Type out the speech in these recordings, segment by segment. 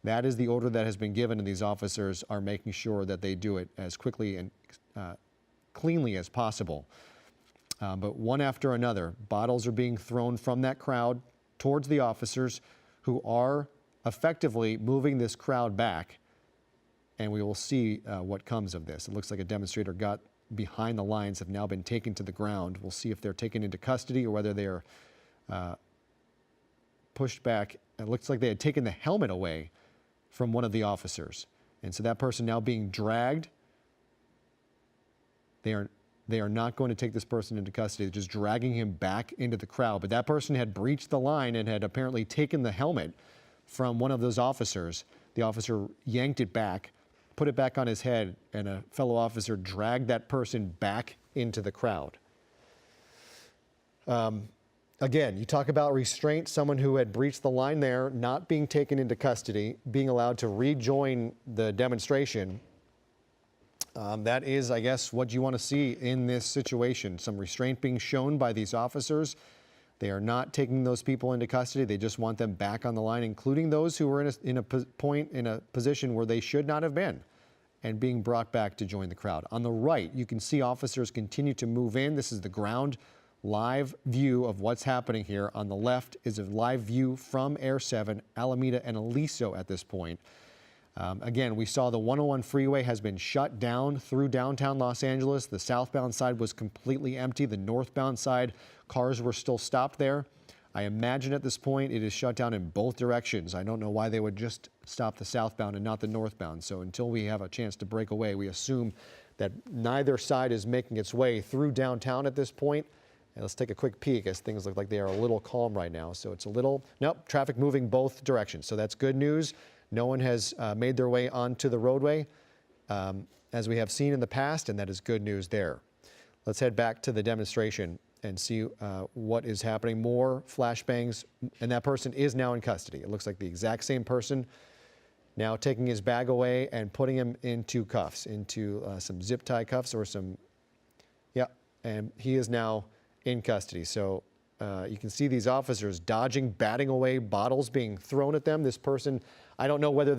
That is the order that has been given, and these officers are making sure that they do it as quickly and cleanly as possible. But one after another, bottles are being thrown from that crowd towards the officers, who are effectively moving this crowd back. And we will see what comes of this. It looks like a demonstrator got behind the lines, have now been taken to the ground. We'll see if they're taken into custody or whether they are pushed back. It looks like they had taken the helmet away from one of the officers. And so that person now being dragged. They are not going to take this person into custody. They're just dragging him back into the crowd. But that person had breached the line and had apparently taken the helmet from one of those officers. The officer yanked it back, put it back on his head, and a fellow officer dragged that person back into the crowd. Again, you talk about restraint, someone who had breached the line there, not being taken into custody, being allowed to rejoin the demonstration. That is, I guess, what you want to see in this situation. Some restraint being shown by these officers. They are not taking those people into custody. They just want them back on the line, including those who were in a position where they should not have been, and being brought back to join the crowd. On the right, you can see officers continue to move in. This is the ground live view of what's happening here. On the left is a live view from Air 7, Alameda, and Aliso at this point. Again, we saw the 101 freeway has been shut down through downtown Los Angeles. The southbound side was completely empty. The northbound side, cars were still stopped there. I imagine at this point it is shut down in both directions. I don't know why they would just stop the southbound and not the northbound. So until we have a chance to break away, we assume that neither side is making its way through downtown at this point. And let's take a quick peek, as things look like they are a little calm right now. So it's a little, nope, traffic moving both directions. So that's good news. No one has made their way onto the roadway, as we have seen in the past, and that is good news there. Let's head back to the demonstration and see what is happening. More flashbangs, and that person is now in custody. It looks like the exact same person now taking his bag away and putting him into cuffs, into some zip tie cuffs or some, yeah, and he is now in custody. So you can see these officers dodging, batting away, bottles being thrown at them. This person, I don't know whether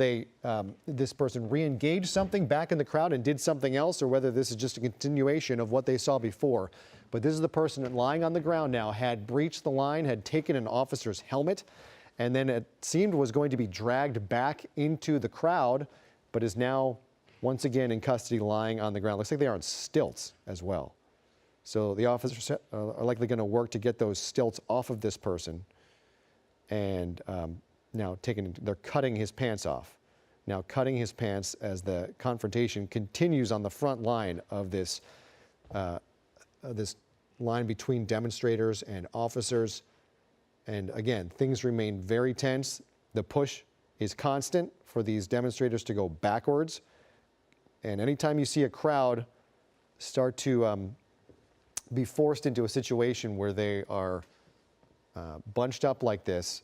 this person re-engaged something back in the crowd and did something else, or whether this is just a continuation of what they saw before. But this is the person lying on the ground now, had breached the line, had taken an officer's helmet, and then it seemed was going to be dragged back into the crowd, but is now once again in custody, lying on the ground. Looks like they are on stilts as well. So the officers are likely going to work to get those stilts off of this person, and now they're cutting his pants off. Now cutting his pants as the confrontation continues on the front line of this this line between demonstrators and officers. And again, things remain very tense. The push is constant for these demonstrators to go backwards. And anytime you see a crowd start to be forced into a situation where they are bunched up like this,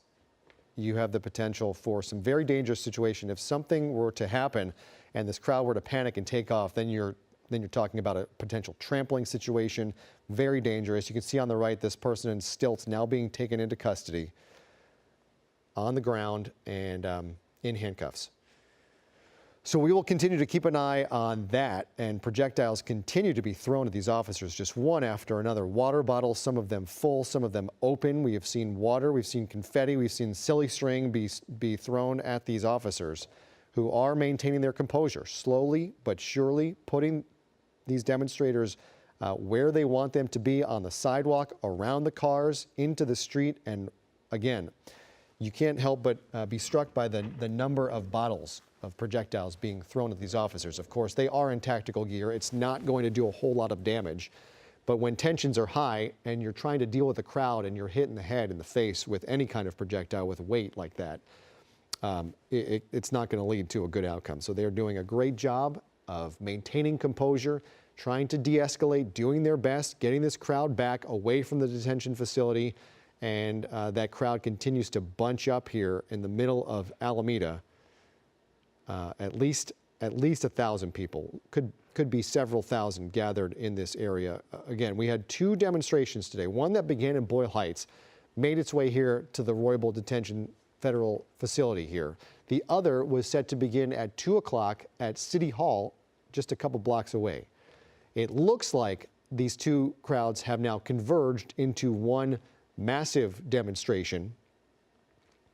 you have the potential for some very dangerous situation. If something were to happen and this crowd were to panic and take off, then you're talking about a potential trampling situation, very dangerous. You can see on the right this person in stilts now being taken into custody on the ground and in handcuffs. So we will continue to keep an eye on that, and projectiles continue to be thrown at these officers, just one after another. Water bottles, some of them full, some of them open. We have seen water, we've seen confetti, we've seen silly string be thrown at these officers, who are maintaining their composure, slowly but surely putting these demonstrators where they want them to be, on the sidewalk, around the cars, into the street. And again, you can't help but be struck by the number of bottles of projectiles being thrown at these officers. Of course, they are in tactical gear. It's not going to do a whole lot of damage. But when tensions are high and you're trying to deal with a crowd and you're hit in the head, in the face with any kind of projectile with weight like that, it's not going to lead to a good outcome. So they're doing a great job of maintaining composure, trying to de-escalate, doing their best, getting this crowd back away from the detention facility. And that crowd continues to bunch up here in the middle of Alameda. At least 1,000 people, could be several thousand gathered in this area. Again, we had two demonstrations today. One that began in Boyle Heights, made its way here to the Roybal Detention Federal Facility here. The other was set to begin at 2 o'clock at City Hall, just a couple blocks away. It looks like these two crowds have now converged into one massive demonstration.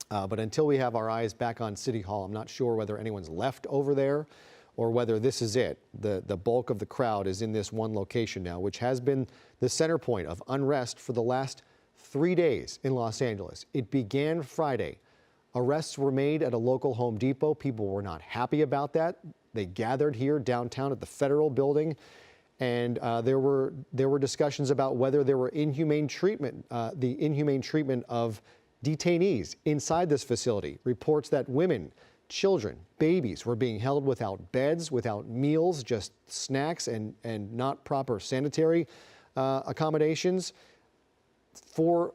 But until we have our eyes back on City Hall, I'm not sure whether anyone's left over there or whether this is it. The bulk of the crowd is in this one location now, which has been the center point of unrest for the last 3 days in Los Angeles. It began Friday. Arrests were made at a local Home Depot. People were not happy about that. They gathered here downtown at the Federal Building, and there were discussions about whether there were inhumane treatment, the inhumane treatment of detainees inside this facility. Reports that women, children, babies were being held without beds, without meals, just snacks and not proper sanitary accommodations. 4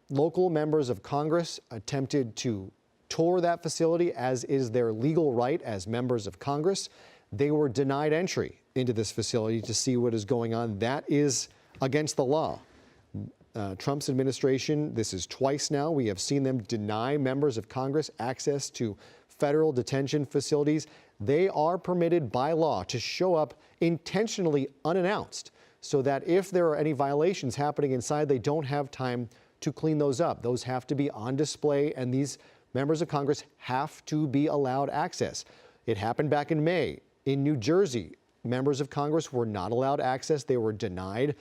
local members of Congress attempted to tour that facility, as is their legal right as members of Congress. They were denied entry into this facility to see what is going on. That is against the law. Trump's administration, this is twice now, we have seen them deny members of Congress access to federal detention facilities. They are permitted by law to show up intentionally unannounced so that if there are any violations happening inside, they don't have time to clean those up. Those have to be on display, and these members of Congress have to be allowed access. It happened back in May. In New Jersey, members of Congress were not allowed access. They were denied.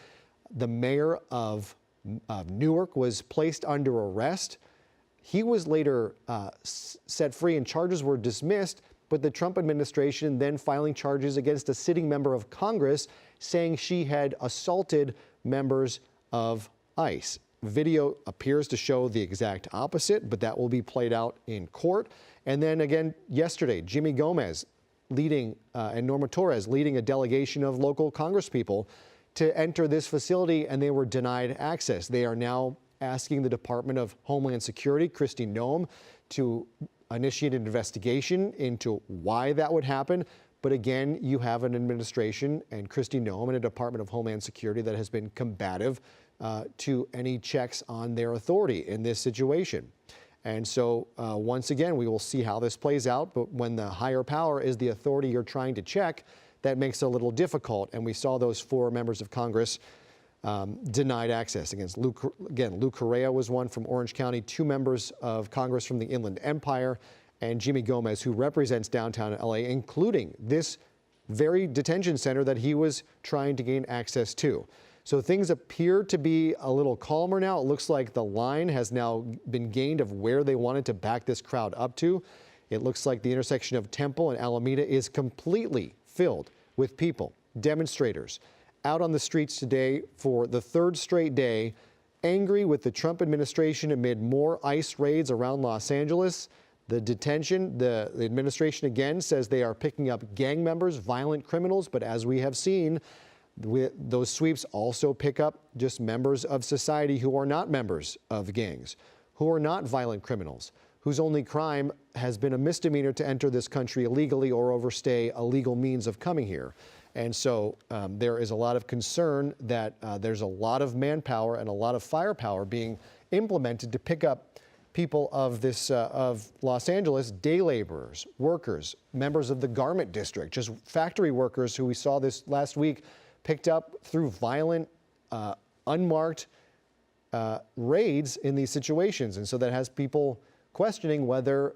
The mayor of Newark was placed under arrest. He was later set free and charges were dismissed, but the Trump administration then filing charges against a sitting member of Congress saying she had assaulted members of ICE. Video appears to show the exact opposite, but that will be played out in court. And then again yesterday, Jimmy Gomez leading and Norma Torres leading a delegation of local congresspeople to enter this facility, and they were denied access. They are now asking the Department of Homeland Security, Kristi Noem, to initiate an investigation into why that would happen. But again, you have an administration and Kristi Noem and a Department of Homeland Security that has been combative to any checks on their authority in this situation. And so once again, we will see how this plays out. But when the higher power is the authority you're trying to check, that makes it a little difficult. And we saw those 4 members of Congress denied access. Against Lou Correa was one from Orange County, 2 members of Congress from the Inland Empire, and Jimmy Gomez, who represents downtown LA, including this very detention center that he was trying to gain access to. So things appear to be a little calmer now. It looks like the line has now been gained of where they wanted to back this crowd up to. It looks like the intersection of Temple and Alameda is completely filled with people, demonstrators, out on the streets today for the 3rd straight day, angry with the Trump administration amid more ICE raids around Los Angeles. The detention, the administration again says they are picking up gang members, violent criminals, but as we have seen, those sweeps also pick up just members of society who are not members of gangs, who are not violent criminals, whose only crime has been a misdemeanor to enter this country illegally or overstay a legal means of coming here. And so there is a lot of concern that there's a lot of manpower and a lot of firepower being implemented to pick up people of this of Los Angeles, day laborers, workers, members of the garment district, just factory workers who we saw this last week picked up through violent, unmarked raids in these situations. And so that has people questioning whether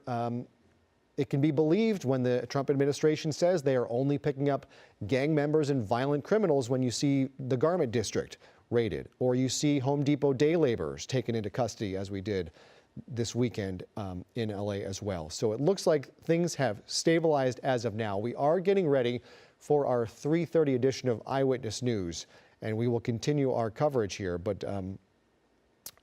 it can be believed when the Trump administration says they are only picking up gang members and violent criminals when you see the garment district raided, or you see Home Depot day laborers taken into custody, as we did this weekend in LA as well. So it looks like things have stabilized as of now. We are getting ready for our 3:30 edition of Eyewitness News, and we will continue our coverage here. But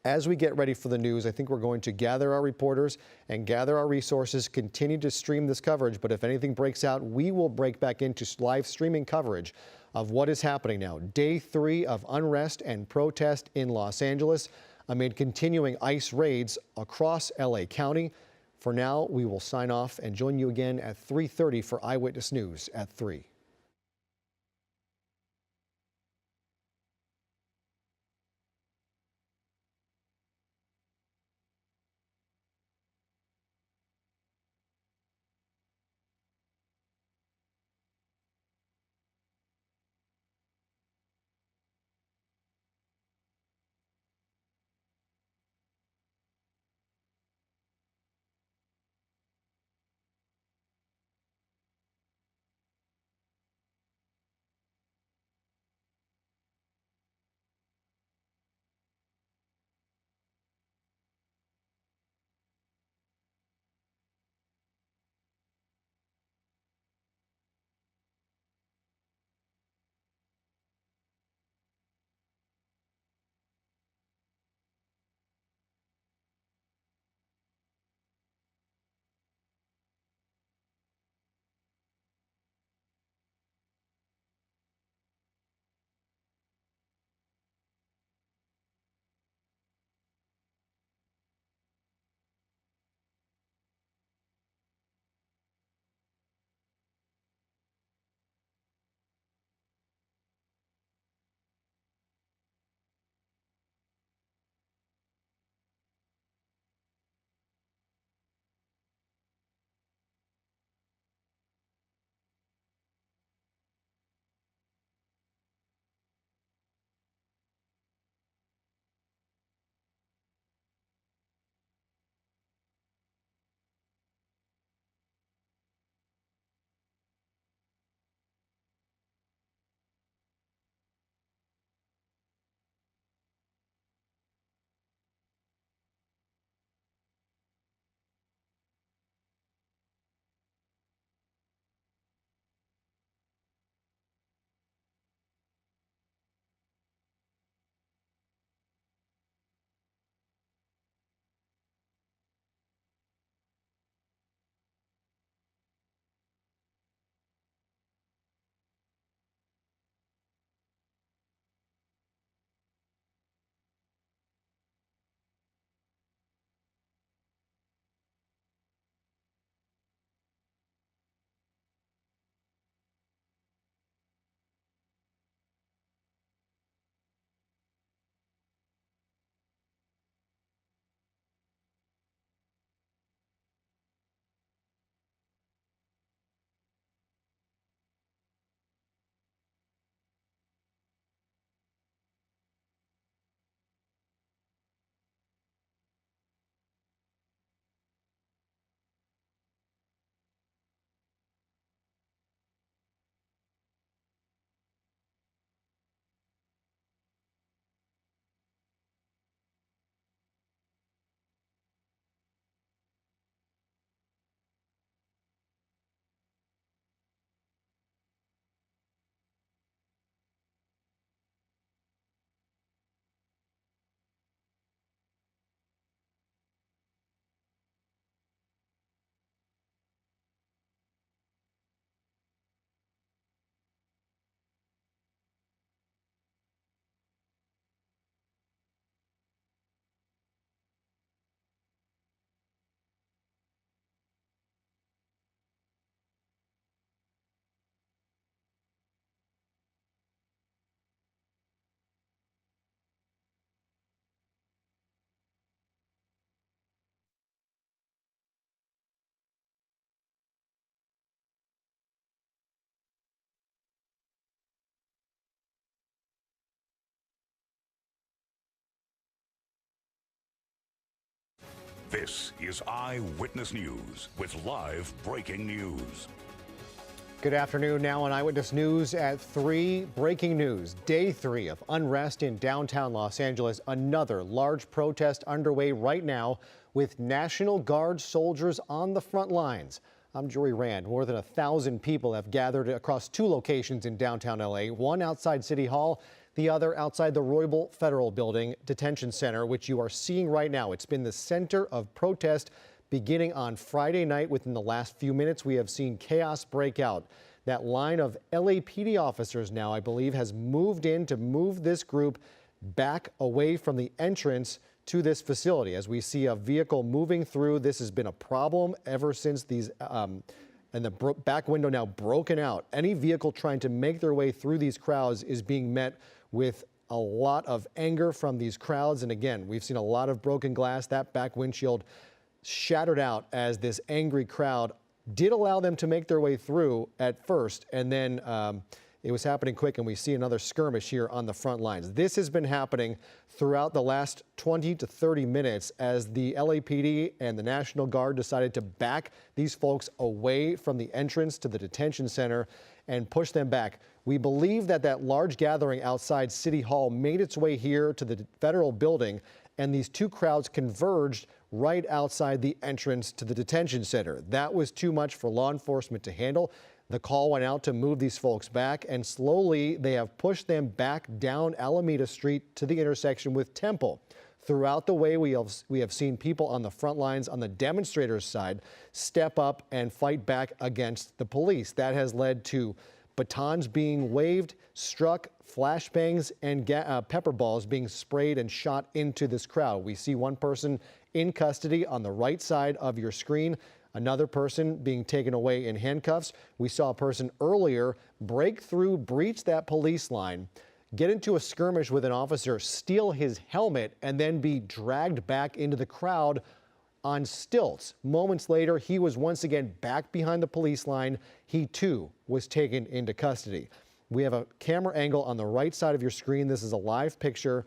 as we get ready for the news, I think we're going to gather our reporters and gather our resources, continue to stream this coverage. But if anything breaks out, we will break back into live streaming coverage of what is happening now. Day 3 of unrest and protest in Los Angeles amid continuing ICE raids across LA County. For now, we will sign off and join you again at 3:30 for Eyewitness News at 3. This is Eyewitness News with live breaking news. Good afternoon. Now on Eyewitness News at 3, breaking news. Day 3 of unrest in downtown Los Angeles. Another large protest underway right now with National Guard soldiers on the front lines. I'm Jory Rand. More than 1,000 people have gathered across 2 locations in downtown LA, one outside City Hall, the other outside the Roybal Federal Building Detention Center, which you are seeing right now. It's been the center of protest beginning on Friday night. Within the last few minutes, we have seen chaos break out. That line of LAPD officers now, I believe, has moved in to move this group back away from the entrance to this facility. As we see a vehicle moving through, this has been a problem ever since these and the back window now broken out. Any vehicle trying to make their way through these crowds is being met with a lot of anger from these crowds. And again, we've seen a lot of broken glass. That back windshield shattered out as this angry crowd did allow them to make their way through at first. And then it was happening quick, and we see another skirmish here on the front lines. This has been happening throughout the last 20 to 30 minutes as the LAPD and the National Guard decided to back these folks away from the entrance to the detention center and push them back. We believe that that large gathering outside City Hall made its way here to the federal building, and these 2 crowds converged right outside the entrance to the detention center. That was too much for law enforcement to handle. The call went out to move these folks back, and slowly they have pushed them back down Alameda Street to the intersection with Temple. Throughout the way, we have seen people on the front lines on the demonstrators' side step up and fight back against the police. That has led to batons being waved, struck, flashbangs, and pepper balls being sprayed and shot into this crowd. We see one person in custody on the right side of your screen, another person being taken away in handcuffs. We saw a person earlier break through, breach that police line, get into a skirmish with an officer, steal his helmet, and then be dragged back into the crowd on stilts. Moments later, he was once again back behind the police line. He too was taken into custody. We have a camera angle on the right side of your screen. This is a live picture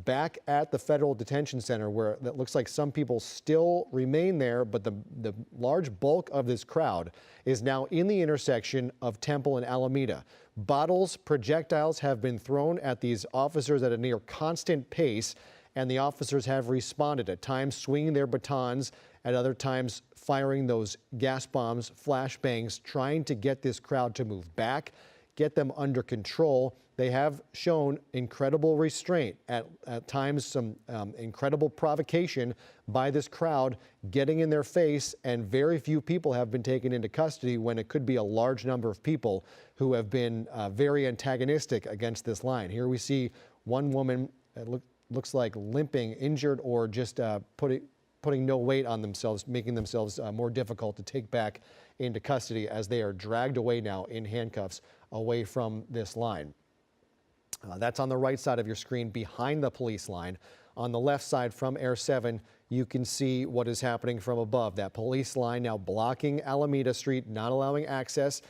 back at the Federal Detention Center, where it looks like some people still remain there, but the large bulk of this crowd is now in the intersection of Temple and Alameda. Bottles, projectiles have been thrown at these officers at a near constant pace, and the officers have responded, at times swinging their batons, at other times firing those gas bombs, flashbangs, trying to get this crowd to move back, get them under control. They have shown incredible restraint, at times some incredible provocation by this crowd getting in their face, and very few people have been taken into custody when it could be a large number of people who have been very antagonistic against this line. Here we see one woman, looks like limping, injured, or just putting no weight on themselves, making themselves more difficult to take back into custody as they are dragged away now in handcuffs away from this line. That's on the right side of your screen behind the police line. On the left side from Air 7, you can see what is happening from above. That police line now blocking Alameda Street, not allowing access.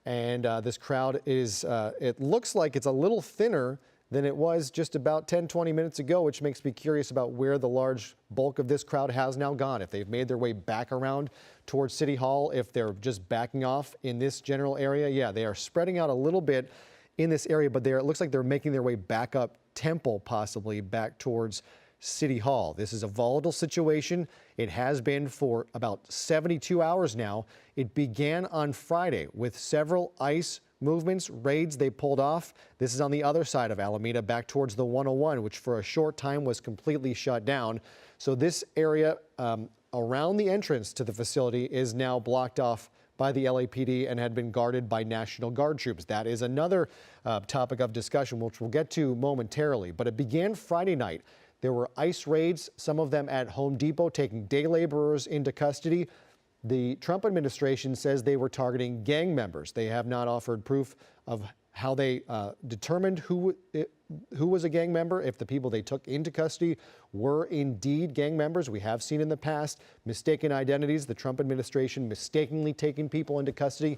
And this crowd is, it looks like it's a little thinner than it was just about 10-20 minutes ago, which makes me curious about where the large bulk of this crowd has now gone. If they've made their way back around towards City Hall, if they're just backing off in this general area. Yeah, they are spreading out a little bit in this area, but it looks like they're making their way back up Temple, possibly back towards City Hall. This is a volatile situation. It has been for about 72 hours now. It began on Friday with several ICE movements, raids they pulled off. This is on the other side of Alameda, back towards the 101, which for a short time was completely shut down. So this area around the entrance to the facility is now blocked off by the LAPD and had been guarded by National Guard troops. That is another topic of discussion, which we'll get to momentarily. But it began Friday night. There were ICE raids, some of them at Home Depot, taking day laborers into custody. The Trump administration says they were targeting gang members. They have not offered proof of how they determined who was a gang member, if the people they took into custody were indeed gang members. We have seen in the past mistaken identities, the Trump administration mistakenly taking people into custody,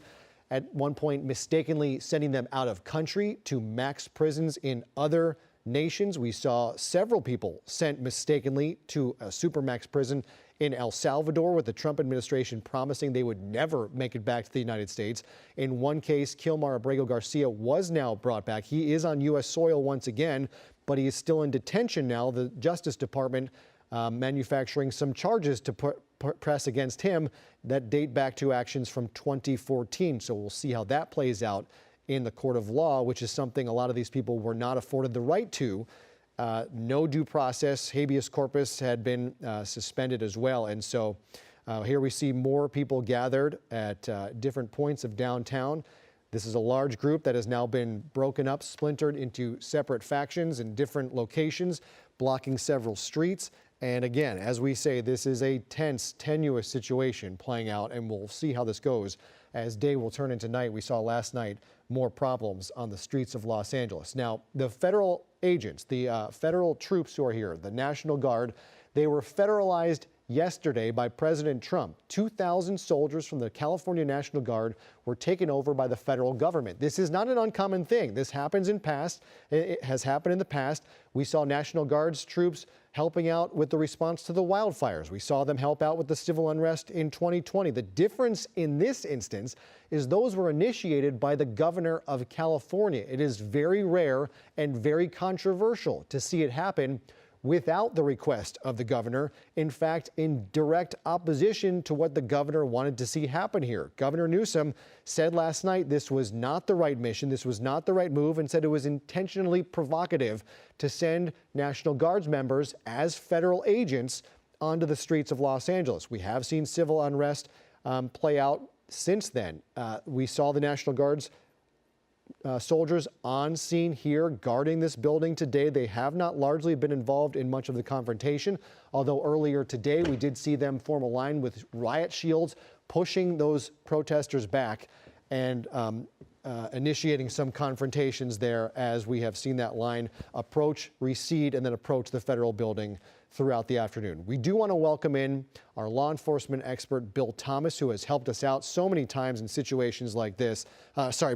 at one point mistakenly sending them out of country to max prisons in other nations. We saw several people sent mistakenly to a supermax prison in El Salvador, with the Trump administration promising they would never make it back to the United States. In one case, Kilmar Abrego Garcia was now brought back. He is on U.S. soil once again, but he is still in detention now. The Justice Department manufacturing some charges to press against him that date back to actions from 2014. So we'll see how that plays out in the court of law, which is something a lot of these people were not afforded the right to. No due process. Habeas corpus had been suspended as well. And so here we see more people gathered at different points of downtown. This is a large group that has now been broken up, splintered into separate factions in different locations, blocking several streets. And again, as we say, this is a tense, tenuous situation playing out, and we'll see how this goes as day will turn into night. We saw last night more problems on the streets of Los Angeles. Now, the federal agents, the federal troops who are here, the National Guard, they were federalized yesterday by President Trump. 2,000 soldiers from the California National Guard were taken over by the federal government. This is not an uncommon thing. This happens in past. It has happened in the past. We saw National Guard's troops helping out with the response to the wildfires. We saw them help out with the civil unrest in 2020. The difference in this instance is those were initiated by the governor of California. It is very rare and very controversial to see it happen without the request of the governor. In fact, in direct opposition to what the governor wanted to see happen here. Governor Newsom said last night this was not the right mission, this was not the right move, and said it was intentionally provocative to send National Guards members as federal agents onto the streets of Los Angeles. We have seen civil unrest play out since then. We saw the National Guard's soldiers on scene here guarding this building today. They have not largely been involved in much of the confrontation, although earlier today we did see them form a line with riot shields, pushing those protesters back and initiating some confrontations there, as we have seen that line approach, recede, and then approach the federal building throughout the afternoon. We do want to welcome in our law enforcement expert, Bill Thomas, who has helped us out so many times in situations like this.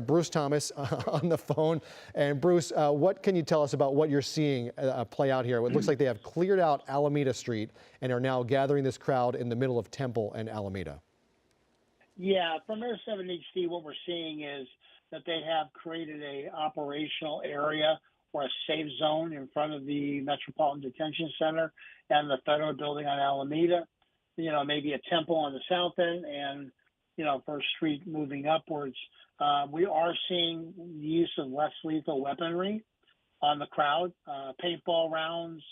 Bruce Thomas on the phone. And Bruce, what can you tell us about what you're seeing play out here? It looks like they have cleared out Alameda Street and are now gathering this crowd in the middle of Temple and Alameda. Yeah, from Air 7 HD, what we're seeing is that they have created a operational area or a safe zone in front of the Metropolitan Detention Center and the federal building on Alameda. You know, maybe a Temple on the south end and, First Street moving upwards. We are seeing the use of less lethal weaponry on the crowd, paintball rounds,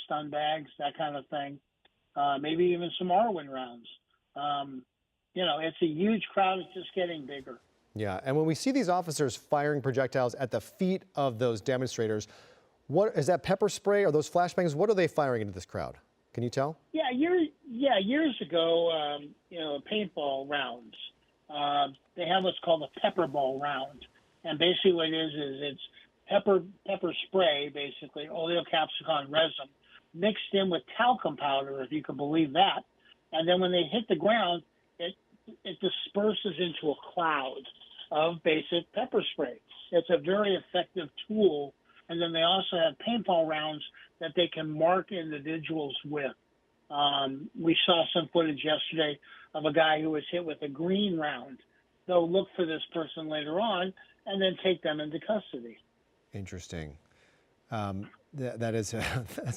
stun bags, that kind of thing, maybe even some Arwin rounds. It's a huge crowd. It's just getting bigger. Yeah, and when we see these officers firing projectiles at the feet of those demonstrators, what is that, pepper spray or those flashbangs? What are they firing into this crowd? Can you tell? Yeah, years ago, paintball rounds. They have what's called a pepper ball round, and basically what it is it's pepper spray, basically oleocapsicum resin mixed in with talcum powder, if you can believe that, and then when they hit the ground, it disperses into a cloud of basic pepper spray. It's a very effective tool. And then they also have paintball rounds that they can mark individuals with. We saw some footage yesterday of a guy who was hit with a green round. They'll look for this person later on and then take them into custody. Interesting. That's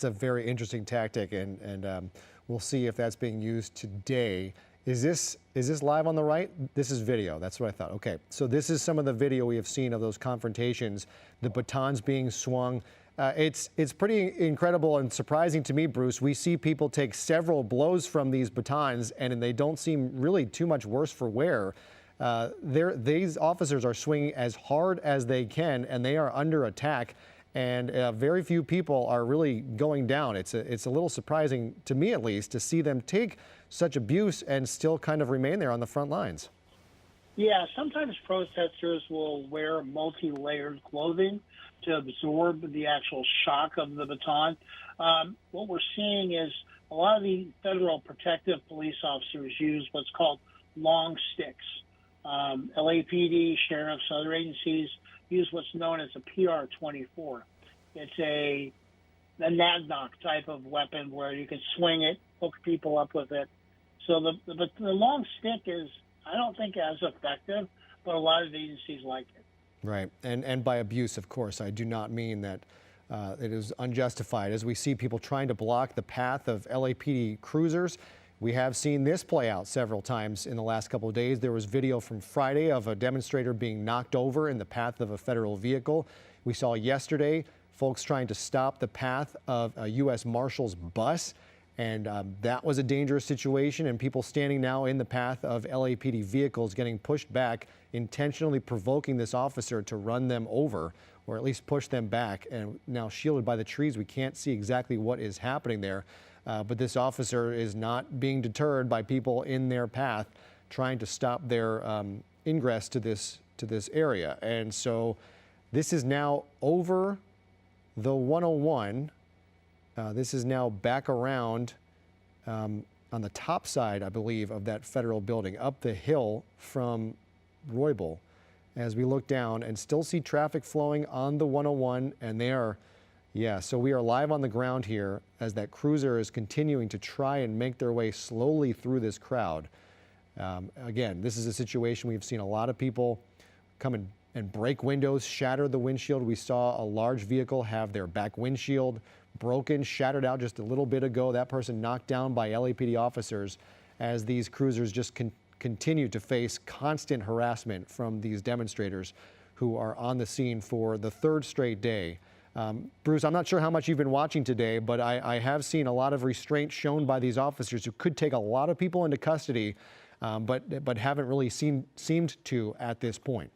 a very interesting tactic, and we'll see if that's being used today. Is this live on the right? This is video. That's what I thought. Okay, so this is some of the video we have seen of those confrontations, the batons being swung. It's pretty incredible and surprising to me, Bruce. We see people take several blows from these batons, and they don't seem really too much worse for wear. These officers are swinging as hard as they can, and they are under attack. And very few people are really going down. It's a little surprising, to me at least, to see them take such abuse and still kind of remain there on the front lines. Yeah, sometimes protesters will wear multi-layered clothing to absorb the actual shock of the baton. What we're seeing is a lot of the federal protective police officers use what's called long sticks. LAPD, sheriffs, other agencies use what's known as a PR-24. It's a the knock type of weapon where you can swing it, hook people up with it. So the long stick is, I don't think, as effective, but a lot of agencies like it. Right, and by abuse, of course, I do not mean that it is unjustified. As we see people trying to block the path of LAPD cruisers, we have seen this play out several times in the last couple of days. There was video from Friday of a demonstrator being knocked over in the path of a federal vehicle. We saw yesterday folks trying to stop the path of a U.S. Marshal's bus, and that was a dangerous situation, and people standing now in the path of LAPD vehicles getting pushed back, intentionally provoking this officer to run them over, or at least push them back. And now shielded by the trees, we can't see exactly what is happening there. But this officer is not being deterred by people in their path trying to stop their ingress to this area. And so this is now over the 101. This is now back around on the top side, I believe, of that federal building, up the hill from Roybal, as we look down and still see traffic flowing on the 101. And they are, yeah, so we are live on the ground here as that cruiser is continuing to try and make their way slowly through this crowd. Again, this is a situation we've seen a lot of people come and break windows, shatter the windshield. We saw a large vehicle have their back windshield broken, shattered out just a little bit ago. That person knocked down by LAPD officers as these cruisers just continue to face constant harassment from these demonstrators who are on the scene for the third straight day. Bruce, I'm not sure how much you've been watching today, but I have seen a lot of restraint shown by these officers who could take a lot of people into custody, but haven't really seemed to at this point.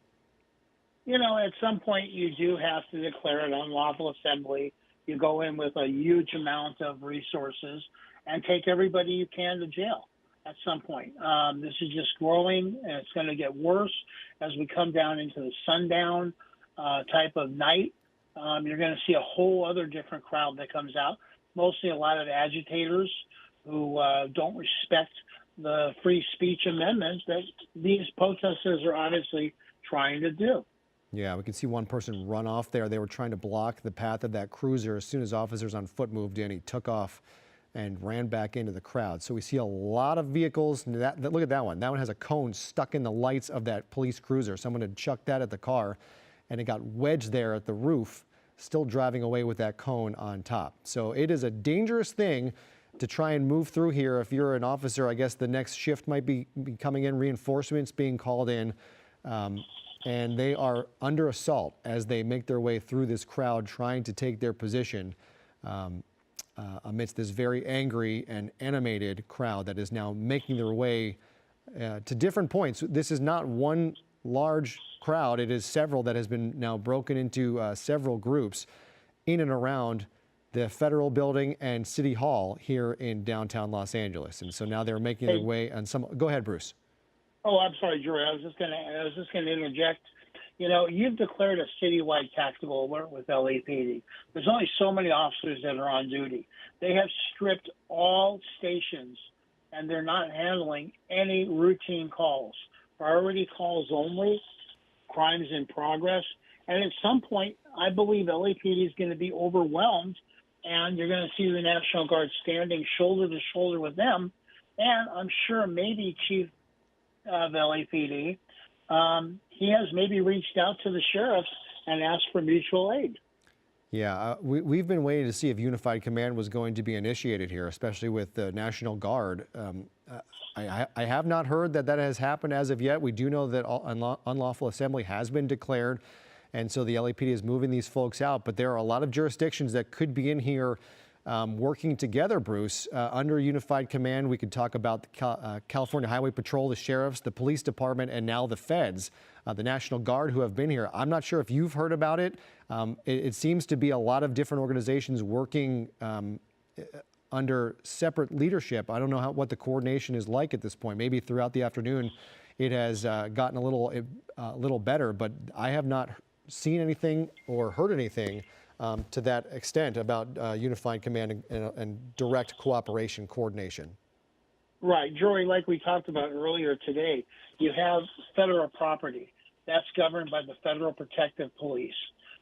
You know, at some point you do have to declare an unlawful assembly. You go in with a huge amount of resources and take everybody you can to jail at some point. This is just growing, and it's going to get worse as we come down into the sundown type of night. You're going to see a whole other different crowd that comes out, mostly a lot of agitators who don't respect the free speech amendments that these protesters are honestly trying to do. Yeah, we can see one person run off there. They were trying to block the path of that cruiser. As soon as officers on foot moved in, he took off and ran back into the crowd. So we see a lot of vehicles. Look at that one. That one has a cone stuck in the lights of that police cruiser. Someone had chucked that at the car, and it got wedged there at the roof, still driving away with that cone on top. So it is a dangerous thing to try and move through here. If you're an officer, I guess the next shift might be coming in, reinforcements being called in. And they are under assault as they make their way through this crowd trying to take their position amidst this very angry and animated crowd that is now making their way to different points. This is not one large crowd. It is several that has been now broken into several groups in and around the federal building and City Hall here in downtown Los Angeles. And so now they're making their way on some. Go ahead, Bruce. Oh, I'm sorry, Jory. I was just going to interject. You know, you've declared a citywide tactical alert with LAPD. There's only so many officers that are on duty. They have stripped all stations, and they're not handling any routine calls. Priority calls only, crimes in progress. And at some point, I believe LAPD is going to be overwhelmed, and you're going to see the National Guard standing shoulder to shoulder with them. And I'm sure maybe Chief of LAPD, he has maybe reached out to the sheriffs and asked for mutual aid. Yeah, we've been waiting to see if Unified Command was going to be initiated here, especially with the National Guard. I have not heard that has happened as of yet. We do know that unlawful assembly has been declared, and so the LAPD is moving these folks out. But there are a lot of jurisdictions that could be in here working together, Bruce, under Unified Command. We could talk about the California Highway Patrol, the sheriffs, the police department, and now the feds, the National Guard, who have been here. I'm not sure if you've heard about it. It seems to be a lot of different organizations working under separate leadership. I don't know what the coordination is like at this point. Maybe throughout the afternoon it has gotten a little better, but I have not seen anything or heard anything to that extent about Unified Command and direct cooperation, coordination. Right, Jory, like we talked about earlier today, you have federal property. That's governed by the Federal Protective Police.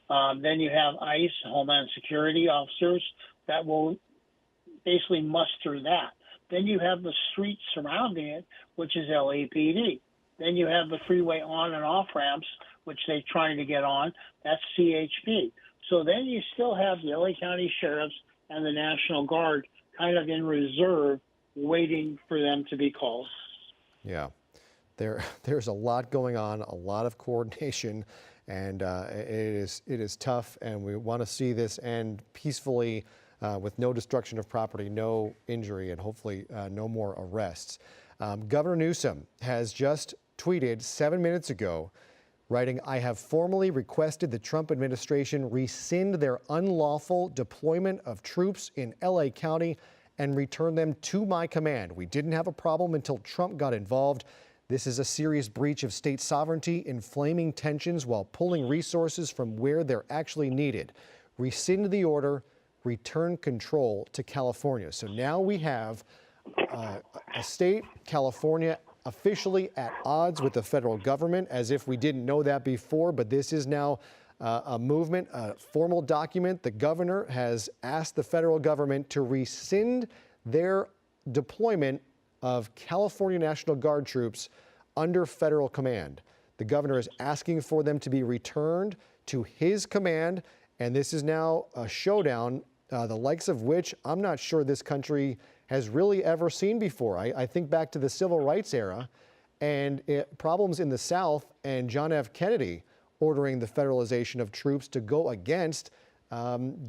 Then you have ICE, Homeland Security officers, that will basically muster that. Then you have the streets surrounding it, which is LAPD. Then you have the freeway on and off ramps, which they're trying to get on. That's CHP. So then you still have the LA County Sheriffs and the National Guard kind of in reserve, waiting for them to be called. Yeah, there's a lot going on, a lot of coordination, and it is tough. And we want to see this end peacefully, with no destruction of property, no injury, and hopefully no more arrests. Governor Newsom has just tweeted 7 minutes ago, writing, "I have formally requested the Trump administration rescind their unlawful deployment of troops in LA County and return them to my command. We didn't have a problem until Trump got involved. This is a serious breach of state sovereignty, inflaming tensions while pulling resources from where they're actually needed. Rescind the order, return control to California." So now we have a state, California, officially at odds with the federal government, as if we didn't know that before, but this is now a movement, a formal document. The governor has asked the federal government to rescind their deployment of California National Guard troops under federal command. The governor is asking for them to be returned to his command, and this is now a showdown, the likes of which I'm not sure this country has really ever seen before. I think back to the civil rights era and problems in the South and John F. Kennedy ordering the federalization of troops to go against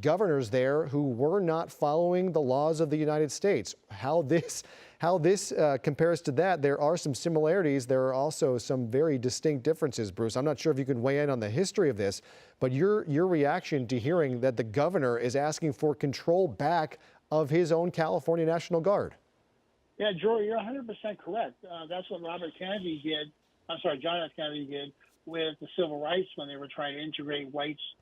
governors there who were not following the laws of the United States. How this compares to that, there are some similarities. There are also some very distinct differences, Bruce. I'm not sure if you can weigh in on the history of this, but your reaction to hearing that the governor is asking for control back of his own California National Guard. Yeah, Jory, you're 100% correct. That's what John F. Kennedy did with the civil rights when they were trying to integrate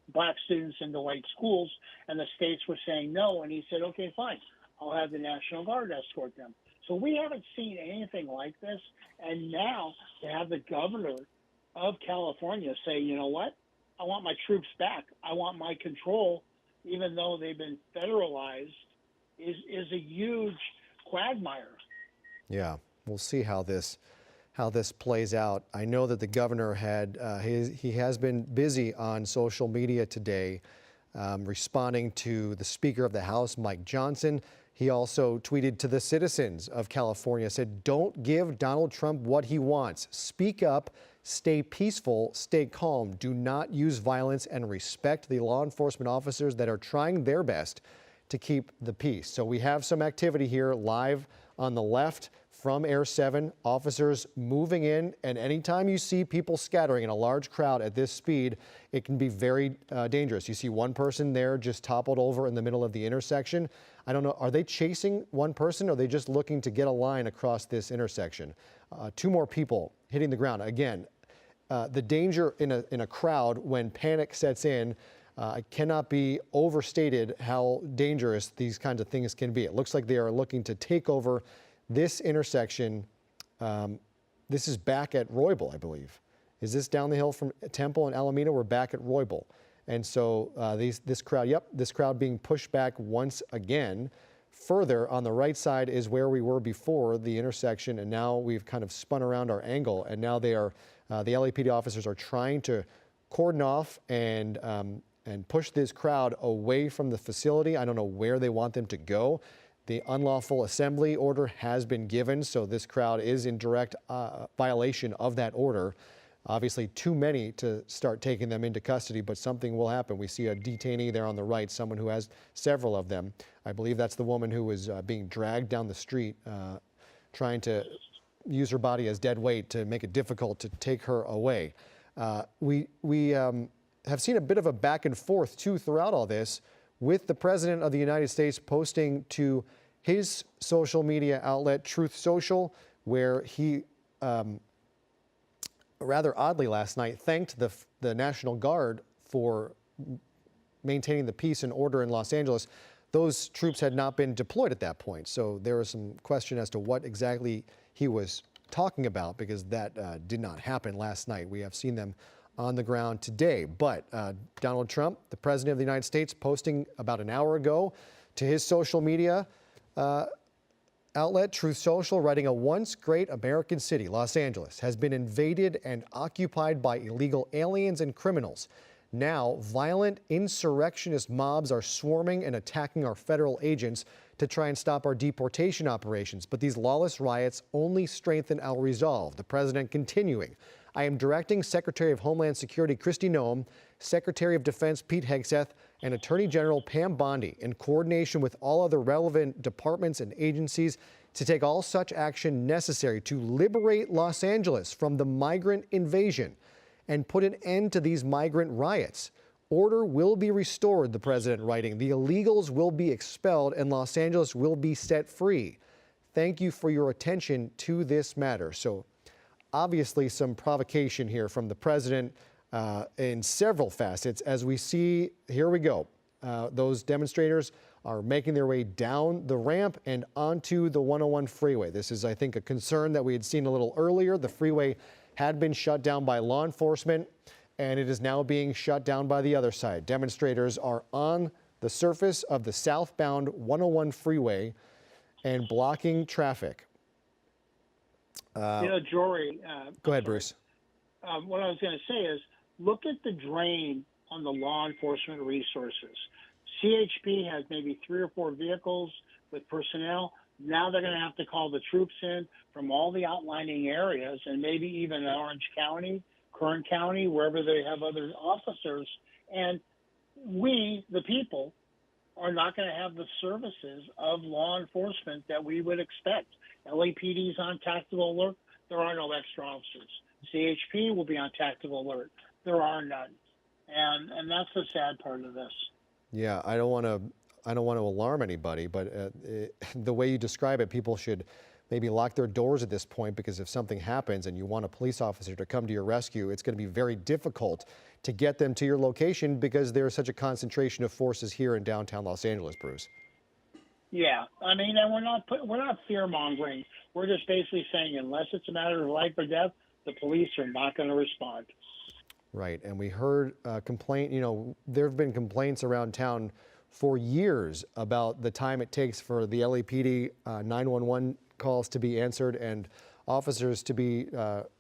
black students into white schools, and the states were saying no, and he said, okay, fine, I'll have the National Guard escort them. So we haven't seen anything like this, and now to have the governor of California say, you know what, I want my troops back, I want my control, even though they've been federalized, is a huge quagmire. Yeah, we'll see how this plays out. I know that the governor he has been busy on social media today, responding to the Speaker of the House, Mike Johnson. He also tweeted to the citizens of California, said, "Don't give Donald Trump what he wants. Speak up, stay peaceful, stay calm. Do not use violence and respect the law enforcement officers that are trying their best to keep the peace." So we have some activity here live on the left from Air 7, officers moving in, and anytime you see people scattering in a large crowd at this speed, it can be very dangerous. You see one person there just toppled over in the middle of the intersection. I don't know, are they chasing one person, or are they just looking to get a line across this intersection? Two more people hitting the ground. Again, the danger in a crowd when panic sets in cannot be overstated how dangerous these kinds of things can be. It looks like they are looking to take over this intersection. This is back at Roybal, I believe. Is this down the hill from Temple and Alameda? We're back at Roybal. And so this crowd being pushed back once again. Further on the right side is where we were before the intersection, and now we've kind of spun around our angle, and now they are, the LAPD officers are trying to cordon off and push this crowd away from the facility. I don't know where they want them to go. The unlawful assembly order has been given, so this crowd is in direct violation of that order. Obviously, too many to start taking them into custody, but something will happen. We see a detainee there on the right, someone who has several of them. I believe that's the woman who was being dragged down the street, trying to use her body as dead weight to make it difficult to take her away. We have seen a bit of a back and forth, too, throughout all this, with the President of the United States posting to his social media outlet, Truth Social, where he, rather oddly last night, thanked the National Guard for maintaining the peace and order in Los Angeles. Those troops had not been deployed at that point, so there was some question as to what exactly he was talking about, because that did not happen last night. We have seen them on the ground today. But Donald Trump, the President of the United States, posting about an hour ago to his social media outlet, Truth Social, writing, a once great American city, Los Angeles, has been invaded and occupied by illegal aliens and criminals. Now, violent insurrectionist mobs are swarming and attacking our federal agents to try and stop our deportation operations. But these lawless riots only strengthen our resolve. The president continuing, I am directing Secretary of Homeland Security Kristi Noem, Secretary of Defense Pete Hegseth, and Attorney General Pam Bondi, in coordination with all other relevant departments and agencies, to take all such action necessary to liberate Los Angeles from the migrant invasion and put an end to these migrant riots. Order will be restored, the president writing. The illegals will be expelled and Los Angeles will be set free. Thank you for your attention to this matter. So obviously some provocation here from the president in several facets. As we see, here we go. Those demonstrators are making their way down the ramp and onto the 101 freeway. This is, I think, a concern that we had seen a little earlier. The freeway had been shut down by law enforcement, and it is now being shut down by the other side. Demonstrators are on the surface of the southbound 101 freeway and blocking traffic. Jory. Go ahead, Bruce. What I was going to say is, look at the drain on the law enforcement resources. CHP has maybe 3 or 4 vehicles with personnel. Now they're going to have to call the troops in from all the outlining areas, and maybe even Orange County, Kern County, wherever they have other officers. And we, the people, are not going to have the services of law enforcement that we would expect. LAPD's on tactical alert. There are no extra officers. CHP will be on tactical alert. There are none. And that's the sad part of this. Yeah, I don't want to alarm anybody, but the way you describe it, people should maybe lock their doors at this point, because if something happens and you want a police officer to come to your rescue, it's going to be very difficult to get them to your location because there's such a concentration of forces here in downtown Los Angeles, Bruce. Yeah, I mean, and we're not fear mongering. We're just basically saying, unless it's a matter of life or death, the police are not going to respond. Right, and we heard a complaint. There have been complaints around town for years about the time it takes for the LAPD 911 calls to be answered and officers to be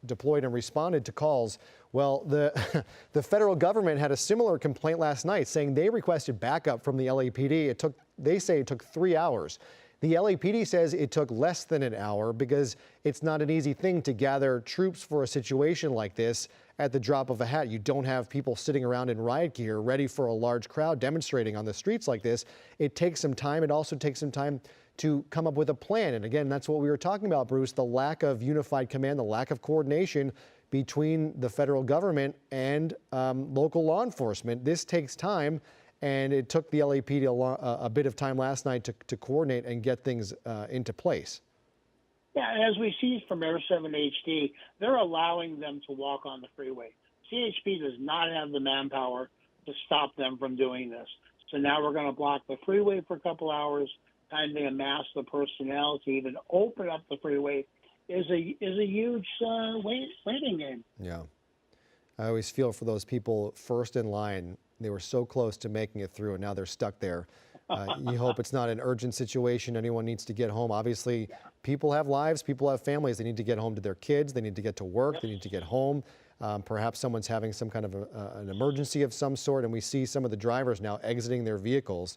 deployed and responded to calls. Well, the federal government had a similar complaint last night, saying they requested backup from the LAPD. They say it took 3 hours. The LAPD says it took less than an hour because it's not an easy thing to gather troops for a situation like this at the drop of a hat. You don't have people sitting around in riot gear ready for a large crowd demonstrating on the streets like this. It takes some time. It also takes some time to come up with a plan. And again, that's what we were talking about, Bruce, the lack of unified command, the lack of coordination between the federal government and local law enforcement. This takes time. And it took the LAPD a bit of time last night to coordinate and get things into place. Yeah, and as we see from Air 7 HD, they're allowing them to walk on the freeway. CHP does not have the manpower to stop them from doing this. So now we're going to block the freeway for a couple hours, time to amass the personnel to even open up the freeway is a huge waiting game. Yeah. I always feel for those people first in line. They were so close to making it through, and now they're stuck there. You hope it's not an urgent situation. Anyone needs to get home. Obviously, people have lives. People have families. They need to get home to their kids. They need to get to work. They need to get home. Perhaps someone's having some kind of an emergency of some sort, and we see some of the drivers now exiting their vehicles.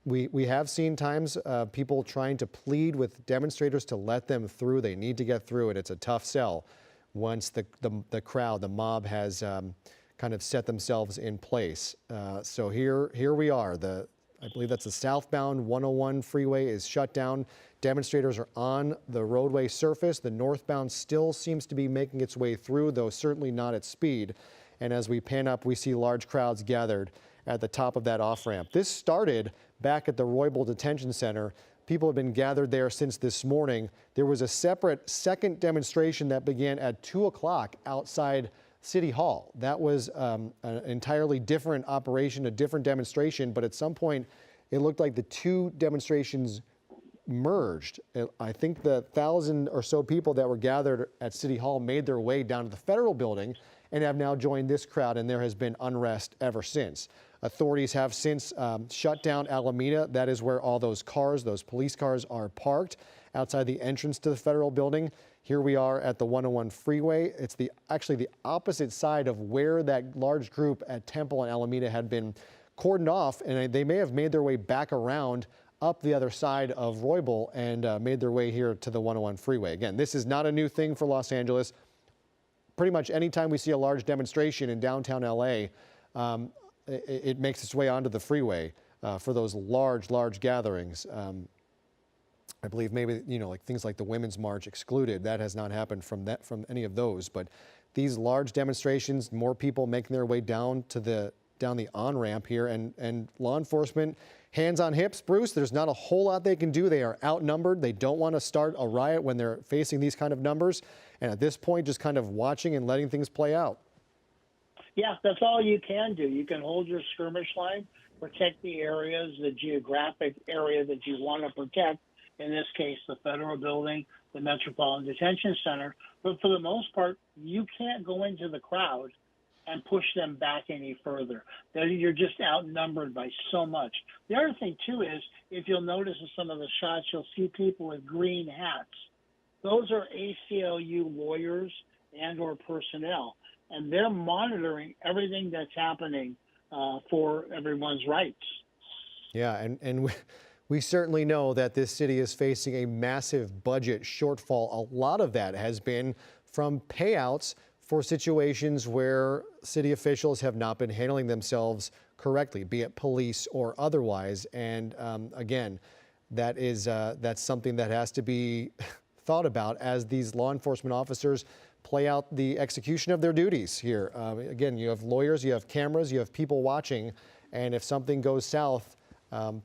We have seen times people trying to plead with demonstrators to let them through. They need to get through it. It's a tough sell once the crowd, the mob has kind of set themselves in place. So here we are. I believe that's the southbound 101 freeway is shut down. Demonstrators are on the roadway surface. The northbound still seems to be making its way through, though certainly not at speed. And as we pan up, we see large crowds gathered at the top of that off-ramp. This started back at the Roybal Detention Center. People have been gathered there since this morning. There was a separate second demonstration that began at 2 o'clock outside City Hall. That was an entirely different operation, a different demonstration, but at some point it looked like the two demonstrations merged. I think the 1,000 or so people that were gathered at City Hall made their way down to the federal building and have now joined this crowd, and there has been unrest ever since. Authorities have since shut down Alameda. That is where all those cars, those police cars, are parked outside the entrance to the federal building. Here we are at the 101 freeway. It's actually the opposite side of where that large group at Temple and Alameda had been cordoned off, and they may have made their way back around up the other side of Roybal and made their way here to the 101 freeway. Again, this is not a new thing for Los Angeles. Pretty much anytime we see a large demonstration in downtown LA, it makes its way onto the freeway for those large gatherings. I believe maybe, like things like the Women's March excluded. That has not happened from any of those. But these large demonstrations, more people making their way down the on-ramp here, and law enforcement, hands on hips, Bruce. There's not a whole lot they can do. They are outnumbered. They don't want to start a riot when they're facing these kind of numbers. And at this point, just kind of watching and letting things play out. Yeah, that's all you can do. You can hold your skirmish line, protect the areas, the geographic area that you want to protect. In this case, the federal building, the Metropolitan Detention Center. But for the most part, you can't go into the crowd and push them back any further. You're just outnumbered by so much. The other thing, too, is if you'll notice in some of the shots, you'll see people with green hats. Those are ACLU lawyers and or personnel, and they're monitoring everything that's happening for everyone's rights. Yeah, and we certainly know that this city is facing a massive budget shortfall. A lot of that has been from payouts for situations where city officials have not been handling themselves correctly, be it police or otherwise. And again, that's something that has to be thought about as these law enforcement officers play out the execution of their duties here. Again, you have lawyers, you have cameras, you have people watching, and if something goes south,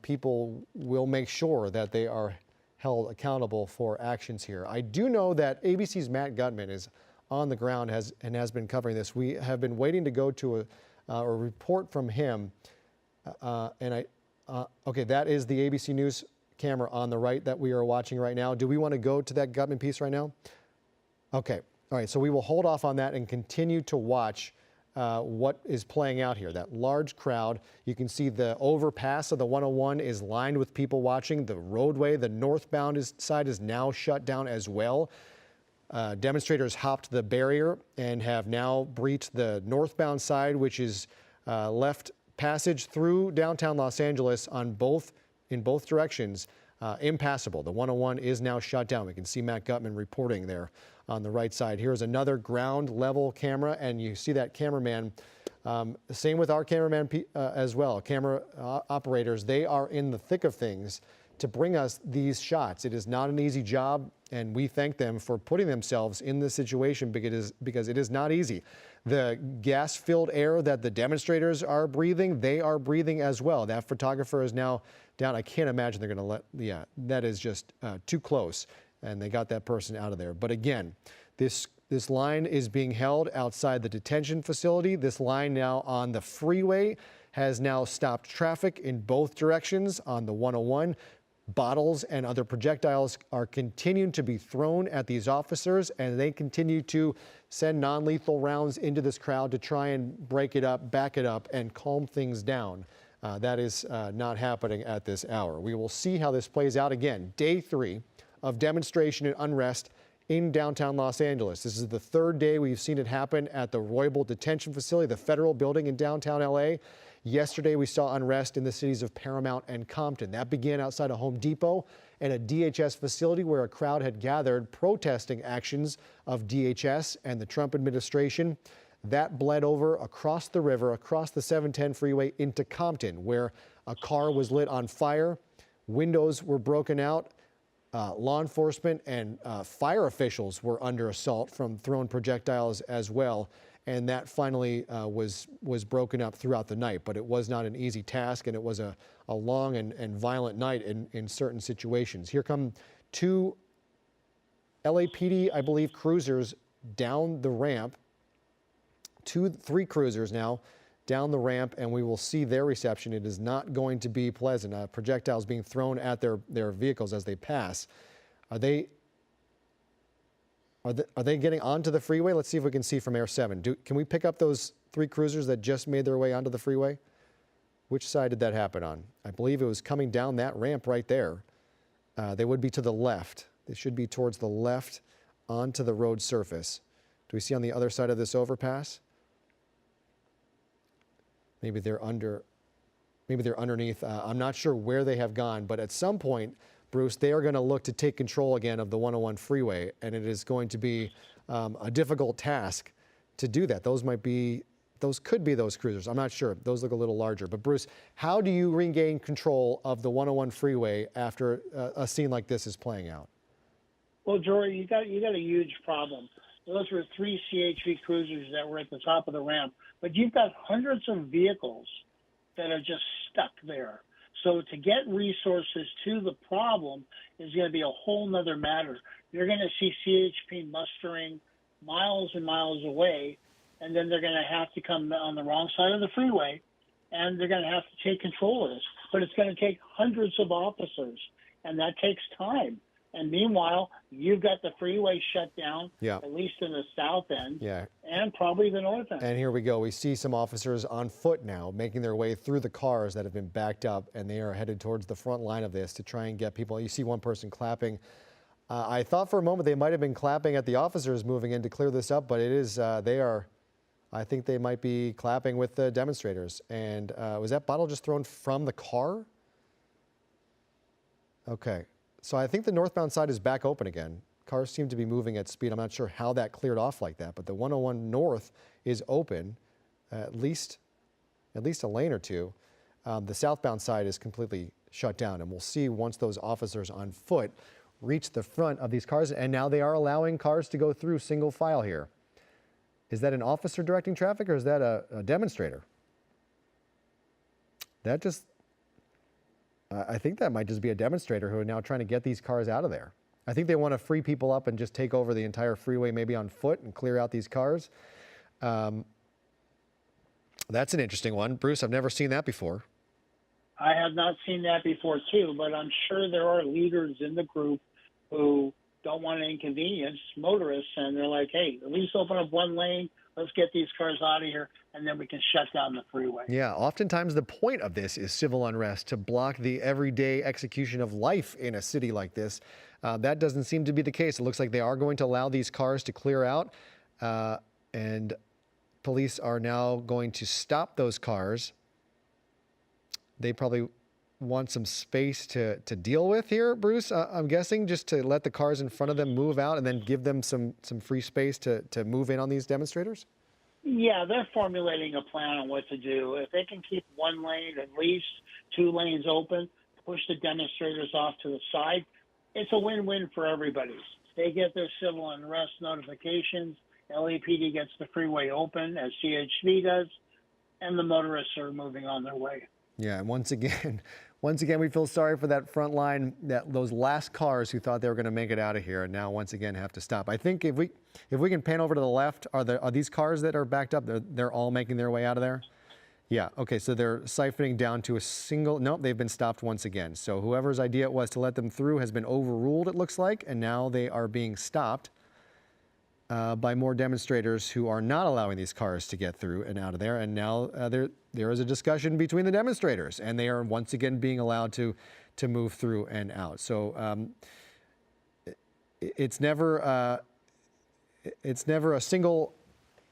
people will make sure that they are held accountable for actions here. I do know that ABC's Matt Gutman is on the ground and has been covering this. We have been waiting to go to a report from him. Okay, that is the ABC News camera on the right that we are watching right now. Do we want to go to that Gutman piece right now? Okay, all right, so we will hold off on that and continue to watch what is playing out here. That large crowd, you can see the overpass of the 101 is lined with people watching. The roadway, the northbound side is now shut down as well. Demonstrators hopped the barrier and have now breached the northbound side, which is left passage through downtown Los Angeles in both directions impassable. The 101 is now shut down. We can see Matt Gutman reporting there on the right side. Here's another ground level camera, and you see that cameraman. Same with our cameraman as well. Camera operators, they are in the thick of things to bring us these shots. It is not an easy job, and we thank them for putting themselves in this situation because it is not easy. The gas-filled air that the demonstrators are breathing, they are breathing as well. That photographer is now down. I can't imagine they're going to that is just too close, and they got that person out of there. But again, this line is being held outside the detention facility. This line now on the freeway has now stopped traffic in both directions on the 101. Bottles and other projectiles are continuing to be thrown at these officers, and they continue to send non-lethal rounds into this crowd to try and break it up, back it up, and calm things down. That is not happening at this hour. We will see how this plays out again. Day 3 of demonstration and unrest in downtown Los Angeles. This is the third day we've seen it happen at the Roybal Detention Facility, the federal building in downtown LA. Yesterday, we saw unrest in the cities of Paramount and Compton. That began outside a Home Depot and a DHS facility where a crowd had gathered protesting actions of DHS and the Trump administration. That bled over across the river, across the 710 freeway into Compton, where a car was lit on fire. Windows were broken out. Law enforcement and fire officials were under assault from thrown projectiles as well. And that finally was broken up throughout the night. But it was not an easy task, and it was a long and violent night in certain situations. Here come 2 LAPD, I believe, cruisers down the ramp. 3 cruisers now down the ramp, and we will see their reception. It is not going to be pleasant. Projectiles being thrown at their vehicles as they pass. Are they getting onto the freeway? Let's see if we can see from Air 7. Can we pick up those 3 cruisers that just made their way onto the freeway? Which side did that happen on? I believe it was coming down that ramp right there. They would be to the left. They should be towards the left onto the road surface. Do we see on the other side of this overpass? Maybe they're underneath. I'm not sure where they have gone, but at some point, Bruce, they are going to look to take control again of the 101 freeway, and it is going to be a difficult task to do that. Those could be those cruisers. I'm not sure. Those look a little larger. But Bruce, how do you regain control of the 101 freeway after a scene like this is playing out? Well, Jory, you got a huge problem. Those were 3 CHV cruisers that were at the top of the ramp, but you've got hundreds of vehicles that are just stuck there. So to get resources to the problem is going to be a whole nother matter. You're going to see CHP mustering miles and miles away, and then they're going to have to come on the wrong side of the freeway, and they're going to have to take control of this. But it's going to take hundreds of officers, and that takes time. And meanwhile, you've got the freeway shut down, at least in the south end, and probably the north end. And here we go. We see some officers on foot now making their way through the cars that have been backed up, and they are headed towards the front line of this to try and get people. You see one person clapping. I thought for a moment they might have been clapping at the officers moving in to clear this up, but it is, I think they might be clapping with the demonstrators. And was that bottle just thrown from the car? Okay. So I think the northbound side is back open again. Cars seem to be moving at speed. I'm not sure how that cleared off like that, but the 101 north is open, at least a lane or two. The southbound side is completely shut down, and we'll see once those officers on foot reach the front of these cars, and now they are allowing cars to go through single file here. Is that an officer directing traffic, or is that a demonstrator? I think that might just be a demonstrator who are now trying to get these cars out of there. I think they want to free people up and just take over the entire freeway, maybe on foot, and clear out these cars. That's an interesting one. Bruce, I've never seen that before. I have not seen that before, too, but I'm sure there are leaders in the group who don't want to inconvenience motorists, and they're like, hey, at least open up one lane. Let's get these cars out of here, and then we can shut down the freeway. Yeah, oftentimes the point of this is civil unrest, to block the everyday execution of life in a city like this. That doesn't seem to be the case. It looks like they are going to allow these cars to clear out, and police are now going to stop those cars. They probably want some space to deal with here, Bruce, I'm guessing, just to let the cars in front of them move out and then give them some free space to move in on these demonstrators? Yeah, they're formulating a plan on what to do. If they can keep one lane, at least 2 lanes open, push the demonstrators off to the side, it's a win-win for everybody. They get their civil unrest notifications, LAPD gets the freeway open, as CHV does, and the motorists are moving on their way. Yeah, and once again, we feel sorry for that front line, those last cars who thought they were going to make it out of here, and now once again have to stop. I think if we can pan over to the left, are these cars that are backed up? They're all making their way out of there. Yeah. Okay. So they're siphoning down to a single. Nope. They've been stopped once again. So whoever's idea it was to let them through has been overruled, it looks like, and now they are being stopped by more demonstrators who are not allowing these cars to get through and out of there. And now there is a discussion between the demonstrators, and they are once again being allowed to move through and out. So it's never a single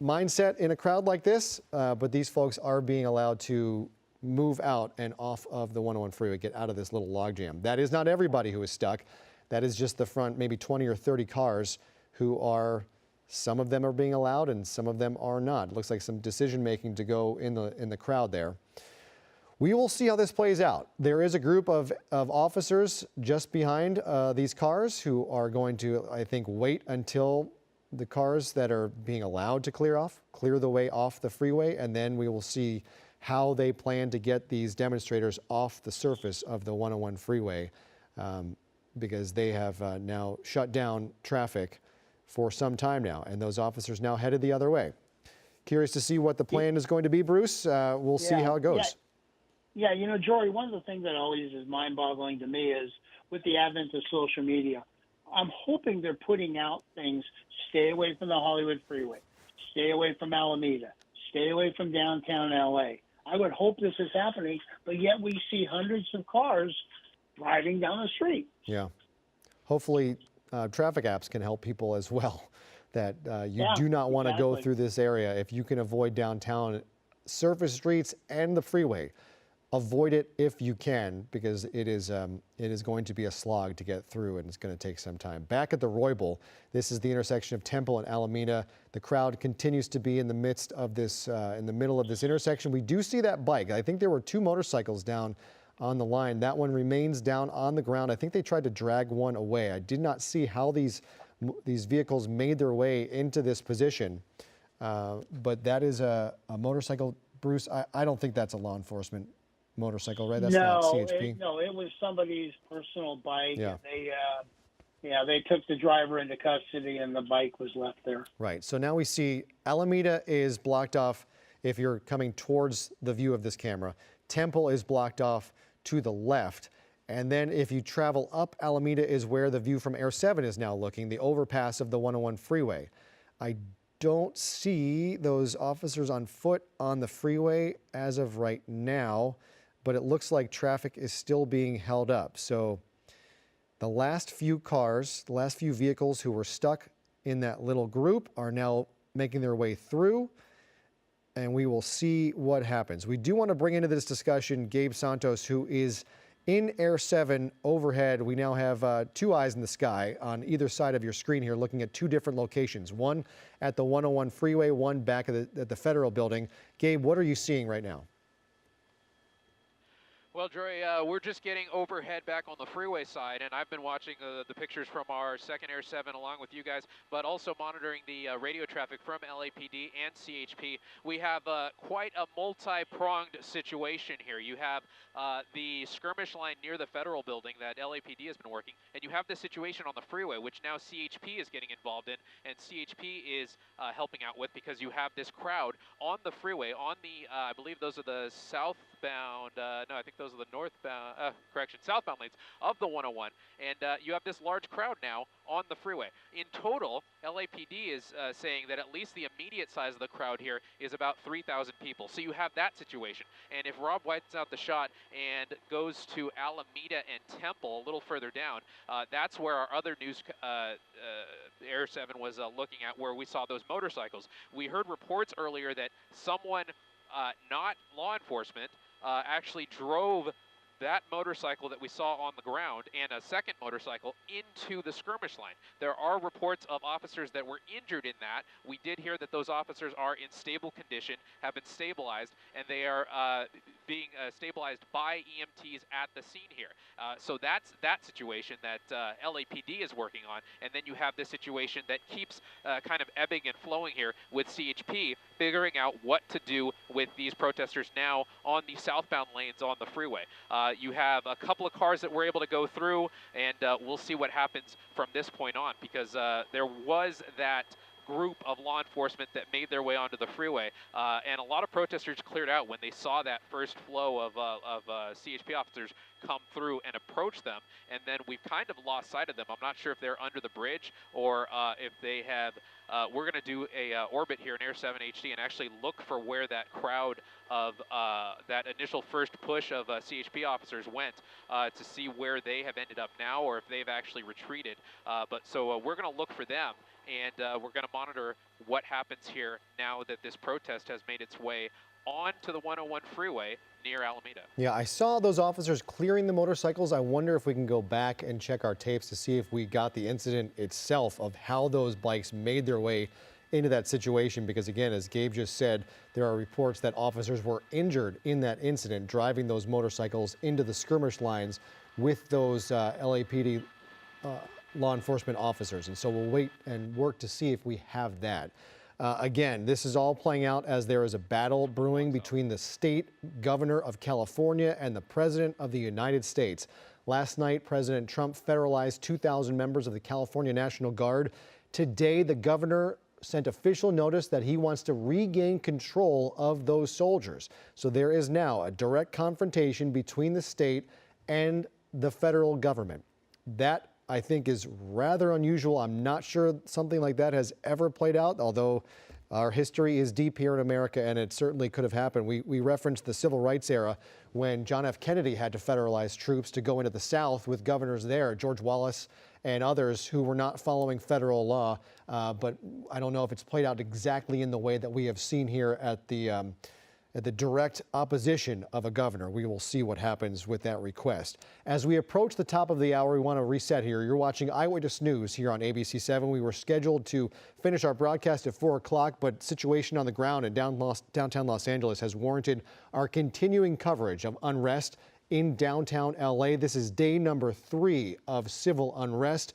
mindset in a crowd like this, but these folks are being allowed to move out and off of the 101 freeway, get out of this little logjam. That is not everybody who is stuck. That is just the front, maybe 20 or 30 cars who are. Some of them are being allowed and some of them are not. It looks like some decision making to go in the crowd there. We will see how this plays out. There is a group of officers just behind these cars who are going to, I think, wait until the cars that are being allowed to clear the way off the freeway, and then we will see how they plan to get these demonstrators off the surface of the 101 freeway, because they have now shut down traffic for some time now, and those officers now headed the other way. Curious to see what the plan is going to be, Bruce. We'll see how it goes. Yeah, you know, Jory, one of the things that always is mind-boggling to me is with the advent of social media, I'm hoping they're putting out things, stay away from the Hollywood freeway, stay away from Alameda, stay away from downtown LA. I would hope this is happening, but yet we see hundreds of cars driving down the street. Yeah. Hopefully, traffic apps can help people as well. That you do not want to go through this area if you can avoid downtown, surface streets, and the freeway. Avoid it if you can, because it is going to be a slog to get through, and it's going to take some time. Back at the Roybal, this is the intersection of Temple and Alameda. The crowd continues to be in the midst of this, in the middle of this intersection. We do see that bike. I think there were 2 motorcycles down on the line. That one remains down on the ground. I think they tried to drag one away. I did not see how these vehicles made their way into this position, but that is a motorcycle. Bruce, I don't think that's a law enforcement motorcycle, right? That's not CHP. It was somebody's personal bike. Yeah. They took the driver into custody and the bike was left there. Right. So now we see Alameda is blocked off if you're coming towards the view of this camera. Temple is blocked off to the left. And then if you travel up Alameda is where the view from Air 7 is now looking, the overpass of the 101 freeway. I don't see those officers on foot on the freeway as of right now, but it looks like traffic is still being held up. So the last few cars, the last few vehicles who were stuck in that little group are now making their way through, and we will see what happens. We do want to bring into this discussion Gabe Santos, who is in Air 7 overhead. We now have 2 eyes in the sky on either side of your screen here, looking at 2 different locations, one at the 101 freeway, one back at the Federal Building. Gabe, what are you seeing right now? Well, Dre, we're just getting overhead back on the freeway side, and I've been watching the pictures from our second Air 7 along with you guys, but also monitoring the radio traffic from LAPD and CHP. We have quite a multi-pronged situation here. You have the skirmish line near the Federal Building that LAPD has been working, and you have the situation on the freeway, which now CHP is getting involved in, and CHP is helping out with, because you have this crowd on the freeway, on the, I believe those are the southbound, no, I think those are the northbound, southbound lanes of the 101, and you have this large crowd now on the freeway. In total, LAPD is saying that at least the immediate size of the crowd here is about 3,000 people. So you have that situation. And if Rob whites out the shot and goes to Alameda and Temple a little further down, that's where our other news Air 7 was looking at, where we saw those motorcycles. We heard reports earlier that someone, not law enforcement, actually drove that motorcycle that we saw on the ground and a second motorcycle into the skirmish line. There are reports of officers that were injured in that. We did hear that those officers are in stable condition, have been stabilized, and they are being stabilized by EMTs at the scene here. So that's that situation that LAPD is working on. And then you have this situation that keeps kind of ebbing and flowing here with CHP figuring out what to do with these protesters now on the southbound lanes on the freeway. You have a couple of cars that were able to go through, and we'll see what happens from this point on, because there was that group of law enforcement that made their way onto the freeway, and a lot of protesters cleared out when they saw that first flow of CHP officers come through and approach them, and then we've kind of lost sight of them. I'm not sure if they're under the bridge or if they have. We're going to do a orbit here in Air 7 HD and actually look for where that crowd of that initial first push of CHP officers went to see where they have ended up now, or if they've actually retreated. So we're going to look for them, and we're going to monitor what happens here now that this protest has made its way onto the 101 freeway near Alameda. Yeah, I saw those officers clearing the motorcycles. I wonder if we can go back and check our tapes to see if we got the incident itself of how those bikes made their way into that situation, because again, as Gabe just said, there are reports that officers were injured in that incident driving those motorcycles into the skirmish lines with those LAPD law enforcement officers. And so we'll wait and work to see if we have that. Again, this is all playing out as there is a battle brewing between the state governor of California and the president of the United States. Last night, President Trump federalized 2,000 members of the California National Guard. Today, the governor sent official notice that he wants to regain control of those soldiers. So there is now a direct confrontation between the state and the federal government. That, I think, is rather unusual. I'm not sure something like that has ever played out, although Our history is deep here in America, and it certainly could have happened. We referenced the civil rights era when John F. Kennedy had to federalize troops to go into the South with governors there, George Wallace and others who were not following federal law. But I don't know if it's played out exactly in the way that we have seen here at the direct opposition of a governor. We will see what happens with that request. As we approach the top of the hour, we want to reset here. You're watching Eyewitness News here on ABC 7. We were scheduled to finish our broadcast at 4 o'clock, but situation on the ground in downtown Los Angeles has warranted our continuing coverage of unrest in downtown LA. This is day number 3 of civil unrest,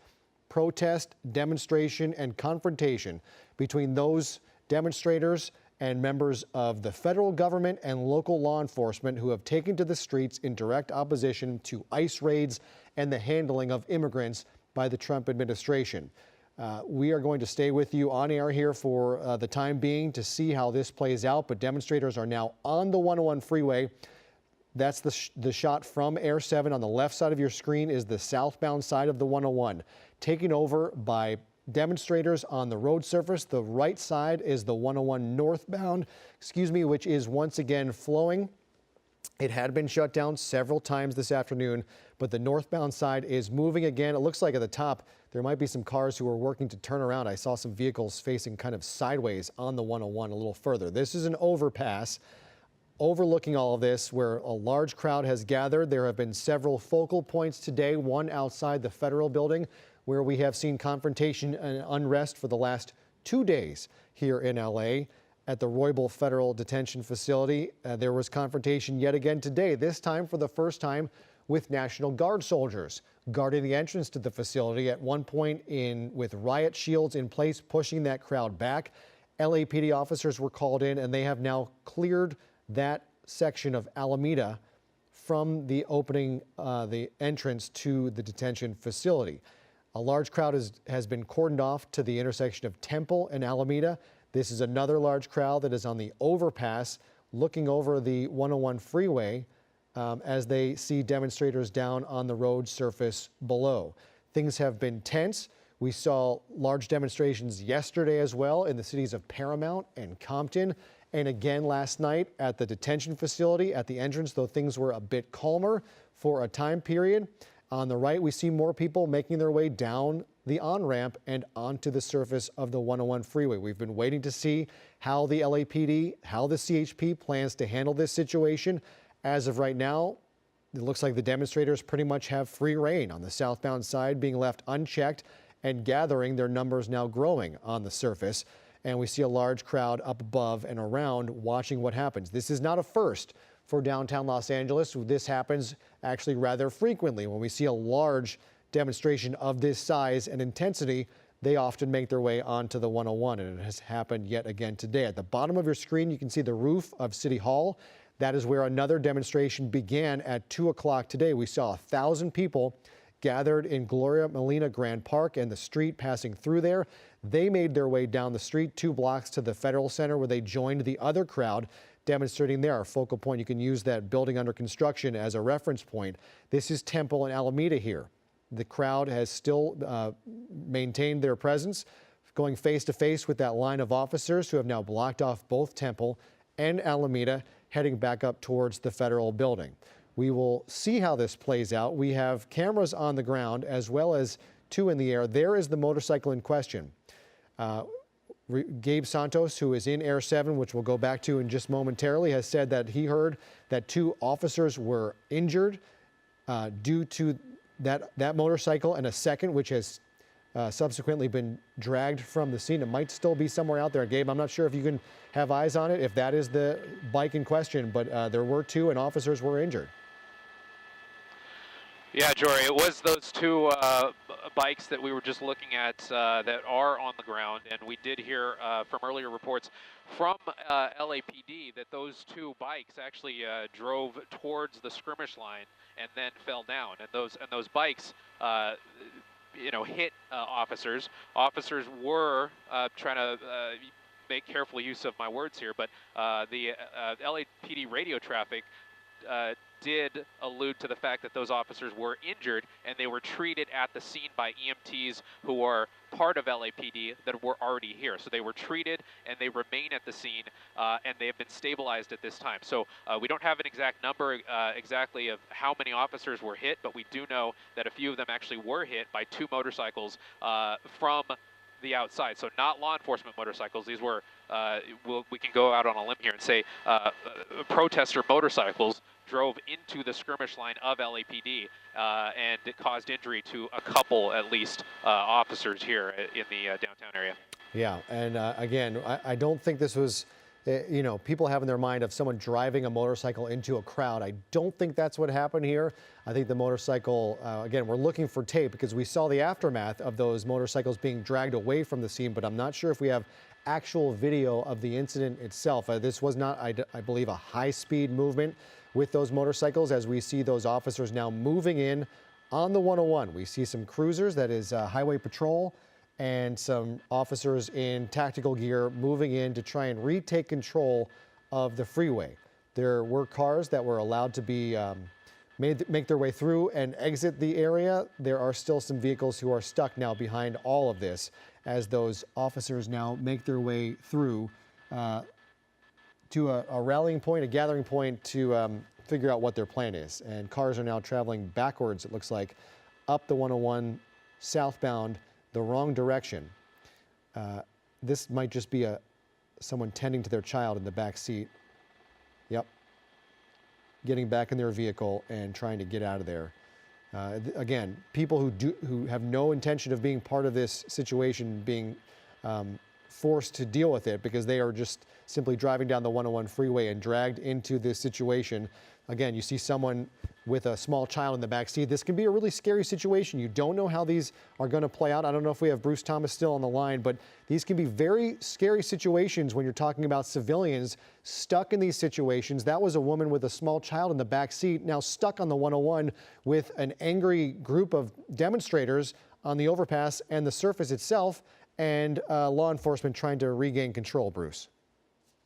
protest, demonstration, and confrontation between those demonstrators and members of the federal government and local law enforcement who have taken to the streets in direct opposition to ICE raids and the handling of immigrants by the Trump administration. We are going to stay with you on air here for the time being to see how this plays out, but demonstrators are now on the 101 freeway. That's the shot from Air 7. On the left side of your screen is the southbound side of the 101, taken over by demonstrators on the road surface. The right side is the 101 northbound, which is once again flowing. It had been shut down several times this afternoon, but the northbound side is moving again. It looks like at the top there might be some cars who are working to turn around. I saw some vehicles facing kind of sideways on the 101 a little further. This is an overpass overlooking all of this where a large crowd has gathered. There have been several focal points today, one outside the federal building, where we have seen confrontation and unrest for the last 2 days here in LA. At the Roybal Federal Detention Facility, there was confrontation yet again today, this time for the first time with National Guard soldiers guarding the entrance to the facility, at one point with riot shields in place, pushing that crowd back. LAPD officers were called in, and they have now cleared that section of Alameda from the entrance to the detention facility. A large crowd has been cordoned off to the intersection of Temple and Alameda. This is another large crowd that is on the overpass looking over the 101 freeway as they see demonstrators down on the road surface below. Things have been tense. We saw large demonstrations yesterday as well in the cities of Paramount and Compton, and again last night at the detention facility at the entrance, though things were a bit calmer for a time period. On the right, we see more people making their way down the on-ramp and onto the surface of the 101 freeway. We've been waiting to see how the LAPD, how the CHP plans to handle this situation. As of right now, it looks like the demonstrators pretty much have free rein on the southbound side, being left unchecked and gathering, their numbers now growing on the surface. And we see a large crowd up above and around watching what happens. This is not a first for downtown Los Angeles. This happens actually rather frequently. When we see a large demonstration of this size and intensity, they often make their way onto the 101, and it has happened yet again today. At the bottom of your screen, you can see the roof of City Hall. That is where another demonstration began at 2 o'clock today. We saw 1,000 people gathered in Gloria Molina Grand Park and the street passing through there. They made their way down the street 2 blocks to the Federal Center, where they joined the other crowd demonstrating there. Our focal point, you can use that building under construction as a reference point. This is Temple and Alameda here. The crowd has still maintained their presence, going face to face with that line of officers who have now blocked off both Temple and Alameda, heading back up towards the federal building. We will see how this plays out. We have cameras on the ground as well as 2 in the air. There is the motorcycle in question. Gabe Santos, who is in Air 7, which we'll go back to in just momentarily, has said that he heard that 2 officers were injured due to that motorcycle, and a second which has subsequently been dragged from the scene. It might still be somewhere out there. Gabe, I'm not sure if you can have eyes on it, if that is the bike in question, but there were 2 and officers were injured. Yeah, Jory, it was those 2 bikes that we were just looking at that are on the ground, and we did hear from earlier reports from LAPD that those 2 bikes actually drove towards the skirmish line and then fell down, and those bikes hit officers. Officers were trying to make careful use of my words here, but the LAPD radio traffic did allude to the fact that those officers were injured and they were treated at the scene by EMTs who are part of LAPD that were already here. So they were treated and they remain at the scene and they have been stabilized at this time. So we don't have an exact number exactly of how many officers were hit, but we do know that a few of them actually were hit by 2 motorcycles from the outside. So not law enforcement motorcycles. These were, we can go out on a limb here and say protester motorcycles drove into the skirmish line of LAPD and it caused injury to a couple, at least, officers here in the downtown area. Yeah, and again, I don't think this was, you know, people have in their mind of someone driving a motorcycle into a crowd. I don't think that's what happened here. I think the motorcycle, again, we're looking for tape because we saw the aftermath of those motorcycles being dragged away from the scene, but I'm not sure if we have actual video of the incident itself. This was not, I believe, a high-speed movement with those motorcycles as we see those officers now moving in on the 101. We see some cruisers, that is highway patrol, and some officers in tactical gear moving in to try and retake control of the freeway. There were cars that were allowed to be make their way through and exit the area. There are still some vehicles who are stuck now behind all of this as those officers now make their way through to a rallying point, a gathering point to figure out what their plan is. And cars are now traveling backwards, it looks like, up the 101 southbound, the wrong direction. This might just be someone tending to their child in the back seat. Yep. Getting back in their vehicle and trying to get out of there. Again, people who have no intention of being part of this situation being forced to deal with it because they are just simply driving down the 101 freeway and dragged into this situation. Again, you see someone with a small child in the back seat. This can be a really scary situation. You don't know how these are going to play out. I don't know if we have Bruce Thomas still on the line, but these can be very scary situations when you're talking about civilians stuck in these situations. That was a woman with a small child in the back seat, now stuck on the 101 with an angry group of demonstrators on the overpass and the surface itself, and law enforcement trying to regain control, Bruce.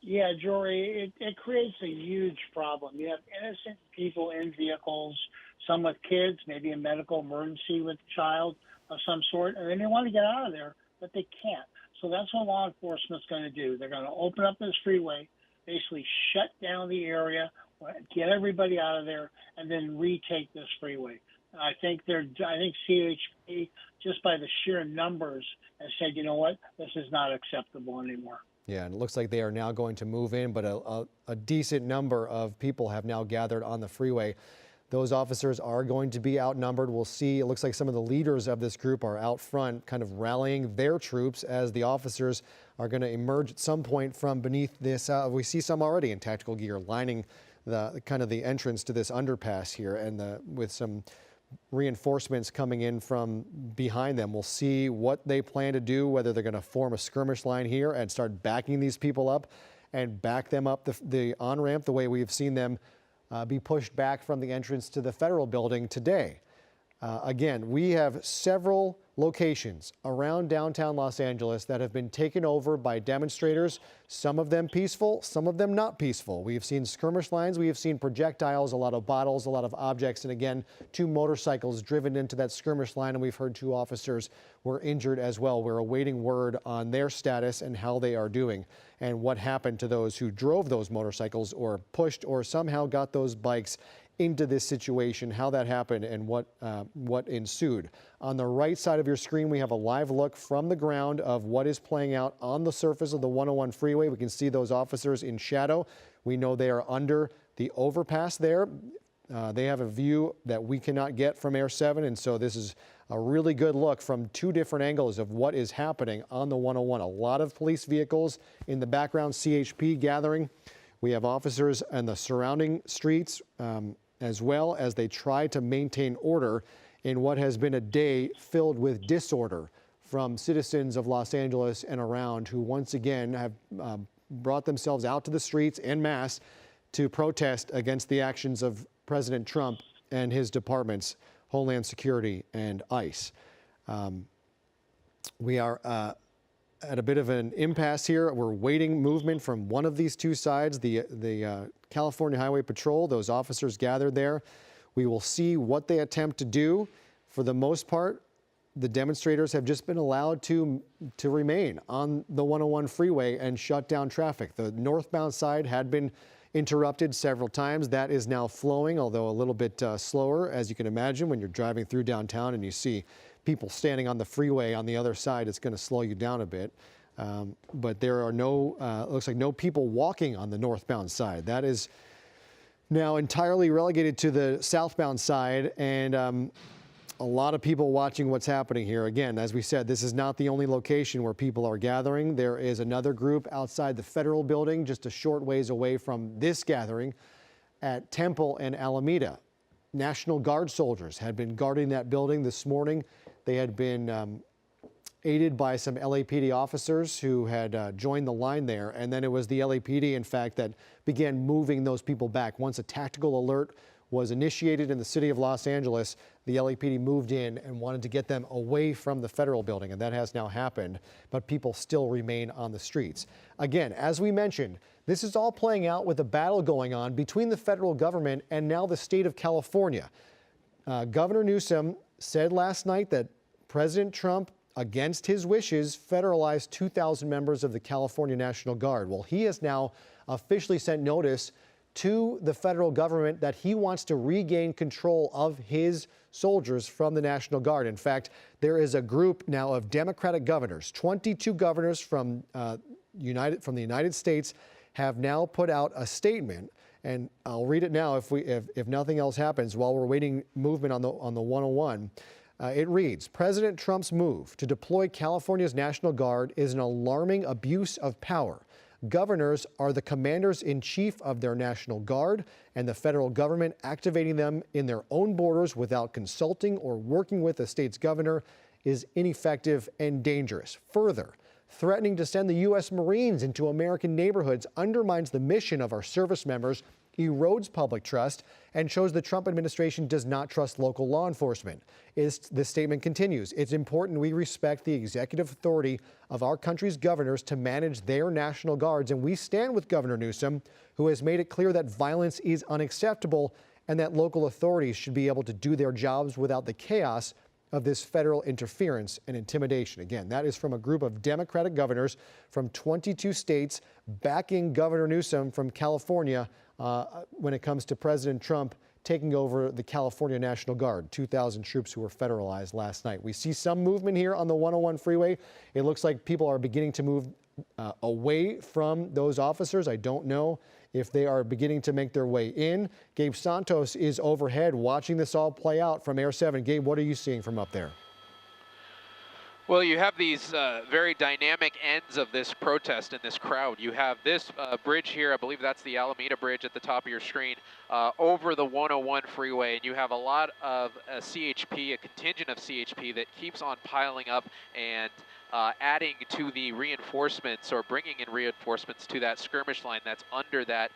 Yeah, Jory, it creates a huge problem. You have innocent people in vehicles, some with kids, maybe a medical emergency with a child of some sort, and then they want to get out of there, but they can't. So that's what law enforcement's going to do. They're going to open up this freeway, basically shut down the area, get everybody out of there, and then retake this freeway. I think CHP, just by the sheer numbers, has said, you know what, this is not acceptable anymore. Yeah, and it looks like they are now going to move in, but a decent number of people have now gathered on the freeway. Those officers are going to be outnumbered. We'll see. It looks like some of the leaders of this group are out front kind of rallying their troops as the officers are going to emerge at some point from beneath this. We see some already in tactical gear lining the kind of the entrance to this underpass here, and with some reinforcements coming in from behind them. We'll see what they plan to do, whether they're going to form a skirmish line here and start backing these people up and back them up the on-ramp the way we've seen them be pushed back from the entrance to the federal building today. Again, we have several locations around downtown Los Angeles that have been taken over by demonstrators, some of them peaceful, some of them not peaceful. We have seen skirmish lines, we have seen projectiles, a lot of bottles, a lot of objects, and again, 2 motorcycles driven into that skirmish line, and we've heard 2 officers were injured as well. We're awaiting word on their status and how they are doing and what happened to those who drove those motorcycles or pushed or somehow got those bikes into this situation, how that happened, and what ensued. On the right side of your screen, we have a live look from the ground of what is playing out on the surface of the 101 freeway. We can see those officers in shadow. We know they are under the overpass there. They have a view that we cannot get from Air 7, and so this is a really good look from 2 different angles of what is happening on the 101. A lot of police vehicles in the background, CHP gathering. We have officers in the surrounding streets, as well as they try to maintain order in what has been a day filled with disorder from citizens of Los Angeles and around who once again have brought themselves out to the streets en masse to protest against the actions of President Trump and his departments, Homeland Security and ICE. We are at a bit of an impasse here. We're waiting movement from one of these two sides, the California Highway Patrol. Those officers gathered there. We will see what they attempt to do. For the most part, the demonstrators have just been allowed to remain on the 101 freeway and shut down traffic. The northbound side had been interrupted several times. That is now flowing, although a little bit slower, as you can imagine. When you're driving through downtown and you see people standing on the freeway on the other side, it's going to slow you down a bit. But there are no, looks like no people walking on the northbound side. That is now entirely relegated to the southbound side, and a lot of people watching what's happening here. Again, as we said, this is not the only location where people are gathering. There is another group outside the federal building, just a short ways away from this gathering at Temple and Alameda. National Guard soldiers had been guarding that building this morning. They had been aided by some LAPD officers who had joined the line there. And then it was the LAPD, in fact, that began moving those people back. Once a tactical alert was initiated in the city of Los Angeles, the LAPD moved in and wanted to get them away from the federal building, and that has now happened, but people still remain on the streets. Again, as we mentioned, this is all playing out with a battle going on between the federal government and now the state of California. Governor Newsom said last night that President Trump, against his wishes, federalized 2,000 members of the California National Guard. Well, he has now officially sent notice to the federal government that he wants to regain control of his soldiers from the National Guard. In fact, there is a group now of Democratic governors. 22 governors from the United States have now put out a statement, and I'll read it now if nothing else happens while we're waiting movement on the 101. It reads, President Trump's move to deploy California's National Guard is an alarming abuse of power. Governors are the commanders-in-chief of their National Guard, and the federal government activating them in their own borders without consulting or working with the state's governor is ineffective and dangerous. Further, threatening to send the U.S. Marines into American neighborhoods undermines the mission of our service members, erodes public trust, and shows the Trump administration does not trust local law enforcement. This statement continues. It's important we respect the executive authority of our country's governors to manage their National Guards, and we stand with Governor Newsom, who has made it clear that violence is unacceptable and that local authorities should be able to do their jobs without the chaos of this federal interference and intimidation. Again, that is from a group of Democratic governors from 22 states backing Governor Newsom from California when it comes to President Trump taking over the California National Guard, 2,000 troops who were federalized last night. We see some movement here on the 101 freeway. It looks like people are beginning to move away from those officers. I don't know if they are beginning to make their way in. Gabe Santos is overhead watching this all play out from Air 7. Gabe, what are you seeing from up there? Well, you have these very dynamic ends of this protest and this crowd. You have this bridge here, I believe that's the Alameda Bridge at the top of your screen, over the 101 freeway, and you have a lot of CHP, a contingent of CHP that keeps on piling up and adding to the reinforcements or bringing in reinforcements to that skirmish line that's under that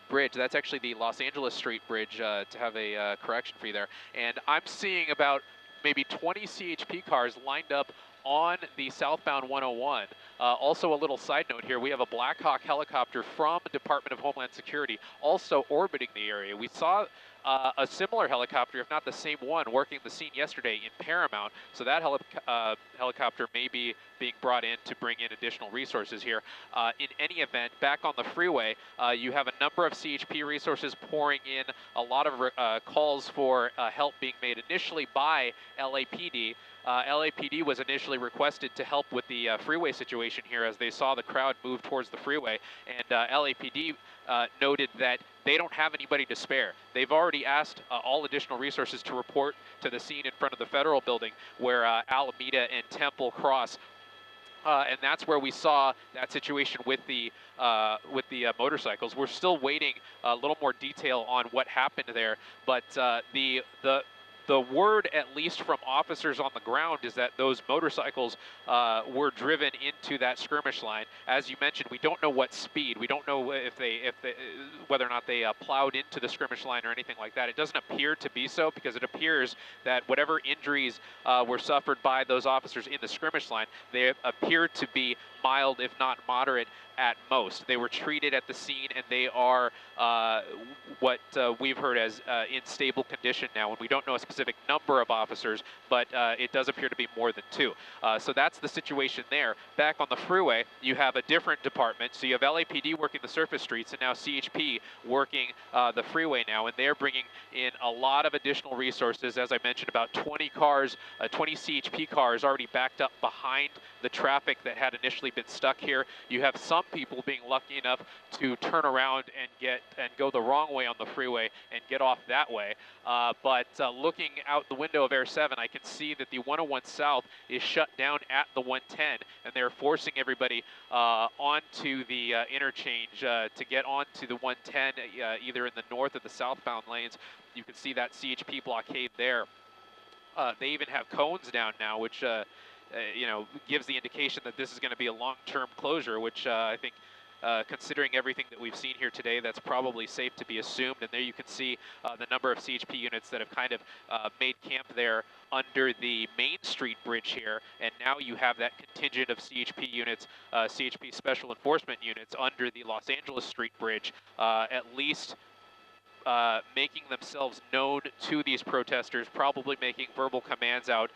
bridge. That's actually the Los Angeles Street Bridge, to have a correction for you there. And I'm seeing about maybe 20 CHP cars lined up on the southbound 101. Also, a little side note here, we have a Black Hawk helicopter from the Department of Homeland Security also orbiting the area. We saw a similar helicopter, if not the same one, working the scene yesterday in Paramount. So that helicopter may be being brought in to bring in additional resources here. In any event, back on the freeway, you have a number of CHP resources pouring in, a lot of calls for help being made initially by LAPD. LAPD was initially requested to help with the freeway situation here as they saw the crowd move towards the freeway, and LAPD noted that they don't have anybody to spare. They've already asked all additional resources to report to the scene in front of the federal building where Alameda and Temple cross. And that's where we saw that situation with the motorcycles. We're still waiting a little more detail on what happened there, but the the word, at least from officers on the ground, is that those motorcycles were driven into that skirmish line. As you mentioned, we don't know what speed. We don't know if whether or not they plowed into the skirmish line or anything like that. It doesn't appear to be so, because it appears that whatever injuries were suffered by those officers in the skirmish line, they appear to be mild, if not moderate, at most. They were treated at the scene, and they are what we've heard as in stable condition now. And we don't know a specific number of officers, but it does appear to be more than 2. So that's the situation there. Back on the freeway, you have a different department. So you have LAPD working the surface streets, and now CHP working the freeway now, and they're bringing in a lot of additional resources. As I mentioned, about 20 cars, 20 CHP cars already backed up behind the traffic that had initially been stuck here. You have some people being lucky enough to turn around and go the wrong way on the freeway and get off that way. But looking out the window of Air 7, I can see that the 101 South is shut down at the 110, and they're forcing everybody onto the interchange to get onto the 110, either in the north or the southbound lanes. You can see that CHP blockade there. They even have cones down now, which gives the indication that this is going to be a long-term closure, which I think, considering everything that we've seen here today, that's probably safe to be assumed. And there you can see the number of CHP units that have kind of made camp there under the Main Street bridge here. And now you have that contingent of CHP units, CHP Special Enforcement units under the Los Angeles Street bridge, at least making themselves known to these protesters, probably making verbal commands out,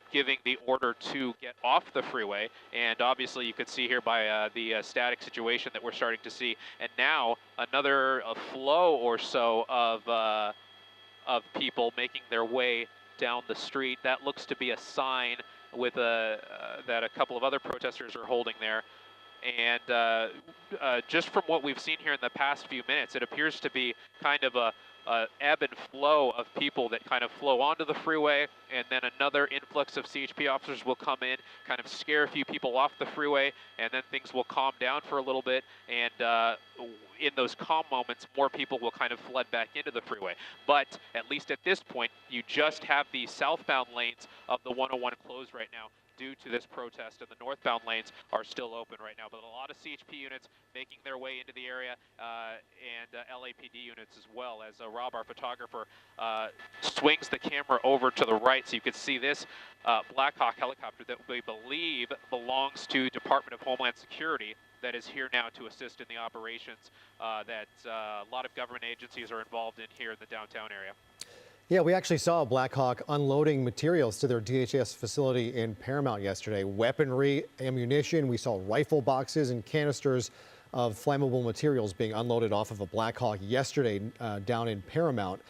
giving the order to get off the freeway. And obviously you could see here by the static situation that we're starting to see. And now another flow or so of people making their way down the street. That looks to be a sign with that a couple of other protesters are holding there. And just from what we've seen here in the past few minutes, it appears to be kind of a ebb and flow of people that kind of flow onto the freeway, and then another influx of CHP officers will come in, kind of scare a few people off the freeway, and then things will calm down for a little bit, and in those calm moments, more people will kind of flood back into the freeway. But at least at this point, you just have the southbound lanes of the 101 closed right now due to this protest, and the northbound lanes are still open right now. But a lot of CHP units making their way into the area, and LAPD units as well, as Rob, our photographer, swings the camera over to the right, so you can see this Blackhawk helicopter that we believe belongs to Department of Homeland Security, that is here now to assist in the operations that a lot of government agencies are involved in here in the downtown area. Yeah, we actually saw Blackhawk unloading materials to their DHS facility in Paramount yesterday. Weaponry, ammunition, we saw rifle boxes and canisters of flammable materials being unloaded off of a Blackhawk yesterday down in Paramount.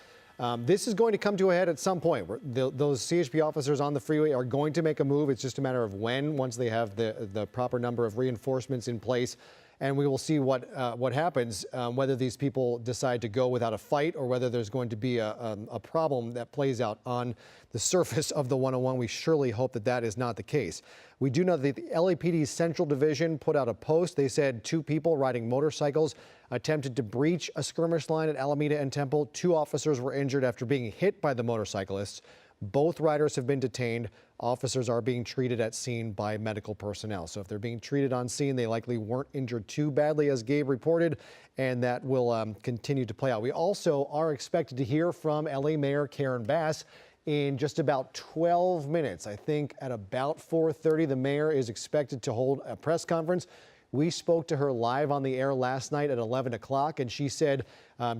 This is going to come to a head at some point. Those CHP officers on the freeway are going to make a move. It's just a matter of when, once they have the proper number of reinforcements in place. And we will see what happens, whether these people decide to go without a fight or whether there's going to be a problem that plays out on the surface of the 101. We surely hope that that is not the case. We do know that the LAPD's Central Division put out a post. They said 2 people riding motorcycles attempted to breach a skirmish line at Alameda and Temple. 2 officers were injured after being hit by the motorcyclists. Both riders have been detained. Officers are being treated at scene by medical personnel. So if they're being treated on scene, they likely weren't injured too badly, as Gabe reported, and that will continue to play out. We also are expected to hear from LA Mayor Karen Bass in just about 12 minutes. I think at about 4:30, the mayor is expected to hold a press conference. We spoke to her live on the air last night at 11 o'clock, and she said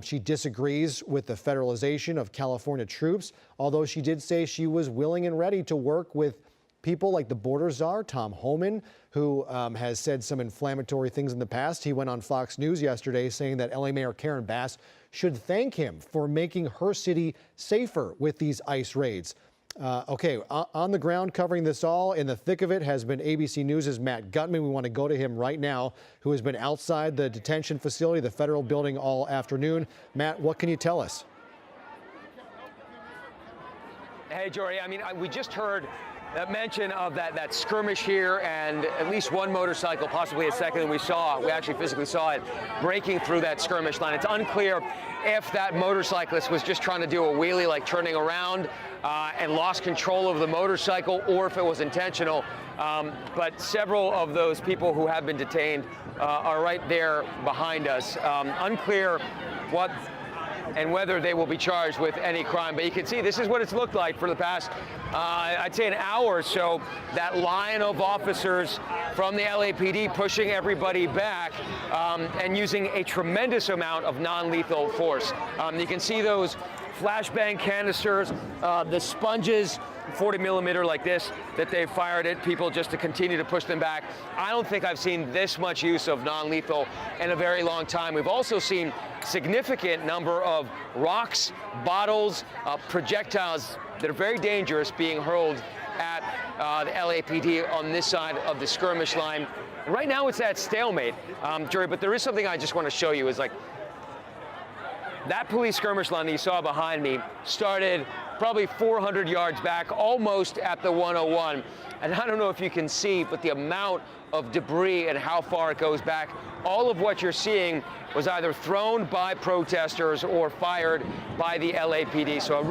she disagrees with the federalization of California troops, although she did say she was willing and ready to work with people like the border czar, Tom Homan, who has said some inflammatory things in the past. He went on Fox News yesterday saying that LA Mayor Karen Bass should thank him for making her city safer with these ICE raids. Okay, on the ground covering this all, in the thick of it, has been ABC News' Matt Gutman. We want to go to him right now, who has been outside the detention facility, the federal building, all afternoon. Matt, what can you tell us? Hey, Jory, I mean, we just heard that mention of that skirmish here, and at least one motorcycle, possibly a second that we actually physically saw it, breaking through that skirmish line. It's unclear if that motorcyclist was just trying to do a wheelie, like turning around, and lost control of the motorcycle, or if it was intentional. But several of those people who have been detained are right there behind us. Unclear what and whether they will be charged with any crime. But you can see this is what it's looked like for the past, I'd say, an hour or so. That line of officers from the LAPD pushing everybody back and using a tremendous amount of non-lethal force. You can see those flashbang canisters, the sponges, 40 millimeter like this, that they've fired at people just to continue to push them back. I don't think I've seen this much use of non-lethal in a very long time. We've also seen significant number of rocks, bottles, projectiles that are very dangerous being hurled at the LAPD on this side of the skirmish line. Right now it's at stalemate, Jerry, but there is something I just want to show you. Is like that police skirmish line that you saw behind me started probably 400 yards back, almost at the 101. And I don't know if you can see, but the amount of debris and how far it goes back, all of what you're seeing was either thrown by protesters or fired by the LAPD. So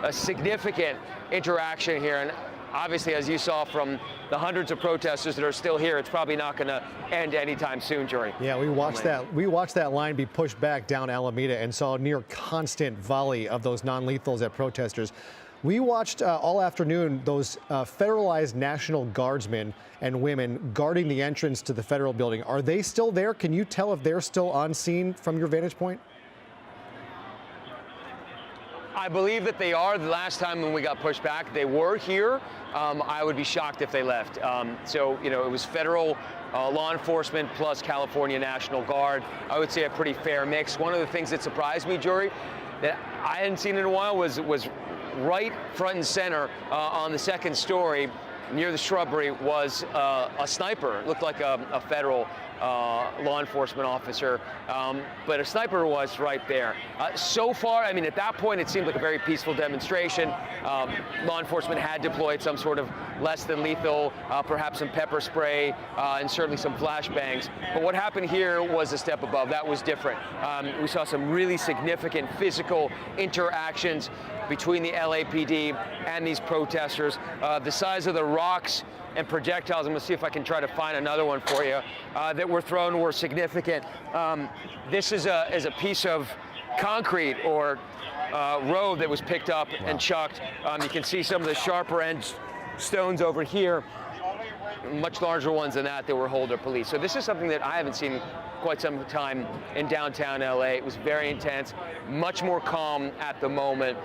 a significant interaction here. And obviously, as you saw from the hundreds of protesters that are still here, it's probably not going to end anytime soon, Jory. Yeah, we watched that line be pushed back down Alameda and saw a near constant volley of those non-lethals at protesters. We watched all afternoon those federalized National Guardsmen and women guarding the entrance to the federal building. Are they still there? Can you tell if they're still on scene from your vantage point? I believe that they are. The last time when we got pushed back, they were here. I would be shocked if they left. So, you know, it was federal law enforcement plus California National Guard. I would say a pretty fair mix. One of the things that surprised me, Jory, that I hadn't seen in a while was right front and center on the second story near the shrubbery was a sniper. It looked like a federal law enforcement officer, but a sniper was right there. So far, I mean, at that point, it seemed like a very peaceful demonstration. Law enforcement had deployed some sort of less than lethal, perhaps some pepper spray, and certainly some flashbangs. But what happened here was a step above. That was different. We saw some really significant physical interactions between the LAPD and these protesters. The size of the rocks and projectiles, I'm gonna see if I can try to find another one for you, that were thrown were significant. This is a piece of concrete or road that was picked up and chucked. You can see some of the sharper end stones over here, much larger ones than that were Holder police. So this is something that I haven't seen quite some time in downtown LA. It was very intense, much more calm at the moment.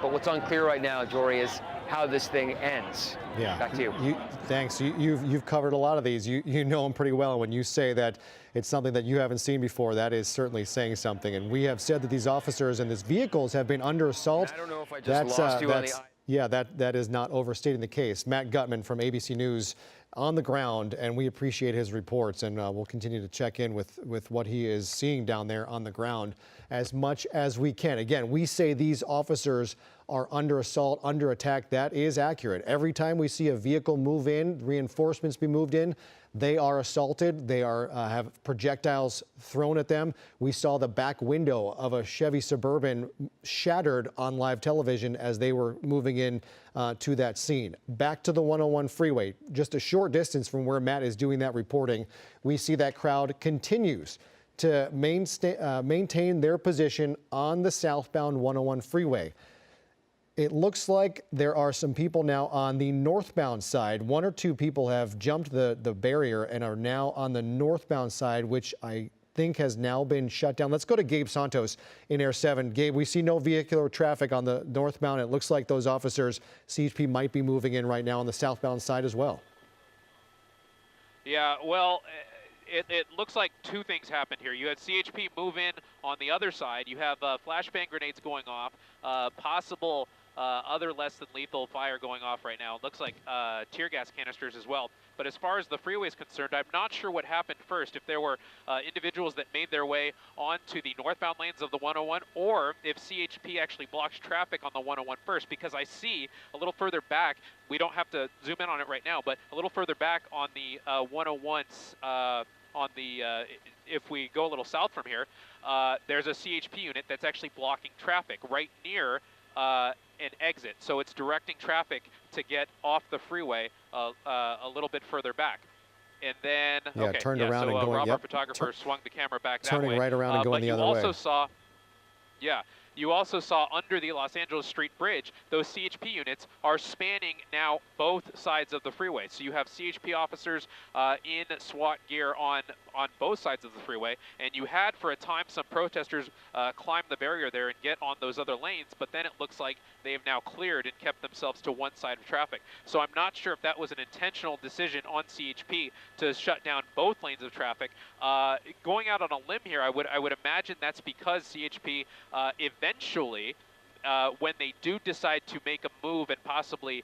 But what's unclear right now, Jory, is how this thing ends. Yeah. Back to you. Thanks. You've covered a lot of these. You know them pretty well. When you say that it's something that you haven't seen before, that is certainly saying something. And we have said that these officers and these vehicles have been under assault. I don't know if I just lost you on the... Yeah, that is not overstating the case. Matt Gutman from ABC News on the ground, and we appreciate his reports, and we'll continue to check in with what he is seeing down there on the ground as much as we can. Again, we say these officers are under assault, under attack. That is accurate. Every time we see a vehicle move in, reinforcements be moved in, they are assaulted. They are have projectiles thrown at them. We saw the back window of a Chevy Suburban shattered on live television as they were moving in to that scene. Back to the 101 freeway, just a short distance from where Matt is doing that reporting. We see that crowd continues to maintain their position on the southbound 101 freeway. It looks like there are some people now on the northbound side. One or two people have jumped the barrier and are now on the northbound side, which I think has now been shut down. Let's go to Gabe Santos in Air 7. Gabe, we see no vehicular traffic on the northbound. It looks like those officers, CHP, might be moving in right now on the southbound side as well. Yeah, well, it looks like two things happened here. You had CHP move in on the other side. You have flashbang grenades going off, possible other less than lethal fire going off right now. It looks like tear gas canisters as well. But as far as the freeway is concerned, I'm not sure what happened first. If there were individuals that made their way onto into the northbound lanes of the 101, or if CHP actually blocks traffic on the 101 first, because I see a little further back, we don't have to zoom in on it right now, but a little further back on the 101's, if we go a little south from here, there's a CHP unit that's actually blocking traffic right near an exit. So it's directing traffic to get off the freeway a little bit further back. And then, turned around and going, Rob, our photographer, swung the camera back that way. Turning right around and going the other way. But you also saw under the Los Angeles Street Bridge, those CHP units are spanning now both sides of the freeway. So you have CHP officers in SWAT gear on both sides of the freeway, and you had for a time some protesters climb the barrier there and get on those other lanes, but then it looks like they have now cleared and kept themselves to one side of traffic. So I'm not sure if that was an intentional decision on CHP to shut down both lanes of traffic. Going out on a limb here, I would imagine that's because CHP eventually, when they do decide to make a move and possibly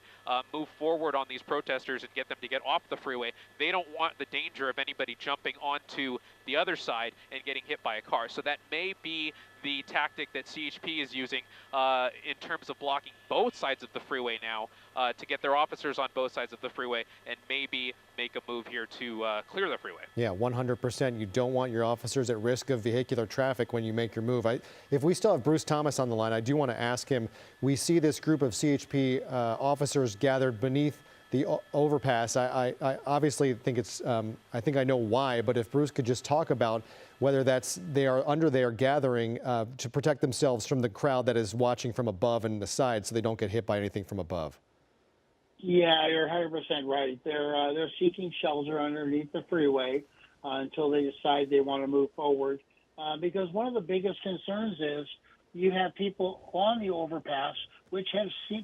move forward on these protesters and get them to get off the freeway, they don't want the danger of anybody jumping onto the other side and getting hit by a car. So that may be the tactic that CHP is using in terms of blocking both sides of the freeway now to get their officers on both sides of the freeway and maybe make a move here to clear the freeway. Yeah, 100%. You don't want your officers at risk of vehicular traffic when you make your move. If we still have Bruce Thomas on the line, I do want to ask him, we see this group of CHP officers gathered beneath the overpass. I obviously think it's, I think I know why, but if Bruce could just talk about whether they are under there gathering to protect themselves from the crowd that is watching from above and the side so they don't get hit by anything from above. Yeah, you're 100% right. They're seeking shelter underneath the freeway until they decide they want to move forward. Because one of the biggest concerns is you have people on the overpass, which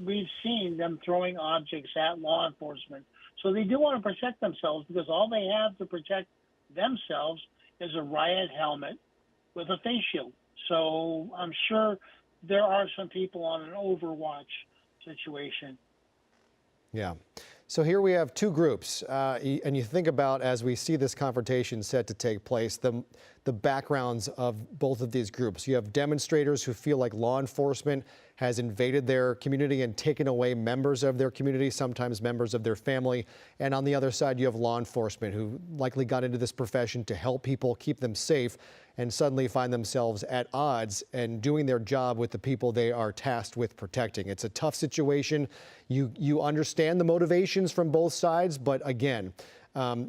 we've seen them throwing objects at law enforcement. So they do want to protect themselves because all they have to protect themselves is a riot helmet with a face shield. So I'm sure there are some people on an overwatch situation. Yeah. So here we have two groups, and you think about, as we see this confrontation set to take place, the backgrounds of both of these groups. You have demonstrators who feel like law enforcement has invaded their community and taken away members of their community, sometimes members of their family. And on the other side, you have law enforcement who likely got into this profession to help people, keep them safe, and suddenly find themselves at odds and doing their job with the people they are tasked with protecting. It's a tough situation. You understand the motivations from both sides, but again,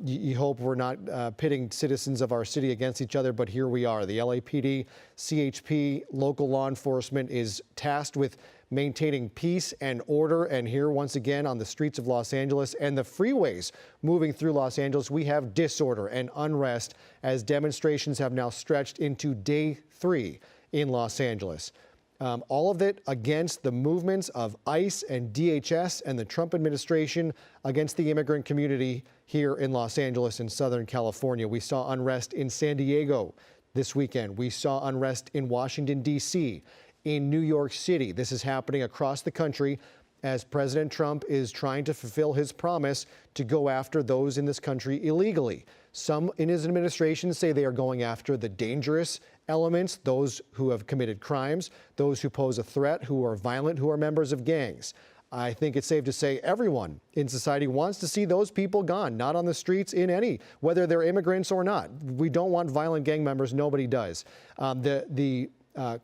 you hope we're not pitting citizens of our city against each other, but here we are. The LAPD, CHP, local law enforcement is tasked with maintaining peace and order. And here, once again, on the streets of Los Angeles and the freeways moving through Los Angeles, we have disorder and unrest as demonstrations have now stretched into day 3 in Los Angeles. All of it against the movements of ICE and DHS and the Trump administration against the immigrant community here in Los Angeles and Southern California. We saw unrest in San Diego this weekend. We saw unrest in Washington, D.C., in New York City. This is happening across the country as President Trump is trying to fulfill his promise to go after those in this country illegally. Some in his administration say they are going after the dangerous elements, those who have committed crimes, those who pose a threat, who are violent, who are members of gangs. I think it's safe to say everyone in society wants to see those people gone, not on the streets in any, whether they're immigrants or not. We don't want violent gang members. Nobody does. The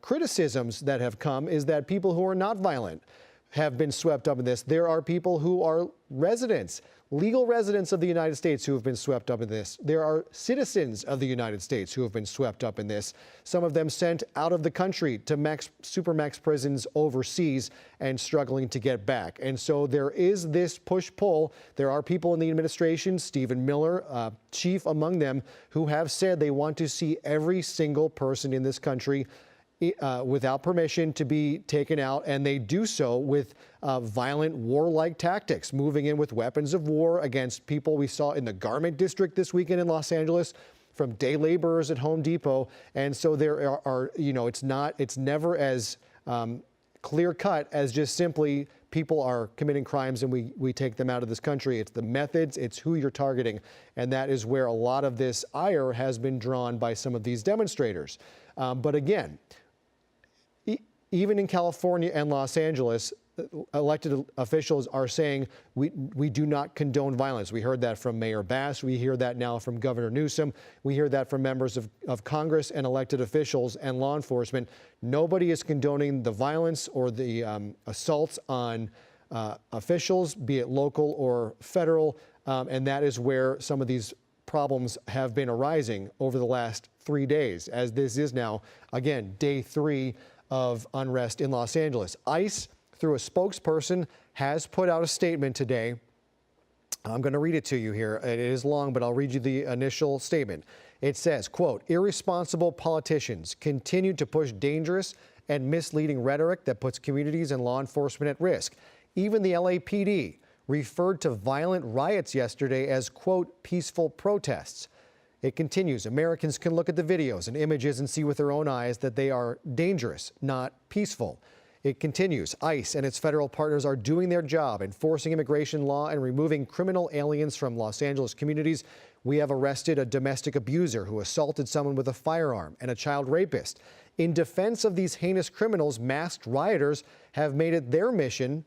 criticisms that have come is that people who are not violent have been swept up in this. There are people who are residents, legal residents of the United States who have been swept up in this. There are citizens of the United States who have been swept up in this. Some of them sent out of the country to supermax prisons overseas and struggling to get back. And so there is this push-pull. There are people in the administration, Stephen Miller, chief among them, who have said they want to see every single person in this country without permission to be taken out, and they do so with violent warlike tactics, moving in with weapons of war against people we saw in the garment district this weekend in Los Angeles, from day laborers at Home Depot. And so there are, it's never as clear cut as just simply people are committing crimes and we take them out of this country. It's the methods, it's who you're targeting. And that is where a lot of this ire has been drawn by some of these demonstrators. But again, even in California and Los Angeles, elected officials are saying we do not condone violence. We heard that from Mayor Bass. We hear that now from Governor Newsom. We hear that from members of Congress and elected officials and law enforcement. Nobody is condoning the violence or the assaults on officials, be it local or federal. And that is where some of these problems have been arising over the last 3 days, as this is now, again, day 3 of unrest in Los Angeles. ICE, through a spokesperson, has put out a statement today. I'm going to read it to you here. It is long, but I'll read you the initial statement. It says, quote, "Irresponsible politicians continue to push dangerous and misleading rhetoric that puts communities and law enforcement at risk. Even the LAPD referred to violent riots yesterday as, quote, peaceful protests." It continues, "Americans can look at the videos and images and see with their own eyes that they are dangerous, not peaceful." It continues, "ICE and its federal partners are doing their job, enforcing immigration law and removing criminal aliens from Los Angeles communities. We have arrested a domestic abuser who assaulted someone with a firearm and a child rapist. In defense of these heinous criminals, masked rioters have made it their mission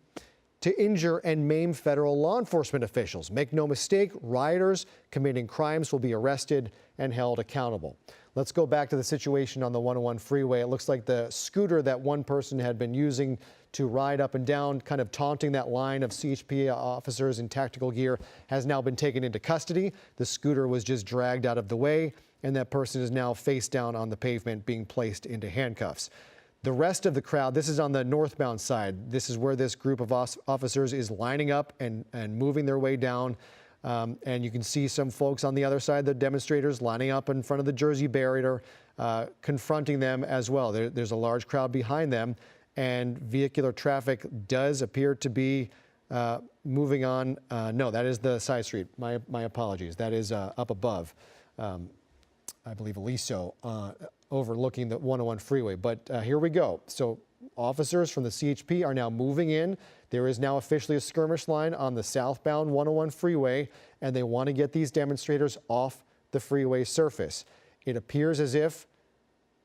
to injure and maim federal law enforcement officials. Make no mistake, rioters committing crimes will be arrested and held accountable." Let's go back to the situation on the 101 freeway. It looks like the scooter that one person had been using to ride up and down, kind of taunting that line of CHP officers in tactical gear, has now been taken into custody. The scooter was just dragged out of the way, and that person is now face down on the pavement being placed into handcuffs. The rest of the crowd, this is on the northbound side. This is where this group of officers is lining up and moving their way down. And you can see some folks on the other side, the demonstrators, lining up in front of the Jersey barrier, confronting them as well. There's a large crowd behind them, and vehicular traffic does appear to be moving on. No, that is the side street. My apologies. That is up above, I believe, Aliso, overlooking the 101 freeway. But here we go. So officers from the CHP are now moving in. There is now officially a skirmish line on the southbound 101 freeway, and they want to get these demonstrators off the freeway surface. It appears as if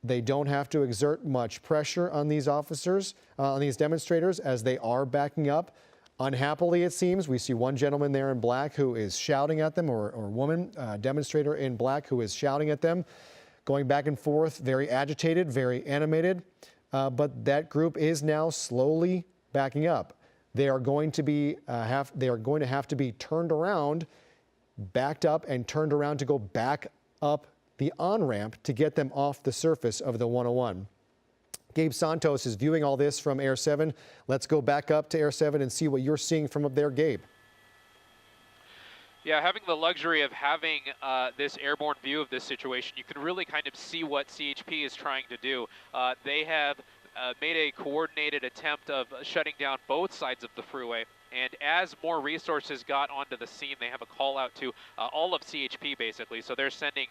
they don't have to exert much pressure on these officers, on these demonstrators, as they are backing up. Unhappily, it seems, we see one gentleman there in black who is shouting at them, or woman, demonstrator in black who is shouting at them, going back and forth, very agitated, very animated. But that group is now slowly backing up. They are going to have to be turned around, backed up, and turned around to go back up the on-ramp to get them off the surface of the 101. Gabe Santos is viewing all this from Air 7. Let's go back up to Air 7 and see what you're seeing from up there, Gabe. Yeah, having the luxury of having this airborne view of this situation, you can really kind of see what CHP is trying to do. They have made a coordinated attempt of shutting down both sides of the freeway. And as more resources got onto the scene, they have a call out to all of CHP, basically. So they're sending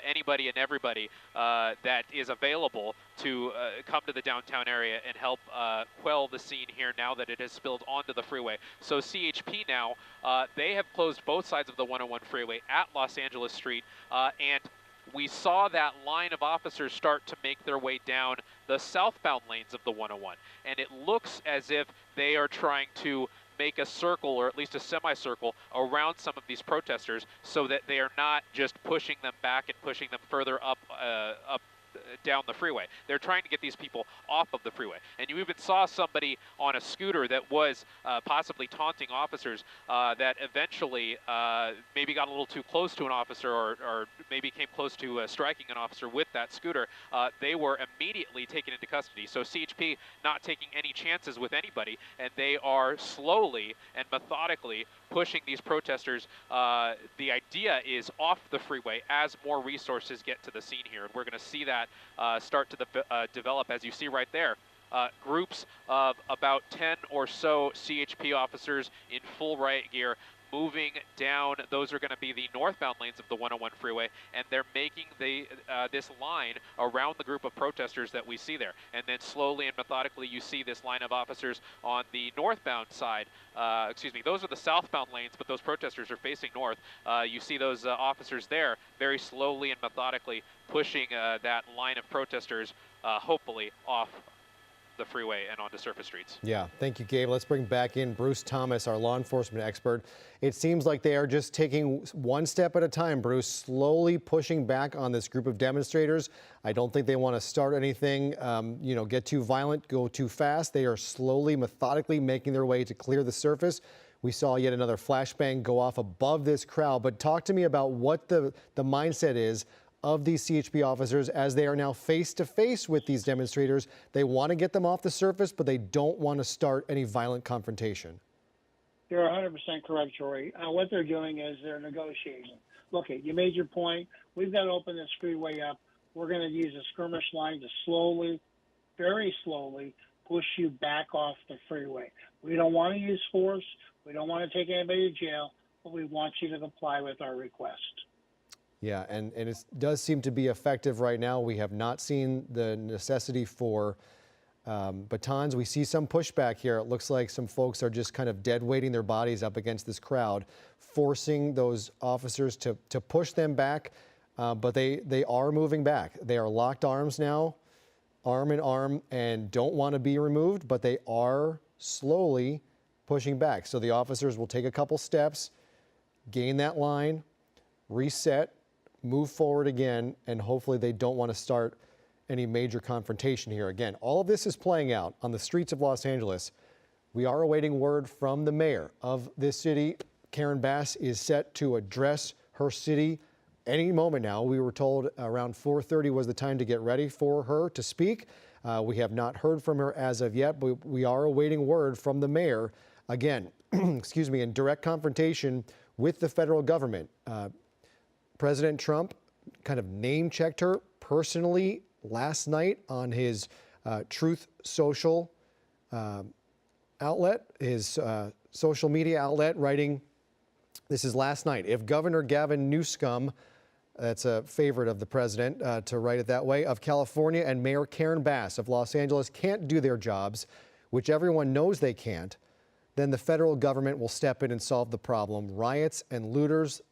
anybody and everybody that is available to come to the downtown area and help quell the scene here now that it has spilled onto the freeway. So CHP now, they have closed both sides of the 101 freeway at Los Angeles Street, and we saw that line of officers start to make their way down the southbound lanes of the 101. And it looks as if they are trying to make a circle, or at least a semicircle, around some of these protesters so that they are not just pushing them back and pushing them further up down the freeway. They're trying to get these people off of the freeway. And you even saw somebody on a scooter that was possibly taunting officers that eventually maybe got a little too close to an officer, or maybe came close to striking an officer with that scooter. They were immediately taken into custody. So CHP not taking any chances with anybody, and they are slowly and methodically pushing these protesters. The idea is off the freeway as more resources get to the scene here, and we're going to see that start to develop, as you see right there. Groups of about 10 or so CHP officers in full riot gear moving down. Those are going to be the northbound lanes of the 101 freeway, and they're making this line around the group of protesters that we see there. And then slowly and methodically, you see this line of officers on the northbound side. Excuse me, those are the southbound lanes, but those protesters are facing north. You see those officers there very slowly and methodically pushing that line of protesters, hopefully off the freeway and onto surface streets. Yeah, thank you, Gabe. Let's bring back in Bruce Thomas, our law enforcement expert. It seems like they are just taking one step at a time, Bruce, slowly pushing back on this group of demonstrators. I don't think they want to start anything, get too violent, go too fast. They are slowly, methodically making their way to clear the surface. We saw yet another flashbang go off above this crowd. But talk to me about what the mindset is of these CHP officers as they are now face to face with these demonstrators. They want to get them off the surface, but they don't want to start any violent confrontation. You're 100% correct, Troy. What they're doing is they're negotiating. Look, you made your point. We've got to open this freeway up. We're going to use a skirmish line to slowly, very slowly, push you back off the freeway. We don't want to use force. We don't want to take anybody to jail, but we want you to comply with our request. Yeah, and it does seem to be effective right now. We have not seen the necessity for batons. We see some pushback here. It looks like some folks are just kind of dead weighting their bodies up against this crowd, forcing those officers to push them back. But they are moving back. They are locked arms now, arm in arm, and don't want to be removed, but they are slowly pushing back. So the officers will take a couple steps, gain that line, reset, move forward again, and hopefully they don't want to start any major confrontation here. Again, all of this is playing out on the streets of Los Angeles. We are awaiting word from the mayor of this city. Karen Bass is set to address her city any moment now. We were told around 4:30 was the time to get ready for her to speak. We have not heard from her as of yet, but we are awaiting word from the mayor, again, excuse me, in direct confrontation with the federal government. President Trump kind of name-checked her personally last night on his Truth Social outlet, his social media outlet, writing, this is last night, if Governor Gavin Newsom, that's a favorite of the president to write it that way, of California, and Mayor Karen Bass of Los Angeles can't do their jobs, which everyone knows they can't, then the federal government will step in and solve the problem. Riots and looters,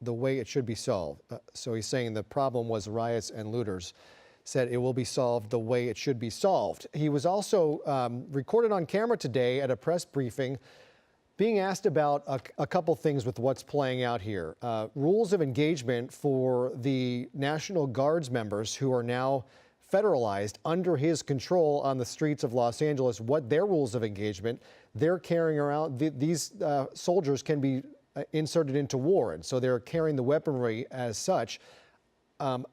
the way it should be solved. So he's saying the problem was riots and looters. Said it will be solved the way it should be solved. He was also recorded on camera today at a press briefing being asked about a couple things with what's playing out here. Rules of engagement for the National Guards members who are now federalized under his control on the streets of Los Angeles, what their rules of engagement. They're carrying around, these soldiers can be inserted into war, and so they're carrying the weaponry as such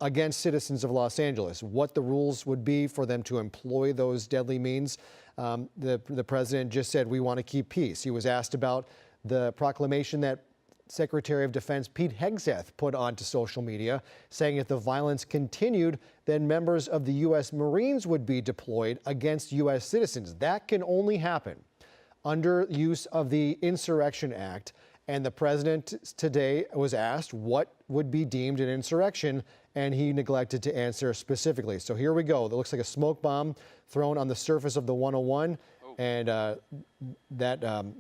against citizens of Los Angeles. What the rules would be for them to employ those deadly means. The president just said, we want to keep peace. He was asked about the proclamation that Secretary of Defense Pete Hegseth put onto social media, saying if the violence continued, then members of the U.S. Marines would be deployed against U.S. citizens. That can only happen under use of the Insurrection Act. And the president today was asked what would be deemed an insurrection, and he neglected to answer specifically. So here we go. It looks like a smoke bomb thrown on the surface of the 101. And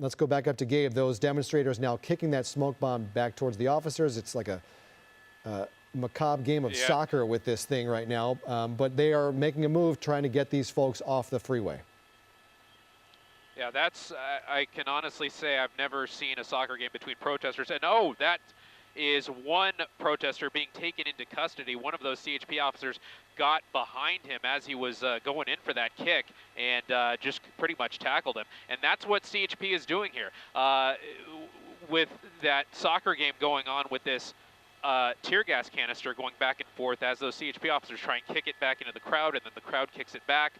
let's go back up to Gabe. Those demonstrators now kicking that smoke bomb back towards the officers. It's like a macabre game of soccer with this thing right now. But they are making a move trying to get these folks off the freeway. Yeah, that's, I can honestly say I've never seen a soccer game between protesters. And that is one protester being taken into custody. One of those CHP officers got behind him as he was going in for that kick and just pretty much tackled him. And that's what CHP is doing here. With that soccer game going on with this tear gas canister going back and forth as those CHP officers try and kick it back into the crowd, and then the crowd kicks it back.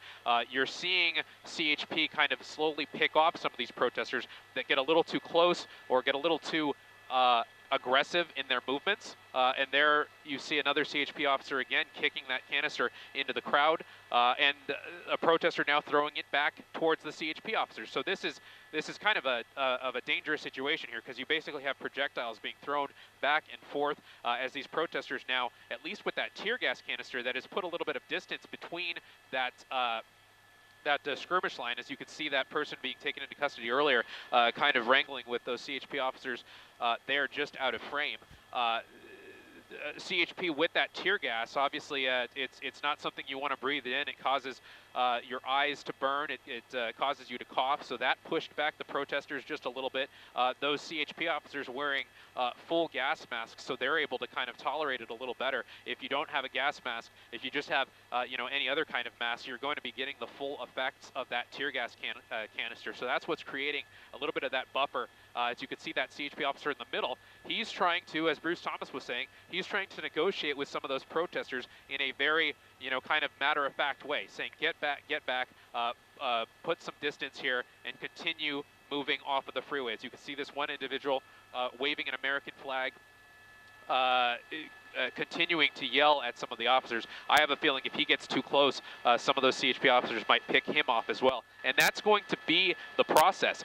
You're seeing CHP kind of slowly pick off some of these protesters that get a little too close or get a little too aggressive in their movements. And there you see another CHP officer again kicking that canister into the crowd, and a protester now throwing it back towards the CHP officers. So this is kind of a dangerous situation here, because you basically have projectiles being thrown back and forth as these protesters now, at least with that tear gas canister, that has put a little bit of distance between that skirmish line. As you could see, that person being taken into custody earlier, kind of wrangling with those CHP officers there just out of frame. CHP with that tear gas, obviously it's not something you want to breathe in. It causes your eyes to burn. It causes you to cough. So that pushed back the protesters just a little bit. Those CHP officers wearing full gas masks, so they're able to kind of tolerate it a little better. If you don't have a gas mask, if you just have any other kind of mask, you're going to be getting the full effects of that tear gas canister. So that's what's creating a little bit of that buffer. As you can see, that CHP officer in the middle, he's trying to, as Bruce Thomas was saying, he's trying to negotiate with some of those protesters in a very, kind of matter-of-fact way, saying, get back, put some distance here, and continue moving off of the freeway. As you can see, this one individual waving an American flag, continuing to yell at some of the officers. I have a feeling if he gets too close, some of those CHP officers might pick him off as well. And that's going to be the process.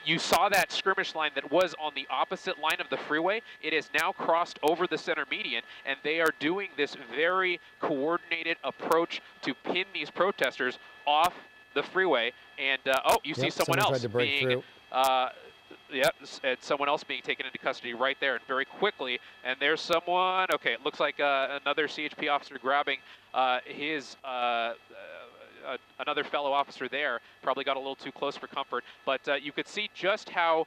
You saw that skirmish line that was on the opposite line of the freeway. It has now crossed over the center median, and they are doing this very coordinated approach to pin these protesters off the freeway. And, you see someone else being... and someone else being taken into custody right there, and very quickly. And there's someone, okay, it looks like another CHP officer grabbing another fellow officer there. Probably got a little too close for comfort, but you could see just how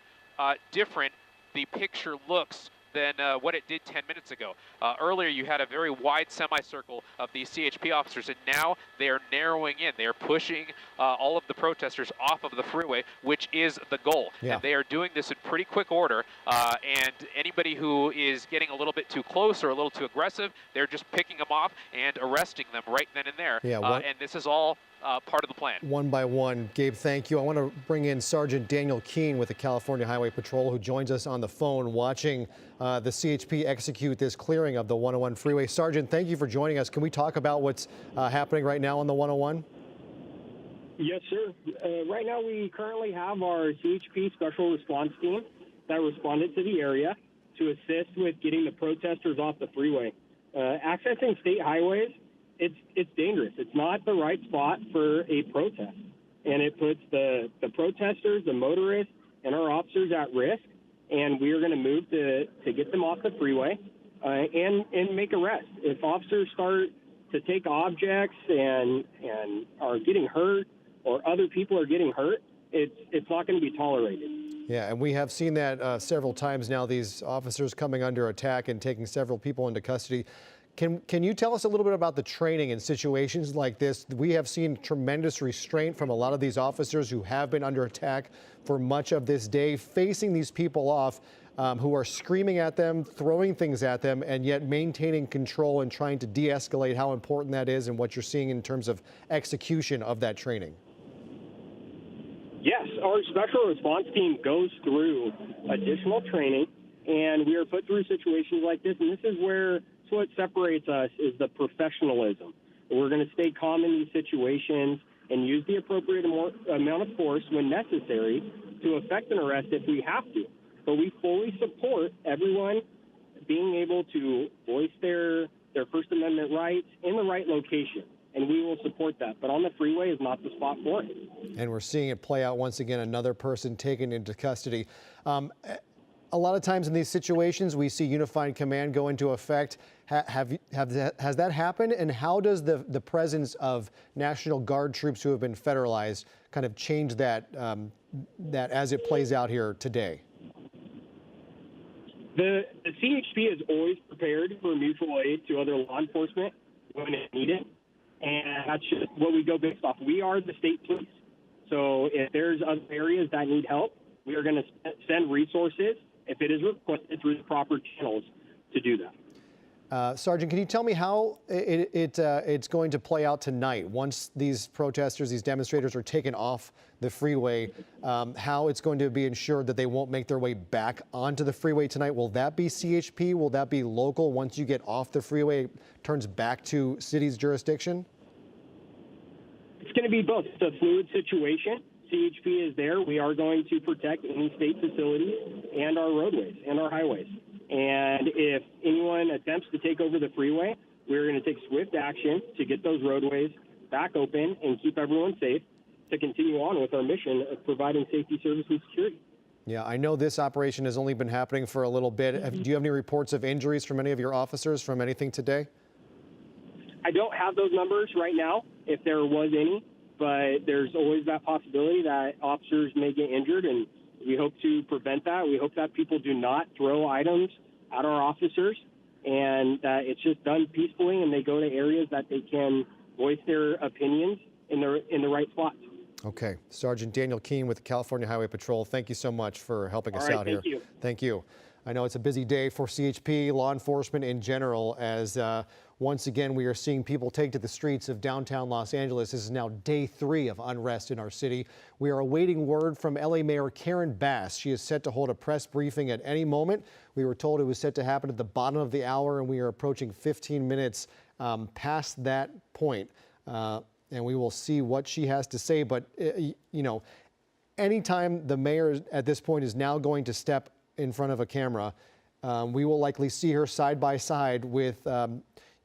different the picture looks than what it did 10 minutes ago. Earlier, you had a very wide semicircle of these CHP officers, and now they are narrowing in. They are pushing all of the protesters off of the freeway, which is the goal. Yeah. And they are doing this in pretty quick order, and anybody who is getting a little bit too close or a little too aggressive, they're just picking them off and arresting them right then and there. Yeah, and this is all part of the plan. One by one. Gabe, thank you. I want to bring in Sergeant Daniel Keene with the California Highway Patrol, who joins us on the phone watching the CHP execute this clearing of the 101 freeway. Sergeant, thank you for joining us. Can we talk about what's happening right now on the 101? Yes, sir. Right now, we currently have our CHP special response team that responded to the area to assist with getting the protesters off the freeway. Accessing state highways, it's dangerous. It's not the right spot for a protest, and it puts the protesters, the motorists, and our officers at risk. And we are going to move to get them off the freeway and make arrests. If officers start to take objects and are getting hurt, or other people are getting hurt, it's not going to be tolerated. Yeah, and we have seen that several times now, these officers coming under attack and taking several people into custody. Can you tell us a little bit about the training in situations like this? We have seen tremendous restraint from a lot of these officers who have been under attack for much of this day, facing these people off who are screaming at them, throwing things at them, and yet maintaining control and trying to de-escalate. How important that is and what you're seeing in terms of execution of that training. Yes, our special response team goes through additional training, and we are put through situations like this, and this is what separates us is the professionalism. We're going to stay calm in these situations and use the appropriate amount of force when necessary to effect an arrest if we have to. But we fully support everyone being able to voice their First Amendment rights in the right location, and we will support that. But on the freeway is not the spot for it. And we're seeing it play out once again, another person taken into custody. A lot of times in these situations, we see unified command go into effect. Has that happened? And how does the presence of National Guard troops who have been federalized kind of change that as it plays out here today? The CHP is always prepared for mutual aid to other law enforcement when it's needed, and that's just what we go based off. We are the state police, so if there's other areas that need help, we are going to send resources if it is requested through the proper channels to do that. Sergeant, can you tell me how it's going to play out tonight once these protesters, these demonstrators are taken off the freeway, how it's going to be ensured that they won't make their way back onto the freeway tonight? Will that be CHP? Will that be local? Once you get off the freeway, it turns back to city's jurisdiction? It's going to be both. It's a fluid situation. CHP is there. We are going to protect any state facilities and our roadways and our highways. And if anyone attempts to take over the freeway, we're going to take swift action to get those roadways back open and keep everyone safe to continue on with our mission of providing safety, service, and security. Yeah, I know this operation has only been happening for a little bit. Do you have any reports of injuries from any of your officers from anything today? I don't have those numbers right now, if there was any, but there's always that possibility that officers may get injured, and we hope to prevent that. We hope that people do not throw items at our officers, and that it's just done peacefully, and they go to areas that they can voice their opinions in the right spots. Okay. Sergeant Daniel Keene with the California Highway Patrol, thank you so much for helping us out here. Thank you. Thank you. I know it's a busy day for CHP, law enforcement in general, as once again we are seeing people take to the streets of downtown Los Angeles. This is now day 3 of unrest in our city. We are awaiting word from LA Mayor Karen Bass. She is set to hold a press briefing at any moment. We were told it was set to happen at the bottom of the hour, and we are approaching 15 minutes past that point. And we will see what she has to say. But, you know, anytime the mayor at this point is now going to step in front of a camera, we will likely see her side by side with,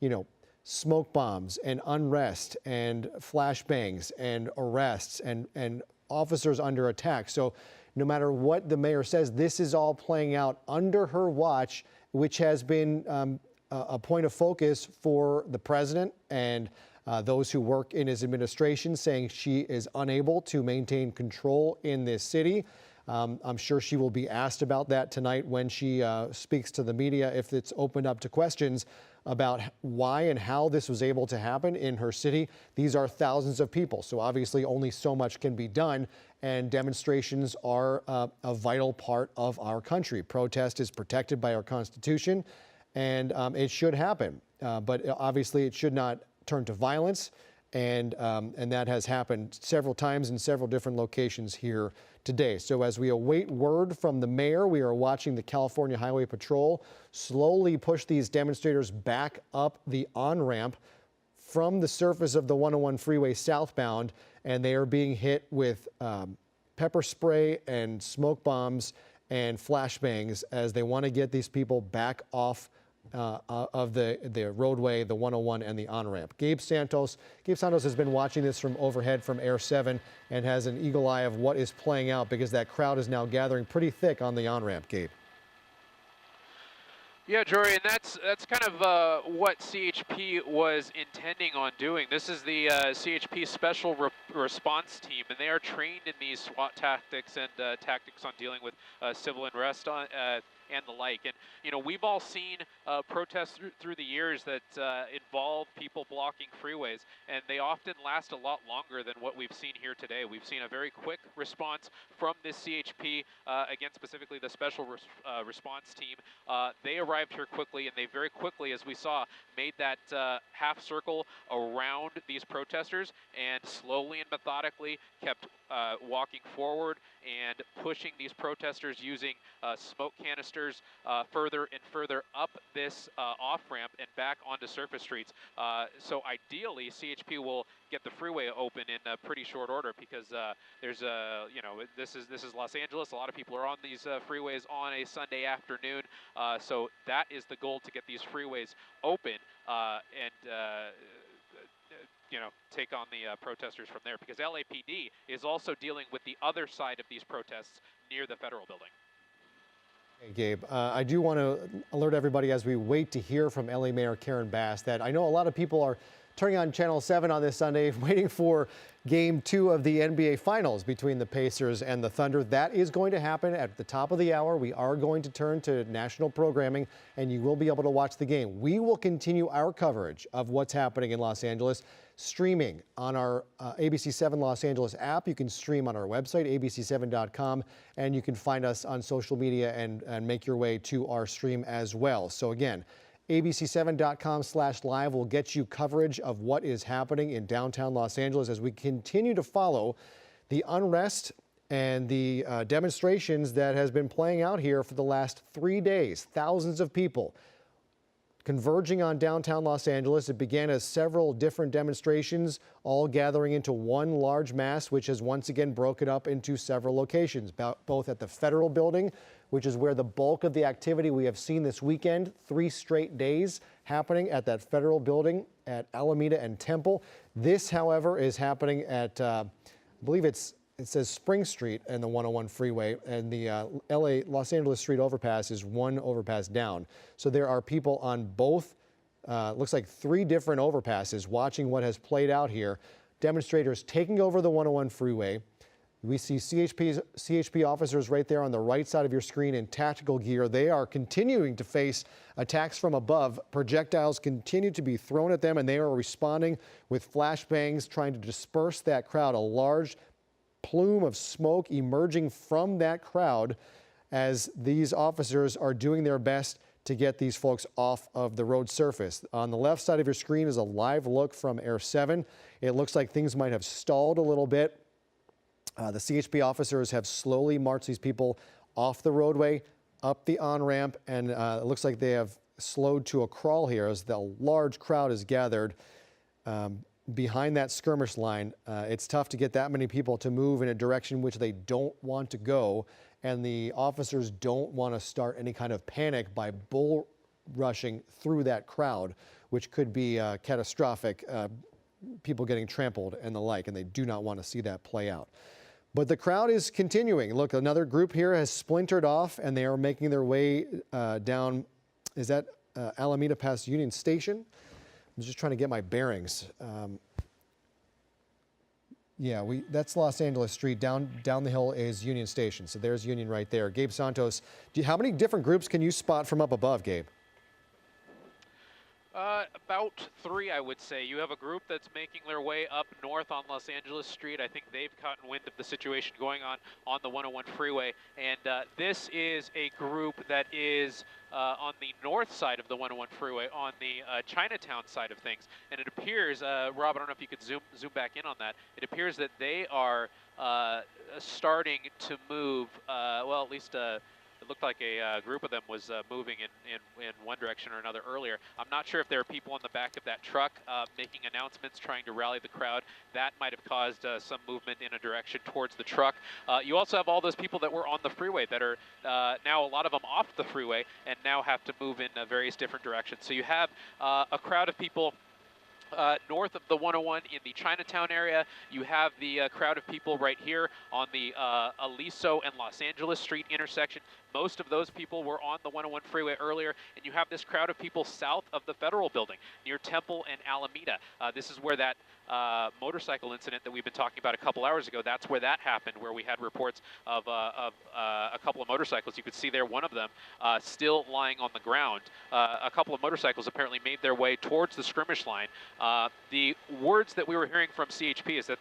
you know, smoke bombs and unrest and flashbangs and arrests and officers under attack. So no matter what the mayor says, this is all playing out under her watch, which has been a point of focus for the president and those who work in his administration, saying she is unable to maintain control in this city. I'm sure she will be asked about that tonight when she speaks to the media, if it's opened up to questions about why and how this was able to happen in her city. These are thousands of people, so obviously only so much can be done, and demonstrations are a vital part of our country. Protest is protected by our Constitution, and it should happen, but obviously it should not turn to violence, and that has happened several times in several different locations here today. So as we await word from the mayor, we are watching the California Highway Patrol slowly push these demonstrators back up the on-ramp from the surface of the 101 freeway southbound, and they are being hit with pepper spray and smoke bombs and flashbangs as they want to get these people back off of the roadway, the 101 and the on-ramp. Gabe Santos has been watching this from overhead from Air 7 and has an eagle eye of what is playing out, because that crowd is now gathering pretty thick on the on-ramp, Gabe. Yeah, Jory, and that's kind of what CHP was intending on doing. This is the CHP Special Response Team, and they are trained in these SWAT tactics and tactics on dealing with civil unrest and the like. And, you know, we've all seen protests through the years that involve people blocking freeways, and they often last a lot longer than what we've seen here today. We've seen a very quick response from this CHP, again, specifically the Special Response Team. They arrived here quickly, and they very quickly, as we saw, made that half circle around these protesters and slowly and methodically kept walking forward and pushing these protesters using smoke canisters further and further up this off-ramp and back onto surface streets. So ideally, CHP will get the freeway open in a pretty short order, because there's you know, this is Los Angeles. A lot of people are on these freeways on a Sunday afternoon. So that is the goal, to get these freeways open and you know, take on the protesters from there, because LAPD is also dealing with the other side of these protests near the federal building. Hey, Gabe, I do want to alert everybody as we wait to hear from LA Mayor Karen Bass that I know a lot of people are turning on Channel 7 on this Sunday, waiting for Game 2 of the NBA Finals between the Pacers and the Thunder. That is going to happen at the top of the hour. We are going to turn to national programming, and you will be able to watch the game. We will continue our coverage of what's happening in Los Angeles, streaming on our ABC7 Los Angeles app. You can stream on our website, abc7.com, and you can find us on social media and make your way to our stream as well. So again, abc7.com/live will get you coverage of what is happening in downtown Los Angeles as we continue to follow the unrest and the demonstrations that has been playing out here for the last 3 days. Thousands of people converging on downtown Los Angeles. It began as several different demonstrations, all gathering into one large mass, which has once again broken up into several locations, both at the federal building, which is where the bulk of the activity we have seen this weekend, 3 straight days happening at that federal building at Alameda and Temple. This, however, is happening at, I believe it says Spring Street and the 101 freeway, and the Los Angeles Street overpass is one overpass down. So there are people on both, looks like 3 different overpasses watching what has played out here. Demonstrators taking over the 101 freeway. We see CHP officers right there on the right side of your screen in tactical gear. They are continuing to face attacks from above. Projectiles continue to be thrown at them, and they are responding with flashbangs, trying to disperse that crowd. A large plume of smoke emerging from that crowd as these officers are doing their best to get these folks off of the road surface. On the left side of your screen is a live look from Air 7. It looks like things might have stalled a little bit. The CHP officers have slowly marched these people off the roadway, up the on-ramp, and it looks like they have slowed to a crawl here as the large crowd is gathered behind that skirmish line. It's tough to get that many people to move in a direction which they don't want to go, and the officers don't want to start any kind of panic by bull rushing through that crowd, which could be catastrophic, people getting trampled and the like, and they do not want to see that play out. But the crowd is continuing. Look, another group here has splintered off, and they are making their way down, is that Alameda past Union Station? I'm just trying to get my bearings. Yeah, that's Los Angeles Street. Down the hill is Union Station. So there's Union right there. Gabe Santos, how many different groups can you spot from up above, Gabe? About 3, I would say. You have a group that's making their way up north on Los Angeles Street. I think they've gotten wind of the situation going on the 101 freeway. And this is a group that is on the north side of the 101 freeway, on the Chinatown side of things. And it appears, Rob, I don't know if you could zoom back in on that. It appears that they are starting to move, well, at least it looked like a group of them was moving in one direction or another earlier. I'm not sure if there are people in the back of that truck making announcements, trying to rally the crowd. That might have caused some movement in a direction towards the truck. You also have all those people that were on the freeway that are now, a lot of them off the freeway, and now have to move in various different directions. So you have a crowd of people north of the 101 in the Chinatown area. You have the crowd of people right here on the Aliso and Los Angeles Street intersection. Most of those people were on the 101 freeway earlier, and you have this crowd of people south of the Federal Building near Temple and Alameda. This is where that motorcycle incident that we've been talking about a couple hours ago, that's where that happened, where we had reports of a couple of motorcycles. You could see there one of them still lying on the ground. A couple of motorcycles apparently made their way towards the skirmish line. The words that we were hearing from CHP is that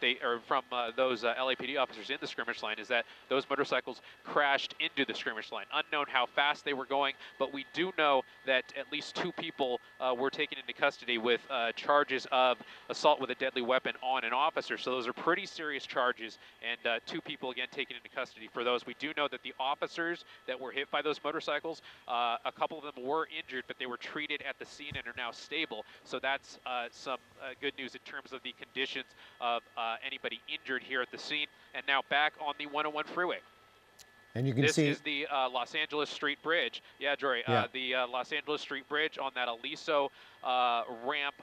from those LAPD officers in the skirmish line, is that those motorcycles crashed into the skirmish line. Unknown how fast they were going, but we do know that at least 2 people were taken into custody with charges of assault with a deadly weapon on an officer. So those are pretty serious charges, and 2 people again taken into custody for those. We do know that the officers that were hit by those motorcycles, a couple of them were injured, but they were treated at the scene and are now stable. So that's some good news in terms of the conditions of anybody injured here at the scene. And now back on the 101 freeway. And you can this see is the Los Angeles Street Bridge. Yeah, Jory, Yeah. The Los Angeles Street Bridge on that Aliso ramp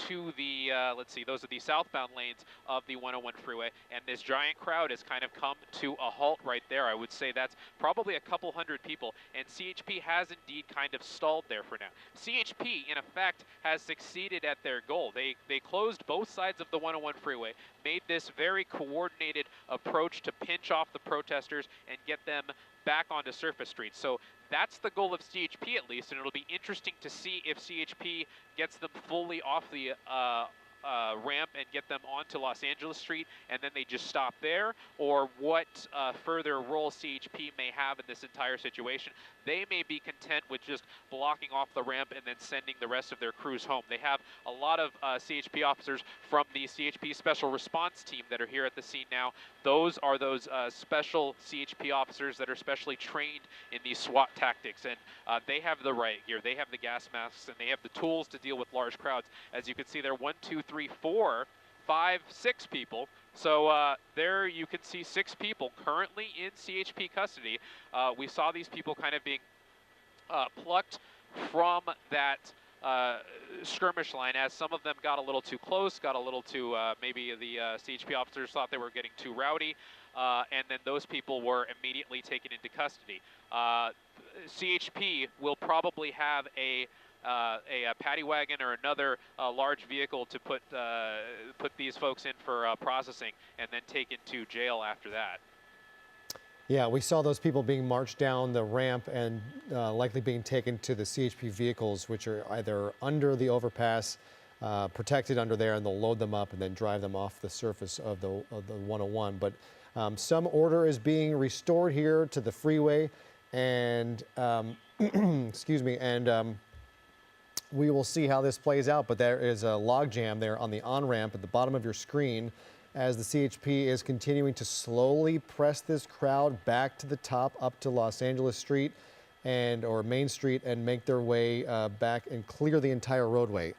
to the, let's see, those are the southbound lanes of the 101 freeway. And this giant crowd has kind of come to a halt right there. I would say that's probably a couple hundred people. And CHP has indeed kind of stalled there for now. CHP, in effect, has succeeded at their goal. They closed both sides of the 101 freeway, made this very coordinated approach to pinch off the protesters and get them back onto surface streets. So that's the goal of CHP at least, and it'll be interesting to see if CHP gets them fully off the ramp and get them onto Los Angeles Street, and then they just stop there, or what further role CHP may have in this entire situation. They may be content with just blocking off the ramp and then sending the rest of their crews home. They have a lot of CHP officers from the CHP Special Response Team that are here at the scene now. Those are those special CHP officers that are specially trained in these SWAT tactics, and they have the riot gear, they have the gas masks, and they have the tools to deal with large crowds. As you can see there, 1, 2, 3, 4, 5, 6 people. So there you can see 6 people currently in CHP custody. We saw these people kind of being plucked from that skirmish line, as some of them got a little too close, got a little too, maybe the CHP officers thought they were getting too rowdy, and then those people were immediately taken into custody. CHP will probably have a paddy wagon or another large vehicle to put these folks in for processing and then taken to jail after that. Yeah, we saw those people being marched down the ramp and likely being taken to the CHP vehicles, which are either under the overpass, protected under there, and they'll load them up and then drive them off the surface of the 101. But some order is being restored here to the freeway, and excuse me, and we will see how this plays out. But there is a logjam there on the on-ramp at the bottom of your screen, as the CHP is continuing to slowly press this crowd back to the top, up to Los Angeles Street or Main Street, and make their way back and clear the entire roadway.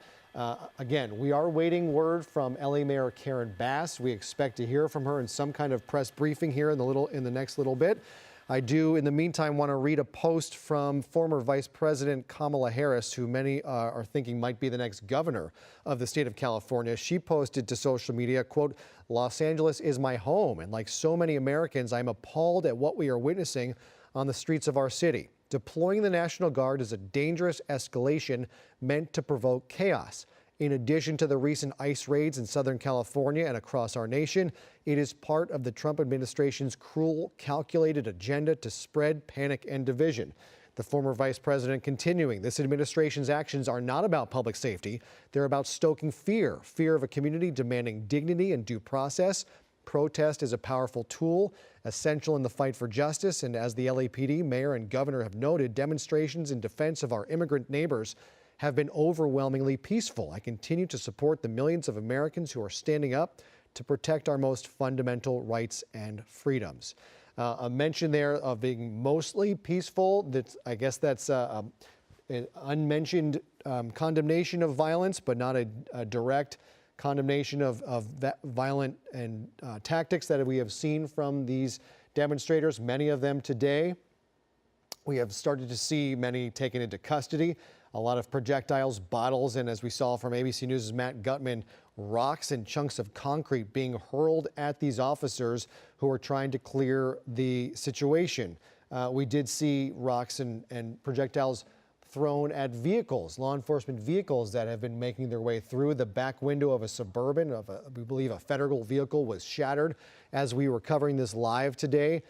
Again, we are waiting word from LA Mayor Karen Bass. We expect to hear from her in some kind of press briefing here in the next little bit. I do, in the meantime, want to read a post from former Vice President Kamala Harris, who many are thinking might be the next governor of the state of California. She posted to social media, quote, "Los Angeles is my home, and like so many Americans, I'm appalled at what we are witnessing on the streets of our city. Deploying the National Guard is a dangerous escalation meant to provoke chaos. In addition to the recent ICE raids in Southern California and across our nation, it is part of the Trump administration's cruel, calculated agenda to spread panic and division." The former vice president continuing, "This administration's actions are not about public safety. They're about stoking fear of a community demanding dignity and due process. Protest is a powerful tool, essential in the fight for justice. And as the LAPD, mayor, and governor have noted, demonstrations in defense of our immigrant neighbors have been overwhelmingly peaceful. I continue to support the millions of Americans who are standing up to protect our most fundamental rights and freedoms." A mention there of being mostly peaceful. I guess that's an unmentioned condemnation of violence, but not a direct condemnation of that violent and tactics that we have seen from these demonstrators, many of them today. We have started to see many taken into custody. A lot of projectiles, bottles, and as we saw from ABC News' Matt Gutman, rocks and chunks of concrete being hurled at these officers who are trying to clear the situation. We did see rocks and projectiles thrown at vehicles, law enforcement vehicles that have been making their way through. The back window of a Suburban, we believe a federal vehicle, was shattered as we were covering this live today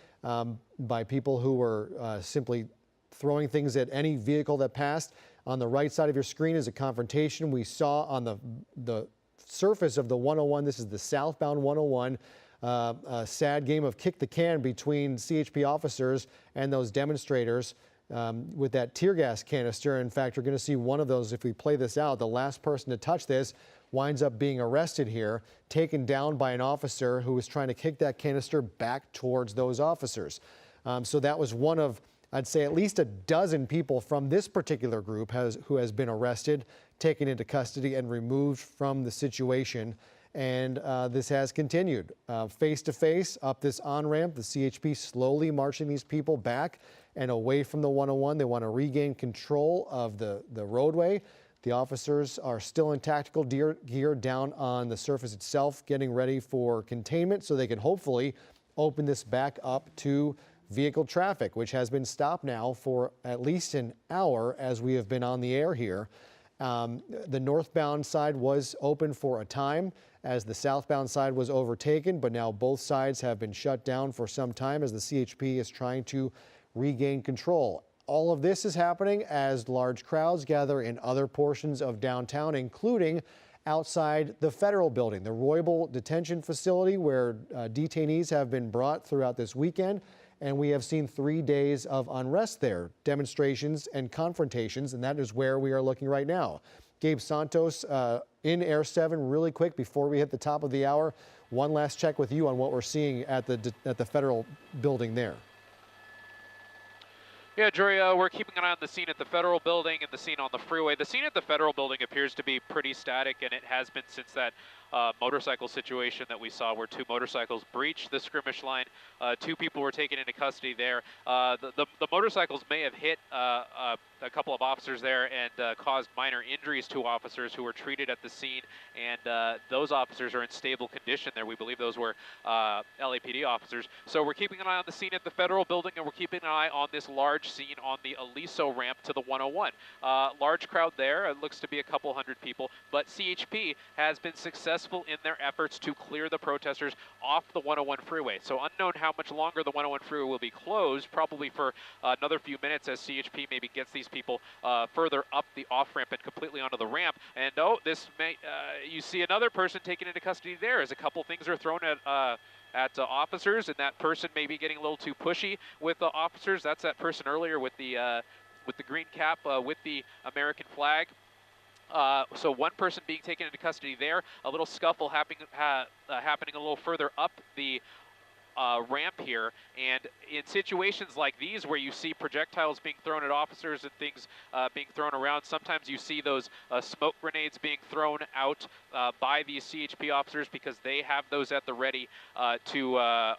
by people who were simply throwing things at any vehicle that passed. On the right side of your screen is a confrontation we saw on the surface of the 101. This is the southbound 101. A sad game of kick the can between CHP officers and those demonstrators with that tear gas canister. In fact, you're going to see one of those if we play this out. The last person to touch this winds up being arrested here, taken down by an officer who was trying to kick that canister back towards those officers. So that was one of, I'd say, at least a dozen people from this particular group who has been arrested, taken into custody, and removed from the situation. And this has continued. Face to face, up this on-ramp, the CHP slowly marching these people back and away from the 101. They want to regain control of the roadway. The officers are still in tactical gear down on the surface itself, getting ready for containment so they can hopefully open this back up to vehicle traffic, which has been stopped now for at least an hour as we have been on the air here. The northbound side was open for a time as the southbound side was overtaken, but now both sides have been shut down for some time as the CHP is trying to regain control. All of this is happening as large crowds gather in other portions of downtown, including outside the federal building, the Roybal detention facility, where detainees have been brought throughout this weekend. And we have seen 3 days of unrest there, demonstrations and confrontations, and that is where we are looking right now. Gabe Santos in Air 7, really quick before we hit the top of the hour. One last check with you on what we're seeing at the federal building there. Yeah, Jory, we're keeping an eye on the scene at the federal building and the scene on the freeway. The scene at the federal building appears to be pretty static, and it has been since that motorcycle situation that we saw where 2 motorcycles breached the skirmish line. 2 people were taken into custody there. The motorcycles may have hit a couple of officers there and caused minor injuries to officers who were treated at the scene, and those officers are in stable condition there. We believe those were LAPD officers. So we're keeping an eye on the scene at the federal building, and we're keeping an eye on this large scene on the Aliso ramp to the 101. Large crowd there. It looks to be a couple hundred people, but CHP has been successful in their efforts to clear the protesters off the 101 freeway. So unknown how much longer the 101 freeway will be closed, probably for another few minutes as CHP maybe gets these people further up the off-ramp and completely onto the ramp. And this may, you see another person taken into custody there as a couple things are thrown at officers, and that person may be getting a little too pushy with the officers. That's that person earlier with the green cap with the American flag. So one person being taken into custody there, a little scuffle happening a little further up the ramp here, and in situations like these where you see projectiles being thrown at officers and things being thrown around, sometimes you see those smoke grenades being thrown out by these CHP officers because they have those at the ready to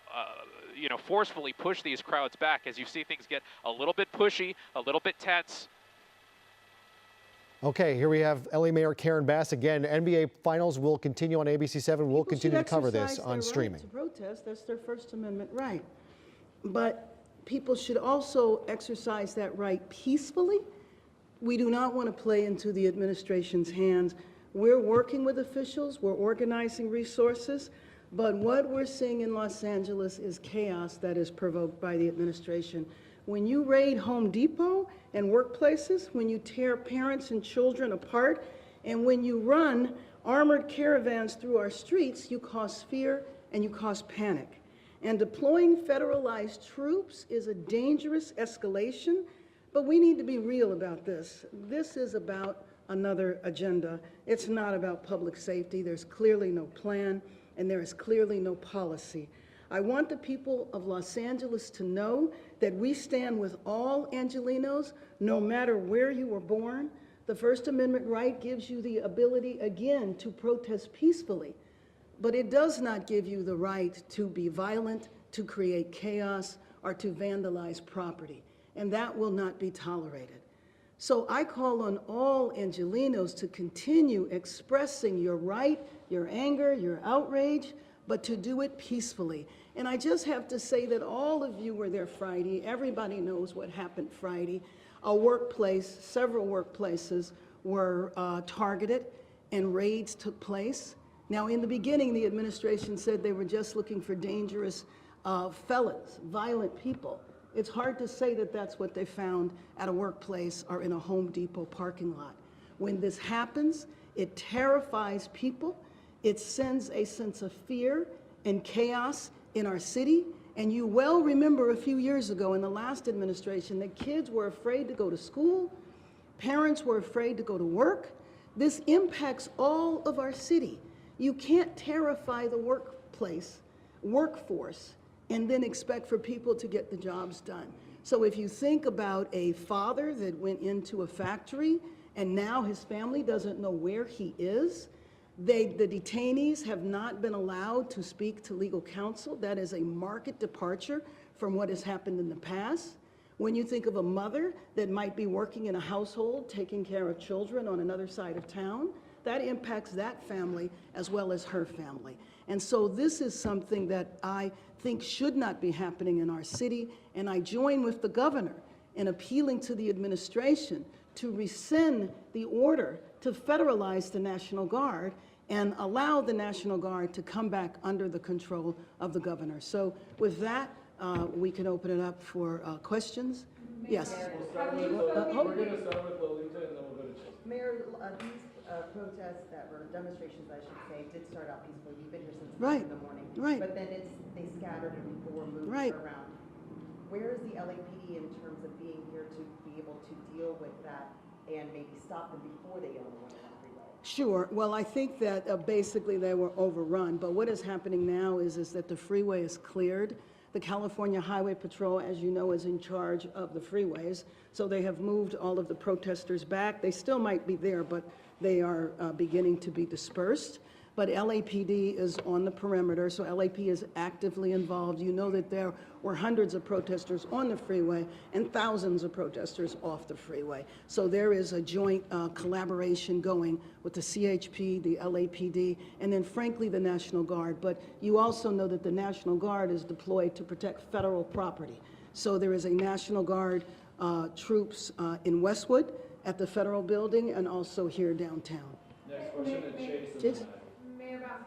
forcefully push these crowds back as you see things get a little bit pushy, a little bit tense. Okay, here we have LA Mayor Karen Bass again. NBA Finals will continue on ABC7. We'll continue to cover this on streaming. People should exercise their right to protest. That's their First Amendment right. But people should also exercise that right peacefully. We do not want to play into the administration's hands. We're working with officials. We're organizing resources. But what we're seeing in Los Angeles is chaos that is provoked by the administration. When you raid Home Depot and workplaces, when you tear parents and children apart, and when you run armored caravans through our streets, you cause fear and you cause panic. And deploying federalized troops is a dangerous escalation, but we need to be real about this. This is about another agenda. It's not about public safety. There's clearly no plan, and there is clearly no policy. I want the people of Los Angeles to know that we stand with all Angelenos, no matter where you were born. The First Amendment right gives you the ability, again, to protest peacefully, but it does not give you the right to be violent, to create chaos, or to vandalize property, and that will not be tolerated. So I call on all Angelenos to continue expressing your right, your anger, your outrage, but to do it peacefully. And I just have to say that all of you were there Friday. Everybody knows what happened Friday. A workplace, several workplaces were targeted and raids took place. Now, in the beginning, the administration said they were just looking for dangerous felons, violent people. It's hard to say that that's what they found at a workplace or in a Home Depot parking lot. When this happens, it terrifies people. It sends a sense of fear and chaos in our city. And you well remember a few years ago in the last administration that kids were afraid to go to school, parents were afraid to go to work. This impacts all of our city. You can't terrify the workforce, and then expect for people to get the jobs done. So if you think about a father that went into a factory and now his family doesn't know where he is, the detainees have not been allowed to speak to legal counsel. That is a marked departure from what has happened in the past. When you think of a mother that might be working in a household, taking care of children on another side of town, that impacts that family as well as her family. And so this is something that I think should not be happening in our city, and I join with the governor in appealing to the administration to rescind the order to federalize the National Guard and allow the National Guard to come back under the control of the governor. So with that, we can open it up for questions. Yes. We're going to start with Lolita and then we'll go to Chase. Mayor, these protests that were demonstrations, I should say, did start out peacefully. You've been here since Right. in the morning. Right. But then they scattered and people were moved Right. around. Where is the LAPD in terms of being here to be able to deal with that and maybe stop them before they get on the freeway? Sure. Well, I think that basically they were overrun. But what is happening now is that the freeway is cleared. The California Highway Patrol, as you know, is in charge of the freeways. So they have moved all of the protesters back. They still might be there, but they are beginning to be dispersed. But LAPD is on the perimeter, so LAP is actively involved. You know that there were hundreds of protesters on the freeway and thousands of protesters off the freeway. So there is a joint collaboration going with the CHP, the LAPD, and then frankly the National Guard. But you also know that the National Guard is deployed to protect federal property. So there is a National Guard troops in Westwood at the federal building and also here downtown. Next question to Chase. Mayor Bass,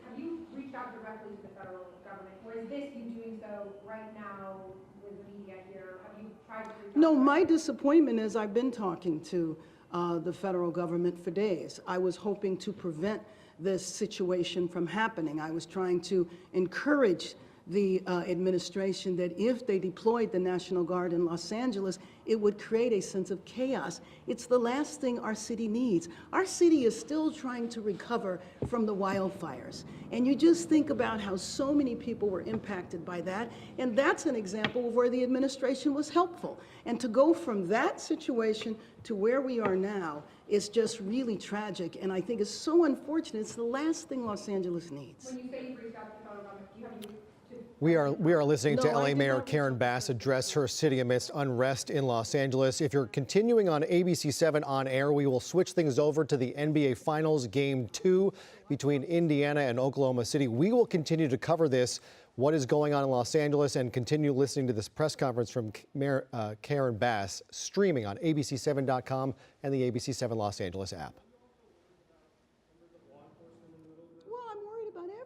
have you reached out directly to the federal government, or is this you doing so right now with the media here? Have you tried to reach out? No, my disappointment is I've been talking to the federal government for days. I was hoping to prevent this situation from happening. I was trying to encourage the administration that if they deployed the National Guard in Los Angeles, it would create a sense of chaos. It's the last thing our city needs. Our city is still trying to recover from the wildfires. And you just think about how so many people were impacted by that. And that's an example of where the administration was helpful. And to go from that situation to where we are now is just really tragic. And I think it's so unfortunate. It's the last thing Los Angeles needs. When you say you've reached out to the federal government, do you have any? We are listening to No, I LA did Mayor not. Karen Bass address her city amidst unrest in Los Angeles. If you're continuing on ABC7 on air, we will switch things over to the NBA Finals Game 2 between Indiana and Oklahoma City. We will continue to cover this, what is going on in Los Angeles, and continue listening to this press conference from Mayor Karen Bass, streaming on abc7.com and the ABC7 Los Angeles app.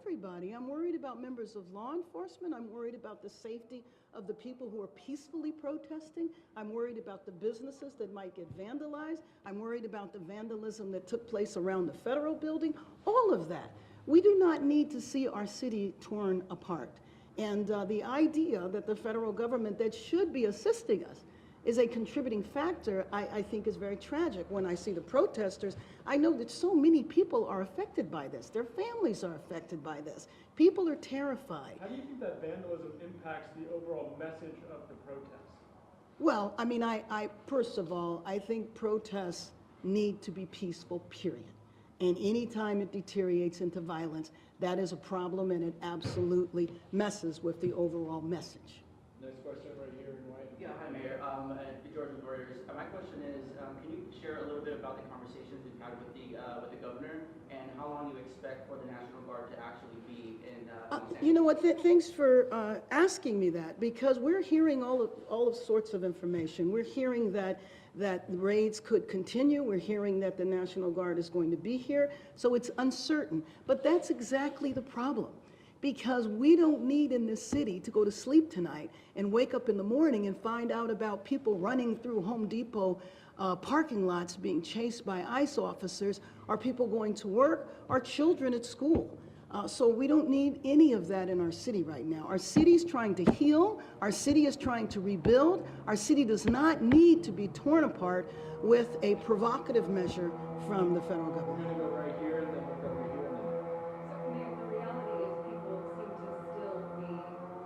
Everybody. I'm worried about members of law enforcement. I'm worried about the safety of the people who are peacefully protesting. I'm worried about the businesses that might get vandalized. I'm worried about the vandalism that took place around the federal building. All of that. We do not need to see our city torn apart. And the idea that the federal government that should be assisting us is a contributing factor, I think is very tragic. When I see the protesters, I know that so many people are affected by this. Their families are affected by this. People are terrified. How do you think that vandalism impacts the overall message of the protest? Well, I mean, first of all, I think protests need to be peaceful, period. And anytime it deteriorates into violence, that is a problem, and it absolutely messes with the overall message. Next question right here in white. Yeah, hi Mayor. George with Reuters. My question is, can you share a little bit about the conversations you've had with the governor, and how long you expect for the National Guard to actually be in Los Angeles? You know what? Thanks for asking me that, because we're hearing all of sorts of information. We're hearing that raids could continue. We're hearing that the National Guard is going to be here. So it's uncertain. But that's exactly the problem. Because we don't need in this city to go to sleep tonight and wake up in the morning and find out about people running through Home Depot parking lots being chased by ICE officers, or people going to work, or children at school. So we don't need any of that in our city right now. Our city is trying to heal. Our city is trying to rebuild. Our city does not need to be torn apart with a provocative measure from the federal government. We're going to go right here, and then we'll go right here. So, Mayor, the reality is people seem to still be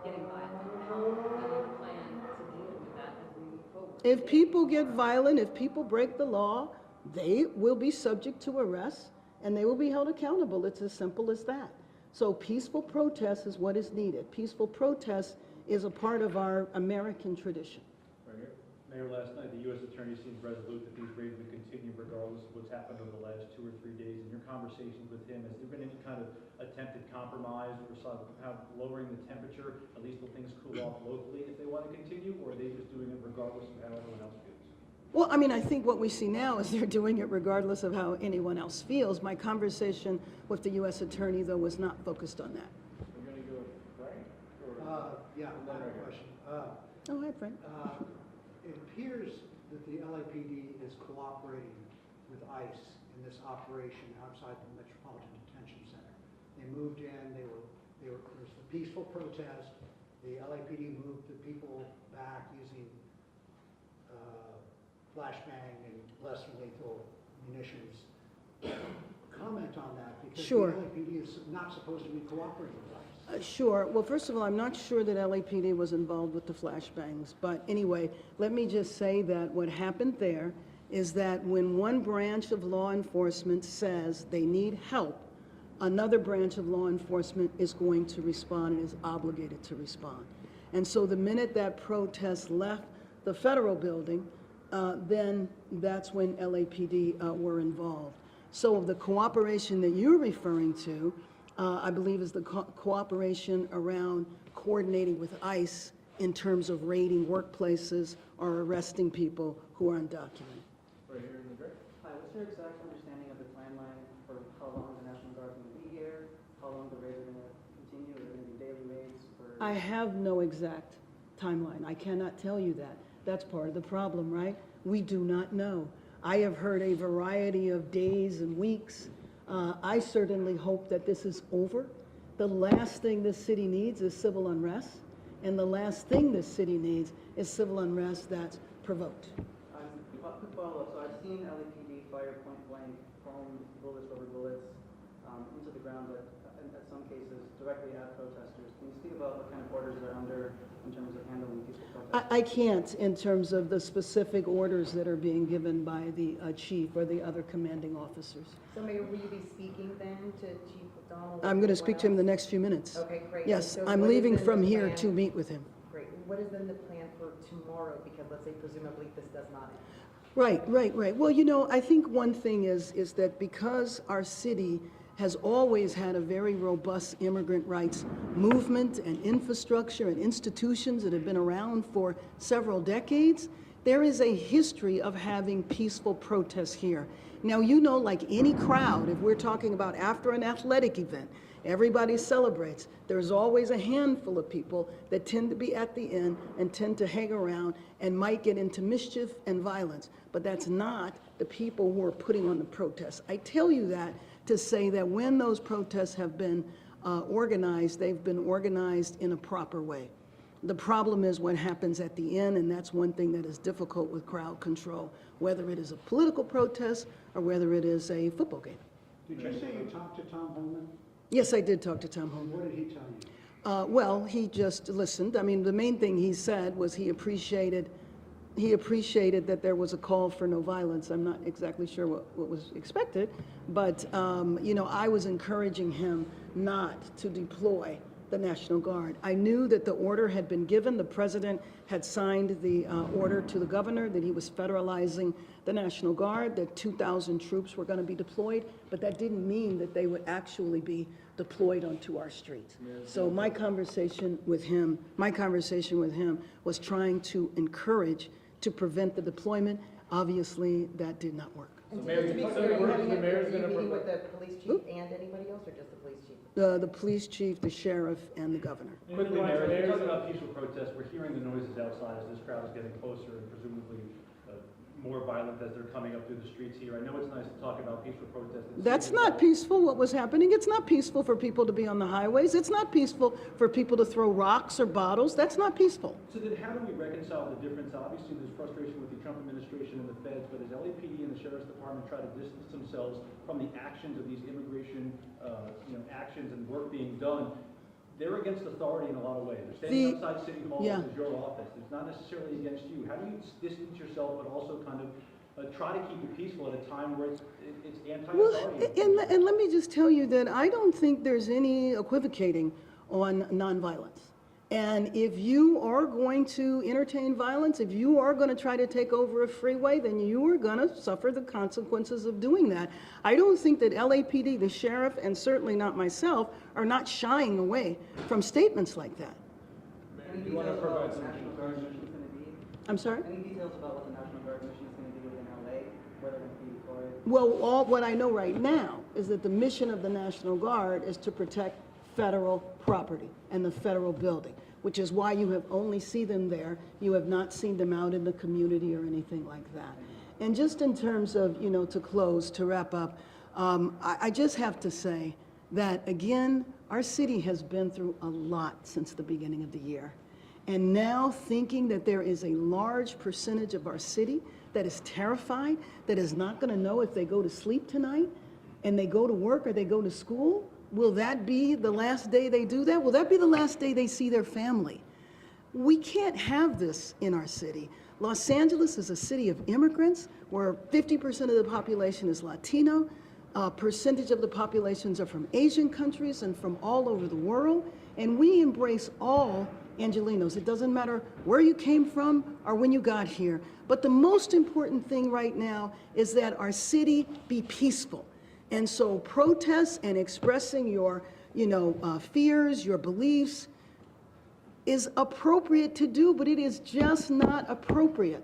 getting violent. How do you plan to deal with that as we move forward? If people get violent, if people break the law, they will be subject to arrest and they will be held accountable. It's as simple as that. So peaceful protest is what is needed. Peaceful protest is a part of our American tradition. Right here. Mayor, last night the U.S. Attorney seemed resolute that these raids would continue regardless of what's happened over the last 2 or 3 days. In your conversations with him, has there been any kind of attempted compromise or somehow lowering the temperature, at least will things cool off locally if they want to continue, or are they just doing it regardless of how everyone else feels? Well, I mean, I think what we see now is they're doing it regardless of how anyone else feels. My conversation with the U.S. Attorney, though, was not focused on that. We're going to go with Frank? Yeah, I have a question. Oh, hi, Frank. It appears that the LAPD is cooperating with ICE in in this operation outside the Metropolitan Detention Center. They moved in, there was a peaceful protest. The LAPD moved the people back using flashbang and less lethal munitions. Comment on that, because Sure. the LAPD is not supposed to be cooperating with us. Sure. Well, first of all, I'm not sure that LAPD was involved with the flashbangs. But anyway, let me just say that what happened there is that when one branch of law enforcement says they need help, another branch of law enforcement is going to respond and is obligated to respond. And so the minute that protest left the federal building, then that's when LAPD were involved. So the cooperation that you're referring to, I believe, is the cooperation around coordinating with ICE in terms of raiding workplaces or arresting people who are undocumented. Right here in the break. Hi, what's your exact understanding of the timeline for how long the National Guard is going to be here? How long the raids are going to continue? Are there going to be daily raids? I have no exact timeline. I cannot tell you that. That's part of the problem, right? We do not know. I have heard a variety of days and weeks. I certainly hope that this is over. The last thing this city needs is civil unrest, and the last thing this city needs is civil unrest that's provoked. Quick follow-up. So I've seen LAPD fire point blank foam bullets, rubber bullets into the ground, but in some cases directly at protesters. Can you speak about what kind of orders they're under in terms of handling peaceful protests? I can't in terms of the specific orders that are being given by the chief or the other commanding officers. So Mayor, will you be speaking then to Chief McDonald? I'm going to speak to him in the next few minutes. Okay, great. Yes, So I'm what is leaving then from the here plan? to meet with him. Great. What is then the plan for tomorrow? Because let's say presumably this does not end. Right. Well, you know, I think one thing is that because our city has always had a very robust immigrant rights movement and infrastructure and institutions that have been around for several decades, there is a history of having peaceful protests here. Now, you know, like any crowd, if we're talking about after an athletic event, everybody celebrates. There's always a handful of people that tend to be at the end and tend to hang around and might get into mischief and violence. But that's not the people who are putting on the protests. I tell you that to say that when those protests have been organized, they've been organized in a proper way. The problem is what happens at the end, and that's one thing that is difficult with crowd control, whether it is a political protest or whether it is a football game. Did you say you talked to Tom Holman? Yes, I did talk to Tom Holman. What did he tell you? Well, he just listened. I mean, the main thing he said was he appreciated that there was a call for no violence. I'm not exactly sure what was expected, but you know, I was encouraging him not to deploy the National Guard. I knew that the order had been given. The president had signed the order to the governor that he was federalizing the National Guard, that 2,000 troops were going to be deployed, but that didn't mean that they would actually be deployed onto our streets. So my conversation with him was trying to encourage to prevent the deployment. Obviously, that did not work. And so just to be clear, are you meeting with the police chief and anybody else, or just the police chief? The police chief, the sheriff, and the governor. Quickly, Mayor, you're talking about peaceful protests. We're hearing the noises outside as this crowd is getting closer and presumably more violent as they're coming up through the streets here. I know it's nice to talk about peaceful protests. That's not peaceful, what was happening. It's not peaceful for people to be on the highways. It's not peaceful for people to throw rocks or bottles. That's not peaceful. So then how do we reconcile the difference? Obviously, there's frustration with the Trump administration and the feds, but as LAPD and the Sheriff's Department try to distance themselves from the actions of these immigration actions and work being done, they're against authority in a lot of ways. They're standing outside City Hall, which is your office. It's not necessarily against you. How do you distance yourself, but also kind of try to keep it peaceful at a time where it's anti-authority? Well, and let me just tell you that I don't think there's any equivocating on nonviolence. And if you are going to entertain violence, if you are going to try to take over a freeway, then you are going to suffer the consequences of doing that. I don't think that LAPD, the sheriff, and certainly not myself, are not shying away from statements like that. Any details about what the National Guard mission is going to be? I'm sorry? Any details about what the National Guard mission is going to be within LA, whether it be deployed? Well, what I know right now is that the mission of the National Guard is to protect federal property and the federal building, which is why you have only seen them there. You have not seen them out in the community or anything like that. And just in terms of, to close, to wrap up, I just have to say that, again, our city has been through a lot since the beginning of the year. And now thinking that there is a large percentage of our city that is terrified, that is not going to know if they go to sleep tonight and they go to work or they go to school, will that be the last day they do that? Will that be the last day they see their family? We can't have this in our city. Los Angeles is a city of immigrants where 50% of the population is Latino. A percentage of the populations are from Asian countries and from all over the world. And we embrace all Angelenos. It doesn't matter where you came from or when you got here. But the most important thing right now is that our city be peaceful. And so protests and expressing your, fears, your beliefs is appropriate to do, but it is just not appropriate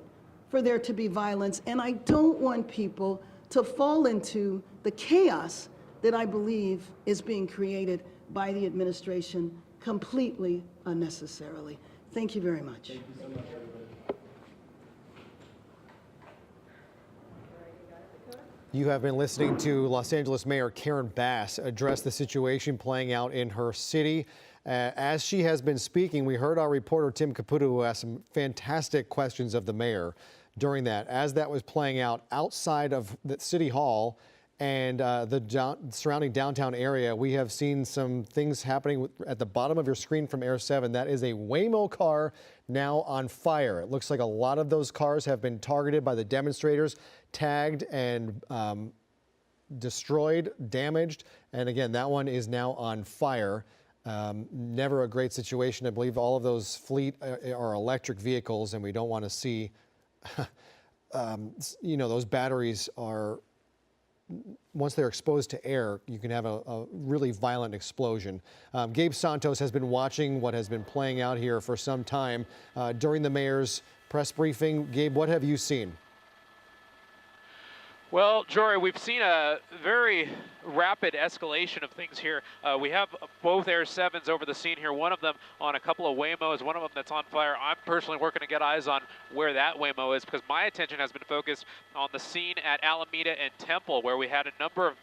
for there to be violence. And I don't want people to fall into the chaos that I believe is being created by the administration completely unnecessarily. Thank you very much. Thank you so much, everybody. You have been listening to Los Angeles Mayor Karen Bass address the situation playing out in her city. As she has been speaking, we heard our reporter Tim Caputo, who asked some fantastic questions of the mayor during that. As that was playing out outside of the City Hall and the surrounding downtown area, we have seen some things happening at the bottom of your screen from Air 7. That is a Waymo car now on fire. It looks like a lot of those cars have been targeted by the demonstrators, tagged and destroyed, damaged. And again, that one is now on fire. Never a great situation. I believe all of those fleet are electric vehicles, and we don't want to see, those batteries are, once they're exposed to air, you can have a really violent explosion. Gabe Santos has been watching what has been playing out here for some time. During the mayor's press briefing, Gabe, what have you seen? Well, Jory, we've seen a very rapid escalation of things here. We have both Air 7s over the scene here, one of them on a couple of Waymos, one of them that's on fire. I'm personally working to get eyes on where that Waymo is because my attention has been focused on the scene at Alameda and Temple, where we had a number of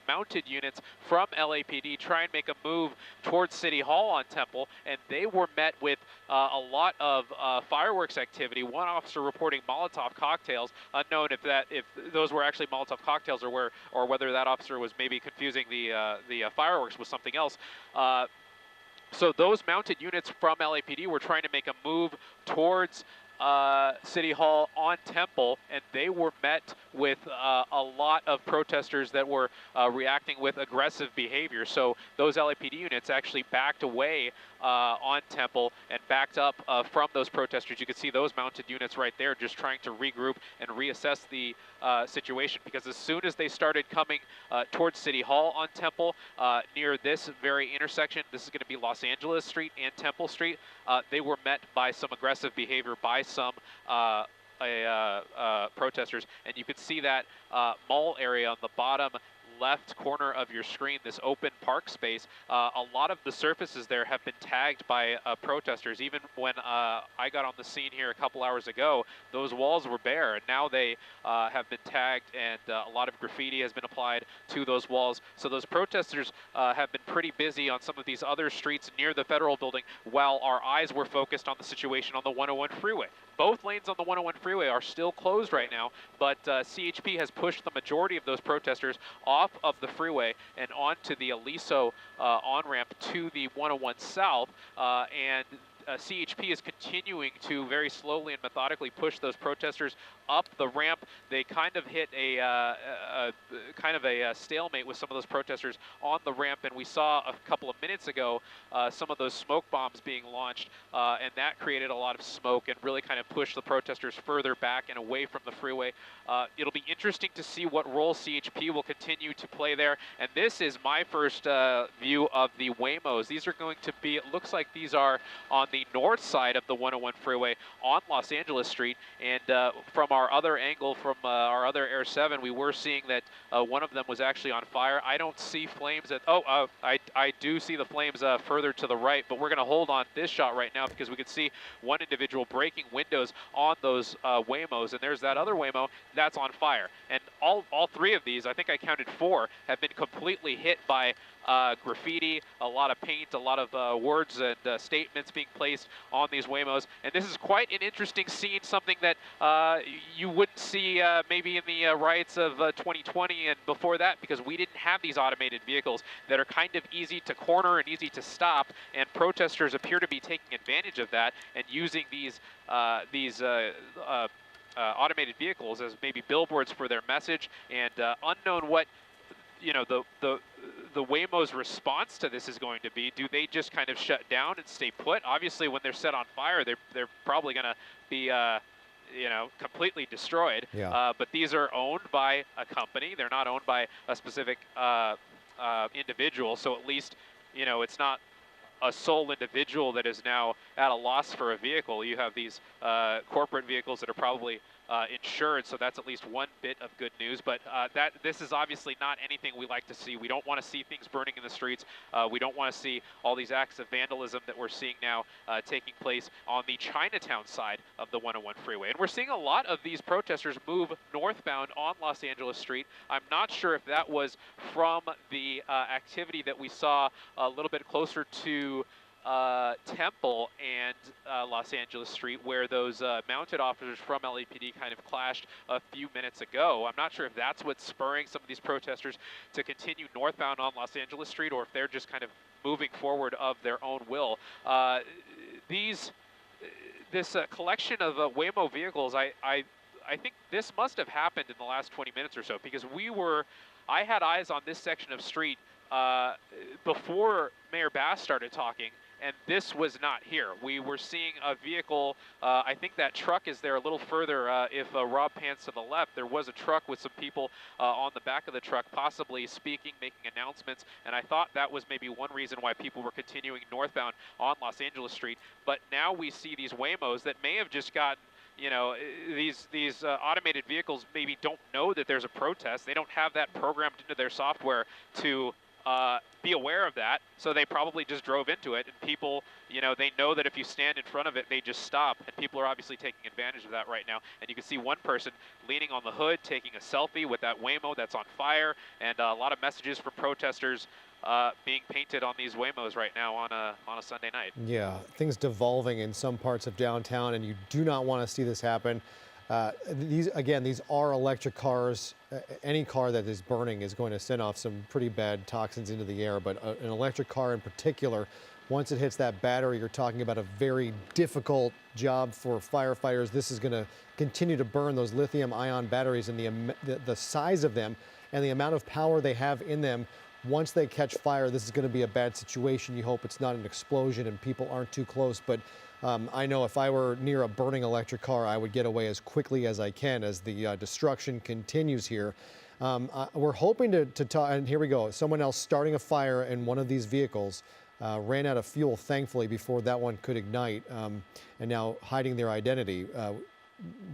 mounted units from LAPD try and make a move towards City Hall on Temple, and they were met with a lot of fireworks activity. One officer reporting Molotov cocktails, unknown if those were actually Molotov cocktails or whether that officer was maybe confusing the fireworks with something else. So those mounted units from LAPD were trying to make a move towards City Hall on Temple, and they were met with a lot of protesters that were reacting with aggressive behavior. So those LAPD units actually backed away on Temple and backed up from those protesters. You can see those mounted units right there just trying to regroup and reassess the situation, because as soon as they started coming towards City Hall on Temple, near this very intersection, this is going to be Los Angeles Street and Temple Street, they were met by some aggressive behavior by some protesters. And you can see that mall area on the bottom left corner of your screen, this open park space. A lot of the surfaces there have been tagged by protesters. Even when I got on the scene here a couple hours ago, those walls were bare, and now they have been tagged, and a lot of graffiti has been applied to those walls. So those protesters have been pretty busy on some of these other streets near the Federal Building, while our eyes were focused on the situation on the 101 freeway. Both lanes on the 101 freeway are still closed right now, but CHP has pushed the majority of those protesters off of the freeway and onto the Aliso on-ramp to the 101 South, and CHP is continuing to very slowly and methodically push those protesters up the ramp. They kind of hit a stalemate with some of those protesters on the ramp, and we saw a couple of minutes ago some of those smoke bombs being launched, and that created a lot of smoke and really kind of pushed the protesters further back and away from the freeway. It'll be interesting to see what role CHP will continue to play there, and this is my first view of the Waymos. These are going to be, it looks like these are on the north side of the 101 freeway on Los Angeles Street, and from our other angle, from our other Air 7, we were seeing that one of them was actually on fire. I don't see flames at, I I do see the flames further to the right, but we're going to hold on this shot right now because we can see one individual breaking windows on those Waymos, and there's that other Waymo that's on fire. And all three of these, I think I counted 4, have been completely hit by graffiti, a lot of paint, a lot of words and statements being placed on these Waymos. And this is quite an interesting scene, something that you wouldn't see maybe in the riots of 2020 and before that, because we didn't have these automated vehicles that are kind of easy to corner and easy to stop, and protesters appear to be taking advantage of that and using these automated vehicles as maybe billboards for their message. And unknown what the Waymo's response to this is going to be. Do they just kind of shut down and stay put? Obviously, when they're set on fire, they're probably going to be completely destroyed. Yeah. But these are owned by a company. They're not owned by a specific individual. So at least, it's not a sole individual that is now at a loss for a vehicle. You have these corporate vehicles that are probably insured, so that's at least one bit of good news. But this is obviously not anything we like to see. We don't want to see things burning in the streets. We don't want to see all these acts of vandalism that we're seeing now taking place on the Chinatown side of the 101 freeway. And we're seeing a lot of these protesters move northbound on Los Angeles Street. I'm not sure if that was from the activity that we saw a little bit closer to Temple and Los Angeles Street, where those mounted officers from LAPD kind of clashed a few minutes ago. I'm not sure if that's what's spurring some of these protesters to continue northbound on Los Angeles Street, or if they're just kind of moving forward of their own will. This collection of Waymo vehicles, I think this must have happened in the last 20 minutes or so, because I had eyes on this section of street before Mayor Bass started talking, and this was not here. We were seeing a vehicle, I think that truck is there a little further. If Rob pans to the left, there was a truck with some people on the back of the truck, possibly speaking, making announcements, and I thought that was maybe one reason why people were continuing northbound on Los Angeles Street. But now we see these Waymos that may have just gotten, these automated vehicles maybe don't know that there's a protest. They don't have that programmed into their software to be aware of that, so they probably just drove into it, and people, they know that if you stand in front of it, they just stop, and people are obviously taking advantage of that right now. And you can see one person leaning on the hood, taking a selfie with that Waymo that's on fire, and a lot of messages from protesters being painted on these Waymos right now on a Sunday night. Yeah, things devolving in some parts of downtown, and you do not want to see this happen. These are electric cars. Any car that is burning is going to send off some pretty bad toxins into the air, but an electric car in particular, once it hits that battery, you're talking about a very difficult job for firefighters. This is going to continue to burn those lithium-ion batteries, and the size of them and the amount of power they have in them. Once they catch fire, this is going to be a bad situation. You hope it's not an explosion and people aren't too close, but I know if I were near a burning electric car, I would get away as quickly as I can as the destruction continues here. We're hoping to talk, and here we go. Someone else starting a fire in one of these vehicles ran out of fuel, thankfully, before that one could ignite, and now hiding their identity.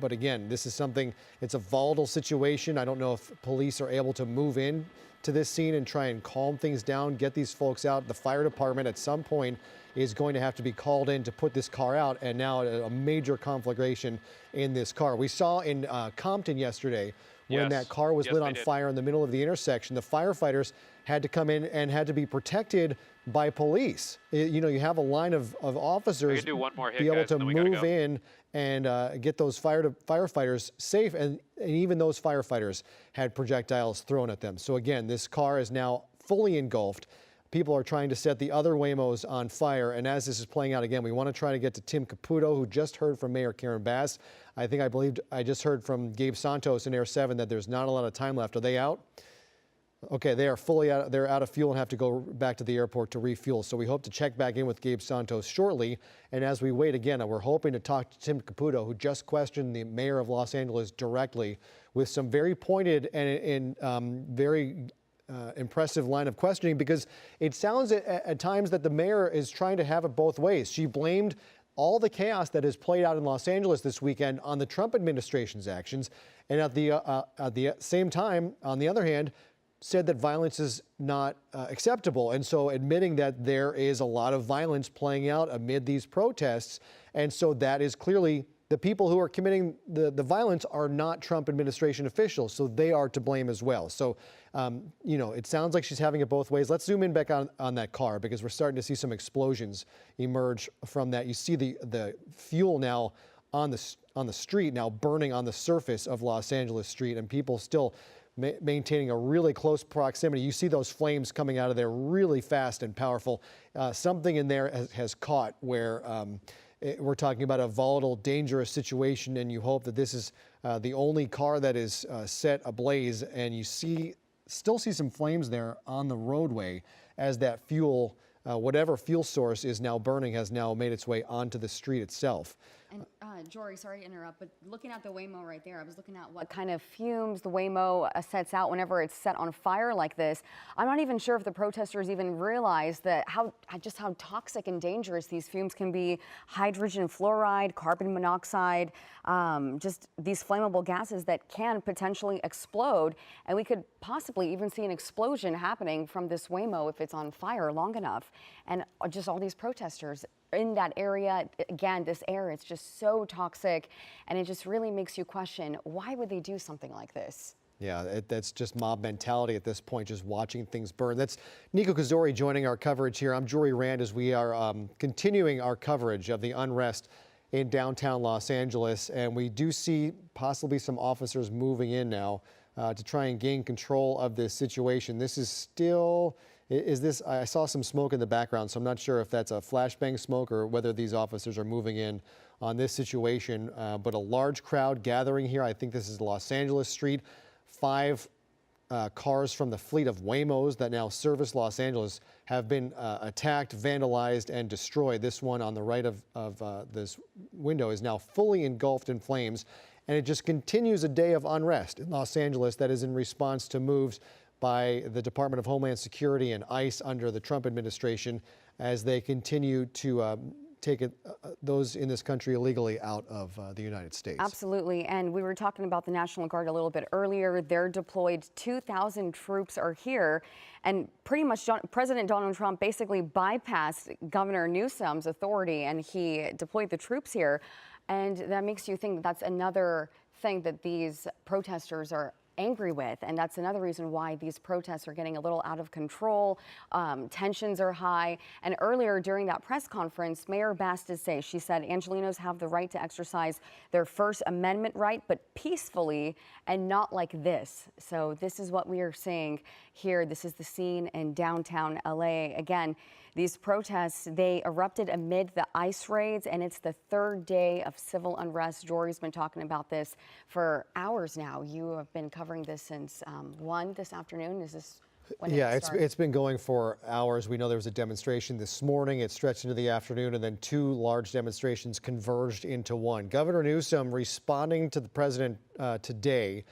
But again, this is something, it's a volatile situation. I don't know if police are able to move in to this scene and try and calm things down, get these folks out. The fire department at some point is going to have to be called in to put this car out, and now a major conflagration in this car. We saw in Compton yesterday when that car was lit on fire in the middle of the intersection. The firefighters had to come in and had to be protected by police. You have a line of officers do one more hit, be able guys, to and then we gotta move go. in and get those firefighters safe, and even those firefighters had projectiles thrown at them. So again, this car is now fully engulfed. People are trying to set the other Waymos on fire, and as this is playing out again, we want to try to get to Tim Caputo, who just heard from Mayor Karen Bass. I just heard from Gabe Santos in Air 7 that there's not a lot of time left. Are they out? Okay, they are fully out. They're out of fuel and have to go back to the airport to refuel. So we hope to check back in with Gabe Santos shortly. And as we wait again, we're hoping to talk to Tim Caputo, who just questioned the mayor of Los Angeles directly with some very pointed and very impressive line of questioning, because it sounds at times that the mayor is trying to have it both ways. She blamed all the chaos that has played out in Los Angeles this weekend on the Trump administration's actions, and at the same time, on the other hand, said that violence is not acceptable. And so admitting that there is a lot of violence playing out amid these protests. And so that is clearly the people who are committing the violence are not Trump administration officials. So they are to blame as well. So, you know, it sounds like she's having it both ways. Let's zoom in back on that car because we're starting to see some explosions emerge from that. You see the fuel now on the street now burning on the surface of Los Angeles Street, and people still maintaining a really close proximity. You see those flames coming out of there really fast and powerful. Something in there has caught where we're talking about a volatile, dangerous situation, and you hope that this is the only car that is set ablaze, and you still see some flames there on the roadway as that fuel, whatever fuel source is now burning, has now made its way onto the street itself. And Jory, sorry to interrupt, but looking at the Waymo right there, I was looking at what kind of fumes the Waymo sets out whenever it's set on fire like this. I'm not even sure if the protesters even realize that just how toxic and dangerous these fumes can be. Hydrogen fluoride, carbon monoxide, just these flammable gases that can potentially explode. And we could possibly even see an explosion happening from this Waymo if it's on fire long enough. And just all these protesters in that area, again, this air, it's just so toxic, and it just really makes you question, why would they do something like this? Yeah, that's just mob mentality at this point, just watching things burn. That's Nico Kazori joining our coverage here. I'm Jory Rand as we are continuing our coverage of the unrest in downtown Los Angeles, and we do see possibly some officers moving in now to try and gain control of this situation. This is still... I saw some smoke in the background, so I'm not sure if that's a flashbang smoke or whether these officers are moving in on this situation. But a large crowd gathering here. I think this is Los Angeles Street. 5 cars from the fleet of Waymos that now service Los Angeles have been attacked, vandalized, and destroyed. This one on the right of this window is now fully engulfed in flames. And it just continues a day of unrest in Los Angeles that is in response to moves by the Department of Homeland Security and ICE under the Trump administration as they continue to take those in this country illegally out of the United States. Absolutely. And we were talking about the National Guard a little bit earlier. They're deployed. 2,000 troops are here. And pretty much President Donald Trump basically bypassed Governor Newsom's authority, and he deployed the troops here. And that makes you think that's another thing that these protesters are angry with, and that's another reason why these protests are getting a little out of control. Tensions are high. And earlier during that press conference, Mayor Bastis she said Angelenos have the right to exercise their First Amendment right, but peacefully and not like this. So this is what we are seeing here. This is the scene in downtown LA. Again, these protests, they erupted amid the ICE raids, and it's the 3rd day of civil unrest. Jory's been talking about this for hours now. You have been covering this since 1 this afternoon. Is this when it's been going for hours. We know there was a demonstration this morning. It stretched into the afternoon, and then 2 large demonstrations converged into one. Governor Newsom responding to the president today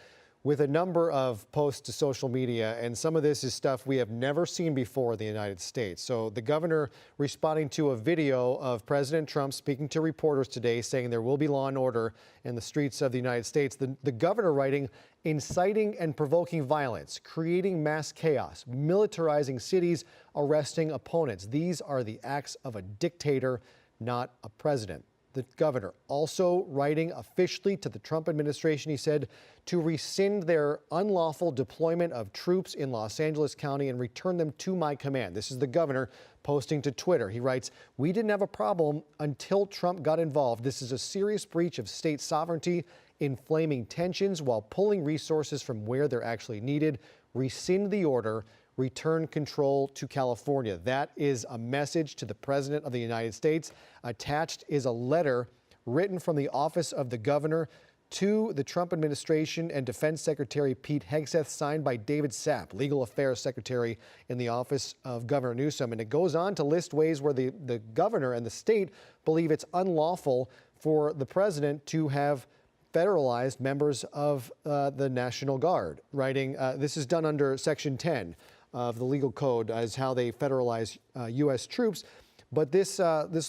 with a number of posts to social media, and some of this is stuff we have never seen before in the United States. So the governor responding to a video of President Trump speaking to reporters today saying there will be law and order in the streets of the United States. The governor writing, inciting and provoking violence, creating mass chaos, militarizing cities, arresting opponents. These are the acts of a dictator, not a president. The governor also writing officially to the Trump administration, he said, to rescind their unlawful deployment of troops in Los Angeles County and return them to my command. This is the governor posting to Twitter. He writes, we didn't have a problem until Trump got involved. This is a serious breach of state sovereignty, inflaming tensions while pulling resources from where they're actually needed. Rescind the order. Return control to California. That is a message to the President of the United States. Attached is a letter written from the office of the governor to the Trump administration and Defense Secretary Pete Hegseth, signed by David Sapp, Legal Affairs Secretary in the office of Governor Newsom. And it goes on to list ways where the governor and the state believe it's unlawful for the president to have federalized members of the National Guard, writing, this is done under Section 10 of the legal code as how they federalize U.S. troops. But this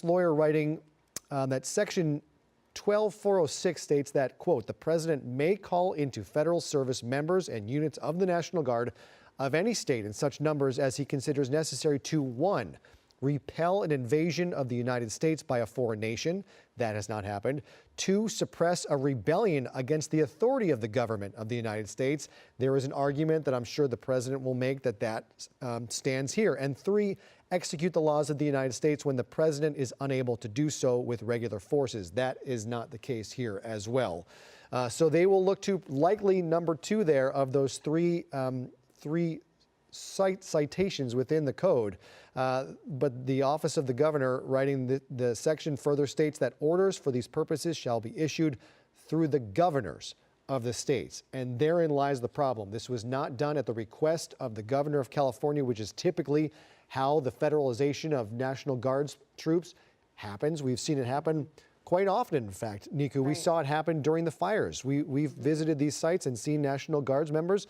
lawyer writing that Section 12406 states that, quote, the president may call into federal service members and units of the National Guard of any state in such numbers as he considers necessary to, 1, repel an invasion of the United States by a foreign nation. That has not happened. 2, suppress a rebellion against the authority of the government of the United States. There is an argument that I'm sure the president will make that stands here. And 3, execute the laws of the United States when the president is unable to do so with regular forces. That is not the case here as well. So they will look to likely number 2 there of those three citations within the code. But the office of the governor writing the section further states that orders for these purposes shall be issued through the governors of the states. And therein lies the problem. This was not done at the request of the governor of California, which is typically how the federalization of National Guard's troops happens. We've seen it happen quite often, in fact. Niku, we saw it happen during the fires. We've visited these sites and seen National Guards members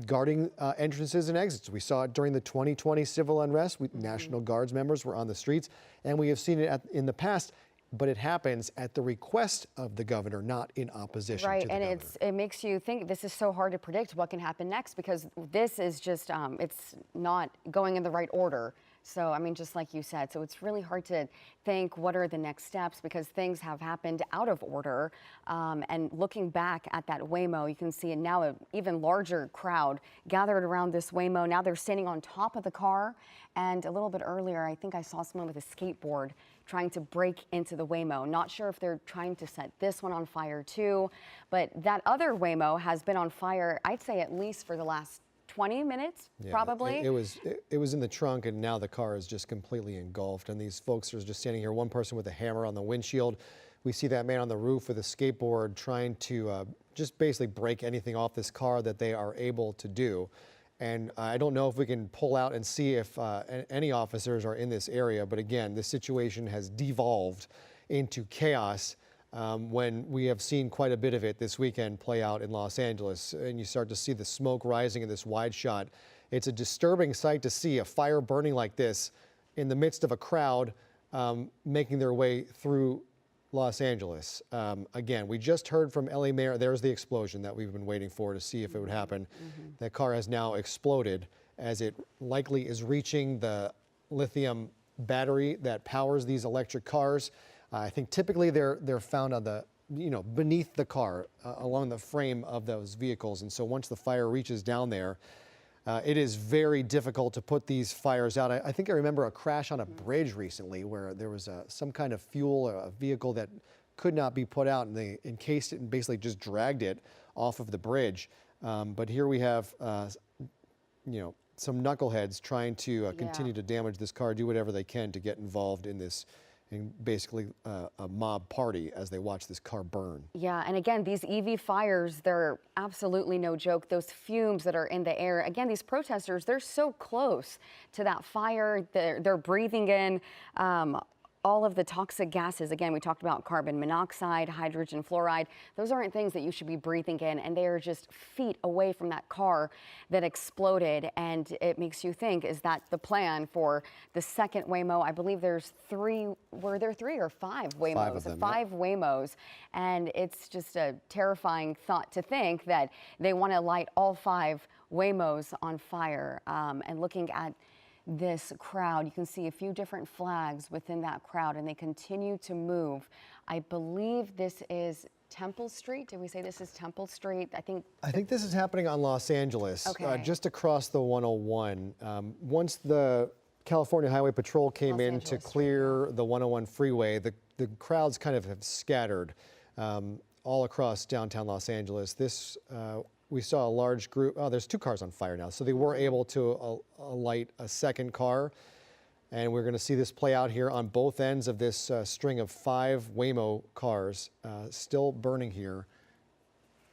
guarding entrances and exits. We saw it during the 2020 civil unrest. National Guards members were on the streets, and we have seen it in the past. But it happens at the request of the governor, not in opposition to the governor. Right, and it makes you think this is so hard to predict what can happen next, because this is just, it's not going in the right order. So, I mean, just like you said, so it's really hard to think what are the next steps, because things have happened out of order. And looking back at that Waymo, you can see now an even larger crowd gathered around this Waymo. Now they're standing on top of the car. And a little bit earlier, I think I saw someone with a skateboard trying to break into the Waymo. Not sure if they're trying to set this one on fire too, but that other Waymo has been on fire, I'd say at least for the last 20 minutes, probably. It was in the trunk, and now the car is just completely engulfed. And these folks are just standing here, one person with a hammer on the windshield. We see that man on the roof with a skateboard trying to just basically break anything off this car that they are able to do. And I don't know if we can pull out and see if any officers are in this area. But again, this situation has devolved into chaos when we have seen quite a bit of it this weekend play out in Los Angeles. And you start to see the smoke rising in this wide shot. It's a disturbing sight to see a fire burning like this in the midst of a crowd making their way through Los Angeles. Again, we just heard from LA Mayor. There's the explosion that we've been waiting for to see if it would happen. That car has now exploded as it likely is reaching the lithium battery that powers these electric cars. I think typically they're found on the, beneath the car, along the frame of those vehicles. And so once the fire reaches down there, it is very difficult to put these fires out. I think I remember a crash on a bridge recently where there was some kind of fuel or a vehicle that could not be put out, and they encased it and basically just dragged it off of the bridge. But here we have, some knuckleheads trying to continue to damage this car, do whatever they can to get involved in this, in basically a mob party as they watch this car burn. Yeah, and again, these EV fires, they're absolutely no joke. Those fumes that are in the air, again, these protesters, they're so close to that fire. They're breathing in all of the toxic gases. Again, we talked about carbon monoxide, hydrogen fluoride. Those aren't things that you should be breathing in, and they are just feet away from that car that exploded. And it makes you think, is that the plan for the second Waymo? I believe there's 3, were there 3 or 5 Waymos? 5 of them, 5 Waymos. And it's just a terrifying thought to think that they want to light all 5 Waymos on fire. And looking at this crowd, you can see a few different flags within that crowd, and they continue to move. I believe this is Temple Street. Did we say this is Temple Street? I think this is happening on Los Angeles, just across the 101. Once the California Highway Patrol came in to clear the 101 freeway, the crowds kind of have scattered all across downtown Los Angeles. This we saw a large group. Oh, there's 2 cars on fire now. So they were able to light a second car. And we're going to see this play out here on both ends of this string of 5 Waymo cars still burning here.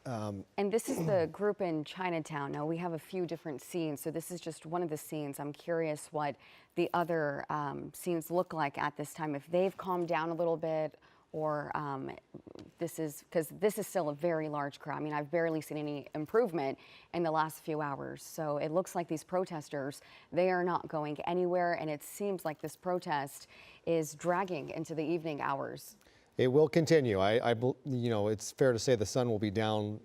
And this is the group in Chinatown. Now, we have a few different scenes, so this is just one of the scenes. I'm curious what the other scenes look like at this time, if they've calmed down a little bit, or this is, because this is still a very large crowd. I mean, I've barely seen any improvement in the last few hours. So it looks like these protesters, they are not going anywhere, and it seems like this protest is dragging into the evening hours. It will continue. It's fair to say the sun will be down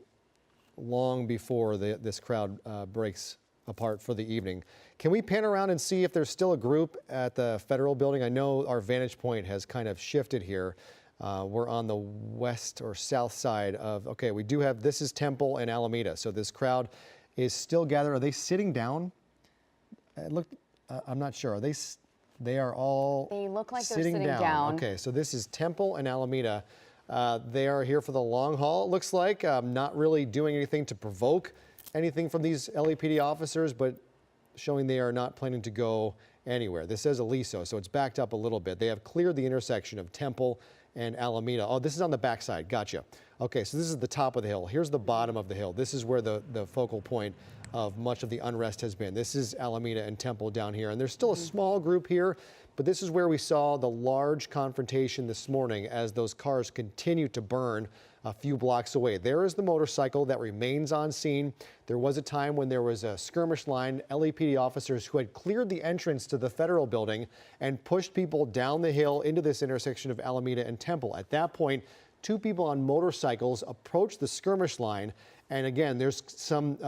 long before this crowd breaks apart for the evening. Can we pan around and see if there's still a group at the federal building? I know our vantage point has kind of shifted here. We're on the west or south side of, okay, we do have, this is Temple and Alameda. So this crowd is still gathered. Are they sitting down? Look, I'm not sure. Are they are all They look like they're sitting down. Okay, so this is Temple and Alameda. They are here for the long haul, it looks like. Not really doing anything to provoke anything from these LAPD officers, but showing they are not planning to go anywhere. This says Aliso, so it's backed up a little bit. They have cleared the intersection of Temple and Alameda. Oh, this is on the backside. Gotcha. Okay, so this is the top of the hill. Here's the bottom of the hill. This is where the focal point of much of the unrest has been. This is Alameda and Temple down here. And there's still a small group here, but this is where we saw the large confrontation this morning as those cars continue to burn a few blocks away. There is the motorcycle that remains on scene. There was a time when there was a skirmish line, LAPD officers who had cleared the entrance to the federal building and pushed people down the hill into this intersection of Alameda and Temple. At that point, two people on motorcycles approached the skirmish line. And again, there's some,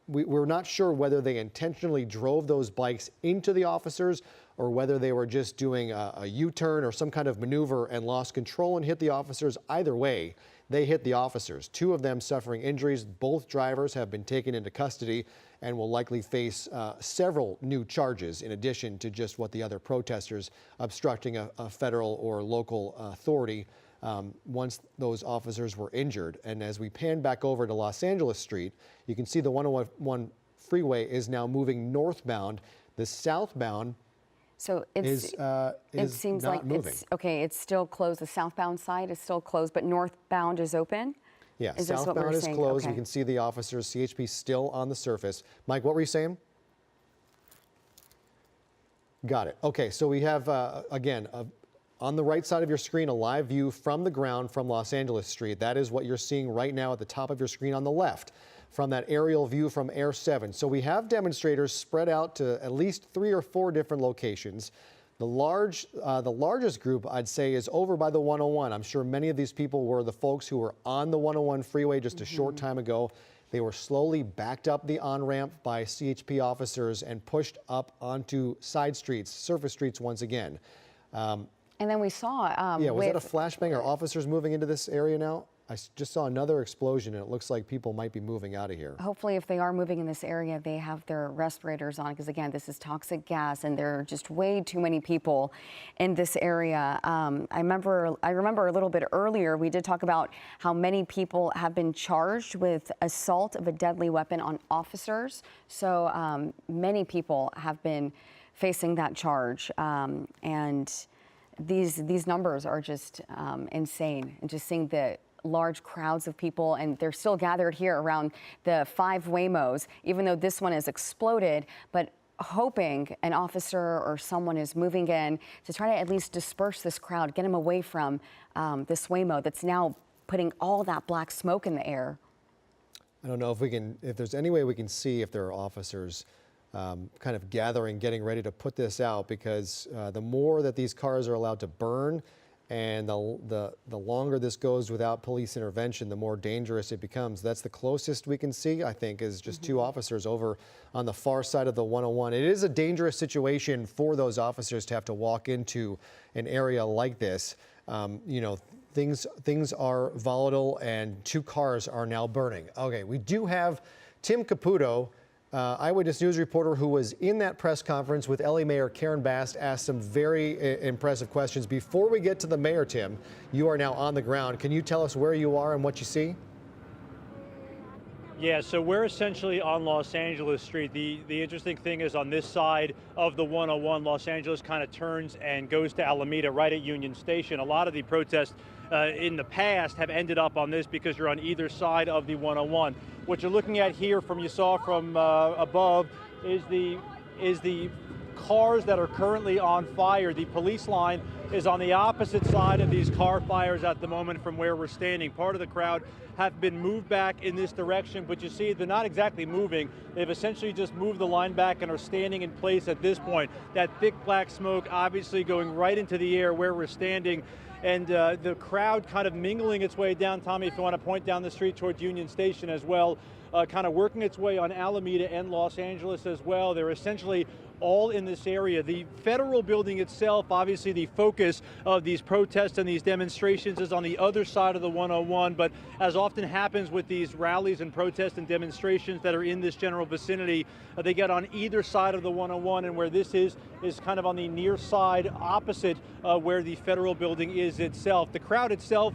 we're not sure whether they intentionally drove those bikes into the officers or whether they were just doing a U-turn or some kind of maneuver and lost control and hit the officers. Either way, they hit the officers. Two of them suffering injuries. Both drivers have been taken into custody and will likely face several new charges in addition to just what the other protesters obstructing a federal or local authority once those officers were injured. And as we pan back over to Los Angeles Street, you can see the 101 freeway is now moving northbound. The southbound it seems not like moving. It's still closed. The southbound side is still closed, but northbound is open? Yeah, is this what southbound we're is saying? closed. Okay. We can see the officers, CHP still on the surface. Mike, what were you saying? Got it. Okay, so we have, again, on the right side of your screen, a live view from the ground from Los Angeles Street. That is what you're seeing right now at the top of your screen on the left from that aerial view from Air 7. So we have demonstrators spread out to at least 3 or 4 different locations. The largest group, I'd say, is over by the 101. I'm sure many of these people were the folks who were on the 101 freeway just a short time ago. They were slowly backed up the on-ramp by CHP officers and pushed up onto side streets, surface streets once again. And then we saw... was that a flashbang? Are officers moving into this area now? I just saw another explosion, and it looks like people might be moving out of here. Hopefully, if they are moving in this area, they have their respirators on, because again, this is toxic gas, and there are just way too many people in this area. I remember a little bit earlier, we did talk about how many people have been charged with assault of a deadly weapon on officers. So many people have been facing that charge, and these numbers are just insane. And just seeing the large crowds of people, and they're still gathered here around the 5 Waymos, even though this one has exploded, but hoping an officer or someone is moving in to try to at least disperse this crowd, get them away from this Waymo that's now putting all that black smoke in the air. I don't know if there's any way we can see if there are officers kind of gathering, getting ready to put this out, because the more that these cars are allowed to burn, and the longer this goes without police intervention, the more dangerous it becomes. That's the closest we can see, I think, is just 2 officers over on the far side of the 101. It is a dangerous situation for those officers to have to walk into an area like this. You know, things are volatile, and 2 cars are now burning. Okay, we do have Tim Caputo, Eyewitness News reporter who was in that press conference with LA Mayor Karen Bass, asked some very impressive questions. Before we get to the mayor, Tim, you are now on the ground. Can you tell us where you are and what you see? Yeah, so we're essentially on Los Angeles Street. The interesting thing is on this side of the 101, Los Angeles kind of turns and goes to Alameda right at Union Station. A lot of the protests in the past have ended up on this because you're on either side of the 101. What you're looking at here, you saw from above, is the cars that are currently on fire. The police line is on the opposite side of these car fires at the moment from where we're standing. Part of the crowd have been moved back in this direction, but you see they're not exactly moving. They've essentially just moved the line back and are standing in place at this point. That thick black smoke obviously going right into the air where we're standing. And the crowd kind of mingling its way down, Tommy, if you want to point down the street towards Union Station as well, kind of working its way on Alameda and Los Angeles as well. They're essentially all in this area. The federal building itself, obviously the focus of these protests and these demonstrations is on the other side of the 101, but as often happens with these rallies and protests and demonstrations that are in this general vicinity, they get on either side of the 101, and where this is kind of on the near side opposite where the federal building is itself. The crowd itself,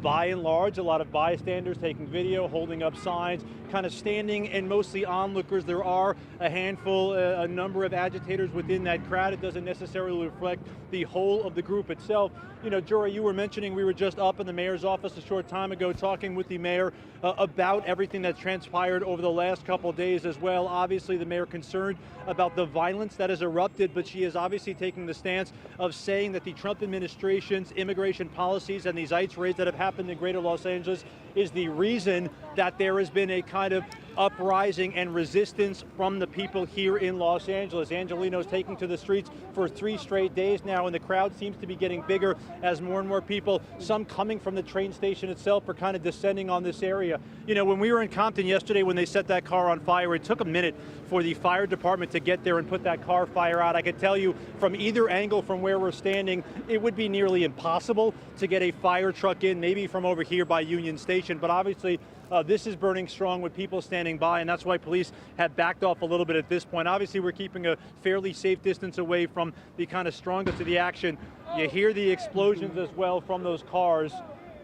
by and large, a lot of bystanders taking video, holding up signs, kind of standing, and mostly onlookers. There are a handful, a number of agitators within that crowd. It doesn't necessarily reflect the whole of the group itself. You know, Jory, you were mentioning we were just up in the mayor's office a short time ago talking with the mayor about everything that's transpired over the last couple of days as well. Obviously, the mayor concerned about the violence that has erupted, but she is obviously taking the stance of saying that the Trump administration's immigration policies and these ICE raids that have happened in greater Los Angeles is the reason that there has been a kind of uprising and resistance from the people here in Los Angeles. Angelino's taking to the streets for 3 straight days now, and the crowd seems to be getting bigger as more and more people, some coming from the train station itself, are kind of descending on this area. You know, when we were in Compton yesterday when they set that car on fire, it took a minute for the fire department to get there and put that car fire out. I could tell you from either angle from where we're standing, it would be nearly impossible to get a fire truck in, maybe from over here by Union Station, but obviously this is burning strong with people standing by, and that's why police have backed off a little bit at this point. Obviously, we're keeping a fairly safe distance away from the kind of strongest of the action. You hear the explosions as well from those cars.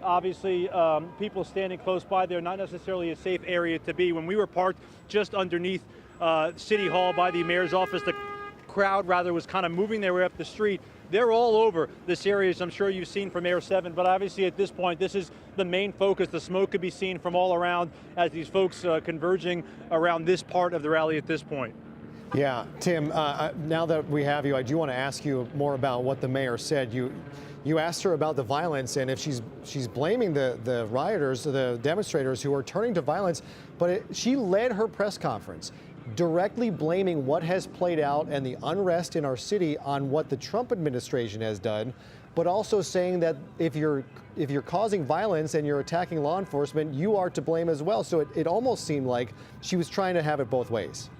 Obviously, people standing close by there, not necessarily a safe area to be. When we were parked just underneath City Hall by the mayor's office, the crowd rather was kind of moving their way up the street. They're all over this area, as I'm sure you've seen from Air 7, but obviously at this point, this is the main focus. The smoke could be seen from all around as these folks converging around this part of the rally at this point. Yeah, Tim, now that we have you, I do want to ask you more about what the mayor said. You asked her about the violence and if she's blaming the rioters, the demonstrators who are turning to violence, but she led her press conference directly blaming what has played out and the unrest in our city on what the Trump administration has done, but also saying that if you're causing violence and you're attacking law enforcement, you are to blame as well. So it almost seemed like she was trying to have it both ways.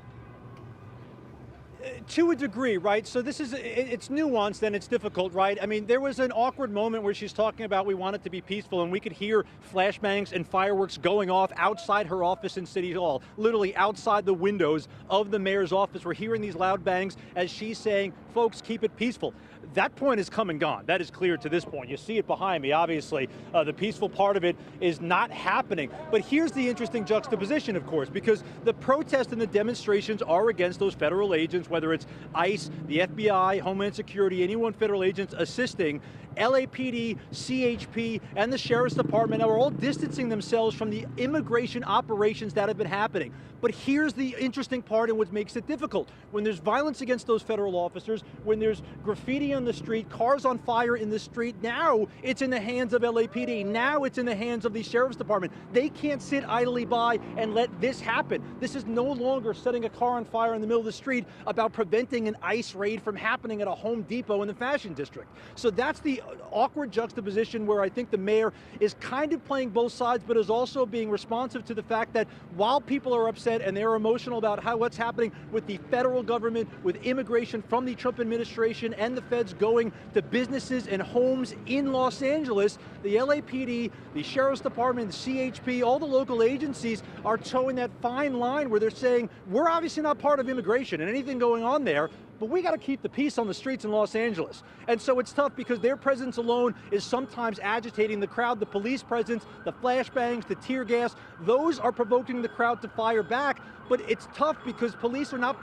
To a degree, right? So this is, it's nuanced and it's difficult, right? I mean, there was an awkward moment where she's talking about we want it to be peaceful, and we could hear flashbangs and fireworks going off outside her office in City Hall, literally outside the windows of the mayor's office. We're hearing these loud bangs as she's saying, folks, keep it peaceful. That point is come and gone. That is clear to this point. You see it behind me, obviously. The peaceful part of it is not happening. But here's the interesting juxtaposition, of course, because the protests and the demonstrations are against those federal agents, whether it's ICE, the FBI, Homeland Security, anyone federal agents assisting. LAPD, CHP, and the Sheriff's Department are all distancing themselves from the immigration operations that have been happening. But here's the interesting part and what makes it difficult. When there's violence against those federal officers, when there's graffiti on the street, cars on fire in the street, now it's in the hands of LAPD. Now it's in the hands of the Sheriff's Department. They can't sit idly by and let this happen. This is no longer setting a car on fire in the middle of the street about preventing an ICE raid from happening at a Home Depot in the Fashion District. So that's the awkward juxtaposition where I think the mayor is kind of playing both sides, but is also being responsive to the fact that while people are upset and they're emotional about what's happening with the federal government, with immigration from the Trump administration and the feds going to businesses and homes in Los Angeles, the LAPD, the Sheriff's Department, the CHP, all the local agencies are towing that fine line where they're saying, we're obviously not part of immigration and anything going on there, but we got to keep the peace on the streets in Los Angeles. And so it's tough because their presence alone is sometimes agitating the crowd. The police presence, the flashbangs, the tear gas, those are provoking the crowd to fire back. but it's tough because police are not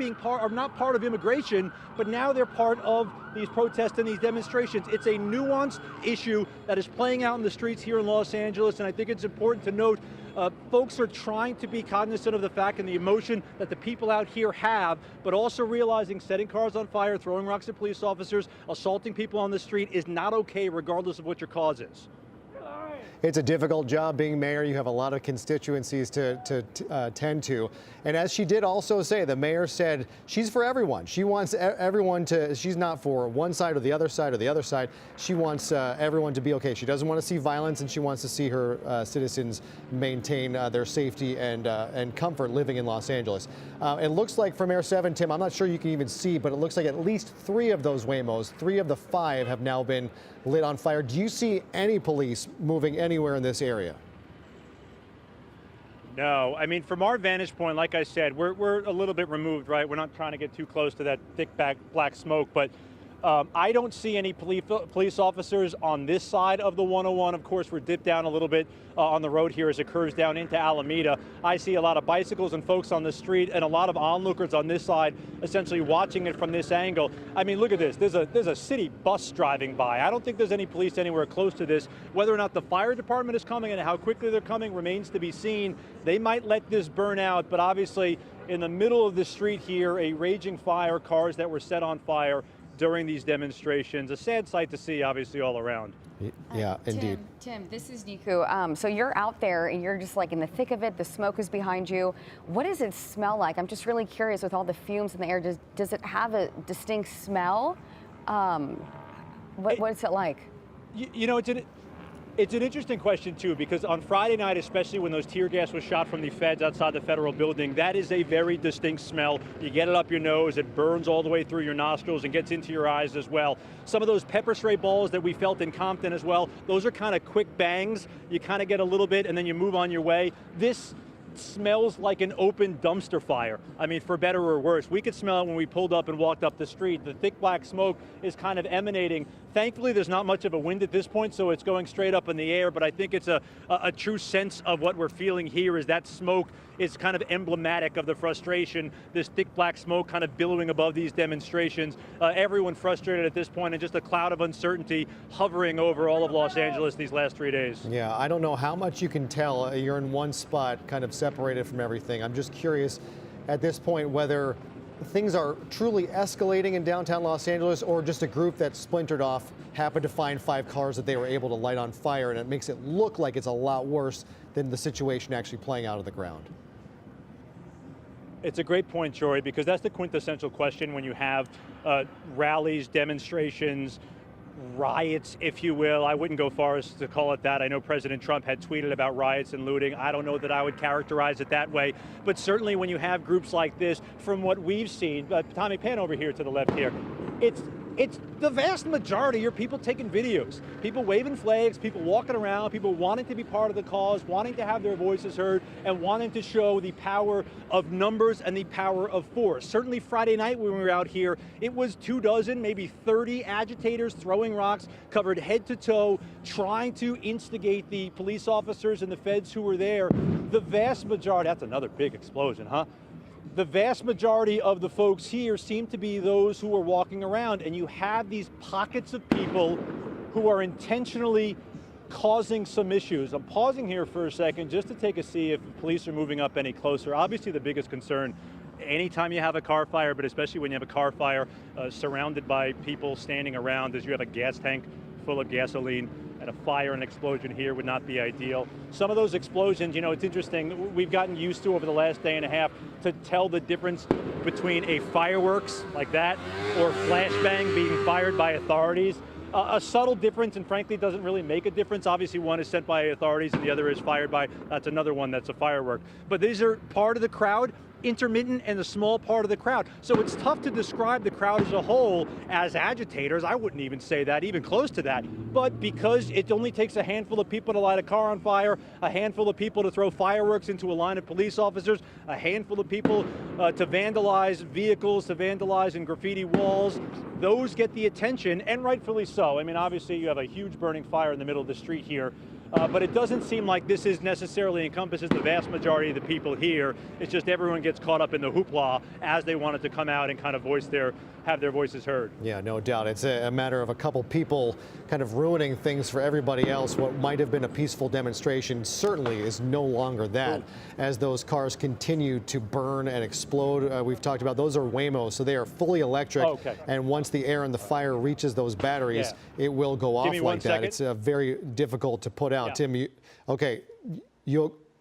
part of immigration, but now they're part of these protests and these demonstrations. It's a nuanced issue that is playing out in the streets here in Los Angeles, and I think it's important to note folks are trying to be cognizant of the fact and the emotion that the people out here have, but also realizing setting cars on fire, throwing rocks at police officers, assaulting people on the street is not okay regardless of what your cause is. It's a difficult job being mayor. You have a lot of constituencies to tend to. And as she did also say, the mayor said she's for everyone. She wants everyone to, she's not for one side or the other side or the other side. She wants everyone to be okay. She doesn't want to see violence, and she wants to see her citizens maintain their safety and comfort living in Los Angeles. It looks like from Air 7, Tim, I'm not sure you can even see, but it looks like at least 3 of those Waymos, 3 of the 5 have now been lit on fire. Do you see any police moving anywhere in this area? No, I mean, from our vantage point, like I said, we're a little bit removed, right? We're not trying to get too close to that thick black smoke, but I don't see any police officers on this side of the 101. Of course, we're dipped down a little bit on the road here as it curves down into Alameda. I see a lot of bicycles and folks on the street and a lot of onlookers on this side, essentially watching it from this angle. I mean, look at this. There's a city bus driving by. I don't think there's any police anywhere close to this. Whether or not the fire department is coming and how quickly they're coming remains to be seen. They might let this burn out, but obviously in the middle of the street here, a raging fire, cars that were set on fire during these demonstrations. A sad sight to see, obviously, all around. Yeah, indeed. Tim, this is Niku. So you're out there and you're just like in the thick of it. The smoke is behind you. What does it smell like? I'm just really curious with all the fumes in the air. Does it have a distinct smell? What is it like? You know, it's an interesting question, too, because on Friday night, especially when those tear gas was shot from the feds outside the federal building, that is a very distinct smell. You get it up your nose, it burns all the way through your nostrils and gets into your eyes as well. Some of those pepper spray balls that we felt in Compton as well, those are kind of quick bangs. You kind of get a little bit and then you move on your way. This smells like an open dumpster fire. I mean, for better or worse. We could smell it when we pulled up and walked up the street. The thick black smoke is kind of emanating. Thankfully, there's not much of a wind at this point, so it's going straight up in the air, but I think it's a true sense of what we're feeling here is that smoke is kind of emblematic of the frustration, this thick black smoke kind of billowing above these demonstrations. Everyone frustrated at this point, and just a cloud of uncertainty hovering over all of Los Angeles these last 3 days. Yeah, I don't know how much you can tell. You're in one spot, kind of separated from everything. I'm just curious at this point whether things are truly escalating in downtown Los Angeles, or just a group that splintered off happened to find 5 cars that they were able to light on fire, and it makes it look like it's a lot worse than the situation actually playing out of the ground. It's a great point, Jory, because that's the quintessential question when you have rallies, demonstrations, riots, if you will. I wouldn't go far as to call it that. I know President Trump had tweeted about riots and looting. I don't know that I would characterize it that way. But certainly when you have groups like this, from what we've seen, Tommy, pan over here to the left here, it's the vast majority are people taking videos, people waving flags, people walking around, people wanting to be part of the cause, wanting to have their voices heard, and wanting to show the power of numbers and the power of force. Certainly Friday night when we were out here, it was 24, maybe 30 agitators throwing rocks, covered head to toe, trying to instigate the police officers and the feds who were there. The vast majority, that's another big explosion, huh? The vast majority of the folks here seem to be those who are walking around, and you have these pockets of people who are intentionally causing some issues. I'm pausing here for a second just to take a see if police are moving up any closer. Obviously the biggest concern anytime you have a car fire, but especially when you have a car fire surrounded by people standing around, is you have a gas tank full of gasoline, and a fire and explosion here would not be ideal. Some of those explosions, you know, it's interesting, we've gotten used to over the last day and a half to tell the difference between a fireworks like that or flashbang being fired by authorities. A subtle difference, and frankly doesn't really make a difference. Obviously one is sent by authorities and the other is fired by, that's another one that's a firework. But these are part of the crowd, intermittent, and a small part of the crowd. So it's tough to describe the crowd as a whole as agitators. I wouldn't even say that, even close to that. But because it only takes a handful of people to light a car on fire, a handful of people to throw fireworks into a line of police officers, a handful of people to vandalize vehicles, to vandalize and graffiti walls, those get the attention, and rightfully so. I mean, obviously you have a huge burning fire in the middle of the street here. But it doesn't seem like this is necessarily encompasses the vast majority of the people here. It's just everyone gets caught up in the hoopla as they wanted to come out and kind of have their voices heard. Yeah, no doubt. It's a matter of a couple people kind of ruining things for everybody else. What might have been a peaceful demonstration certainly is no longer that, as those cars continue to burn and explode. We've talked about those are Waymos, so they are fully electric. Okay. And once the air and the fire reaches those batteries, it will go off like that. It's very difficult to put out. Tim, you okay?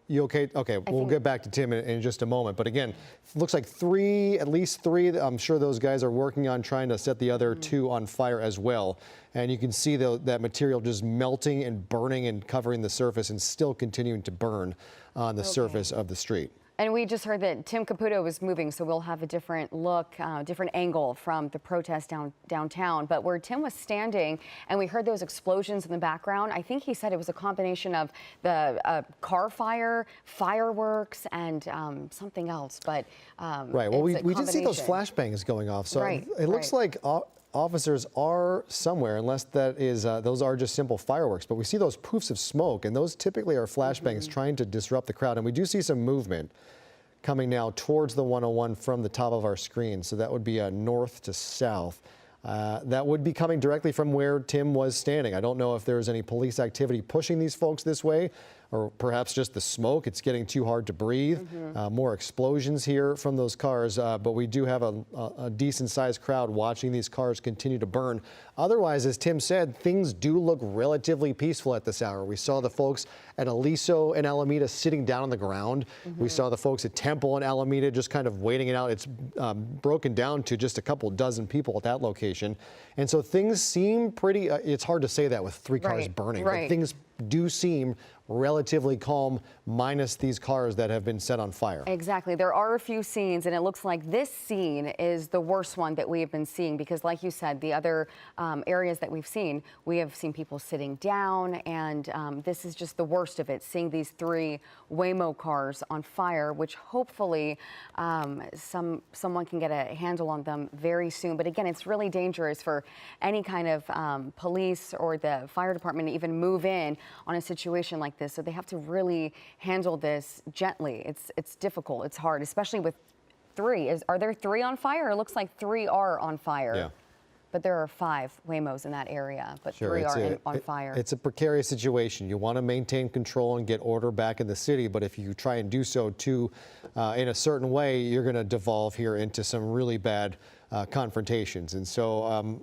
You okay? Okay, we'll get back to Tim in just a moment. But again, looks like at least three. I'm sure those guys are working on trying to set the other two on fire as well. And you can see that material just melting and burning and covering the surface and still continuing to burn on the surface of the street. And we just heard that Tim Caputo was moving, so we'll have a different look, different angle from the protest downtown. But where Tim was standing, and we heard those explosions in the background, I think he said it was a combination of the car fire, fireworks, and something else. But right. Well, we did see those flashbangs going off, so it looks like officers are somewhere, unless that is those are just simple fireworks. But we see those poofs of smoke, and those typically are flashbangs trying to disrupt the crowd. And we do see some movement coming now towards the 101 from the top of our screen. So that would be north to south. That would be coming directly from where Tim was standing. I don't know if there's any police activity pushing these folks this way, or perhaps just the smoke. It's getting too hard to breathe. More explosions here from those cars, but we do have a decent-sized crowd watching these cars continue to burn. Otherwise, as Tim said, things do look relatively peaceful at this hour. We saw the folks at Aliso and Alameda sitting down on the ground. We saw the folks at Temple and Alameda just kind of waiting it out. It's broken down to just a couple dozen people at that location. And so things seem pretty, it's hard to say that with three cars burning, but things do seem relatively calm, minus these cars that have been set on fire. Exactly. There are a few scenes, and it looks like this scene is the worst one that we have been seeing, because like you said, the other areas that we have seen people sitting down, and this is just the worst of it, seeing these three Waymo cars on fire, which hopefully someone can get a handle on them very soon. But again, it's really dangerous for any kind of police or the fire department to even move in on a situation like this. So they have to really handle this gently. It's difficult. It's hard, especially with three. Are there three on fire? It looks like three are on fire. Yeah. But there are 5 Waymos in that area, but 3 are on fire. It's a precarious situation. You want to maintain control and get order back in the city, but if you try and do so in a certain way, you're going to devolve here into some really bad confrontations. And so,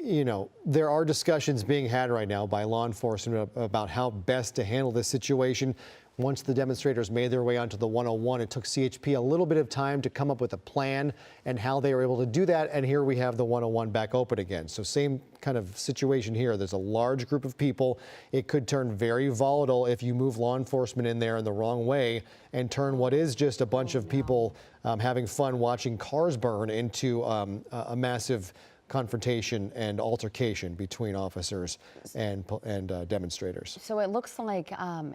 you know, there are discussions being had right now by law enforcement about how best to handle this situation. Once the demonstrators made their way onto the 101, it took CHP a little bit of time to come up with a plan and how they were able to do that. And here we have the 101 back open again. So same kind of situation here. There's a large group of people. It could turn very volatile if you move law enforcement in there in the wrong way and turn what is just a bunch of people having fun watching cars burn into a massive confrontation and altercation between officers and demonstrators. So it looks like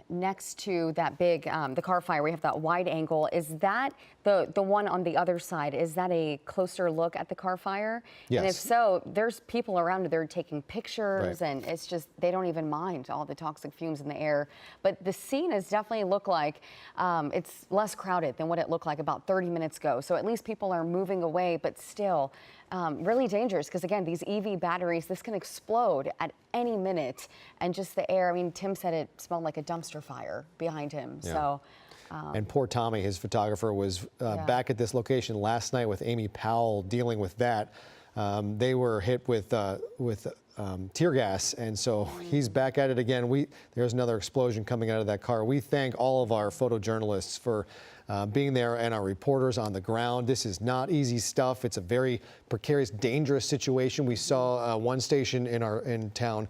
next to that big, the car fire, we have that wide angle. Is that the one on the other side? Is that a closer look at the car fire? Yes. And if so, there's people around it. They're taking pictures, and it's just, they don't even mind all the toxic fumes in the air. But the scene has definitely looked like it's less crowded than what it looked like about 30 minutes ago. So at least people are moving away, but still really dangerous, because again, these EV batteries, this can explode at any minute, and just the air. I mean, Tim said it smelled like a dumpster fire behind him. Yeah. So. And poor Tommy, his photographer, was back at this location last night with Amy Powell dealing with that. They were hit with tear gas, and so he's back at it again. There's another explosion coming out of that car. We thank all of our photojournalists for being there, and our reporters on the ground. This is not easy stuff. It's a very precarious, dangerous situation. We saw one station in town.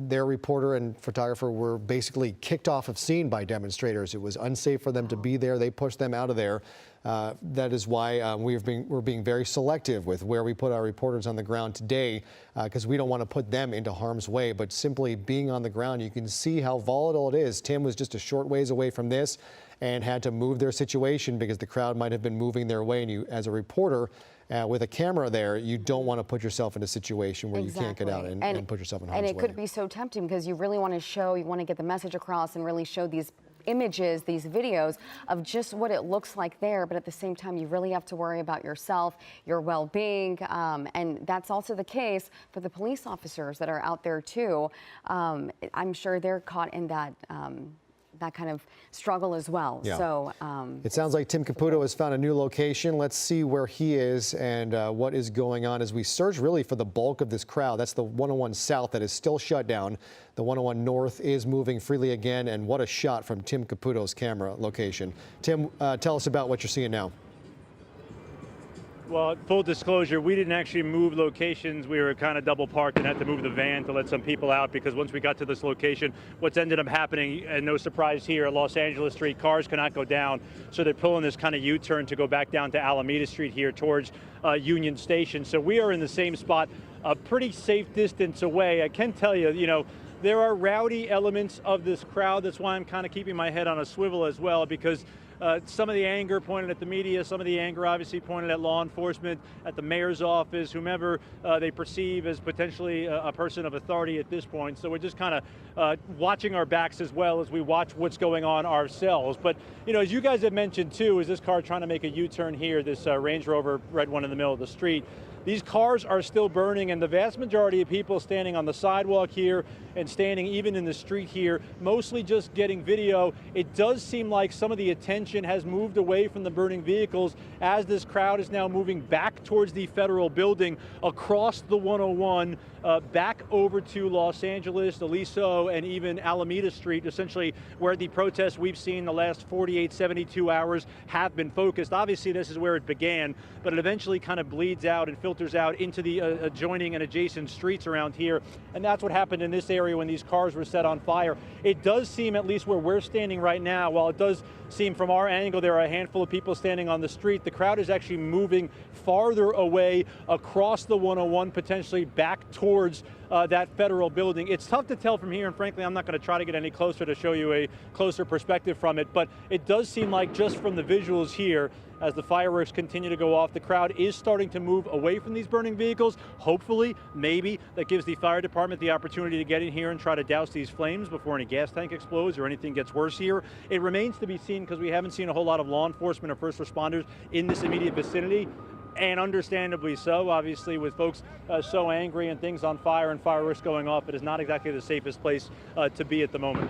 Their reporter and photographer were basically kicked off of scene by demonstrators. It was unsafe for them to be there. They pushed them out of there. That is why we're being very selective with where we put our reporters on the ground today, because we don't want to put them into harm's way. But simply being on the ground, you can see how volatile it is. Tim was just a short ways away from this and had to move their situation because the crowd might have been moving their way, and you, as a reporter With a camera there, you don't want to put yourself in a situation where you can't get out and put yourself in harm's way. And it could be so tempting because you really want to show, you want to get the message across and really show these images, these videos of just what it looks like there, but at the same time, you really have to worry about yourself, your well-being, and that's also the case for the police officers that are out there too. I'm sure they're caught in that that kind of struggle as well. Yeah. So it sounds like Tim Caputo has found a new location. Let's see where he is and what is going on as we search really for the bulk of this crowd. That's the 101 South that is still shut down. The 101 North is moving freely again, and what a shot from Tim Caputo's camera location. Tim, tell us about what you're seeing now. Well, full disclosure, we didn't actually move locations. We were kind of double parked and had to move the van to let some people out because once we got to this location, what's ended up happening, and no surprise here at Los Angeles Street, cars cannot go down. So they're pulling this kind of U-turn to go back down to Alameda Street here towards Union Station. So we are in the same spot, a pretty safe distance away. I can tell you, there are rowdy elements of this crowd. That's why I'm kind of keeping my head on a swivel as well, because some of the anger pointed at the media, some of the anger obviously pointed at law enforcement, at the mayor's office, whomever they perceive as potentially a person of authority at this point. So we're just kind of watching our backs as well as we watch what's going on ourselves. But, as you guys have mentioned too, is this car trying to make a U-turn here, this Range Rover red one in the middle of the street. These cars are still burning, and the vast majority of people standing on the sidewalk here and standing even in the street here, mostly just getting video. It does seem like some of the attention has moved away from the burning vehicles as this crowd is now moving back towards the federal building across the 101, back over to Los Angeles, Aliso, and even Alameda Street, essentially where the protests we've seen the last 48, 72 hours have been focused. Obviously, this is where it began, but it eventually kind of bleeds out and filters out into the adjoining and adjacent streets around here. And that's what happened in this area when these cars were set on fire. It does seem, at least where we're standing right now, while it does seem from our angle there are a handful of people standing on the street, the crowd is actually moving farther away across the 101, potentially back towards that federal building. It's tough to tell from here, and frankly, I'm not going to try to get any closer to show you a closer perspective from it, but it does seem like just from the visuals here, as the fireworks continue to go off, the crowd is starting to move away from these burning vehicles. Hopefully, maybe, that gives the fire department the opportunity to get in here and try to douse these flames before any gas tank explodes or anything gets worse here. It remains to be seen because we haven't seen a whole lot of law enforcement or first responders in this immediate vicinity. And understandably so, obviously, with folks so angry and things on fire and fireworks going off, it is not exactly the safest place to be at the moment.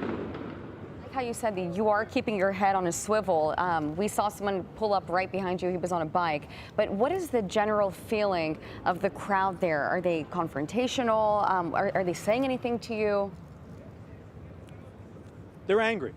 How you said that you are keeping your head on a swivel. We saw someone pull up right behind you. He was on a bike. But what is the general feeling of the crowd there? Are they confrontational? Are they saying anything to you? They're angry.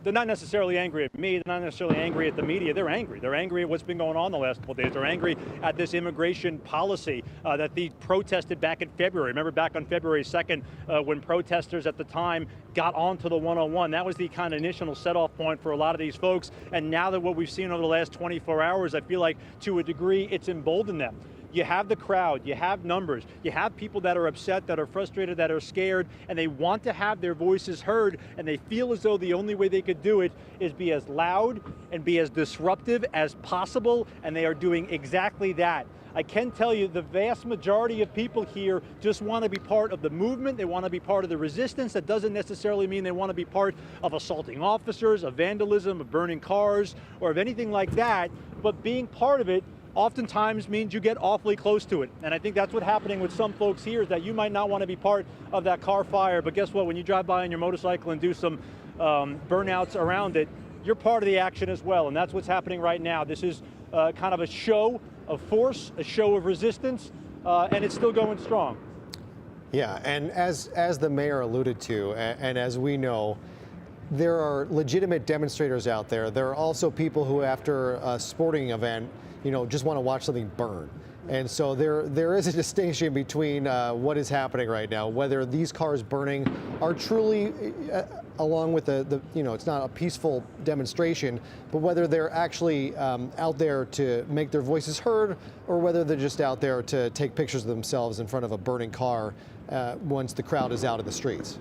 They're not necessarily angry at me. They're not necessarily angry at the media. They're angry. They're angry at what's been going on the last couple of days. They're angry at this immigration policy that they protested back in February. Remember back on February 2nd when protesters at the time got onto the 101. That was the kind of initial set-off point for a lot of these folks. And now that what we've seen over the last 24 hours, I feel like to a degree it's emboldened them. You have the crowd, you have numbers, you have people that are upset, that are frustrated, that are scared, and they want to have their voices heard, and they feel as though the only way they could do it is be as loud and be as disruptive as possible, and they are doing exactly that. I can tell you the vast majority of people here just want to be part of the movement. They want to be part of the resistance. That doesn't necessarily mean they want to be part of assaulting officers, of vandalism, of burning cars, or of anything like that, but being part of it oftentimes means you get awfully close to it. And I think that's what's happening with some folks here, is that you might not want to be part of that car fire, but guess what? When you drive by on your motorcycle and do some burnouts around it, you're part of the action as well. And that's what's happening right now. This is kind of a show of force, a show of resistance, and it's still going strong. Yeah, and as the mayor alluded to, and as we know, there are legitimate demonstrators out there. There are also people who, after a sporting event, just want to watch something burn. And so there is a distinction between what is happening right now, whether these cars burning are truly along with it's not a peaceful demonstration, but whether they're actually out there to make their voices heard, or whether they're just out there to take pictures of themselves in front of a burning car once the crowd is out of the streets.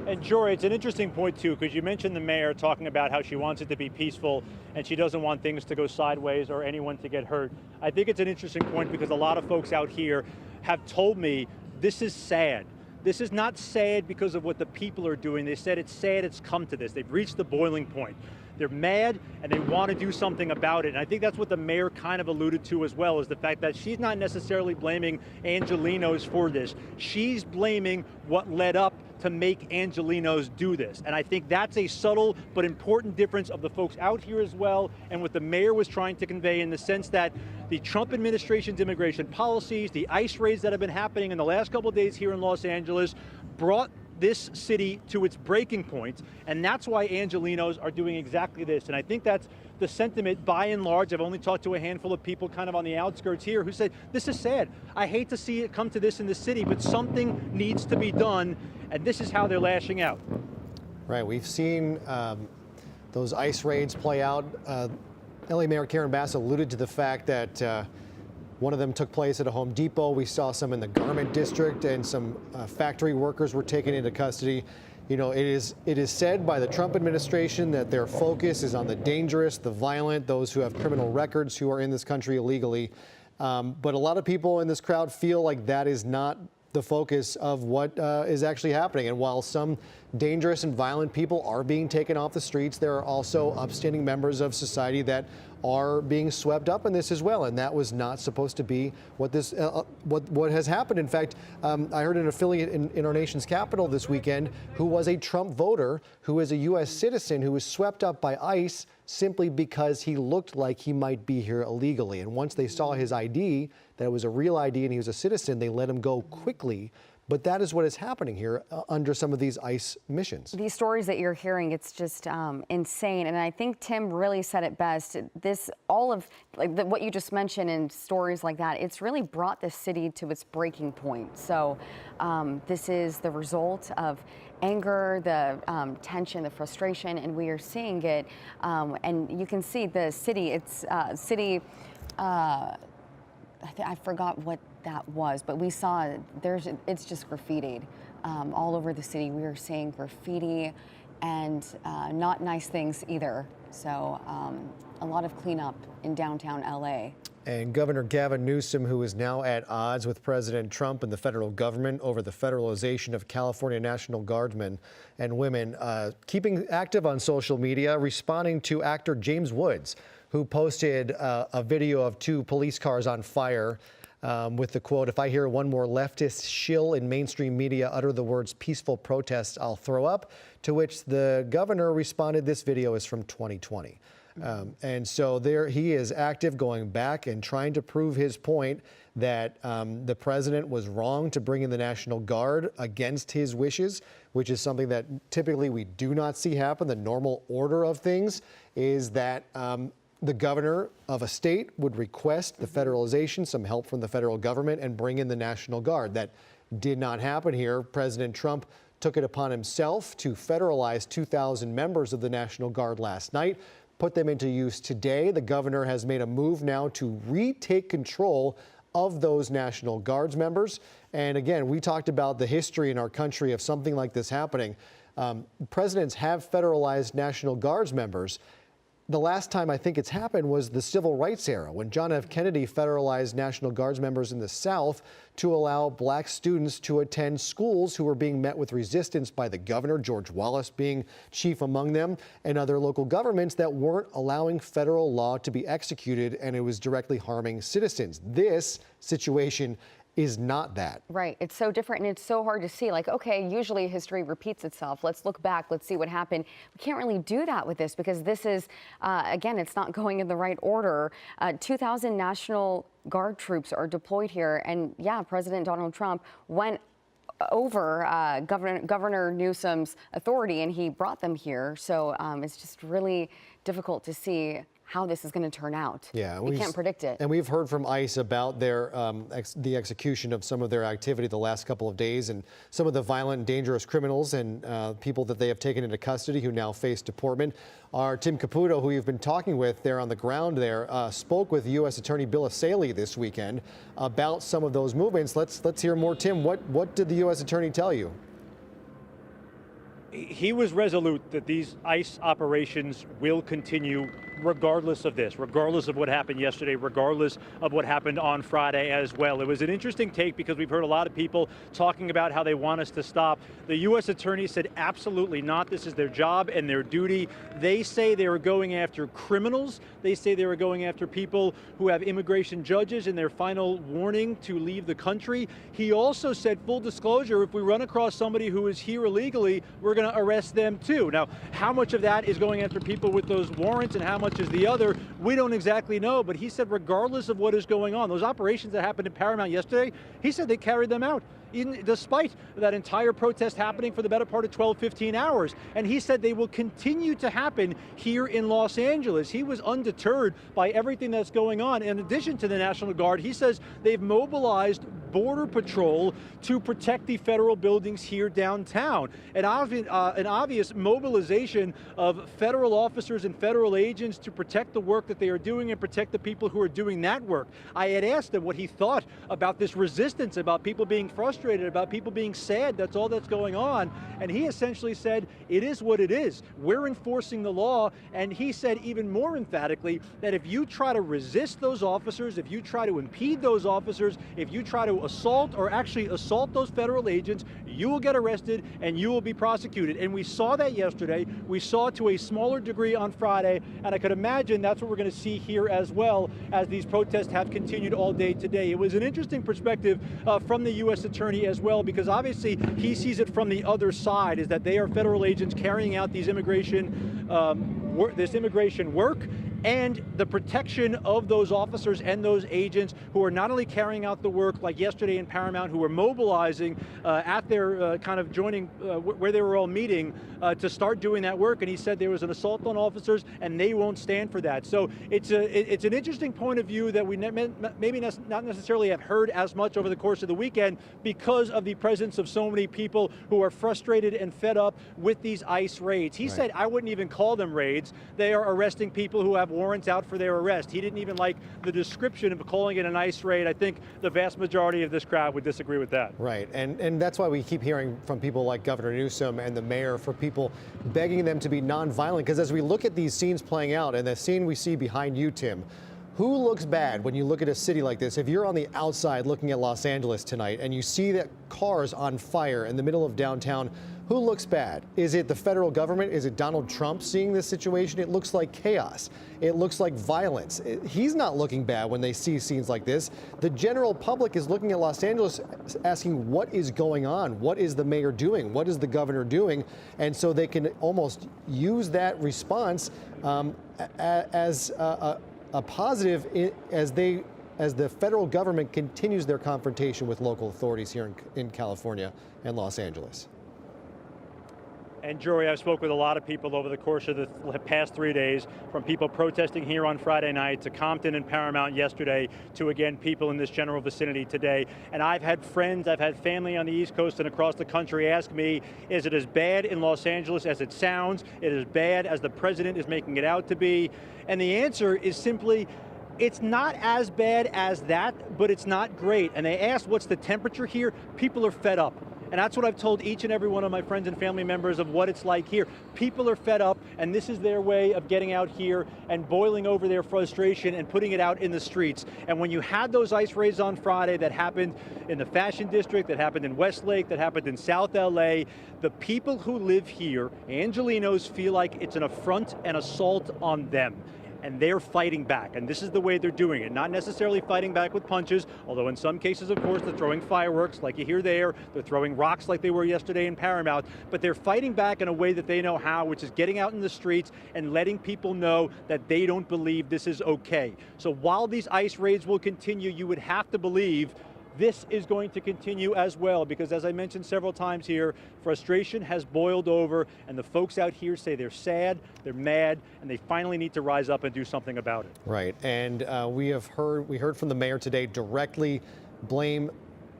And Jory, it's an interesting point too, because you mentioned the mayor talking about how she wants it to be peaceful and she doesn't want things to go sideways or anyone to get hurt. I think it's an interesting point because a lot of folks out here have told me this is sad. This is not sad because of what the people are doing. They said it's sad it's come to this. They've reached the boiling point. They're mad and they want to do something about it. And I think that's what the mayor kind of alluded to as well, is the fact that she's not necessarily blaming Angelenos for this. She's blaming what led up to make Angelenos do this. And I think that's a subtle but important difference of the folks out here as well, and what the mayor was trying to convey, in the sense that the Trump administration's immigration policies, the ICE raids that have been happening in the last couple of days here in Los Angeles, brought this city to its breaking point, and that's why Angelenos are doing exactly this. And I think that's the sentiment by and large. I've only talked to a handful of people kind of on the outskirts here who said, this is sad. I hate to see it come to this in the city, but something needs to be done, and this is how they're lashing out. Right, we've seen those ICE raids play out. LA Mayor Karen Bass alluded to the fact that one of them took place at a Home Depot. We saw some in the garment district, and some factory workers were taken into custody. You know, it is said by the Trump administration that their focus is on the dangerous, the violent, those who have criminal records, who are in this country illegally. But a lot of people in this crowd feel like that is not the focus of what is actually happening. And while some dangerous and violent people are being taken off the streets, there are also upstanding members of society that are being swept up in this as well. And that was not supposed to be what this what has happened. In fact, I heard an affiliate in our nation's capital this weekend who was a Trump voter, who is a U.S. citizen, who was swept up by ICE simply because he looked like he might be here illegally. And once they saw his ID, that it was a real ID and he was a citizen, they let him go quickly. But that is what is happening here under some of these ICE missions. These stories that you're hearing, it's just insane. And I think Tim really said it best. This, all of what you just mentioned and stories like that, it's really brought the city to its breaking point. So this is the result of anger, the tension, the frustration, and we are seeing it. And you can see the city, it's I forgot what that was, but we saw it's just graffitied all over the city. We are seeing graffiti and not nice things either. So a lot of cleanup in downtown LA. And Governor Gavin Newsom, who is now at odds with President Trump and the federal government over the federalization of California National Guardsmen and women, keeping active on social media, responding to actor James Woods, who posted a video of 2 police cars on fire with the quote, "If I hear one more leftist shill in mainstream media utter the words peaceful protests, I'll throw up," to which the governor responded, "This video is from 2020. And so there he is, active, going back and trying to prove his point that the president was wrong to bring in the National Guard against his wishes, which is something that typically we do not see happen. The normal order of things is that the governor of a state would request the federalization, some help from the federal government, and bring in the National Guard. That did not happen here. President Trump took it upon himself to federalize 2,000 members of the National Guard last night, put them into use today. The governor has made a move now to retake control of those National Guards members. And again, we talked about the history in our country of something like this happening. Presidents have federalized National Guards members. The last time I think it's happened was the Civil Rights era, when John F. Kennedy federalized National Guards members in the South to allow black students to attend schools who were being met with resistance by the governor, George Wallace being chief among them, and other local governments that weren't allowing federal law to be executed, and it was directly harming citizens. This situation is not that. Right. It's so different, and it's so hard to see. Like, okay, usually history repeats itself. Let's look back. Let's see what happened. We can't really do that with this because this is, again, it's not going in the right order. 2,000 National Guard troops are deployed here. And yeah, President Donald Trump went over Governor Newsom's authority, and he brought them here. So it's just really difficult to see how this is going to turn out. Yeah, we can't predict it. And we've heard from ICE about their the execution of some of their activity the last couple of days, and some of the violent and dangerous criminals and people that they have taken into custody who now face deportment. Our Tim Caputo, who you've been talking with there on the ground there, spoke with U.S. Attorney Bill Escalation this weekend about some of those movements. Let's hear more. Tim, what did the U.S. Attorney tell you? He was resolute that these ICE operations will continue regardless of this, regardless of what happened yesterday, regardless of what happened on Friday as well. It was an interesting take because we've heard a lot of people talking about how they want us to stop. The U.S. attorney said absolutely not. This is their job and their duty. They say they were going after criminals. They say they were going after people who have immigration judges in their final warning to leave the country. He also said, full disclosure, if we run across somebody who is here illegally, we're going to arrest them too. Now, how much of that is going after people with those warrants and how much is the other, we don't exactly know, but he said regardless of what is going on, those operations that happened in Paramount yesterday, he said they carried them out. Despite that entire protest happening for the better part of 12, 15 hours. And he said they will continue to happen here in Los Angeles. He was undeterred by everything that's going on. In addition to the National Guard, he says they've mobilized Border Patrol to protect the federal buildings here downtown. An obvious mobilization of federal officers and federal agents to protect the work that they are doing and protect the people who are doing that work. I had asked him what he thought about this resistance, about people being frustrated, about people being sad, that's all that's going on. And he essentially said, it is what it is. We're enforcing the law. And he said even more emphatically that if you try to resist those officers, if you try to impede those officers, if you try to assault or actually assault those federal agents, you will get arrested and you will be prosecuted. And we saw that yesterday. We saw it to a smaller degree on Friday. And I could imagine that's what we're going to see here as well as these protests have continued all day today. It was an interesting perspective from the U.S. Attorney as well, because obviously he sees it from the other side, is that they are federal agents carrying out these immigration work and the protection of those officers and those agents who are not only carrying out the work like yesterday in Paramount, who were mobilizing at their kind of joining where they were all meeting to start doing that work. And he said there was an assault on officers and they won't stand for that. So it's an interesting point of view that we maybe not necessarily have heard as much over the course of the weekend because of the presence of so many people who are frustrated and fed up with these ICE raids. He said, I wouldn't even call them raids. They are arresting people who have warrants out for their arrest. He didn't even like the description of calling it an ICE raid. I think the vast majority of this crowd would disagree with that. Right, and that's why we keep hearing from people like Governor Newsom and the mayor for people begging them to be nonviolent, because as we look at these scenes playing out, and the scene we see behind you, Tim, who looks bad when you look at a city like this? If you're on the outside looking at Los Angeles tonight and you see that cars on fire in the middle of downtown, who looks bad? Is it the federal government? Is it Donald Trump seeing this situation? It looks like chaos. It looks like violence. He's not looking bad when they see scenes like this. The general public is looking at Los Angeles asking, what is going on? What is the mayor doing? What is the governor doing? And so they can almost use that response as a positive as the federal government continues their confrontation with local authorities here in California and Los Angeles. And Jory, I've spoke with a lot of people over the course of the past 3 days, from people protesting here on Friday night to Compton and Paramount yesterday to, again, people in this general vicinity today. And I've had friends, I've had family on the East Coast and across the country ask me, is it as bad in Los Angeles as it sounds? Is it as bad as the president is making it out to be? And the answer is simply, it's not as bad as that, but it's not great. And they asked, what's the temperature here? People are fed up. And that's what I've told each and every one of my friends and family members of what it's like here. People are fed up, and this is their way of getting out here and boiling over their frustration and putting it out in the streets. And when you had those ICE raids on Friday that happened in the Fashion District, that happened in Westlake, that happened in South LA, the people who live here, Angelenos, feel like it's an affront and assault on them. And they're fighting back, and this is the way they're doing it. Not necessarily fighting back with punches, although in some cases, of course, they're throwing fireworks like you hear there. They're throwing rocks like they were yesterday in Paramount, but they're fighting back in a way that they know how, which is getting out in the streets and letting people know that they don't believe this is okay. So while these ICE raids will continue, you would have to believe this is going to continue as well, because as I mentioned several times here, frustration has boiled over, and the folks out here say they're sad, they're mad, and they finally need to rise up and do something about it. Right, and we heard from the mayor today directly blame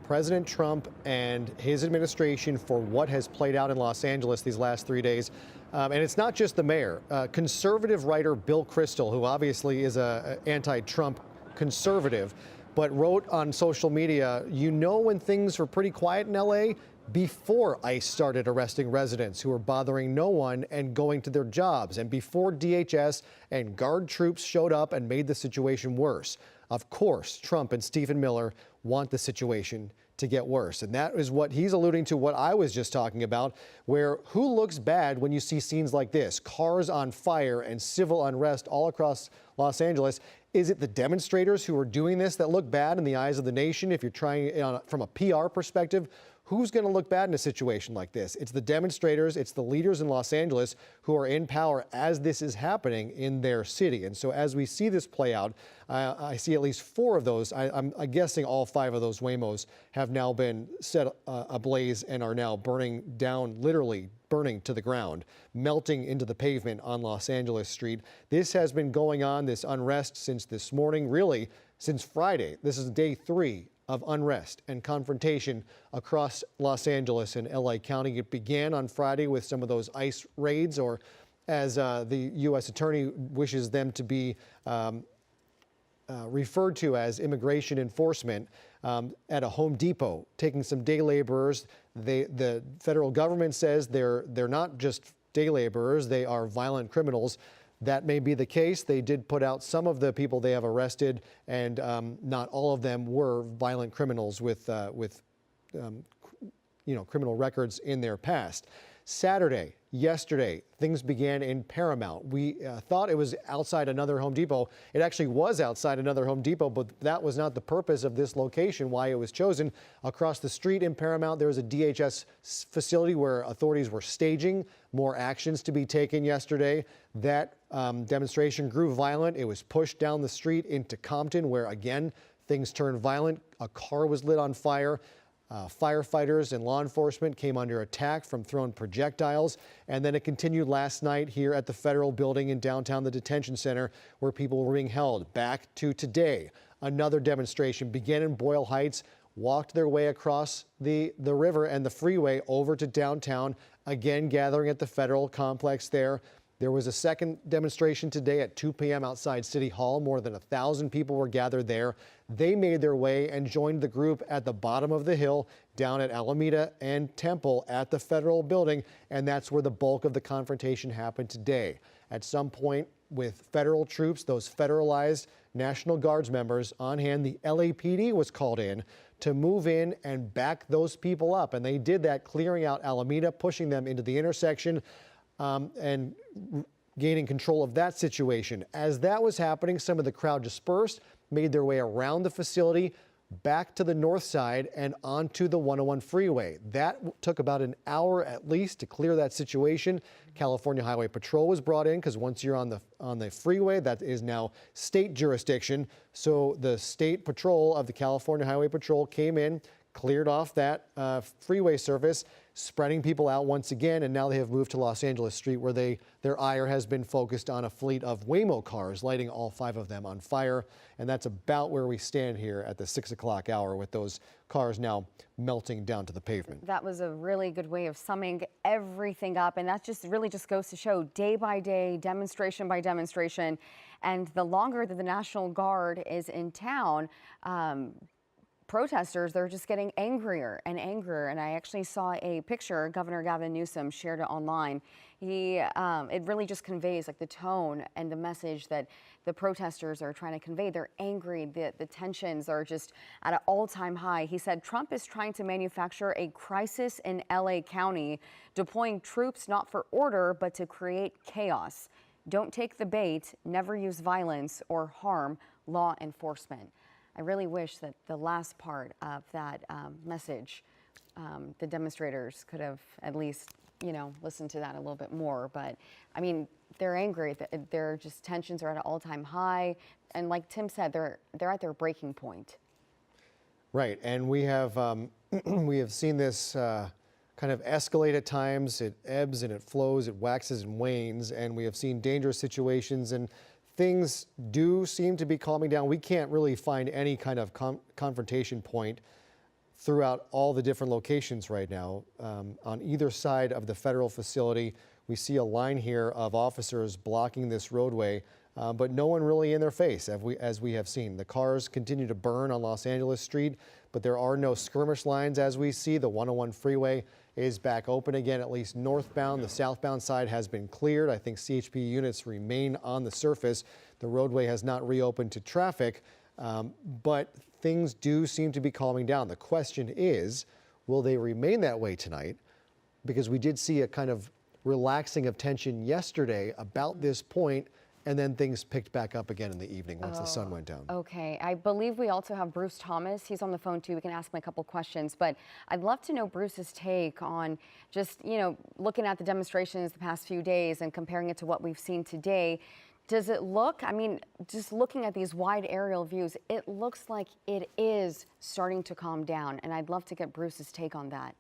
President Trump and his administration for what has played out in Los Angeles these last 3 days. And it's not just the mayor. Conservative writer Bill Kristol, who obviously is an anti-Trump conservative, but wrote on social media, you know, when things were pretty quiet in LA, before ICE started arresting residents who were bothering no one and going to their jobs, and before DHS and Guard troops showed up and made the situation worse. Of course, Trump and Stephen Miller want the situation to get worse. And that is what he's alluding to, what I was just talking about, where who looks bad when you see scenes like this, cars on fire and civil unrest all across Los Angeles? Is it the demonstrators who are doing this that look bad in the eyes of the nation? If you're trying from a PR perspective, who's going to look bad in a situation like this? It's the demonstrators, it's the leaders in Los Angeles who are in power as this is happening in their city. And so as we see this play out, I see at least 4 of those. I'm guessing all 5 of those Waymos have now been set ablaze and are now burning down, literally burning to the ground, melting into the pavement on Los Angeles Street. This has been going on, this unrest, since this morning, really since Friday. This is day 3 of unrest and confrontation across Los Angeles and LA County. It began on Friday with some of those ICE raids, or as the U.S. Attorney wishes them to be referred to as immigration enforcement, at a Home Depot, taking some day laborers. The federal government says they're not just day laborers, they are violent criminals. That may be the case. They did put out some of the people they have arrested, and not all of them were violent criminals with criminal records in their past. Saturday, yesterday, things began in Paramount. We thought it was outside another Home Depot. It actually was outside another Home Depot, but that was not the purpose of this location, why it was chosen. Across the street in Paramount, there was a DHS facility where authorities were staging more actions to be taken yesterday. That demonstration grew violent. It was pushed down the street into Compton, where, again, things turned violent. A car was lit on fire. Firefighters and law enforcement came under attack from thrown projectiles. And then it continued last night here at the federal building in downtown, the detention center, where people were being held. Back to today, another demonstration began in Boyle Heights, walked their way across the river and the freeway over to downtown, again gathering at the federal complex there. There was a second demonstration today at 2 p.m. outside City Hall. More than 1,000 people were gathered there. They made their way and joined the group at the bottom of the hill down at Alameda and Temple at the federal building, and that's where the bulk of the confrontation happened today. At some point, with federal troops, those federalized National Guards members on hand, the LAPD was called in to move in and back those people up, and they did that, clearing out Alameda, pushing them into the intersection, and gaining control of that situation. As that was happening, some of the crowd dispersed, made their way around the facility, back to the north side and onto the 101 freeway. That took about an hour at least to clear that situation. California Highway Patrol was brought in, because once you're on the freeway, that is now state jurisdiction. So the state patrol of the California Highway Patrol came in, cleared off that freeway surface, spreading people out once again, and now they have moved to Los Angeles Street, where their ire has been focused on a fleet of Waymo cars, lighting all 5 of them on fire. And that's about where we stand here at the 6 o'clock hour, with those cars now melting down to the pavement. That was a really good way of summing everything up, and that just really just goes to show, day by day, demonstration by demonstration, and the longer that the National Guard is in town, protesters, they're just getting angrier and angrier. And I actually saw a picture Governor Gavin Newsom shared it online. It really just conveys like the tone and the message that the protesters are trying to convey. They're angry. The tensions are just at an all-time high. He said Trump is trying to manufacture a crisis in LA County, deploying troops not for order, but to create chaos. Don't take the bait, never use violence or harm law enforcement. I really wish that the last part of that message, the demonstrators could have at least, listened to that a little bit more. But I mean, they're angry. They're just, tensions are at an all-time high, and like Tim said, they're at their breaking point. Right, and we have seen this kind of escalate at times. It ebbs and it flows, it waxes and wanes, and we have seen dangerous situations, and things do seem to be calming down. We can't really find any kind of confrontation point throughout all the different locations right now. On either side of the federal facility, we see a line here of officers blocking this roadway, but no one really in their face, as we have seen. The cars continue to burn on Los Angeles Street. but there are no skirmish lines as we see. The 101 freeway is back open again, at least northbound. The southbound side has been cleared. I think CHP units remain on the surface. The roadway has not reopened to traffic, but things do seem to be calming down. The question is, will they remain that way tonight? Because we did see a kind of relaxing of tension yesterday about this point, and then things picked back up again in the evening once the sun went down. Okay, I believe we also have Bruce Thomas. He's on the phone too. We can ask him a couple questions, but I'd love to know Bruce's take on just, looking at the demonstrations the past few days and comparing it to what we've seen today. Does it look, just looking at these wide aerial views, it looks like it is starting to calm down, and I'd love to get Bruce's take on that.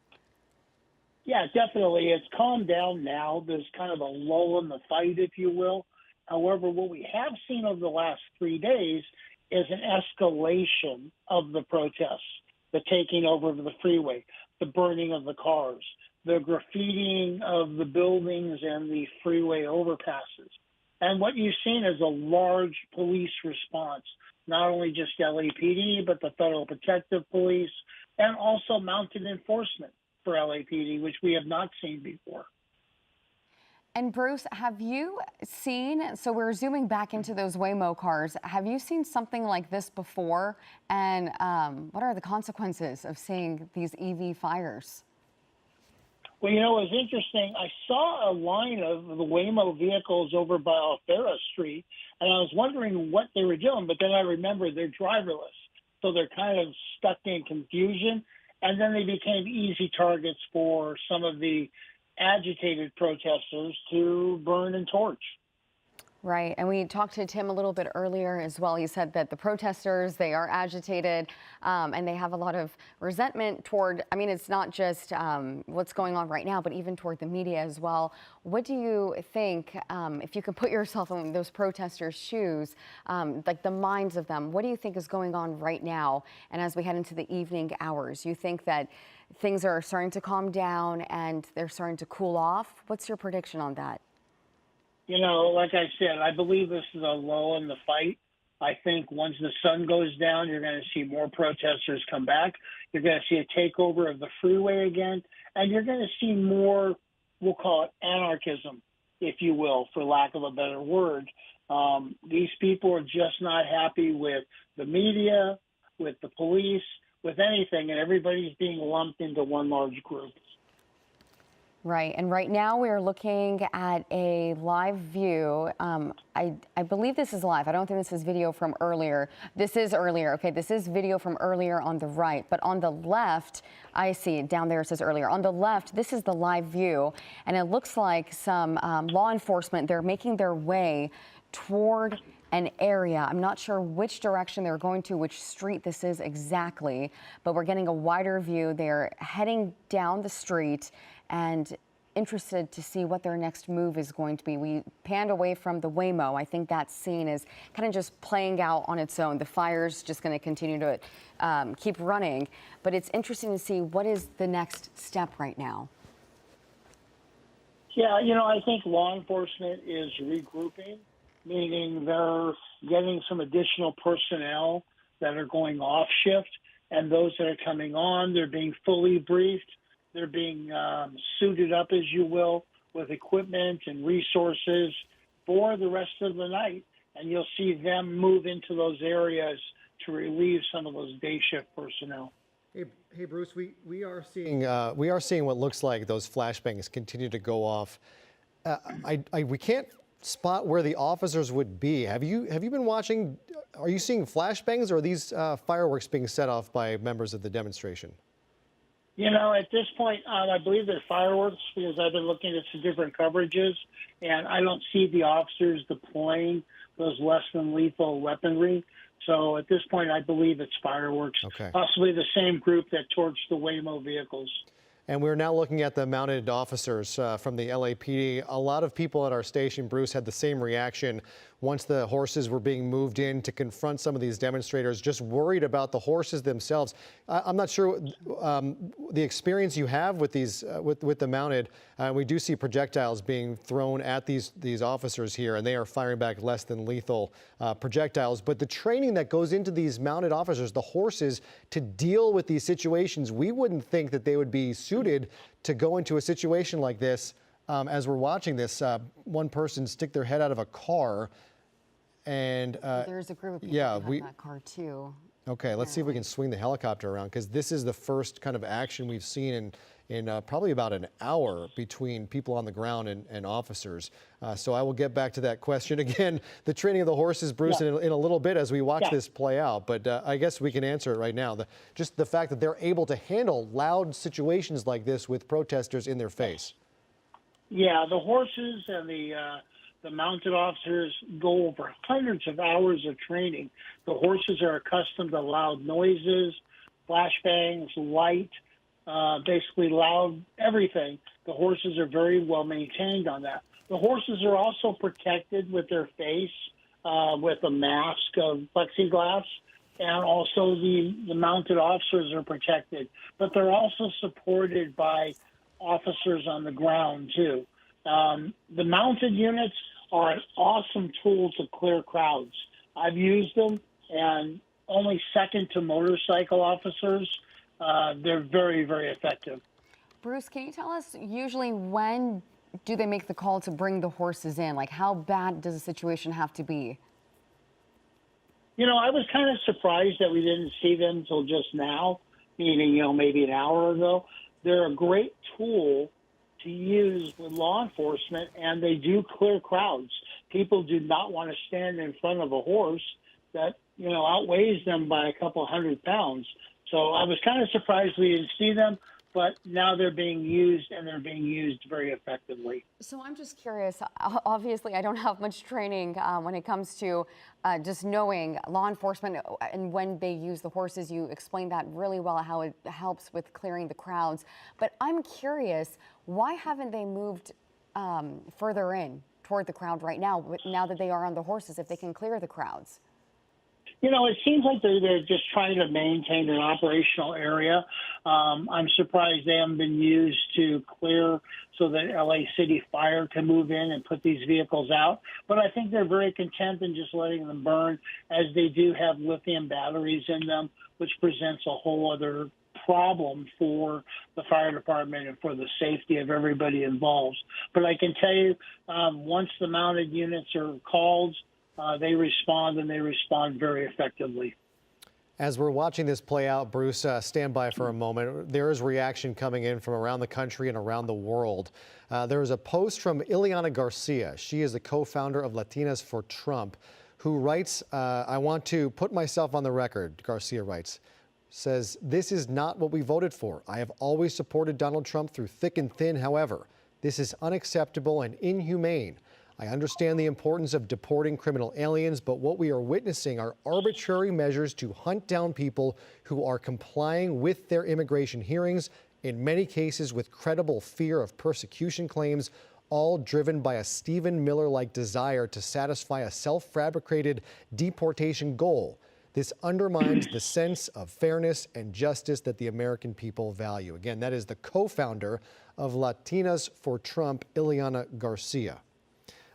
Yeah, definitely. It's calmed down now. There's kind of a lull in the fight, if you will. However, what we have seen over the last 3 days is an escalation of the protests, the taking over of the freeway, the burning of the cars, the graffitiing of the buildings and the freeway overpasses. And what you've seen is a large police response, not only just LAPD, but the Federal Protective Police, and also mounted enforcement for LAPD, which we have not seen before. And Bruce, have you seen, so we're zooming back into those Waymo cars, have you seen something like this before? And what are the consequences of seeing these EV fires? Well, it was interesting. I saw a line of the Waymo vehicles over by Alfera Street, and I was wondering what they were doing, but then I remembered they're driverless. So they're kind of stuck in confusion, and then they became easy targets for some of the agitated protesters to burn and torch. Right, and we talked to Tim a little bit earlier as well. He said that the protesters, they are agitated and they have a lot of resentment toward, it's not just what's going on right now, but even toward the media as well. What do you think, if you could put yourself in those protesters' shoes, like the minds of them, what do you think is going on right now? And as we head into the evening hours, you think that things are starting to calm down and they're starting to cool off? What's your prediction on that? Like I said, I believe this is a lull in the fight. I think once the sun goes down, you're going to see more protesters come back. You're going to see a takeover of the freeway again, and you're going to see more, we'll call it anarchism, if you will, for lack of a better word. These people are just not happy with the media, with the police, with anything, and everybody's being lumped into one large group. Right, and right now we are looking at a live view. I believe this is live. I don't think this is video from earlier. This is earlier. Okay, this is video from earlier on the right, but on the left, I see it down there. It says earlier. On the left, this is the live view, and it looks like some law enforcement. They're making their way toward an area. I'm not sure which direction they're going to, which street this is exactly, but we're getting a wider view. They're heading down the street and interested to see what their next move is going to be. We panned away from the Waymo. I think that scene is kind of just playing out on its own. The fire's just going to continue to keep running, but it's interesting to see what is the next step right now. Yeah, I think law enforcement is regrouping, meaning they're getting some additional personnel that are going off shift, and those that are coming on, they're being fully briefed. They're being suited up, as you will, with equipment and resources for the rest of the night. And you'll see them move into those areas to relieve some of those day shift personnel. Hey Bruce, we are seeing what looks like those flashbangs continue to go off. We can't spot where the officers would be. Have you been watching? Are you seeing flashbangs, or are these fireworks being set off by members of the demonstration? At this point, I believe they're fireworks, because I've been looking at some different coverages, and I don't see the officers deploying those less than lethal weaponry. So at this point, I believe it's fireworks, possibly the same group that torched the Waymo vehicles. And we're now looking at the mounted officers from the LAPD. A lot of people at our station, Bruce, had the same reaction once the horses were being moved in to confront some of these demonstrators, just worried about the horses themselves. I'm not sure the experience you have with these with the mounted. We do see projectiles being thrown at these officers here, and they are firing back less than lethal projectiles. But the training that goes into these mounted officers, the horses, to deal with these situations, we wouldn't think that they would be suited to go into a situation like this. As we're watching this, one person stick their head out of a car, and there's a group of people in that car too. Okay, let's see if we can swing the helicopter around, because this is the first kind of action we've seen in probably about an hour between people on the ground and officers. So I will get back to that question again, the training of the horses, Bruce, in a little bit as we watch this play out. But I guess we can answer it right now. Just the fact that they're able to handle loud situations like this with protesters in their face. Yeah, the horses and the mounted officers go over hundreds of hours of training. The horses are accustomed to loud noises, flashbangs, light, basically loud everything. The horses are very well maintained on that. The horses are also protected with their face, with a mask of plexiglass, and also the mounted officers are protected. But they're also supported by officers on the ground too. The mounted units are an awesome tool to clear crowds. I've used them, and only second to motorcycle officers. They're very, very effective. Bruce, can you tell us usually when do they make the call to bring the horses in? Like, how bad does the situation have to be? You know, I was kind of surprised that we didn't see them until just now, meaning, maybe an hour ago. They're a great tool to use with law enforcement, and they do clear crowds. People do not want to stand in front of a horse that, outweighs them by a couple 100 pounds. So I was kind of surprised we didn't see them, but now they're being used, and they're being used very effectively. So I'm just curious, obviously I don't have much training when it comes to just knowing law enforcement and when they use the horses. You explained that really well, how it helps with clearing the crowds. But I'm curious, why haven't they moved further in toward the crowd right now, now that they are on the horses, if they can clear the crowds? It seems like they're just trying to maintain an operational area. I'm surprised they haven't been used to clear so that LA City Fire can move in and put these vehicles out. But I think they're very content in just letting them burn, as they do have lithium batteries in them, which presents a whole other problem for the fire department and for the safety of everybody involved. But I can tell you, once the mounted units are called, they respond, and they respond very effectively. As we're watching this play out, Bruce, stand by for a moment. There is reaction coming in from around the country and around the world. There is a post from Ileana Garcia. She is the co-founder of Latinas for Trump, who writes, I want to put myself on the record, Garcia writes, says, this is not what we voted for. I have always supported Donald Trump through thick and thin. However, this is unacceptable and inhumane. I understand the importance of deporting criminal aliens, but what we are witnessing are arbitrary measures to hunt down people who are complying with their immigration hearings, in many cases with credible fear of persecution claims, all driven by a Stephen Miller-like desire to satisfy a self-fabricated deportation goal. This undermines the sense of fairness and justice that the American people value. Again, that is the co-founder of Latinas for Trump, Ileana Garcia.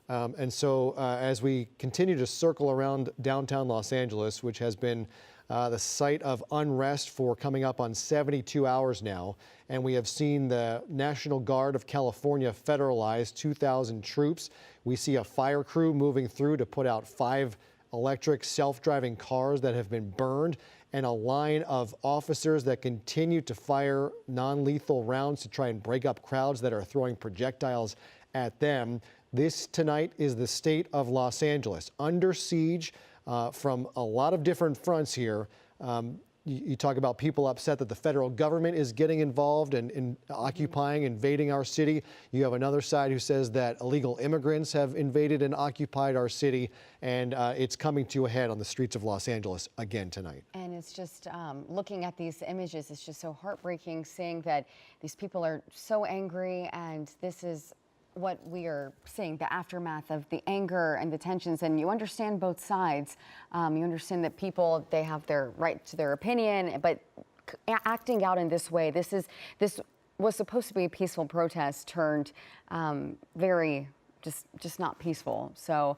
And so as we continue to circle around downtown Los Angeles, which has been the site of unrest for coming up on 72 hours now, and we have seen the National Guard of California federalize 2,000 troops. We see a fire crew moving through to put out 5 electric self-driving cars that have been burned, and a line of officers that continue to fire non-lethal rounds to try and break up crowds that are throwing projectiles at them. This tonight is the state of Los Angeles, under siege from a lot of different fronts here. You talk about people upset that the federal government is getting involved and occupying, invading our city. You have another side who says that illegal immigrants have invaded and occupied our city, and it's coming to a head on the streets of Los Angeles again tonight. And it's just looking at these images, it's just so heartbreaking seeing that these people are so angry, and this is what we are seeing, the aftermath of the anger and the tensions, and you understand both sides. You understand that people, they have their right to their opinion, but acting out in this way, this was supposed to be a peaceful protest turned very just not peaceful. So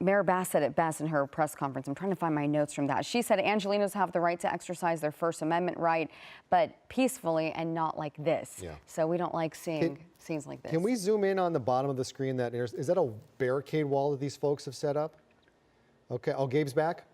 Mayor Bass said it best in her press conference. I'm trying to find my notes from that. She said Angelenos have the right to exercise their First Amendment right, but peacefully and not like this. Yeah. So we don't like seeing scenes like this. Can we zoom in on the bottom of the screen? Is that a barricade wall that these folks have set up? Okay. Oh, Gabe's back?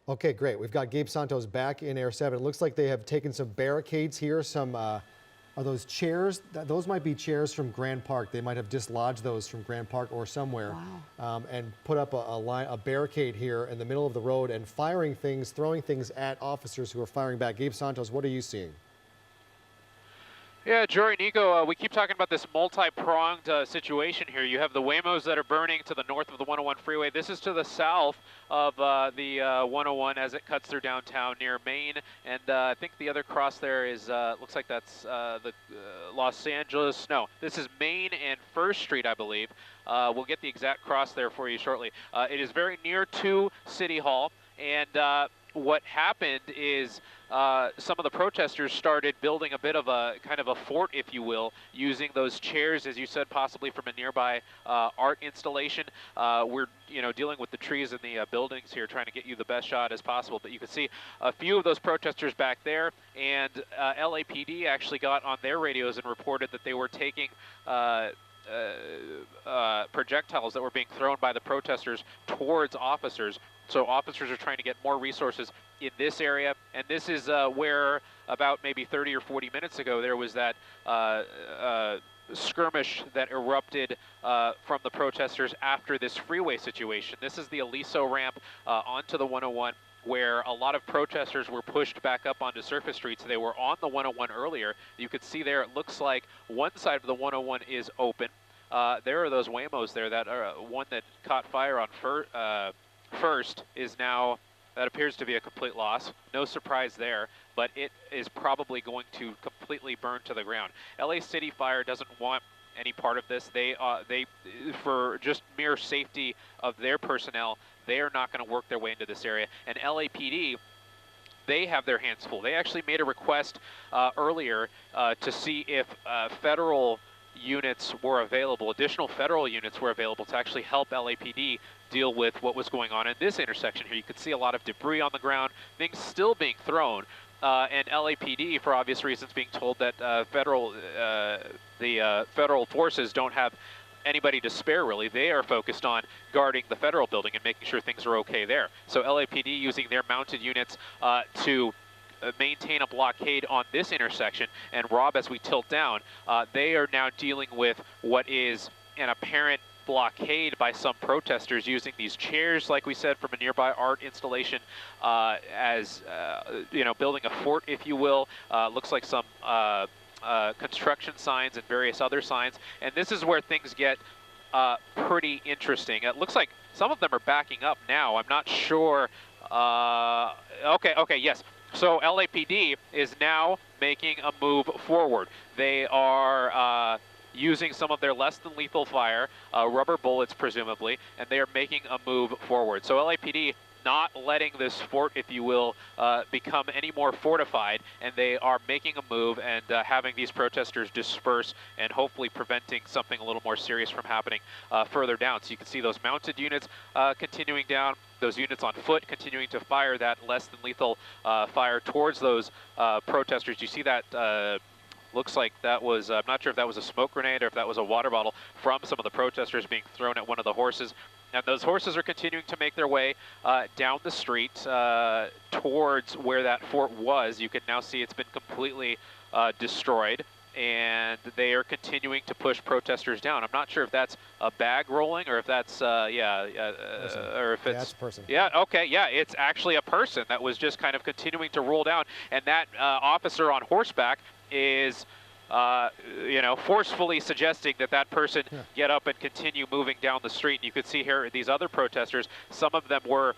Okay, great. We've got Gabe Santos back in Air 7. It looks like they have taken some barricades here. Some, are those chairs? Those might be chairs from Grand Park. They might have dislodged those from Grand Park or somewhere. Wow. And put up a barricade here in the middle of the road and firing things, throwing things at officers who are firing back. Gabe Santos, what are you seeing? Yeah, Jory, Nico, we keep talking about this multi-pronged situation here. You have the Waymos that are burning to the north of the 101 freeway. This is to the south of the 101 as it cuts through downtown near Main. And I think the other cross there is, looks like that's the Los Angeles. No, this is Main and 1st Street, I believe. We'll get the exact cross there for you shortly. It is very near to City Hall. And what happened is some of the protesters started building a bit of a kind of a fort, if you will, using those chairs, as you said, possibly from a nearby art installation. We're dealing with the trees and the buildings here, trying to get you the best shot as possible. But you can see a few of those protesters back there, and LAPD actually got on their radios and reported that they were taking projectiles that were being thrown by the protesters towards officers. So officers are trying to get more resources in this area, and this is where about maybe 30 or 40 minutes ago there was that skirmish that erupted from the protesters after this freeway situation. This is the Aliso ramp onto the 101, where a lot of protesters were pushed back up onto surface streets. They were on the 101 earlier. You could see there, it looks like one side of the 101 is open. There are those Waymos there. That are one that caught fire on First is now, that appears to be a complete loss. No surprise there, but it is probably going to completely burn to the ground. LA City Fire doesn't want any part of this. They for just mere safety of their personnel, they are not going to work their way into this area. And LAPD, they have their hands full. They actually made a request earlier to see if federal units were available, additional federal units were available to actually help LAPD deal with what was going on in this intersection here. You could see a lot of debris on the ground, things still being thrown, and LAPD, for obvious reasons, being told that the federal forces don't have anybody to spare, really. They are focused on guarding the federal building and making sure things are okay there. So LAPD using their mounted units to maintain a blockade on this intersection. And Rob, as we tilt down, they are now dealing with what is an apparent blockade by some protesters using these chairs, like we said, from a nearby art installation, as building a fort, if you will. Looks like some construction signs and various other signs. And this is where things get pretty interesting. It looks like some of them are backing up now. I'm not sure. Okay, yes. So LAPD is now making a move forward. They are using some of their less than lethal fire, rubber bullets presumably, and they are making a move forward. So LAPD not letting this fort, if you will, become any more fortified, and they are making a move and having these protesters disperse and hopefully preventing something a little more serious from happening further down. So you can see those mounted units continuing down, those units on foot continuing to fire that less than lethal fire towards those protesters. You see that looks like that was, I'm not sure if that was a smoke grenade or if that was a water bottle from some of the protesters being thrown at one of the horses. And those horses are continuing to make their way down the street towards where that fort was. You can now see it's been completely destroyed, and they are continuing to push protesters down. I'm not sure if that's a bag rolling or if that's, or if it's... That's a person. Yeah, okay, yeah, it's actually a person that was just kind of continuing to roll down, and that officer on horseback is... forcefully suggesting that that person get up and continue moving down the street. And you could see here these other protesters, some of them were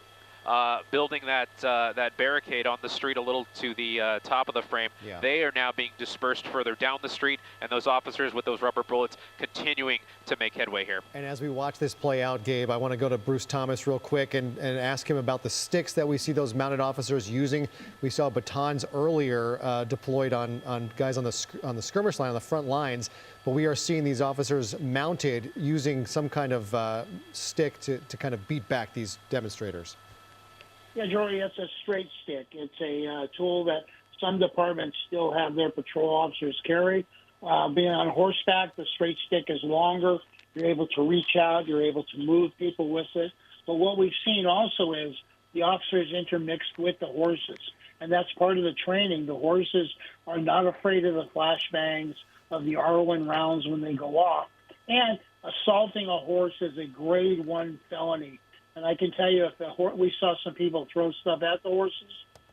building that that barricade on the street a little to the top of the frame. Yeah. They are now being dispersed further down the street, and those officers with those rubber bullets continuing to make headway here. And as we watch this play out, Gabe, I want to go to Bruce Thomas real quick and ask him about the sticks that we see those mounted officers using. We saw batons earlier deployed on guys on the skirmish line, on the front lines, but we are seeing these officers mounted using some kind of stick to kind of beat back these demonstrators. Yeah, Jory, it's a straight stick. It's a tool that some departments still have their patrol officers carry. Being on horseback, the straight stick is longer. You're able to reach out. You're able to move people with it. But what we've seen also is the officers intermixed with the horses, and that's part of the training. The horses are not afraid of the flashbangs of the R1 rounds when they go off. And assaulting a horse is a grade 1 felony. And I can tell you, if we saw some people throw stuff at the horses,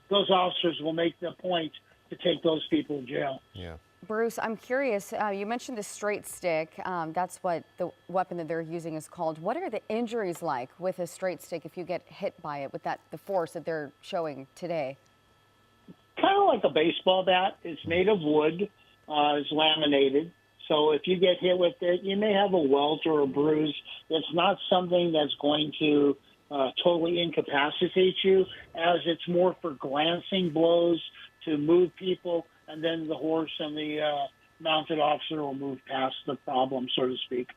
those officers will make the point to take those people to jail. Yeah. Bruce, I'm curious, you mentioned the straight stick. That's what the weapon that they're using is called. What are the injuries like with a straight stick if you get hit by it with the force that they're showing today? Kind of like a baseball bat. It's made of wood. It's laminated. So if you get hit with it, you may have a welt or a bruise. It's not something that's going to totally incapacitate you, as it's more for glancing blows to move people, and then the horse and the mounted officer will move past the problem, so to speak.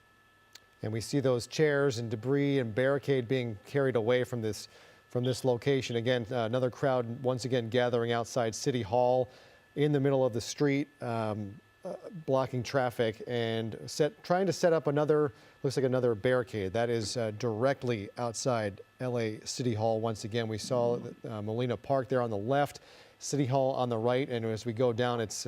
And we see those chairs and debris and barricade being carried away from this location. Again, another crowd once again gathering outside City Hall in the middle of the street, blocking traffic and trying to set up another, looks like another barricade. That is directly outside LA City Hall. Once again, we saw Molina Park there on the left, City Hall on the right, and as we go down, it's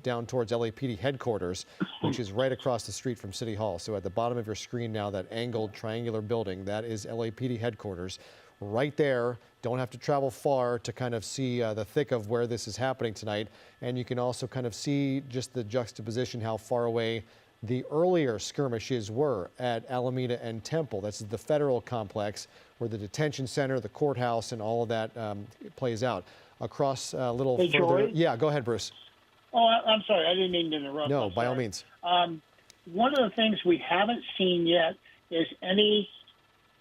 down towards LAPD headquarters, which is right across the street from City Hall. So at the bottom of your screen now, that angled triangular building, that is LAPD headquarters. Right there, don't have to travel far to kind of see the thick of where this is happening tonight. And you can also kind of see just the juxtaposition, how far away the earlier skirmishes were at Alameda and Temple. That's the federal complex where the detention center, the courthouse, and all of that plays out. Across a little Hey, further. Jory? Yeah, go ahead, Bruce. Oh, I'm sorry. I didn't mean to interrupt. No, I'm by all sorry. means. One of the things we haven't seen yet is any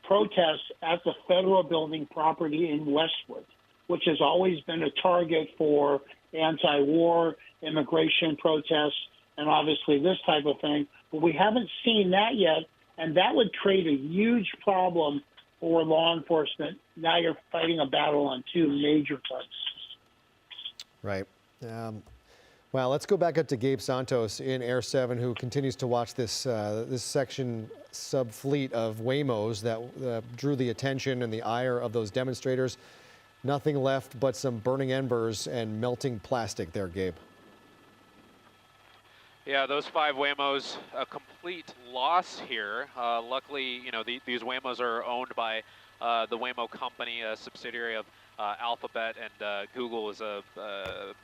protests at the federal building property in Westwood, which has always been a target for anti-war, immigration protests, and obviously this type of thing. But we haven't seen that yet, and that would create a huge problem for law enforcement. Now you're fighting a battle on two major fronts. Right. Well, let's go back up to Gabe Santos in Air 7, who continues to watch this this section subfleet of Waymos that drew the attention and the ire of those demonstrators. Nothing left but some burning embers and melting plastic there, Gabe. Yeah, those 5 Waymos, a complete loss here. Luckily, you know, these Waymos are owned by the Waymo company, a subsidiary of Alphabet, and Google is a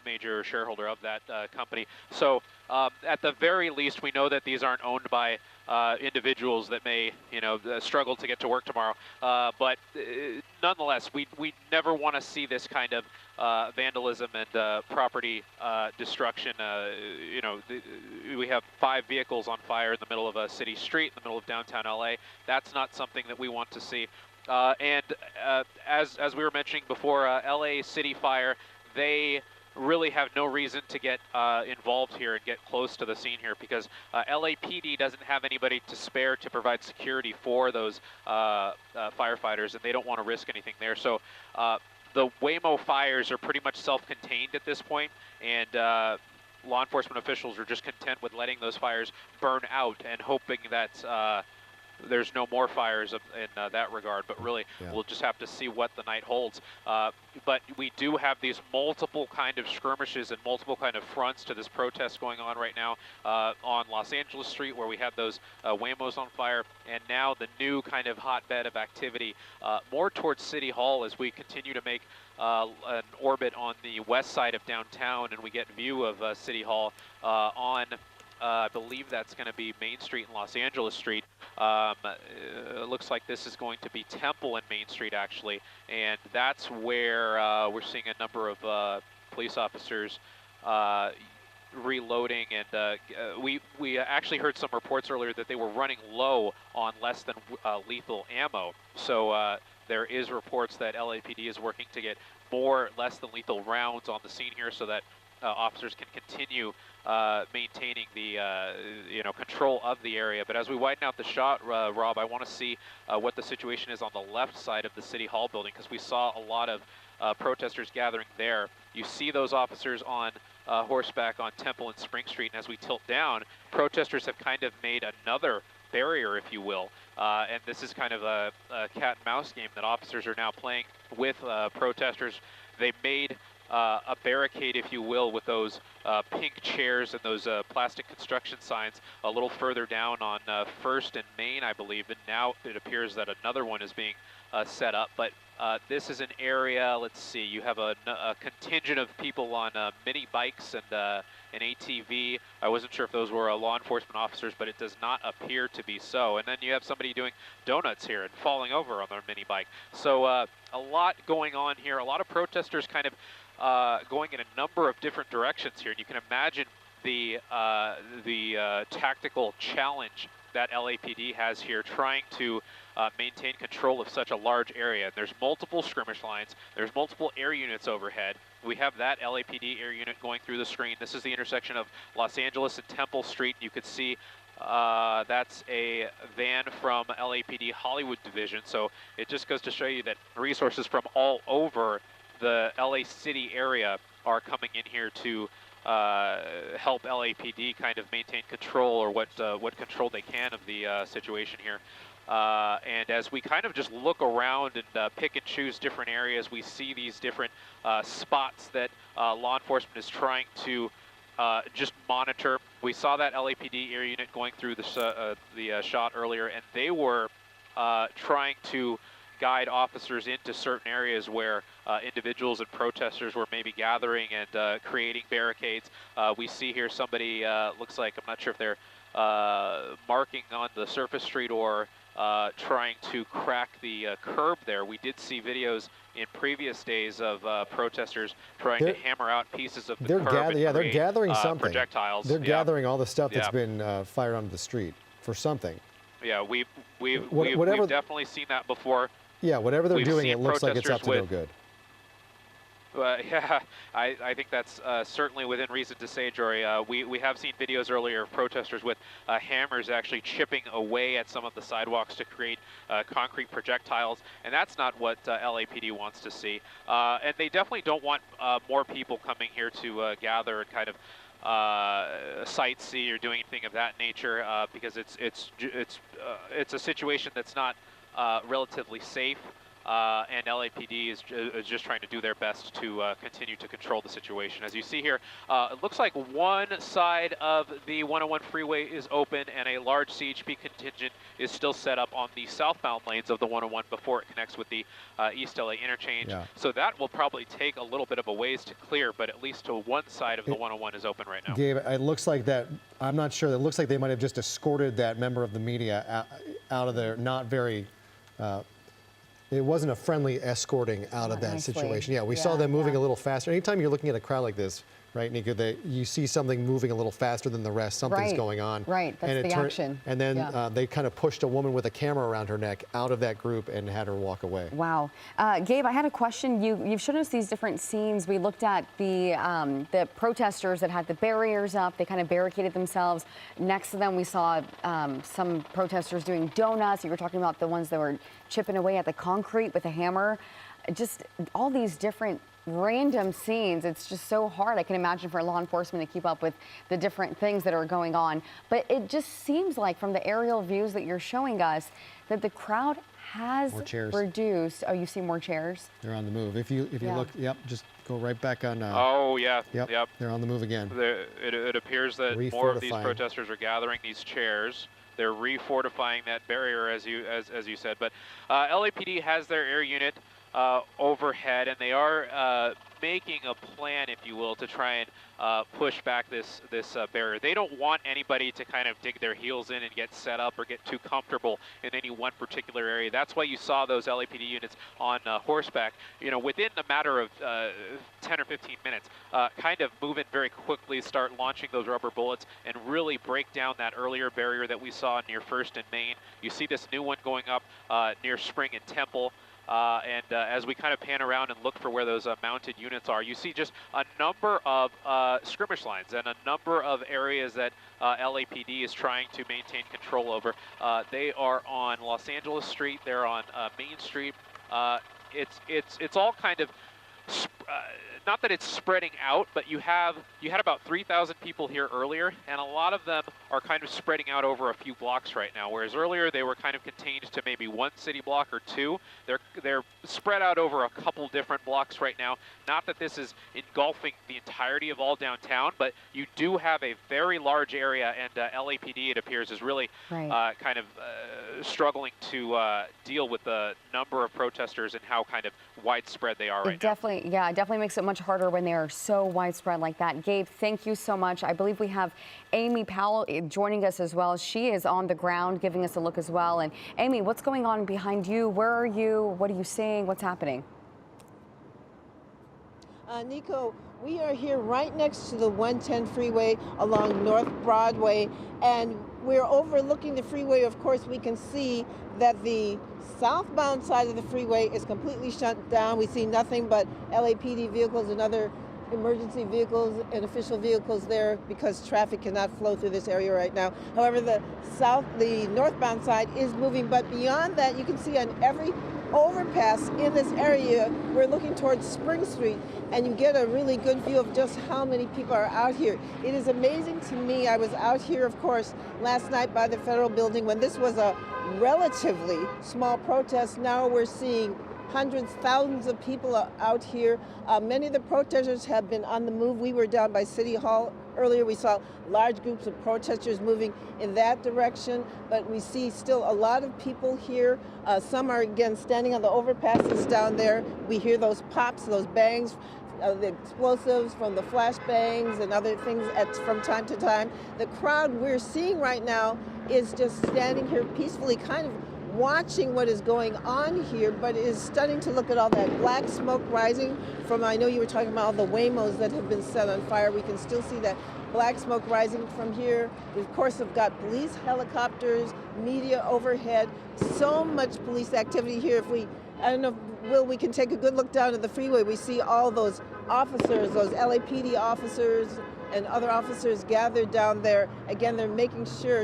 major shareholder of that company. So at the very least, we know that these aren't owned by individuals that may, you know, struggle to get to work tomorrow. But nonetheless, we never want to see this kind of vandalism and property destruction. You know, we have 5 vehicles on fire in the middle of a city street, in the middle of downtown LA. That's not something that we want to see. And as we were mentioning before, LA City Fire, they really have no reason to get involved here and get close to the scene here, because LAPD doesn't have anybody to spare to provide security for those firefighters, and they don't want to risk anything there. So the Waymo fires are pretty much self-contained at this point, and law enforcement officials are just content with letting those fires burn out and hoping that there's no more fires in that regard, but really we'll just have to see what the night holds. But we do have these multiple kind of skirmishes and multiple kind of fronts to this protest going on right now on Los Angeles Street, where we have those Waymos on fire, and now the new kind of hotbed of activity more towards City Hall as we continue to make an orbit on the west side of downtown, and we get view of City Hall on I believe that's going to be Main Street and Los Angeles Street. It looks like this is going to be Temple and Main Street, actually, and that's where we're seeing a number of police officers reloading, and we actually heard some reports earlier that they were running low on less than lethal ammo. So there is reports that LAPD is working to get more less than lethal rounds on the scene here, so that officers can continue maintaining the control of the area. But as we widen out the shot, Rob, I want to see what the situation is on the left side of the City Hall building, because we saw a lot of protesters gathering there. You see those officers on horseback on Temple and Spring Street, and as we tilt down, protesters have kind of made another barrier, if you will, and this is kind of a cat and mouse game that officers are now playing with protesters. They made a barricade, if you will, with those pink chairs and those plastic construction signs a little further down on 1st and Main, I believe, and now it appears that another one is being set up. But this is an area, let's see, you have a contingent of people on mini bikes and an ATV. I wasn't sure if those were law enforcement officers, but it does not appear to be so. And then you have somebody doing donuts here and falling over on their mini bike. So a lot going on here, a lot of protesters kind of going in a number of different directions here. And you can imagine the tactical challenge that LAPD has here, trying to maintain control of such a large area. There's multiple skirmish lines. There's multiple air units overhead. We have that LAPD air unit going through the screen. This is the intersection of Los Angeles and Temple Street. You could see that's a van from LAPD Hollywood Division. So it just goes to show you that resources from all over the LA City area are coming in here to help LAPD kind of maintain control, or what control they can of the situation here. And as we kind of just look around and pick and choose different areas, we see these different spots that law enforcement is trying to just monitor. We saw that LAPD air unit going through the shot earlier, and they were trying to guide officers into certain areas where individuals and protesters were maybe gathering and creating barricades. We see here somebody, looks like, I'm not sure if they're marking on the surface street or trying to crack the curb there. We did see videos in previous days of protesters trying to hammer out pieces of the curb. They're gathering something. Projectiles. They're gathering all the stuff that's been fired onto the street for something. Yeah, we've definitely seen that before. Yeah, whatever they're doing, it looks like it's up to no good. Yeah, I think that's certainly within reason to say, Jory. We have seen videos earlier of protesters with hammers actually chipping away at some of the sidewalks to create concrete projectiles, and that's not what LAPD wants to see. And they definitely don't want more people coming here to gather and kind of sightsee or do anything of that nature, because it's a situation that's not relatively safe. And LAPD is just trying to do their best to continue to control the situation. As you see here, it looks like one side of the 101 freeway is open and a large CHP contingent is still set up on the southbound lanes of the 101 before it connects with the East LA interchange. Yeah. So that will probably take a little bit of a ways to clear, but at least to one side of the 101 is open right now. Gabe, it looks like that, I'm not sure, it looks like they might have just escorted that member of the media out of there, not very... it wasn't a friendly escorting out of that situation. Yeah, we saw them moving a little faster. Anytime you're looking at a crowd like this, right, Nico, you see something moving a little faster than the rest, something's going on. Right, that's the action. And then they kind of pushed a woman with a camera around her neck out of that group and had her walk away. Wow. Gabe, I had a question. You've shown us these different scenes. We looked at the protesters that had the barriers up. They kind of barricaded themselves. Next to them, we saw some protesters doing donuts. You were talking about the ones that were chipping away at the concrete with a hammer. Just all these different random scenes. It's just so hard, I can imagine, for law enforcement to keep up with the different things that are going on. But it just seems like, from the aerial views that you're showing us, that the crowd has reduced. Oh, you see more chairs? They're on the move. If you look, just go right back on. Oh, yeah. Yep. They're on the move again. It appears that more of these protesters are gathering these chairs. They're refortifying that barrier, as you said. But LAPD has their air unit overhead, and they are making a plan, if you will, to try and push back this barrier. They don't want anybody to kind of dig their heels in and get set up or get too comfortable in any one particular area. That's why you saw those LAPD units on horseback, within a matter of 10 or 15 minutes, kind of move in very quickly, start launching those rubber bullets, and really break down that earlier barrier that we saw near 1st and Main. You see this new one going up near Spring and Temple. As we kind of pan around and look for where those mounted units are, you see just a number of skirmish lines and a number of areas that LAPD is trying to maintain control over. They are on Los Angeles Street, they're on Main Street. It's all kind of not that it's spreading out, but you had about 3,000 people here earlier, and a lot of them are kind of spreading out over a few blocks right now, whereas earlier they were kind of contained to maybe one city block or two. They're spread out over a couple different blocks right now. Not that this is engulfing the entirety of all downtown, but you do have a very large area, and LAPD, it appears, is really kind of struggling to deal with the number of protesters and how kind of widespread they are right now. It definitely makes it much harder when they are so widespread like that. Gabe, thank you so much. I believe we have Amy Powell joining us as well. She is on the ground giving us a look as well. And Amy, what's going on behind you? Where are you? What are you seeing? What's happening? Nico, we are here right next to the 110 freeway along North Broadway, and we're overlooking the freeway. Of course, we can see that the southbound side of the freeway is completely shut down. We see nothing but LAPD vehicles and other emergency vehicles and official vehicles there because traffic cannot flow through this area right now. However, the northbound side is moving, but beyond that, you can see on every overpass in this area, we're looking towards Spring Street, and you get a really good view of just how many people are out here. It is amazing to me. I was out here, of course, last night by the federal building when this was a relatively small protest. Now we're seeing hundreds, thousands of people out here. Many of the protesters have been on the move. We were down by City Hall earlier. We saw large groups of protesters moving in that direction, but we see still a lot of people here. Some are, again, standing on the overpasses down there. We hear those pops, those bangs, the explosives from the flashbangs and other things from time to time. The crowd we're seeing right now is just standing here peacefully, kind of watching what is going on here, but it is stunning to look at all that black smoke rising from, I know you were talking about all the Waymos that have been set on fire. We can still see that black smoke rising from here. We, of course, have got police helicopters, media overhead, so much police activity here. I don't know, Will, we can take a good look down at the freeway. We see all those officers, those LAPD officers and other officers gathered down there. Again, they're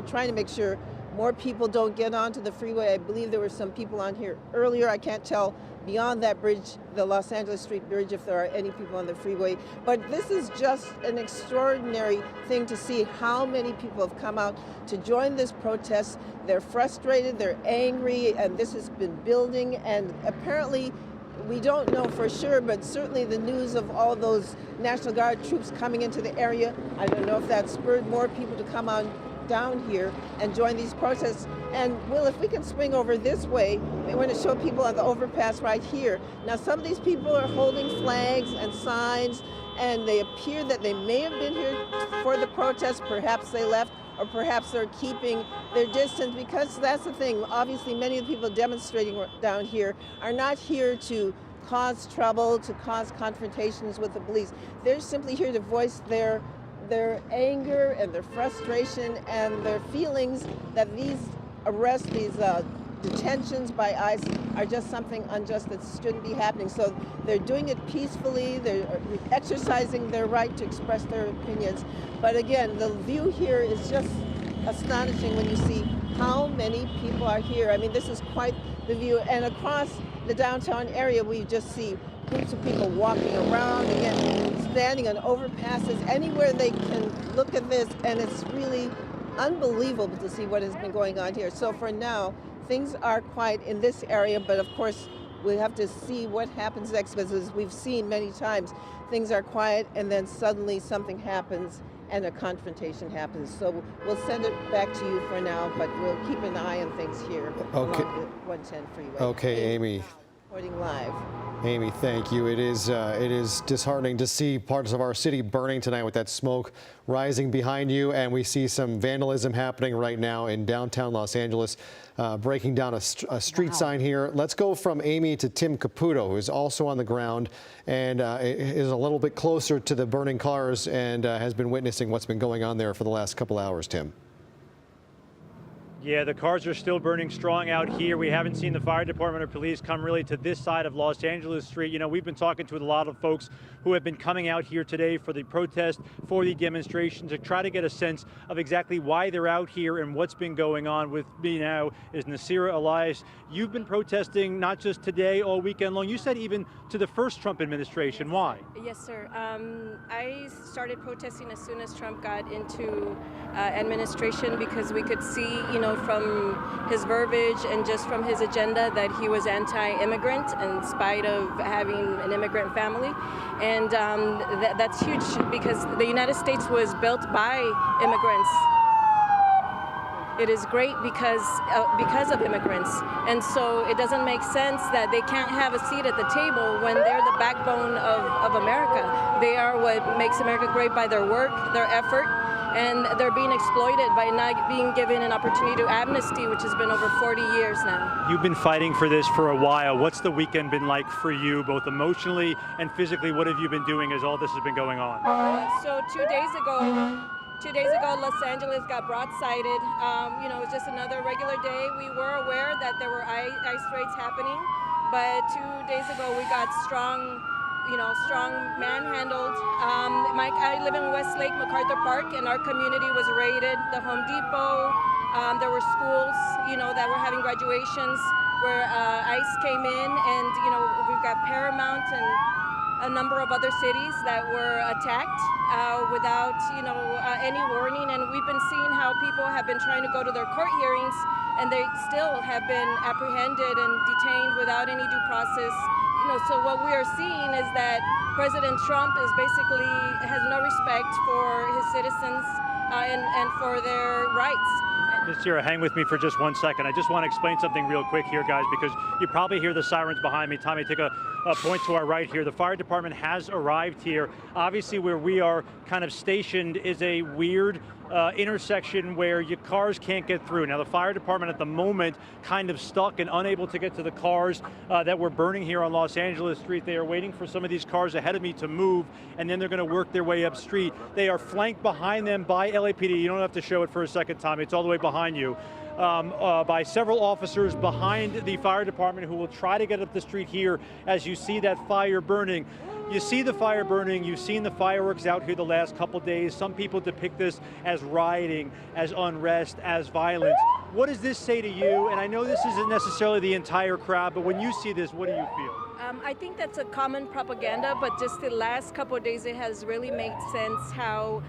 trying to make sure more people don't get onto the freeway. I believe there were some people on here earlier. I can't tell beyond that bridge, the Los Angeles Street Bridge, if there are any people on the freeway. But this is just an extraordinary thing to see how many people have come out to join this protest. They're frustrated, they're angry, and this has been building. And apparently, we don't know for sure, but certainly the news of all those National Guard troops coming into the area, I don't know if that spurred more people to come on down here and join these protests. And Will, if we can swing over this way, we want to show people on the overpass right here. Now, some of these people are holding flags and signs, and they appear that they may have been here for the protest. Perhaps they left, or perhaps they're keeping their distance, because that's the thing. Obviously, many of the people demonstrating down here are not here to cause trouble, to cause confrontations with the police. They're simply here to voice their anger and their frustration and their feelings that these arrests, these detentions by ICE are just something unjust that shouldn't be happening. So they're doing it peacefully, they're exercising their right to express their opinions. But again, the view here is just astonishing when you see how many people are here. I mean, this is quite the view. And across the downtown area, we just see groups of people walking around, again, standing on overpasses, anywhere they can look at this, and it's really unbelievable to see what has been going on here. So for now, things are quiet in this area, but of course, we have to see what happens next, because as we've seen many times, things are quiet and then suddenly something happens and a confrontation happens. So we'll send it back to you for now, but we'll keep an eye on things here along the 110 freeway. Okay, Amy. Reporting live. Amy, thank you. It is disheartening to see parts of our city burning tonight with that smoke rising behind you, and we see some vandalism happening right now in downtown Los Angeles, breaking down a street sign here. Let's go from Amy to Tim Caputo, who is also on the ground and is a little bit closer to the burning cars and has been witnessing what's been going on there for the last couple hours. Tim. Yeah, the cars are still burning strong out here. We haven't seen the fire department or police come really to this side of Los Angeles Street. You know, we've been talking to a lot of folks who have been coming out here today for the protest, for the demonstration, to try to get a sense of exactly why they're out here and what's been going on. With me now is Nasira Elias. You've been protesting not just today, all weekend long. You said even to the first Trump administration. Why? Yes, sir. I started protesting as soon as Trump got into administration because we could see, you know, from his verbiage and just from his agenda that he was anti-immigrant in spite of having an immigrant family. And that's huge because the United States was built by immigrants. It is great because of immigrants. And so it doesn't make sense that they can't have a seat at the table when they're the backbone of America. They are what makes America great by their work, their effort, and they're being exploited by not being given an opportunity to amnesty, which has been over 40 years now. You've been fighting for this for a while. What's the weekend been like for you, both emotionally and physically? What have you been doing as all this has been going on? So 2 days ago, Los Angeles got broadsided. You know, it was just another regular day. We were aware that there were ice raids happening, but 2 days ago we got strong manhandled. I live in Westlake, MacArthur Park, and our community was raided. The Home Depot, there were schools, you know, that were having graduations where ICE came in, and, you know, we've got Paramount and a number of other cities that were attacked without, you know, any warning. And we've been seeing how people have been trying to go to their court hearings, and they still have been apprehended and detained without any due process. You know, so what we are seeing is that President Trump is basically has no respect for his citizens and for their rights. Nasira, hang with me for just 1 second. I just want to explain something real quick here, guys, because you probably hear the sirens behind me. Tommy, take a point to our right here. The fire department has arrived here. Obviously, where we are kind of stationed is a weird intersection where your cars can't get through. Now, the fire department at the moment kind of stuck and unable to get to the cars that were burning here on Los Angeles Street. They are waiting for some of these cars ahead of me to move, and then they're going to work their way up street. They are flanked behind them by LAPD. You don't have to show it for a second, Tommy. It's all the way behind you. By several officers behind the fire department who will try to get up the street here as you see that fire burning. You see the fire burning, you've seen the fireworks out here the last couple days. Some people depict this as rioting, as unrest, as violence. What does this say to you? And I know this isn't necessarily the entire crowd, but when you see this, what do you feel? I think that's a common propaganda, but just the last couple of days it has really made sense how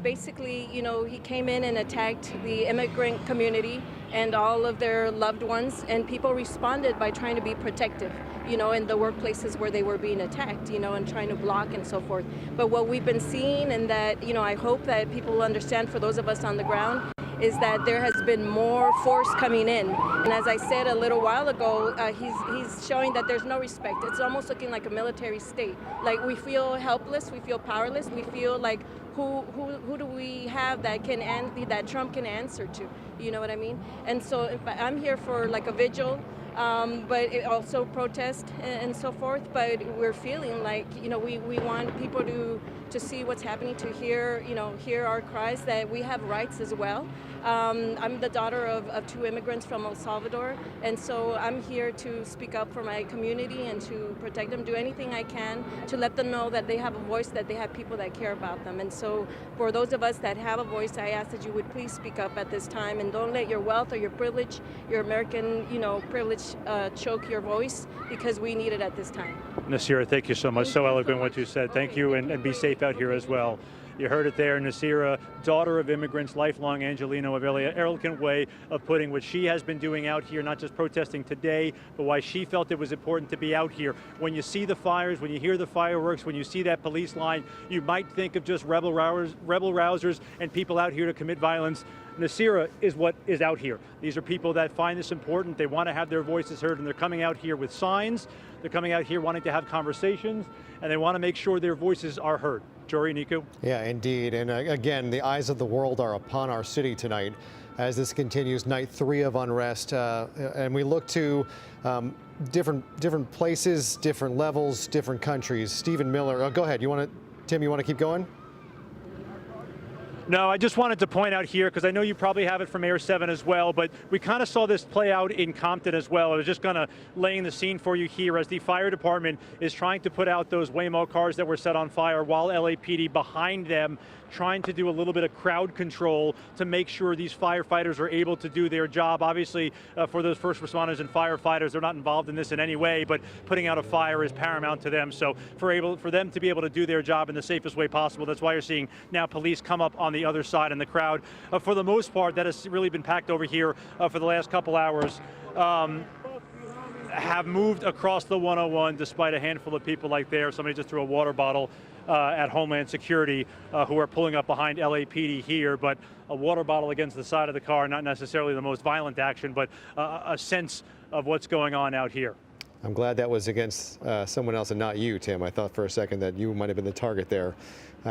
basically, you know, he came in and attacked the immigrant community and all of their loved ones, and people responded by trying to be protective, you know, in the workplaces where they were being attacked, you know, and trying to block and so forth. But what we've been seeing, and that, you know, I hope that people will understand for those of us on the ground, is that there has been more force coming in. And as I said a little while ago, he's showing that there's no respect. It's almost looking like a military state. Like, we feel helpless, we feel powerless, we feel like who do we have that Trump can answer to? You know what I mean? And so I'm here for like a vigil, but also protest and so forth. But we're feeling like, you know, we want people to see what's happening, to hear our cries that we have rights as well. I'm the daughter of two immigrants from El Salvador, and so I'm here to speak up for my community and to protect them, do anything I can to let them know that they have a voice, that they have people that care about them. And so for those of us that have a voice, I ask that you would please speak up at this time, and don't let your wealth or your privilege, your American, you know, privilege choke your voice, because we need it at this time. Nasira, thank you so much. So eloquent what you said. Thank you, and be safe out here as well. You heard it there, Nasira, daughter of immigrants, lifelong Angelino of LA, an elegant way of putting what she has been doing out here, not just protesting today, but why she felt it was important to be out here. When you see the fires, when you hear the fireworks, when you see that police line, you might think of just rebel rousers and people out here to commit violence. Nasira is what is out here. These are people that find this important. They want to have their voices heard, and they're coming out here with signs. They're coming out here wanting to have conversations, and they want to make sure their voices are heard. Jory, Nico? Yeah, indeed. And again, the eyes of the world are upon our city tonight as this continues night 3 of unrest. And we look to different places, different levels, different countries. Stephen Miller, go ahead. Tim, you want to keep going? No, I just wanted to point out here, because I know you probably have it from Air 7 as well, but we kind of saw this play out in Compton as well. I was just going to lay in the scene for you here as the fire department is trying to put out those Waymo cars that were set on fire while LAPD behind them trying to do a little bit of crowd control to make sure these firefighters are able to do their job. Obviously, for those first responders and firefighters, they're not involved in this in any way, but putting out a fire is paramount to them. So for them to be able to do their job in the safest way possible, that's why you're seeing now police come up on the other side, and the crowd, for the most part, that has really been packed over here for the last couple hours, have moved across the 101 despite a handful of people like there. Somebody just threw a water bottle at Homeland Security who are pulling up behind LAPD here, but a water bottle against the side of the car, not necessarily the most violent action, but a sense of what's going on out here. I'm glad that was against someone else and not you, Tim. I thought for a second that you might have been the target there.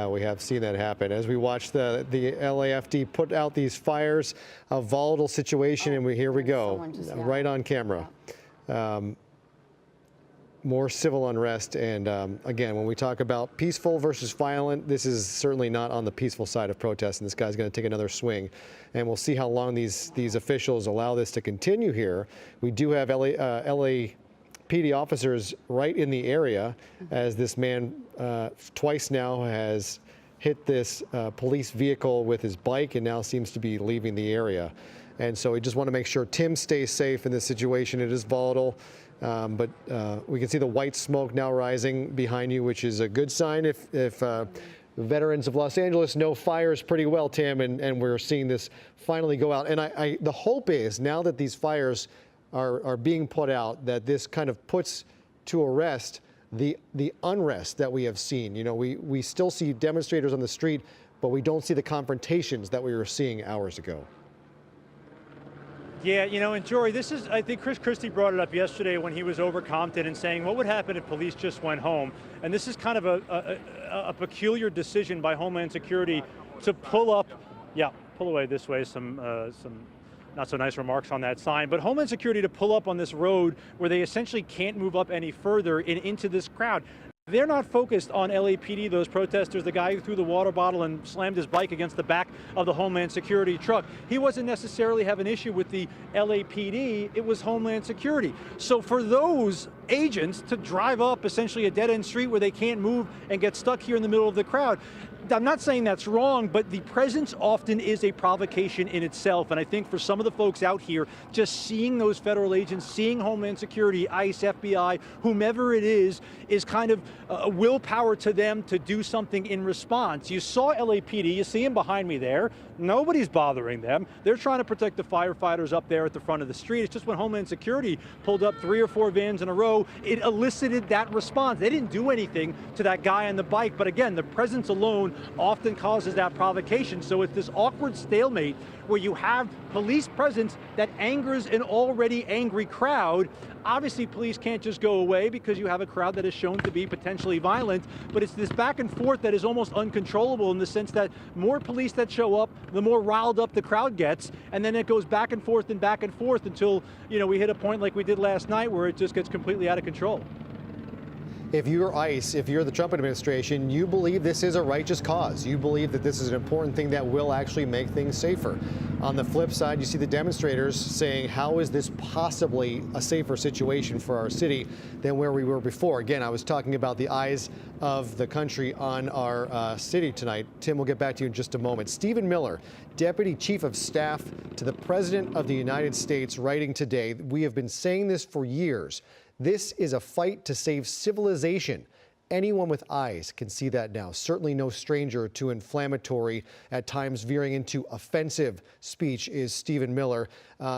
We have seen that happen. As we watch the LAFD put out these fires, a volatile situation, and here we go, right on camera. More civil unrest, and again, when we talk about peaceful versus violent, this is certainly not on the peaceful side of protest, and this guy's going to take another swing, and we'll see how long these officials allow this to continue here. We do have LAPD officers right in the area as this man twice now has hit this police vehicle with his bike and now seems to be leaving the area. And so we just want to make sure Tim stays safe in this situation. It is volatile. But we can see the white smoke now rising behind you, which is a good sign if veterans of Los Angeles know fires pretty well, Tim, and we're seeing this finally go out. And the hope is now that these fires are being put out, that this kind of puts to arrest the unrest that we have seen. You know, we still see demonstrators on the street, but we don't see the confrontations that we were seeing hours ago. Yeah, you know, and Jory, I think Chris Christie brought it up yesterday when he was over Compton and saying, what would happen if police just went home? And this is kind of a peculiar decision by Homeland Security to pull away this way, some not so nice remarks on that sign, but Homeland Security to pull up on this road where they essentially can't move up any further and into this crowd. They're not focused on LAPD, those protesters, the guy who threw the water bottle and slammed his bike against the back of the Homeland Security truck. He wasn't necessarily having an issue with the LAPD, it was Homeland Security. So for those agents to drive up essentially a dead-end street where they can't move and get stuck here in the middle of the crowd, I'm not saying that's wrong, but the presence often is a provocation in itself. And I think for some of the folks out here, just seeing those federal agents, seeing Homeland Security, ICE, FBI, whomever it is kind of a willpower to them to do something in response. You saw LAPD, you see them behind me there. Nobody's bothering them. They're trying to protect the firefighters up there at the front of the street. It's just when Homeland Security pulled up 3 or 4 vans in a row, it elicited that response. They didn't do anything to that guy on the bike, but again, the presence alone often causes that provocation. So it's this awkward stalemate where you have police presence that angers an already angry crowd. Obviously, police can't just go away because you have a crowd that is shown to be potentially violent, but it's this back and forth that is almost uncontrollable in the sense that more police that show up, the more riled up the crowd gets, and then it goes back and forth until, you know, we hit a point like we did last night where it just gets completely out of control. If you're ICE, if you're the Trump administration, you believe this is a righteous cause. You believe that this is an important thing that will actually make things safer. On the flip side, you see the demonstrators saying, how is this possibly a safer situation for our city than where we were before? Again, I was talking about the eyes of the country on our city tonight. Tim, we'll get back to you in just a moment. Stephen Miller, Deputy Chief of Staff to the President of the United States, writing today, we have been saying this for years. This is a fight to save civilization. Anyone with eyes can see that now. Certainly no stranger to inflammatory, at times veering into offensive speech is Stephen Miller.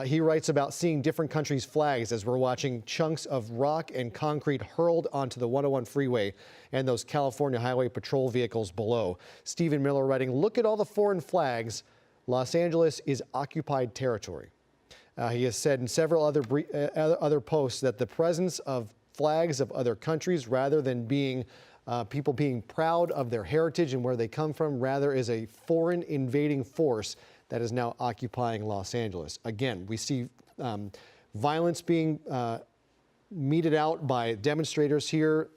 He writes about seeing different countries' flags as we're watching chunks of rock and concrete hurled onto the 101 freeway and those California Highway Patrol vehicles below. Stephen Miller writing, look at all the foreign flags. Los Angeles is occupied territory. He has said in several other posts that the presence of flags of other countries, rather than being people being proud of their heritage and where they come from, rather is a foreign invading force that is now occupying Los Angeles. Again, we see violence being meted out by demonstrators here.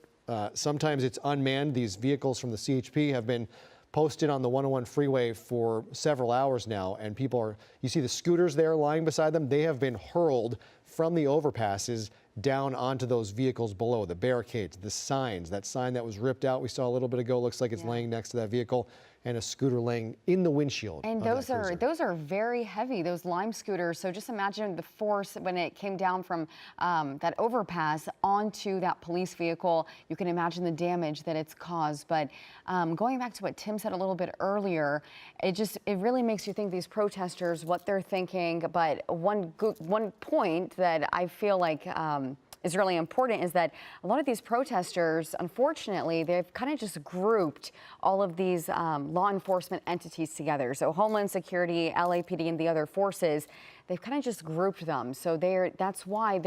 Sometimes it's unmanned. These vehicles from the CHP have been posted on the 101 freeway for several hours now, and you see the scooters there lying beside them. They have been hurled from the overpasses down onto those vehicles below, the barricades, the signs. That sign that was ripped out we saw a little bit ago looks like it's laying next to that vehicle, and a scooter laying in the windshield. And those are very heavy, those Lime scooters. So just imagine the force when it came down from that overpass onto that police vehicle. You can imagine the damage that it's caused. But going back to what Tim said a little bit earlier, it really makes you think, these protesters, what they're thinking. But one point that I feel like is really important is that a lot of these protesters, unfortunately, they've kind of just grouped all of these law enforcement entities together. So Homeland Security, LAPD, and the other forces, they've kind of just grouped them. So that's why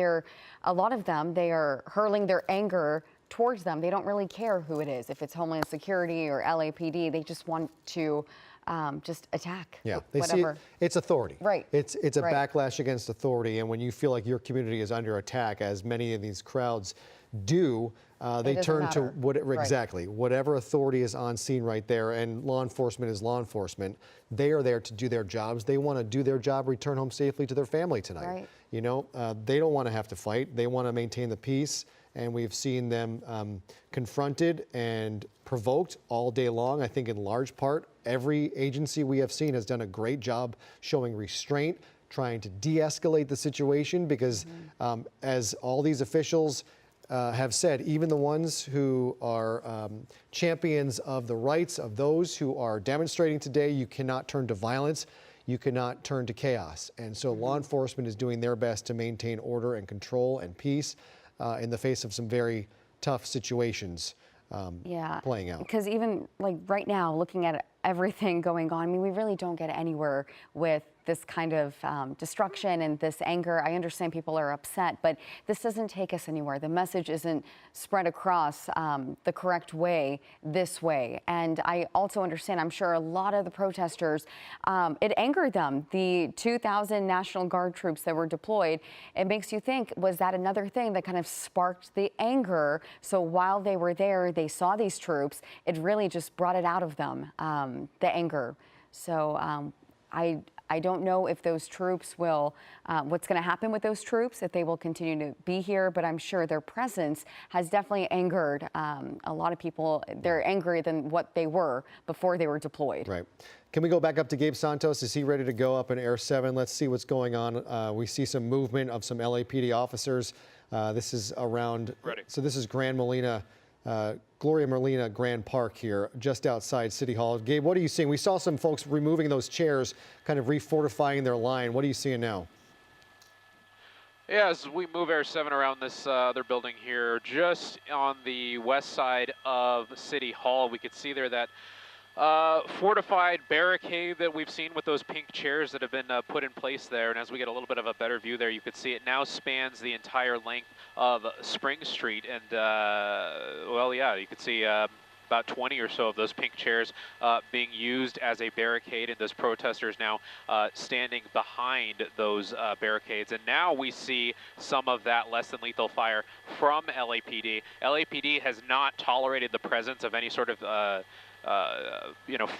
a lot of them, they are hurling their anger towards them. They don't really care who it is, if it's Homeland Security or LAPD. They just want to just attack. Yeah, they see it's authority. Right. It's a backlash against authority, and when you feel like your community is under attack, as many of these crowds do, they turn to whatever authority is on scene right there, and law enforcement is law enforcement. They are there to do their jobs. They want to do their job, return home safely to their family tonight. Right. You know, they don't want to have to fight. They want to maintain the peace. And we've seen them confronted and provoked all day long. I think in large part, every agency we have seen has done a great job showing restraint, trying to de-escalate the situation, because as all these officials have said, even the ones who are champions of the rights of those who are demonstrating today, you cannot turn to violence. You cannot turn to chaos. And so law enforcement is doing their best to maintain order and control and peace in the face of some very tough situations playing out. Because even like right now, looking at everything going on, I mean, we really don't get anywhere with this kind of destruction and this anger. I understand people are upset, but this doesn't take us anywhere. The message isn't spread across the correct way this way. And I also understand, I'm sure a lot of the protesters, it angered them. The 2,000 National Guard troops that were deployed, it makes you think, was that another thing that kind of sparked the anger? So while they were there, they saw these troops, it really just brought it out of them, the anger. So I don't know if those troops will, what's going to happen with those troops, if they will continue to be here, but I'm sure their presence has definitely angered a lot of people. They're angrier than what they were before they were deployed. Right. Can we go back up to Gabe Santos? Is he ready to go up in Air 7? Let's see what's going on. We see some movement of some LAPD officers. This is around, so this is Gloria Molina Grand Park here, just outside City Hall. Gabe, what are you seeing? We saw some folks removing those chairs, kind of refortifying their line. What are you seeing now? Yeah, as we move Air 7 around this other building here, just on the west side of City Hall, we could see there that fortified barricade that we've seen with those pink chairs that have been put in place there. And as we get a little bit of a better view there, you could see it now spans the entire length of Spring Street. And, well, yeah, you could see about 20 or so of those pink chairs being used as a barricade, and those protesters now standing behind those barricades. And now we see some of that less than lethal fire from LAPD. LAPD has not tolerated the presence of any sort of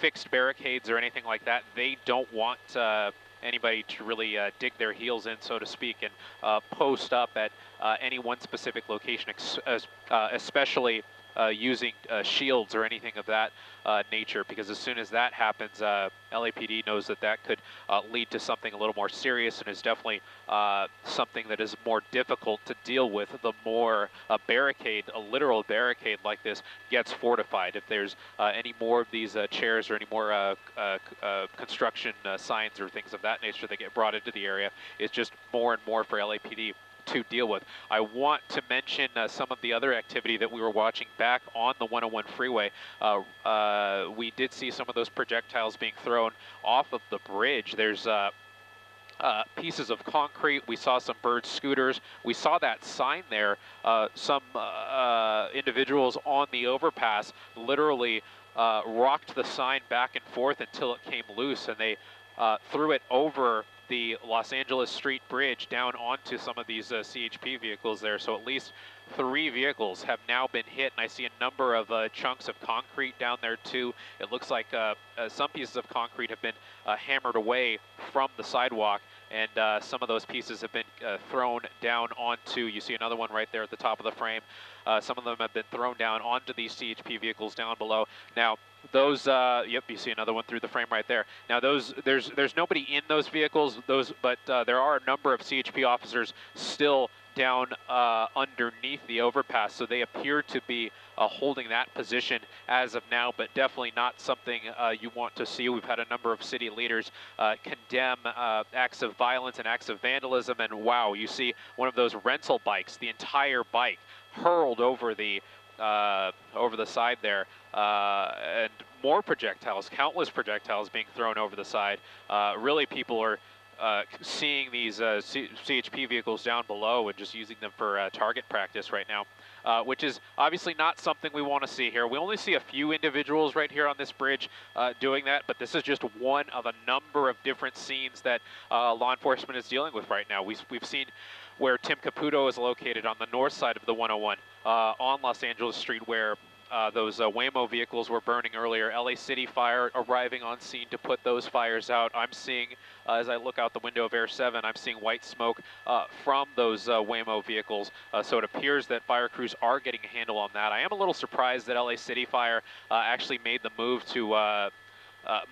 fixed barricades or anything like that. They don't want anybody to really dig their heels in, so to speak, and post up at any one specific location, especially using shields or anything of that nature, because as soon as that happens, LAPD knows that that could lead to something a little more serious, and is definitely something that is more difficult to deal with the more a literal barricade like this gets fortified. If there's any more of these chairs or any more construction signs or things of that nature that get brought into the area, it's just more and more for LAPD to deal with. I want to mention some of the other activity that we were watching back on the 101 freeway. We did see some of those projectiles being thrown off of the bridge. There's pieces of concrete. We saw some bird scooters. We saw that sign there. Some individuals on the overpass literally rocked the sign back and forth until it came loose, and they threw it over the Los Angeles Street Bridge down onto some of these CHP vehicles there. So at least 3 vehicles have now been hit, and I see a number of chunks of concrete down there too. It looks like some pieces of concrete have been hammered away from the sidewalk, and some of those pieces have been thrown down onto, you see another one right there at the top of the frame. Some of them have been thrown down onto these CHP vehicles down below. Now, those, yep, you see another one through the frame right there. Now, there's nobody in those vehicles, but there are a number of CHP officers still down underneath the overpass, so they appear to be holding that position as of now, but definitely not something you want to see. We've had a number of city leaders condemn acts of violence and acts of vandalism, and wow, you see one of those rental bikes, the entire bike hurled over the side there, and more projectiles, countless projectiles being thrown over the side. Really, people are seeing these CHP vehicles down below and just using them for target practice right now, which is obviously not something we want to see here. We only see a few individuals right here on this bridge doing that, but this is just one of a number of different scenes that law enforcement is dealing with right now. We've seen where Tim Caputo is located on the north side of the 101 on Los Angeles Street, where those Waymo vehicles were burning earlier. LA City Fire arriving on scene to put those fires out. I'm seeing, as I look out the window of Air 7, I'm seeing white smoke from those Waymo vehicles. So it appears that fire crews are getting a handle on that. I am a little surprised that LA City Fire actually made the move to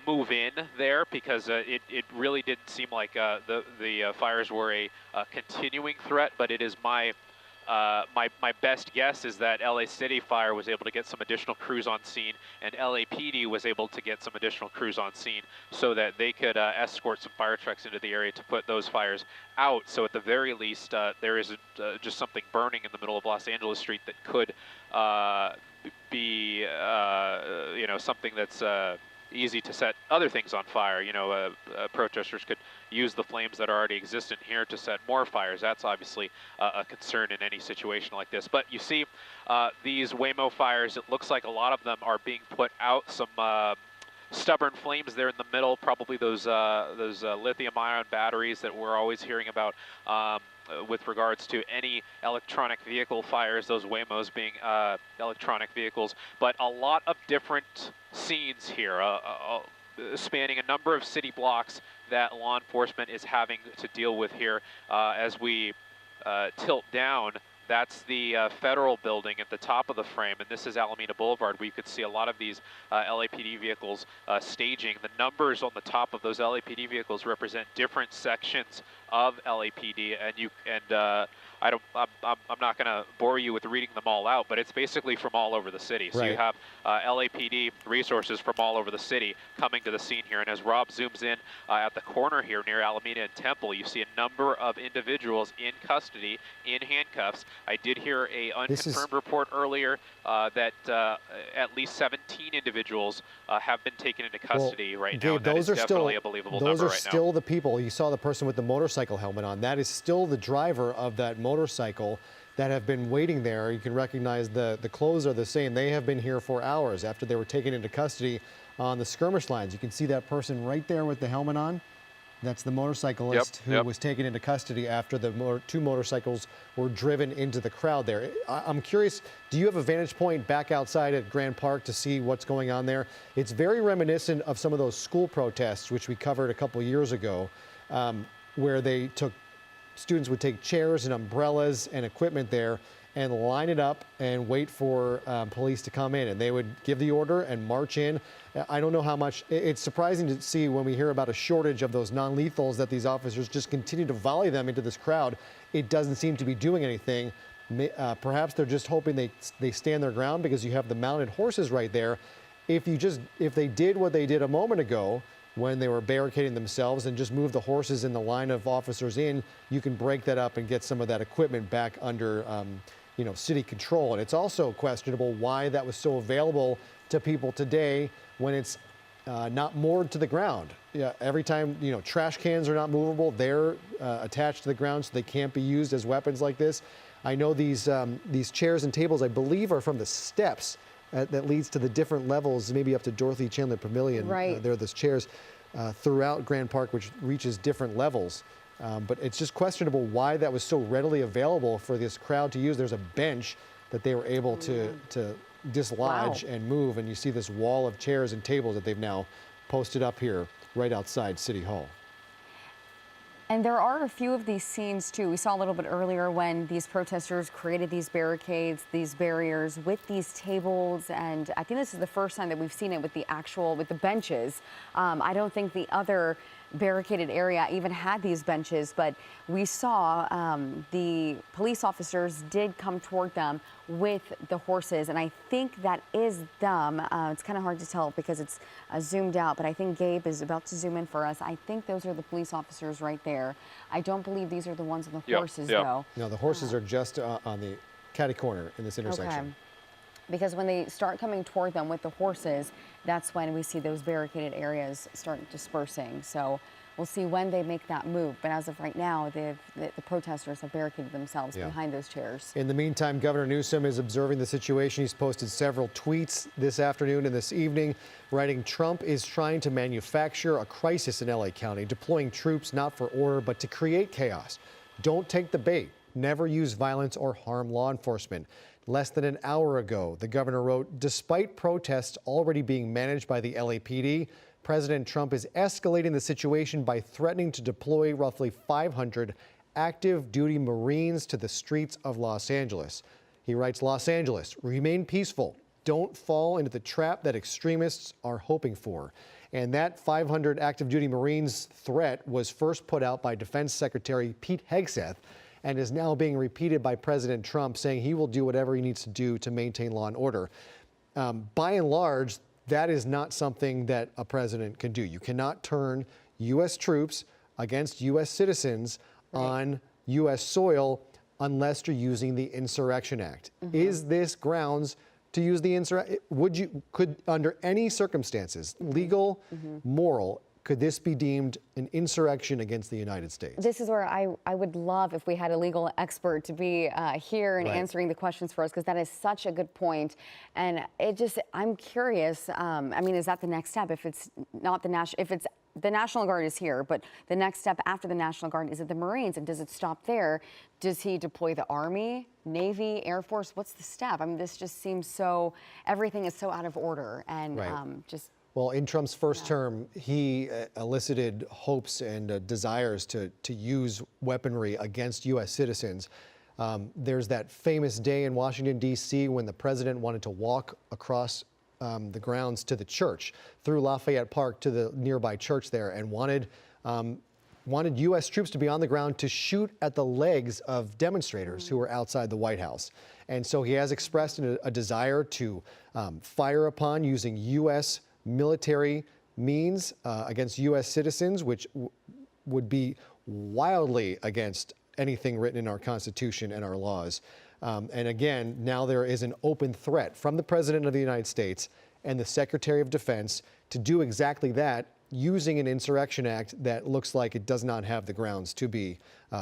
move in there, because it really didn't seem like the fires were a continuing threat, but it is my best guess is that LA City Fire was able to get some additional crews on scene, and LAPD was able to get some additional crews on scene so that they could escort some fire trucks into the area to put those fires out. So at the very least, there isn't just something burning in the middle of Los Angeles Street that could be, something that's easy to set other things on fire. Protesters could use the flames that are already existent here to set more fires. That's obviously a concern in any situation like this. But you see these Waymo fires, it looks like a lot of them are being put out. Some stubborn flames there in the middle, probably those lithium-ion batteries that we're always hearing about with regards to any electronic vehicle fires, those Waymos being electronic vehicles. But a lot of different scenes here, spanning a number of city blocks that law enforcement is having to deal with here. As we tilt down, that's the federal building at the top of the frame, and this is Alameda Boulevard, where you could see a lot of these LAPD vehicles staging. The numbers on the top of those LAPD vehicles represent different sections of LAPD, and I'm not going to bore you with reading them all out, but it's basically from all over the city. So you have LAPD resources from all over the city coming to the scene here. And as Rob zooms in at the corner here near Alameda and Temple, you see a number of individuals in custody, in handcuffs. I did hear a unconfirmed report earlier that at least 17 individuals have been taken into custody right now. And those that is are definitely still, a believable those number are right still now. the people. You saw the person with the motorcycle helmet on. That is still the driver of that motorcycle that have been waiting there. You can recognize the clothes are the same. They have been here for hours after they were taken into custody on the skirmish lines. You can see that person right there with the helmet on. That's the motorcyclist who was taken into custody after the two motorcycles were driven into the crowd there. I'm curious, do you have a vantage point back outside at Grand Park to see what's going on there? It's very reminiscent of some of those school protests, which we covered a couple years ago, where students would take chairs and umbrellas and equipment there and line it up and wait for police to come in, and they would give the order and march in. I don't know how much, it's surprising to see when we hear about a shortage of those non-lethals that these officers just continue to volley them into this crowd. It doesn't seem to be doing anything. Perhaps they're just hoping they stand their ground because you have the mounted horses right there. If they did what they did a moment ago, when they were barricading themselves and just move the horses in the line of officers in, you can break that up and get some of that equipment back under city control. And it's also questionable why that was so available to people today when it's not moored to the ground. Yeah, every time, trash cans are not movable, they're attached to the ground, so they can't be used as weapons like this. I know these chairs and tables, I believe, are from the steps that leads to the different levels, maybe up to Dorothy Chandler Pavilion. Right. There are those chairs throughout Grand Park, which reaches different levels. But it's just questionable why that was so readily available for this crowd to use. There's a bench that they were able to dislodge and move, and you see this wall of chairs and tables that they've now posted up here right outside City Hall. And there are a few of these scenes too. We saw a little bit earlier when these protesters created these barricades, these barriers with these tables, and I think this is the first time that we've seen it with the benches. I don't think the other barricaded area even had these benches, but we saw the police officers did come toward them with the horses, and I think that is them. It's kind of hard to tell because it's zoomed out, but I think Gabe is about to zoom in for us. I think those are the police officers right there. I don't believe these are the ones on the horses, though. No, the horses are just on the catty corner in this intersection. Okay. Because when they start coming toward them with the horses, that's when we see those barricaded areas start dispersing. So we'll see when they make that move. But as of right now, the protesters have barricaded themselves behind those chairs. In the meantime, Governor Newsom is observing the situation. He's posted several tweets this afternoon and this evening, writing, "Trump is trying to manufacture a crisis in LA County, deploying troops not for order, but to create chaos. Don't take the bait. Never use violence or harm law enforcement." Less than an hour ago, the governor wrote, "Despite protests already being managed by the LAPD, President Trump is escalating the situation by threatening to deploy roughly 500 active duty Marines to the streets of Los Angeles." He writes, "Los Angeles, remain peaceful. Don't fall into the trap that extremists are hoping for." And that 500 active duty Marines threat was first put out by Defense Secretary Pete Hegseth, and is now being repeated by President Trump, saying he will do whatever he needs to do to maintain law and order. By and large, that is not something that a president can do. You cannot turn U.S. troops against U.S. citizens on U.S. soil unless you're using the Insurrection Act. Is this grounds to use the Insurrection? Could, under any circumstances, legal, moral, could this be deemed an insurrection against the United States? This is where I would love if we had a legal expert to be here and answering the questions for us, because that is such a good point. And I'm curious, is that the next step? If it's not the National Guard is here, but the next step after the National Guard, is it the Marines? And does it stop there? Does he deploy the Army, Navy, Air Force? What's the step? This just seems everything is so out of order and Well, in Trump's first term, he elicited hopes and desires to use weaponry against U.S. citizens. There's that famous day in Washington, D.C. when the president wanted to walk across the grounds to the church, through Lafayette Park to the nearby church there, and wanted U.S. troops to be on the ground to shoot at the legs of demonstrators who were outside the White House. And so he has expressed a desire to fire upon using U.S. military means against U.S. citizens, which would be wildly against anything written in our Constitution and our laws. And again, now there is an open threat from the President of the United States and the Secretary of Defense to do exactly that, using an Insurrection Act that looks like it does not have the grounds to be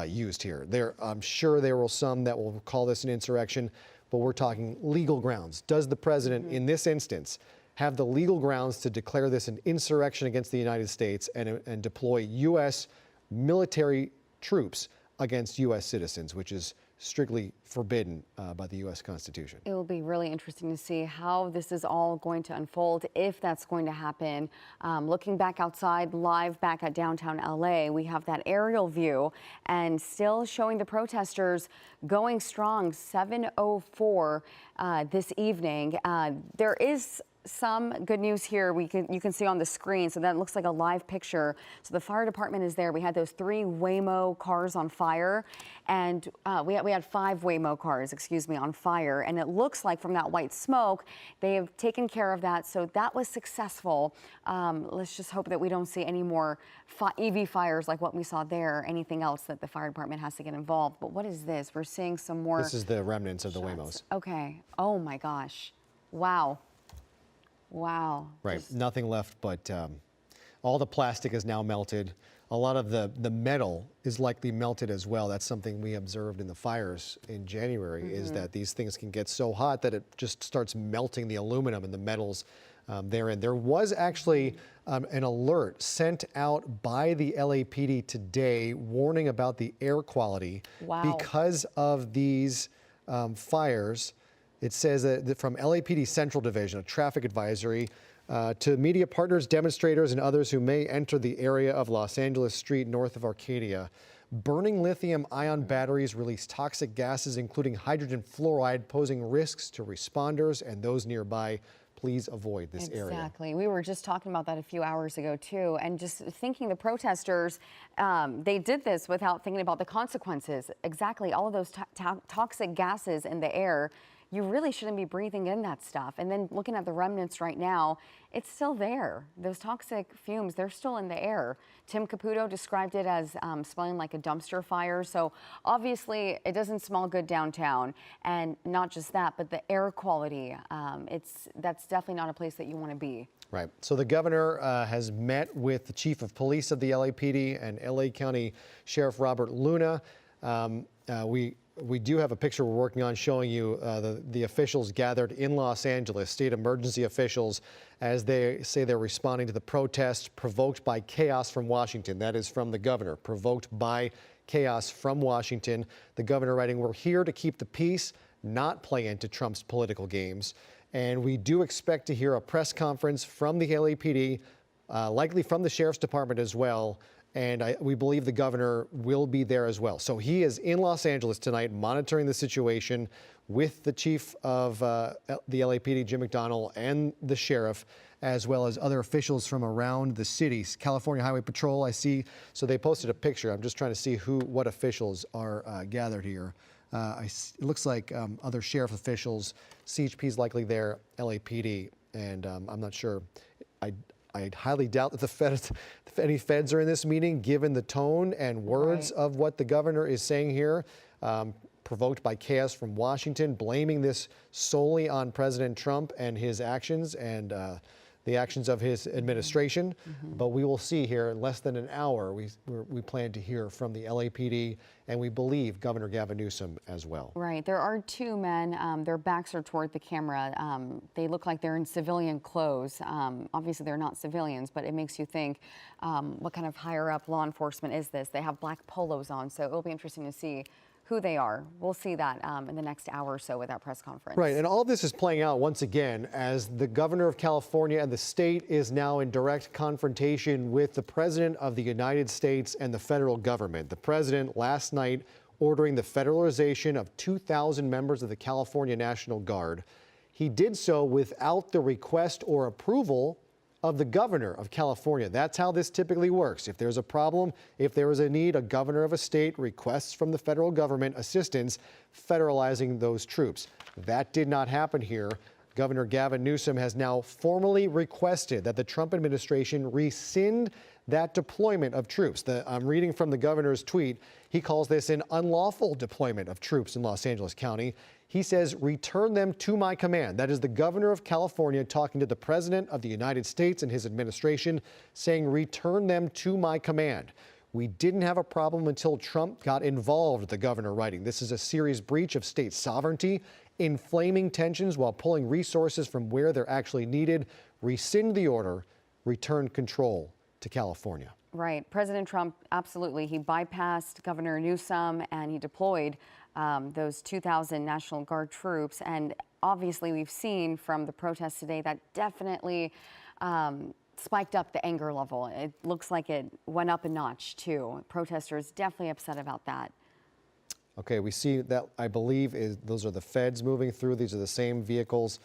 used here. I'm sure there will some that will call this an insurrection, but we're talking legal grounds. Does the President, in this instance, have the legal grounds to declare this an insurrection against the United States and deploy U.S. military troops against U.S. citizens, which is strictly forbidden by the U.S. Constitution? It will be really interesting to see how this is all going to unfold, if that's going to happen. Looking back outside, live back at downtown LA, we have that aerial view and still showing the protesters going strong, 7:04 this evening. There is some good news here. You can see on the screen. So that looks like a live picture. So the fire department is there. We had those 3 Waymo cars on fire, and we had 5 Waymo cars, excuse me, on fire. And it looks like from that white smoke, they have taken care of that. So that was successful. Let's just hope that we don't see any more EV fires like what we saw there. Anything else that the fire department has to get involved. But what is this? We're seeing some more. This is the remnants of the Waymos. Okay. Oh my gosh. Wow. Wow. Right. Nothing left but all the plastic is now melted. A lot of the metal is likely melted as well. That's something we observed in the fires in January, is that these things can get so hot that it just starts melting the aluminum and the metals therein. There was actually an alert sent out by the LAPD today warning about the air quality because of these fires. It says that from LAPD Central Division, a traffic advisory to media partners, demonstrators, and others who may enter the area of Los Angeles Street north of Arcadia. Burning lithium-ion batteries release toxic gases, including hydrogen fluoride, posing risks to responders and those nearby. Please avoid this area. Exactly. We were just talking about that a few hours ago, too. And just thinking the protesters, they did this without thinking about the consequences. Exactly. All of those toxic gases in the air. You really shouldn't be breathing in that stuff. And then looking at the remnants right now, it's still there. Those toxic fumes, they're still in the air. Tim Caputo described it as smelling like a dumpster fire. So obviously it doesn't smell good downtown. And not just that, but the air quality, that's definitely not a place that you want to be. Right. So the governor has met with the chief of police of the LAPD and LA County Sheriff Robert Luna. We do have a picture we're working on showing you the officials gathered in Los Angeles, state emergency officials, as they say they're responding to the protest provoked by chaos from Washington. That is from the governor, provoked by chaos from Washington. The governor writing, "We're here to keep the peace, not play into Trump's political games." And we do expect to hear a press conference from the LAPD, likely from the sheriff's department as well. And we believe the governor will be there as well. So he is in Los Angeles tonight monitoring the situation with the chief of the LAPD, Jim McDonnell, and the sheriff, as well as other officials from around the city. California Highway Patrol, I see. So they posted a picture. I'm just trying to see what officials are gathered here. It looks like other sheriff officials, CHP is likely there, LAPD, and I'm not sure. I highly doubt that any feds are in this meeting, given the tone and words of what the governor is saying here, provoked by chaos from Washington, blaming this solely on President Trump and his actions and the actions of his administration. But we will see here in less than an hour, we plan to hear from the LAPD, and we believe Governor Gavin Newsom as well. Right. There are 2 men. Their backs are toward the camera. They look like they're in civilian clothes. Obviously, they're not civilians, but it makes you think, what kind of higher up law enforcement is this? They have black polos on, so it'll be interesting to see who they are. We'll see that in the next hour or so with that press conference. Right, and all this is playing out once again as the governor of California and the state is now in direct confrontation with the president of the United States and the federal government. The president last night ordering the federalization of 2,000 members of the California National Guard. He did so without the request or approval of the governor of California. That's how this typically works. If there's a problem, if there is a need, a governor of a state requests from the federal government assistance federalizing those troops. That did not happen here. Governor Gavin Newsom has now formally requested that the Trump administration rescind that deployment of troops. I'm reading from the governor's tweet. He calls this an unlawful deployment of troops in Los Angeles County. He says, "Return them to my command." That is the governor of California talking to the president of the United States and his administration, saying, "Return them to my command." We didn't have a problem until Trump got involved, the governor writing. This is a serious breach of state sovereignty, inflaming tensions while pulling resources from where they're actually needed. Rescind the order, return control to California. Right. President Trump, absolutely. He bypassed Governor Newsom and he deployed those 2,000 National Guard troops. And obviously, we've seen from the protests today that definitely spiked up the anger level. It looks like it went up a notch, too. Protesters definitely upset about that. Okay, we see that, I believe, those are the feds moving through. These are the same vehicles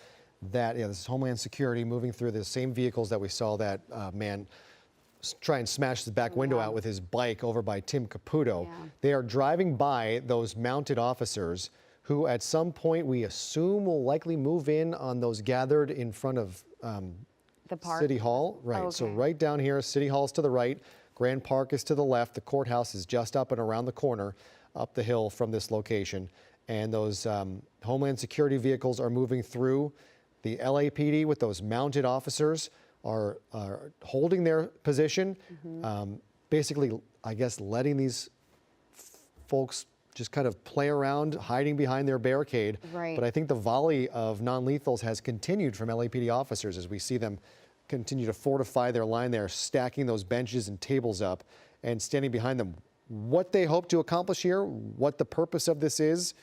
that, this is Homeland Security moving through the same vehicles that we saw that man try and smash the back window out with his bike over by Tim Caputo. Yeah. They are driving by those mounted officers who at some point we assume will likely move in on those gathered in front of The park? City Hall. Right, Oh, so okay. right down here, City Hall is to the right, Grand Park is to the left, the courthouse is just up and around the corner, up the hill from this location. And those Homeland Security vehicles are moving through. The LAPD with those mounted officers are holding their position, basically, I guess, letting these folks just kind of play around, hiding behind their barricade. Right. But I think the volley of non-lethals has continued from LAPD officers as we see them continue to fortify their line there, stacking those benches and tables up and standing behind them. What they hope to accomplish here, what the purpose of this is,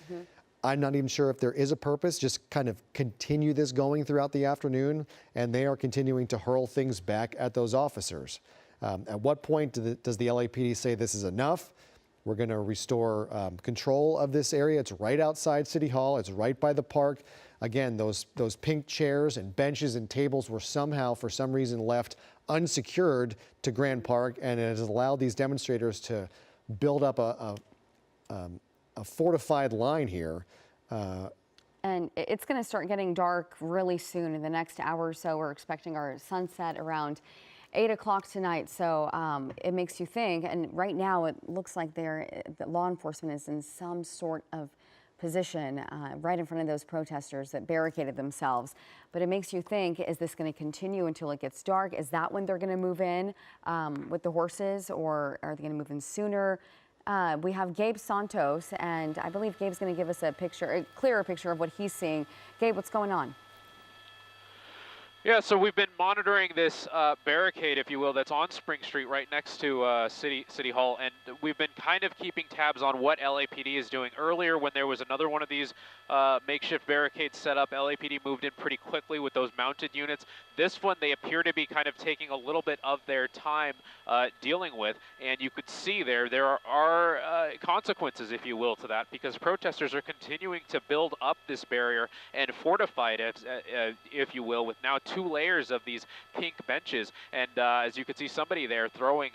I'm not even sure if there is a purpose, just kind of continue this going throughout the afternoon, and they are continuing to hurl things back at those officers. At what point does the LAPD say this is enough? We're going to restore control of this area. It's right outside City Hall. It's right by the park. Again, those pink chairs and benches and tables were somehow, for some reason, left unsecured to Grand Park, and it has allowed these demonstrators to build up a fortified line here. And it's going to start getting dark really soon. In the next hour or so, we're expecting our sunset around 8 o'clock tonight. So it makes you think. And right now, it looks like the law enforcement is in some sort of position right in front of those protesters that barricaded themselves. But it makes you think, is this going to continue until it gets dark? Is that when they're going to move in with the horses, or are they going to move in sooner? We have Gabe Santos, and I believe Gabe's going to give us a clearer picture of what he's seeing. Gabe, what's going on? Yeah, so we've been monitoring this barricade, if you will, that's on Spring Street right next to City Hall, and we've been kind of keeping tabs on what LAPD is doing. Earlier, when there was another one of these makeshift barricades set up, LAPD moved in pretty quickly with those mounted units. This one, they appear to be kind of taking a little bit of their time dealing with, and you could see there are consequences, if you will, to that, because protesters are continuing to build up this barrier and fortify it, if you will, with now 2 layers of these pink benches. And as you can see, somebody there throwing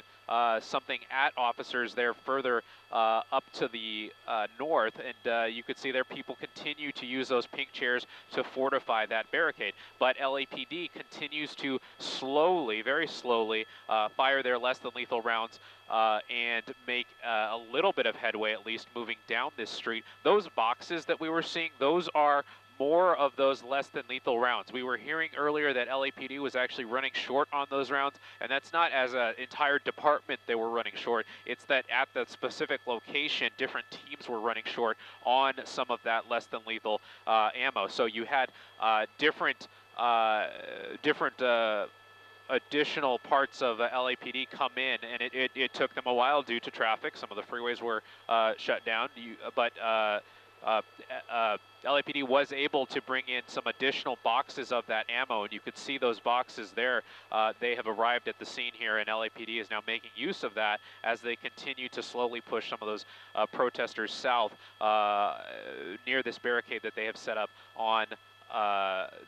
something at officers there further up to the north, and you could see there people continue to use those pink chairs to fortify that barricade. But LAPD continues to slowly, very slowly, fire their less than lethal rounds and make a little bit of headway, at least moving down this street. Those boxes that we were seeing, those are more of those less than lethal rounds. We were hearing earlier that LAPD was actually running short on those rounds, and that's not as an entire department they were running short. It's that at the specific location, different teams were running short on some of that less than lethal ammo. So you had different additional parts of LAPD come in, and it took them a while due to traffic. Some of the freeways were shut down, but LAPD was able to bring in some additional boxes of that ammo, and you could see those boxes there. They have arrived at the scene here, and LAPD is now making use of that as they continue to slowly push some of those protesters south near this barricade that they have set up on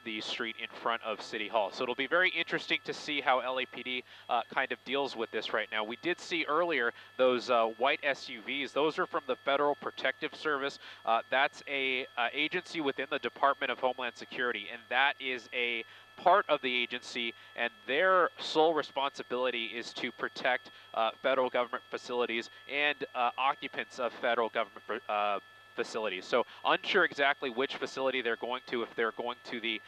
the street in front of City Hall. So it'll be very interesting to see how LAPD kind of deals with this right now. We did see earlier those white SUVs. Those are from the Federal Protective Service. That's a agency within the Department of Homeland Security, and that is a part of the agency, and their sole responsibility is to protect federal government facilities and occupants of federal government facilities. So unsure exactly which facility they're going to, if they're going to the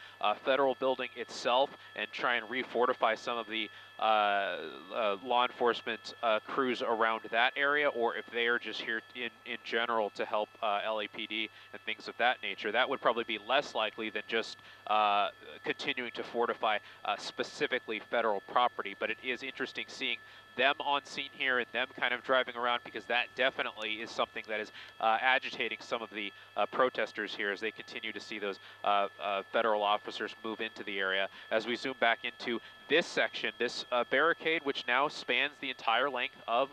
federal building itself and try and refortify some of the law enforcement crews around that area, or if they are just here in general to help LAPD and things of that nature. That would probably be less likely than just continuing to fortify specifically federal property. But it is interesting seeing them on scene here and them kind of driving around, because that definitely is something that is agitating some of the protesters here as they continue to see those federal officers move into the area. As we zoom back into this section, this barricade, which now spans the entire length of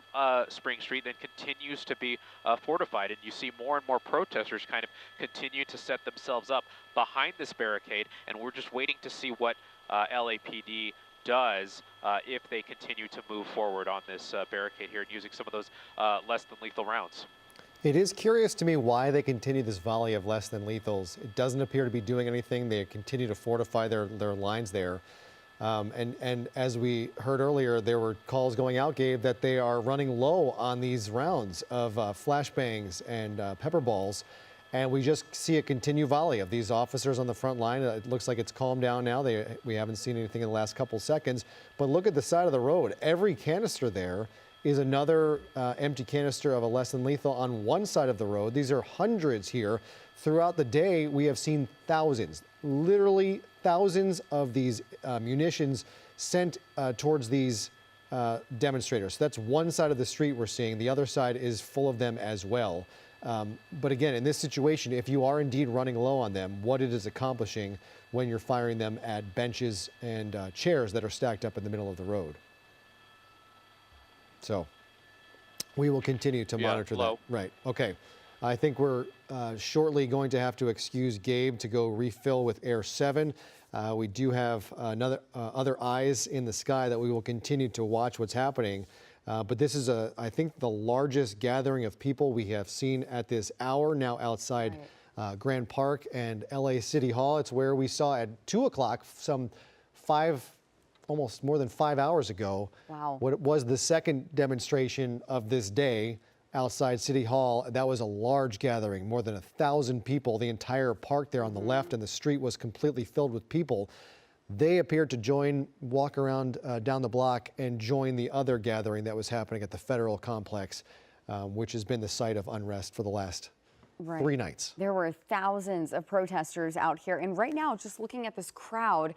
Spring Street, then continues to be fortified. And you see more and more protesters kind of continue to set themselves up behind this barricade. And we're just waiting to see what LAPD does if they continue to move forward on this barricade here and using some of those less than lethal rounds. It is curious to me why they continue this volley of less than lethals. It doesn't appear to be doing anything. They continue to fortify their lines there. And as we heard earlier, there were calls going out, Gabe, that they are running low on these rounds of flashbangs and pepper balls. And we just see a continued volley of these officers on the front line. It looks like it's calmed down now. We haven't seen anything in the last couple seconds. But look at the side of the road. Every canister there is another empty canister of a less than lethal on one side of the road. These are hundreds here. Throughout the day, we have seen thousands, literally thousands of these munitions sent towards these demonstrators. So that's one side of the street we're seeing. The other side is full of them as well. But again, in this situation, if you are indeed running low on them, what it is accomplishing when you're firing them at benches and chairs that are stacked up in the middle of the road. So we will continue to monitor that. Right. Okay. I think we're shortly going to have to excuse Gabe to go refill with Air 7. We do have other eyes in the sky that we will continue to watch what's happening. But this is, I think, the largest gathering of people we have seen at this hour now outside Grand Park and LA City Hall. It's where we saw at 2 o'clock, almost more than 5 hours ago, what was the second demonstration of this day outside City Hall. That was a large gathering, more than 1,000 people. The entire park there on the left and the street was completely filled with people. They appeared to walk around down the block and join the other gathering that was happening at the federal complex, which has been the site of unrest for the last 3 nights. There were thousands of protesters out here. And right now, just looking at this crowd,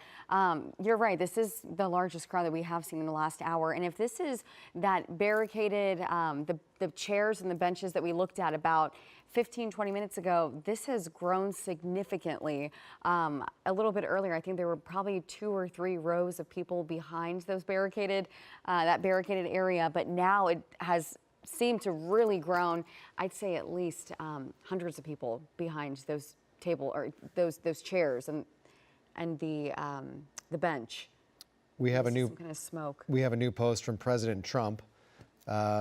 you're right, this is the largest crowd that we have seen in the last hour. And if this is that barricaded, the chairs and the benches that we looked at about 15, 20 minutes ago, this has grown significantly. A little bit earlier, I think there were probably 2 or 3 rows of people behind those barricaded, that barricaded area. But now it has seemed to really grown. I'd say at least hundreds of people behind those those chairs and the bench. We have some kind of smoke. We have a new post from President Trump,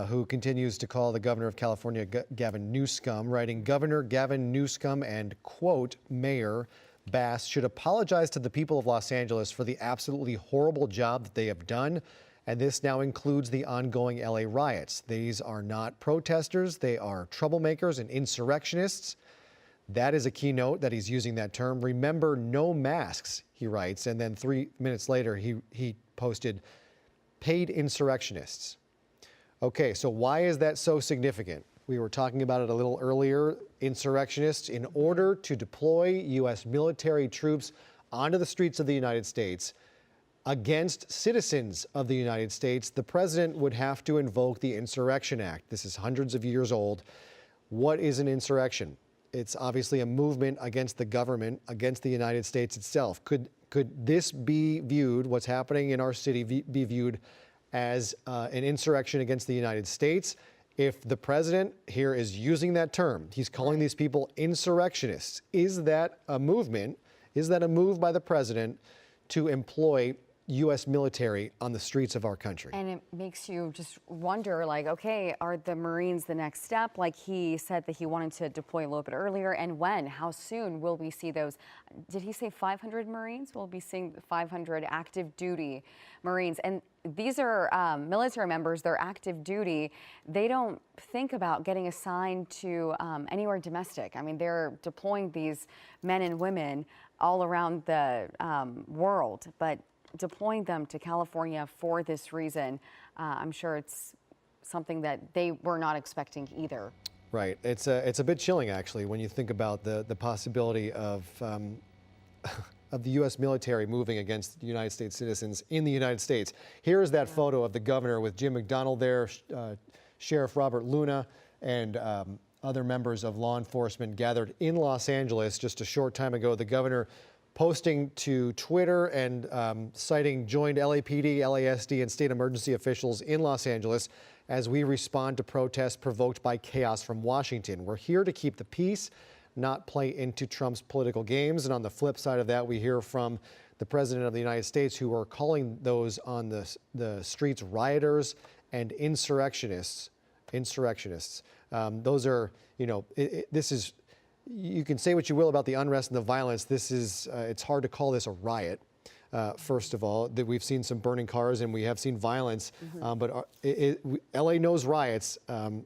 who continues to call the governor of California, Gavin Newsom, writing, Governor Gavin Newsom and, quote, Mayor Bass should apologize to the people of Los Angeles for the absolutely horrible job that they have done. And this now includes the ongoing LA riots. These are not protesters. They are troublemakers and insurrectionists. That is a key note that he's using that term. Remember, no masks, he writes. And then 3 minutes later, he posted paid insurrectionists. Okay, so why is that so significant? We were talking about it a little earlier. Insurrectionists, in order to deploy U.S. military troops onto the streets of the United States against citizens of the United States, the president would have to invoke the Insurrection Act. This is hundreds of years old. What is an insurrection? It's obviously a movement against the government, against the United States itself. Could this be viewed, what's happening in our city, be viewed as an insurrection against the United States? If the president here is using that term, he's calling these people insurrectionists. Is that a movement? Is that a move by the president to employ U.S. military on the streets of our country? And it makes you just wonder, like, okay, are the Marines the next step? Like he said that he wanted to deploy a little bit earlier. And when? How soon will we see those? Did he say 500 Marines? We'll be seeing 500 active duty Marines. And these are military members. They're active duty. They don't think about getting assigned to anywhere domestic. I mean, they're deploying these men and women all around the world, but deploying them to California for this reason, I'm sure it's something that they were not expecting either. Right. It's a bit chilling, actually, when you think about the possibility of the U.S. military moving against United States citizens in the United States. Here is that photo of the governor with Jim McDonnell there, Sheriff Robert Luna, and other members of law enforcement gathered in Los Angeles just a short time ago. The governor posting to Twitter and citing joined LAPD, LASD, and state emergency officials in Los Angeles as we respond to protests provoked by chaos from Washington. We're here to keep the peace, not play into Trump's political games. And on the flip side of that, we hear from the President of the United States, who are calling those on the streets rioters and insurrectionists. Those are, this is, you can say what you will about the unrest and the violence. This is, it's hard to call this a riot. First of all, that we've seen some burning cars and we have seen violence, but LA knows riots.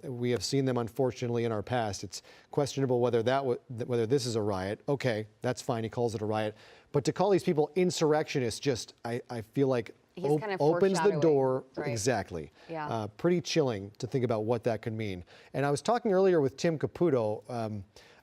We have seen them, unfortunately, in our past. It's questionable whether whether this is a riot. Okay, that's fine. He calls it a riot, but to call these people insurrectionists, just I feel like kind of opens the door. right? Exactly. Yeah. Pretty chilling to think about what that could mean. And I was talking earlier with Tim Caputo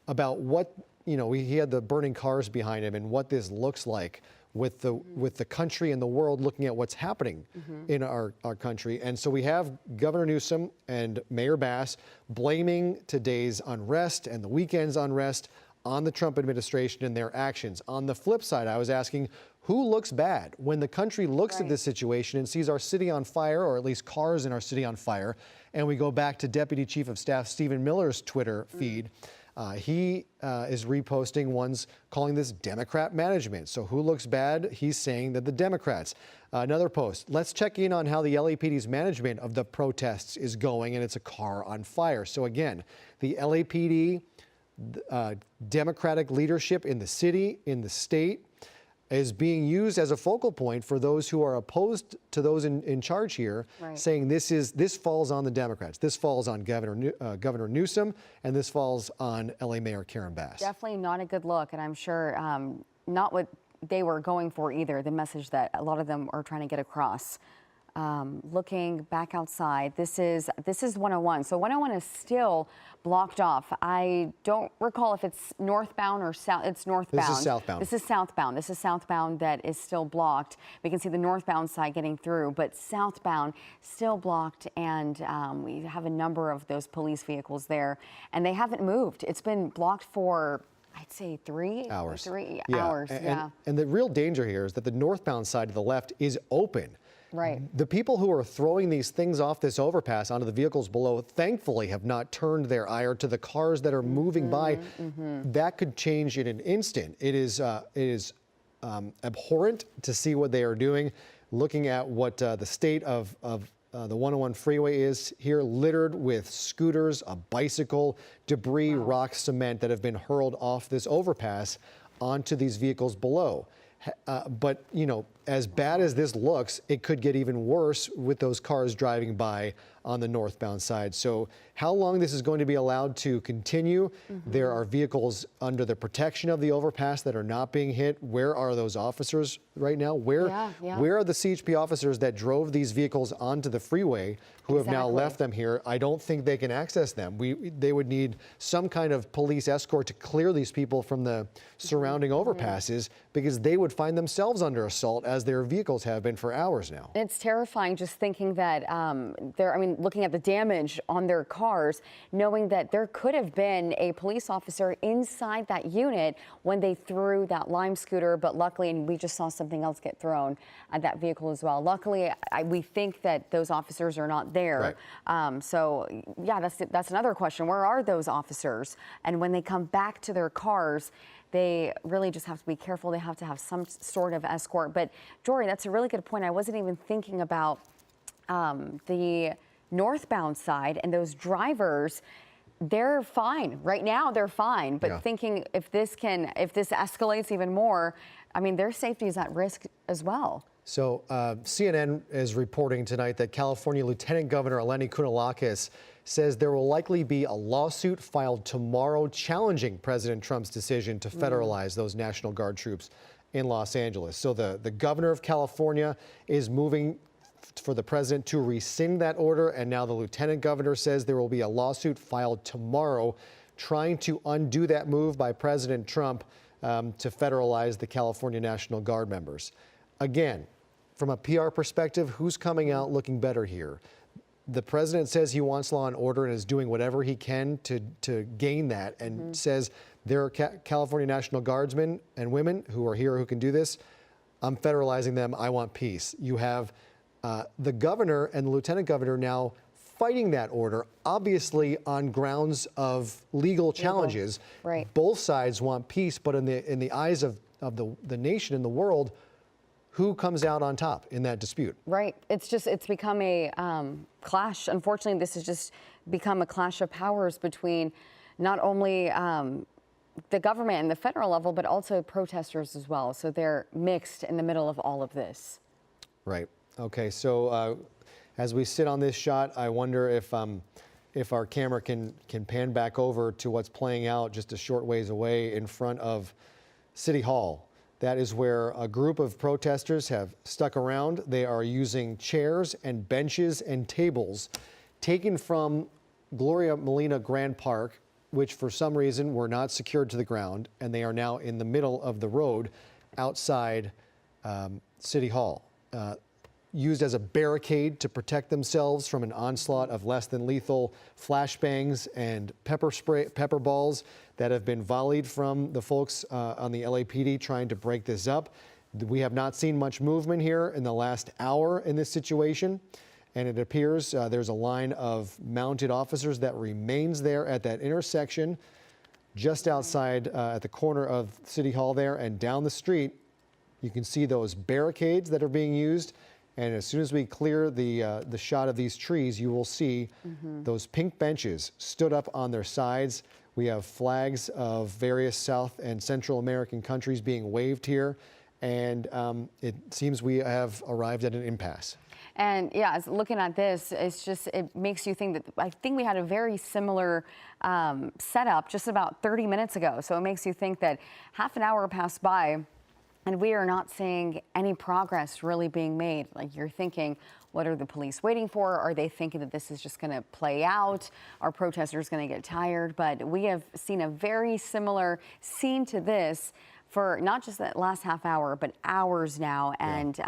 about what he had the burning cars behind him and what this looks like with the country and the world looking at what's happening in our country. And so we have Governor Newsom and Mayor Bass blaming today's unrest and the weekend's unrest on the Trump administration and their actions. On the flip side, I was asking, who looks bad when the country looks at this situation and sees our city on fire, or at least cars in our city on fire? And we go back to Deputy Chief of Staff Stephen Miller's Twitter feed. He is reposting ones calling this Democrat management. So who looks bad? He's saying that the Democrats. Another post, let's check in on how the LAPD's management of the protests is going, and it's a car on fire. So again, the LAPD, Democratic leadership in the city, in the state, is being used as a focal point for those who are opposed to those in charge here, saying this falls on the Democrats, this falls on Governor Newsom, and this falls on LA Mayor Karen Bass. Definitely not a good look, and I'm sure not what they were going for either, the message that a lot of them are trying to get across. Looking back outside, this is 101. So 101 is still blocked off. I don't recall if it's northbound or south. It's northbound. This is southbound. This is southbound. This is southbound that is still blocked. We can see the northbound side getting through, but southbound still blocked, and we have a number of those police vehicles there, and they haven't moved. It's been blocked for, I'd say, 3 hours. 3 hours. And the real danger here is that the northbound side to the left is open. Right. The people who are throwing these things off this overpass onto the vehicles below, thankfully, have not turned their ire to the cars that are moving by. That could change in an instant. It is abhorrent to see what they are doing. Looking at what the state of the 101 freeway is here, littered with scooters, a bicycle, debris, rock, cement that have been hurled off this overpass onto these vehicles below. But, as bad as this looks, it could get even worse with those cars driving by on the northbound side. So how long this is going to be allowed to continue? There are vehicles under the protection of the overpass that are not being hit. Where are those officers right now? Where are the CHP officers that drove these vehicles onto the freeway who have now left them here? I don't think they can access them. They would need some kind of police escort to clear these people from the surrounding overpasses, because they would find themselves under assault, as their vehicles have been for hours now. It's terrifying just thinking that looking at the damage on their cars, knowing that there could have been a police officer inside that unit when they threw that lime scooter, but luckily, and we just saw something else get thrown at that vehicle as well. Luckily, we think that those officers are not there. So yeah, that's another question. Where are those officers? And when they come back to their cars, they really just have to be careful. They have to have some sort of escort. But Jory, that's a really good point. I wasn't even thinking about the northbound side and those drivers. They're fine right now. They're fine. But thinking if this escalates even more, their safety is at risk as well. So CNN is reporting tonight that California Lieutenant Governor Eleni Kounalakis says there will likely be a lawsuit filed tomorrow challenging President Trump's decision to federalize those National Guard troops in Los Angeles. So the governor of California is moving for the president to rescind that order, and now the lieutenant governor says there will be a lawsuit filed tomorrow trying to undo that move by President Trump to federalize the California National Guard members. Again, from a PR perspective, who's coming out looking better here? The president says he wants law and order and is doing whatever he can to gain that, and says There are California National Guardsmen and women who are here who can do this. I'm federalizing them. I want peace. You have the governor and the lieutenant governor now fighting that order, obviously on grounds of legal challenges. Right. Both sides want peace, but in the eyes of the nation and the world, who comes out on top in that dispute? Right. It's become a clash. Unfortunately, this has just become a clash of powers between not only the government and the federal level, but also protesters as well. So they're mixed in the middle of all of this. Right. Okay. So as we sit on this shot, I wonder if our camera can pan back over to what's playing out just a short ways away in front of City Hall. That is where a group of protesters have stuck around. They are using chairs and benches and tables taken from Gloria Molina Grand Park, which for some reason were not secured to the ground, and they are now in the middle of the road outside City Hall, used as a barricade to protect themselves from an onslaught of less than lethal flashbangs and pepper balls that have been volleyed from the folks on the LAPD trying to break this up. We have not seen much movement here in the last hour in this situation, and it appears there's a line of mounted officers that remains there at that intersection just outside at the corner of City Hall there, and down the street you can see those barricades that are being used. And as soon as we clear the shot of these trees, you will see those pink benches stood up on their sides. We have flags of various South and Central American countries being waved here. And it seems we have arrived at an impasse. And yeah, looking at this, it makes you think that I think we had a very similar setup just about 30 minutes ago. So it makes you think that half an hour passed by and we are not seeing any progress really being made. Like, you're thinking, what are the police waiting for? Are they thinking that this is just going to play out? Are protesters going to get tired? But we have seen a very similar scene to this for not just that last half hour, but hours now. And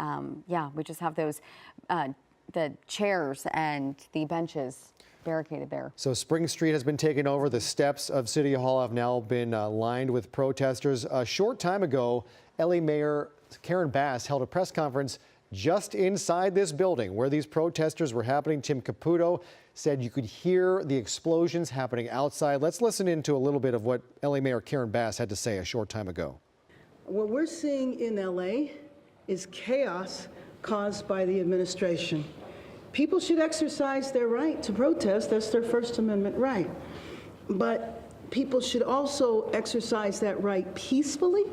yeah, we just have those, the chairs and the benches barricaded there. So Spring Street has been taken over. The steps of City Hall have now been lined with protesters. A short time ago, LA Mayor Karen Bass held a press conference just inside this building where these protesters were happening. Tim Caputo said you could hear the explosions happening outside. Let's listen into a little bit of what LA Mayor Karen Bass had to say a short time ago. What we're seeing in LA is chaos caused by the administration. People should exercise their right to protest. That's their First Amendment right. But people should also exercise that right peacefully.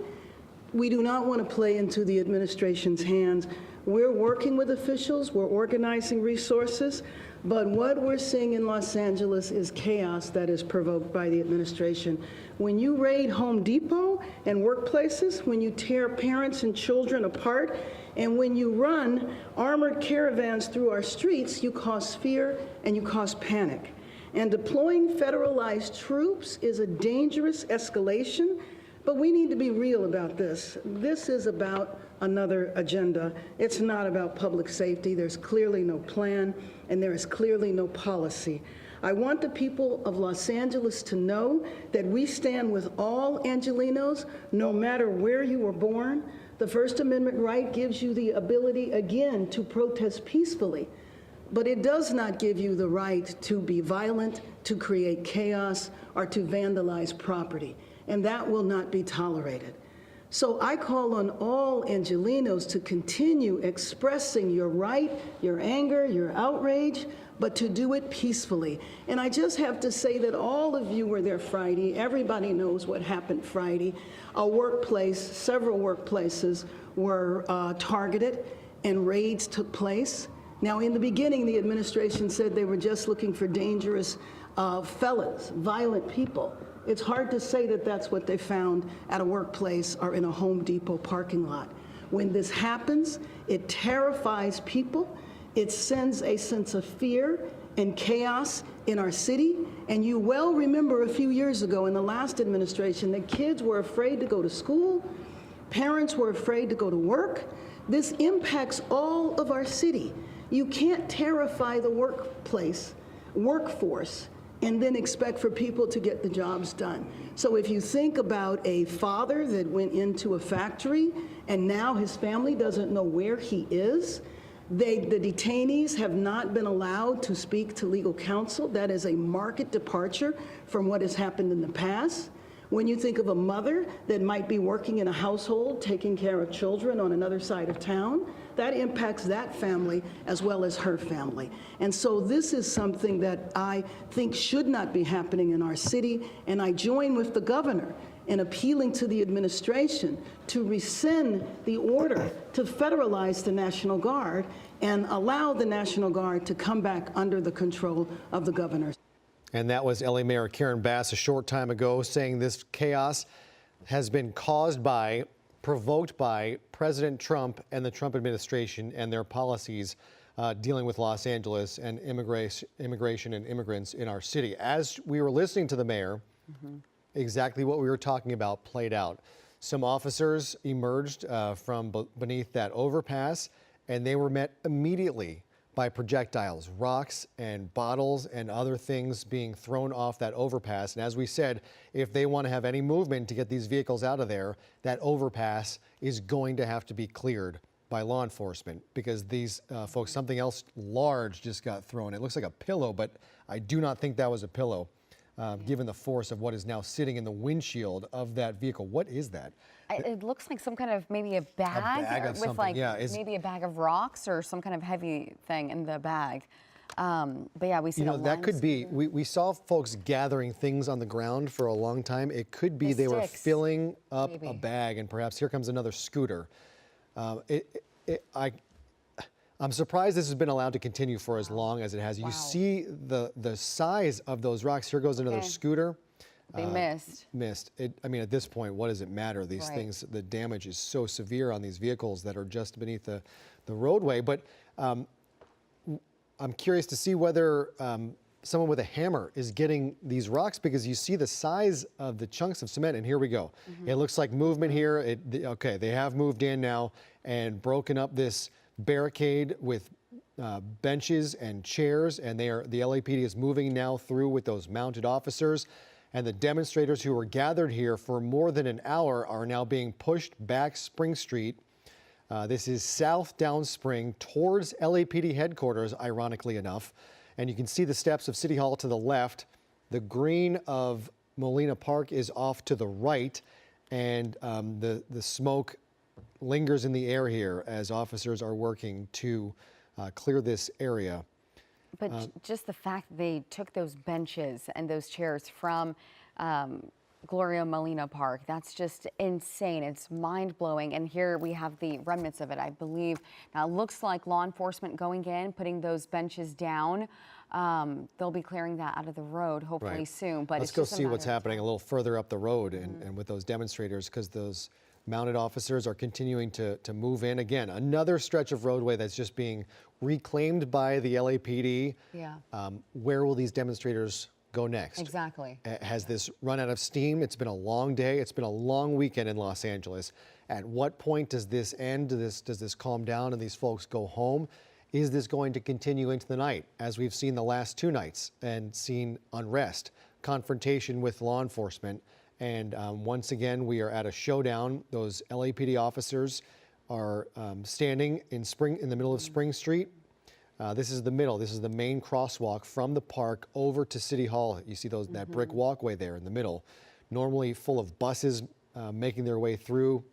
We do not want to play into the administration's hands. We're working with officials, we're organizing resources, but what we're seeing in Los Angeles is chaos that is provoked by the administration. When you raid Home Depot and workplaces, when you tear parents and children apart, and when you run armored caravans through our streets, you cause fear and you cause panic. And deploying federalized troops is a dangerous escalation. But we need to be real about this. This is about another agenda. It's not about public safety. There's clearly no plan, and there is clearly no policy. I want the people of Los Angeles to know that we stand with all Angelenos, no matter where you were born. The First Amendment right gives you the ability, again, to protest peacefully. But it does not give you the right to be violent, to create chaos, or to vandalize property. And that will not be tolerated. So I call on all Angelenos to continue expressing your right, your anger, your outrage, but to do it peacefully. And I just have to say that all of you were there Friday. Everybody knows what happened Friday. A workplace, several workplaces were targeted and raids took place. Now, in the beginning, the administration said they were just looking for dangerous felons, violent people. It's hard to say that that's what they found at a workplace or in a Home Depot parking lot. When this happens, it terrifies people. It sends a sense of fear and chaos in our city. And you well remember a few years ago in the last administration that kids were afraid to go to school, parents were afraid to go to work. This impacts all of our city. You can't terrify the workforce and then expect for people to get the jobs done. So if you think about a father that went into a factory and now his family doesn't know where he is, the detainees have not been allowed to speak to legal counsel. That is a marked departure from what has happened in the past. When you think of a mother that might be working in a household, taking care of children on another side of town, that impacts that family as well as her family. And so this is something that I think should not be happening in our city, and I join with the governor in appealing to the administration to rescind the order to federalize the National Guard and allow the National Guard to come back under the control of the governor. And that was LA Mayor Karen Bass a short time ago saying this chaos has been caused by, provoked by President Trump and the Trump administration and their policies dealing with Los Angeles and immigration and immigrants in our city. As we were listening to the mayor, exactly what we were talking about played out. Some officers emerged from beneath that overpass, and they were met immediately by projectiles, rocks and bottles and other things being thrown off that overpass. And as we said, if they want to have any movement to get these vehicles out of there, that overpass is going to have to be cleared by law enforcement, because these folks, something else large just got thrown. It looks like a pillow, but I do not think that was a pillow, given the force of what is now sitting in the windshield of that vehicle. What is that? It looks like some kind of maybe a bag of with something, like yeah, maybe a bag of rocks or some kind of heavy thing in the bag. But yeah, we see You know, that could be, we saw folks gathering things on the ground for a long time. It could be they were filling up a bag, and perhaps here comes another scooter. I'm surprised this has been allowed to continue for as long as it has. You see the size of those rocks. Here goes another scooter. They missed. I mean, at this point, what does it matter? These things, the damage is so severe on these vehicles that are just beneath the roadway. But I'm curious to see whether someone with a hammer is getting these rocks, because you see the size of the chunks of cement. And here we go. It looks like movement here. Okay, they have moved in now and broken up this barricade with benches and chairs, and the LAPD is moving now through with those mounted officers. And the demonstrators who were gathered here for more than an hour are now being pushed back Spring Street. This is south down Spring towards LAPD headquarters, ironically enough. And you can see the steps of City Hall to the left. The green of Molina Park is off to the right. And the smoke lingers in the air here as officers are working to clear this area. But just the fact that they took those benches and those chairs from Gloria Molina Park, that's just insane. It's mind-blowing. And here we have the remnants of it, I believe. Now, it looks like law enforcement going in, putting those benches down. They'll be clearing that out of the road hopefully soon. But let's go see what's happening a little further up the road and with those demonstrators, because those mounted officers are continuing to move in. Again, another stretch of roadway that's just being reclaimed by the LAPD. Yeah. Where will these demonstrators go next? Exactly. Has this run out of steam? It's been a long day. It's been a long weekend in Los Angeles. At what point does this end? Does this calm down and these folks go home? Is this going to continue into the night, as we've seen the last two nights and seen unrest, confrontation with law enforcement? And once again, we are at a showdown. Those LAPD officers are standing in the middle of Spring Street. This is the middle. This is the main crosswalk from the park over to City Hall. You see that brick walkway there in the middle, normally full of buses making their way through,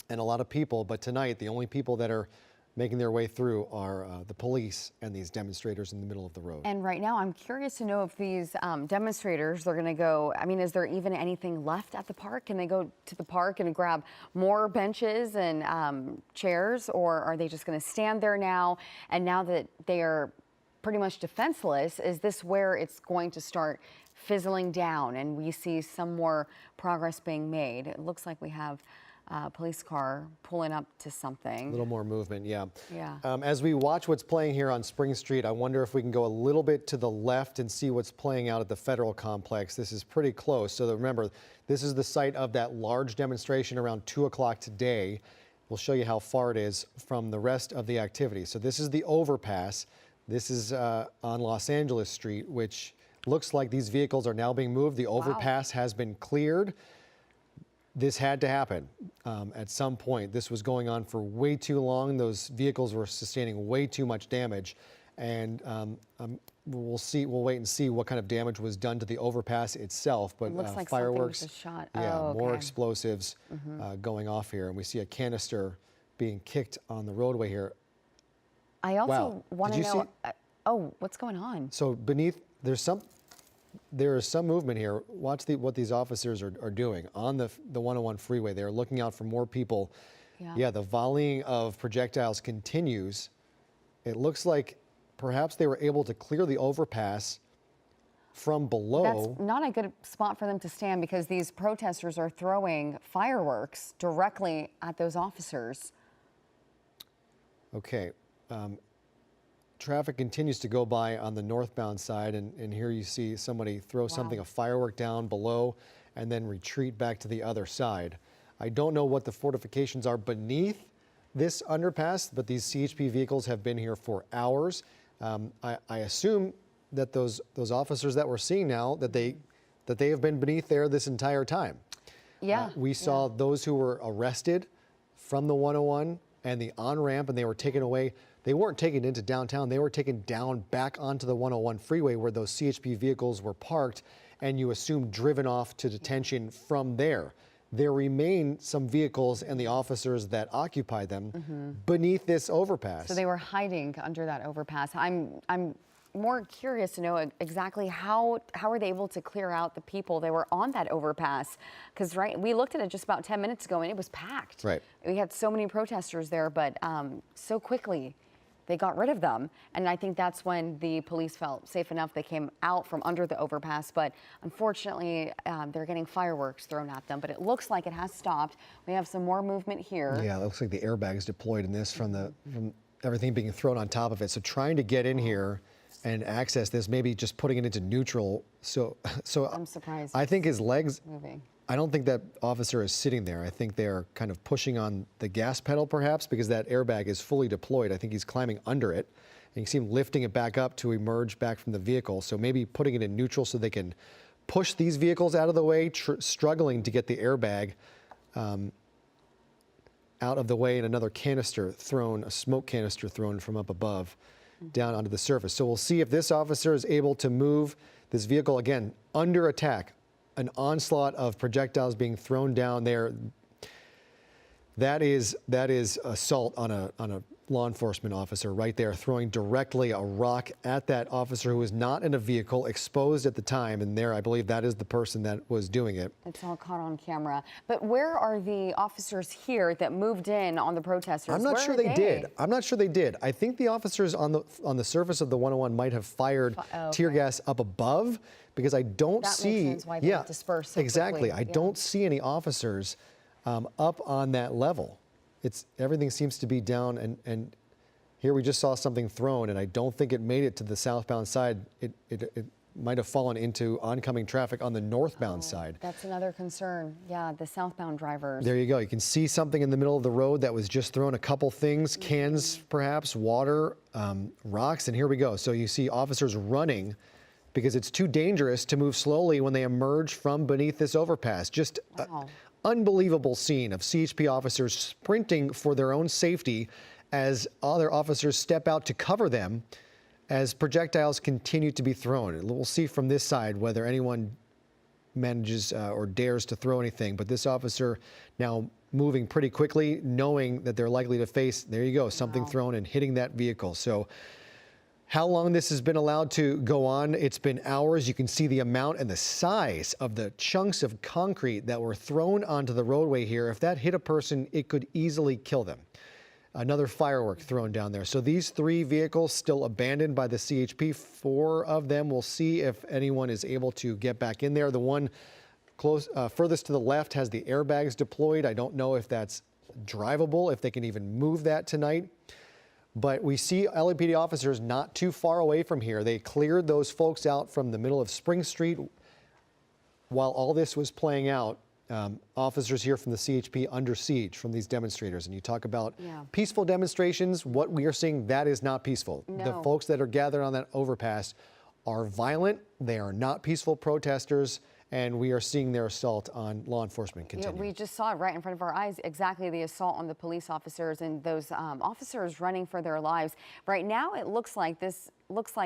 and a lot of people. But tonight, the only people that are making their way through are the police and these demonstrators in the middle of the road. And right now, I'm curious to know if these demonstrators are going to go, I mean, is there even anything left at the park? Can they go to the park and grab more benches and chairs, or are they just going to stand there now? And now that they are pretty much defenseless, is this where it's going to start fizzling down and we see some more progress being made? It looks like we have police car pulling up to something. A little more movement, yeah. Yeah. As we watch what's playing here on Spring Street, I wonder if we can go a little bit to the left and see what's playing out at the federal complex. This is pretty close. So remember, this is the site of that large demonstration around 2 o'clock today. We'll show you how far it is from the rest of the activity. So this is the overpass. This is on Los Angeles Street, which Looks like these vehicles are now being moved. The overpass has been cleared. This had to happen at some point. This was going on for way too long. Those vehicles were sustaining way too much damage. And we'll wait and see what kind of damage was done to the overpass itself. But it looks like fireworks, something was shot. yeah, oh, okay. more explosives going off here. And we see a canister being kicked on the roadway here. I also want to know, oh, what's going on? So beneath, there is some movement here. Watch what these officers are doing on the 101 freeway. They're looking out for more people. Yeah, the volleying of projectiles continues. It looks like perhaps they were able to clear the overpass from below. That's not a good spot for them to stand because these protesters are throwing fireworks directly at those officers. Okay. Traffic continues to go by on the northbound side, and here you see somebody throw a firework down below and then retreat back to the other side. I don't know what the fortifications are beneath this underpass, but these CHP vehicles have been here for hours. I assume that those officers that we're seeing now, that they have been beneath there this entire time. Yeah. We saw those who were arrested from the 101 and the on-ramp, and they were taken away. They weren't taken into downtown. They were taken down back onto the 101 freeway where those CHP vehicles were parked, and you assume driven off to detention from there. There remain some vehicles and the officers that occupy them beneath this overpass. So they were hiding under that overpass. I'm more curious to know exactly how are they able to clear out the people that were on that overpass? Because we looked at it just about 10 minutes ago and it was packed. Right. We had so many protesters there, but so quickly they got rid of them. And I think that's when the police felt safe enough. They came out from under the overpass, but unfortunately they're getting fireworks thrown at them. But it looks like it has stopped. We have some more movement here. Yeah, it looks like the airbags deployed in this from everything being thrown on top of it. So trying to get in here and access this, maybe just putting it into neutral. So I'm surprised. I think his legs moving. I don't think that officer is sitting there. I think they're kind of pushing on the gas pedal perhaps because that airbag is fully deployed. I think he's climbing under it. And you see him lifting it back up to emerge back from the vehicle. So maybe putting it in neutral so they can push these vehicles out of the way, struggling to get the airbag out of the way, and another canister thrown, a smoke canister thrown from up above down onto the surface. So we'll see if this officer is able to move this vehicle again under attack. An onslaught of projectiles being thrown down there. That is assault on a law enforcement officer right there, throwing directly a rock at that officer who was not in a vehicle, exposed at the time. And there, I believe that is the person that was doing it. It's all caught on camera. But where are the officers here that moved in on the protesters? I'm not sure they did. I'm not sure they did. I think the officers on the surface of the 101 might have fired tear gas up above, because I don't see. That makes sense why they dispersed so exactly. quickly. I don't see any officers up on that level. Everything seems to be down, and here we just saw something thrown, and I don't think it made it to the southbound side. It might have fallen into oncoming traffic on the northbound side. That's another concern. Yeah, the southbound drivers. There you go. You can see something in the middle of the road that was just thrown. A couple things, cans perhaps, water, rocks, and here we go. So you see officers running because it's too dangerous to move slowly when they emerge from beneath this overpass. Just unbelievable scene of CHP officers sprinting for their own safety as other officers step out to cover them as projectiles continue to be thrown. We'll see from this side whether anyone manages or dares to throw anything, but this officer now moving pretty quickly, knowing that they're likely to face, there you go, something thrown and hitting that vehicle. So how long this has been allowed to go on? It's been hours. You can see the amount and the size of the chunks of concrete that were thrown onto the roadway here. If that hit a person, it could easily kill them. Another firework thrown down there. So these 3 vehicles still abandoned by the CHP. 4 of them. We'll see if anyone is able to get back in there. The one furthest to the left has the airbags deployed. I don't know if that's drivable, if they can even move that tonight. But we see LAPD officers not too far away from here. They cleared those folks out from the middle of Spring Street while all this was playing out. Officers here from the CHP under siege from these demonstrators. And you talk about peaceful demonstrations. What we are seeing, that is not peaceful. No. The folks that are gathered on that overpass are violent. They are not peaceful protesters. And we are seeing their assault on law enforcement continue. We just saw it right in front of our eyes, exactly the assault on the police officers and those officers running for their lives. Right now, it looks like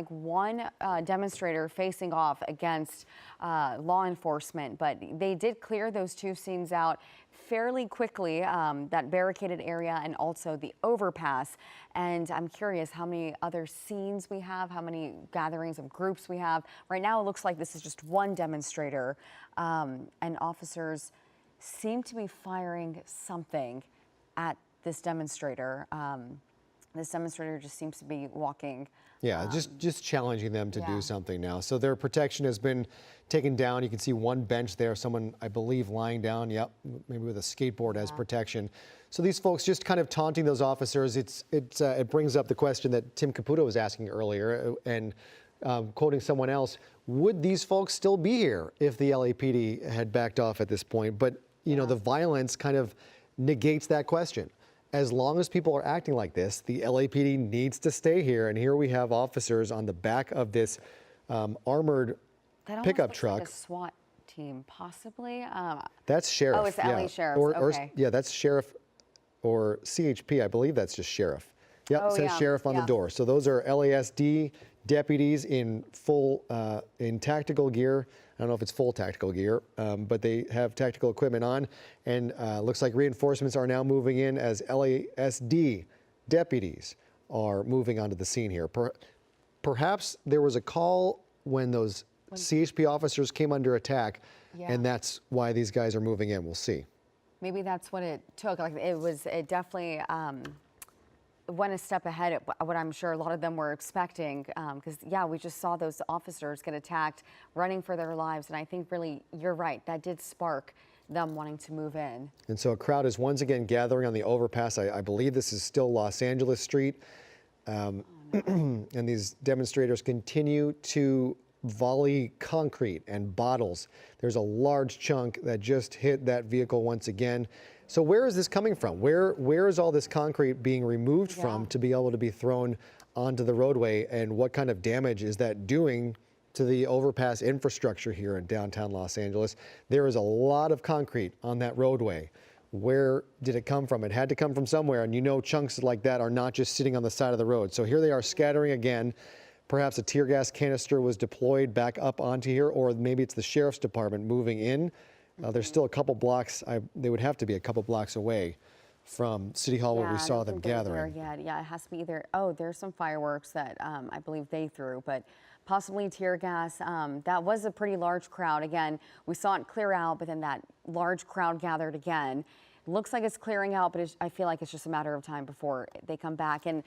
one demonstrator facing off against law enforcement, but they did clear those two scenes out fairly quickly, that barricaded area and also the overpass. And I'm curious how many other scenes we have, how many gatherings of groups we have. Right now, it looks like this is just one demonstrator, and officers seem to be firing something at this demonstrator. This demonstrator just seems to be walking. Yeah, just challenging them to do something now. So their protection has been taken down. You can see one bench there, someone, I believe, lying down, yep, maybe with a skateboard as protection. So these folks just kind of taunting those officers. It brings up the question that Tim Caputo was asking earlier, and quoting someone else, would these folks still be here if the LAPD had backed off at this point? But, you know, the violence kind of negates that question. As long as people are acting like this, the LAPD needs to stay here. And here we have officers on the back of this armored pickup truck. Like a SWAT team, possibly. That's sheriff. Oh, it's the LA sheriff. Okay. Yeah, that's sheriff or CHP. I believe that's just sheriff. Yep, it says sheriff on the door. So those are LASD deputies in full, in tactical gear. I don't know if it's full tactical gear, but they have tactical equipment on, and looks like reinforcements are now moving in as LASD deputies are moving onto the scene here. Perhaps there was a call when those CHP officers came under attack, and that's why these guys are moving in. We'll see. Maybe that's what it took. Like it definitely went a step ahead of what I'm sure a lot of them were expecting, because we just saw those officers get attacked running for their lives, and I think really you're right, that did spark them wanting to move in. And so a crowd is once again gathering on the overpass. I believe this is still Los Angeles Street, and these demonstrators continue to volley concrete and bottles. There's a large chunk that just hit that vehicle once again. So where is this coming from? Where is all this concrete being removed from to be able to be thrown onto the roadway, and what kind of damage is that doing to the overpass infrastructure here in downtown Los Angeles? There is a lot of concrete on that roadway. Where did it come from? It had to come from somewhere, and you know chunks like that are not just sitting on the side of the road. So here they are scattering again. Perhaps a tear gas canister was deployed back up onto here, or maybe it's the sheriff's department moving in. There's still a couple blocks. They would have to be a couple blocks away from City Hall where we saw them gathering. Yeah, it has to be either. Oh, there's some fireworks that I believe they threw, but possibly tear gas. That was a pretty large crowd. Again, we saw it clear out, but then that large crowd gathered again. Looks like it's clearing out, but I feel like it's just a matter of time before they come back. And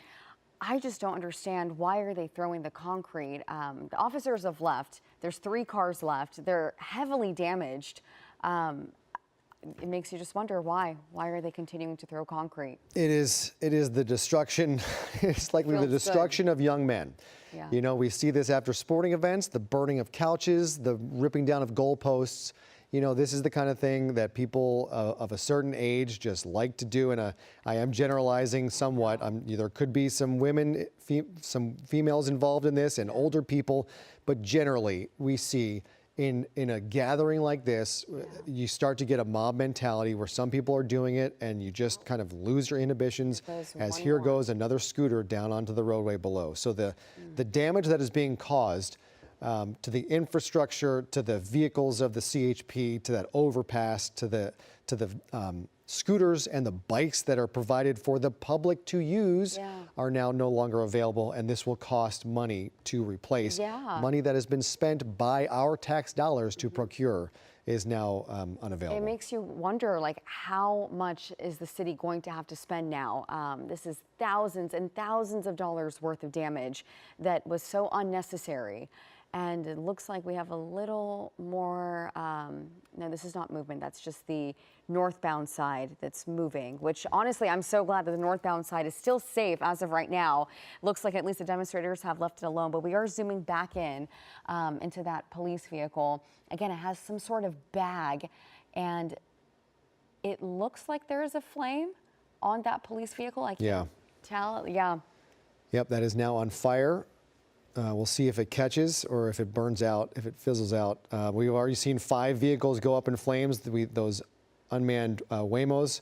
I just don't understand, why are they throwing the concrete? The officers have left. There's 3 cars left. They're heavily damaged. It makes you just wonder why. Why are they continuing to throw concrete? It is the destruction. It's likely the destruction of young men. Yeah. You know, we see this after sporting events, the burning of couches, the ripping down of goalposts. You know, this is the kind of thing that people of a certain age just like to do. And I am generalizing somewhat. There could be some women, some females involved in this, and older people. But generally, we see in a gathering like this, you start to get a mob mentality where some people are doing it, and you just kind of lose your inhibitions as here goes another scooter down onto the roadway below. So the damage that is being caused to the infrastructure, to the vehicles of the CHP, to that overpass, to the scooters and the bikes that are provided for the public to use are now no longer available, and this will cost money to replace. Money that has been spent by our tax dollars to procure is now unavailable. It makes you wonder, like, how much is the city going to have to spend now? This is thousands and thousands of dollars worth of damage that was so unnecessary. And it looks like we have a little more, no, this is not movement, that's just the northbound side that's moving, which honestly, I'm so glad that the northbound side is still safe as of right now. Looks like at least the demonstrators have left it alone, but we are zooming back in into that police vehicle. Again, it has some sort of bag, and it looks like there is a flame on that police vehicle. I can't tell, Yep, that is now on fire. We'll see if it catches or if it burns out, if it fizzles out. We've already seen 5 vehicles go up in flames, those unmanned Waymos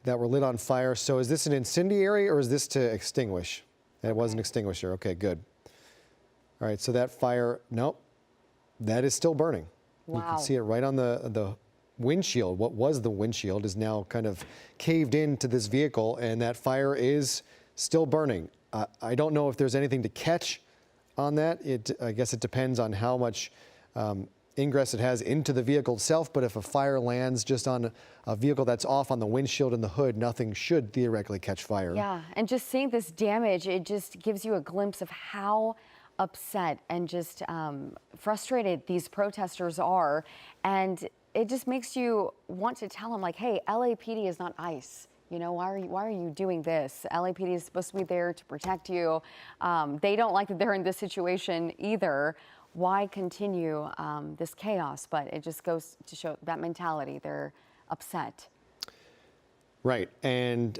that were lit on fire. So is this an incendiary or is this to extinguish? It was an extinguisher. Okay, good. All right, so that fire, nope, that is still burning. Wow. You can see it right on the windshield. What was the windshield is now kind of caved into this vehicle, and that fire is still burning. I don't know if there's anything to catch on that. I guess it depends on how much ingress it has into the vehicle itself, but if a fire lands just on a vehicle that's off on the windshield and the hood, nothing should theoretically catch fire. Yeah, and just seeing this damage, it just gives you a glimpse of how upset and just frustrated these protesters are. And it just makes you want to tell them, like, hey, LAPD is not ICE. You know, why are you doing this? LAPD is supposed to be there to protect you. They don't like that they're in this situation either. Why continue this chaos? But it just goes to show that mentality. They're upset. Right, and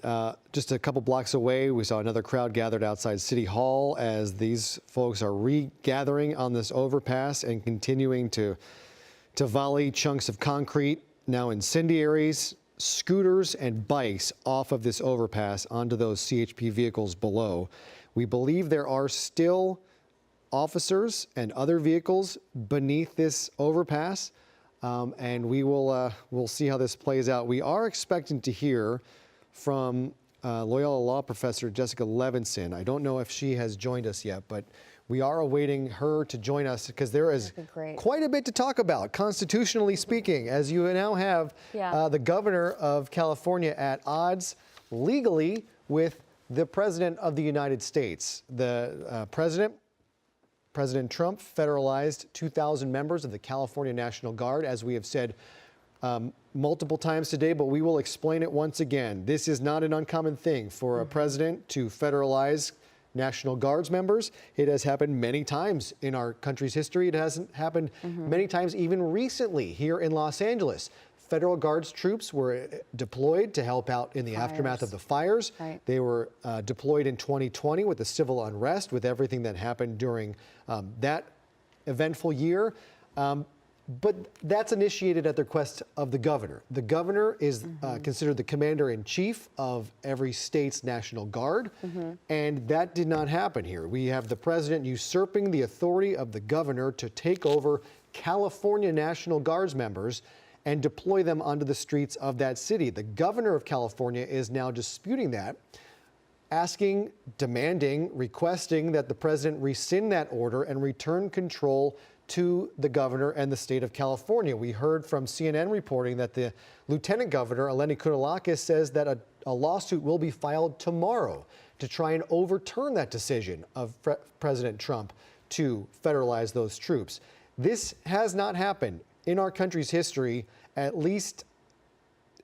just a couple blocks away, we saw another crowd gathered outside City Hall as these folks are regathering on this overpass and continuing to volley chunks of concrete, now incendiaries, scooters and bikes off of this overpass onto those CHP vehicles below. We believe there are still officers and other vehicles beneath this overpass, and we'll see how this plays out. We are expecting to hear from Loyola Law Professor Jessica Levinson. I don't know if she has joined us yet, but we are awaiting her to join us because there is quite a bit to talk about, constitutionally speaking, as you now have the governor of California at odds legally with the president of the United States. The President Trump federalized 2,000 members of the California National Guard, as we have said multiple times today, but we will explain it once again. This is not an uncommon thing for a president to federalize National Guards members. It has happened many times in our country's history. It hasn't happened many times even recently here in Los Angeles. Federal Guards troops were deployed to help out in the aftermath of the fires. Right. They were deployed in 2020 with the civil unrest, with everything that happened during that eventful year. But that's initiated at the request of the governor. The governor is considered the commander-in-chief of every state's National Guard, and that did not happen here. We have the president usurping the authority of the governor to take over California National Guards members and deploy them onto the streets of that city. The governor of California is now disputing that, asking, demanding, requesting that the president rescind that order and return control to the governor and the state of California. We heard from CNN reporting that the lieutenant governor, Eleni Kounalakis, says that a lawsuit will be filed tomorrow to try and overturn that decision of President Trump to federalize those troops. This has not happened in our country's history, at least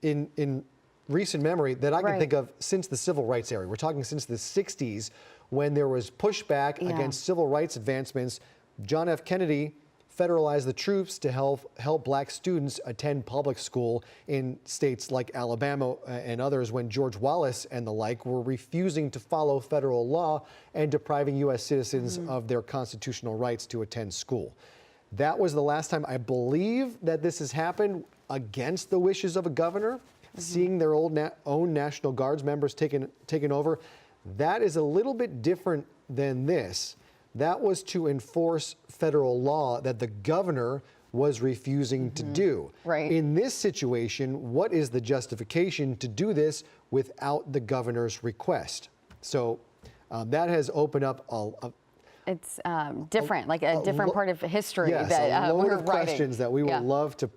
in recent memory, that I can think of since the civil rights era. We're talking since the 60s, when there was pushback against civil rights advancements. John F. Kennedy federalized the troops to help black students attend public school in states like Alabama and others, when George Wallace and the like were refusing to follow federal law and depriving U.S. citizens of their constitutional rights to attend school. That was the last time I believe that this has happened against the wishes of a governor, seeing their own National Guards members taken over. That is a little bit different than this. That was to enforce federal law that the governor was refusing to do. Right. In this situation, what is the justification to do this without the governor's request? So that has opened up it's different, like a different part of history that a load of questions that we would love to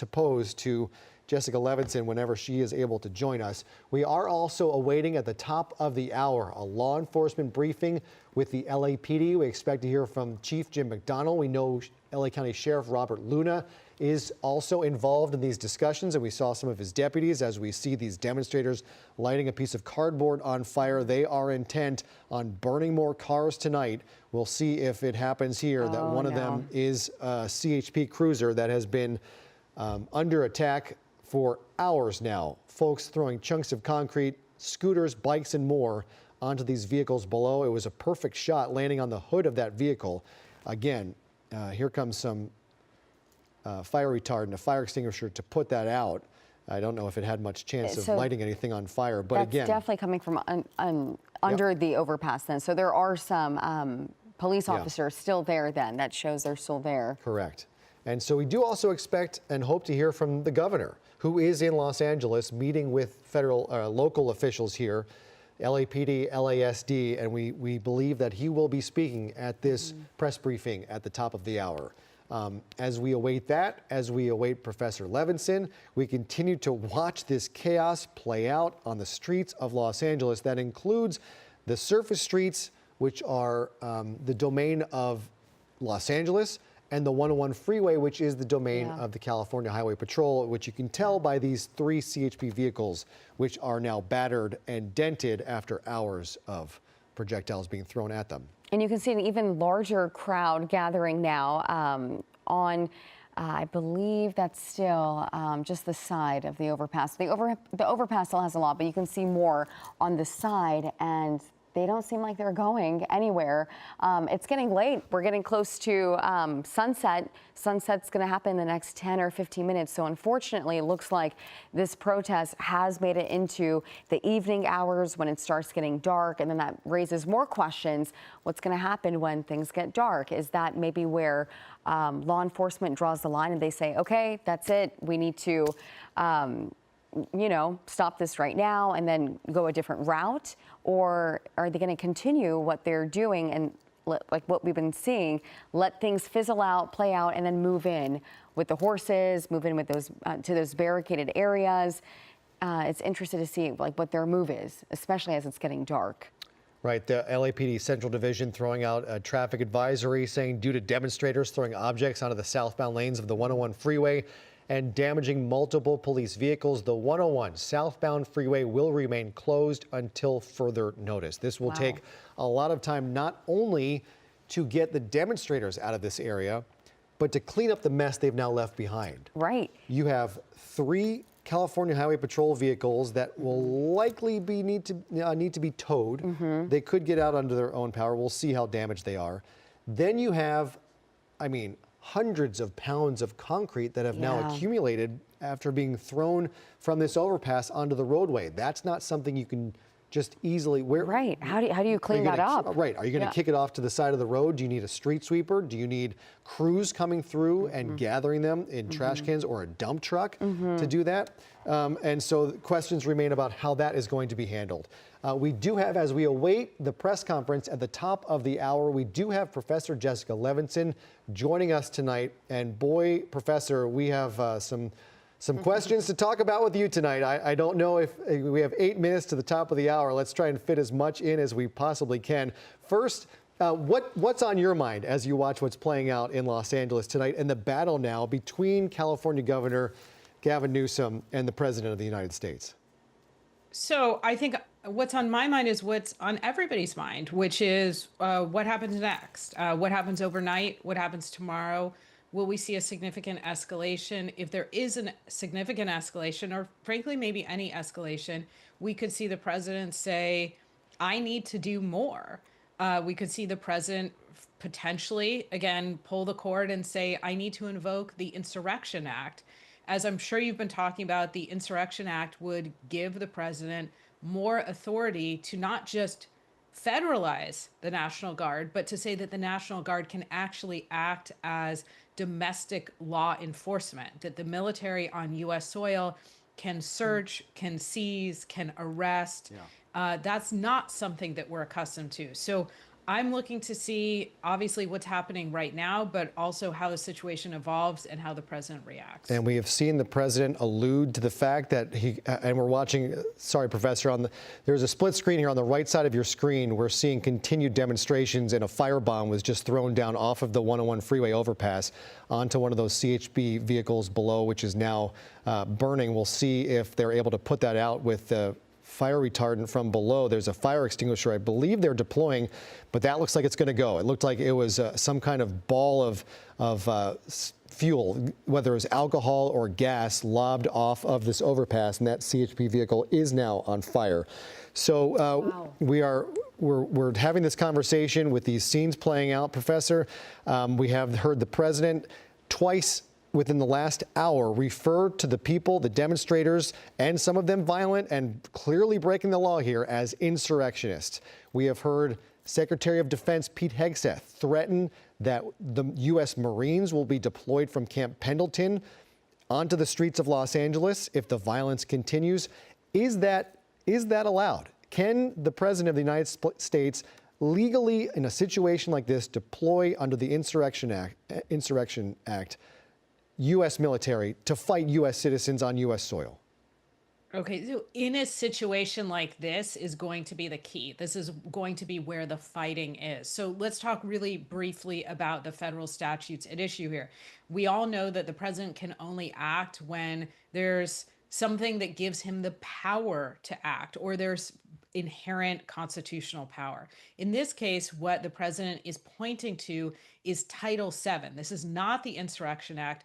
pose to Jessica Levinson whenever she is able to join us. We are also awaiting at the top of the hour a law enforcement briefing with the LAPD. We expect to hear from Chief Jim McDonnell. We know LA County Sheriff Robert Luna is also involved in these discussions, and we saw some of his deputies as we see these demonstrators lighting a piece of cardboard on fire. They are intent on burning more cars tonight. We'll see if it happens here that one of them is a CHP cruiser that has been under attack for hours now. Folks throwing chunks of concrete, scooters, bikes, and more onto these vehicles below. It was a perfect shot landing on the hood of that vehicle. Again, here comes some fire retardant, a fire extinguisher to put that out. I don't know if it had much chance of lighting anything on fire, but that's again. definitely coming from under the overpass then. So there are some police officers still there then. That shows they're still there. Correct. And so we do also expect and hope to hear from the governor, who is in Los Angeles meeting with federal, local officials here, LAPD, LASD, and we believe that he will be speaking at this press briefing at the top of the hour. As we await that, as we await Professor Levinson, we continue to watch this chaos play out on the streets of Los Angeles. That includes the surface streets, which are the domain of Los Angeles, and the 101 freeway, which is the domain of the California Highway Patrol, which you can tell by these 3 CHP vehicles, which are now battered and dented after hours of projectiles being thrown at them. And you can see an even larger crowd gathering now on, I believe that's still just the side of the overpass. The overpass still has a lot, but you can see more on the side, and they don't seem like they're going anywhere. It's getting late. We're getting close to sunset. Sunset's going to happen in the next 10 or 15 minutes. So unfortunately, it looks like this protest has made it into the evening hours when it starts getting dark. And then that raises more questions. What's going to happen when things get dark? Is that maybe where law enforcement draws the line and they say, okay, that's it. We need to stop this right now and then go a different route? Or are they going to continue what they're doing and like what we've been seeing, let things fizzle out, play out, and then move in with the horses, move in with those to those barricaded areas? It's interesting to see like what their move is, especially as it's getting dark. Right, the LAPD Central Division throwing out a traffic advisory saying due to demonstrators throwing objects onto the southbound lanes of the 101 freeway and damaging multiple police vehicles, the 101 southbound freeway will remain closed until further notice. This will take a lot of time, not only to get the demonstrators out of this area, but to clean up the mess they've now left behind. Right. You have 3 California Highway Patrol vehicles that will likely need to be towed. They could get out under their own power. We'll see how damaged they are. Then you have, hundreds of pounds of concrete that have now accumulated after being thrown from this overpass onto the roadway. That's not something you can just easily. Right. How do you clean that up? Right. Are you going to kick it off to the side of the road? Do you need a street sweeper? Do you need crews coming through and gathering them in trash cans or a dump truck to do that? And so questions remain about how that is going to be handled. We do have, as we await the press conference at the top of the hour, we do have Professor Jessica Levinson joining us tonight. And boy, Professor, we have some questions to talk about with you tonight. I don't know if we have 8 minutes to the top of the hour. Let's try and fit as much in as we possibly can. First, what's on your mind as you watch what's playing out in Los Angeles tonight and the battle now between California Governor Gavin Newsom and the President of the United States? So I think what's on my mind is what's on everybody's mind, which is what happens next? What happens overnight? What happens tomorrow? Will we see a significant escalation? If there is a significant escalation, or frankly, maybe any escalation, we could see the president say, I need to do more. We could see the president potentially, again, pull the cord and say, I need to invoke the Insurrection Act. As I'm sure you've been talking about, the Insurrection Act would give the president more authority to not just federalize the National Guard, but to say that the National Guard can actually act as domestic law enforcement, that the military on U.S. soil can search, can seize, can arrest. That's not something that we're accustomed to. So I'm looking to see, obviously, what's happening right now, but also how the situation evolves and how the president reacts. And we have seen the president allude to the fact that and we're watching, sorry, Professor, there's a split screen here on the right side of your screen. We're seeing continued demonstrations, and a firebomb was just thrown down off of the 101 freeway overpass onto one of those CHP vehicles below, which is now burning. We'll see if they're able to put that out with the fire retardant from below. There's a fire extinguisher I believe they're deploying, but that looks like it's going to go. It looked like it was some kind of ball of fuel, whether it was alcohol or gas, lobbed off of this overpass, and that CHP vehicle is now on fire. So we're having this conversation with these scenes playing out, Professor. We have heard the president twice within the last hour refer to the people, the demonstrators, and some of them violent and clearly breaking the law here as insurrectionists. We have heard Secretary of Defense Pete Hegseth threaten that the U.S. Marines will be deployed from Camp Pendleton onto the streets of Los Angeles if the violence continues. Is that allowed? Can the President of the United States legally, in a situation like this, deploy under the Insurrection Act, U.S. military to fight U.S. citizens on U.S. soil? Okay, so in a situation like this is going to be the key. This is going to be where the fighting is. So let's talk really briefly about the federal statutes at issue here. We all know that the president can only act when there's something that gives him the power to act, or there's inherent constitutional power. In this case, what the president is pointing to is Title VII. This is not the Insurrection Act,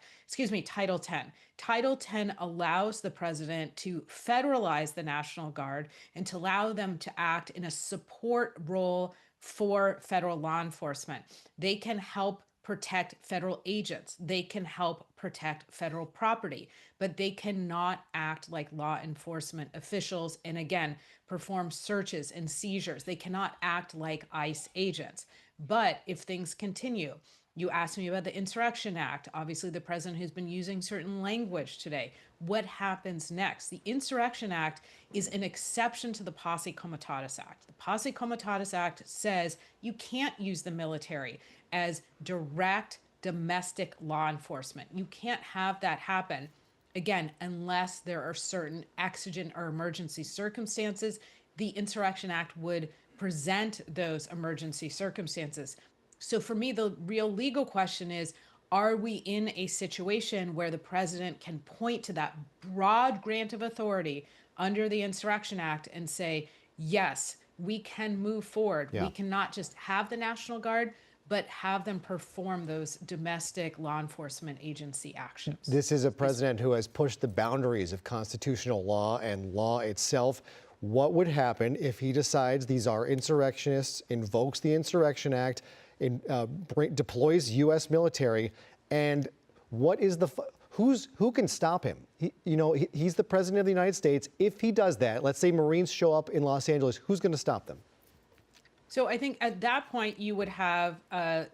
Title X. Title X allows the president to federalize the National Guard and to allow them to act in a support role for federal law enforcement. They can help protect federal agents. They can help protect federal property, but they cannot act like law enforcement officials and, again, perform searches and seizures. They cannot act like ICE agents. But if things continue, you asked me about the Insurrection Act. Obviously, the president has been using certain language today. What happens next? The Insurrection Act is an exception to the Posse Comitatus Act. The Posse Comitatus Act says you can't use the military as direct domestic law enforcement. You can't have that happen, again, unless there are certain exigent or emergency circumstances. The Insurrection Act would present those emergency circumstances. So for me, the real legal question is, are we in a situation where the president can point to that broad grant of authority under the Insurrection Act and say, yes, we can move forward. Yeah. We cannot just have the National Guard, but have them perform those domestic law enforcement agency actions. This is a president who has pushed the boundaries of constitutional law and law itself. What would happen if he decides these are insurrectionists, invokes the Insurrection Act, deploys U.S. military, and what is who can stop him? He's the president of the United States. If he does that, let's say Marines show up in Los Angeles, who's going to stop them? So I think at that point you would have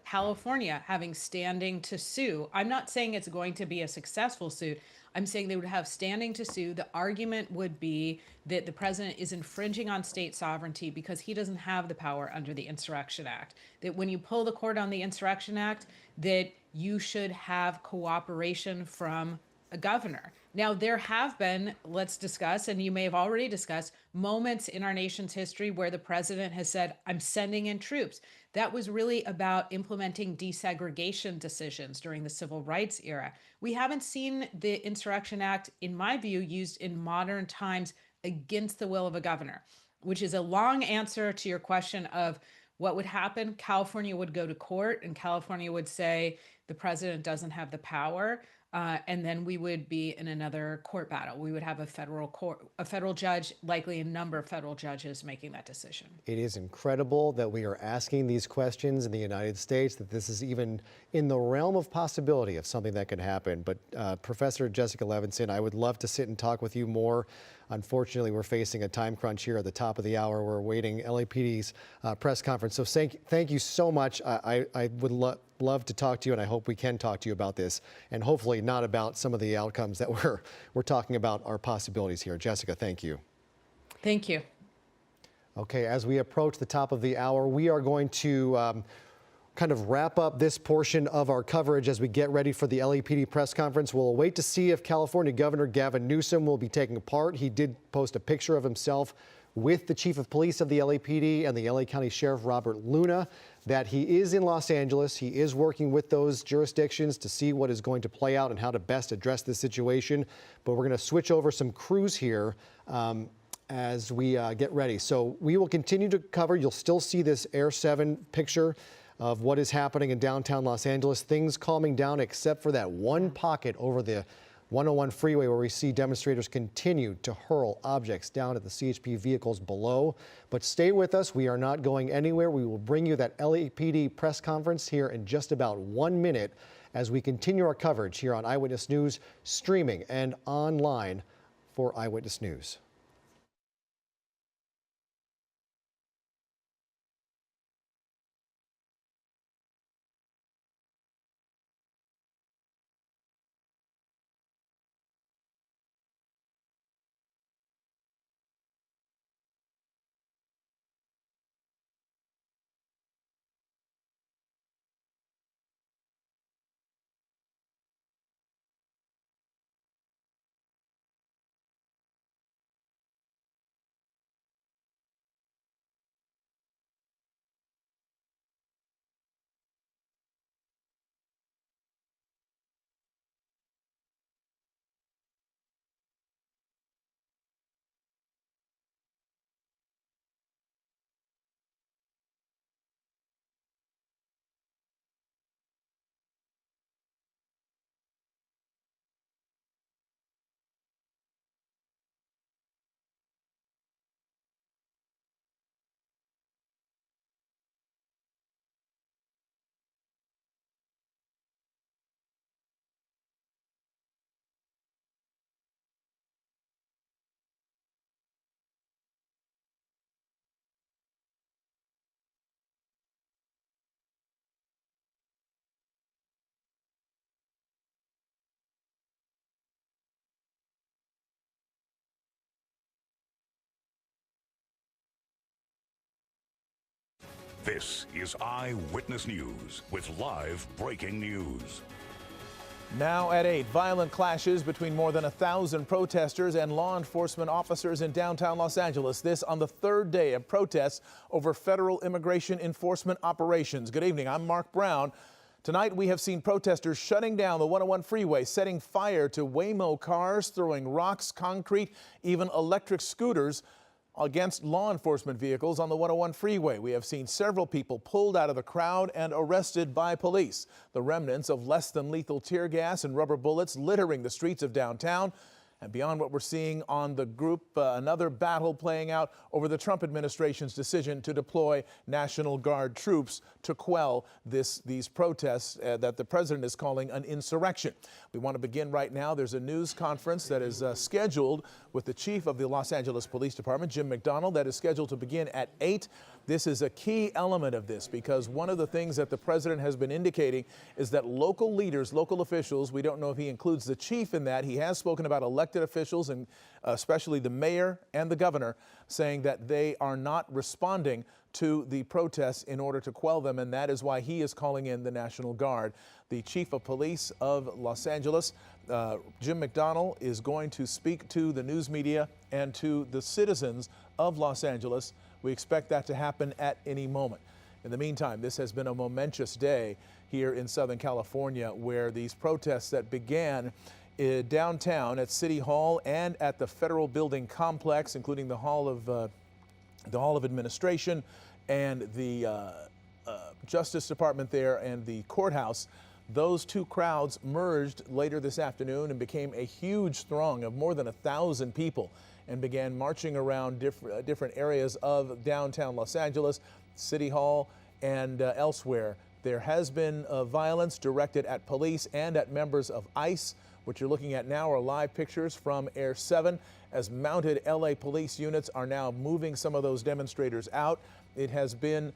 California having standing to sue. I'm not saying it's going to be a successful suit. I'm saying they would have standing to sue. The argument would be that the president is infringing on state sovereignty because he doesn't have the power under the Insurrection Act. That when you pull the cord on the Insurrection Act, that you should have cooperation from a governor. Now, there have been, let's discuss, and you may have already discussed, moments in our nation's history where the president has said, I'm sending in troops. That was really about implementing desegregation decisions during the civil rights era. We haven't seen the Insurrection Act, in my view, used in modern times against the will of a governor, which is a long answer to your question of what would happen. California would go to court and California would say the president doesn't have the power. And then we would be in another court battle. We would have a federal judge, likely a number of federal judges making that decision. It is incredible that we are asking these questions in the United States, that this is even in the realm of possibility of something that could happen. But Professor Jessica Levinson, I would love to sit and talk with you more. Unfortunately, we're facing a time crunch here at the top of the hour. We're awaiting LAPD's press conference. So thank you so much. I would love to talk to you, and I hope we can talk to you about this, and hopefully not about some of the outcomes that we're talking about, our possibilities here. Jessica, thank you. Thank you. Okay, as we approach the top of the hour, we are going to kind of wrap up this portion of our coverage as we get ready for the LAPD press conference. We'll wait to see if California Governor Gavin Newsom will be taking part. He did post a picture of himself with the chief of police of the LAPD and the LA County Sheriff Robert Luna, that he is in Los Angeles. He is working with those jurisdictions to see what is going to play out and how to best address this situation. But we're going to switch over some crews here. as we get ready. So we will continue to cover. You'll still see this Air 7 picture of what is happening in downtown Los Angeles. Things calming down except for that one pocket over the 101 freeway where we see demonstrators continue to hurl objects down at the CHP vehicles below. But stay with us. We are not going anywhere. We will bring you that LAPD press conference here in just about 1 minute as we continue our coverage here on Eyewitness News, streaming and online for Eyewitness News. This is Eyewitness News with live breaking news. Now at 8, violent clashes between more than 1,000 protesters and law enforcement officers in downtown Los Angeles. This on the third day of protests over federal immigration enforcement operations. Good evening, I'm Mark Brown. Tonight we have seen protesters shutting down the 101 freeway, setting fire to Waymo cars, throwing rocks, concrete, even electric scooters against law enforcement vehicles on the 101 freeway. We have seen several people pulled out of the crowd and arrested by police. The remnants of less than lethal tear gas and rubber bullets littering the streets of downtown. And beyond what we're seeing on the group, another battle playing out over the Trump administration's decision to deploy National Guard troops to quell these protests that the president is calling an insurrection. We want to begin right now. There's a news conference that is scheduled with the chief of the Los Angeles Police Department, Jim McDonnell, that is scheduled to begin at 8. This is a key element of this because one of the things that the president has been indicating is that local leaders, local officials, we don't know if he includes the chief in that. He has spoken about elected officials and especially the mayor and the governor, saying that they are not responding to the protests in order to quell them, and that is why he is calling in the National Guard. The chief of police of Los Angeles, Jim McDonnell, is going to speak to the news media and to the citizens of Los Angeles. We expect that to happen at any moment. In the meantime, this has been a momentous day here in Southern California where these protests that began downtown at City Hall and at the Federal Building Complex, including the Hall of Administration and the Justice Department there and the courthouse. Those two crowds merged later this afternoon and became a huge throng of more than 1,000 people and began marching around different areas of downtown Los Angeles, City Hall, and elsewhere. There has been violence directed at police and at members of ICE. What you're looking at now are live pictures from Air 7 as mounted LA police units are now moving some of those demonstrators out. It has been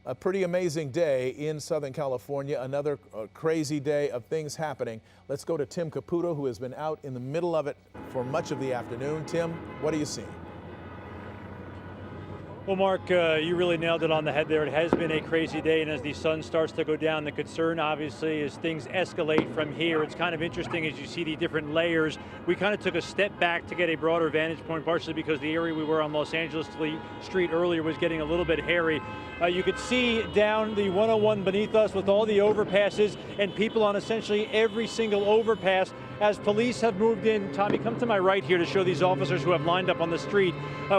a pretty amazing day in Southern California, another crazy day of things happening. Let's go to Tim Caputo, who has been out in the middle of it for much of the afternoon. Tim, what are you seeing? Well, Mark, you really nailed it on the head there. It has been a crazy day, and as the sun starts to go down, the concern obviously is things escalate from here. It's kind of interesting as you see the different layers. We kind of took a step back to get a broader vantage point, partially because the area we were on Los Angeles Street earlier was getting a little bit hairy. You could see down the 101 beneath us with all the overpasses and people on essentially every single overpass. as police have moved in. Tommy, come to my right here to show these officers who have lined up on the street.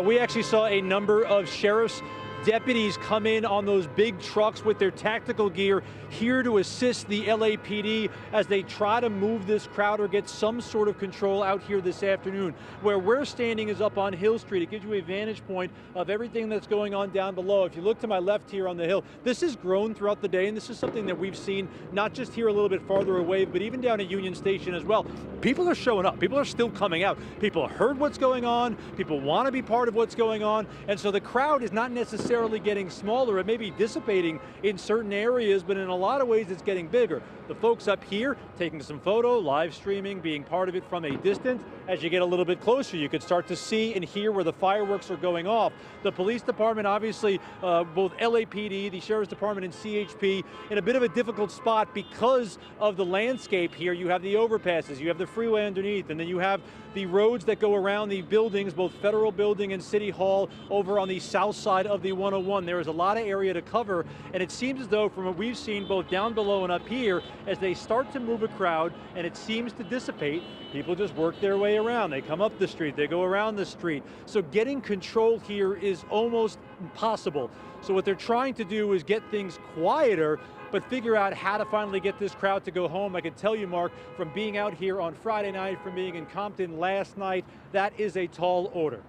We actually saw a number of sheriff's deputies come in on those big trucks with their tactical gear here to assist the LAPD as they try to move this crowd or get some sort of control out here this afternoon. Where we're standing is up on Hill Street. It gives you a vantage point of everything that's going on down below. If you look to my left here on the hill, this has grown throughout the day, and this is something that we've seen not just here a little bit farther away, but even down at Union Station as well. People are showing up. People are still coming out. People heard what's going on. People want to be part of what's going on. And so the crowd is not necessarily getting smaller. It may be dissipating in certain areas, but in a lot of ways it's getting bigger. The folks up here taking some photo, live streaming, being part of it from a distance. As you get a little bit closer, you could start to see and hear where the fireworks are going off. The police department, obviously, both LAPD, the Sheriff's Department, and CHP, in a bit of a difficult spot because of the landscape here. You have the overpasses, you have the freeway underneath, and then you have the roads that go around the buildings, both Federal Building and City Hall, over on the south side of the 101. There is a lot of area to cover, and it seems as though, from what we've seen both down below and up here, as they start to move a crowd and it seems to dissipate, people just work their way around. They come up the street, they go around the street. So getting control here is almost impossible. So what they're trying to do is get things quieter, but figure out how to finally get this crowd to go home. I can tell you, Mark, from being out here on Friday night, from being in Compton last night, that is a tall order.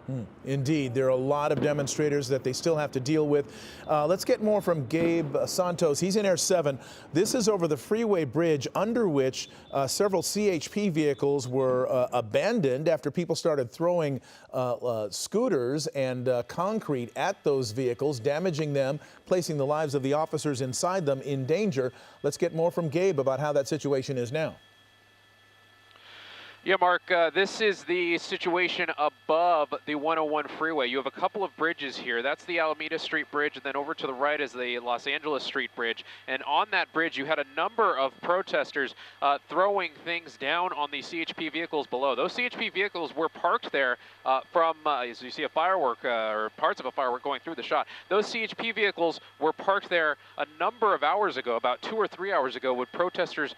Indeed, there are a lot of demonstrators that they still have to deal with. Let's get more from Gabe Santos. He's in Air 7. This is over the Freeway bridge under which several CHP vehicles were abandoned after people started throwing scooters and concrete at those vehicles, damaging them, placing the lives of the officers inside them in danger. Let's get more from Gabe about how that situation is now. Yeah, Mark, this is the situation above the 101 freeway. You have a couple of bridges here. That's the Alameda Street Bridge, and then over to the right is the Los Angeles Street Bridge. And on that bridge, you had a number of protesters throwing things down on the CHP vehicles below. Those CHP vehicles were parked there as you see a firework or parts of a firework going through the shot. Those CHP vehicles were parked there a number of hours ago, about 2 or 3 hours ago, when protesters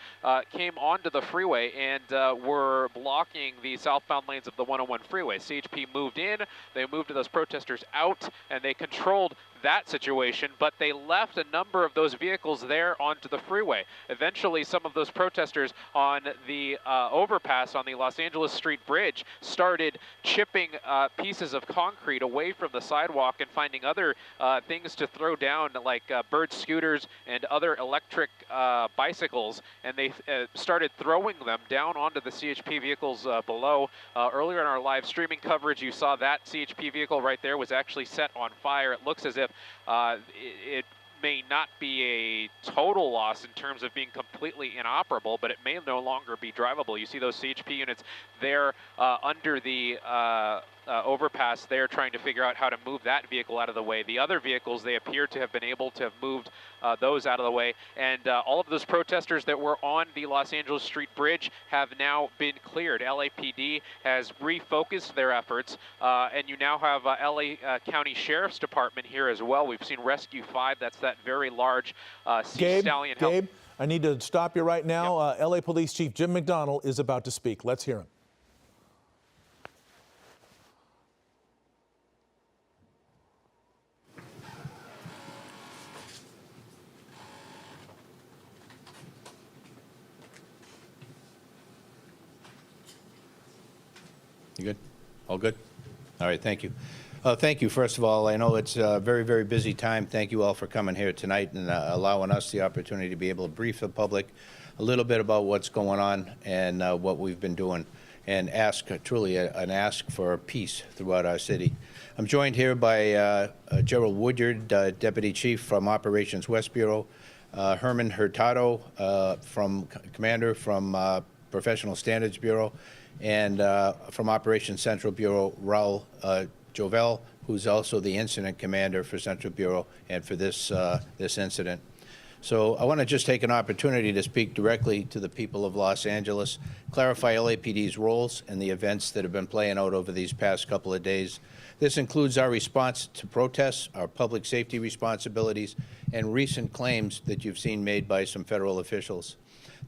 came onto the freeway and were blocking the southbound lanes of the 101 freeway. CHP moved in, they moved those protesters out, and they controlled that situation, but they left a number of those vehicles there onto the freeway. Eventually, some of those protesters on the overpass on the Los Angeles Street Bridge started chipping pieces of concrete away from the sidewalk and finding other things to throw down, like bird scooters and other electric bicycles, and they started throwing them down onto the CHP vehicles below. Earlier in our live streaming coverage, you saw that CHP vehicle right there was actually set on fire. It looks as if it may not be a total loss in terms of being completely inoperable, but it may no longer be drivable. You see those CHP units there under the overpass there, trying to figure out how to move that vehicle out of the way. The other vehicles, they appear to have been able to have moved those out of the way. And all of those protesters that were on the Los Angeles Street Bridge have now been cleared. LAPD has refocused their efforts, and you now have LA County Sheriff's Department here as well. We've seen Rescue 5, that's that very large Sea Stallion help. Gabe, I need to stop you right now. Yep. LA Police Chief Jim McDonnell is about to speak. Let's hear him. You good? All good? All right, thank you. Thank you, first of all. I know it's a very, very busy time. Thank you all for coming here tonight and allowing us the opportunity to be able to brief the public a little bit about what's going on and what we've been doing, and ask, truly an ask for peace throughout our city. I'm joined here by Gerald Woodyard, Deputy Chief from Operations West Bureau, Herman Hurtado, Commander from Professional Standards Bureau, and from Operations Central Bureau, Lull Jovel, who's also the incident commander for Central Bureau and for this incident. So I want to just take an opportunity to speak directly to the people of Los Angeles, clarify LAPD's roles and the events that have been playing out over these past couple of days. This includes our response to protests, our public safety responsibilities, and recent claims that you've seen made by some federal officials.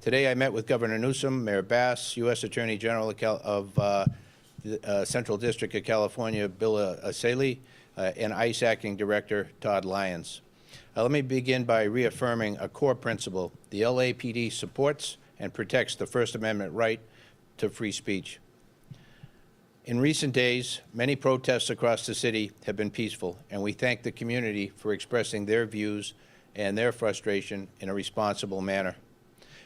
Today I met with Governor Newsom, Mayor Bass, U.S. Attorney General of the Central District of California, Bill Escalation, and ICE Acting Director Todd Lyons. Let me begin by reaffirming a core principle. The LAPD supports and protects the First Amendment right to free speech. In recent days, many protests across the city have been peaceful, and we thank the community for expressing their views and their frustration in a responsible manner.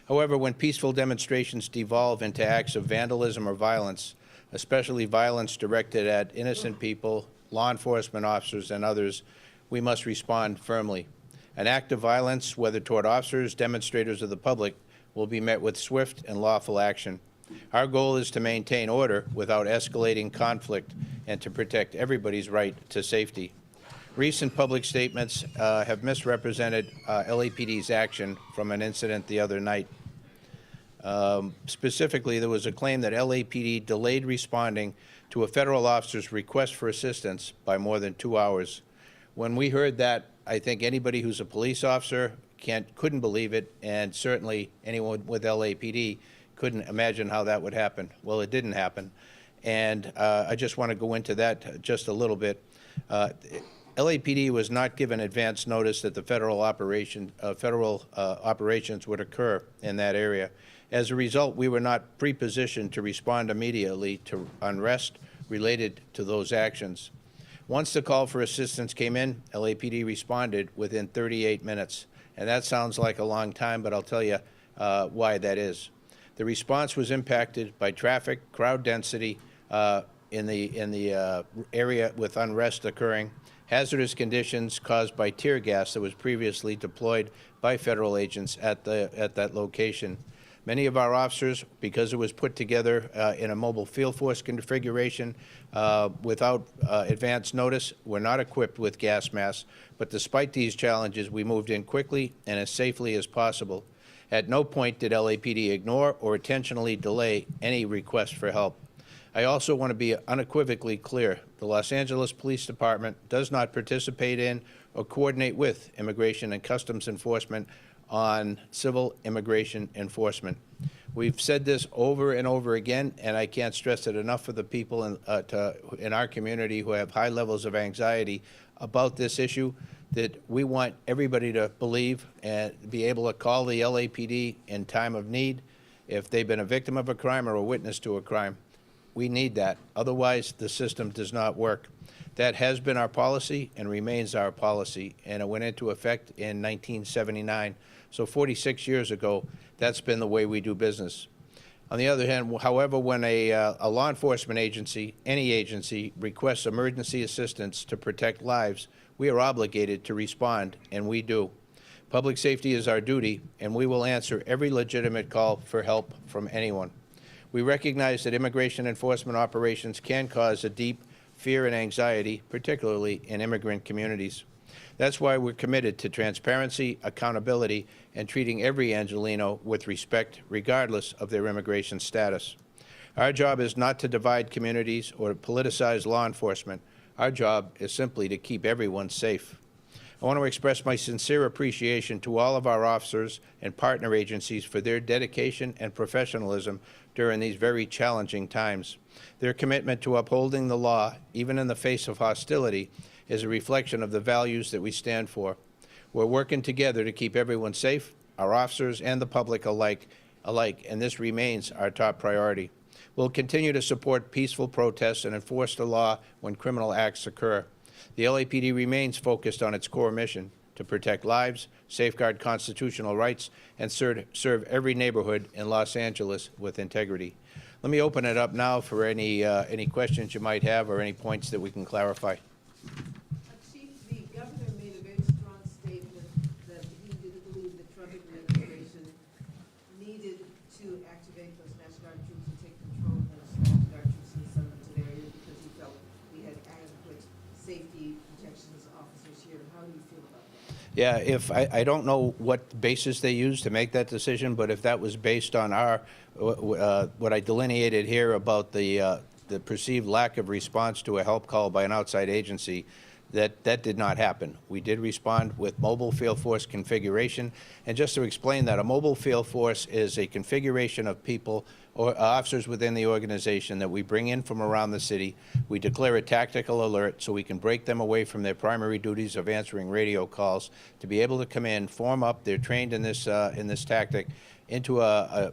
However, when peaceful demonstrations devolve into acts of vandalism or violence, especially violence directed at innocent people, law enforcement officers, and others, we must respond firmly. An act of violence, whether toward officers, demonstrators, or the public, will be met with swift and lawful action. Our goal is to maintain order without escalating conflict and to protect everybody's right to safety. Recent public statements have misrepresented LAPD's action from an incident the other night. Specifically, there was a claim that LAPD delayed responding to a federal officer's request for assistance by more than 2 hours. When we heard that, I think anybody who's a police officer couldn't believe it, and certainly anyone with LAPD couldn't imagine how that would happen. Well, it didn't happen, and I just want to go into that just a little bit. LAPD was not given advance notice that the federal operations would occur in that area. As a result, we were not pre-positioned to respond immediately to unrest related to those actions. Once the call for assistance came in, LAPD responded within 38 minutes. And that sounds like a long time, but I'll tell you why that is. The response was impacted by traffic, crowd density in the area with unrest occurring, hazardous conditions caused by tear gas that was previously deployed by federal agents at that location. Many of our officers, because it was put together in a mobile field force configuration without advance notice, were not equipped with gas masks. But despite these challenges, we moved in quickly and as safely as possible. At no point did LAPD ignore or intentionally delay any request for help. I also want to be unequivocally clear. The Los Angeles Police Department does not participate in or coordinate with Immigration and Customs Enforcement on civil immigration enforcement. We've said this over and over again, and I can't stress it enough for the people in our community who have high levels of anxiety about this issue, that we want everybody to believe and be able to call the LAPD in time of need if they've been a victim of a crime or a witness to a crime. We need that. Otherwise, the system does not work. That has been our policy and remains our policy, and it went into effect in 1979. So 46 years ago, that's been the way we do business. On the other hand, however, when a law enforcement agency, any agency, requests emergency assistance to protect lives, we are obligated to respond, and we do. Public safety is our duty, and we will answer every legitimate call for help from anyone. We recognize that immigration enforcement operations can cause a deep fear and anxiety, particularly in immigrant communities. That's why we're committed to transparency, accountability, and treating every Angelino with respect, regardless of their immigration status. Our job is not to divide communities or to politicize law enforcement. Our job is simply to keep everyone safe. I want to express my sincere appreciation to all of our officers and partner agencies for their dedication and professionalism during these very challenging times. Their commitment to upholding the law, even in the face of hostility, is a reflection of the values that we stand for. We're working together to keep everyone safe, our officers and the public alike, and this remains our top priority. We'll continue to support peaceful protests and enforce the law when criminal acts occur. The LAPD remains focused on its core mission to protect lives, safeguard constitutional rights, and serve every neighborhood in Los Angeles with integrity. Let me open it up now for any questions you might have or any points that we can clarify. Chief, the governor made a very strong statement that he didn't believe the Trump administration needed to activate those National Guard troops and take control of those National Guard troops and send them to the area because he felt we had adequate safety protections officers here. How do you feel about that? Yeah, if I don't know what basis they used to make that decision, but if that was based on our what I delineated here about the perceived lack of response to a help call by an outside agency, That did not happen. We did respond with mobile field force configuration. And just to explain that, a mobile field force is a configuration of people or officers within the organization that we bring in from around the city. We declare a tactical alert so we can break them away from their primary duties of answering radio calls to be able to come in, form up. They're trained in this tactic into a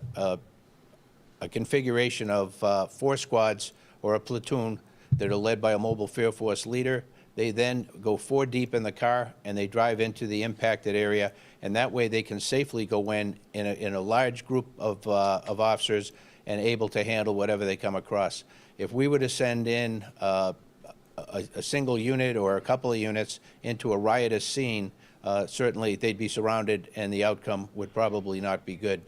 configuration of 4 squads or a platoon that are led by a mobile field force leader. They then go 4 deep in the car and they drive into the impacted area, and that way they can safely go in a large group of officers and able to handle whatever they come across. If we were to send in a single unit or a couple of units into a riotous scene, certainly they'd be surrounded and the outcome would probably not be good.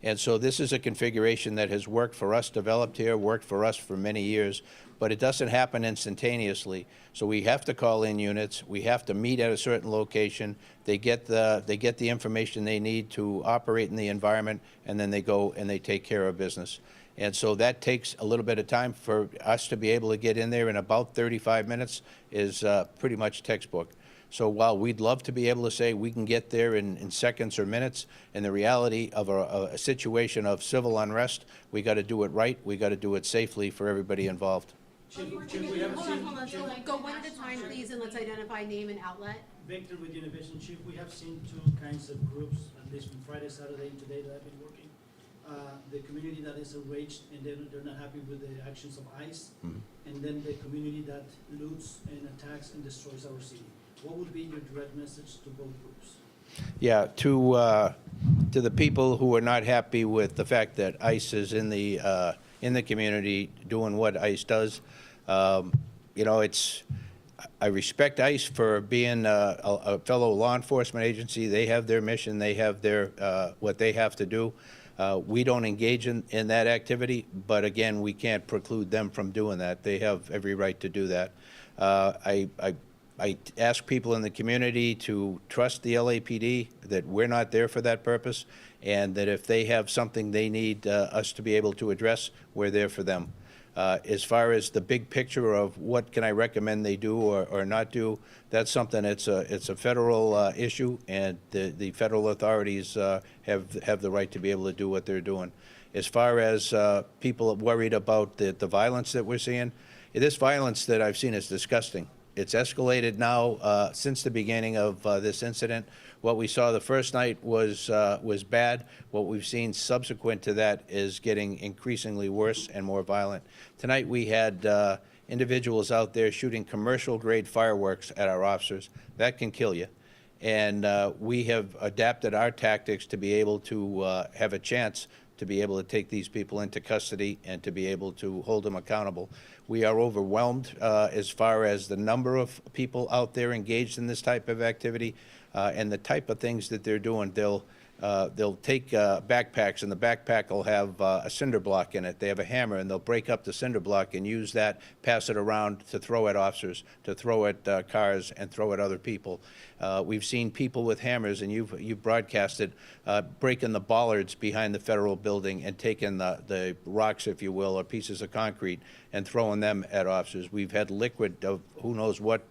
And so this is a configuration that has worked for us, developed here, worked for us for many years, but it doesn't happen instantaneously. So we have to call in units. We have to meet at a certain location. They get the information they need to operate in the environment, and then they go and they take care of business. And so that takes a little bit of time. For us to be able to get in there in about 35 minutes is pretty much textbook. So while we'd love to be able to say we can get there in seconds or minutes, in the reality of a situation of civil unrest, we got to do it right. We got to do it safely for everybody involved. Hold on. So go one at a time, please, and let's identify name and outlet. Victor with Univision. Chief, we have seen 2 kinds of groups, at least from Friday, Saturday, and today that I've been working. The community that is enraged and they're not happy with the actions of ICE, and then the community that loots and attacks and destroys our city. What would be your direct message to both groups? Yeah, to the people who are not happy with the fact that ICE is in the community doing what ICE does, you know, I respect ICE for being a fellow law enforcement agency. They have their mission. They have their what they have to do. We don't engage in that activity, but again, we can't preclude them from doing that. They have every right to do that. I ask people in the community to trust the LAPD, that we're not there for that purpose, and that if they have something they need us to be able to address, we're there for them. As far as the big picture of what can I recommend they do or not do, that's something, it's a federal issue, and the federal authorities have the right to be able to do what they're doing. As far as people worried about the violence that we're seeing, this violence that I've seen is disgusting. It's escalated now since the beginning of this incident. What we saw the first night was bad. What we've seen subsequent to that is getting increasingly worse and more violent. Tonight we had individuals out there shooting commercial-grade fireworks at our officers. That can kill you. And we have adapted our tactics to be able to have a chance to be able to take these people into custody and to be able to hold them accountable. We are overwhelmed as far as the number of people out there engaged in this type of activity and the type of things that they're doing. They'll take backpacks, and the backpack will have a cinder block in it. They have a hammer, and they'll break up the cinder block and use that, pass it around to throw at officers, to throw at cars, and throw at other people. We've seen people with hammers, and you've broadcasted, breaking the bollards behind the federal building and taking the rocks, if you will, or pieces of concrete, and throwing them at officers. We've had liquid of who knows what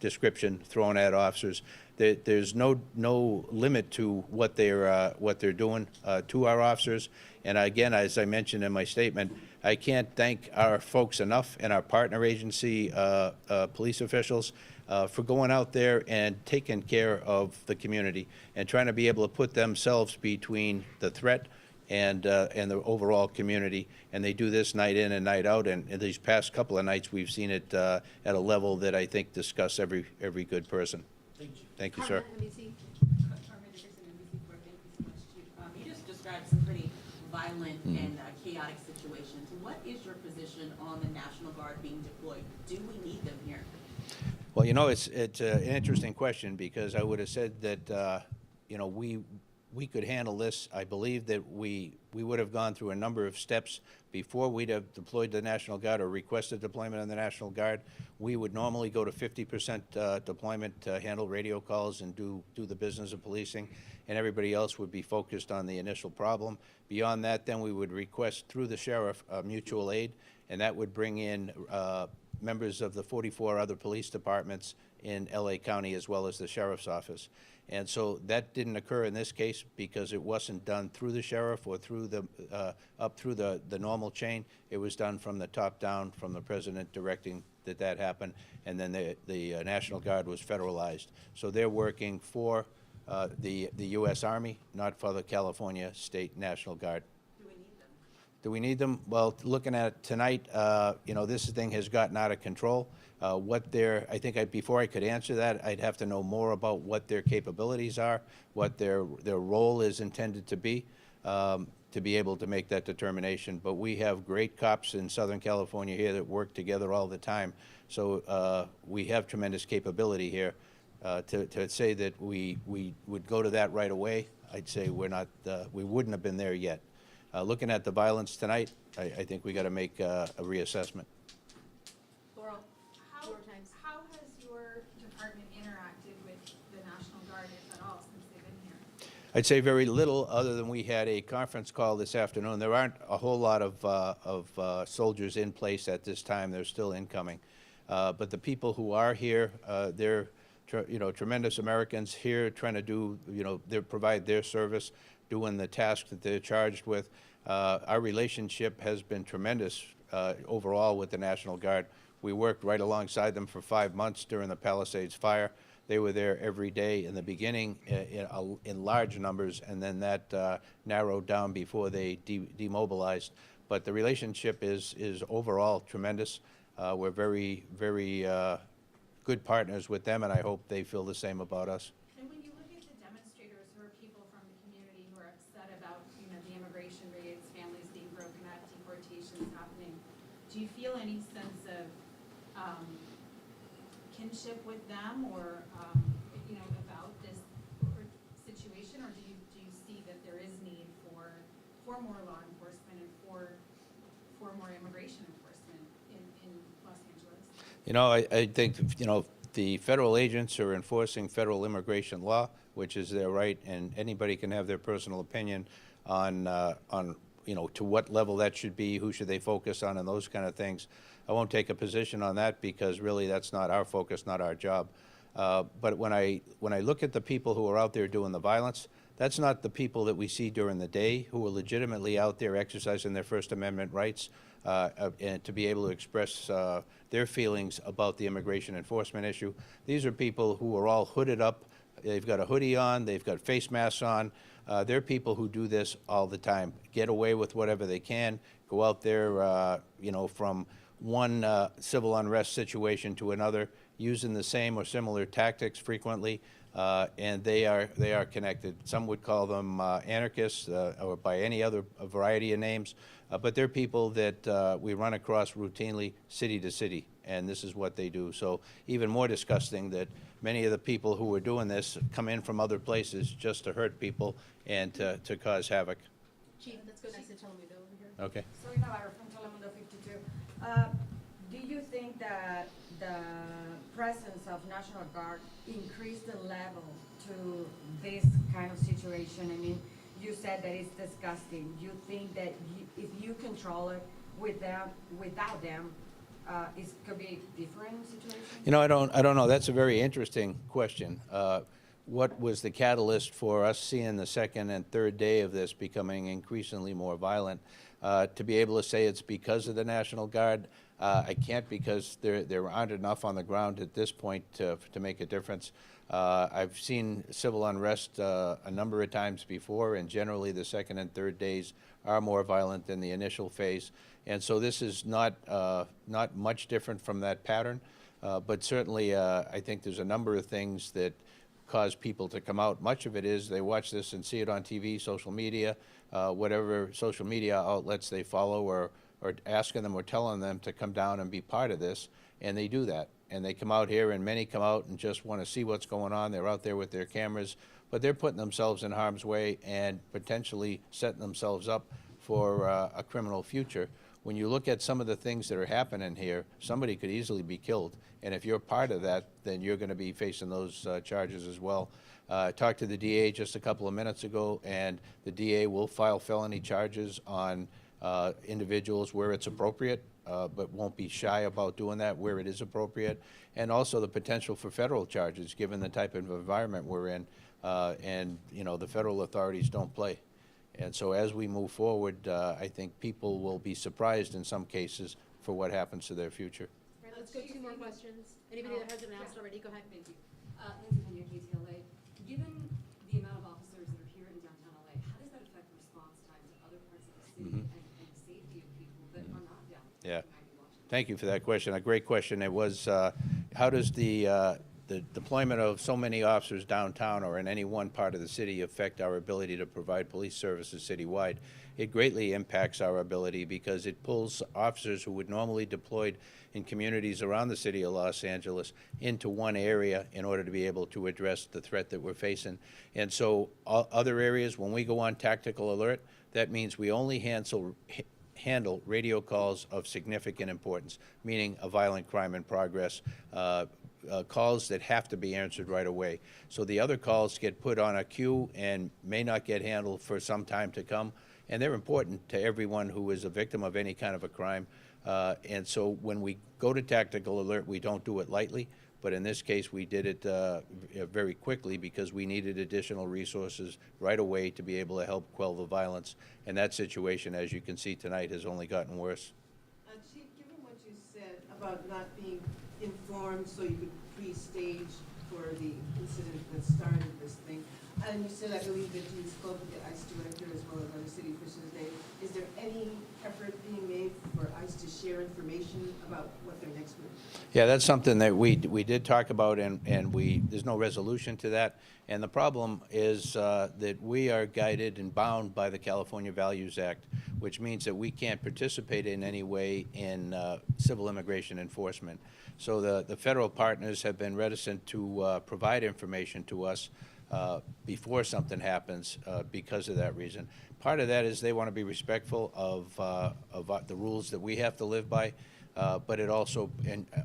description thrown at officers. There's no limit to what they're doing to our officers. And again, as I mentioned in my statement, I can't thank our folks enough and our partner agency police officials for going out there and taking care of the community and trying to be able to put themselves between the threat and the overall community. And they do this night in and night out. And in these past couple of nights, we've seen it at a level that I think disgusts every good person. Thank you, sir. You just described some pretty violent and chaotic situations. What is your position on the National Guard being deployed? Do we need them here? Well, you know, it's an interesting question, because I would have said that you know, we could handle this. I believe that we would have gone through a number of steps before we'd have deployed the National Guard or requested deployment of the National Guard. We would normally go to 50% deployment to handle radio calls and do the business of policing, and everybody else would be focused on the initial problem. Beyond that, then we would request through the sheriff mutual aid, and that would bring in members of the 44 other police departments in LA County as well as the sheriff's office. And so that didn't occur in this case because it wasn't done through the sheriff or through the, up through the normal chain. It was done from the top down, from the president directing that happened, and then the National Guard was federalized. So they're working for the U.S. Army, not for the California State National Guard. Do we need them? Well, looking at it tonight, you know, this thing has gotten out of control. I think before I could answer that, I'd have to know more about what their capabilities are, what their role is intended to be able to make that determination. But we have great cops in Southern California here that work together all the time. So we have tremendous capability here. To say that we would go to that right away, I'd say we wouldn't have been there yet. Looking at the violence tonight, I think we got to make a reassessment. Laurel, how has your department interacted with the National Guard, if at all, since they've been here? I'd say very little, other than we had a conference call this afternoon. There aren't a whole lot of soldiers in place at this time. They're still incoming. But the people who are here, they're tremendous Americans here trying to do, they provide their service, doing the task that they're charged with. Our relationship has been tremendous overall with the National Guard. We worked right alongside them for 5 months during the Palisades fire. They were there every day in the beginning in large numbers, and then that narrowed down before they demobilized. But the relationship is overall tremendous. We're very, very good partners with them, and I hope they feel the same about us. And when you look at the demonstrators who are people from the community who are upset about, the immigration raids, families being broken up, deportations happening, do you feel any sense of kinship with them, or about this situation, or do you see that there is need for more law enforcement and for more immigration enforcement in Los Angeles? I think, the federal agents are enforcing federal immigration law, which is their right, and anybody can have their personal opinion on to what level that should be, who should they focus on, and those kind of things. I won't take a position on that because really that's not our focus, not our job. But when I look at the people who are out there doing the violence, that's not the people that we see during the day who are legitimately out there exercising their First Amendment rights and to be able to express their feelings about the immigration enforcement issue. These are people who are all hooded up. They've got a hoodie on. They've got face masks on. They're people who do this all the time, get away with whatever they can, go out there, from one civil unrest situation to another, using the same or similar tactics frequently. And they are connected. Some would call them anarchists or by any other variety of names, but they're people that we run across routinely city to city, and this is what they do. So even more disgusting that many of the people who are doing this come in from other places just to hurt people and to cause havoc. Chief, let's go next to Telemundo over here. Okay. Soy Navarro from Telemundo 52. Do you think that the presence of National Guard increased the level to this kind of situation? I mean, you said that it's disgusting. You think that if you control it without them, it could be a different situation? I don't know. That's a very interesting question. What was the catalyst for us seeing the second and third day of this becoming increasingly more violent? To be able to say it's because of the National Guard, I can't, because there aren't enough on the ground at this point to make a difference. I've seen civil unrest a number of times before, and generally the second and third days are more violent than the initial phase. And so this is not much different from that pattern, but certainly I think there's a number of things that cause people to come out. Much of it is they watch this and see it on TV, social media, whatever social media outlets they follow, or asking them or telling them to come down and be part of this, and they do that. And they come out here, and many come out and just want to see what's going on. They're out there with their cameras, but they're putting themselves in harm's way and potentially setting themselves up for a criminal future. When you look at some of the things that are happening here, somebody could easily be killed. And if you're part of that, then you're going to be facing those charges as well. I talked to the DA just a couple of minutes ago, and the DA will file felony charges on individuals where it's appropriate, but won't be shy about doing that where it is appropriate, and also the potential for federal charges given the type of environment we're in, and you know the federal authorities don't play. And so as we move forward, I think people will be surprised in some cases for what happens to their future. All right, let's go 2 more questions. Anybody that hasn't asked already, go ahead. Thank you. Lindsay Pena, KTLA. Given the amount of officers that are here in downtown LA, how does that affect response time to other parts of the city and the safety of people that are not down there? Yeah. Thank you for that question. A great question. It was, how does the deployment of so many officers downtown or in any one part of the city affect our ability to provide police services citywide? It greatly impacts our ability because it pulls officers who would normally deployed in communities around the city of Los Angeles into one area in order to be able to address the threat that we're facing. And so other areas, when we go on tactical alert, that means we only handle radio calls of significant importance, meaning a violent crime in progress, calls that have to be answered right away. So the other calls get put on a queue and may not get handled for some time to come, and they're important to everyone who is a victim of any kind of a crime. And so when we go to tactical alert, we don't do it lightly, but in this case we did it very quickly because we needed additional resources right away to be able to help quell the violence. And that situation, as you can see tonight, has only gotten worse. Chief, given what you said about not being informed so you could pre-stage for the incident that started this thing, and you said, I believe, that you spoke with the ICE director as well as other city officials today. Is there any effort being made for ICE to share information about what their next move is? Yeah, that's something that we did talk about, and there's no resolution to that. And the problem is that we are guided and bound by the California Values Act, which means that we can't participate in any way in civil immigration enforcement. So the federal partners have been reticent to provide information to us before something happens because of that reason. Part of that is they want to be respectful of the rules that we have to live by, but it also,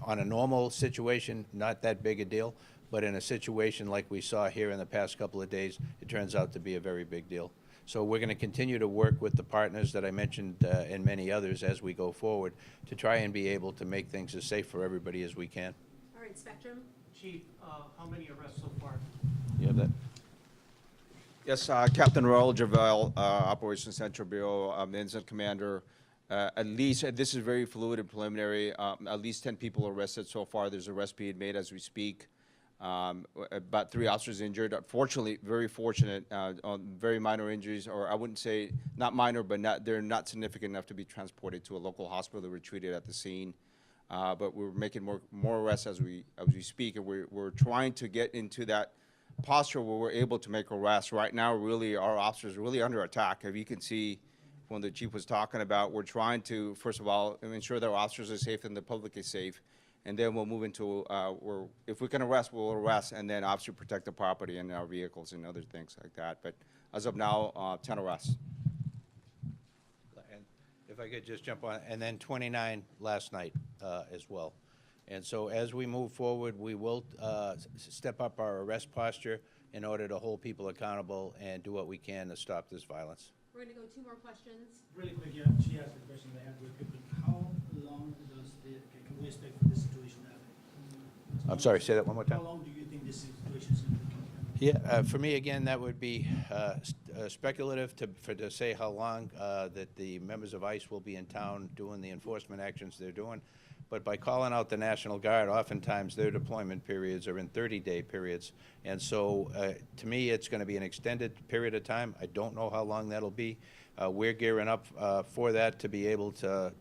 on a normal situation, not that big a deal, but in a situation like we saw here in the past couple of days, it turns out to be a very big deal. So we're going to continue to work with the partners that I mentioned and many others as we go forward to try and be able to make things as safe for everybody as we can. All right, Spectrum. Chief, how many arrests so far? You have that? Yes, Captain Raul Javel, Operations Central Bureau, Incident Commander. At least, this is very fluid and preliminary, at least 10 people arrested so far. There's arrests being made as we speak. About 3 officers injured. Fortunately, very fortunate, on very minor injuries, or I wouldn't say not minor, but they're not significant enough to be transported to a local hospital. They were treated at the scene. But we're making more arrests as we speak, and we're trying to get into that posture where we're able to make arrests. Right now, really, our officers are really under attack. If you can see when the chief was talking about, we're trying to, first of all, ensure that our officers are safe and the public is safe. And then we'll move into, if we can arrest, we'll arrest, and then obviously protect the property and our vehicles and other things like that. But as of now, 10 arrests. And if I could just jump on, and then 29 last night as well. And so as we move forward, we will step up our arrest posture in order to hold people accountable and do what we can to stop this violence. We're going to go 2 more questions. Really quick, yeah, she asked the question I had real quick, but how long can we expect for this situation to happen? I'm sorry, say that one more time. How long do you think this situation is going to continue? Yeah, for me, again, that would be speculative to say how long that the members of ICE will be in town doing the enforcement actions they're doing. But by calling out the National Guard, oftentimes their deployment periods are in 30-day periods. And so to me, it's going to be an extended period of time. I don't know how long that'll be. We're gearing up for that to be able to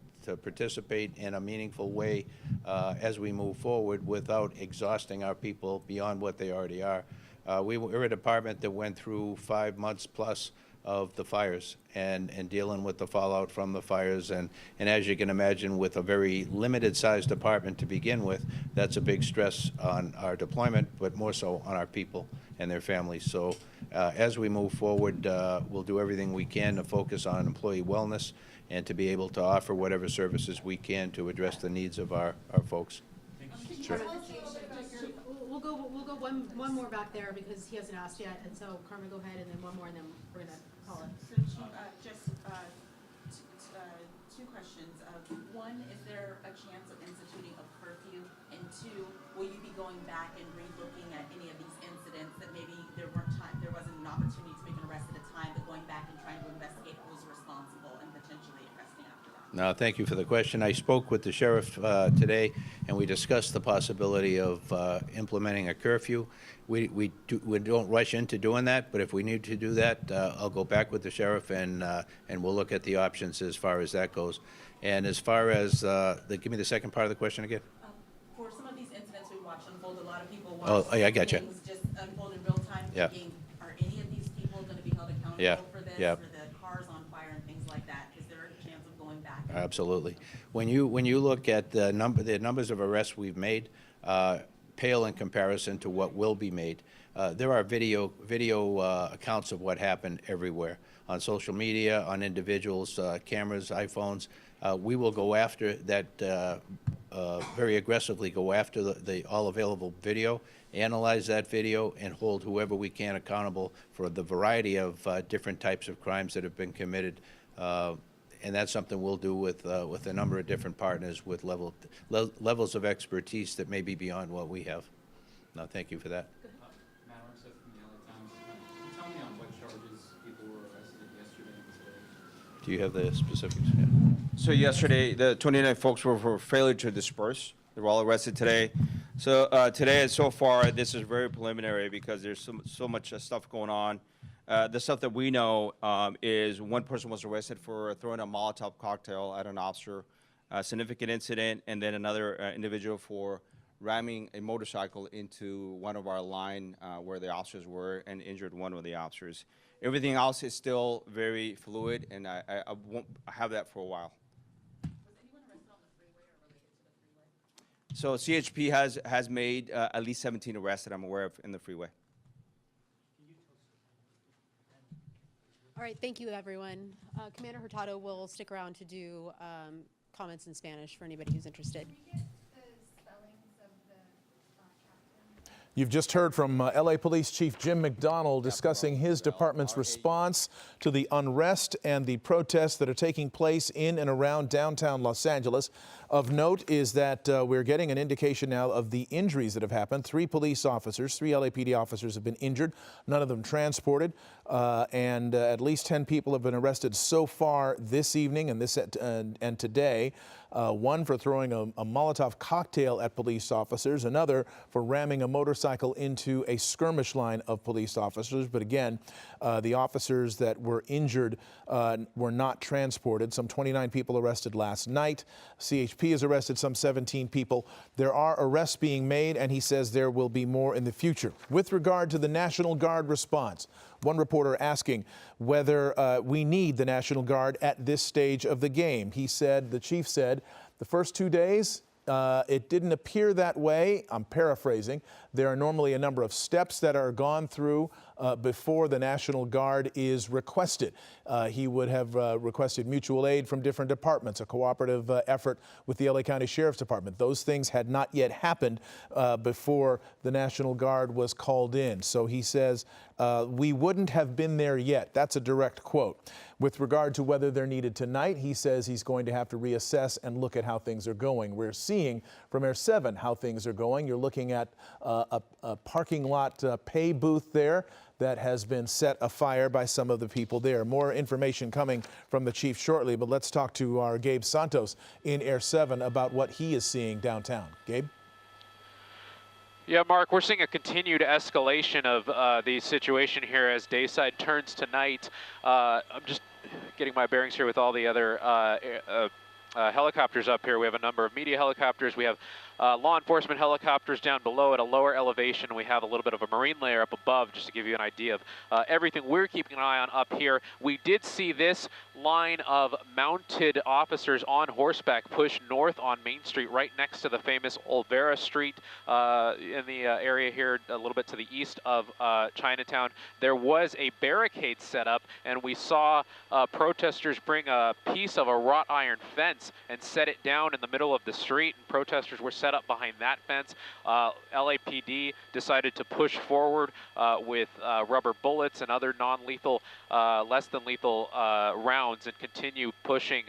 participate in a meaningful way as we move forward without exhausting our people beyond what they already are. We're a department that went through 5 months plus of the fires and dealing with the fallout from the fires. And as you can imagine, with a very limited sized department to begin with, that's a big stress on our deployment, but more so on our people and their families. So as we move forward, we'll do everything we can to focus on employee wellness and to be able to offer whatever services we can to address the needs of our folks. Sure. We'll go one more back there because he hasn't asked yet, and so Carmen, go ahead, and then one more, and then we're gonna call it. So Chief, just two questions. One, is there a chance of instituting a curfew? And two, will you be going back and re-looking at any of these incidents that maybe there wasn't an opportunity to make an arrest at a time, but going back and trying to investigate who's responsible and potentially arresting after that? No, thank you for the question. I spoke with the sheriff today, and we discussed the possibility of implementing a curfew. We don't rush into doing that, but if we need to do that, I'll go back with the sheriff, and we'll look at the options as far as that goes. And as far as give me the second part of the question again. For some of these incidents we watch unfold, a lot of people watch I got you. things just unfold in real time. Yeah. Thinking, are any of these people going to be held accountable Yeah. for this, Yeah. for the cars on fire and things like that? Is there a chance of going back? Absolutely. When you look at the numbers of arrests we've made, pale in comparison to what will be made. There are video accounts of what happened everywhere on social media, on individuals' cameras, iPhones. We will go after that very aggressively. Go after the all available video, analyze that video, and hold whoever we can accountable for the variety of different types of crimes that have been committed. And that's something we'll do with a number of different partners with levels of expertise that may be beyond what we have. No, thank you for that. Tell me on what charges people were arrested yesterday and today. Do you have the specifics? Yeah. So yesterday, the 29 folks were for failure to disperse. They were all arrested today. So today, so far, this is very preliminary because there's so much stuff going on. The stuff that we know is one person was arrested for throwing a Molotov cocktail at an officer, a significant incident, and then another individual for ramming a motorcycle into one of our line where the officers were and injured one of the officers. Everything else is still very fluid, and I won't have that for a while. So CHP has made at least 17 arrests that I'm aware of in the freeway. All right, thank you, everyone. Commander Hurtado will stick around to do comments in Spanish for anybody who's interested. You've just heard from LA Police Chief Jim McDonnell discussing his department's response to the unrest and the protests that are taking place in and around downtown Los Angeles. Of note is that we're getting an indication now of the injuries that have happened. 3 police officers, 3 LAPD officers have been injured, none of them transported, and at least 10 people have been arrested so far this evening and today. One for throwing a Molotov cocktail at police officers, another for ramming a motorcycle into a skirmish line of police officers. But again, the officers that were injured were not transported. Some 29 people arrested last night. CHP has arrested some 17 people. There are arrests being made, and he says there will be more in the future. With regard to the National Guard response, one reporter asking whether we need the National Guard at this stage of the game. He said, the chief said, the first 2 days, it didn't appear that way. I'm paraphrasing. There are normally a number of steps that are gone through before the National Guard is requested. He would have requested mutual aid from different departments, a cooperative effort with the LA County Sheriff's Department. Those things had not yet happened before the National Guard was called in. So he says, we wouldn't have been there yet. That's a direct quote. With regard to whether they're needed tonight, he says he's going to have to reassess and look at how things are going. We're seeing from Air 7 how things are going. You're looking at a parking lot pay booth there that has been set afire by some of the people there. More information coming from the chief shortly, but let's talk to our Gabe Santos in Air 7 about what he is seeing downtown. Gabe? Yeah, Mark, we're seeing a continued escalation of the situation here as Dayside turns tonight. I'm just getting my bearings here with all the other helicopters up here. We have a number of media helicopters. We have law enforcement helicopters down below at a lower elevation. We have a little bit of a marine layer up above, just to give you an idea of everything we're keeping an eye on up here. We did see this line of mounted officers on horseback push north on Main Street, right next to the famous Olvera Street in the area here, a little bit to the east of Chinatown. There was a barricade set up, and we saw protesters bring a piece of a wrought iron fence fence and set it down in the middle of the street, and protesters were set up behind that fence. LAPD decided to push forward with rubber bullets and other non-lethal, less than lethal rounds, and continue pushing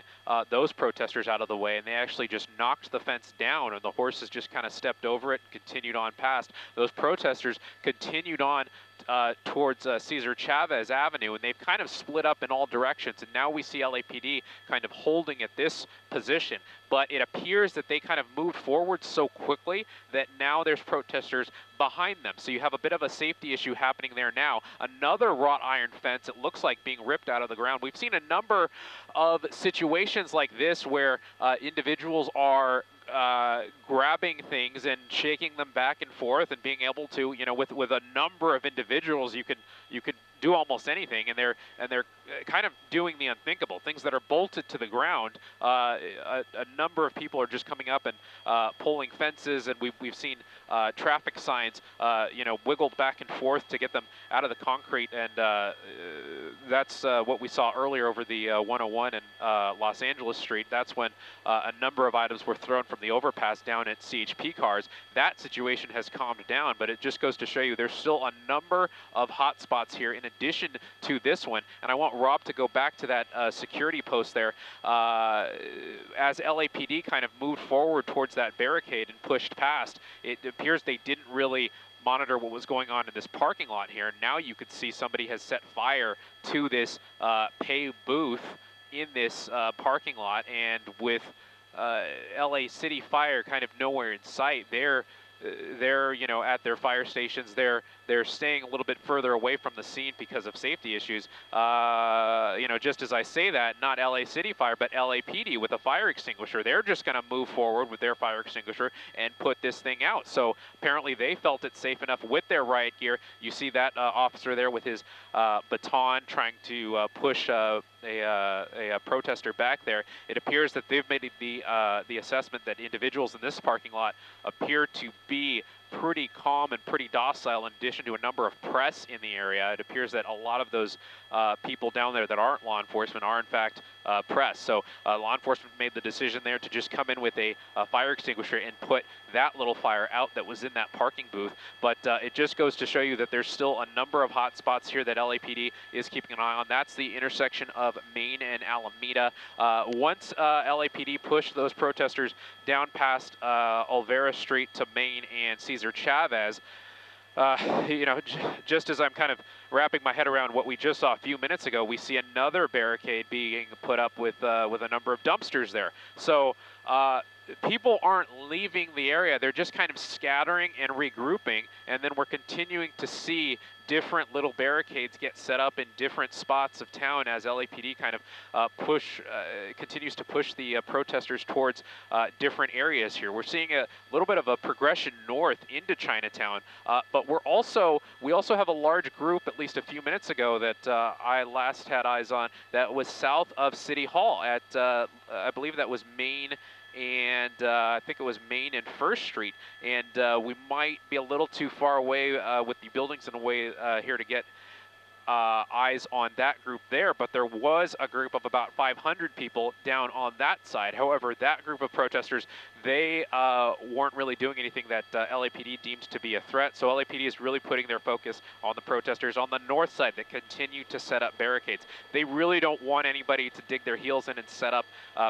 those protesters out of the way. And they actually just knocked the fence down, and the horses just kind of stepped over it and continued on past. Those protesters continued on towards Cesar Chavez Avenue, and they've kind of split up in all directions, and now we see LAPD kind of holding at this position. But it appears that they kind of moved forward so quickly that now there's protesters behind them. So you have a bit of a safety issue happening there now. Another wrought iron fence, it looks like, being ripped out of the ground. We've seen a number of situations like this where individuals are grabbing things and shaking them back and forth, and being able to, you know, with a number of individuals, you could do almost anything, and they're kind of doing the unthinkable, things that are bolted to the ground. A number of people are just coming up and pulling fences, and we've seen traffic signs, you know, wiggled back and forth to get them out of the concrete, and that's what we saw earlier over the 101 and Los Angeles Street. That's when a number of items were thrown from the overpass down at CHP cars. That situation has calmed down, but it just goes to show you there's still a number of hot spots here in addition to this one. And I want Rob to go back to that security post there. As LAPD kind of moved forward towards that barricade and pushed past, it appears they didn't really monitor what was going on in this parking lot here. Now you could see somebody has set fire to this pay booth in this parking lot, and with LA City Fire kind of nowhere in sight, they're you know, at their fire stations. They're staying a little bit further away from the scene because of safety issues. You know, just as I say that, not LA City Fire, but LAPD with a fire extinguisher. They're just going to move forward with their fire extinguisher and put this thing out. So apparently they felt it safe enough with their riot gear. You see that officer there with his baton trying to push a protester back there. It appears that they've made the assessment that individuals in this parking lot appear to be pretty calm and pretty docile, in addition to a number of press in the area. It appears that a lot of those people down there that aren't law enforcement are in fact press. So law enforcement made the decision there to just come in with a fire extinguisher and put that little fire out that was in that parking booth. But it just goes to show you that there's still a number of hot spots here that LAPD is keeping an eye on. That's the intersection of Main and Alameda. Once LAPD pushed those protesters down past Olvera Street to Main and Cesar Chavez, you know, just as I'm kind of wrapping my head around what we just saw a few minutes ago, we see another barricade being put up with a number of dumpsters there. So people aren't leaving the area. They're just kind of scattering and regrouping, and then we're continuing to see different little barricades get set up in different spots of town as LAPD kind of continues to push the protesters towards different areas here. We're seeing a little bit of a progression north into Chinatown, but we also have a large group, at least a few minutes ago, that I last had eyes on, that was south of City Hall at, I believe that was Main and I think it was Main and First Street, and we might be a little too far away with the buildings in a way here to get eyes on that group there, but there was a group of about 500 people down on that side. However, that group of protesters, they weren't really doing anything that LAPD deems to be a threat, so LAPD is really putting their focus on the protesters on the north side that continue to set up barricades. They really don't want anybody to dig their heels in and set up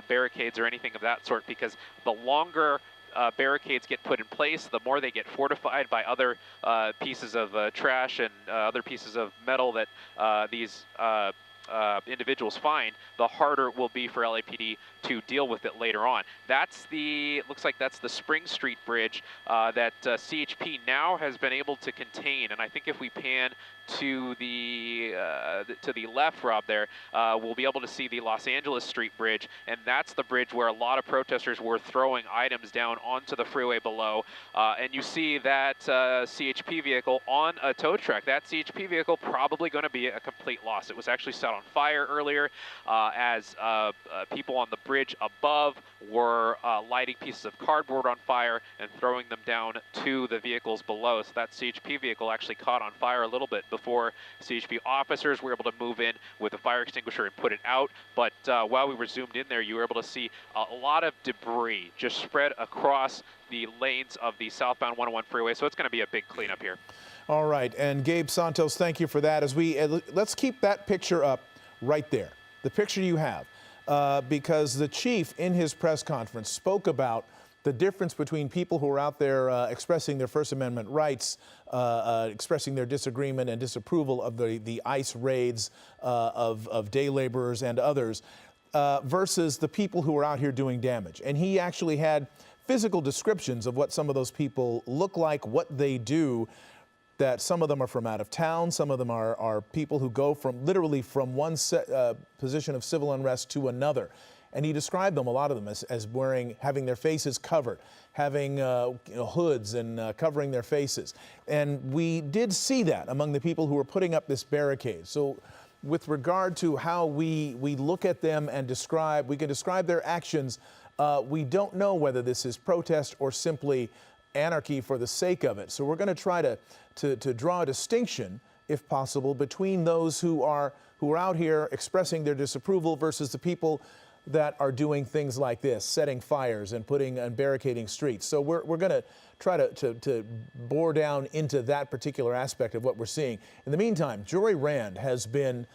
barricades or anything of that sort, because the longer barricades get put in place, the more they get fortified by other pieces of trash and other pieces of metal that these individuals find, the harder it will be for LAPD to deal with it later on. That's looks like that's the Spring Street Bridge that CHP now has been able to contain. And I think if we pan to the left, Rob, there, we'll be able to see the Los Angeles Street Bridge, and that's the bridge where a lot of protesters were throwing items down onto the freeway below. And you see that CHP vehicle on a tow truck. That CHP vehicle probably going to be a complete loss. It was actually set on fire earlier as people on the bridge above were lighting pieces of cardboard on fire and throwing them down to the vehicles below. So that CHP vehicle actually caught on fire a little bit before CHP officers were able to move in with a fire extinguisher and put it out. But while we were zoomed in there, you were able to see a lot of debris just spread across the lanes of the southbound 101 freeway. So it's going to be a big cleanup here. All right, and Gabe Santos, thank you for that. As we let's keep that picture up right there, the picture you have, because the chief in his press conference spoke about the difference between people who are out there expressing their First Amendment rights, expressing their disagreement and disapproval of the ICE raids of day laborers and others, versus the people who are out here doing damage. And he actually had physical descriptions of what some of those people look like, what they do, that some of them are from out of town, some of them are people who go literally from one position of civil unrest to another. And he described them, a lot of them, as having their faces covered, having hoods and covering their faces. And we did see that among the people who were putting up this barricade. So with regard to how we look at them and we can describe their actions, we don't know whether this is protest or simply anarchy for the sake of it. So we're going to try to draw a distinction, if possible, between those who are out here expressing their disapproval versus the people that are doing things like this, setting fires and barricading streets. So we're going to try to bore down into that particular aspect of what we're seeing. In the meantime, Jory Rand has been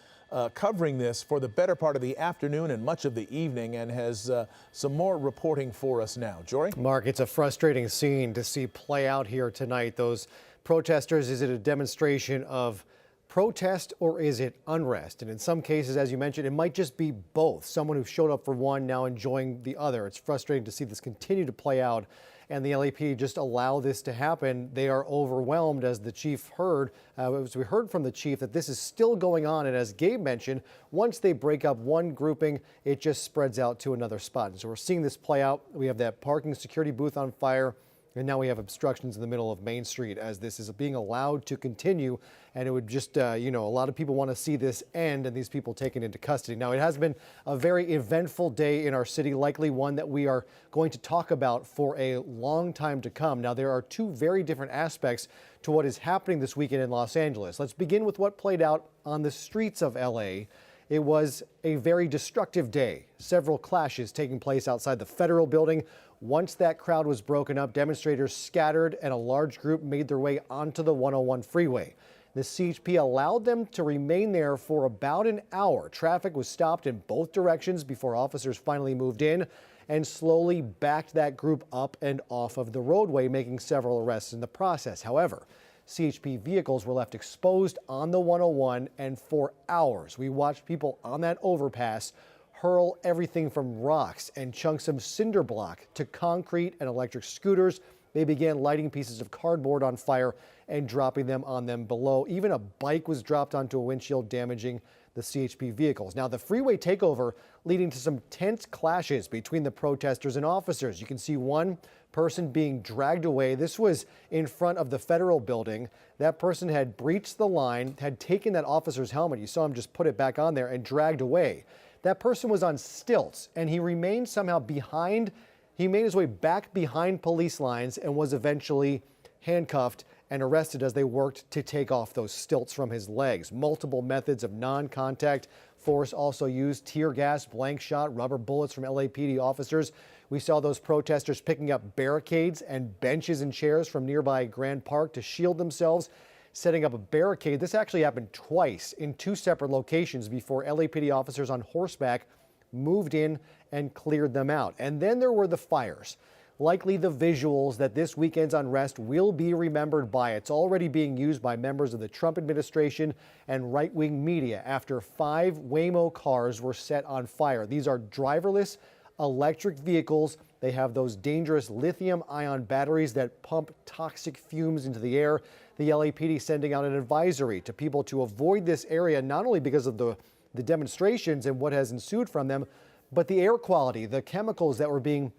covering this for the better part of the afternoon and much of the evening, and has some more reporting for us now. Jory? Mark, it's a frustrating scene to see play out here tonight. Those protesters, is it a demonstration of protest or is it unrest? And in some cases, as you mentioned, it might just be both. Someone who showed up for one now enjoying the other. It's frustrating to see this continue to play out, and the LAPD just allow this to happen. They are overwhelmed, as the chief heard. As we heard from the chief, that this is still going on. And as Gabe mentioned, once they break up one grouping, it just spreads out to another spot. And so we're seeing this play out. We have that parking security booth on fire. And now we have obstructions in the middle of Main Street as this is being allowed to continue. And it would just, a lot of people want to see this end and these people taken into custody. Now, it has been a very eventful day in our city, likely one that we are going to talk about for a long time to come. Now, there are two very different aspects to what is happening this weekend in Los Angeles. Let's begin with what played out on the streets of LA. It was a very destructive day. Several clashes taking place outside the federal building. Once that crowd was broken up, demonstrators scattered and a large group made their way onto the 101 freeway. The CHP allowed them to remain there for about an hour. Traffic was stopped in both directions before officers finally moved in and slowly backed that group up and off of the roadway, making several arrests in the process. However, CHP vehicles were left exposed on the 101, and for hours we watched people on that overpass hurl everything from rocks and chunks of cinder block to concrete and electric scooters. They began lighting pieces of cardboard on fire and dropping them on them below. Even a bike was dropped onto a windshield, damaging the CHP vehicles. Now, the freeway takeover leading to some tense clashes between the protesters and officers. You can see one person being dragged away. This was in front of the federal building. That person had breached the line, had taken that officer's helmet. You saw him just put it back on there and dragged away. That person was on stilts, and he remained somehow behind. He made his way back behind police lines and was eventually handcuffed and arrested as they worked to take off those stilts from his legs. Multiple methods of non-contact force also used: tear gas, blank shot, rubber bullets from LAPD officers. We saw those protesters picking up barricades and benches and chairs from nearby Grand Park to shield themselves, setting up a barricade. This actually happened twice in two separate locations before LAPD officers on horseback moved in and cleared them out. And then there were the fires. Likely the visuals that this weekend's unrest will be remembered by. It's already being used by members of the Trump administration and right-wing media after 5 Waymo cars were set on fire. These are driverless electric vehicles. They have those dangerous lithium-ion batteries that pump toxic fumes into the air. The LAPD sending out an advisory to people to avoid this area, not only because of the demonstrations and what has ensued from them, but the air quality, the chemicals that were being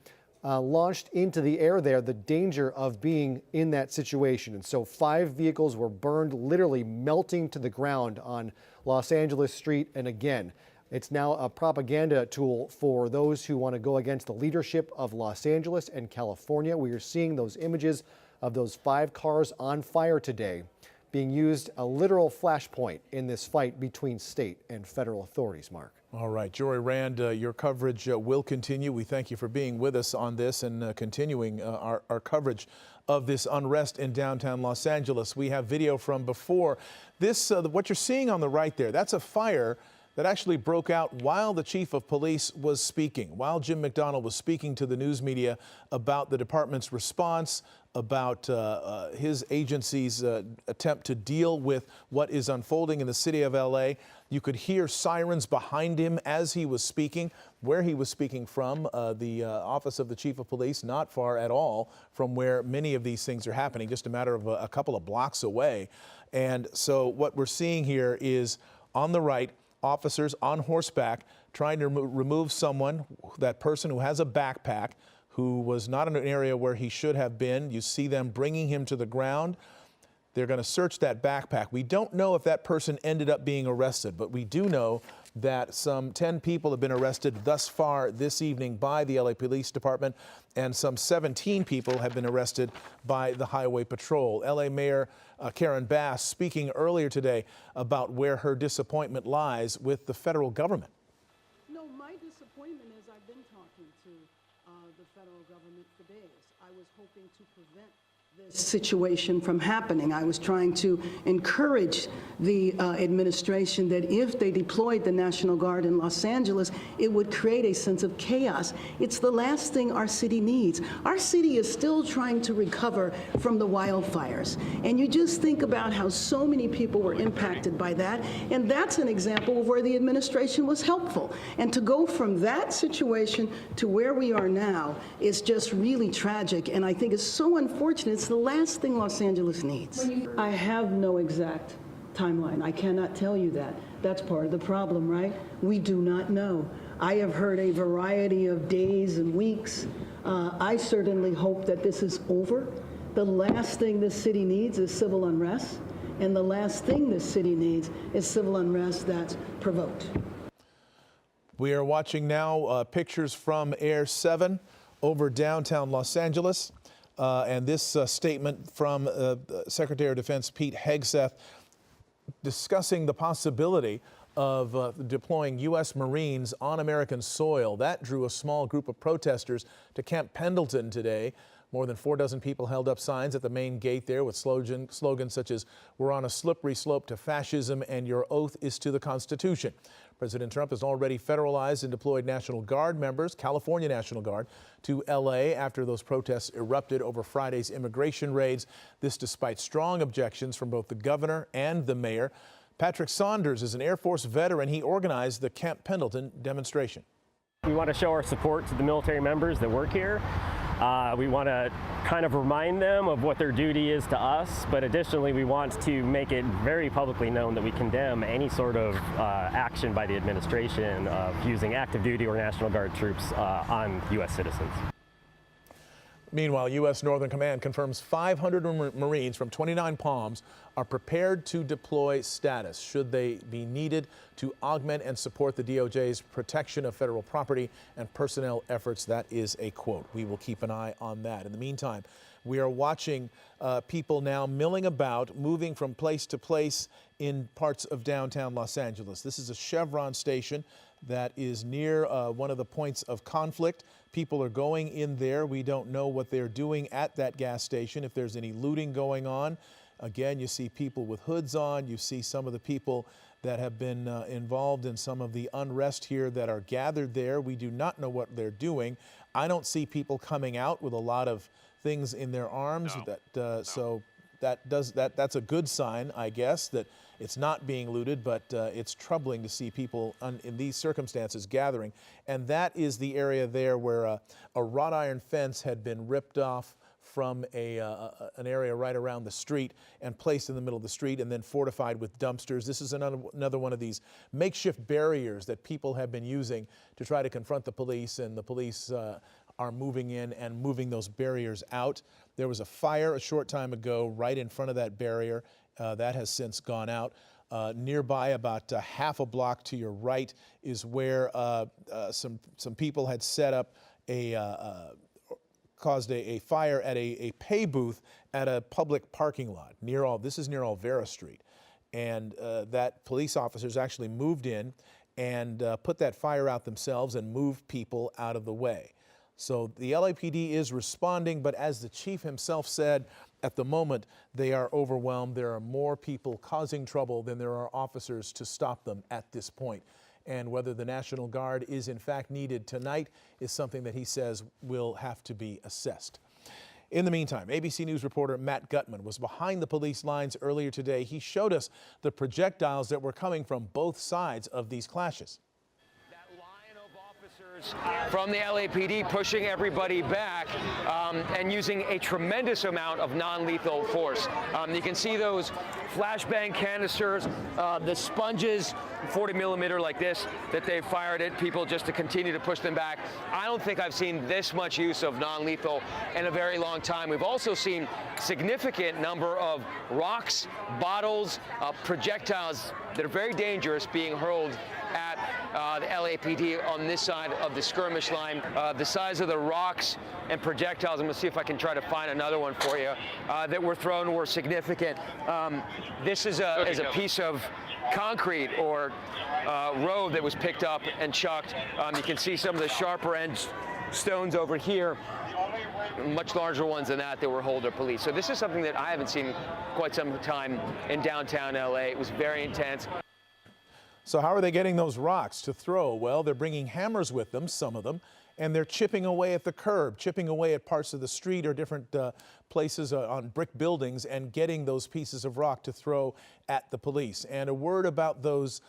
launched into the air there, the danger of being in that situation. And so 5 vehicles were burned, literally melting to the ground on Los Angeles Street. And again, it's now a propaganda tool for those who want to go against the leadership of Los Angeles and California. We are seeing those images of those 5 cars on fire today being used a literal flashpoint in this fight between state and federal authorities, Mark. All right, Jory Rand, your coverage will continue. We thank you for being with us on this and continuing our coverage of this unrest in downtown Los Angeles. We have video from before. This, what you're seeing on the right there, that's a fire that actually broke out while the chief of police was speaking, while Jim McDonnell was speaking to the news media about the department's response, about his agency's attempt to deal with what is unfolding in the city of LA. You could hear sirens behind him as he was speaking. Where he was speaking from, the office of the chief of police, not far at all from where many of these things are happening, just a matter of a couple of blocks away. And so what we're seeing here is on the right, officers on horseback trying to remove someone, that person who has a backpack, who was not in an area where he should have been. You see them bringing him to the ground. They're going to search that backpack. We don't know if that person ended up being arrested, but we do know that some 10 people have been arrested thus far this evening by the LA Police Department, and some 17 people have been arrested by the Highway Patrol. LA Mayor Karen Bass speaking earlier today about where her disappointment lies with the federal government. No, my disappointment is I've been talking to the federal government for days. I was hoping to prevent this situation from happening. I was trying to encourage the administration that if they deployed the National Guard in Los Angeles, it would create a sense of chaos. It's the last thing our city needs. Our city is still trying to recover from the wildfires. And you just think about how so many people were impacted by that. And that's an example of where the administration was helpful. And to go from that situation to where we are now is just really tragic. And I think it's so unfortunate. It's the last thing Los Angeles needs. I have no exact timeline. I cannot tell you that. That's part of the problem, right? We do not know. I have heard a variety of days and weeks. I certainly hope that this is over. The last thing this city needs is civil unrest, and the last thing this city needs is civil unrest that's provoked. We are watching now pictures from Air 7 over downtown Los Angeles. And this statement from Secretary of Defense Pete Hegseth discussing the possibility of deploying U.S. Marines on American soil. That drew a small group of protesters to Camp Pendleton today. More than 4 dozen people held up signs at the main gate there with slogans such as, "We're on a slippery slope to fascism and your oath is to the Constitution." President Trump has already federalized and deployed National Guard members, California National Guard, to L.A. after those protests erupted over Friday's immigration raids. This despite strong objections from both the governor and the mayor. Patrick Saunders is an Air Force veteran. He organized the Camp Pendleton demonstration. We want to show our support to the military members that work here. We want to kind of remind them of what their duty is to us, but additionally we want to make it very publicly known that we condemn any sort of action by the administration of using active duty or National Guard troops on U.S. citizens. Meanwhile, U.S. Northern Command confirms 500 Marines from 29 Palms are prepared to deploy status should they be needed to augment and support the DOJ's protection of federal property and personnel efforts. That is a quote. We will keep an eye on that. In the meantime, we are watching people now milling about, moving from place to place in parts of downtown Los Angeles. This is a Chevron station that is near one of the points of conflict. People are going in there. We don't know what they're doing at that gas station, if there's any looting going on. Again, you see people with hoods on. You see some of the people that have been involved in some of the unrest here that are gathered there. We do not know what they're doing. I don't see people coming out with a lot of things in their arms. No. So that's a good sign, I guess, that it's not being looted, but it's troubling to see people in these circumstances gathering. And that is the area there where a wrought iron fence had been ripped off from an area right around the street and placed in the middle of the street and then fortified with dumpsters. This is another one of these makeshift barriers that people have been using to try to confront the police, and the police are moving in and moving those barriers out. There was a fire a short time ago right in front of that barrier. That has since gone out. Nearby, about half a block to your right, is where some people had set up caused a fire at a pay booth at a public parking lot. This is near Alvera Street. And that police officers actually moved in and put that fire out themselves and moved people out of the way. So the LAPD is responding, but as the chief himself said, at the moment they are overwhelmed. There are more people causing trouble than there are officers to stop them at this point. And whether the National Guard is in fact needed tonight is something that he says will have to be assessed. In the meantime, ABC News reporter Matt Gutman was behind the police lines earlier today. He showed us the projectiles that were coming from both sides of these clashes. From the LAPD pushing everybody back and using a tremendous amount of non-lethal force. You can see those flashbang canisters, the sponges, 40 millimeter like this, that they fired at people just to continue to push them back. I don't think I've seen this much use of non-lethal in a very long time. We've also seen significant number of rocks, bottles, projectiles that are very dangerous being hurled at the LAPD on this side of the skirmish line. The size of the rocks and projectiles, I'm going to see if I can try to find another one for you, that were thrown were significant. This is a piece of concrete or road that was picked up and chucked. You can see some of the sharper end stones over here, much larger ones than that were Holder police. So this is something that I haven't seen quite some time in downtown LA. It was very intense. So how are they getting those rocks to throw? Well, they're bringing hammers with them, some of them, and they're chipping away at the curb, chipping away at parts of the street or different places on brick buildings and getting those pieces of rock to throw at the police. And a word about those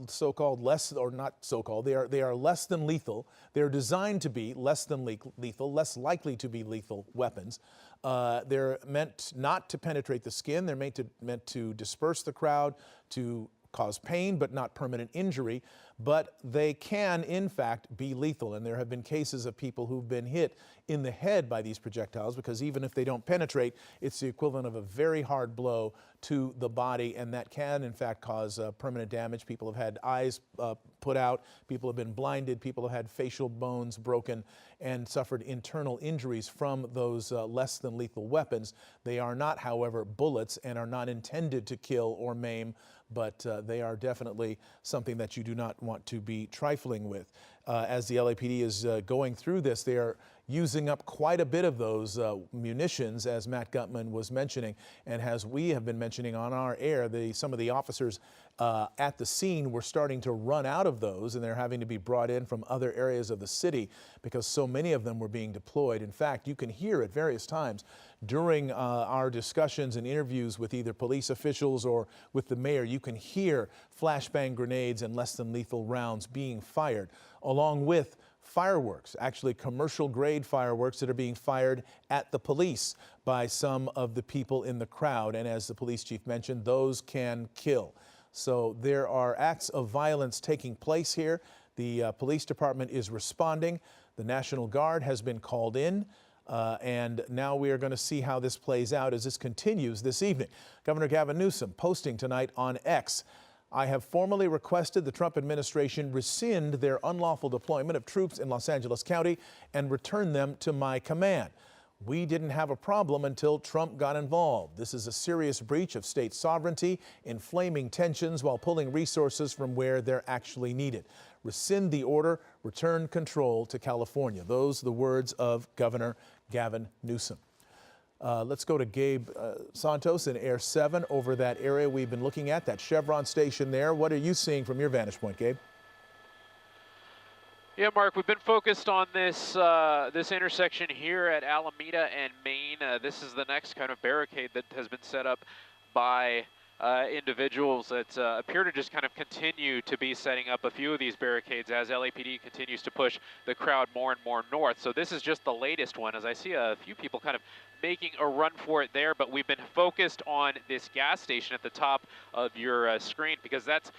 so-called they are less than lethal. They're designed to be less than lethal, less likely to be lethal weapons. They're meant not to penetrate the skin. They're meant to disperse the crowd, to cause pain but not permanent injury, but they can in fact be lethal. And there have been cases of people who've been hit in the head by these projectiles, because even if they don't penetrate, it's the equivalent of a very hard blow to the body, and that can in fact cause permanent damage. People have had eyes put out, people have been blinded, people have had facial bones broken and suffered internal injuries from those less than lethal weapons. They are not, however, bullets and are not intended to kill or maim, but they are definitely something that you do not want to be trifling with. As the LAPD is going through this, they are using up quite a bit of those munitions, as Matt Gutman was mentioning, and as we have been mentioning on our air, some of the officers at the scene were starting to run out of those, and they're having to be brought in from other areas of the city because so many of them were being deployed. In fact, you can hear at various times during our discussions and interviews with either police officials or with the mayor, you can hear flashbang grenades and less than lethal rounds being fired, along with fireworks, actually commercial grade fireworks that are being fired at the police by some of the people in the crowd. And as the police chief mentioned, those can kill. So there are acts of violence taking place here. The police department is responding. The National Guard has been called in. And now we are going to see how this plays out as this continues this evening. Governor Gavin Newsom posting tonight on X, "I have formally requested the Trump administration rescind their unlawful deployment of troops in Los Angeles County and return them to my command. We didn't have a problem until Trump got involved. This is a serious breach of state sovereignty, inflaming tensions while pulling resources from where they're actually needed. Rescind the order, return control to California." Those are the words of Governor Gavin Newsom. Let's go to Gabe Santos in Air 7 over that area we've been looking at, that Chevron station there. What are you seeing from your vantage point, Gabe? Yeah, Mark, we've been focused on this this intersection here at Alameda and Main. This is the next kind of barricade that has been set up by individuals that appear to just kind of continue to be setting up a few of these barricades as LAPD continues to push the crowd more and more north. So this is just the latest one, as I see a few people kind of making a run for it there, but we've been focused on this gas station at the top of your screen, because that's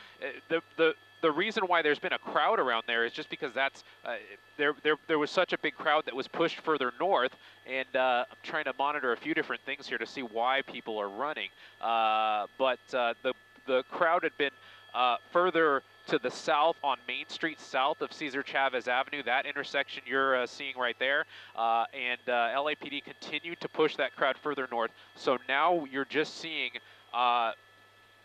the reason why there's been a crowd around there is just because that's there was such a big crowd that was pushed further north, and I'm trying to monitor a few different things here to see why people are running. But the crowd had been further to the south on Main Street, south of Cesar Chavez Avenue, that intersection you're seeing right there, and LAPD continued to push that crowd further north. So now you're just seeing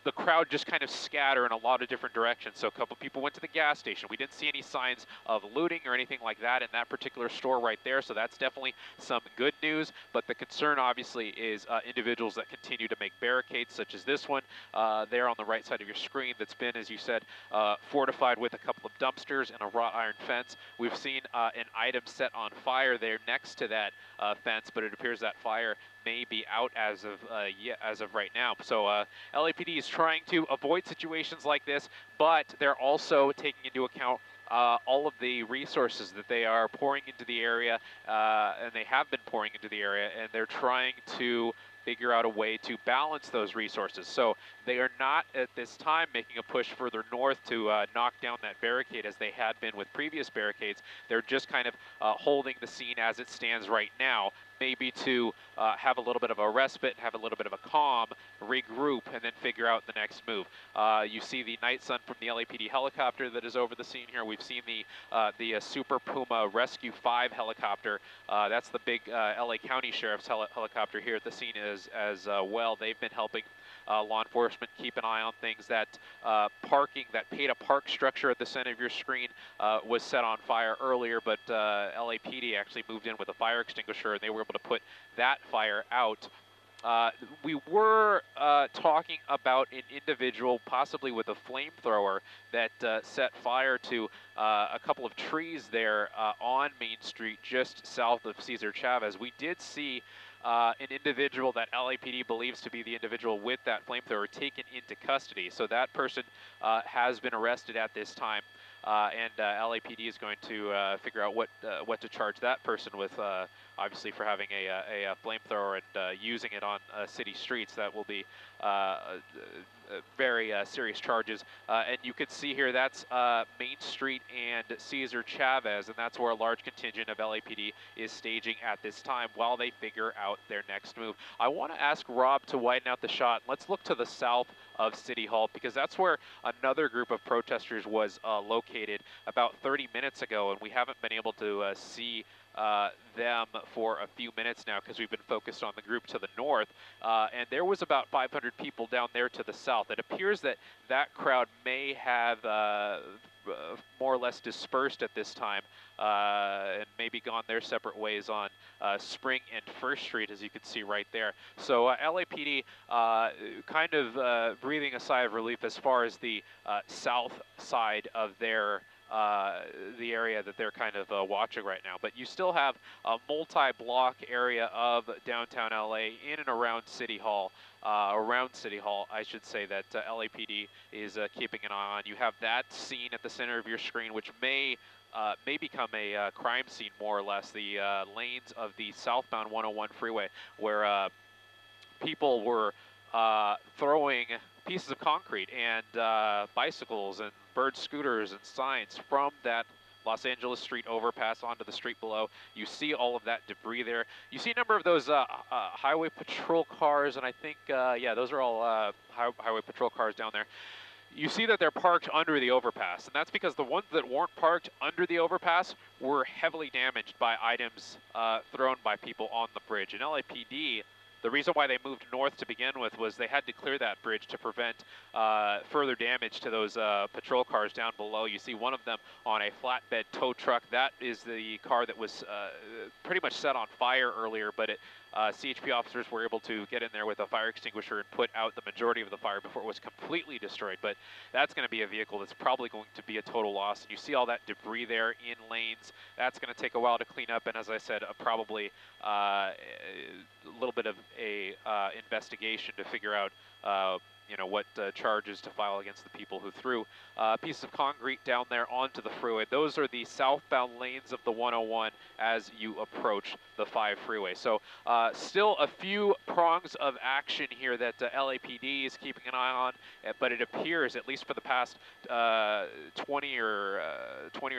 the crowd just kind of scatter in a lot of different directions. So a couple people went to the gas station. We didn't see any signs of looting or anything like that in that particular store right there. So that's definitely some good news. But the concern obviously is individuals that continue to make barricades, such as this one there on the right side of your screen that's been, as you said, fortified with a couple of dumpsters and a wrought iron fence. We've seen an item set on fire there next to that fence, but it appears that fire may be out as of right now. So LAPD is trying to avoid situations like this, but they're also taking into account all of the resources that they are pouring into the area, and they have been pouring into the area, and they're trying to figure out a way to balance those resources. So they are not at this time making a push further north to knock down that barricade as they had been with previous barricades. They're just kind of holding the scene as it stands right now, maybe to have a little bit of a respite, have a little bit of a calm, regroup, and then figure out the next move. You see the Night Sun from the LAPD helicopter that is over the scene here. We've seen the Super Puma Rescue 5 helicopter. That's the big LA County Sheriff's helicopter here at the scene as well. They've been helping law enforcement keep an eye on things. That parking, that pay-to-park structure at the center of your screen was set on fire earlier, but LAPD actually moved in with a fire extinguisher, and they were able to put that fire out. We were talking about an individual, possibly with a flamethrower, that set fire to a couple of trees there on Main Street, just south of Cesar Chavez. We did see an individual that LAPD believes to be the individual with that flamethrower taken into custody. So that person has been arrested at this time, and LAPD is going to figure out what to charge that person with, obviously for having a flamethrower and using it on city streets. That will be very serious charges. And you can see here that's Main Street and Cesar Chavez, and that's where a large contingent of LAPD is staging at this time while they figure out their next move. I want to ask Rob to widen out the shot. Let's look to the south of City Hall, because that's where another group of protesters was located about 30 minutes ago, and we haven't been able to see them for a few minutes now because we've been focused on the group to the north, and there was about 500 people down there to the south. It appears that that crowd may have more or less dispersed at this time and maybe gone their separate ways on Spring and First Street, as you can see right there. So LAPD kind of breathing a sigh of relief as far as the south side of their the area that they're kind of watching right now. But you still have a multi-block area of downtown LA in and around City Hall, I should say, that LAPD is keeping an eye on. You have that scene at the center of your screen, which may become a crime scene, more or less, the lanes of the southbound 101 freeway, where people were throwing pieces of concrete and bicycles and bird scooters and signs from that Los Angeles Street overpass onto the street below. You see all of that debris there. You see a number of those highway patrol cars, and I think, yeah, those are all highway patrol cars down there. You see that they're parked under the overpass, and that's because the ones that weren't parked under the overpass were heavily damaged by items thrown by people on the bridge. And LAPD, the reason why they moved north to begin with was they had to clear that bridge to prevent further damage to those patrol cars down below. You see one of them on a flatbed tow truck. That is the car that was pretty much set on fire earlier, but CHP officers were able to get in there with a fire extinguisher and put out the majority of the fire before it was completely destroyed. But that's going to be a vehicle that's probably going to be a total loss. And you see all that debris there in lanes. That's going to take a while to clean up, and as I said, probably a little bit of a investigation to figure out what charges to file against the people who threw a piece of concrete down there onto the freeway. Those are the southbound lanes of the 101 as you approach the 5 freeway. So still a few prongs of action here that LAPD is keeping an eye on, but it appears, at least for the past 20 or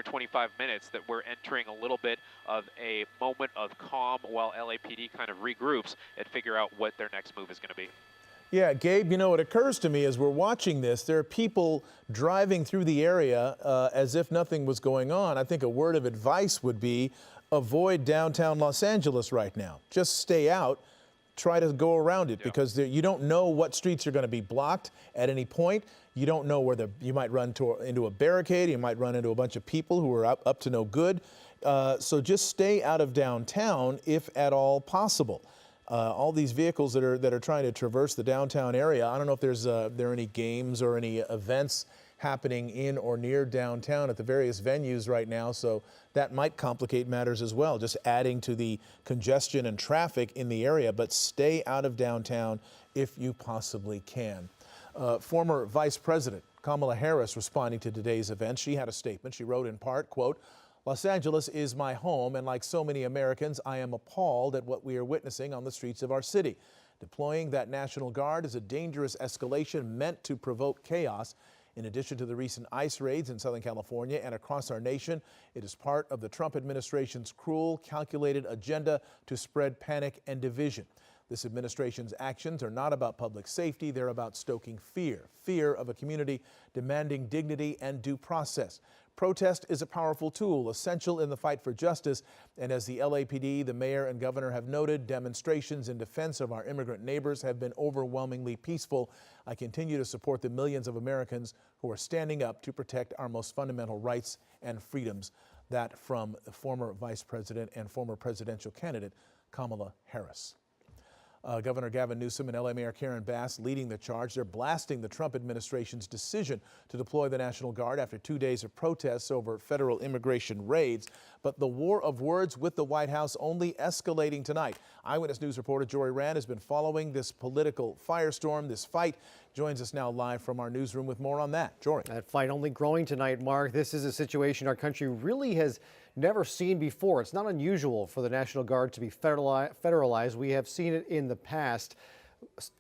25 minutes, that we're entering a little bit of a moment of calm while LAPD kind of regroups and figure out what their next move is going to be. Yeah, Gabe, it occurs to me as we're watching this, there are people driving through the area as if nothing was going on. I think a word of advice would be avoid downtown Los Angeles right now. Just stay out. Try to go around it because you don't know what streets are going to be blocked at any point. You don't know where you might run into a barricade. You might run into a bunch of people who are up to no good. So just stay out of downtown if at all possible. All these vehicles that are trying to traverse the downtown area. I don't know if there are any games or any events happening in or near downtown at the various venues right now, so that might complicate matters as well, just adding to the congestion and traffic in the area. But stay out of downtown if you possibly can. Former Vice President Kamala Harris responding to today's event. She had a statement. She wrote in part, quote, "Los Angeles is my home, and like so many Americans, I am appalled at what we are witnessing on the streets of our city. Deploying that National Guard is a dangerous escalation meant to provoke chaos. In addition to the recent ICE raids in Southern California and across our nation, it is part of the Trump administration's cruel, calculated agenda to spread panic and division. This administration's actions are not about public safety, they're about stoking fear of a community demanding dignity and due process. Protest is a powerful tool, essential in the fight for justice, and as the LAPD, the mayor, and governor have noted, demonstrations in defense of our immigrant neighbors have been overwhelmingly peaceful. I continue to support the millions of Americans who are standing up to protect our most fundamental rights and freedoms." That from the former Vice President and former presidential candidate Kamala Harris. Governor Gavin Newsom and LA Mayor Karen Bass leading the charge. They're blasting the Trump administration's decision to deploy the National Guard after 2 days of protests over federal immigration raids. But the war of words with the White House only escalating tonight. Eyewitness News reporter Jory Rand has been following this political firestorm, this fight. Joins us now live from our newsroom with more on that. Jory. That fight only growing tonight, Mark. This is a situation our country really has never seen before. It's not unusual for the National Guard to be federalized. We have seen it in the past.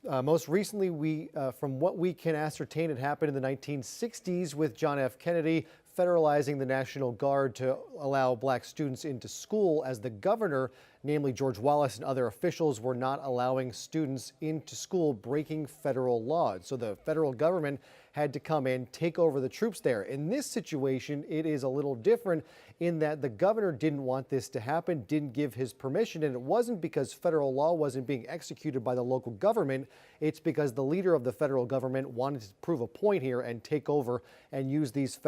Most recently, from what we can ascertain, it happened in the 1960s with John F. Kennedy federalizing the National Guard to allow black students into school, as the governor, namely George Wallace, and other officials were not allowing students into school, breaking federal laws. So the federal government had to come in, take over the troops there. In this situation, it is a little different in that the governor didn't want this to happen, didn't give his permission, and it wasn't because federal law wasn't being executed by the local government. It's because the leader of the federal government wanted to prove a point here and take over and use these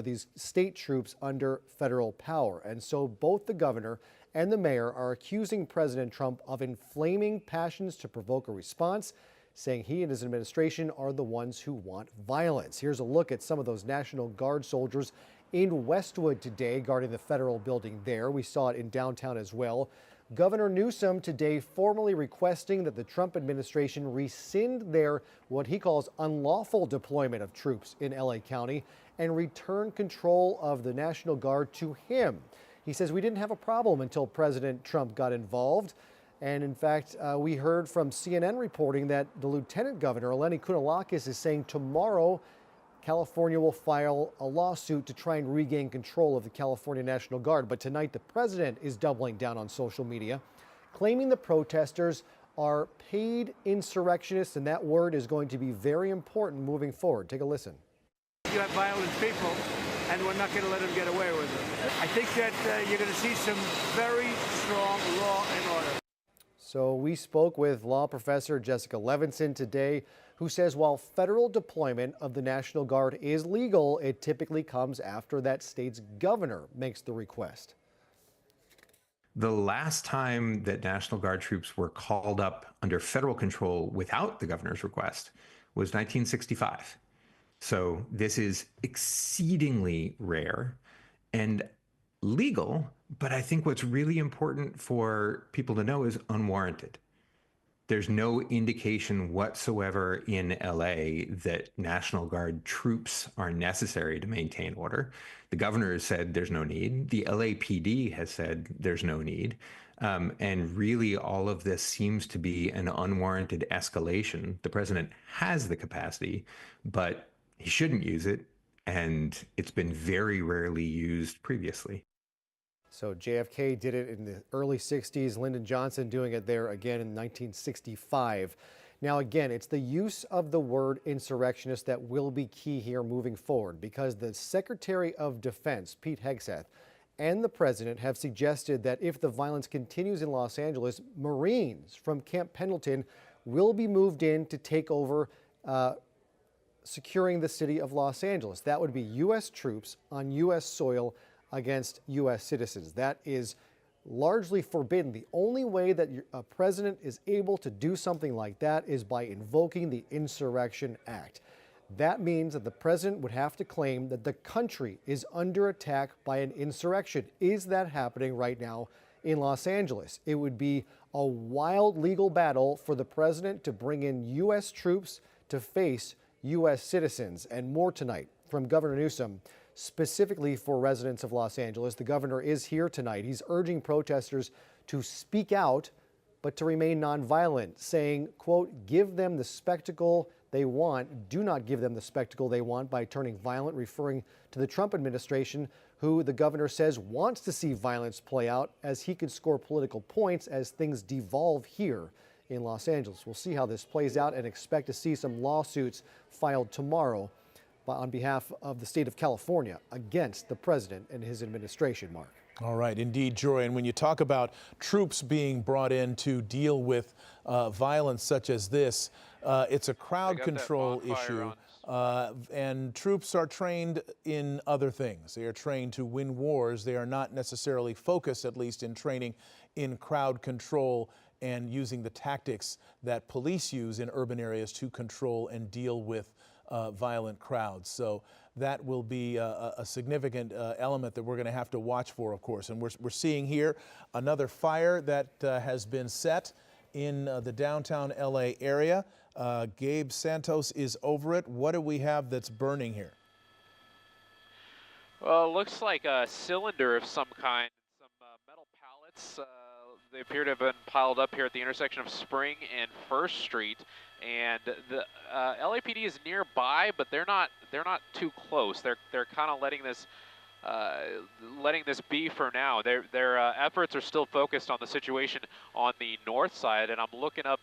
these state troops under federal power. And so both the governor and the mayor are accusing President Trump of inflaming passions to provoke a response, saying he and his administration are the ones who want violence. Here's a look at some of those National Guard soldiers in Westwood today, guarding the federal building there. We saw it in downtown as well. Governor Newsom today formally requesting that the Trump administration rescind their, what he calls, unlawful deployment of troops in LA County and return control of the National Guard to him. He says we didn't have a problem until President Trump got involved. And in fact, we heard from CNN reporting that the Lieutenant Governor, Eleni Kounalakis, is saying tomorrow California will file a lawsuit to try and regain control of the California National Guard. But tonight, the president is doubling down on social media, claiming the protesters are paid insurrectionists, and that word is going to be very important moving forward. Take a listen. You have violent people, and we're not going to let them get away with it. I think that you're going to see some very strong law and order. So we spoke with law professor Jessica Levinson today, who says while federal deployment of the National Guard is legal, it typically comes after that state's governor makes the request. The last time that National Guard troops were called up under federal control without the governor's request was 1965. So this is exceedingly rare and legal, but I think what's really important for people to know is unwarranted. There's no indication whatsoever in LA that National Guard troops are necessary to maintain order. The governor has said there's no need. The LAPD has said there's no need. And really, all of this seems to be an unwarranted escalation. The president has the capacity, but he shouldn't use it. And it's been very rarely used previously. So JFK did it in the early 60s, Lyndon Johnson doing it there again in 1965. Now, again, it's the use of the word insurrectionist that will be key here moving forward, because the Secretary of Defense, Pete Hegseth, and the president have suggested that if the violence continues in Los Angeles, Marines from Camp Pendleton will be moved in to take over securing the city of Los Angeles. That would be U.S. troops on U.S. soil against U.S. citizens. That is largely forbidden. The only way that a president is able to do something like that is by invoking the Insurrection Act. That means that the president would have to claim that the country is under attack by an insurrection. Is that happening right now in Los Angeles? It would be a wild legal battle for the president to bring in U.S. troops to face U.S. citizens. And more tonight from Governor Newsom, specifically for residents of Los Angeles. The governor is here tonight. He's urging protesters to speak out, but to remain nonviolent, saying, quote, give them the spectacle they want. Do not give them the spectacle they want by turning violent, referring to the Trump administration, who the governor says wants to see violence play out as he could score political points as things devolve here in Los Angeles. We'll see how this plays out and expect to see some lawsuits filed tomorrow on behalf of the state of California against the president and his administration, Mark. All right, indeed, Joy. And when you talk about troops being brought in to deal with violence such as this, it's a crowd control issue. And troops are trained in other things. They are trained to win wars. They are not necessarily focused, at least in training, in crowd control and using the tactics that police use in urban areas to control and deal with violent crowds. So that will be a significant element that we're going to have to watch for, of course. And we're seeing here another fire that has been set in the downtown LA area. Gabe Santos is over it. What do we have that's burning here? Well, it looks like a cylinder of some kind, some metal pallets. They appear to have been piled up here at the intersection of Spring and First Street. And the LAPD is nearby, but they're not too close. They're kind of letting this be for now. Their efforts are still focused on the situation on the north side, and I'm looking up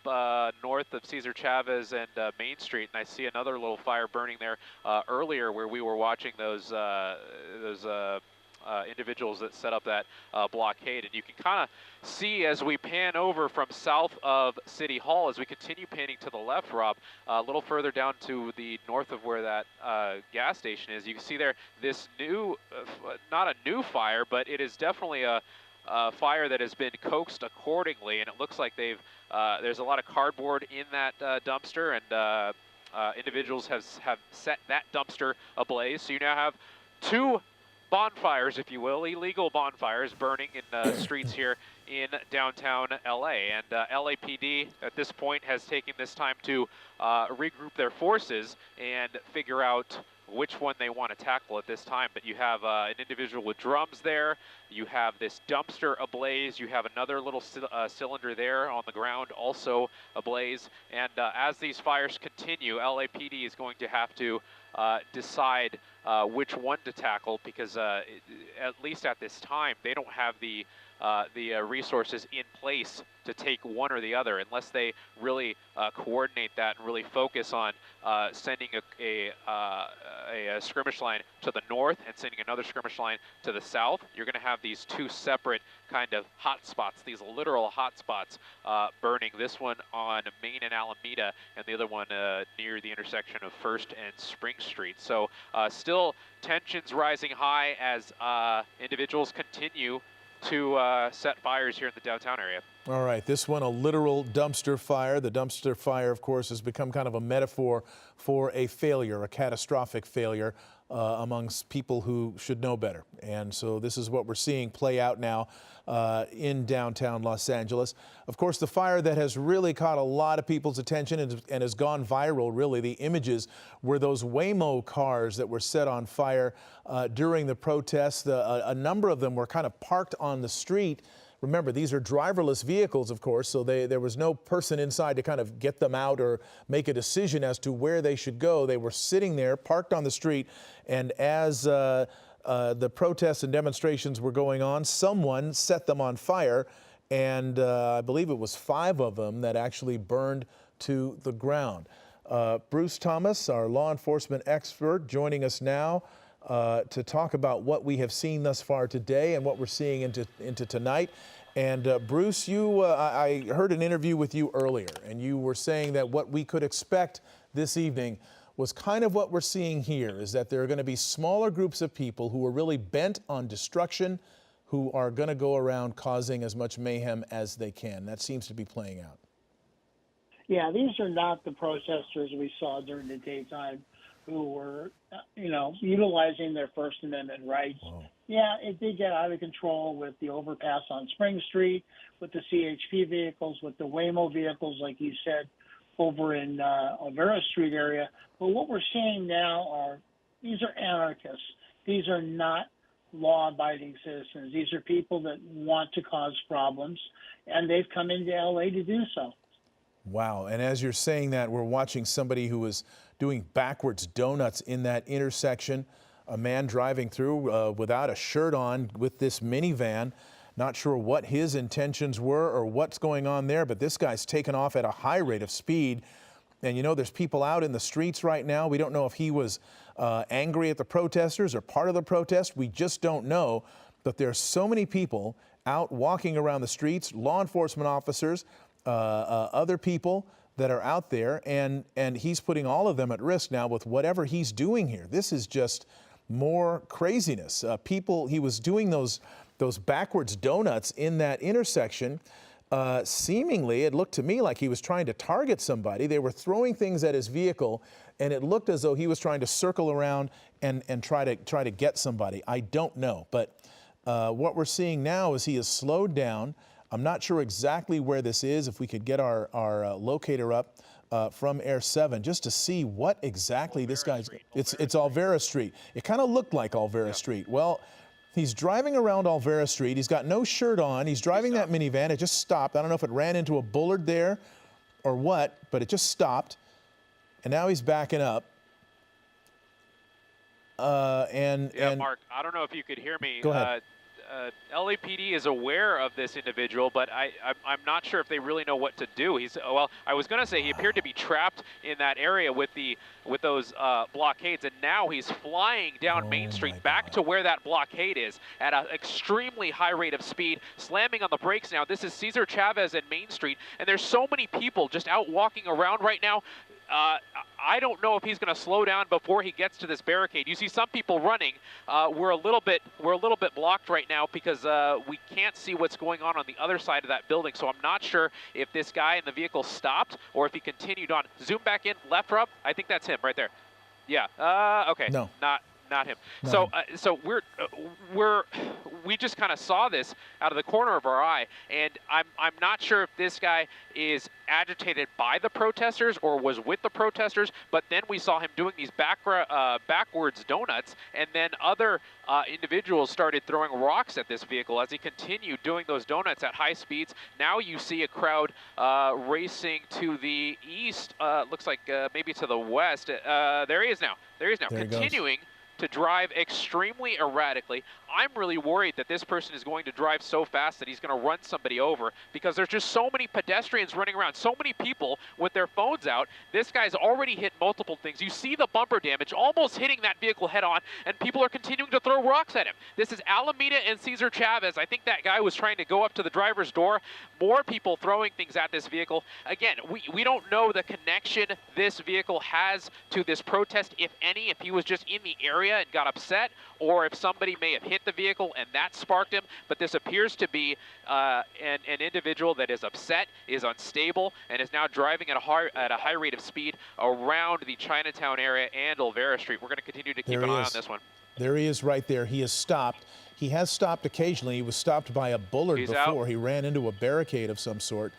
north of Cesar Chavez and Main Street, and I see another little fire burning there earlier where we were watching those individuals that set up that blockade. And you can kind of see as we pan over from south of City Hall, as we continue panning to the left, Rob, a little further down to the north of where that gas station is, you can see there this new, not a new fire, but it is definitely a fire that has been coaxed accordingly, and it looks like there's a lot of cardboard in that dumpster, and individuals have set that dumpster ablaze. So you now have two bonfires, if you will, illegal bonfires burning in streets here in downtown LA. And LAPD at this point has taken this time to regroup their forces and figure out which one they want to tackle at this time. But you have an individual with drums there, you have this dumpster ablaze, you have another little cylinder there on the ground also ablaze. And as these fires continue, LAPD is going to have to decide which one to tackle, because at least at this time they don't have the resources in place to take one or the other, unless they really coordinate that and really focus on sending a skirmish line to the north and sending another skirmish line to the south. You're going to have these two separate kind of hot spots, these literal hot spots burning, this one on Main and Alameda, and the other one near the intersection of First and Spring Street. So still tensions rising high as individuals continue to set fires here in the downtown area. All right, this one a literal dumpster fire. The dumpster fire, of course, has become kind of a metaphor for a failure, a catastrophic failure. amongst people who should know better. And so this is what we're seeing play out now in downtown Los Angeles. Of course, the fire that has really caught a lot of people's attention and has gone viral, really, the images were those Waymo cars that were set on fire during the protests. A number of them were kind of parked on the street. Remember, these are driverless vehicles, of course, so there was no person inside to kind of get them out or make a decision as to where they should go. They were sitting there, parked on the street, and as the protests and demonstrations were going on, someone set them on fire, and I believe it was 5 of them that actually burned to the ground. Bruce Thomas, our law enforcement expert, joining us now to talk about what we have seen thus far today and what we're seeing into tonight. And Bruce, I heard an interview with you earlier, and you were saying that what we could expect this evening was kind of what we're seeing here, is that there are going to be smaller groups of people who are really bent on destruction, who are going to go around causing as much mayhem as they can. That seems to be playing out. Yeah, these are not the protesters we saw during the daytime who were, utilizing their First Amendment rights. Wow. Yeah, it did get out of control with the overpass on Spring Street, with the CHP vehicles, with the Waymo vehicles, like you said, over in Olvera Street area. But what we're seeing now these are anarchists. These are not law-abiding citizens. These are people that want to cause problems, and they've come into L.A. to do so. Wow, and as you're saying that, we're watching somebody who was doing backwards donuts in that intersection, a man driving through without a shirt on with this minivan. Not sure what his intentions were or what's going on there, but this guy's taken off at a high rate of speed. And there's people out in the streets right now. We don't know if he was angry at the protesters or part of the protest. We just don't know. But there's so many people out walking around the streets, law enforcement officers, other people that are out there, and he's putting all of them at risk now with whatever he's doing here. This is just more craziness. He was doing those backwards donuts in that intersection. Seemingly, it looked to me like he was trying to target somebody. They were throwing things at his vehicle, and it looked as though he was trying to circle around and try to get somebody. I don't know, but what we're seeing now is he has slowed down. I'm not sure exactly where this is. If we could get our locator up from Air 7 just to see what exactly this guy's. It's Olvera Street. It kind of looked like Olvera Street. Well, he's driving around Olvera Street. He's got no shirt on. He's driving that minivan. It just stopped. I don't know if it ran into a bollard there or what, but it just stopped. And now he's backing up. Mark, I don't know if you could hear me. Go ahead. LAPD is aware of this individual, but I'm not sure if they really know what to do. I was going to say he appeared to be trapped in that area with those blockades, and now he's flying down Main Street back to where that blockade is at an extremely high rate of speed, slamming on the brakes now. This is Cesar Chavez and Main Street, and there's so many people just out walking around right now. I don't know if he's going to slow down before he gets to this barricade. You see some people running. We're a little bit blocked right now because we can't see what's going on the other side of that building. So I'm not sure if this guy in the vehicle stopped or if he continued on. Zoom back in, left, Rob. I think that's him right there. Yeah. Okay. No. Not him. No. So we just kind of saw this out of the corner of our eye, and I'm not sure if this guy is agitated by the protesters or was with the protesters, but then we saw him doing these backwards donuts, and then other individuals started throwing rocks at this vehicle as he continued doing those donuts at high speeds. Now you see a crowd racing to the east, looks like maybe to the west. There he is now. Continuing to drive extremely erratically. I'm really worried that this person is going to drive so fast that he's going to run somebody over because there's just so many pedestrians running around, so many people with their phones out. This guy's already hit multiple things. You see the bumper damage almost hitting that vehicle head on, and people are continuing to throw rocks at him. This is Alameda and Cesar Chavez. I think that guy was trying to go up to the driver's door. More people throwing things at this vehicle. Again, we don't know the connection this vehicle has to this protest, if any, if he was just in the area and got upset, or if somebody may have hit hit the vehicle and that sparked him, but this appears to be an individual that is upset, is unstable, and is now driving at a high rate of speed around the Chinatown area and Olvera Street. We're going to continue to keep an eye on this one. There he is right there. He has stopped. He has stopped occasionally. He was stopped by a bullard before. He ran into a barricade of some sort.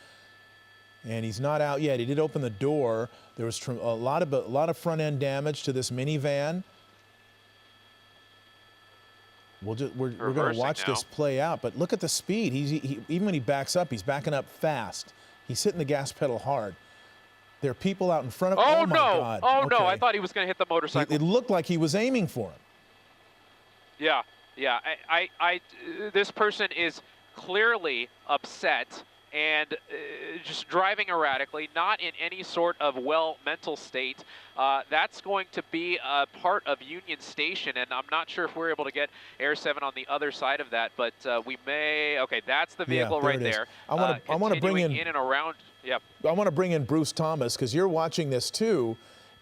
And he's not out yet. He did open the door. There was a lot of front end damage to this minivan. We're going to watch this play out. But look at the speed. Even when he backs up, he's backing up fast. He's hitting the gas pedal hard. There are people out in front of him. Oh, my God. Oh, no. I thought he was going to hit the motorcycle. It looked like he was aiming for him. Yeah. This person is clearly upset and just driving erratically, not in any sort of mental state. That's going to be a part of Union Station, and I'm not sure if we're able to get Air 7 on the other side of that, but we may. Okay, that's the vehicle right there. I want to bring in and around. Yep. I want to bring in Bruce Thomas because you're watching this too,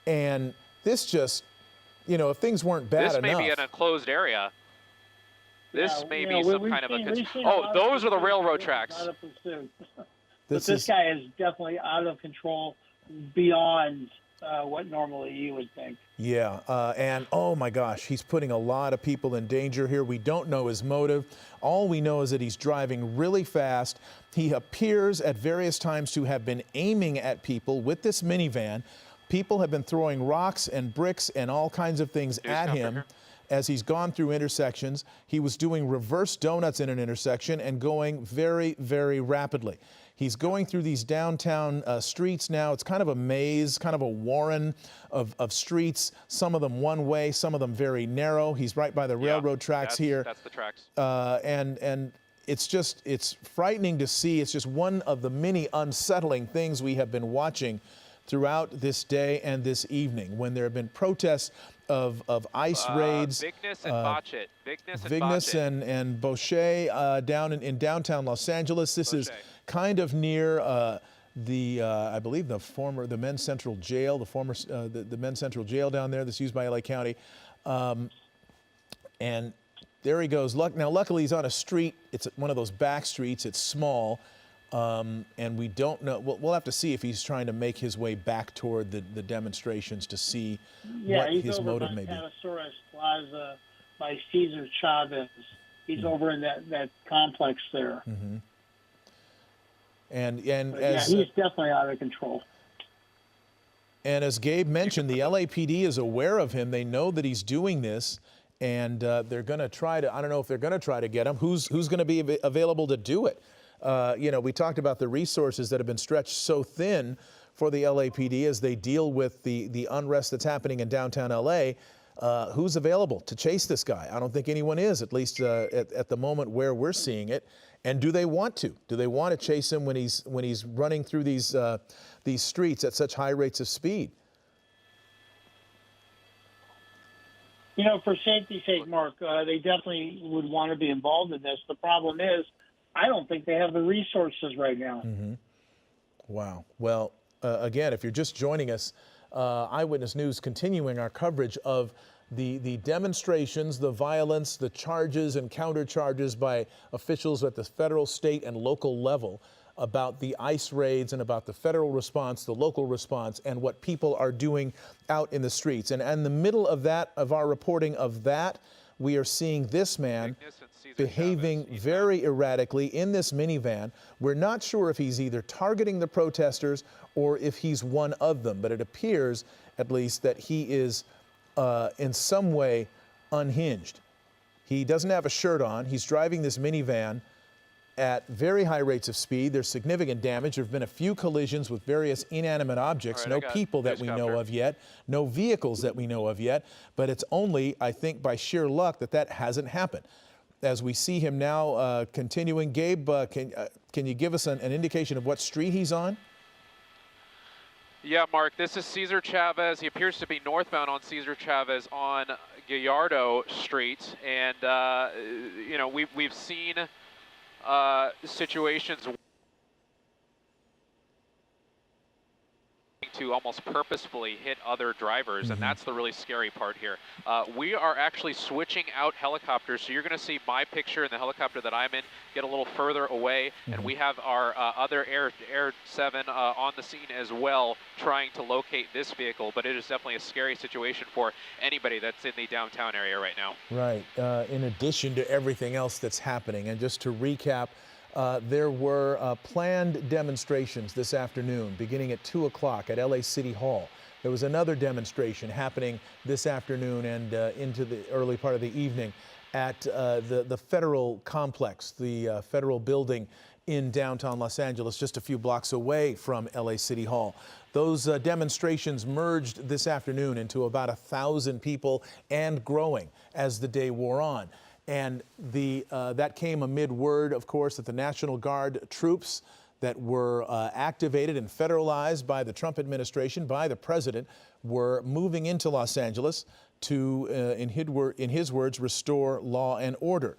and this just, if things weren't bad enough. This may be an enclosed area. This may be some kind of a... Oh, those are the railroad tracks. But this guy is definitely out of control beyond what normally you would think. Yeah, and oh my gosh, he's putting a lot of people in danger here. We don't know his motive. All we know is that he's driving really fast. He appears at various times to have been aiming at people with this minivan. People have been throwing rocks and bricks and all kinds of things at him. As he's gone through intersections. He was doing reverse donuts in an intersection and going very, very rapidly. He's going through these downtown streets now. It's kind of a maze, kind of a warren of streets, some of them one way, some of them very narrow. He's right by the railroad tracks here. That's the tracks. And it's frightening to see. It's just one of the many unsettling things we have been watching throughout this day and this evening when there have been protests of ICE raids. Vignes and Botchet. Vignes and Bochet down in downtown Los Angeles. This is kind of near I believe the men's central jail, the men's central jail down there that's used by LA County. And there he goes. Now, luckily, he's on a street. It's one of those back streets. It's small. And we don't know. We'll have to see if he's trying to make his way back toward the demonstrations to see what his motive may be. Yeah, he's over by Canasaurus Plaza by Cesar Chavez. He's over in that complex there. Mm-hmm. And he's definitely out of control. And as Gabe mentioned, the LAPD is aware of him. They know that he's doing this, and they're going to try to. I don't know if they're going to try to get him. Who's going to be available to do it? We talked about the resources that have been stretched so thin for the LAPD as they deal with the unrest that's happening in downtown LA. Who's available to chase this guy? I don't think anyone is, at least at the moment where we're seeing it. And do they want to? Do they want to chase him when he's running through these streets at such high rates of speed? For safety's sake, Mark, they definitely would want to be involved in this. The problem is, I don't think they have the resources right now. Mm-hmm. Wow. Well, again, if you're just joining us, Eyewitness News continuing our coverage of the demonstrations, the violence, the charges and countercharges by officials at the federal, state, and local level about the ICE raids and about the federal response, the local response, and what people are doing out in the streets. And in the middle of that, of our reporting of that, we are seeing this man behaving very erratically in this minivan. We're not sure if he's either targeting the protesters or if he's one of them, but it appears, at least, that he is in some way unhinged. He doesn't have a shirt on. He's driving this minivan at very high rates of speed. There's significant damage. There have been a few collisions with various inanimate objects. No people that we know of yet. No vehicles that we know of yet. But it's only, I think, by sheer luck that hasn't happened. As we see him now continuing, Gabe, can you give us an indication of what street he's on? Yeah, Mark, this is Cesar Chavez. He appears to be northbound on Cesar Chavez on Gallardo Street. And, we've seen situations to almost purposefully hit other drivers, and that's the really scary part here. We are actually switching out helicopters, so you're going to see my picture in the helicopter that I'm in get a little further away, and we have our other Air 7 on the scene as well, trying to locate this vehicle, but it is definitely a scary situation for anybody that's in the downtown area right now. Right, in addition to everything else that's happening. And just to recap, there were planned demonstrations this afternoon beginning at 2 o'clock at LA City Hall. There was another demonstration happening this afternoon and into the early part of the evening at the federal complex, the federal building in downtown Los Angeles, just a few blocks away from LA City Hall. Those demonstrations merged this afternoon into about 1,000 people and growing as the day wore on. And that came amid word, of course, that the National Guard troops that were activated and federalized by the Trump administration, by the president, were moving into Los Angeles to, in his words, restore law and order.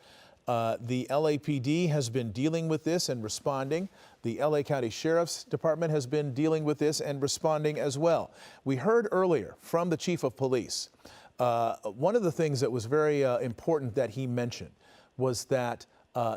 The LAPD has been dealing with this and responding. The LA County Sheriff's Department has been dealing with this and responding as well. We heard earlier from the Chief of Police. One of the things that was very important that he mentioned was that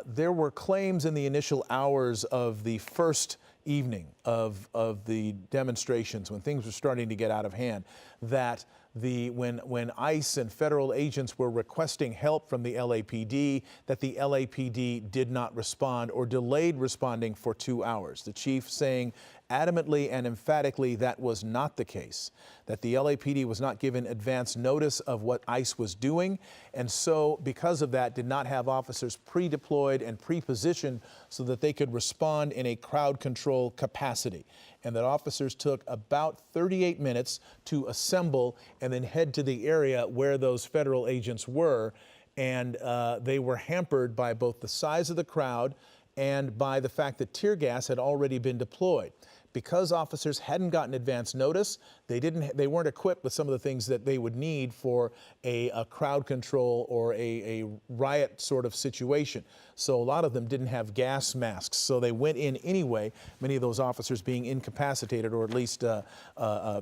there were claims in the initial hours of the first evening of the demonstrations, when things were starting to get out of hand, that when ICE and federal agents were requesting help from the LAPD, that the LAPD did not respond or delayed responding for 2 hours. The chief saying adamantly and emphatically that was not the case, that the LAPD was not given advance notice of what ICE was doing, and so because of that did not have officers pre-deployed and pre-positioned so that they could respond in a crowd control capacity, and that officers took about 38 minutes to assemble and then head to the area where those federal agents were, and they were hampered by both the size of the crowd and by the fact that tear gas had already been deployed. Because officers hadn't gotten advance notice, they weren't equipped with some of the things that they would need for a crowd control or a riot sort of situation. So a lot of them didn't have gas masks, so they went in anyway, many of those officers being incapacitated or at least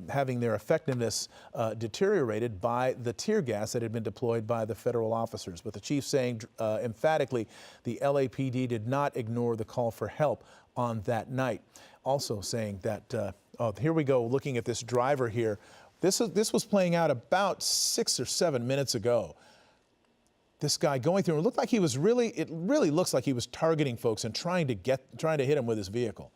having their effectiveness deteriorated by the tear gas that had been deployed by the federal officers. But the chief saying emphatically the LAPD did not ignore the call for help on that night. Also saying that, here we go, looking at this driver here. This was playing out about 6 or 7 minutes ago. This guy going through, it looked like he was it really looks like he was targeting folks and trying to hit them with his vehicle.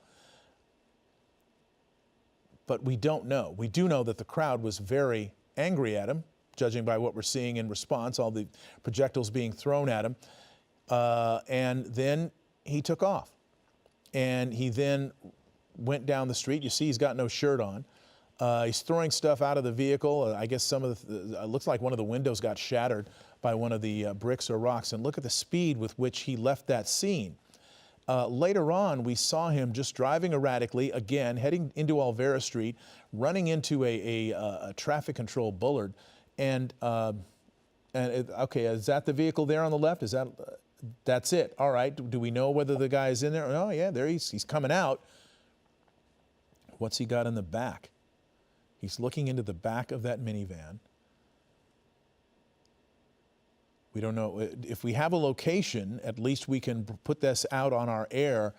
But we don't know. We do know that the crowd was very angry at him, judging by what we're seeing in response, all the projectiles being thrown at him. And then he took off. And he then went down the street. You see he's got no shirt on. He's throwing stuff out of the vehicle. I guess some of the, it looks like one of the windows got shattered by one of the bricks or rocks. And look at the speed with which he left that scene. Later on, we saw him just driving erratically, again, heading into Alvera Street, running into a traffic control bollard. And okay, is that the vehicle there on the left? Is that, that's it. All right, do we know whether the guy is in there? Oh yeah, there he's coming out. What's he got in the back? He's looking into the back of that minivan. We don't know. If we have a location, at least we can put this out on our air.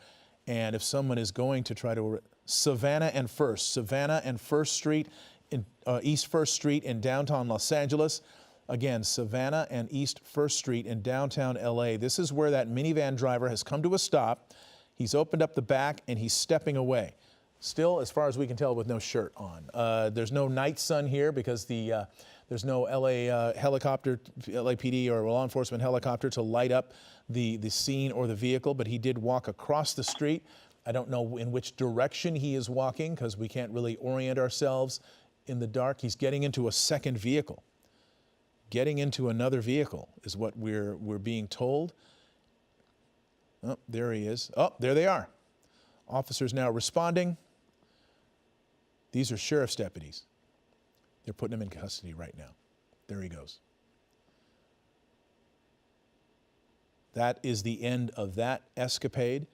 And if someone is going to try to, Savannah and First Street, in East 1st Street in downtown Los Angeles. Again, Savannah and East 1st Street in downtown LA. This is where that minivan driver has come to a stop. He's opened up the back and he's stepping away. Still, as far as we can tell, with no shirt on. There's no night sun here because there's no LA helicopter, LAPD or law enforcement helicopter to light up the scene or the vehicle, but he did walk across the street. I don't know in which direction he is walking because we can't really orient ourselves in the dark. He's getting into a second vehicle. Getting into another vehicle is what we're being told. Oh, there he is. Oh, there they are. Officers now responding. These are sheriff's deputies. They're putting him in custody right now. There he goes. That is the end of that escapade.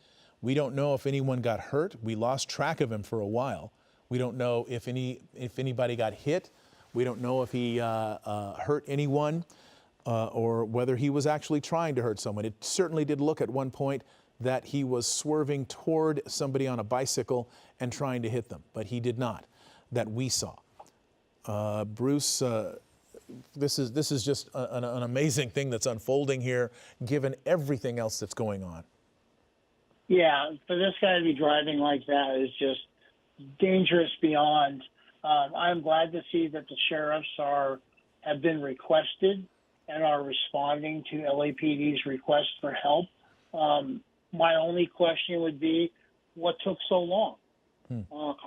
We don't know if anyone got hurt. We lost track of him for a while. We don't know if anybody got hit. We don't know if he hurt anyone or whether he was actually trying to hurt someone. It certainly did look at one point that he was swerving toward somebody on a bicycle and trying to hit them, but he did not, that we saw. Bruce, this is just an amazing thing that's unfolding here, given everything else that's going on. Yeah, for this guy to be driving like that is just dangerous beyond. I'm glad to see that the sheriffs have been requested and are responding to LAPD's request for help. My only question would be, what took so long?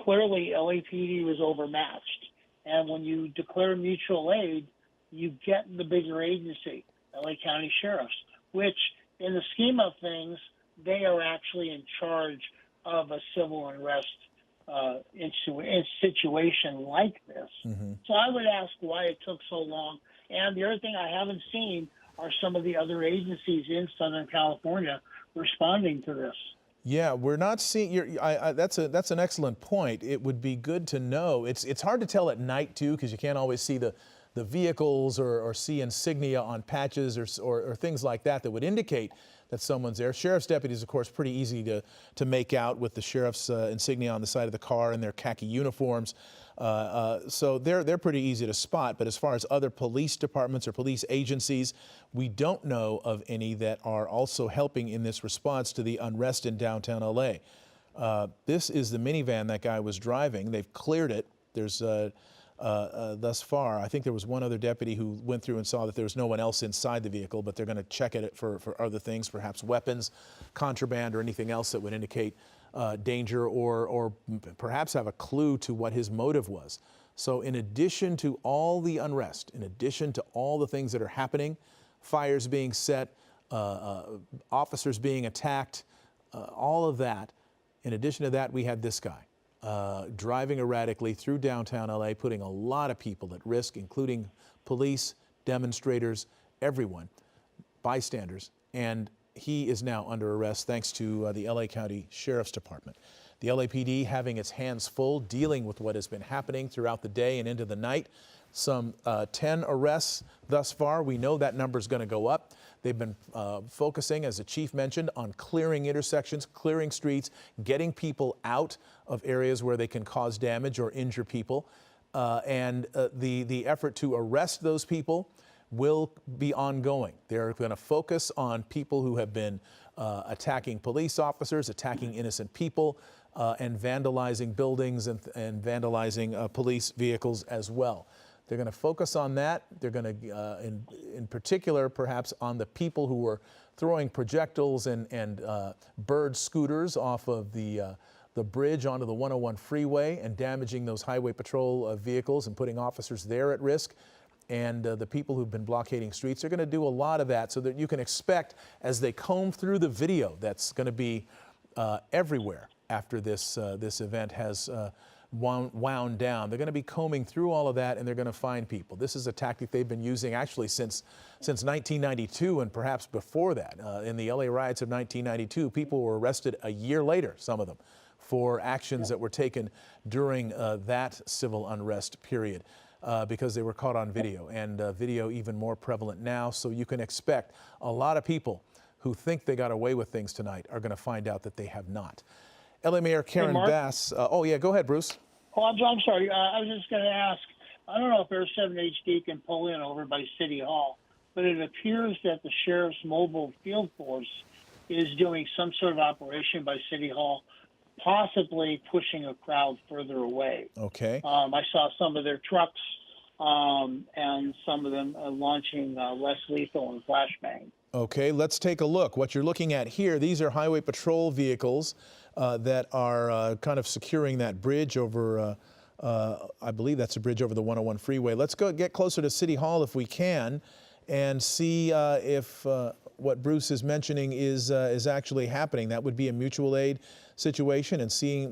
Clearly, LAPD was overmatched. And when you declare mutual aid, you get the bigger agency, LA County Sheriffs, which in the scheme of things, they are actually in charge of a civil unrest situation like this. So I would ask why it took so long. And the other thing I haven't seen are some of the other agencies in Southern California responding to this. Yeah, we're not seeing. That's an excellent point. It would be good to know. It's hard to tell at night too, because you can't always see the vehicles or see insignia on patches or things like that would indicate that someone's there. Sheriff's deputies, of course, pretty easy to make out with the sheriff's insignia on the side of the car and their khaki uniforms. So they're pretty easy to spot. But as far as other police departments or police agencies, we don't know of any that are also helping in this response to the unrest in downtown LA. This is the minivan that guy was driving. They've cleared it. There's thus far, I think there was one other deputy who went through and saw that there was no one else inside the vehicle, but they're going to check it for other things, perhaps weapons, contraband, or anything else that would indicate danger or perhaps have a clue to what his motive was. So in addition to all the unrest, in addition to all the things that are happening, fires being set, officers being attacked, all of that, in addition to that, we had this guy driving erratically through downtown LA, putting a lot of people at risk, including police, demonstrators, everyone, bystanders, and he is now under arrest thanks to the LA County Sheriff's Department. The LAPD having its hands full dealing with what has been happening throughout the day and into the night. Some 10 arrests thus far. We know that number is going to go up. They've been focusing, as the chief mentioned, on clearing intersections, clearing streets, getting people out of areas where they can cause damage or injure people. And the effort to arrest those people will be ongoing. They're going to focus on people who have been attacking police officers, attacking innocent people, and vandalizing buildings and vandalizing police vehicles as well. They're going to focus on that. They're going to, in particular, perhaps on the people who were throwing projectiles and bird scooters off of the bridge onto the 101 freeway and damaging those highway patrol vehicles and putting officers there at risk. And the people who've been blockading streets are going to do a lot of that, so that you can expect, as they comb through the video that's going to be everywhere after this event has wound down. They're going to be combing through all of that, and they're going to find people. This is a tactic they've been using actually since 1992 and perhaps before that. In the LA riots of 1992, people were arrested a year later, some of them, for actions that were taken during that civil unrest period. Because they were caught on video, and video even more prevalent now. So you can expect a lot of people who think they got away with things tonight are going to find out that they have not. LA Mayor Karen Bass. Oh, yeah, go ahead, Bruce. Oh, I'm sorry. I was just going to ask, I don't know if Air 7 HD can pull in over by City Hall, but it appears that the Sheriff's Mobile Field Force is doing some sort of operation by City Hall, possibly pushing a crowd further away. Okay. I saw some of their trucks and some of them launching less lethal and flashbang. Okay, let's take a look. What you're looking at here, these are highway patrol vehicles that are kind of securing that bridge over, I believe that's a bridge over the 101 freeway. Let's go get closer to City Hall if we can and see if what Bruce is mentioning is actually happening. That would be a mutual aid situation, and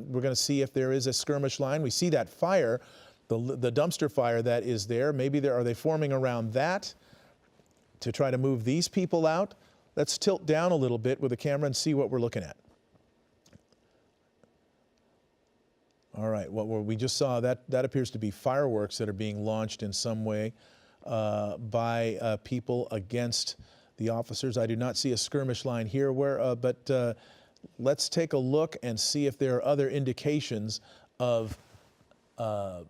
we're going to see if there is a skirmish line. We see that fire, the dumpster fire that is there. Maybe are they forming around that to try to move these people out? Let's tilt down a little bit with the camera and see what we're looking at. All right. Well, we just saw that appears to be fireworks that are being launched in some way by people against the officers. I do not see a skirmish line here, but let's take a look and see if there are other indications of a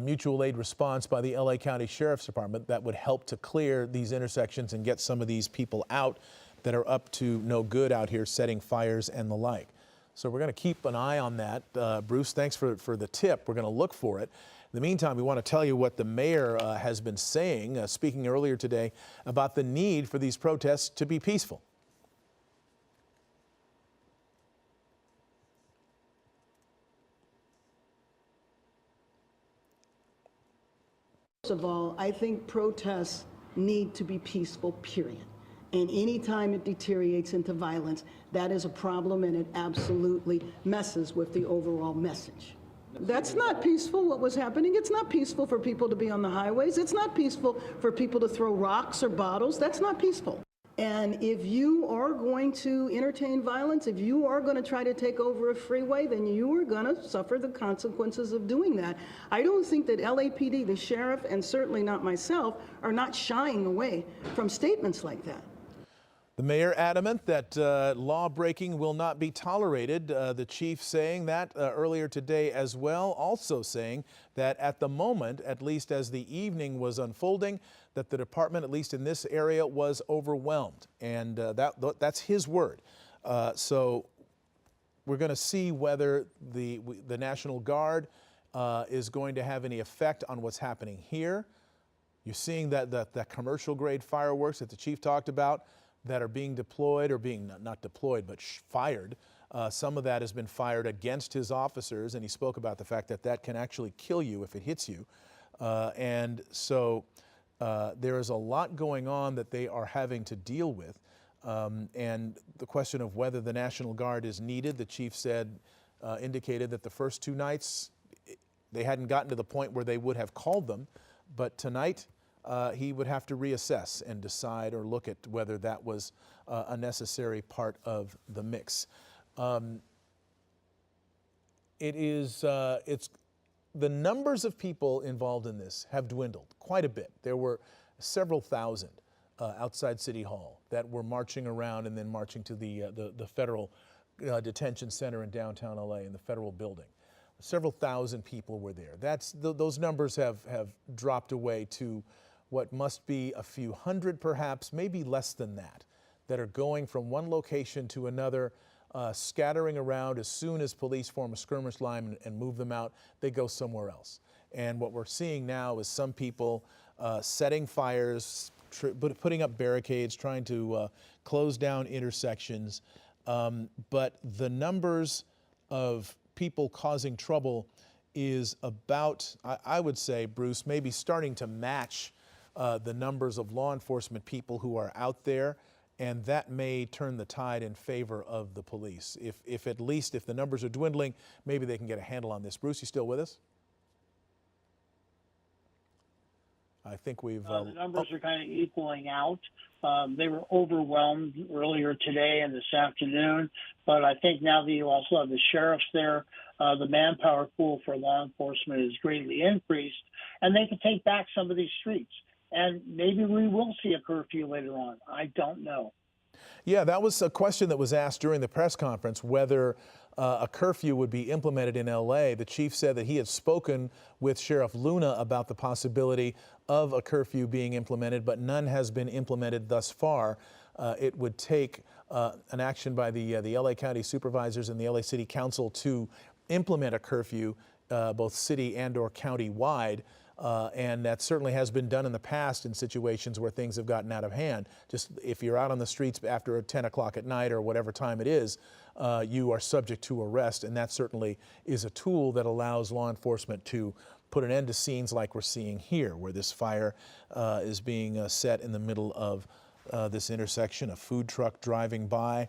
mutual aid response by the LA County Sheriff's Department that would help to clear these intersections and get some of these people out that are up to no good out here setting fires and the like. So we're going to keep an eye on that. Bruce, thanks for the tip. We're going to look for it. In the meantime, we want to tell you what the mayor has been saying, speaking earlier today about the need for these protests to be peaceful. First of all, I think protests need to be peaceful, period. And any time it deteriorates into violence, that is a problem, and it absolutely messes with the overall message. That's not peaceful, what was happening. It's not peaceful for people to be on the highways. It's not peaceful for people to throw rocks or bottles. That's not peaceful. And if you are going to entertain violence, if you are going to try to take over a freeway, then you are going to suffer the consequences of doing that. I don't think that LAPD, the sheriff, and certainly not myself, are not shying away from statements like that. The mayor adamant that law breaking will not be tolerated. The chief saying that earlier today as well, also saying that at the moment, at least as the evening was unfolding, that the department, at least in this area, was overwhelmed. And that's his word. So we're going to see whether the National Guard is going to have any effect on what's happening here. You're seeing that commercial grade fireworks that the chief talked about that are being deployed, or being not deployed, but fired. Some of that has been fired against his officers, and he spoke about the fact that that can actually kill you if it hits you. And so there is a lot going on that they are having to deal with. And the question of whether the National Guard is needed, the chief said, indicated that the first two nights, they hadn't gotten to the point where they would have called them, but tonight, he would have to reassess and decide or look at whether that was a necessary part of the mix. It's the numbers of people involved in this have dwindled quite a bit. There were several thousand outside City Hall that were marching around and then marching to the federal detention center in downtown LA, in the federal building. Several thousand people were there. Those numbers have dropped away to what must be a few hundred, perhaps, maybe less than that are going from one location to another, scattering around. As soon as police form a skirmish line and move them out, they go somewhere else. And what we're seeing now is some people setting fires, putting up barricades, trying to close down intersections. But the numbers of people causing trouble is about, I would say, Bruce, maybe starting to match the numbers of law enforcement people who are out there, and that may turn the tide in favor of the police. If at least if the numbers are dwindling, maybe they can get a handle on this. Bruce, you still with us? I think we've... the numbers are kind of equaling out. They were overwhelmed earlier today and this afternoon, but I think now that you also have the sheriffs there, the manpower pool for law enforcement is greatly increased, and they can take back some of these streets. And maybe we will see a curfew later on. I don't know. Yeah, that was a question that was asked during the press conference, whether a curfew would be implemented in LA. The chief said that he had spoken with Sheriff Luna about the possibility of a curfew being implemented, but none has been implemented thus far. It would take an action by the LA County supervisors and the LA City Council to implement a curfew, both city and or county-wide. And that certainly has been done in the past in situations where things have gotten out of hand. Just if you're out on the streets after 10 o'clock at night or whatever time it is, you are subject to arrest, and that certainly is a tool that allows law enforcement to put an end to scenes like we're seeing here, where this fire is being set in the middle of this intersection, a food truck driving by.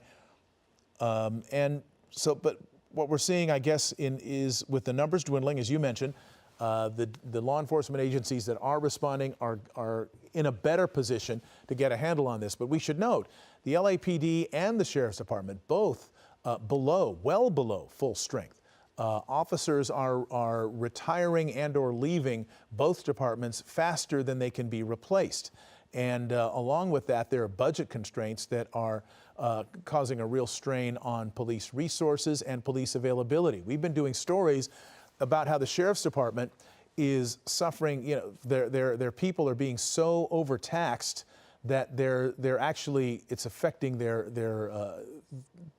And so, but what we're seeing, I guess, is with the numbers dwindling, as you mentioned, the law enforcement agencies that are responding are in a better position to get a handle on this. But we should note, the LAPD and the Sheriff's Department, both well below full strength. Officers are retiring and or leaving both departments faster than they can be replaced. And along with that, there are budget constraints that are causing a real strain on police resources and police availability. We've been doing stories about how the Sheriff's Department is suffering, their people are being so overtaxed that they're actually, it's affecting their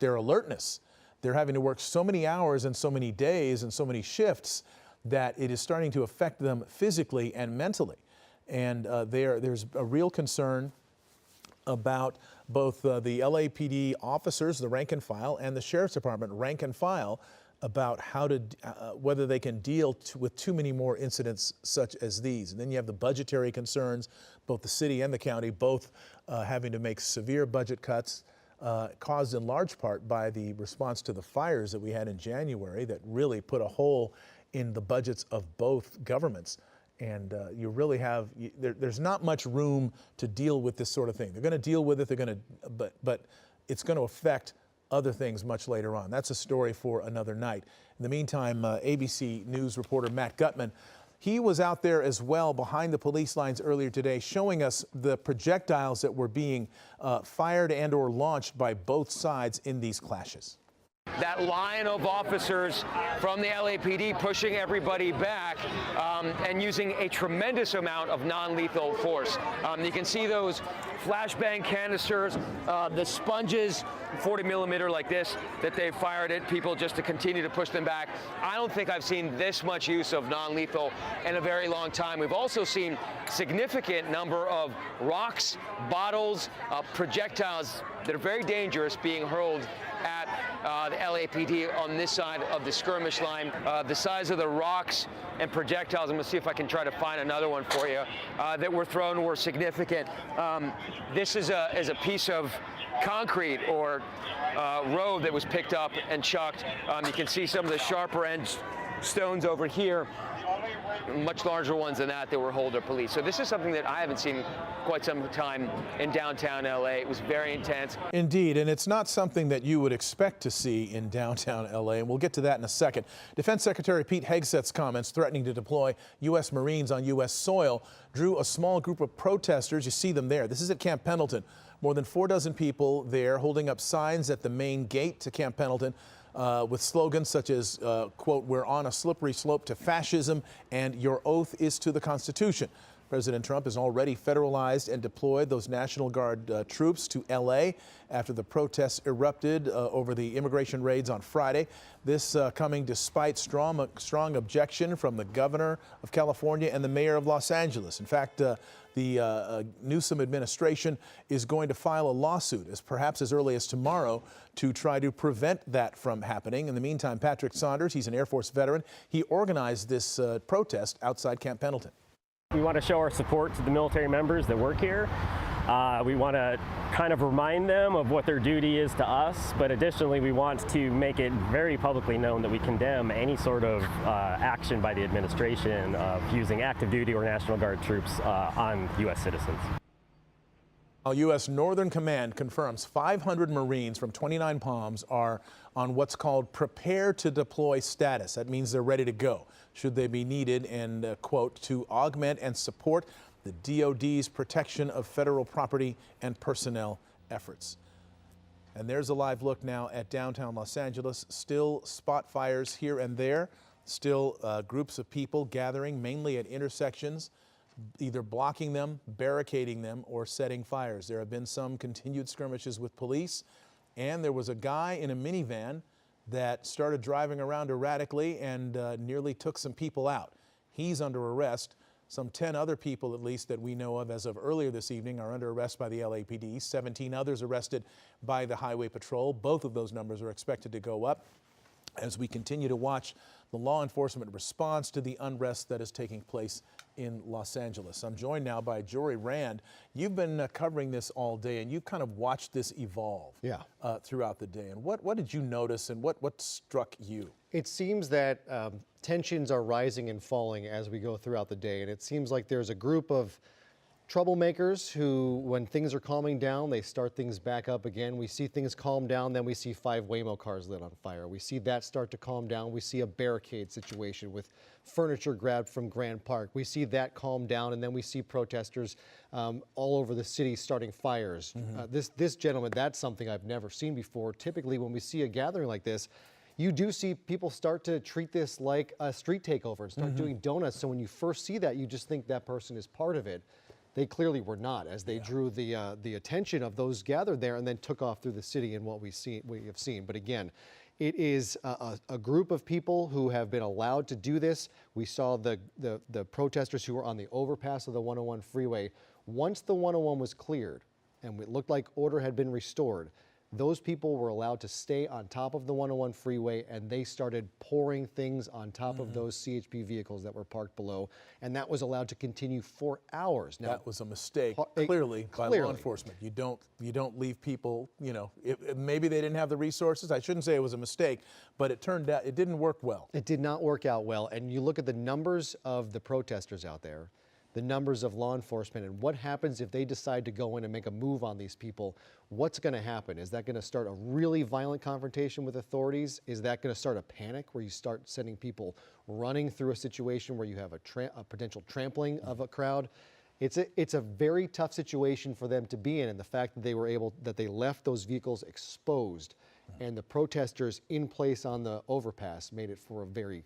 alertness. They're having to work so many hours and so many days and so many shifts that it is starting to affect them physically and mentally. And there's a real concern about both the LAPD officers, the rank and file, and the Sheriff's Department rank and file about how to, whether they can deal with too many more incidents such as these. And then you have the budgetary concerns, both the city and the county, both having to make severe budget cuts, caused in large part by the response to the fires that we had in January that really put a hole in the budgets of both governments. And you really have, there's not much room to deal with this sort of thing. They're going to deal with it, but it's going to affect other things much later on. That's a story for another night. In the meantime, ABC News reporter Matt Gutman, he was out there as well behind the police lines earlier today showing us the projectiles that were being fired and or launched by both sides in these clashes. That line of officers from the LAPD pushing everybody back and using a tremendous amount of non-lethal force. You can see those flashbang canisters, the sponges, 40 millimeter like this, that they've fired at people just to continue to push them back. I don't think I've seen this much use of non-lethal in a very long time. We've also seen significant number of rocks, bottles, projectiles that are very dangerous being hurled at the LAPD on this side of the skirmish line. The size of the rocks and projectiles, I'm going to see if I can try to find another one for you, that were thrown were significant. This is a piece of concrete or road that was picked up and chucked. You can see some of the sharper end stones over here, much larger ones than that were hurled at police. So this is something that I haven't seen quite some time in downtown LA. It was very intense. Indeed, and it's not something that you would expect to see in downtown LA, and we'll get to that in a second. Defense Secretary Pete Hegseth's comments threatening to deploy U.S. Marines on U.S. soil drew a small group of protesters. You see them there. This is at Camp Pendleton. More than 4 dozen people there holding up signs at the main gate to Camp Pendleton with slogans such as, quote, "We're on a slippery slope to fascism," and "Your oath is to the Constitution." President Trump has already federalized and deployed those National Guard troops to L.A. after the protests erupted over the immigration raids on Friday. This coming despite strong objection from the governor of California and the mayor of Los Angeles. In fact, the Newsom administration is going to file a lawsuit perhaps as early as tomorrow to try to prevent that from happening. In the meantime, Patrick Saunders, he's an Air Force veteran. He organized this protest outside Camp Pendleton. We want to show our support to the military members that work here. We want to kind of remind them of what their duty is to us, but additionally we want to make it very publicly known that we condemn any sort of action by the administration of using active duty or National Guard troops on U.S. citizens. U.S. Northern Command confirms 500 Marines from 29 Palms are on what's called prepare to deploy status. That means they're ready to go should they be needed, and quote, to augment and support the DoD's protection of federal property and personnel efforts. And there's a live look now at downtown Los Angeles. Still spot fires here and there. Still groups of people gathering mainly at intersections, either blocking them, barricading them, or setting fires. There have been some continued skirmishes with police, and there was a guy in a minivan that started driving around erratically and nearly took some people out. He's under arrest. Some 10 other people, at least, that we know of as of earlier this evening are under arrest by the LAPD. 17 others arrested by the Highway Patrol. Both of those numbers are expected to go up as we continue to watch the law enforcement response to the unrest that is taking place in Los Angeles. I'm joined now by Jory Rand. You've been covering this all day, and you've kind of watched this evolve throughout the day. And what did you notice, and what struck you? It seems that tensions are rising and falling as we go throughout the day, and it seems like there's a group of troublemakers who, when things are calming down, they start things back up again. We see things calm down, then we see 5 Waymo cars lit on fire. We see that start to calm down. We see a barricade situation with furniture grabbed from Grand Park. We see that calm down, and then we see protesters all over the city starting fires. This gentleman, that's something I've never seen before. Typically, when we see a gathering like this, you do see people start to treat this like a street takeover and start doing donuts. So when you first see that, you just think that person is part of it. They clearly were not, as they drew the attention of those gathered there and then took off through the city in what we have seen. But again, it is a group of people who have been allowed to do this. We saw the protesters who were on the overpass of the 101 freeway. Once the 101 was cleared and it looked like order had been restored, those people were allowed to stay on top of the 101 freeway, and they started pouring things on top of those CHP vehicles that were parked below, and that was allowed to continue for hours. Now, that was a mistake, clearly, by law enforcement. You don't leave people, you know, maybe they didn't have the resources. I shouldn't say it was a mistake, but it turned out it didn't work well. It did not work out well, and you look at the numbers of the protesters out there, the numbers of law enforcement, and what happens if they decide to go in and make a move on these people. What's going to happen? Is that going to start a really violent confrontation with authorities? Is that going to start a panic where you start sending people running through a situation where you have a potential trampling of a crowd? It's a very tough situation for them to be in, and the fact that they left those vehicles exposed and the protesters in place on the overpass made it for a very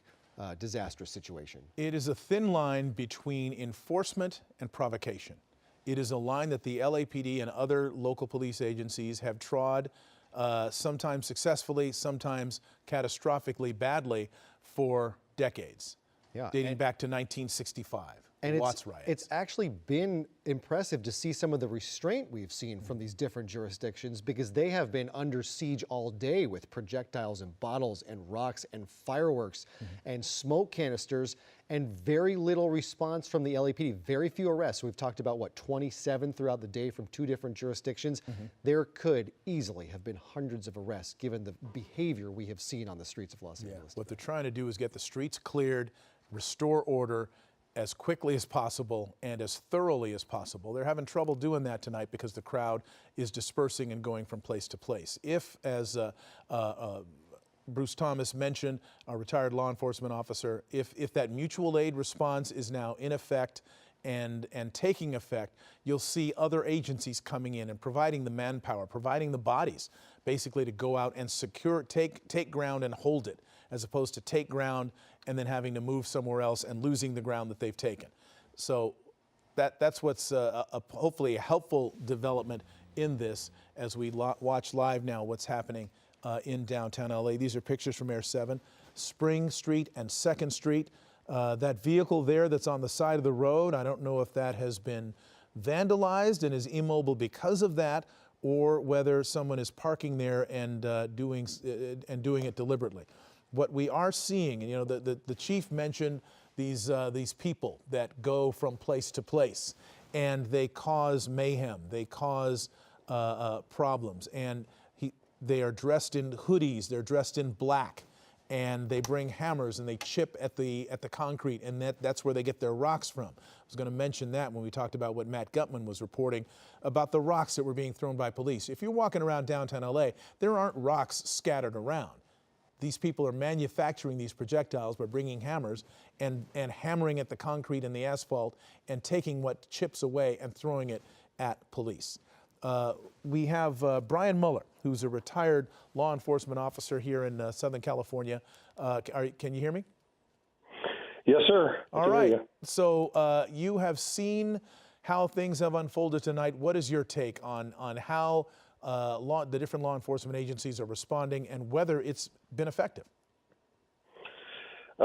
disastrous situation. It is a thin line between enforcement and provocation. It is a line that the LAPD and other local police agencies have trod, sometimes successfully, sometimes catastrophically badly, for decades, dating back to 1965. And Watts riot. It's actually been impressive to see some of the restraint we've seen from these different jurisdictions, because they have been under siege all day with projectiles and bottles and rocks and fireworks and smoke canisters, and very little response from the LAPD. Very few arrests. We've talked about, 27 throughout the day from 2 different jurisdictions. There could easily have been hundreds of arrests given the behavior we have seen on the streets of Los Angeles. What they're trying to do is get the streets cleared, restore order, as quickly as possible and as thoroughly as possible. They're having trouble doing that tonight because the crowd is dispersing and going from place to place. If, as Bruce Thomas mentioned, a retired law enforcement officer, if that mutual aid response is now in effect and taking effect, you'll see other agencies coming in and providing the manpower, providing the bodies, basically to go out and secure, take ground and hold it, as opposed to take ground and then having to move somewhere else and losing the ground that they've taken. So that's what's hopefully a helpful development in this as we watch live now what's happening in downtown LA. These are pictures from Air 7, Spring Street and 2nd Street. That vehicle there that's on the side of the road, I don't know if that has been vandalized and is immobile because of that, or whether someone is parking there and doing it deliberately. What we are seeing, and the chief mentioned these people that go from place to place, and they cause mayhem, they cause problems, and they are dressed in hoodies, they're dressed in black, and they bring hammers and they chip at the concrete, and that's where they get their rocks from. I was going to mention that when we talked about what Matt Gutman was reporting about the rocks that were being thrown by police. If you're walking around downtown LA, there aren't rocks scattered around. These people are manufacturing these projectiles by bringing hammers and hammering at the concrete and the asphalt and taking what chips away and throwing it at police. We have Brian Mueller, who's a retired law enforcement officer here in Southern California. Can you hear me? Yes, sir. All right. So you have seen how things have unfolded tonight. What is your take on how the different law enforcement agencies are responding and whether it's been effective? They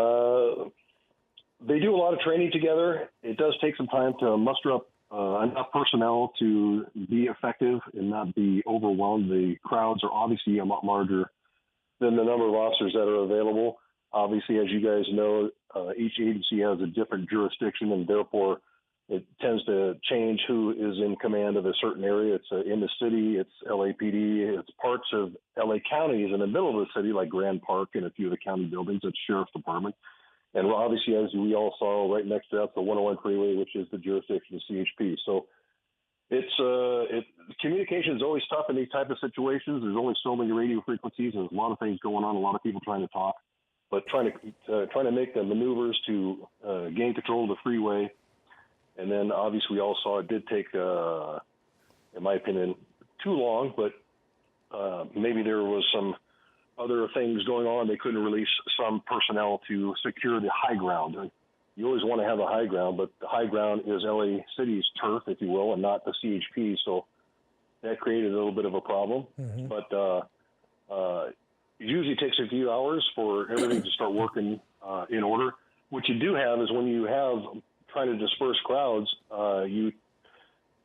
do a lot of training together. It does take some time to muster up enough personnel to be effective and not be overwhelmed. The crowds are obviously a lot larger than the number of officers that are available. Obviously, as you guys know, each agency has a different jurisdiction, and therefore it tends to change who is in command of a certain area. It's in the city, it's LAPD, it's parts of LA County is in the middle of the city, like Grand Park and a few of the county buildings, it's Sheriff's Department. And obviously, as we all saw, right next to that, the 101 Freeway, which is the jurisdiction of CHP. So communication is always tough in these type of situations. There's only so many radio frequencies, and there's a lot of things going on, a lot of people trying to talk. But trying to make the maneuvers to gain control of the freeway. And then obviously we all saw it did take, in my opinion, too long, but maybe there was some other things going on. They couldn't release some personnel to secure the high ground. You always want to have a high ground, but the high ground is LA City's turf, if you will, and not the CHP. So that created a little bit of a problem. Mm-hmm. But it usually takes a few hours for everything to start working in order. What you do have is when you have trying to disperse crowds,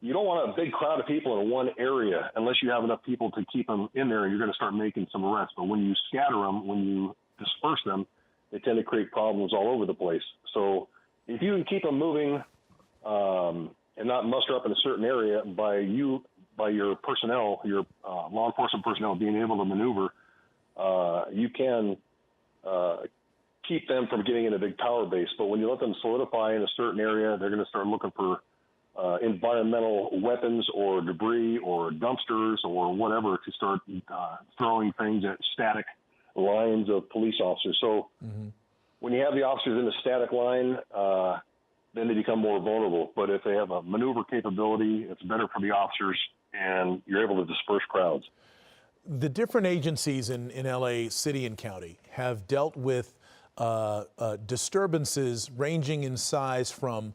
you don't want a big crowd of people in one area unless you have enough people to keep them in there. You're going to start making some arrests. But when you scatter them, when you disperse them, they tend to create problems all over the place. So if you can keep them moving and not muster up in a certain area by your personnel, your law enforcement personnel being able to maneuver, you can keep them from getting in a big power base. But when you let them solidify in a certain area, they're going to start looking for environmental weapons or debris or dumpsters or whatever to start throwing things at static lines of police officers. So when you have the officers in a static line, then they become more vulnerable. But if they have a maneuver capability, it's better for the officers and you're able to disperse crowds. The different agencies in LA City and County have dealt with disturbances ranging in size from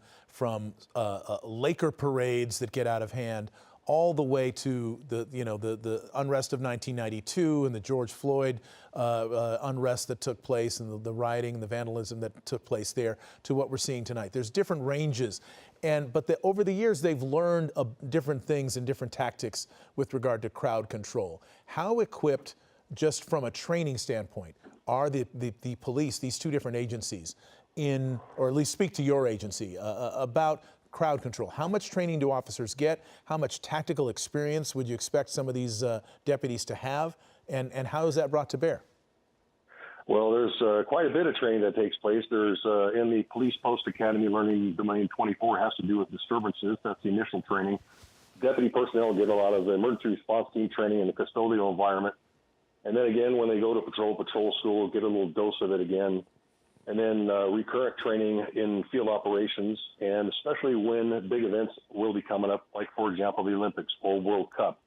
Laker parades that get out of hand all the way to the unrest of 1992 and the George Floyd unrest that took place and the rioting and the vandalism that took place there to what we're seeing tonight. There's different ranges. But over the years, they've learned different things and different tactics with regard to crowd control. How equipped, just from a training standpoint, are the police, these two different agencies, or at least speak to your agency, about crowd control? How much training do officers get? How much tactical experience would you expect some of these deputies to have? And how is that brought to bear? Well, there's quite a bit of training that takes place. There's in the Police Post Academy Learning Domain 24 has to do with disturbances. That's the initial training. Deputy personnel get a lot of emergency response team training in the custodial environment. And then again, when they go to patrol school, get a little dose of it again. And then recurrent training in field operations, and especially when big events will be coming up, like, for example, the Olympics or World Cup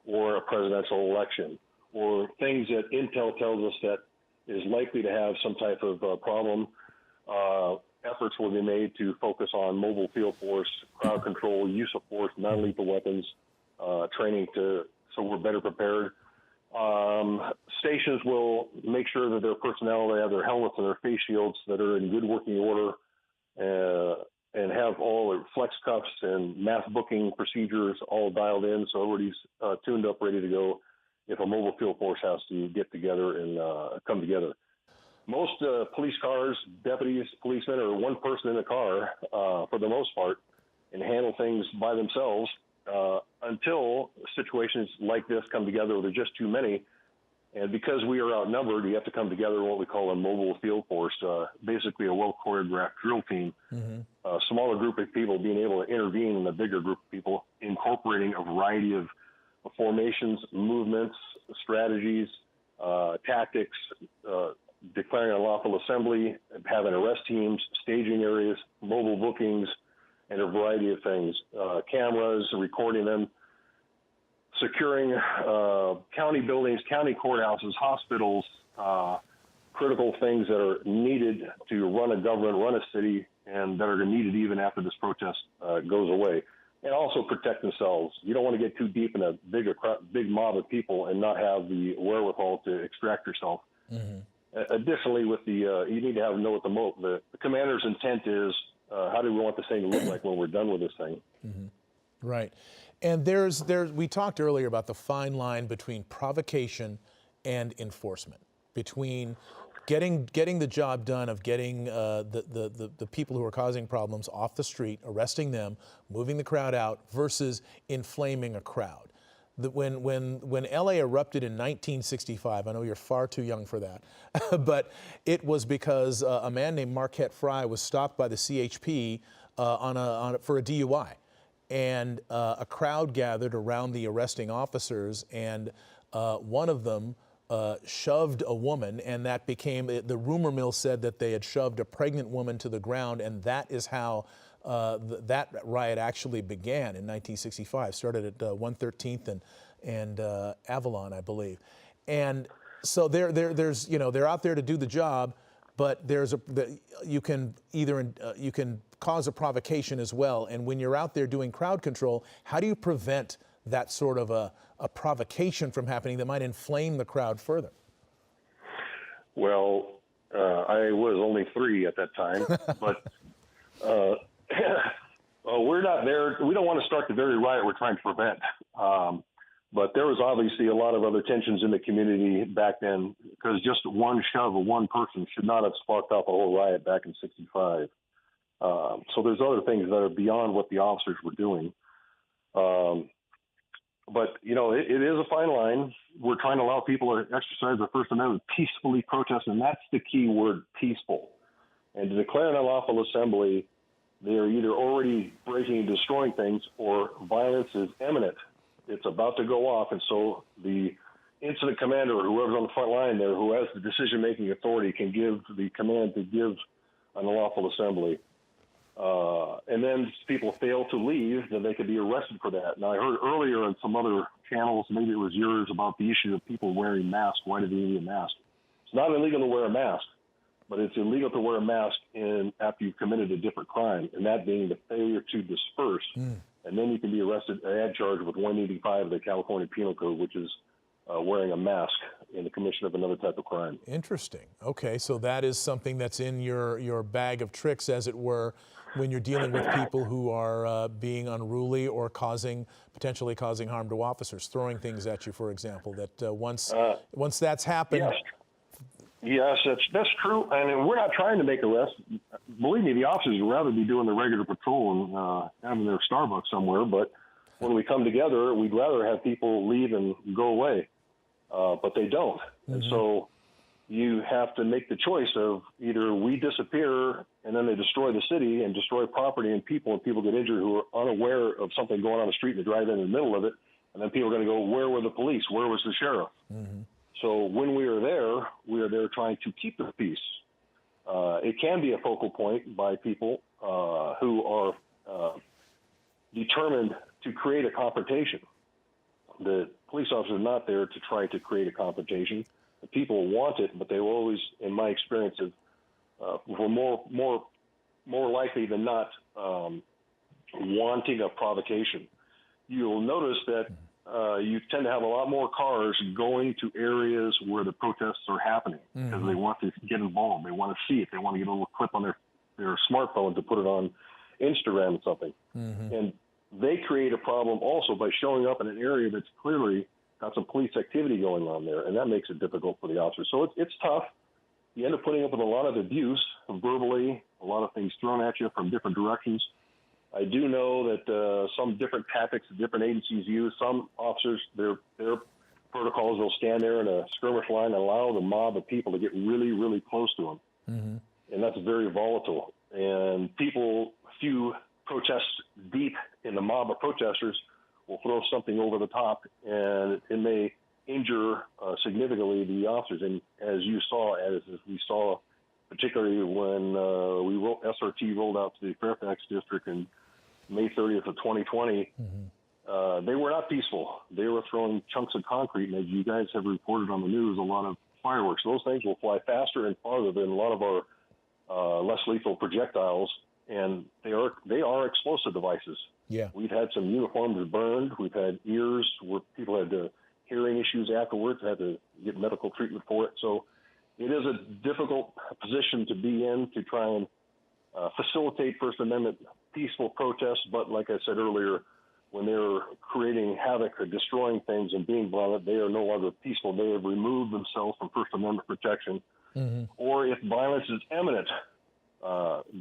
or a presidential election or things that intel tells us that is likely to have some type of problem. Efforts will be made to focus on mobile field force, crowd control, use of force, non-lethal weapons, training so we're better prepared. Stations will make sure that their personnel, they have their helmets and their face shields that are in good working order, and have all their flex cuffs and mass booking procedures all dialed in, so everybody's tuned up, ready to go if a mobile field force has to get together and come together. Most police cars, deputies, policemen are one person in a car for the most part and handle things by themselves until situations like this come together where there's just too many. And because we are outnumbered, you have to come together in what we call a mobile field force, basically a well-choreographed drill team. A smaller group of people being able to intervene in a bigger group of people, incorporating a variety of formations, movements, strategies, tactics, declaring a lawful assembly, having arrest teams, staging areas, mobile bookings, and a variety of things. Cameras, recording them, securing county buildings, county courthouses, hospitals, critical things that are needed to run a government, run a city, and that are needed even after this protest goes away. And also protect themselves. You don't want to get too deep in a big mob of people and not have the wherewithal to extract yourself. Additionally, with you need to know what the commander's intent is. How do we want this thing to look like when we're done with this thing? Right. And we talked earlier about the fine line between provocation and enforcement, between getting the job done of getting the people who are causing problems off the street, arresting them, moving the crowd out, versus inflaming a crowd. When LA erupted in 1965, I know you're far too young for that, but it was because a man named Marquette Fry was stopped by the CHP for a DUI. And a crowd gathered around the arresting officers, and one of them shoved a woman, and that became, the rumor mill said that they had shoved a pregnant woman to the ground, and that is how that riot actually began in 1965. Started at 113th and Avalon, I believe. And so there's, you know, they're out there to do the job, but you can cause a provocation as well. And when you're out there doing crowd control, how do you prevent that sort of a provocation from happening that might inflame the crowd further? Well, I was only 3 at that time, but we're not there. We don't want to start the very riot we're trying to prevent. But there was obviously a lot of other tensions in the community back then, because just one shove of one person should not have sparked off a whole riot back in '65. So there's other things that are beyond what the officers were doing. But, you know, it is a fine line. We're trying to allow people to exercise their First Amendment, peacefully protest, and that's the key word, peaceful. And to declare an unlawful assembly, they are either already breaking and destroying things, or violence is imminent. It's about to go off, and so the incident commander or whoever's on the front line there, who has the decision-making authority, can give the command to give an unlawful assembly. And then people fail to leave, then they could be arrested for that. Now, I heard earlier on some other channels, maybe it was yours, about the issue of people wearing masks. Why do they need a mask? It's not illegal to wear a mask, but it's illegal to wear a mask after you've committed a different crime, and that being the failure to disperse. And then you can be arrested and add charge with 185 of the California Penal Code, which is wearing a mask in the commission of another type of crime. Interesting. Okay, so that is something that's in your bag of tricks, as it were, when you're dealing with people who are being unruly or potentially causing harm to officers, throwing things at you, for example. That once that's happened. Yes, that's true, and we're not trying to make arrests. Believe me, the officers would rather be doing the regular patrol and having their Starbucks somewhere. But when we come together, we'd rather have people leave and go away, but they don't. And so you have to make the choice of either we disappear and then they destroy the city and destroy property and people get injured who are unaware of something going on the street and they drive in the middle of it, and then people are going to go, where were the police? Where was the sheriff? So when we are there trying to keep the peace. It can be a focal point by people who are determined to create a confrontation. The police officer is not there to try to create a confrontation. The people want it, but they will always, in my experience, were more likely than not wanting a provocation. You'll notice that you tend to have a lot more cars going to areas where the protests are happening because they want to get involved. They want to see it. They want to get a little clip on their smartphone to put it on Instagram or something. And they create a problem also by showing up in an area that's clearly got some police activity going on there, and that makes it difficult for the officers. So it's tough. You end up putting up with a lot of abuse verbally, a lot of things thrown at you from different directions. I do know that some different tactics that different agencies use. Some officers, their protocols, will stand there in a skirmish line and allow the mob of people to get really, really close to them. And that's very volatile. And a few protests deep in the mob of protesters will throw something over the top, and it may injure significantly the officers. And as we saw, particularly when SRT rolled out to the Fairfax district in May 30th of 2020, they were not peaceful. They were throwing chunks of concrete, and as you guys have reported on the news, a lot of fireworks. Those things will fly faster and farther than a lot of our less lethal projectiles, and they are explosive devices. Yeah. We've had some uniforms burned. We've had ears where people had hearing issues afterwards, had to get medical treatment for it. So it is a difficult position to be in to try and facilitate First Amendment peaceful protests. But like I said earlier, when they're creating havoc or destroying things and being violent, they are no longer peaceful. They have removed themselves from First Amendment protection. Or if violence is imminent,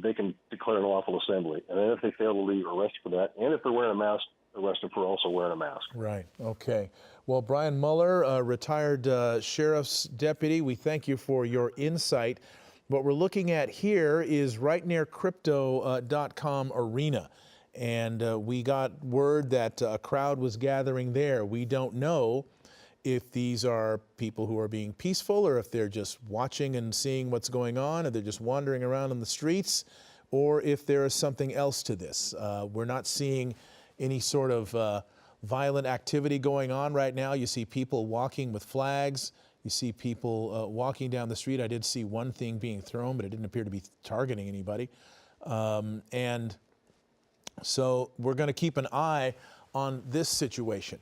they can declare an unlawful assembly. And then if they fail to leave, arrest for that. And if they're wearing a mask, arrested for also wearing a mask. Right. Okay. Well, Brian Mueller, retired sheriff's deputy, we thank you for your insight. What we're looking at here is right near crypto.com arena. And we got word that a crowd was gathering there. We don't know if these are people who are being peaceful or if they're just watching and seeing what's going on, or they're just wandering around in the streets, or if there is something else to this. We're not seeing any sort of violent activity going on right now. You see people walking with flags. You see people walking down the street. I did see one thing being thrown, but it didn't appear to be targeting anybody. And so we're going to keep an eye on this situation.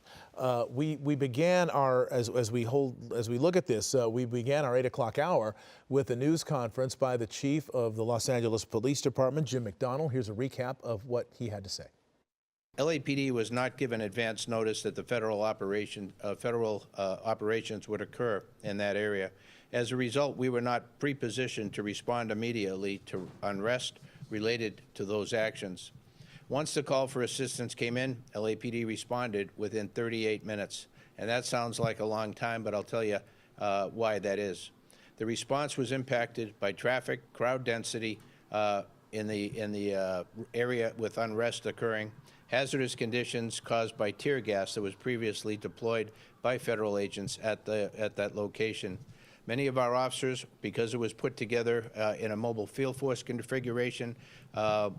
We began our, as we look at this, we began our 8 o'clock hour with a news conference by the chief of the Los Angeles Police Department, Jim McDonnell. Here's a recap of what he had to say. LAPD was not given advance notice that the federal operations would occur in that area. As a result, we were not pre-positioned to respond immediately to unrest related to those actions. Once the call for assistance came in, LAPD responded within 38 minutes. And that sounds like a long time, but I'll tell you why that is. The response was impacted by traffic, crowd density in the area with unrest occurring, hazardous conditions caused by tear gas that was previously deployed by federal agents at that location. Many of our officers, because it was put together in a mobile field force configuration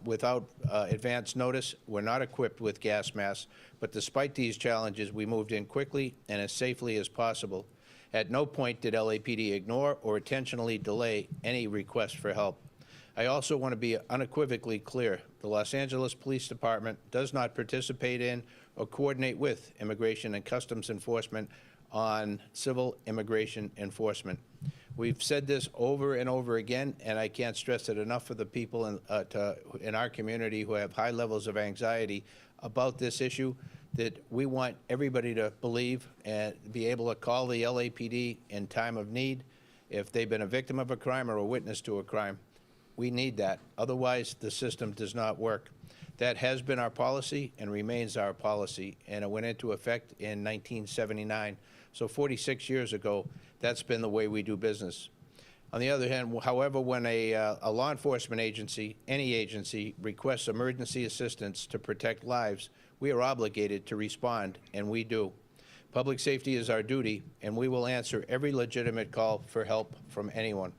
without advance notice, were not equipped with gas masks. But despite these challenges, we moved in quickly and as safely as possible. At no point did LAPD ignore or intentionally delay any request for help. I also want to be unequivocally clear. The Los Angeles Police Department does not participate in or coordinate with Immigration and Customs Enforcement on civil immigration enforcement. We've said this over and over again, and I can't stress it enough for the people in our community who have high levels of anxiety about this issue, that we want everybody to believe and be able to call the LAPD in time of need if they've been a victim of a crime or a witness to a crime. We need that. Otherwise, the system does not work. That has been our policy and remains our policy, and it went into effect in 1979. So 46 years ago, that's been the way we do business. On the other hand, however, when a law enforcement agency, any agency, requests emergency assistance to protect lives, we are obligated to respond, and we do. Public safety is our duty, and we will answer every legitimate call for help from anyone.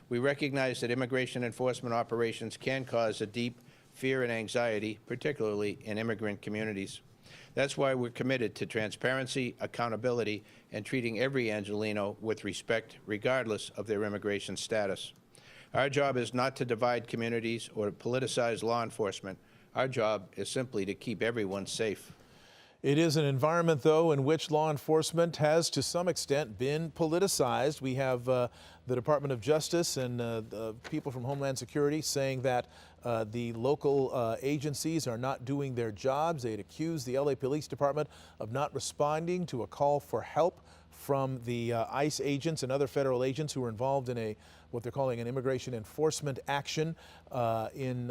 We recognize that immigration enforcement operations can cause a deep fear and anxiety, particularly in immigrant communities. That's why we're committed to transparency, accountability, and treating every Angelino with respect, regardless of their immigration status. Our job is not to divide communities or to politicize law enforcement. Our job is simply to keep everyone safe. It is an environment, though, in which law enforcement has, to some extent, been politicized. We have the Department of Justice and the people from Homeland Security saying that the local agencies are not doing their jobs. They'd accused the LA Police Department of not responding to a call for help from the ICE agents and other federal agents who were involved in what they're calling an immigration enforcement action in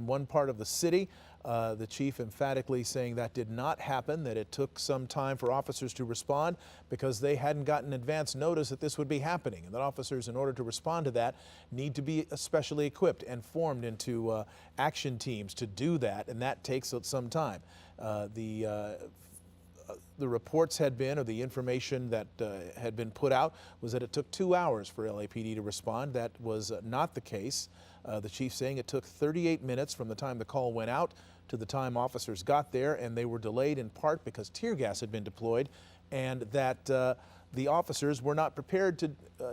one part of the city. The chief emphatically saying that did not happen, that it took some time for officers to respond because they hadn't gotten advance notice that this would be happening, and that officers, in order to respond to that, need to be especially equipped and formed into action teams to do that, and that takes some time. The reports had been, or the information that had been put out, was that it took 2 hours for LAPD to respond. That was not the case. The chief saying it took 38 minutes from the time the call went out to the time officers got there, and they were delayed in part because tear gas had been deployed, and that the officers were not prepared to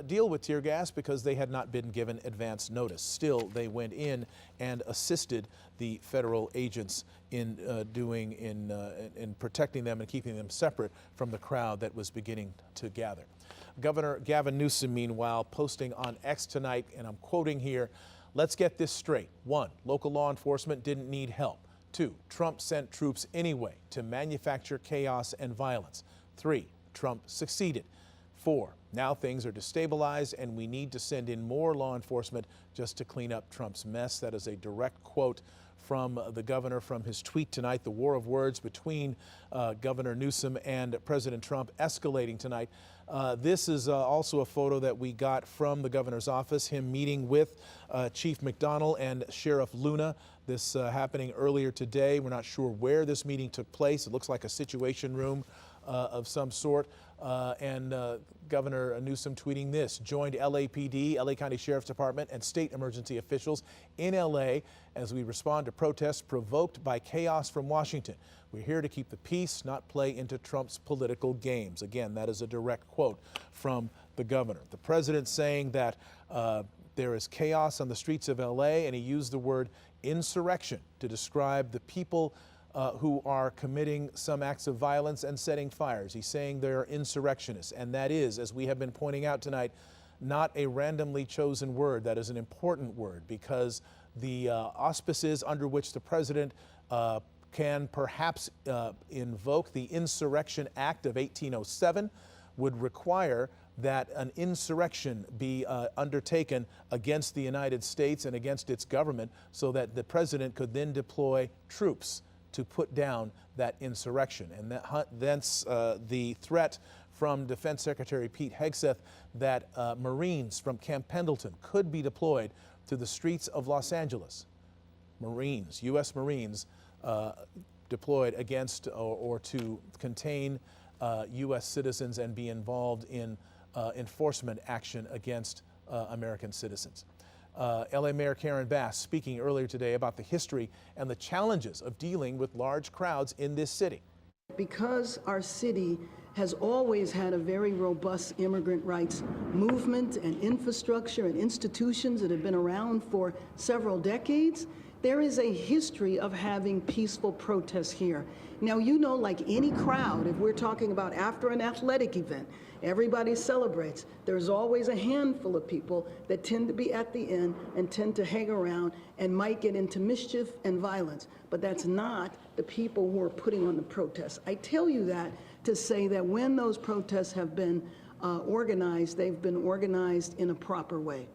deal with tear gas because they had not been given advance notice. Still, they went in and assisted the federal agents in protecting them and keeping them separate from the crowd that was beginning to gather. Governor Gavin Newsom, meanwhile, posting on X tonight, and I'm quoting here, "Let's get this straight. 1, local law enforcement didn't need help. 2, Trump sent troops anyway to manufacture chaos and violence. 3, Trump succeeded. 4, now things are destabilized and we need to send in more law enforcement just to clean up Trump's mess." That is a direct quote from the governor from his tweet tonight. The war of words between Governor Newsom and President Trump escalating tonight. This is also a photo that we got from the governor's office, him meeting with Chief McDonnell and Sheriff Luna. This happening earlier today. We're not sure where this meeting took place. It looks like a situation room of some sort. Governor Newsom tweeting this: joined LAPD, LA County Sheriff's Department, and state emergency officials in LA as we respond to protests provoked by chaos from Washington. We're here to keep the peace, not play into Trump's political games. Again, that is a direct quote from the governor. The president saying that there is chaos on the streets of LA, and he used the word insurrection to describe the people who are committing some acts of violence and setting fires. He's saying they're insurrectionists, and that is, as we have been pointing out tonight, not a randomly chosen word. That is an important word, because the auspices under which the president can perhaps invoke the Insurrection Act of 1807 would require that an insurrection be undertaken against the United States and against its government, so that the president could then deploy troops to put down that insurrection. And thence the threat from Defense Secretary Pete Hegseth that Marines from Camp Pendleton could be deployed to the streets of Los Angeles. Marines, U.S. Marines, deployed against or to contain U.S. citizens and be involved in enforcement action against American citizens. LA Mayor Karen Bass speaking earlier today about the history and the challenges of dealing with large crowds in this city. Because our city has always had a very robust immigrant rights movement and infrastructure and institutions that have been around for several decades, there is a history of having peaceful protests here. Now, you know, like any crowd, if we're talking about after an athletic event, everybody celebrates. There's always a handful of people that tend to be at the end and tend to hang around and might get into mischief and violence. But that's not the people who are putting on the protests. I tell you that to say that when those protests have been organized, they've been organized in a proper way.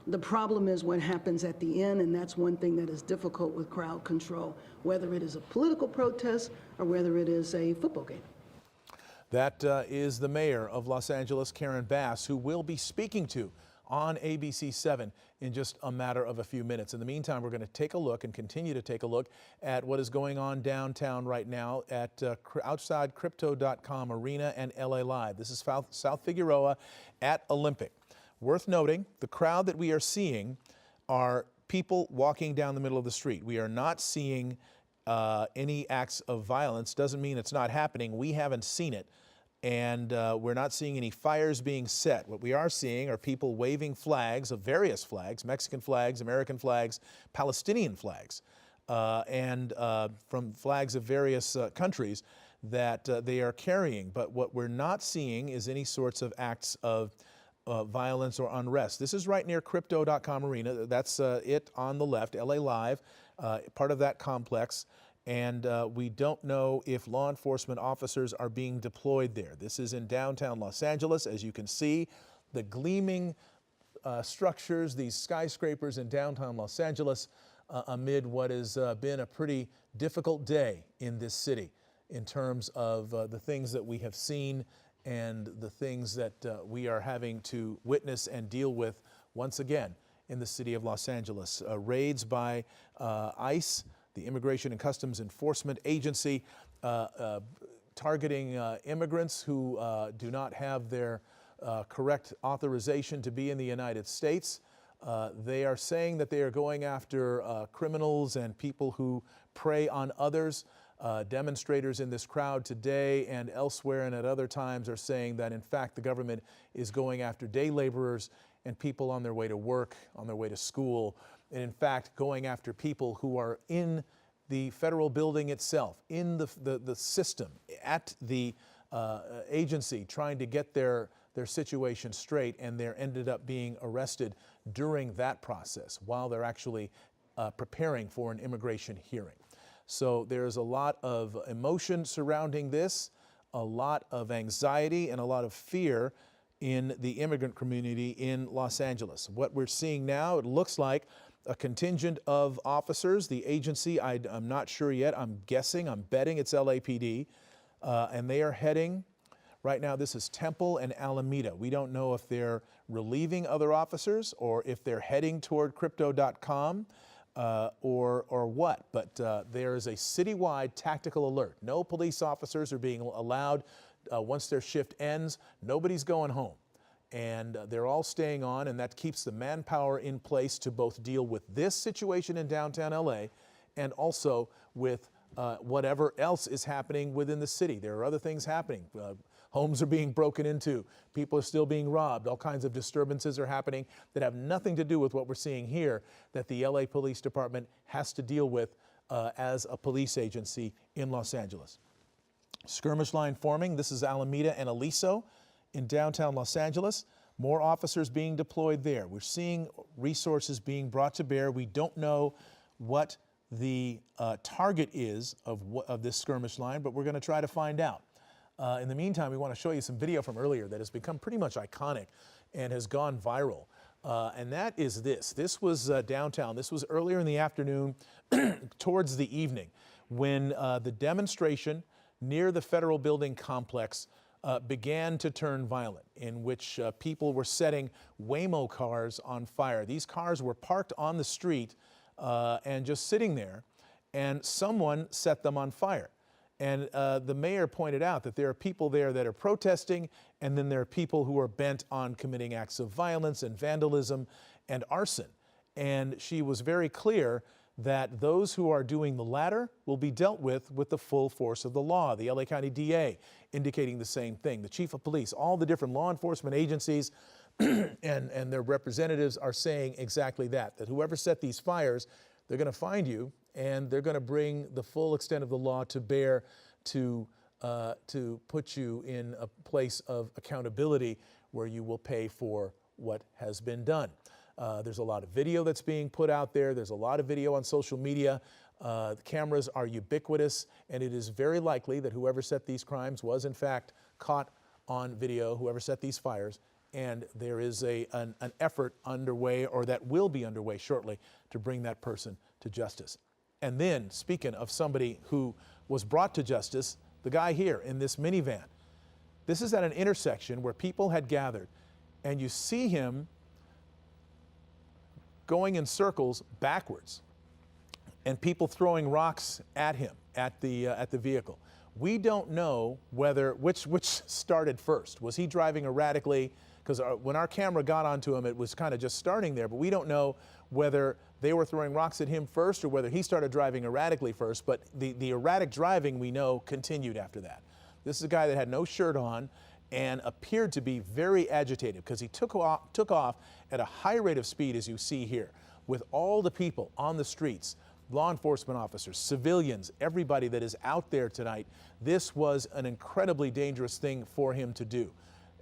The problem is what happens at the end, and that's one thing that is difficult with crowd control, whether it is a political protest or whether it is a football game. That is the mayor of Los Angeles, Karen Bass, who we'll be speaking to on ABC 7 in just a matter of a few minutes. In the meantime, we're going to take a look and continue to take a look at what is going on downtown right now at outside Crypto.com Arena and LA Live. This is South Figueroa at Olympic. Worth noting, the crowd that we are seeing are people walking down the middle of the street. We are not seeing any acts of violence. Doesn't mean it's not happening. We haven't seen it. And we're not seeing any fires being set. What we are seeing are people waving flags of various flags, Mexican flags, American flags, Palestinian flags, and from flags of various countries that they are carrying. But what we're not seeing is any sorts of acts of violence or unrest. This is right near Crypto.com Arena. That's it on the left, LA Live, part of that complex. And we don't know if law enforcement officers are being deployed there. This is in downtown Los Angeles. As you can see, the gleaming structures, these skyscrapers in downtown Los Angeles, amid what has been a pretty difficult day in this city in terms of the things that we have seen and the things that we are having to witness and deal with once again in the city of Los Angeles. Raids by ICE, the Immigration and Customs Enforcement Agency, targeting immigrants who do not have their correct authorization to be in the United States. They are saying that they are going after criminals and people who prey on others. Demonstrators in this crowd today and elsewhere and at other times are saying that, in fact, the government is going after day laborers and people on their way to work, on their way to school, and in fact going after people who are in the federal building itself, in the system, at the agency, trying to get their situation straight, and they're ended up being arrested during that process while they're actually preparing for an immigration hearing. So there's a lot of emotion surrounding this, a lot of anxiety and a lot of fear in the immigrant community in Los Angeles. What we're seeing now, it looks like a contingent of officers. The agency, I'm not sure yet. I'm guessing, I'm betting it's LAPD. And they are heading, right now this is Temple and Alameda. We don't know if they're relieving other officers or if they're heading toward crypto.com or what. But there is a citywide tactical alert. No police officers are being allowed once their shift ends. Nobody's going home. And they're all staying on, and that keeps the manpower in place to both deal with this situation in downtown LA and also with whatever else is happening within the city. There are other things happening. Homes are being broken into. People are still being robbed. All kinds of disturbances are happening that have nothing to do with what we're seeing here that the LA Police Department has to deal with as a police agency in Los Angeles. Skirmish line forming. This is Alameda and Aliso in downtown Los Angeles. More officers being deployed there. We're seeing resources being brought to bear. We don't know what the target is of this skirmish line, but we're going to try to find out. In the meantime, we want to show you some video from earlier that has become pretty much iconic and has gone viral. And that is this. This was downtown. This was earlier in the afternoon towards the evening when the demonstration near the federal building complex began to turn violent, in which people were setting Waymo cars on fire. These cars were parked on the street and just sitting there, and someone set them on fire. And the mayor pointed out that there are people there that are protesting, and then there are people who are bent on committing acts of violence and vandalism and arson. And she was very clear that those who are doing the latter will be dealt with the full force of the law. The LA County DA indicating the same thing. The chief of police, all the different law enforcement agencies and their representatives are saying exactly that whoever set these fires, they're going to find you and they're going to bring the full extent of the law to bear to put you in a place of accountability where you will pay for what has been done. There's a lot of video that's being put out there. There's a lot of video on social media. The cameras are ubiquitous, and it is very likely that whoever set these crimes was in fact caught on video, whoever set these fires, and there is an effort underway, or that will be underway shortly, to bring that person to justice. And then, speaking of somebody who was brought to justice, the guy here in this minivan. This is at an intersection where people had gathered, and you see him going in circles backwards, and people throwing rocks at him, at the vehicle. We don't know whether which started first. Was he driving erratically? Because when our camera got onto him, it was kind of just starting there, but we don't know whether they were throwing rocks at him first or whether he started driving erratically first. But the erratic driving, we know, continued after that. This is a guy that had no shirt on and appeared to be very agitated because he took off at a high rate of speed, as you see here, with all the people on the streets, law enforcement officers, civilians, everybody that is out there tonight. This was an incredibly dangerous thing for him to do.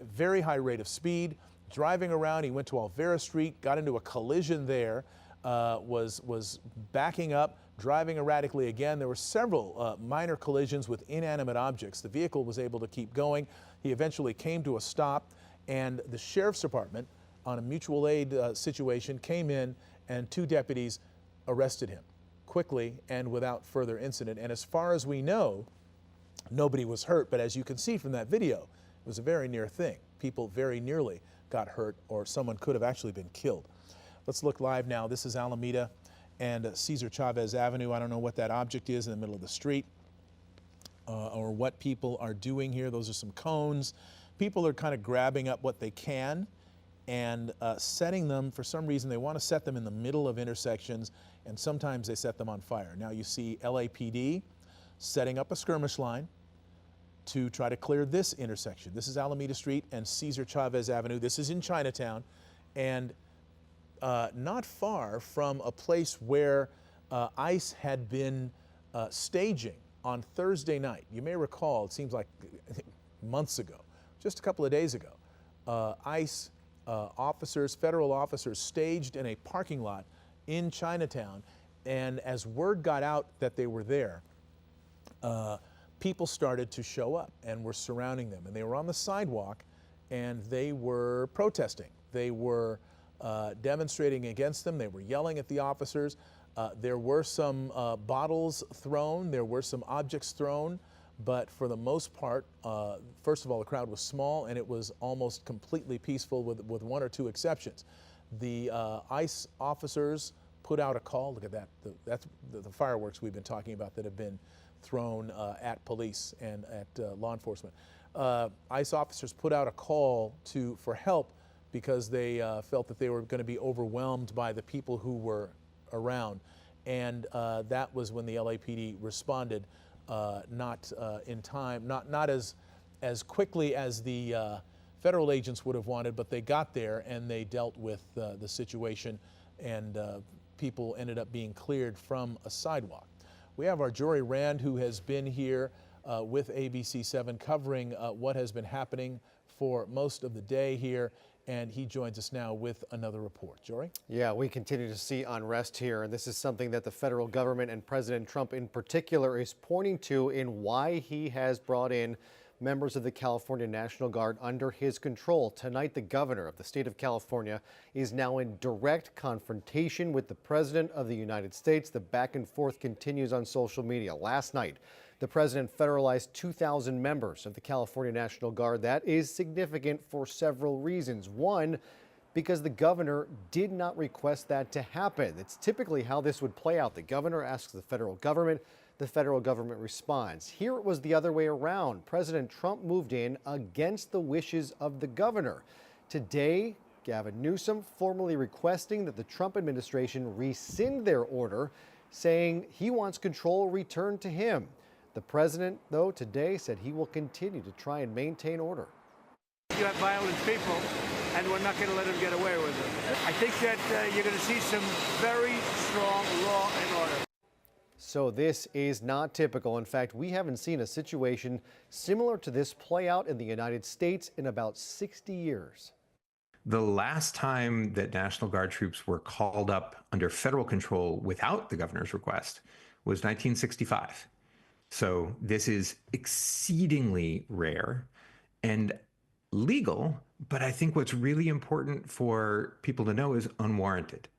A very high rate of speed, driving around. He went to Alvera Street, got into a collision there, was backing up, driving erratically again. There were several minor collisions with inanimate objects. The vehicle was able to keep going. He eventually came to a stop, and the sheriff's department, on a mutual aid situation, came in, and 2 deputies arrested him quickly and without further incident. And as far as we know, nobody was hurt. But as you can see from that video, it was a very near thing. People very nearly got hurt, or someone could have actually been killed. Let's look live now. This is Alameda and Cesar Chavez Avenue. I don't know what that object is in the middle of the street or what people are doing here. Those are some cones. People are kind of grabbing up what they can and setting them. For some reason, they want to set them in the middle of intersections, and sometimes they set them on fire. Now you see LAPD setting up a skirmish line to try to clear this intersection. This is Alameda Street and Cesar Chavez Avenue. This is in Chinatown, and not far from a place where ICE had been staging on Thursday night. You may recall, it seems like months ago, just a couple of days ago, ICE officers, federal officers, staged in a parking lot in Chinatown, and as word got out that they were there, people started to show up and were surrounding them, and they were on the sidewalk and they were protesting. They were demonstrating against them. They were yelling at the officers. There were some bottles thrown. There were some objects thrown. But for the most part, first of all, the crowd was small and it was almost completely peaceful with one or two exceptions. The ICE officers put out a call. Look at that. That's the fireworks we've been talking about that have been thrown at police and at law enforcement. ICE officers put out a call for help because they felt that they were going to be overwhelmed by the people who were around. And that was when the LAPD responded, not in time, not as quickly as the federal agents would have wanted, but they got there and they dealt with the situation, and people ended up being cleared from a sidewalk. We have our Jory Rand, who has been here with ABC7 covering what has been happening for most of the day here, and he joins us now with another report. Jory? Yeah, we continue to see unrest here, and this is something that the federal government and President Trump in particular is pointing to in why he has brought in members of the California National Guard under his control. Tonight, the governor of the state of California is now in direct confrontation with the President of the United States. The back and forth continues on social media. Last night, the president federalized 2,000 members of the California National Guard. That is significant for several reasons. One, because the governor did not request that to happen. It's typically how this would play out. The governor asks the federal government responds. Here it was the other way around. President Trump moved in against the wishes of the governor. Today, Gavin Newsom formally requesting that the Trump administration rescind their order, saying he wants control returned to him. The president, though, today said he will continue to try and maintain order. You have violent people, and we're not going to let them get away with it. I think that you're going to see some very strong law and order. So this is not typical. In fact, we haven't seen a situation similar to this play out in the United States in about 60 years. The last time that National Guard troops were called up under federal control without the governor's request was 1965. So this is exceedingly rare and legal, but I think what's really important for people to know is unwarranted.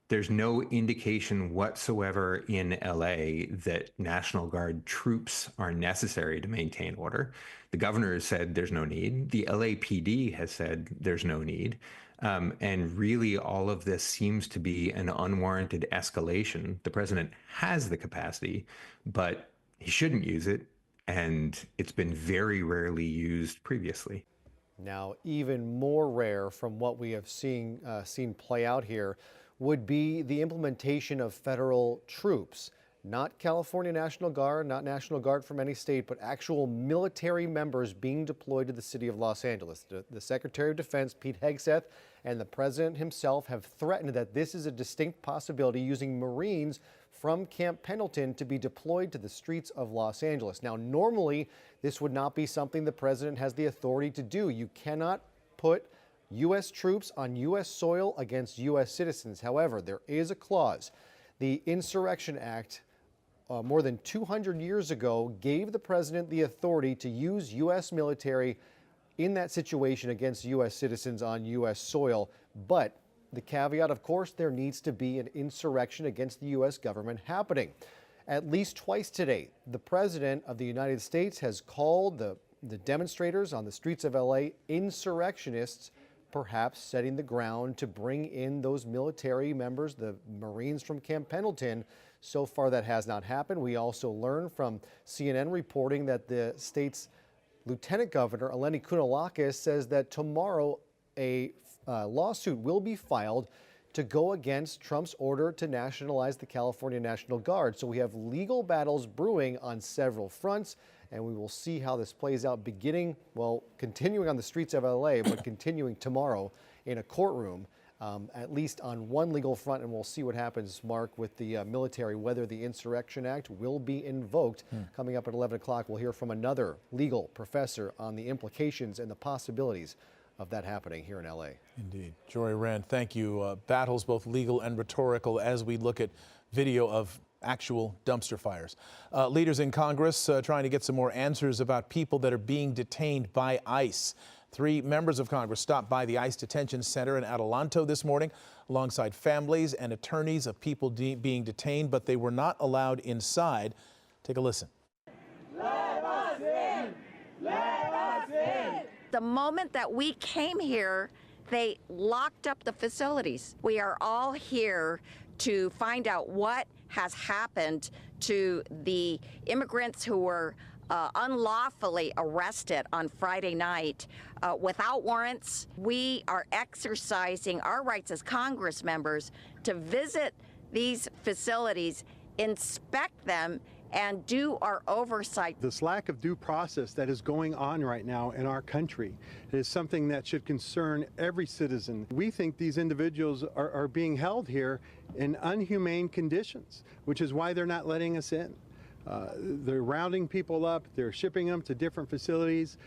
There's no indication whatsoever in LA that National Guard troops are necessary to maintain order. The governor has said there's no need. The LAPD has said there's no need. And really all of this seems to be an unwarranted escalation. The president has the capacity, but he shouldn't use it. And it's been very rarely used previously. Now, even more rare from what we have seen play out here would be the implementation of federal troops, not California National Guard, not National Guard from any state, but actual military members being deployed to the city of Los Angeles. The Secretary of Defense, Pete Hegseth, and the president himself have threatened that this is a distinct possibility, using Marines from Camp Pendleton to be deployed to the streets of Los Angeles. Now, normally, this would not be something the president has the authority to do. You cannot put U.S. troops on U.S. soil against U.S. citizens. However, there is a clause. The Insurrection Act, more than 200 years ago, gave the president the authority to use U.S. military in that situation against U.S. citizens on U.S. soil. But the caveat, of course, there needs to be an insurrection against the U.S. government happening. At least twice today, the president of the United States has called the demonstrators on the streets of L.A. insurrectionists, perhaps setting the ground to bring in those military members, the Marines from Camp Pendleton. So far, that has not happened. We also learned from CNN reporting that the state's Lieutenant Governor, Eleni Kounalakis, says that tomorrow a lawsuit will be filed to go against Trump's order to nationalize the California National Guard. So we have legal battles brewing on several fronts, and we will see how this plays out, continuing on the streets of LA, but continuing tomorrow in a courtroom, at least on one legal front, and we'll see what happens, Mark, with the military, whether the Insurrection Act will be invoked. Coming up at 11 o'clock, we'll hear from another legal professor on the implications and the possibilities of that happening here in LA. Indeed. Jory Rand, thank you. Battles both legal and rhetorical as we look at video of actual dumpster fires. Leaders in Congress trying to get some more answers about people that are being detained by ICE. 3 members of Congress stopped by the ICE detention center in Adelanto this morning alongside families and attorneys of people being detained, but they were not allowed inside. Take a listen. Let us in! Let us in! The moment that we came here, they locked up the facilities. We are all here to find out what has happened to the immigrants who were unlawfully arrested on Friday night without warrants. We are exercising our rights as Congress members to visit these facilities, inspect them, and do our oversight. This lack of due process that is going on right now in our country is something that should concern every citizen. We think these individuals are being held here in unhumane conditions, which is why they're not letting us in. They're rounding people up, they're shipping them to different facilities.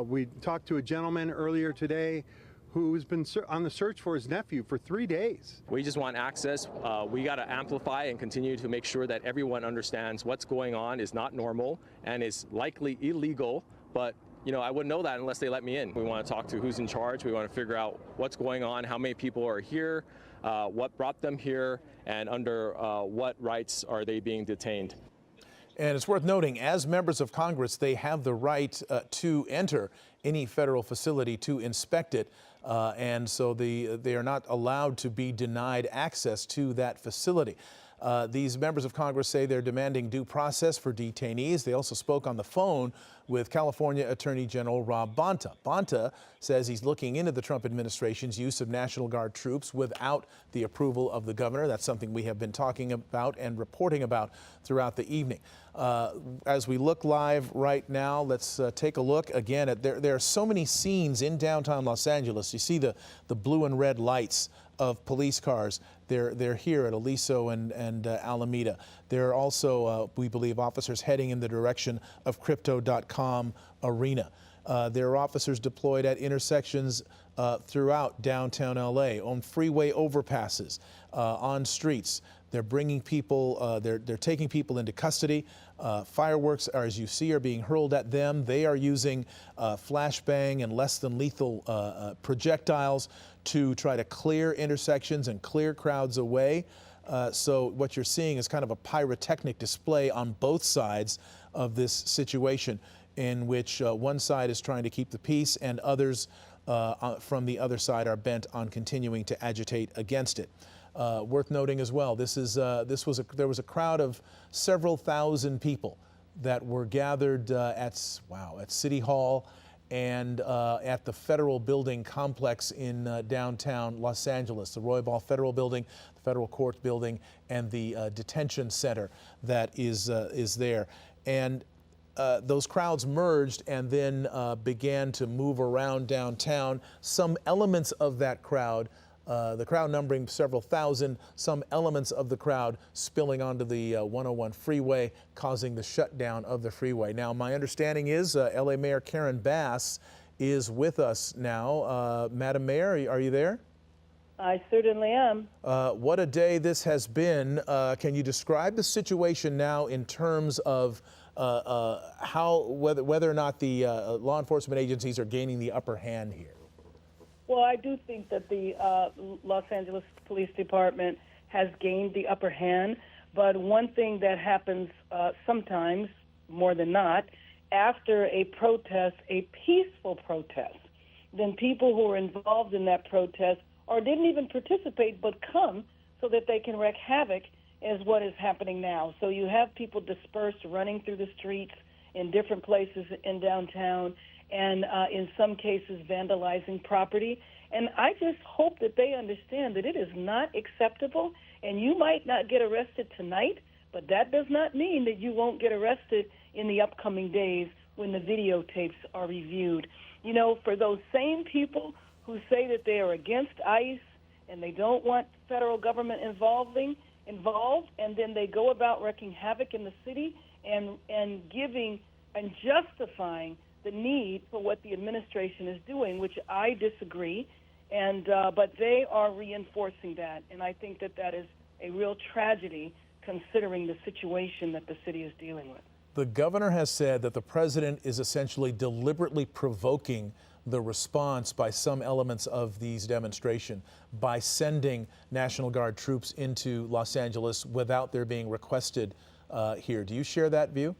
We talked to a gentleman earlier today who's been on the search for his nephew for 3 days. We just want access. We got to amplify and continue to make sure that everyone understands what's going on is not normal and is likely illegal, but I wouldn't know that unless they let me in. We want to talk to who's in charge. We want to figure out what's going on, how many people are here, what brought them here, and under what rights are they being detained. And it's worth noting, as members of Congress, they have the right to enter any federal facility to inspect it. And so they are not allowed to be denied access to that facility. These members of Congress say they're demanding due process for detainees. They also spoke on the phone with California Attorney General Rob Bonta. Bonta says he's looking into the Trump administration's use of National Guard troops without the approval of the governor. That's something we have been talking about and reporting about throughout the evening. As we look live right now, let's take a look again at there are so many scenes in downtown Los Angeles. You see the blue and red lights of police cars. They're here at Aliso and Alameda. There are also, we believe, officers heading in the direction of Crypto.com Arena. There are officers deployed at intersections throughout downtown LA, on freeway overpasses, on streets. They're bringing people, they're taking people into custody. Fireworks, as you see, are being hurled at them. They are using flashbang and less than lethal projectiles to try to clear intersections and clear crowds away. So what you're seeing is kind of a pyrotechnic display on both sides of this situation, in which one side is trying to keep the peace and others from the other side are bent on continuing to agitate against it. Worth noting as well, there was a crowd of several thousand people that were gathered at City Hall and at the Federal Building complex in downtown Los Angeles, the Roybal Federal Building, the Federal Court Building, and the detention center that is there. And those crowds merged and then began to move around downtown. Some elements of that crowd, the crowd numbering several thousand, some elements of the crowd spilling onto the 101 freeway, causing the shutdown of the freeway. Now, my understanding is LA Mayor Karen Bass is with us now. Madam Mayor, are you there? I certainly am. What a day this has been. Can you describe the situation now in terms of whether or not the law enforcement agencies are gaining the upper hand here? Well, I do think that the Los Angeles Police Department has gained the upper hand, but one thing that happens sometimes, more than not, after a protest, a peaceful protest, then people who are involved in that protest or didn't even participate but come so that they can wreak havoc is what is happening now. So you have people dispersed, running through the streets in different places in downtown, and in some cases vandalizing property. And I just hope that they understand that it is not acceptable, and you might not get arrested tonight, but that does not mean that you won't get arrested in the upcoming days when the videotapes are reviewed. You know, for those same people who say that they are against ICE and they don't want federal government involved, and then they go about wreaking havoc in the city and giving and justifying the need for what the administration is doing, which I disagree, but they are reinforcing that, and I think that that is a real tragedy considering the situation that the city is dealing with. The governor has said that the president is essentially deliberately provoking the response by some elements of these demonstrations by sending National Guard troops into Los Angeles without their being requested here. Do you share that view?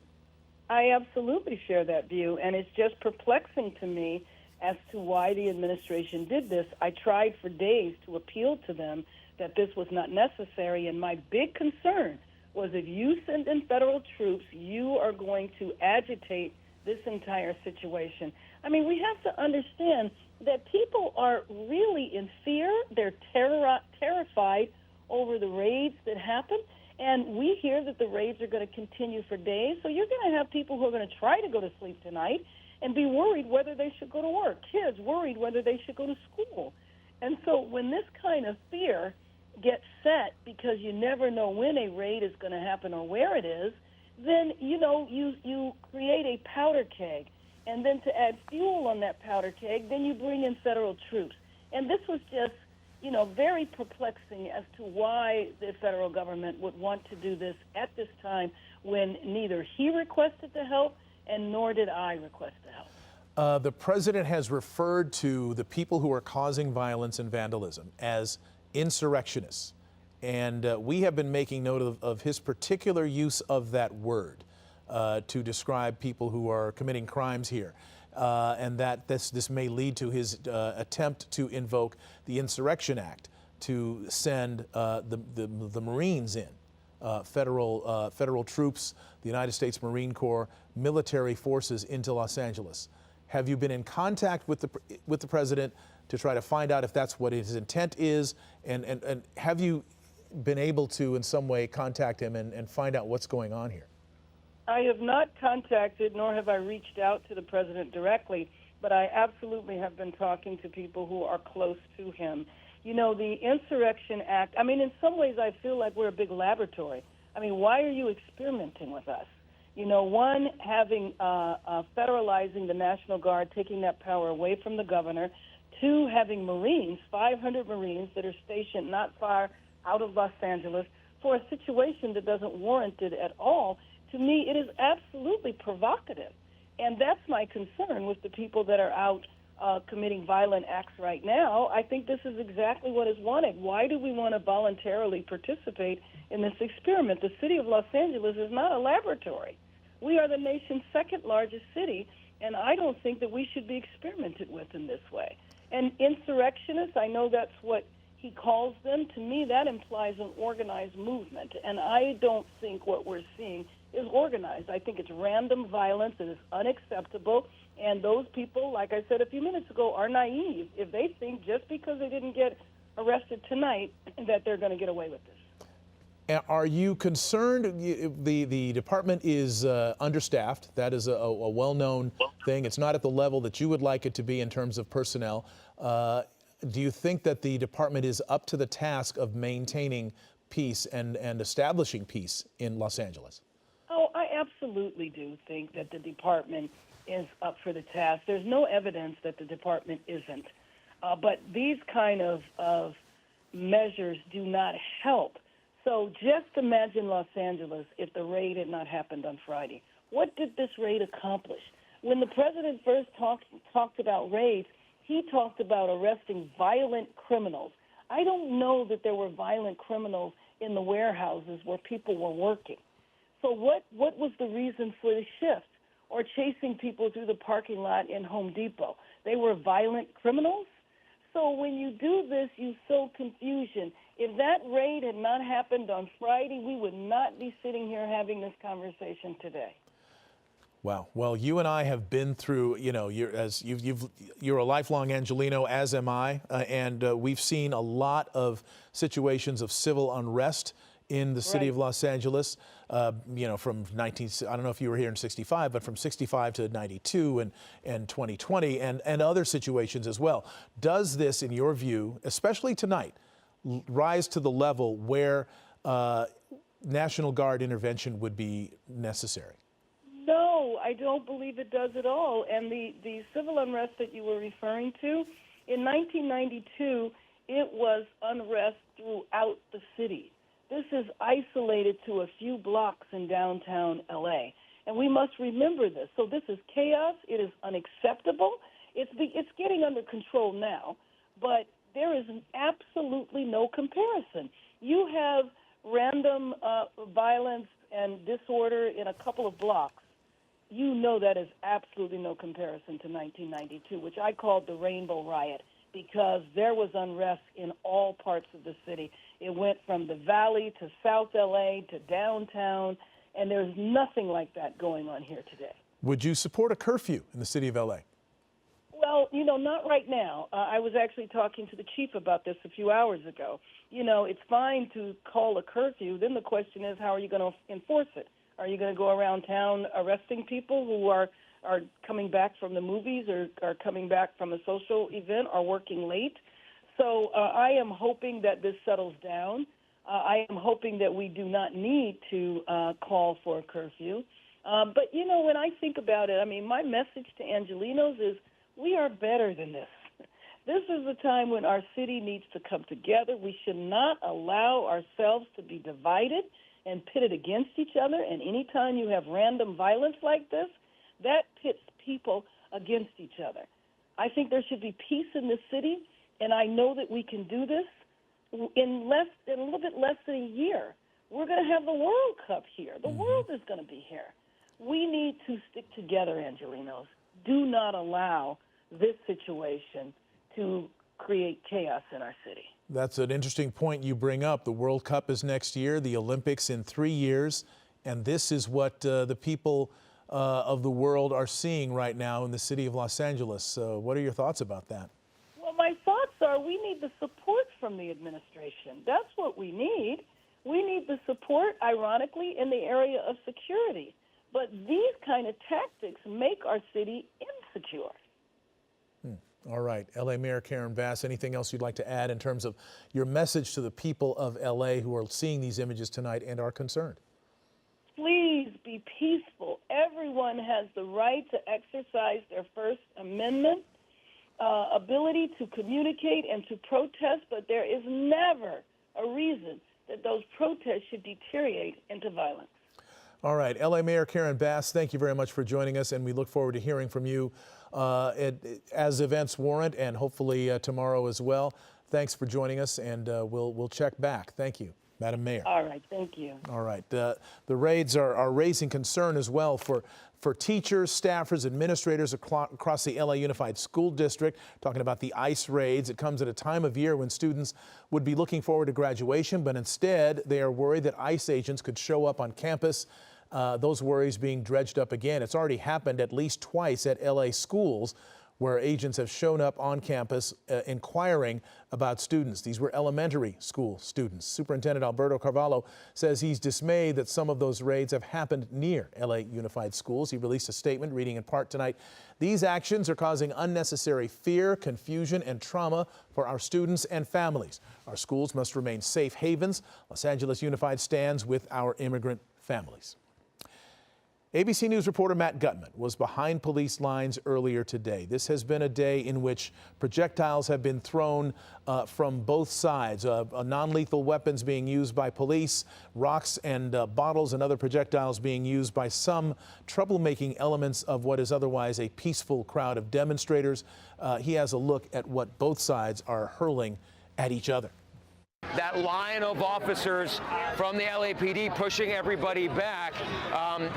I absolutely share that view, and it's just perplexing to me as to why the administration did this. I tried for days to appeal to them that this was not necessary, and my big concern was if you send in federal troops, you are going to agitate this entire situation. I mean, we have to understand that people are really in fear. They're terrified over the raids that happen. And we hear that the raids are going to continue for days. So you're going to have people who are going to try to go to sleep tonight and be worried whether they should go to work. Kids worried whether they should go to school. And so when this kind of fear gets set because you never know when a raid is going to happen or where it is, then, you know, you create a powder keg. And then to add fuel on that powder keg, then you bring in federal troops. And this was just, you know, very perplexing as to why the federal government would want to do this at this time when neither he requested the help and nor did I request the help. The president has referred to the people who are causing violence and vandalism as insurrectionists. And we have been making note of his particular use of that word to describe people who are committing crimes here. And that this may lead to his attempt to invoke the Insurrection Act to send the Marines in, federal troops, the United States Marine Corps, military forces into Los Angeles. Have you been in contact with the president to try to find out if that's what his intent is? And have you been able to in some way contact him and find out what's going on here? I have not contacted, nor have I reached out to the president directly, but I absolutely have been talking to people who are close to him. You know, the Insurrection Act, I mean, in some ways I feel like we're a big laboratory. I mean, why are you experimenting with us? You know, one, having federalizing the National Guard, taking that power away from the governor. Two, having Marines, 500 Marines that are stationed not far out of Los Angeles for a situation that doesn't warrant it at all. To me, it is absolutely provocative. And that's my concern with the people that are out committing violent acts right now. I think this is exactly what is wanted. Why do we want to voluntarily participate in this experiment? The city of Los Angeles is not a laboratory. We are the nation's second largest city, and I don't think that we should be experimented with in this way. And insurrectionists, I know that's what he calls them. To me, that implies an organized movement, and I don't think what we're seeing is organized. I think it's random violence. It is unacceptable, and those people, like I said a few minutes ago, are naive if they think just because they didn't get arrested tonight that they're going to get away with this. Are you concerned? The department is understaffed. That is a well-known thing. It's not at the level that you would like it to be in terms of personnel. Do you think that the department is up to the task of maintaining peace and establishing peace in Los Angeles? Oh, I absolutely do think that the department is up for the task. There's no evidence that the department isn't. But these kind of measures do not help. So just imagine Los Angeles if the raid had not happened on Friday. What did this raid accomplish? When the president first talked about raids, he talked about arresting violent criminals. I don't know that there were violent criminals in the warehouses where people were working. So what was the reason for the shift? Or chasing people through the parking lot in Home Depot? They were violent criminals? So when you do this, you sow confusion. If that raid had not happened on Friday, we would not be sitting here having this conversation today. Wow. Well, you and I have been through, you know, you're a lifelong Angelino, as am I, and we've seen a lot of situations of civil unrest in the city of Los Angeles, you know, from I don't know if you were here in 65, but from 65 to 92 and 2020 and other situations as well. Does this, in your view, especially tonight, rise to the level where National Guard intervention would be necessary? No, I don't believe it does at all. And the civil unrest that you were referring to, in 1992, it was unrest throughout the city. This is isolated to a few blocks in downtown L.A., and we must remember this. So this is chaos. It is unacceptable. It's getting under control now, but there is absolutely no comparison. You have random violence and disorder in a couple of blocks. You know that is absolutely no comparison to 1992, which I called the Rainbow Riot, because there was unrest in all parts of the city. It went from the Valley to South LA to downtown, and there's nothing like that going on here today. Would you support a curfew in the city of LA? Well, not right now. I was actually talking to the chief about this a few hours ago. It's fine to call a curfew. Then the question is, how are you going to enforce it? Are you going to go around town arresting people who are coming back from the movies or are coming back from a social event or working late? So I am hoping that this settles down. I am hoping that we do not need to call for a curfew. But, when I think about it, my message to Angelenos is we are better than this. This is a time when our city needs to come together. We should not allow ourselves to be divided and pitted against each other. And anytime you have random violence like this, that pits people against each other. I think there should be peace in this city, and I know that we can do this in a little bit less than a year. We're going to have the World Cup here. The world is going to be here. We need to stick together, Angelenos. Do not allow this situation to create chaos in our city. That's an interesting point you bring up. The World Cup is next year, the Olympics in 3 years, and this is what the people of the world are seeing right now in the city of Los Angeles. What are your thoughts about that? Well, my thoughts are we need the support from the administration. That's what we need. We need the support, ironically, in the area of security. But these kind of tactics make our city insecure. All right. LA Mayor Karen Bass, anything else you'd like to add in terms of your message to the people of LA who are seeing these images tonight and are concerned? Please be peaceful. Everyone has the right to exercise their First Amendment ability to communicate and to protest, but there is never a reason that those protests should deteriorate into violence. All right. LA Mayor Karen Bass, thank you very much for joining us, and we look forward to hearing from you as events warrant, and hopefully tomorrow as well. Thanks for joining us, and we'll check back. Thank you, Madam Mayor. All right. Thank you. All right. The raids are raising concern as well for teachers, staffers, administrators across the LA Unified School District. Talking about the ICE raids. It comes at a time of year when students would be looking forward to graduation, but instead they are worried that ICE agents could show up on campus. Those worries being dredged up again. It's already happened at least twice at LA schools where agents have shown up on campus inquiring about students. These were elementary school students. Superintendent Alberto Carvalho says he's dismayed that some of those raids have happened near LA Unified Schools. He released a statement reading in part tonight, "These actions are causing unnecessary fear, confusion, and trauma for our students and families. Our schools must remain safe havens. Los Angeles Unified stands with our immigrant families." ABC News reporter Matt Gutman was behind police lines earlier today. This has been a day in which projectiles have been thrown from both sides, non-lethal weapons being used by police, rocks and bottles and other projectiles being used by some troublemaking elements of what is otherwise a peaceful crowd of demonstrators. He has a look at what both sides are hurling at each other. That line of officers from the LAPD pushing everybody back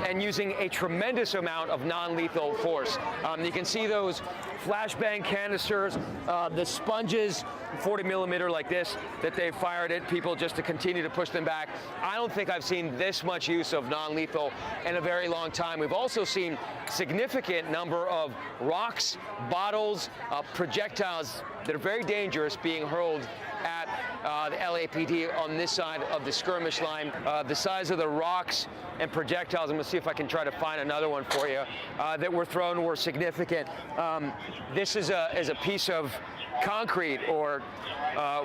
and using a tremendous amount of non-lethal force. You can see those flashbang canisters, the sponges, 40 millimeter like this, that they fired at people just to continue to push them back. I don't think I've seen this much use of non-lethal in a very long time. We've also seen significant number of rocks, bottles, projectiles that are very dangerous being hurled at the LAPD on this side of the skirmish line. The size of the rocks and projectiles, I'm going to see if I can try to find another one for you, that were thrown were significant. This is a piece of concrete or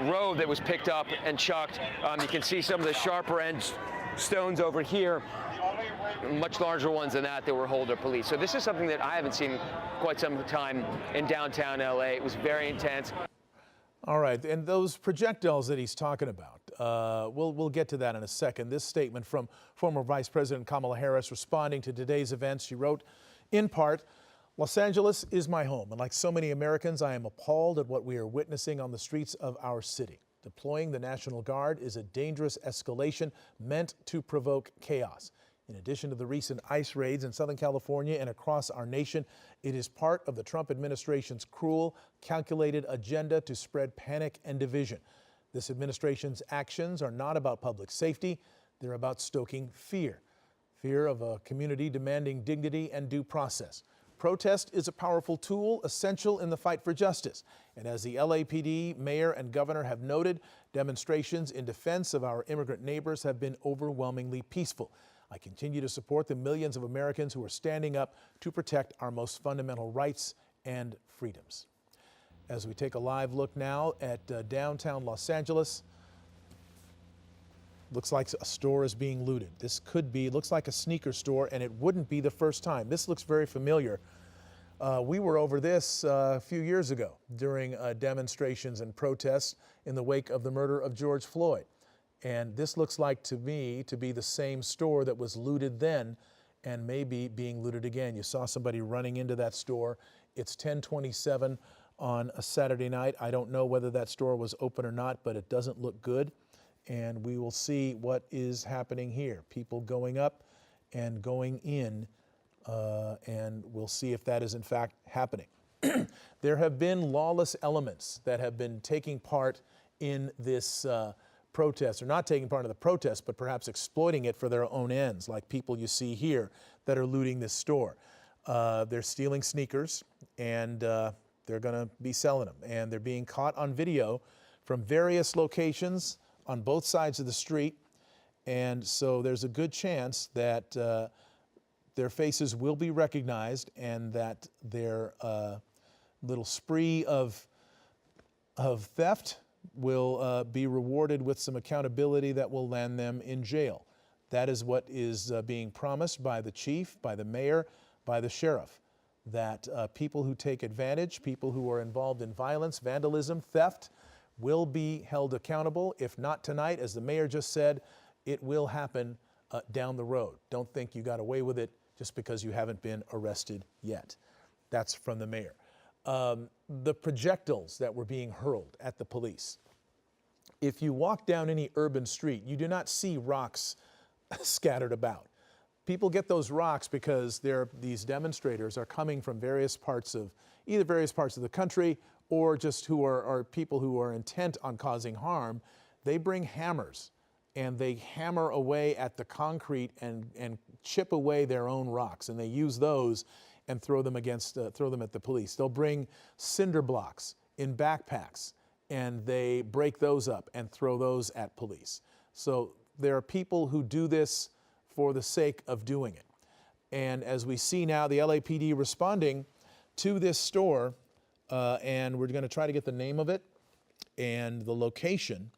road that was picked up and chucked. You can see some of the sharper end stones over here, much larger ones than that were hurled at police. So this is something that I haven't seen quite some time in downtown LA. It was very intense. All right, and those projectiles that he's talking about, we'll get to that in a second. This statement from former Vice President Kamala Harris responding to today's events. She wrote, in part, Los Angeles is my home, and like so many Americans, I am appalled at what we are witnessing on the streets of our city. Deploying the National Guard is a dangerous escalation meant to provoke chaos. In addition to the recent ICE raids in Southern California and across our nation, it is part of the Trump administration's cruel, calculated agenda to spread panic and division. This administration's actions are not about public safety, they're about stoking fear. Fear of a community demanding dignity and due process. Protest is a powerful tool, essential in the fight for justice. And as the LAPD, mayor, and governor have noted, demonstrations in defense of our immigrant neighbors have been overwhelmingly peaceful. I continue to support the millions of Americans who are standing up to protect our most fundamental rights and freedoms. As we take a live look now at downtown Los Angeles, looks like a store is being looted. This looks like a sneaker store, and it wouldn't be the first time. This looks very familiar. We were over this a few years ago during demonstrations and protests in the wake of the murder of George Floyd. And this looks like to me to be the same store that was looted then and maybe being looted again. You saw somebody running into that store. It's 10:27 on a Saturday night. I don't know whether that store was open or not, but it doesn't look good. And we will see what is happening here. People going up and going in, and we'll see if that is in fact happening. There have been lawless elements that have been taking part in this protest, or not taking part in the protest, but perhaps exploiting it for their own ends, like people you see here that are looting this store. They're stealing sneakers, and they're going to be selling them. And they're being caught on video from various locations on both sides of the street. And so there's a good chance that their faces will be recognized and that their little spree of theft will be rewarded with some accountability that will land them in jail. That is what is being promised by the chief, by the mayor, by the sheriff, that people who take advantage, people who are involved in violence, vandalism, theft, will be held accountable. If not tonight, as the mayor just said, it will happen down the road. Don't think you got away with it just because you haven't been arrested yet. That's from the mayor. The projectiles that were being hurled at the police. If you walk down any urban street, you do not see rocks scattered about. People get those rocks because these demonstrators are coming from various parts of the country, or just who are people who are intent on causing harm. They bring hammers and they hammer away at the concrete and chip away their own rocks, and they use those and throw them at the police. They'll bring cinder blocks in backpacks and they break those up and throw those at police. So there are people who do this for the sake of doing it. And as we see now, the LAPD responding to this store, and we're going to try to get the name of it and the location,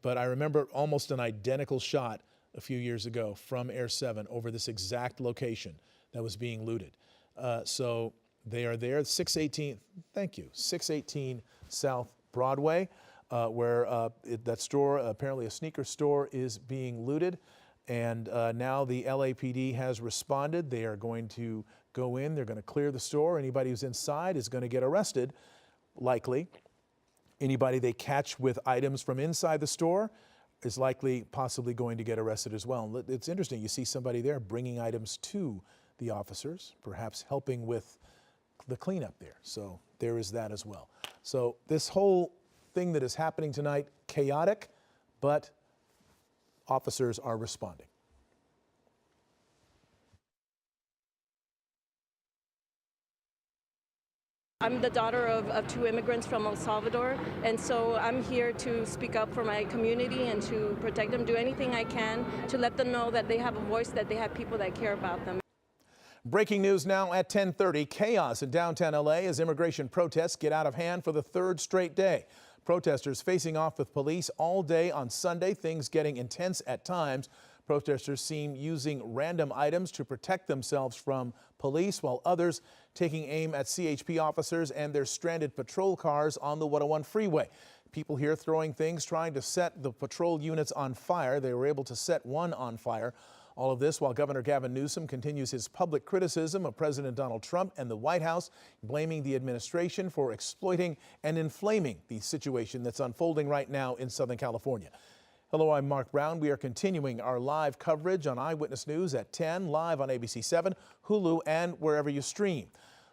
but I remember almost an identical shot a few years ago from Air 7 over this exact location that was being looted. So they are there, 618 South Broadway, where that store, apparently a sneaker store, is being looted. And now the LAPD has responded. They are going to go in, they're going to clear the store. Anybody who's inside is going to get arrested, likely. Anybody they catch with items from inside the store is likely possibly going to get arrested as well. And it's interesting, you see somebody there bringing items to the officers, perhaps helping with the cleanup there. So there is that as well. So this whole thing that is happening tonight, chaotic, but officers are responding. I'm the daughter of two immigrants from El Salvador, and so I'm here to speak up for my community and to protect them, do anything I can to let them know that they have a voice, that they have people that care about them. Breaking news now at 10:30. Chaos in downtown LA as immigration protests get out of hand for the third straight day. Protesters facing off with police all day on Sunday, things getting intense at times. Protesters seen using random items to protect themselves from police, while others taking aim at CHP officers and their stranded patrol cars on the 101 freeway. People here throwing things, trying to set the patrol units on fire. They were able to set one on fire. All of this while Governor Gavin Newsom continues his public criticism of President Donald Trump and the White House, blaming the administration for exploiting and inflaming the situation that's unfolding right now in Southern California. Hello, I'm Mark Brown. We are continuing our live coverage on Eyewitness News at 10, live on ABC 7, Hulu, and wherever you stream.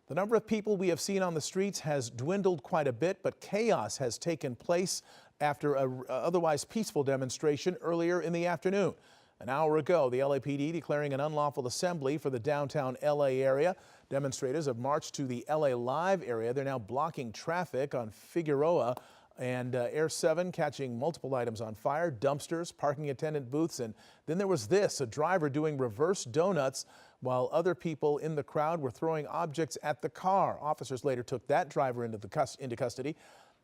The number of people we have seen on the streets has dwindled quite a bit, but chaos has taken place after an otherwise peaceful demonstration earlier in the afternoon. An hour ago, the LAPD declaring an unlawful assembly for the downtown LA area. Demonstrators have marched to the LA Live area. They're now blocking traffic on Figueroa and Air 7, catching multiple items on fire, dumpsters, parking attendant booths, and then there was this, a driver doing reverse donuts while other people in the crowd were throwing objects at the car. Officers later took that driver into custody.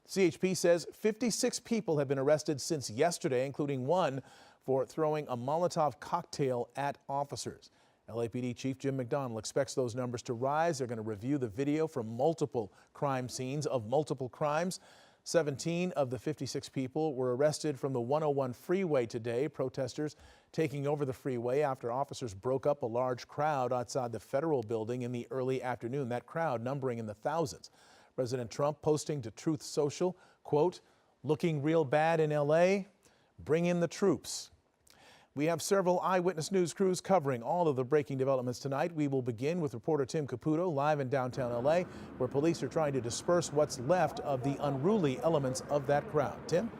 CHP says 56 people have been arrested since yesterday, including one for throwing a Molotov cocktail at officers. LAPD Chief Jim McDonnell expects those numbers to rise. They're going to review the video from multiple crime scenes of multiple crimes. 17 of the 56 people were arrested from the 101 freeway today. Protesters taking over the freeway after officers broke up a large crowd outside the federal building in the early afternoon. That crowd numbering in the thousands. President Trump posting to Truth Social, quote, "Looking real bad in LA? Bring in the troops." We have several Eyewitness News crews covering all of the breaking developments tonight. We will begin with reporter Tim Caputo live in downtown LA, where police are trying to disperse what's left of the unruly elements of that crowd. Tim?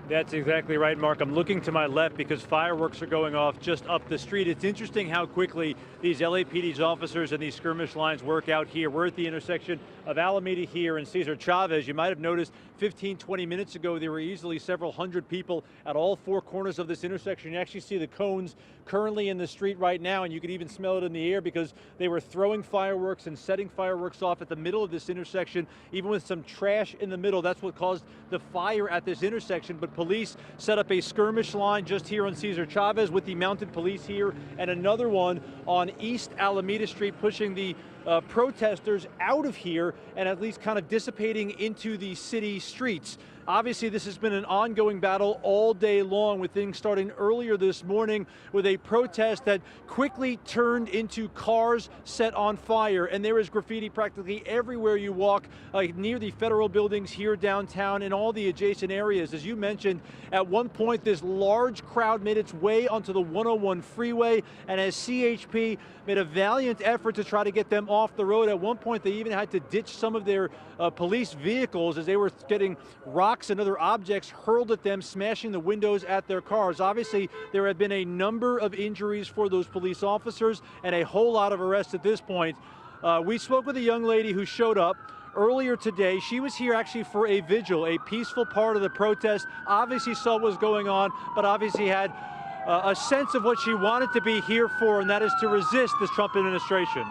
That's exactly right, Mark. I'm looking to my left because fireworks are going off just up the street. It's interesting how quickly these LAPD's officers and these skirmish lines work out here. We're at the intersection of Alameda here and Cesar Chavez. You might have noticed 15, 20 minutes ago, there were easily several hundred people at all four corners of this intersection. You actually see the cones currently in the street right now, and you can even smell it in the air because they were throwing fireworks and setting fireworks off at the middle of this intersection, even with some trash in the middle. That's what caused the fire at this intersection. But police set up a skirmish line just here on Cesar Chavez with the mounted police here, and another one on East Alameda Street, pushing the protesters out of here and at least kind of dissipating into the city streets. Obviously, this has been an ongoing battle all day long, with things starting earlier this morning with a protest that quickly turned into cars set on fire. And there is graffiti practically everywhere you walk, near the federal buildings here downtown and all the adjacent areas. As you mentioned, at one point, this large crowd made its way onto the 101 freeway, and as CHP made a valiant effort to try to get them off the road, at one point they even had to ditch some of their police vehicles as they were getting rocks and other objects hurled at them, smashing the windows at their cars. Obviously, there have been a number of injuries for those police officers and a whole lot of arrests at this point. We spoke with a young lady who showed up earlier today. She was here actually for a vigil, a peaceful part of the protest. Obviously saw what was going on, but obviously had a sense of what she wanted to be here for, and that is to resist this Trump administration.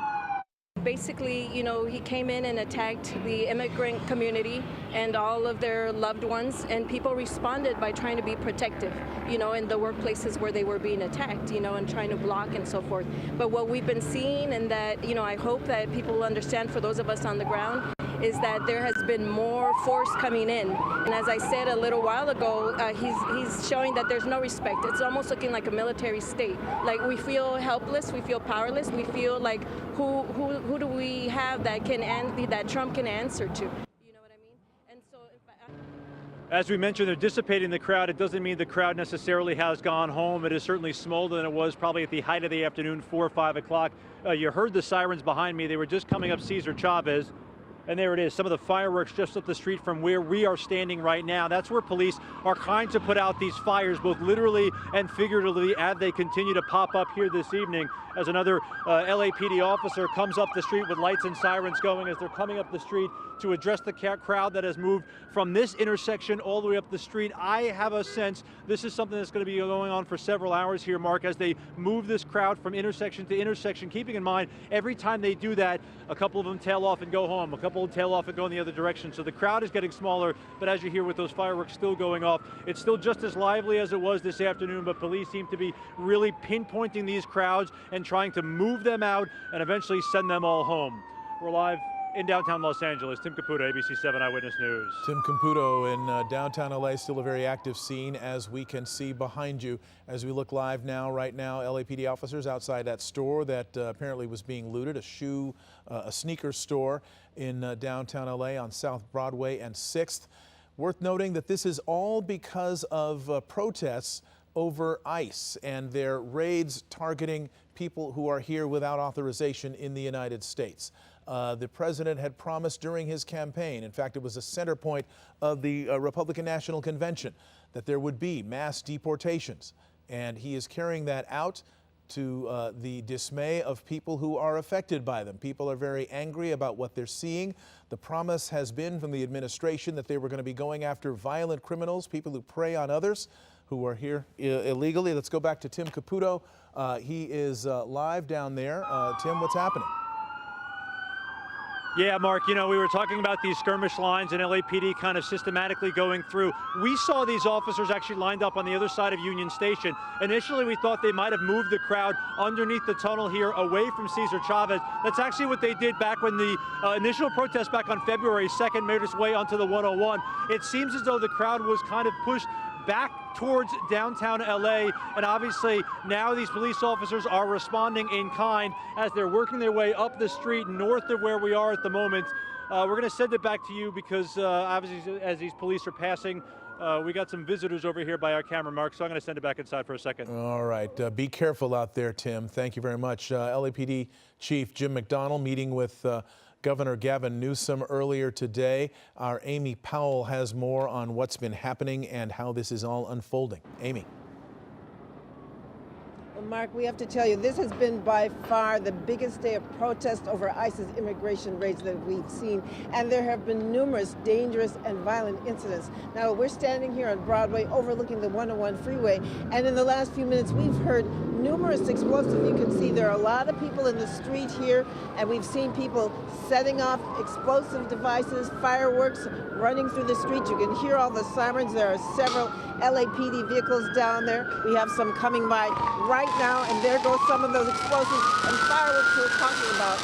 Basically, you know, he came in and attacked the immigrant community and all of their loved ones, and people responded by trying to be protective, you know, in the workplaces where they were being attacked, you know, and trying to block and so forth. But what we've been seeing, and that, you know, I hope that people will understand for those of us on the ground, is that there has been more force coming in. And as I said a little while ago, he's showing that there's no respect. It's almost looking like a military state. Like, we feel helpless, we feel powerless, we feel like who do we have that Trump can answer to? You know what I mean? And so as we mentioned, they're dissipating the crowd. It doesn't mean the crowd necessarily has gone home. It is certainly smaller than it was probably at the height of the afternoon, 4 or 5 o'clock. You heard the sirens behind me. They were just coming up Cesar Chavez. And there it is, some of the fireworks just up the street from where we are standing right now. That's where police are trying to put out these fires, both literally and figuratively, as they continue to pop up here this evening, as another LAPD officer comes up the street with lights and sirens going as they're coming up the street to address the crowd that has moved from this intersection all the way up the street. I have a sense this is something that's going to be going on for several hours here, Mark, as they move this crowd from intersection to intersection, keeping in mind every time they do that, a couple of them tail off and go home, a couple tail off and go in the other direction. So the crowd is getting smaller, but as you hear with those fireworks still going off, it's still just as lively as it was this afternoon, but police seem to be really pinpointing these crowds and trying to move them out and eventually send them all home. We're live in downtown Los Angeles. Tim Caputo, ABC 7 Eyewitness News. Tim Caputo in downtown LA, still a very active scene, as we can see behind you. As we look live now, right now, LAPD officers outside that store that apparently was being looted, a sneaker store in downtown LA on South Broadway and 6th. Worth noting that this is all because of protests over ICE and their raids targeting people who are here without authorization in the United States. The president had promised during his campaign, in fact, it was a center point of the Republican National Convention, that there would be mass deportations. And he is carrying that out to the dismay of people who are affected by them. People are very angry about what they're seeing. The promise has been from the administration that they were going to be going after violent criminals, people who prey on others who are here illegally. Let's go back to Tim Caputo. He is live down there. Tim, what's happening? Yeah, Mark, you know, we were talking about these skirmish lines and LAPD kind of systematically going through. We saw these officers actually lined up on the other side of Union Station. Initially, we thought they might have moved the crowd underneath the tunnel here away from Cesar Chavez. That's actually what they did back when the initial protest back on February 2nd made its way onto the 101. It seems as though the crowd was kind of pushed back towards downtown LA, and obviously now these police officers are responding in kind as they're working their way up the street north of where we are at the moment. We're going to send it back to you because obviously as these police are passing, we got some visitors over here by our camera, Mark, so I'm going to send it back inside for a second. All right. Be careful out there, Tim. Thank you very much. LAPD Chief Jim McDonnell meeting with Governor Gavin Newsom earlier today. Our Amy Powell has more on what's been happening and how this is all unfolding. Amy. Well, Mark, we have to tell you, this has been by far the biggest day of protest over ICE's immigration raids that we've seen, and there have been numerous dangerous and violent incidents. Now, we're standing here on Broadway overlooking the 101 freeway, and in the last few minutes, we've heard numerous explosives. You can see there are a lot of people in the street here, and we've seen people setting off explosive devices, fireworks, running through the street. You can hear all the sirens. There are several LAPD vehicles down there. We have some coming by right now, and there go some of those explosives and fireworks we're talking about.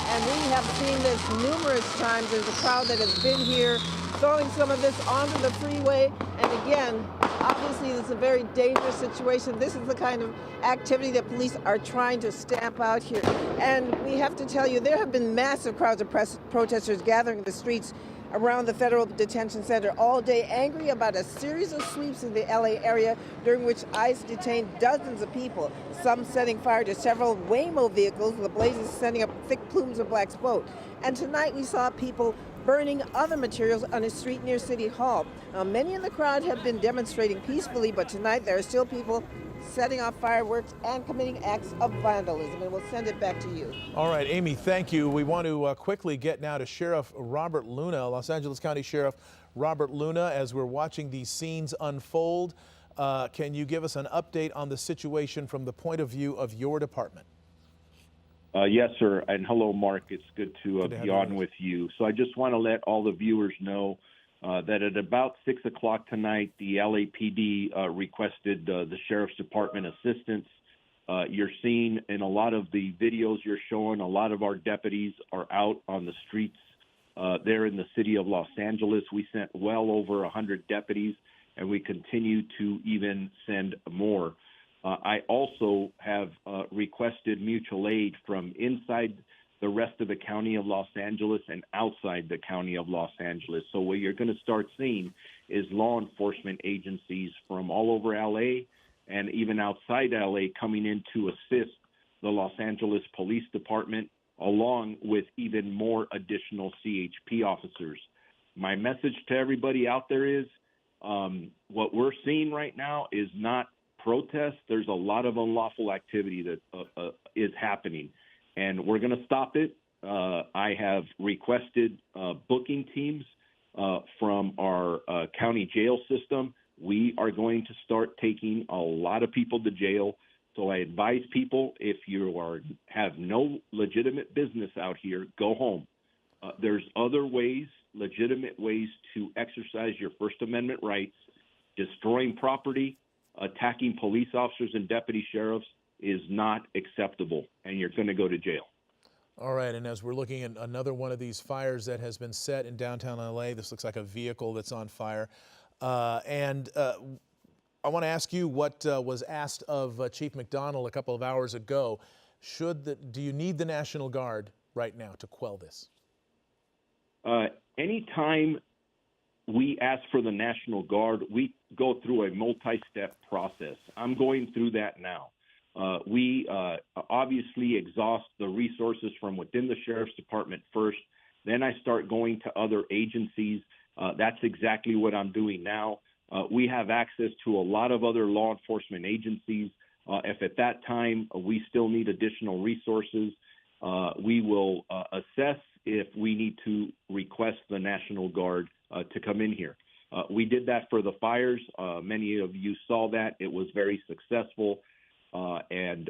And we have seen this numerous times. There's a crowd that has been here throwing some of this onto the freeway. And again, obviously this is a very dangerous situation. This is the kind of activity that police are trying to stamp out here. And we have to tell you, there have been massive crowds of protesters gathering in the streets around the federal detention center all day, angry about a series of sweeps in the LA area during which ICE detained dozens of people, some setting fire to several Waymo vehicles, with the blazes sending up thick plumes of black smoke. And tonight we saw people burning other materials on a street near City Hall. Now, many in the crowd have been demonstrating peacefully, but tonight there are still people setting off fireworks and committing acts of vandalism. And we'll send it back to you. All right, Amy, thank you. We want to quickly get now to Sheriff Robert Luna, Los Angeles County Sheriff Robert Luna, as we're watching these scenes unfold. Can you give us an update on the situation from the point of view of your department? Yes, sir. And hello, Mark. It's good to be on with you. So I just want to let all the viewers know that at about 6 o'clock tonight, the LAPD requested the Sheriff's Department assistance. You're seeing in a lot of the videos you're showing, a lot of our deputies are out on the streets there in the city of Los Angeles. We sent well over 100 deputies, and we continue to even send more. I also have requested mutual aid from inside the rest of the county of Los Angeles and outside the county of Los Angeles. So what you're going to start seeing is law enforcement agencies from all over LA and even outside LA coming in to assist the Los Angeles Police Department, along with even more additional CHP officers. My message to everybody out there is what we're seeing right now is not protest. There's a lot of unlawful activity that is happening, and we're going to stop it. I have requested booking teams from our county jail system. We are going to start taking a lot of people to jail. So I advise people, if you have no legitimate business out here, go home. There's other ways, legitimate ways to exercise your First Amendment rights. Destroying property, attacking police officers and deputy sheriffs is not acceptable, and you're going to go to jail. All right, and as we're looking at another one of these fires that has been set in downtown LA, this looks like a vehicle that's on fire. I want to ask you what was asked of Chief McDonald a couple of hours ago. Do you need the National Guard right now to quell this? Anytime we ask for the National Guard, we go through a multi-step process. I'm going through that now. We obviously exhaust the resources from within the Sheriff's Department first. Then I start going to other agencies. That's exactly what I'm doing now. We have access to a lot of other law enforcement agencies. If at that time we still need additional resources, we will assess if we need to request the National Guard to come in here. We did that for the fires. Many of you saw that. It was very successful. And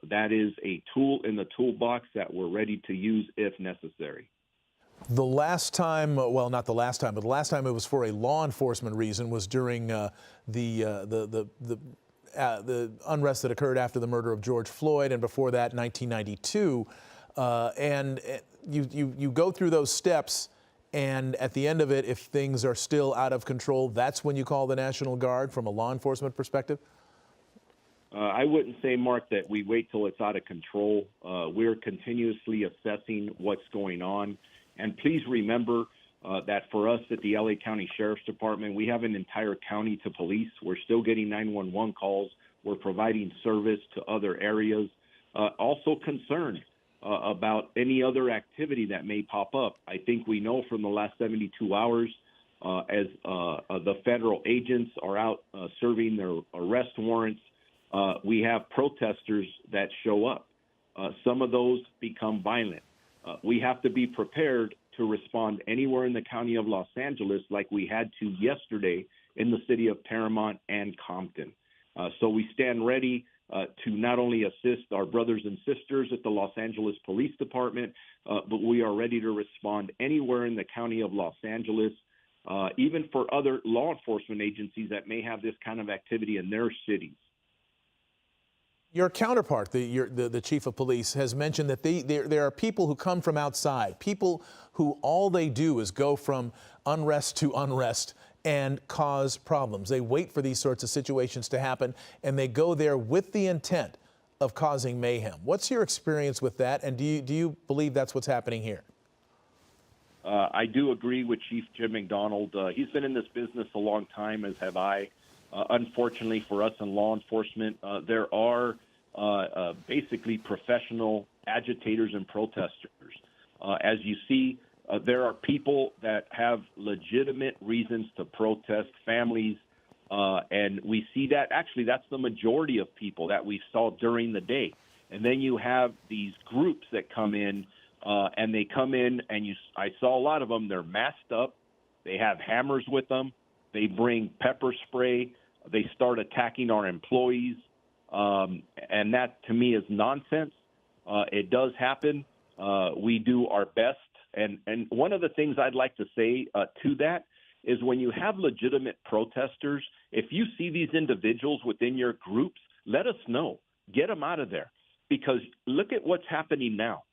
that is a tool in the toolbox that we're ready to use if necessary. The last time, well, not the last time, but the last time it was for a law enforcement reason was during the unrest that occurred after the murder of George Floyd, and before that, 1992. And you go through those steps, and at the end of it, if things are still out of control, that's when you call the National Guard from a law enforcement perspective? I wouldn't say, Mark, that we wait till it's out of control. We're continuously assessing what's going on. And please remember that for us at the LA County Sheriff's Department, we have an entire county to police. We're still getting 911 calls. We're providing service to other areas. Also concerned about any other activity that may pop up. I think we know from the last 72 hours as the federal agents are out serving their arrest warrants, we have protesters that show up. Some of those become violent. We have to be prepared to respond anywhere in the county of Los Angeles like we had to yesterday in the city of Paramount and Compton. So we stand ready to not only assist our brothers and sisters at the Los Angeles Police Department, but we are ready to respond anywhere in the county of Los Angeles, even for other law enforcement agencies that may have this kind of activity in their cities. Your counterpart, the chief of police, has mentioned that there are people who come from outside, people who all they do is go from unrest to unrest and cause problems. They wait for these sorts of situations to happen, and they go there with the intent of causing mayhem. What's your experience with that, and do you believe that's what's happening here? I do agree with Chief Jim McDonald. He's been in this business a long time, as have I. Unfortunately for us in law enforcement, there are basically professional agitators and protesters. As you see, there are people that have legitimate reasons to protest, families, and we see that. Actually, that's the majority of people that we saw during the day. And then you have these groups that come in, and they come in, and I saw a lot of them. They're masked up. They have hammers with them. They bring pepper spray. They start attacking our employees, and that, to me, is nonsense. It does happen. We do our best. And one of the things I'd like to say to that is when you have legitimate protesters, if you see these individuals within your groups, let us know. Get them out of there. Because look at what's happening now.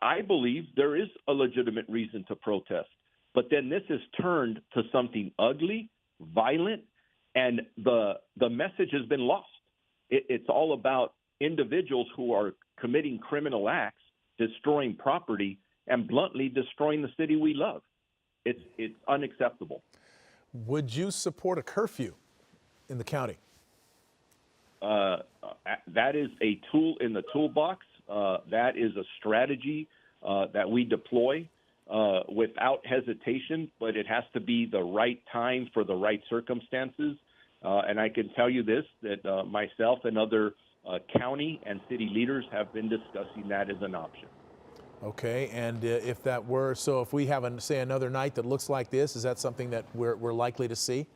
I believe there is a legitimate reason to protest. But then this has turned to something ugly, violent, and the message has been lost. It's all about individuals who are committing criminal acts, destroying property, and bluntly destroying the city we love. It's unacceptable. Would you support a curfew in the county? That is a tool in the toolbox. That is a strategy that we deploy without hesitation, but it has to be the right time for the right circumstances. And I can tell you this, that myself and other county and city leaders have been discussing that as an option. Okay, and if that were, so if we have, say, another night that looks like this, is that something that we're likely to see?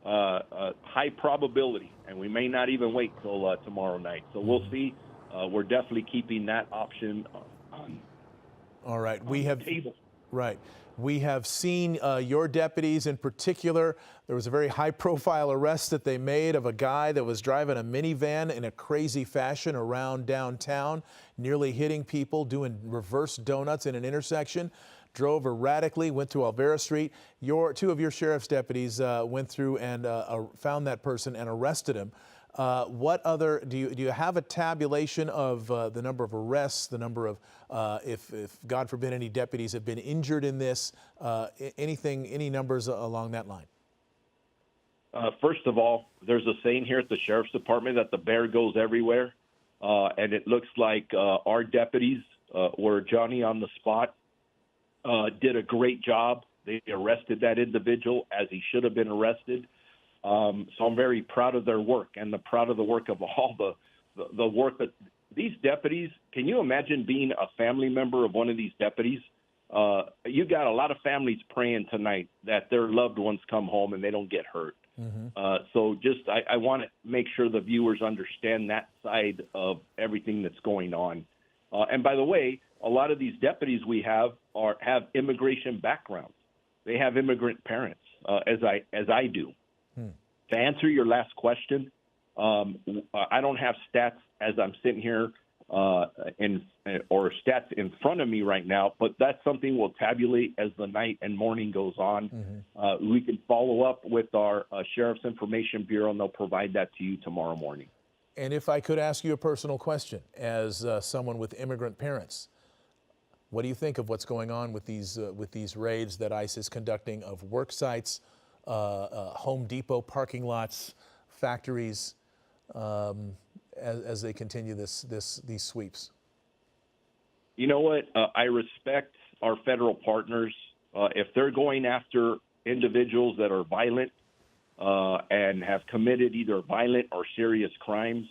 High probability, and we may not even wait till tomorrow night. So we'll see. We're definitely keeping that option on. All right, we have table. Right. We have seen your deputies in particular. There was a very high-profile arrest that they made of a guy that was driving a minivan in a crazy fashion around downtown, nearly hitting people, doing reverse donuts in an intersection. Drove erratically, went to Alvera Street. Two of your sheriff's deputies went through and found that person and arrested him. What other, do you have a tabulation of the number of arrests, the number of, if God forbid any deputies have been injured in this, any numbers along that line? First of all, there's a saying here at the Sheriff's Department that the bear goes everywhere. And it looks like our deputies were Johnny on the spot, did a great job. They arrested that individual as he should have been arrested. So I'm very proud of their work and proud of the work of all the work that these deputies. Can you imagine being a family member of one of these deputies? You got a lot of families praying tonight that their loved ones come home and they don't get hurt. So just I want to make sure the viewers understand that side of everything that's going on. And by the way, a lot of these deputies we have have immigration backgrounds. They have immigrant parents, as I do. To answer your last question, I don't have stats as I'm sitting here or stats in front of me right now, but that's something we'll tabulate as the night and morning goes on. We can follow up with our Sheriff's Information Bureau, and they'll provide that to you tomorrow morning. And if I could ask you a personal question, as someone with immigrant parents, what do you think of what's going on with these raids that ICE is conducting of work sites, Home Depot parking lots, factories, as they continue these sweeps? You know what? I respect our federal partners. If they're going after individuals that are violent and have committed either violent or serious crimes,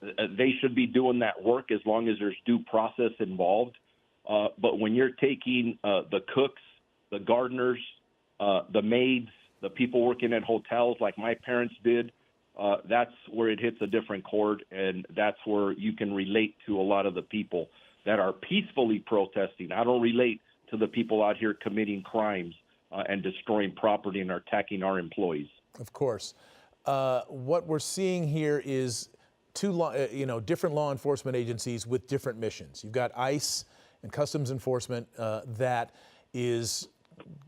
they should be doing that work as long as there's due process involved. But when you're taking the cooks, the gardeners, the maids, the people working at hotels like my parents did, that's where it hits a different chord, and that's where you can relate to a lot of the people that are peacefully protesting. I don't relate to the people out here committing crimes and destroying property and attacking our employees. Of course. What we're seeing here is different law enforcement agencies with different missions. You've got ICE and Customs Enforcement that is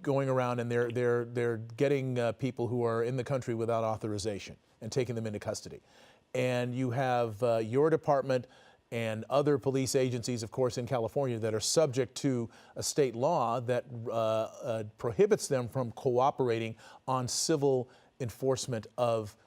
going around and they're getting people who are in the country without authorization and taking them into custody. And you have your department and other police agencies, of course, in California that are subject to a state law that prohibits them from cooperating on civil enforcement of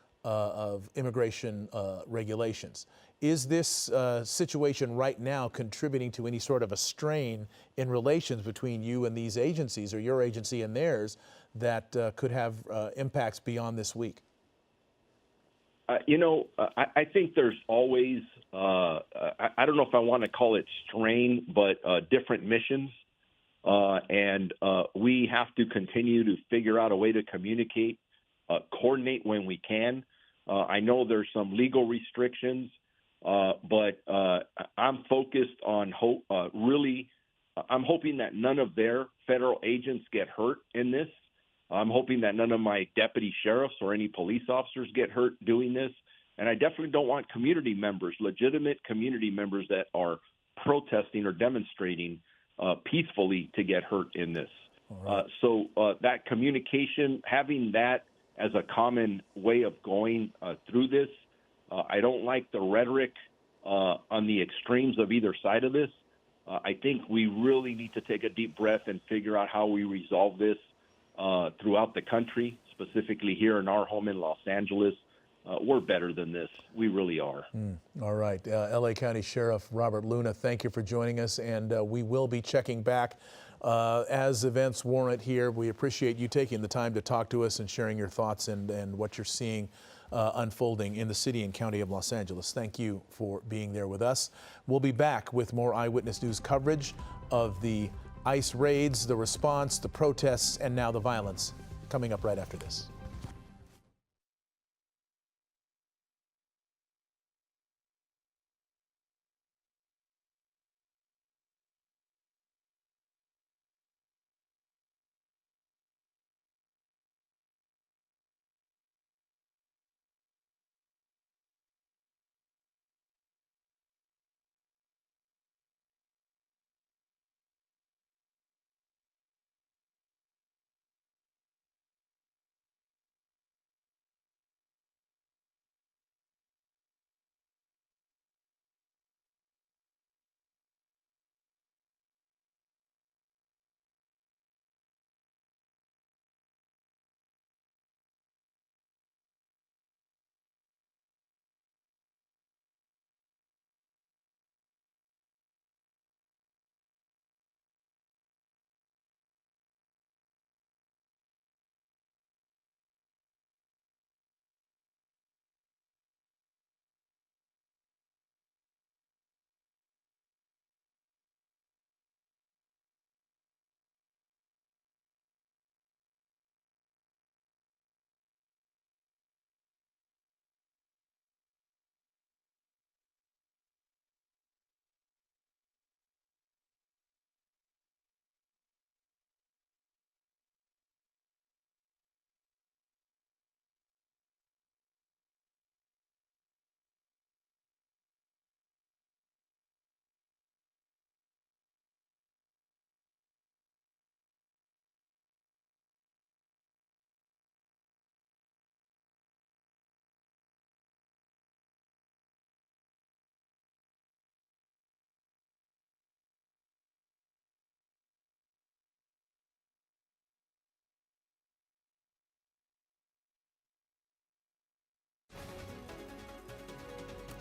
immigration regulations. Is this situation right now contributing to any sort of a strain in relations between you and these agencies, or your agency and theirs, that could have impacts beyond this week? I think there's always, I don't know if I want to call it strain, but different missions. And we have to continue to figure out a way to communicate, coordinate when we can. I know there's some legal restrictions, but I'm focused on I'm hoping that none of their federal agents get hurt in this. I'm hoping that none of my deputy sheriffs or any police officers get hurt doing this. And I definitely don't want community members, legitimate community members that are protesting or demonstrating peacefully to get hurt in this. Right. So that communication, having that as a common way of going through this, I don't like the rhetoric on the extremes of either side of this. I think we really need to take a deep breath and figure out how we resolve this throughout the country, specifically here in our home in Los Angeles. We're better than this. We really are. All right. LA County Sheriff Robert Luna, thank you for joining us, and we will be checking back as events warrant here. We appreciate you taking the time to talk to us and sharing your thoughts and what you're seeing unfolding in the city and county of Los Angeles. Thank you for being there with us. We'll be back with more Eyewitness News coverage of the ICE raids, the response, the protests, and now the violence, coming up right after this.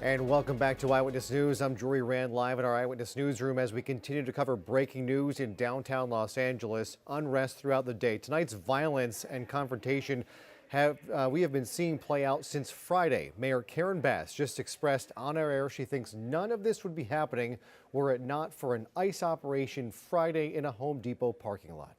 And welcome back to Eyewitness News. I'm Jory Rand, live in our Eyewitness Newsroom as we continue to cover breaking news in downtown Los Angeles. Unrest throughout the day. Tonight's violence and confrontation we have been seeing play out since Friday. Mayor Karen Bass just expressed on our air she thinks none of this would be happening were it not for an ICE operation Friday in a Home Depot parking lot.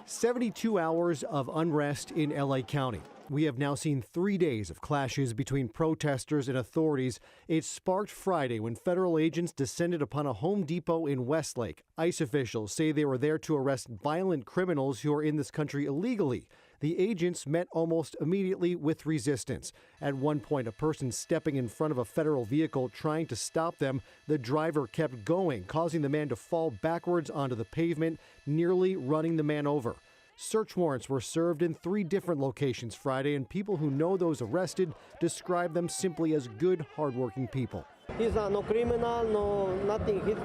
72 hours of unrest in LA County. We have now seen 3 days of clashes between protesters and authorities. It sparked Friday when federal agents descended upon a Home Depot in Westlake. ICE officials say they were there to arrest violent criminals who are in this country illegally. The agents met almost immediately with resistance. At one point, a person stepping in front of a federal vehicle trying to stop them. The driver kept going, causing the man to fall backwards onto the pavement, nearly running the man over. Search warrants were served in 3 different locations Friday, and people who know those arrested describe them simply as good, hardworking people. He's no criminal, no nothing. He's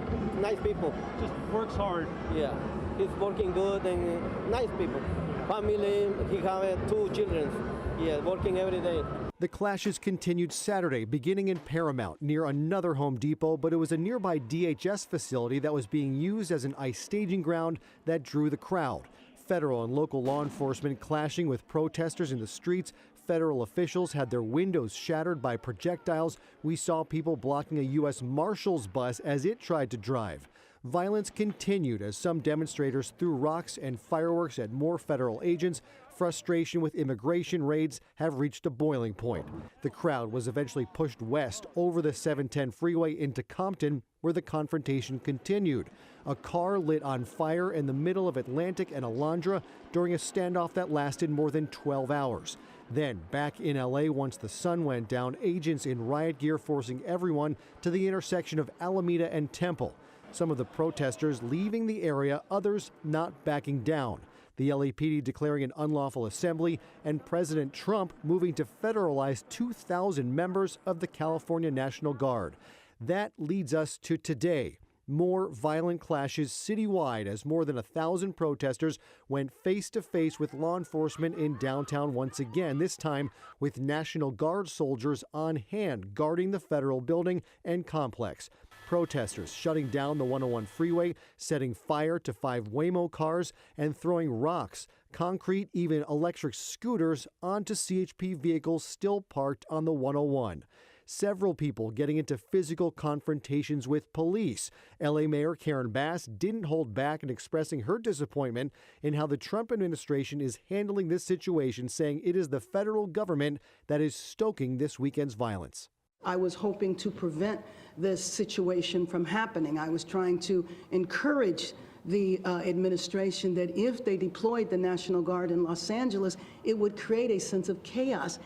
nice people. Just works hard. Yeah, he's working good and nice people. Family, he have 2 children. Yeah, working every day. The clashes continued Saturday, beginning in Paramount near another Home Depot, but it was a nearby DHS facility that was being used as an ICE staging ground that drew the crowd. Federal and local law enforcement clashing with protesters in the streets. Federal officials had their windows shattered by projectiles. We saw people blocking a U.S. Marshals bus as it tried to drive. Violence continued as some demonstrators threw rocks and fireworks at more federal agents. Frustration with immigration raids have reached a boiling point. The crowd was eventually pushed west over the 710 freeway into Compton, where the confrontation continued. A car lit on fire in the middle of Atlantic and Alondra during a standoff that lasted more than 12 hours. Then, back in LA once the sun went down, agents in riot gear forcing everyone to the intersection of Alameda and Temple. Some of the protesters leaving the area, others not backing down. The LAPD declaring an unlawful assembly, and President Trump moving to federalize 2,000 members of the California National Guard. That leads us to today. More violent clashes citywide as more than 1,000 protesters went face-to-face with law enforcement in downtown once again, this time with National Guard soldiers on hand guarding the federal building and complex. Protesters shutting down the 101 freeway, setting fire to 5 Waymo cars, and throwing rocks, concrete, even electric scooters onto CHP vehicles still parked on the 101. Several people getting into physical confrontations with police. LA Mayor Karen Bass didn't hold back in expressing her disappointment in how the Trump administration is handling this situation, saying it is the federal government that is stoking this weekend's violence. I was hoping to prevent this situation from happening. I was trying to encourage the administration that if they deployed the National Guard in Los Angeles, it would create a sense of chaos.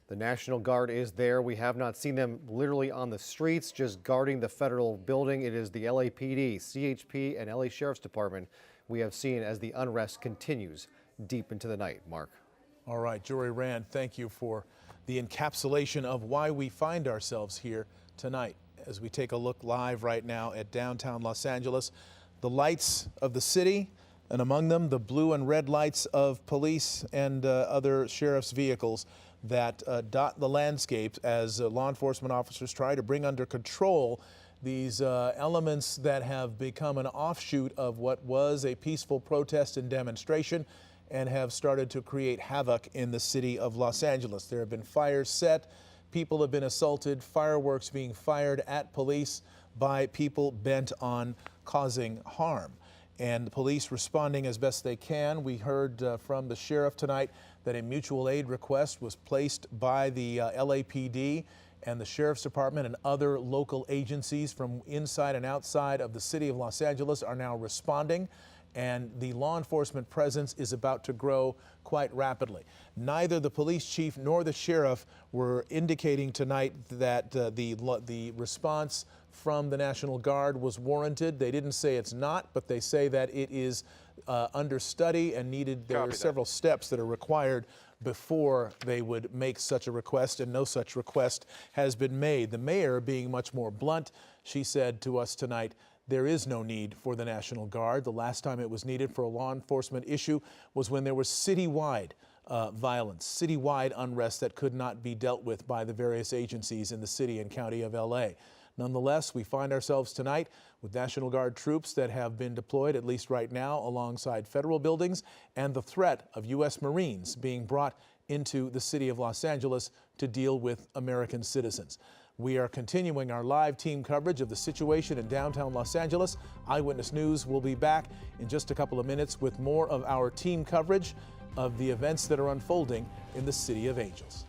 The National Guard is there. We have not seen them literally on the streets, just guarding the federal building. It is the LAPD, CHP, and LA Sheriff's Department we have seen as the unrest continues deep into the night. Mark. All right, Jory Rand, thank you for the encapsulation of why we find ourselves here tonight as we take a look live right now at downtown Los Angeles. The lights of the city, and among them the blue and red lights of police and other sheriff's vehicles that dot the landscape as law enforcement officers try to bring under control these elements that have become an offshoot of what was a peaceful protest and demonstration and have started to create havoc in the city of Los Angeles. There have been fires set, people have been assaulted, fireworks being fired at police by people bent on causing harm. And the police responding as best they can. We heard from the sheriff tonight that a mutual aid request was placed by the LAPD and the Sheriff's Department, and other local agencies from inside and outside of the city of Los Angeles are now responding, and the law enforcement presence is about to grow quite rapidly. Neither the police chief nor the sheriff were indicating tonight that the response from the National Guard was warranted. They didn't say it's not, but they say that it is under study and needed. There are several steps that are required before they would make such a request, and no such request has been made. The mayor being much more blunt, she said to us tonight, there is no need for the National Guard. The last time it was needed for a law enforcement issue was when there was citywide violence, citywide unrest that could not be dealt with by the various agencies in the city and county of LA. Nonetheless, we find ourselves tonight with National Guard troops that have been deployed, at least right now, alongside federal buildings, and the threat of U.S. Marines being brought into the city of Los Angeles to deal with American citizens. We are continuing our live team coverage of the situation in downtown Los Angeles. Eyewitness News will be back in just a couple of minutes with more of our team coverage of the events that are unfolding in the City of Angels.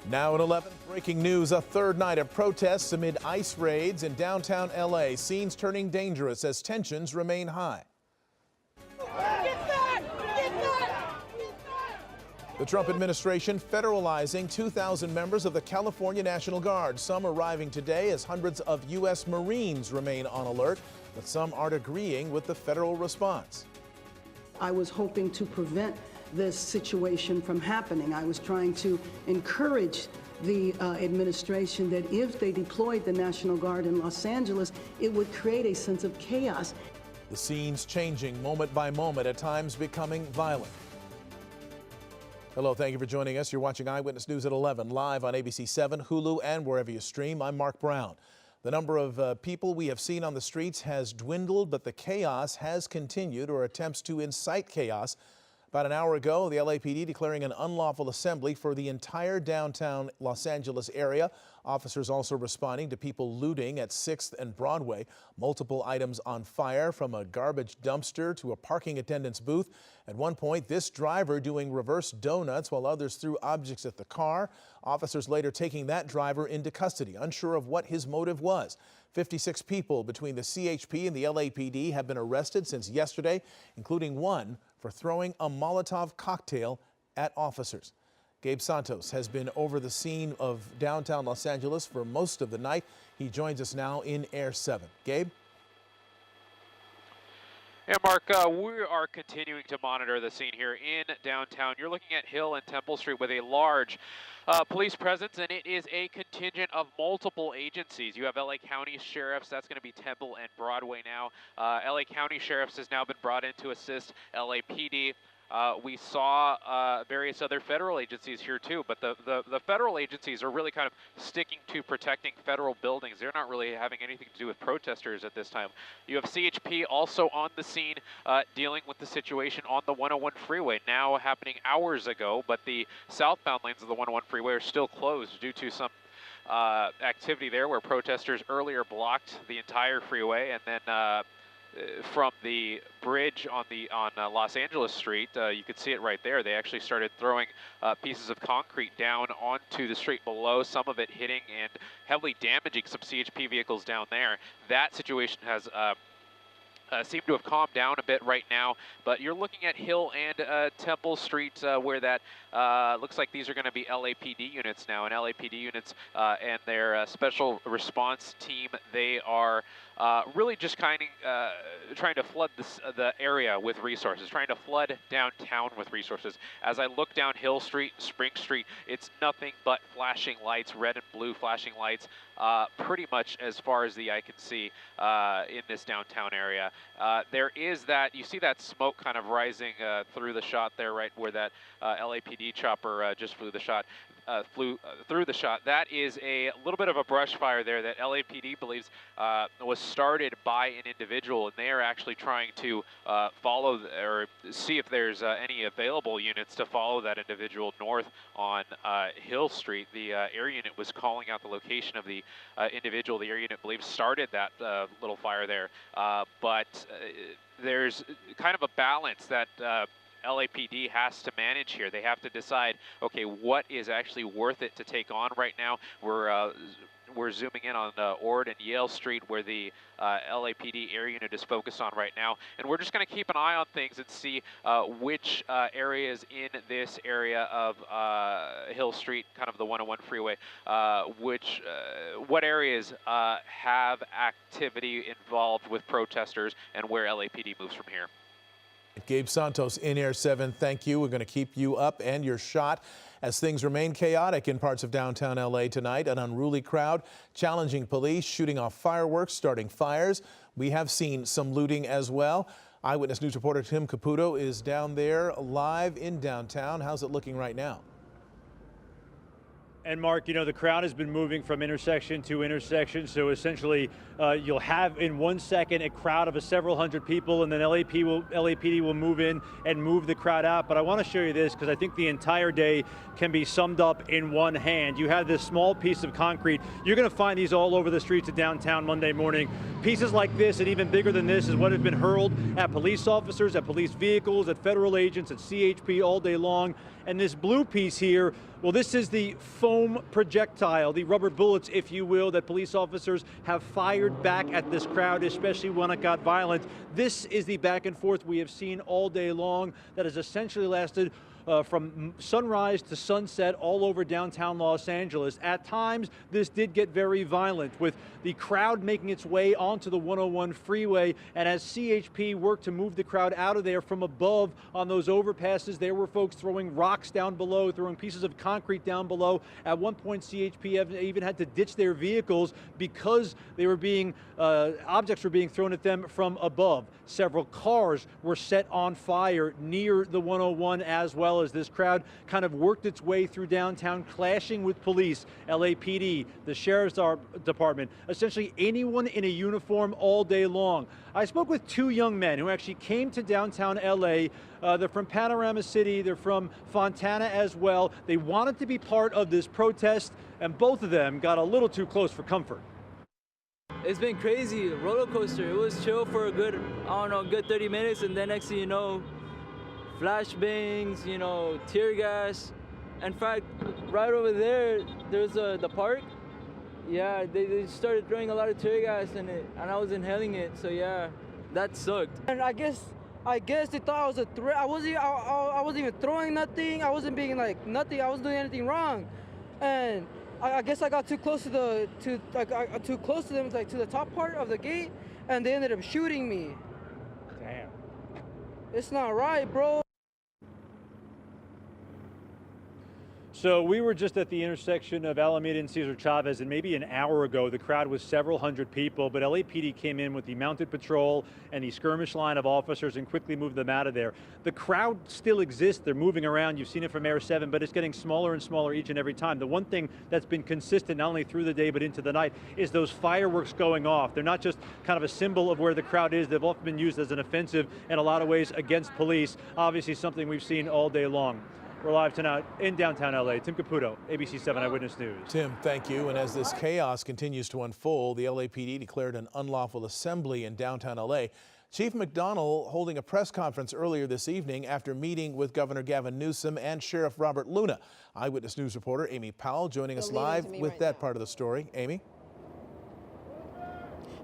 Now at 11, breaking news, a third night of protests amid ICE raids in downtown LA. Scenes turning dangerous as tensions remain high. The Trump administration federalizing 2,000 members of the California National Guard. Some arriving today as hundreds of U.S. Marines remain on alert, but some aren't agreeing with the federal response. I was hoping to prevent this situation from happening. I was trying to encourage the administration that if they deployed the National Guard in Los Angeles, it would create a sense of chaos. The scenes changing moment by moment, at times becoming violent. Hello, thank you for joining us. You're watching Eyewitness News at 11, live on ABC 7, Hulu, and wherever you stream. I'm Mark Brown. The number of people we have seen on the streets has dwindled, but the chaos has continued, or attempts to incite chaos. About an hour ago, the LAPD declaring an unlawful assembly for the entire downtown Los Angeles area. Officers also responding to people looting at 6th and Broadway. Multiple items on fire, from a garbage dumpster to a parking attendant's booth. At one point, this driver doing reverse donuts while others threw objects at the car. Officers later taking that driver into custody, unsure of what his motive was. 56 people between the CHP and the LAPD have been arrested since yesterday, including one for throwing a Molotov cocktail at officers. Gabe Santos has been over the scene of downtown Los Angeles for most of the night. He joins us now in Air 7. Gabe? Yeah, Mark, we are continuing to monitor the scene here in downtown. You're looking at Hill and Temple Street with a large police presence, and it is a contingent of multiple agencies. You have LA County Sheriffs, that's going to be Temple and Broadway now. LA County Sheriffs has now been brought in to assist LAPD. We saw various other federal agencies here too, but the federal agencies are really kind of sticking to protecting federal buildings. They're not really having anything to do with protesters at this time. You have CHP also on the scene dealing with the situation on the 101 freeway, now happening hours ago, but the southbound lanes of the 101 freeway are still closed due to some activity there where protesters earlier blocked the entire freeway, and then from the bridge on Los Angeles Street, you could see it right there. They actually started throwing pieces of concrete down onto the street below, some of it hitting and heavily damaging some CHP vehicles down there. That situation has seem to have calmed down a bit right now, but you're looking at Hill and Temple Street where that looks like these are going to be LAPD units now, and LAPD units and their special response team, they are really just kind of trying to flood the area with resources, trying to flood downtown with resources. As I look down Hill Street, Spring Street, it's nothing but flashing lights, red and blue flashing lights, pretty much as far as the eye can see in this downtown area. There is that, you see that smoke kind of rising through the shot there, right where that LAPD chopper just flew through the shot. That is a little bit of a brush fire there that LAPD believes was started by an individual, and they are actually trying to follow or see if there's any available units to follow that individual north on Hill Street. The air unit was calling out the location of the individual the air unit believes started that little fire there, but there's kind of a balance that LAPD has to manage here. They have to decide, okay, what is actually worth it to take on right now. We're zooming in on Ord and Yale Street where the LAPD air unit is focused on right now. And we're just going to keep an eye on things and see which areas in this area of Hill Street, kind of the 101 freeway, what areas have activity involved with protesters and where LAPD moves from here. Gabe Santos in Air 7, thank you. We're going to keep you up and your shot as things remain chaotic in parts of downtown LA tonight. An unruly crowd challenging police, shooting off fireworks, starting fires. We have seen some looting as well. Eyewitness News reporter Tim Caputo is down there live in downtown. How's it looking right now? And Mark, you know, the crowd has been moving from intersection to intersection, so essentially you'll have in 1 second a crowd of several hundred people, and then LAPD will move in and move the crowd out. But I want to show you this because I think the entire day can be summed up in one hand. You have this small piece of concrete. You're going to find these all over the streets of downtown Monday morning. Pieces like this and even bigger than this is what has been hurled at police officers, at police vehicles, at federal agents, at CHP all day long. And this blue piece here, well, this is the foam projectile, the rubber bullets, if you will, that police officers have fired back at this crowd, especially when it got violent. This is the back and forth we have seen all day long that has essentially lasted from sunrise to sunset all over downtown Los Angeles. At times, this did get very violent, with the crowd making its way onto the 101 freeway, and as CHP worked to move the crowd out of there from above on those overpasses, there were folks throwing rocks down below, throwing pieces of concrete down below. At one point, CHP even had to ditch their vehicles because they were being, objects were being thrown at them from above. Several cars were set on fire near the 101 as well, as this crowd kind of worked its way through downtown, clashing with police, LAPD, the Sheriff's Department, essentially anyone in a uniform all day long. I spoke with two young men who actually came to downtown LA. They're from Panorama City, they're from Fontana as well. They wanted to be part of this protest, and both of them got a little too close for comfort. It's been crazy, roller coaster. It was chill for a good, I don't know, good 30 minutes, and then next thing you know, flashbangs, you know, tear gas. In fact, right over there, there's the park. Yeah, they started throwing a lot of tear gas in it, and I was inhaling it, so yeah, that sucked. And I guess they thought I was a threat. I wasn't even throwing nothing. I wasn't being like nothing. I wasn't doing anything wrong, and I guess I got too close to too close to them, like to the top part of the gate, and they ended up shooting me. Damn. It's not right, bro. So we were just at the intersection of Alameda and Cesar Chavez, and maybe an hour ago the crowd was several hundred people, but LAPD came in with the mounted patrol and the skirmish line of officers and quickly moved them out of there. The crowd still exists. They're moving around. You've seen it from Air 7, but it's getting smaller and smaller each and every time. The one thing that's been consistent not only through the day but into the night is those fireworks going off. They're not just kind of a symbol of where the crowd is. They've often been used as an offensive in a lot of ways against police. Obviously something we've seen all day long. We're live tonight in downtown LA. Tim Caputo, ABC 7 Eyewitness News. Tim, thank you. And as this chaos continues to unfold, the LAPD declared an unlawful assembly in downtown LA. Chief McDonnell holding a press conference earlier this evening after meeting with Governor Gavin Newsom and Sheriff Robert Luna. Eyewitness News reporter Amy Powell joining us live with that part of the story. Amy?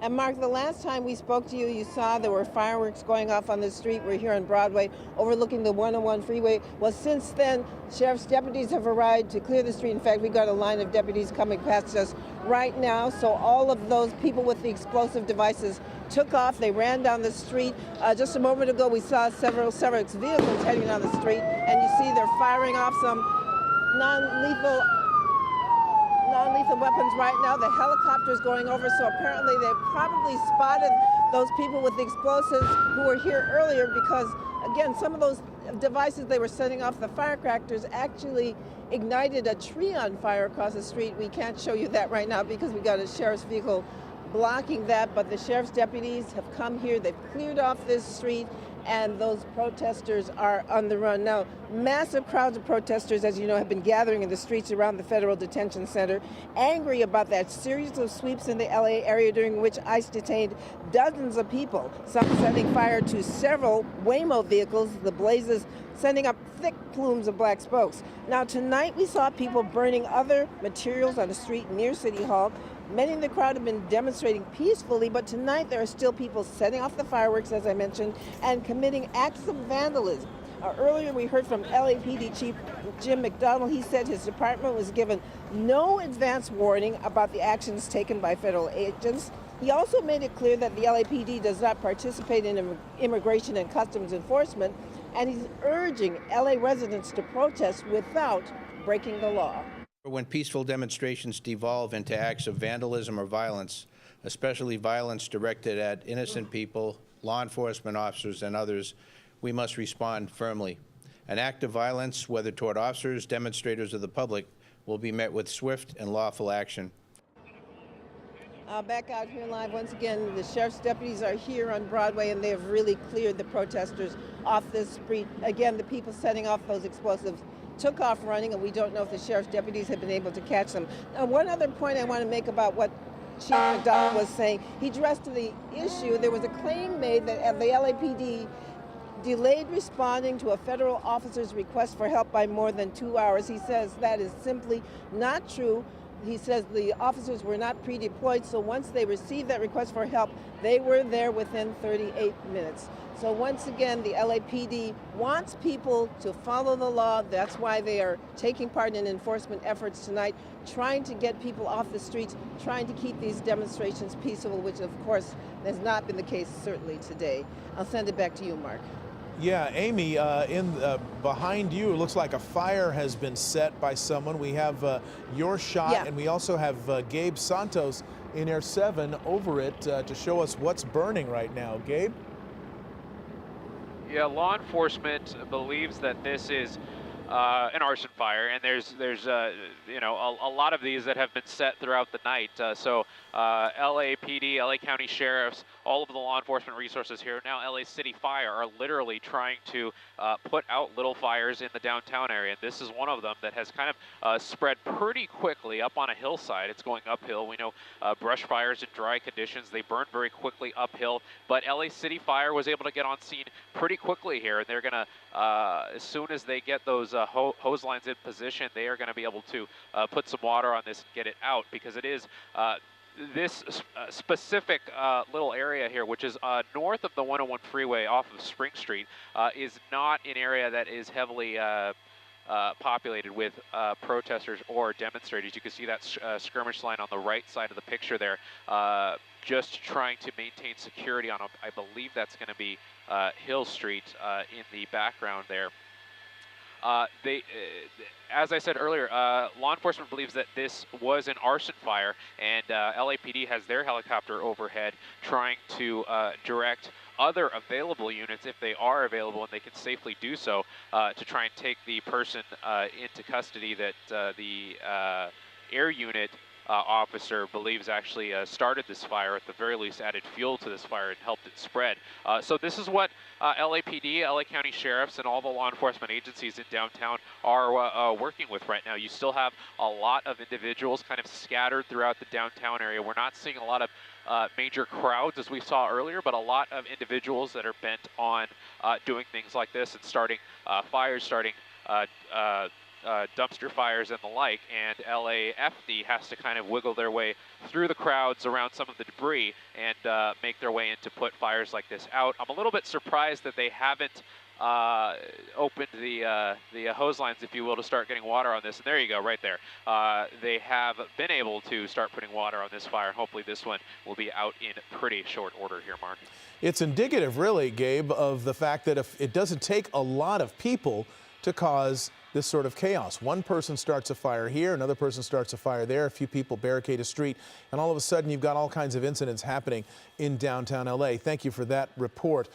And Mark, the last time we spoke to you, you saw there were fireworks going off on the street. We're here on Broadway overlooking the 101 freeway. Well, since then, sheriff's deputies have arrived to clear the street. In fact, we got a line of deputies coming past us right now. So all of those people with the explosive devices took off. They ran down the street. Just a moment ago, we saw several vehicles heading down the street. And you see they're firing off some non-lethal weapons right now. The helicopter's going over, so apparently they probably spotted those people with the explosives who were here earlier because, again, some of those devices they were setting off, the firecrackers, actually ignited a tree on fire across the street. We can't show you that right now because we got a sheriff's vehicle blocking that, but the sheriff's deputies have come here. They've cleared off this street, and those protesters are on the run. Now, massive crowds of protesters, as you know, have been gathering in the streets around the Federal Detention Center, angry about that series of sweeps in the LA area during which ICE detained dozens of people, some setting fire to several Waymo vehicles, the blazes sending up thick plumes of black spokes. Now, tonight we saw people burning other materials on the street near City Hall. Many in the crowd have been demonstrating peacefully, but tonight there are still people setting off the fireworks, as I mentioned, and committing acts of vandalism. Earlier we heard from LAPD Chief Jim McDonnell. He said his department was given no advance warning about the actions taken by federal agents. He also made it clear that the LAPD does not participate in immigration and customs enforcement, and he's urging LA residents to protest without breaking the law. When peaceful demonstrations devolve into acts of vandalism or violence, especially violence directed at innocent people, law enforcement officers, and others, we must respond firmly. An act of violence, whether toward officers, demonstrators, or the public, will be met with swift and lawful action. Back out here live, once again, the sheriff's deputies are here on Broadway, and they have really cleared the protesters off this street. Again, the people setting off those explosives took off running, and we don't know if the sheriff's deputies have been able to catch them. Now, one other point I want to make about what Chief McDonnell was saying, he addressed the issue. There was a claim made that the LAPD delayed responding to a federal officer's request for help by more than 2 hours. He says that is simply not true. He says the officers were not pre-deployed, so once they received that request for help, they were there within 38 minutes. So once again, the LAPD wants people to follow the law. That's why they are taking part in enforcement efforts tonight, trying to get people off the streets, trying to keep these demonstrations peaceful, which of course has not been the case certainly today. I'll send it back to you, Mark. Yeah, Amy, behind you, it looks like a fire has been set by someone. We have your shot, and we also have Gabe Santos in Air 7 over it to show us what's burning right now. Gabe? Yeah, law enforcement believes that this is an arson fire, and there's you know, a lot of these that have been set throughout the night. So LAPD, LA County Sheriffs, all of the law enforcement resources here, now LA City Fire, are literally trying to put out little fires in the downtown area. This is one of them that has kind of spread pretty quickly up on a hillside. It's going uphill. We know brush fires in dry conditions, they burn very quickly uphill, but LA City Fire was able to get on scene pretty quickly here, and they're going to, as soon as they get those hose lines in position, they are going to be able to put some water on this and get it out, because it is this specific little area here, which is north of the 101 freeway off of Spring Street, is not an area that is heavily populated with protesters or demonstrators. You can see that skirmish line on the right side of the picture there, just trying to maintain security on, I believe that's going to be Hill Street in the background there. As I said earlier, law enforcement believes that this was an arson fire, and LAPD has their helicopter overhead trying to direct other available units, if they are available and they can safely do so, to try and take the person into custody that the air unit officer believes actually started this fire, at the very least added fuel to this fire and helped it spread. So this is what LAPD, LA County Sheriffs, and all the law enforcement agencies in downtown are working with right now. You still have a lot of individuals kind of scattered throughout the downtown area. We're not seeing a lot of major crowds as we saw earlier, but a lot of individuals that are bent on doing things like this and starting fires, starting dumpster fires and the like, and LAFD has to kind of wiggle their way through the crowds around some of the debris and make their way in to put fires like this out. I'm a little bit surprised that they haven't opened the hose lines, if you will, to start getting water on this. And there you go, right there. They have been able to start putting water on this fire. Hopefully this one will be out in pretty short order here, Mark. It's indicative, really, Gabe, of the fact that if it doesn't take a lot of people to cause this sort of chaos. One person starts a fire here, another person starts a fire there, a few people barricade a street, and all of a sudden you've got all kinds of incidents happening in downtown LA. Thank you for that report.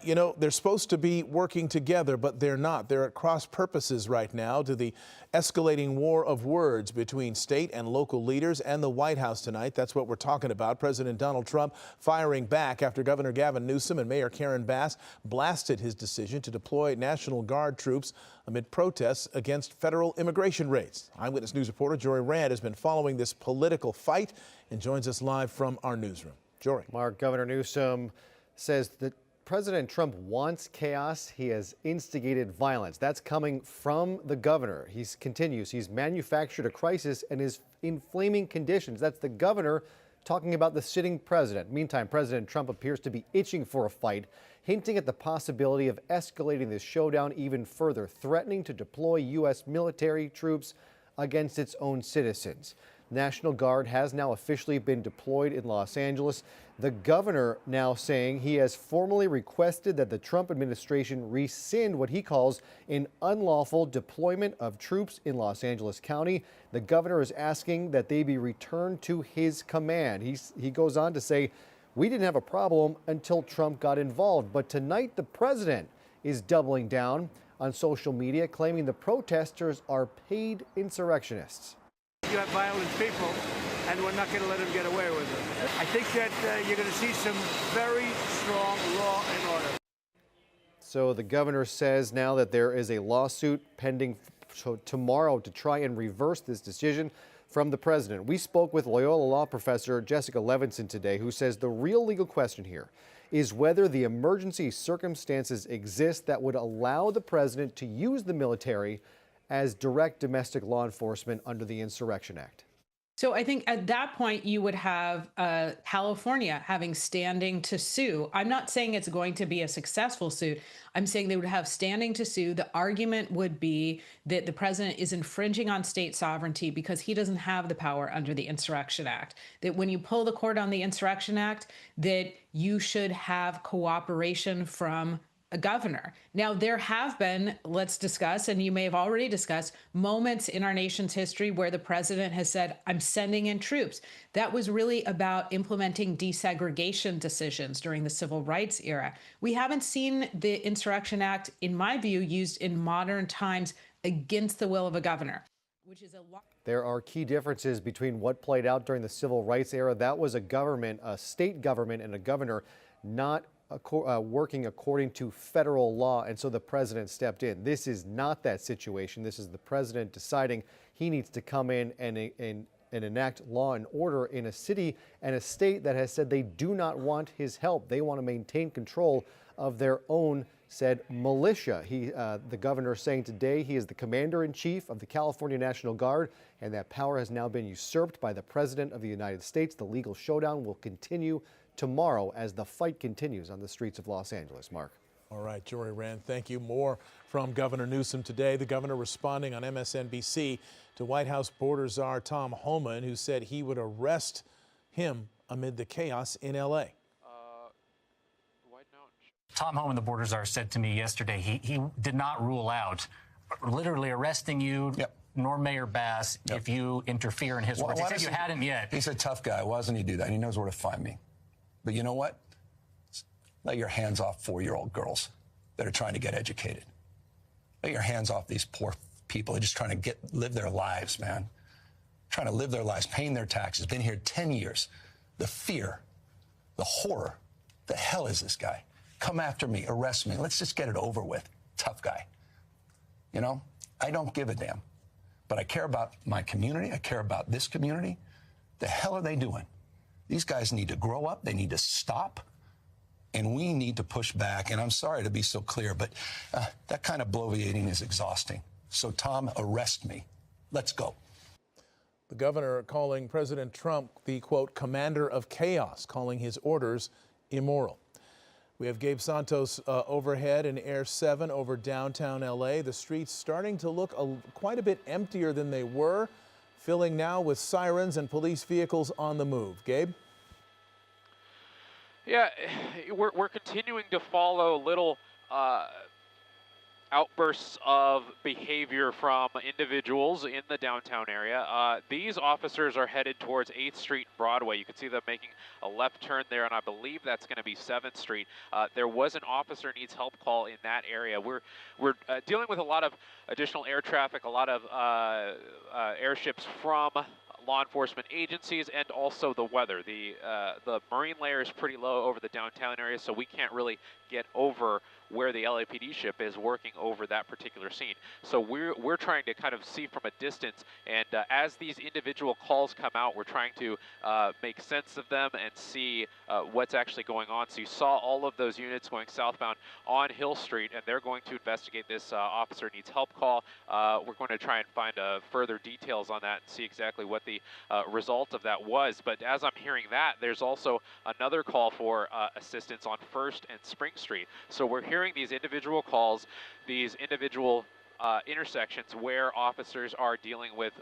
You know, they're supposed to be working together, but they're not. They're at cross purposes right now to the escalating war of words between state and local leaders and the White House tonight. That's what we're talking about. President Donald Trump firing back after Governor Gavin Newsom and Mayor Karen Bass blasted his decision to deploy National Guard troops amid protests against federal immigration raids. Eyewitness News reporter Jory Rand has been following this political fight and joins us live from our newsroom. Jory. Mark, Governor Newsom says that President Trump wants chaos. He has instigated violence. That's coming from the governor. He continues. He's manufactured a crisis and is inflaming conditions. That's the governor talking about the sitting president. Meantime, President Trump appears to be itching for a fight, hinting at the possibility of escalating this showdown even further, threatening to deploy U.S. military troops against its own citizens. National Guard has now officially been deployed in Los Angeles. The governor now saying he has formally requested that the Trump administration rescind what he calls an unlawful deployment of troops in Los Angeles County. The governor is asking that they be returned to his command. He goes on to say, we didn't have a problem until Trump got involved. But tonight, the president is doubling down on social media, claiming the protesters are paid insurrectionists. You have violent people, and we're not going to let them get away with it. I think that you're going to see some very strong law and order. So the governor says now that there is a lawsuit pending tomorrow to try and reverse this decision from the president. We spoke with Loyola law professor Jessica Levinson today, who says the real legal question here is whether the emergency circumstances exist that would allow the president to use the military as direct domestic law enforcement under the Insurrection Act. So I think at that point you would have California having standing to sue. I'm not saying it's going to be a successful suit. I'm saying they would have standing to sue. The argument would be that the president is infringing on state sovereignty because he doesn't have the power under the Insurrection Act. That when you pull the cord on the Insurrection Act, that you should have cooperation from a governor. Now, there have been, let's discuss, and you may have already discussed, moments in our nation's history where the president has said, I'm sending in troops. That was really about implementing desegregation decisions during the civil rights era. We haven't seen the Insurrection Act, in my view, used in modern times against the will of a governor, which is a lot. There are key differences between what played out during the civil rights era. That was a government, a state government, and a governor not working according to federal law, and so the president stepped in. This is not that situation. This is the president deciding he needs to come in and enact law and order in a city and a state that has said they do not want his help. They want to maintain control of their own said militia. The governor saying today he is the commander-in-chief of the California National Guard, and that power has now been usurped by the president of the United States. The legal showdown will continue tomorrow as the fight continues on the streets of Los Angeles. Mark. All right, Jory Rand, thank you. More from Governor Newsom today. The governor responding on MSNBC to White House border czar Tom Homan, who said he would arrest him amid the chaos in L.A. Tom Homan, the border czar, said to me yesterday he did not rule out literally arresting you, nor Mayor Bass, if you interfere in his work. He said you hadn't yet. He's a tough guy. Why doesn't he do that? He knows where to find me. But you know what? Let your hands off 4-year-old girls that are trying to get educated. Let your hands off these poor people. They're just trying to live their lives, man. trying to live their lives, paying their taxes, been here 10 years. The fear, the horror. The hell is this guy? Come after me, arrest me. Let's just get it over with. Tough guy. You know, I don't give a damn. But I care about my community. I care about this community. The hell are they doing? These guys need to grow up. They need to stop. And we need to push back. And I'm sorry to be so clear, but that kind of bloviating is exhausting. So, Tom, arrest me. Let's go. The governor calling President Trump the, quote, commander of chaos, calling his orders immoral. We have Gabe Santos overhead in Air 7 over downtown L.A. The streets starting to look quite a bit emptier than they were, filling now with sirens and police vehicles on the move. Gabe? Yeah, we're continuing to follow little outbursts of behavior from individuals in the downtown area. These officers are headed towards 8th Street and Broadway. You can see them making a left turn there, and I believe that's going to be 7th Street. There was an officer needs help call in that area. We're dealing with a lot of additional air traffic, a lot of airships from law enforcement agencies, and also the weather. The marine layer is pretty low over the downtown area, so we can't really get over where the LAPD ship is working over that particular scene. So we're trying to kind of see from a distance, and as these individual calls come out, we're trying to make sense of them and see what's actually going on. So you saw all of those units going southbound on Hill Street, and they're going to investigate this officer needs help call. We're going to try and find further details on that and see exactly what the result of that was. But as I'm hearing that, there's also another call for assistance on 1st and Spring Street. So we're hearing these individual calls, these individual intersections where officers are dealing with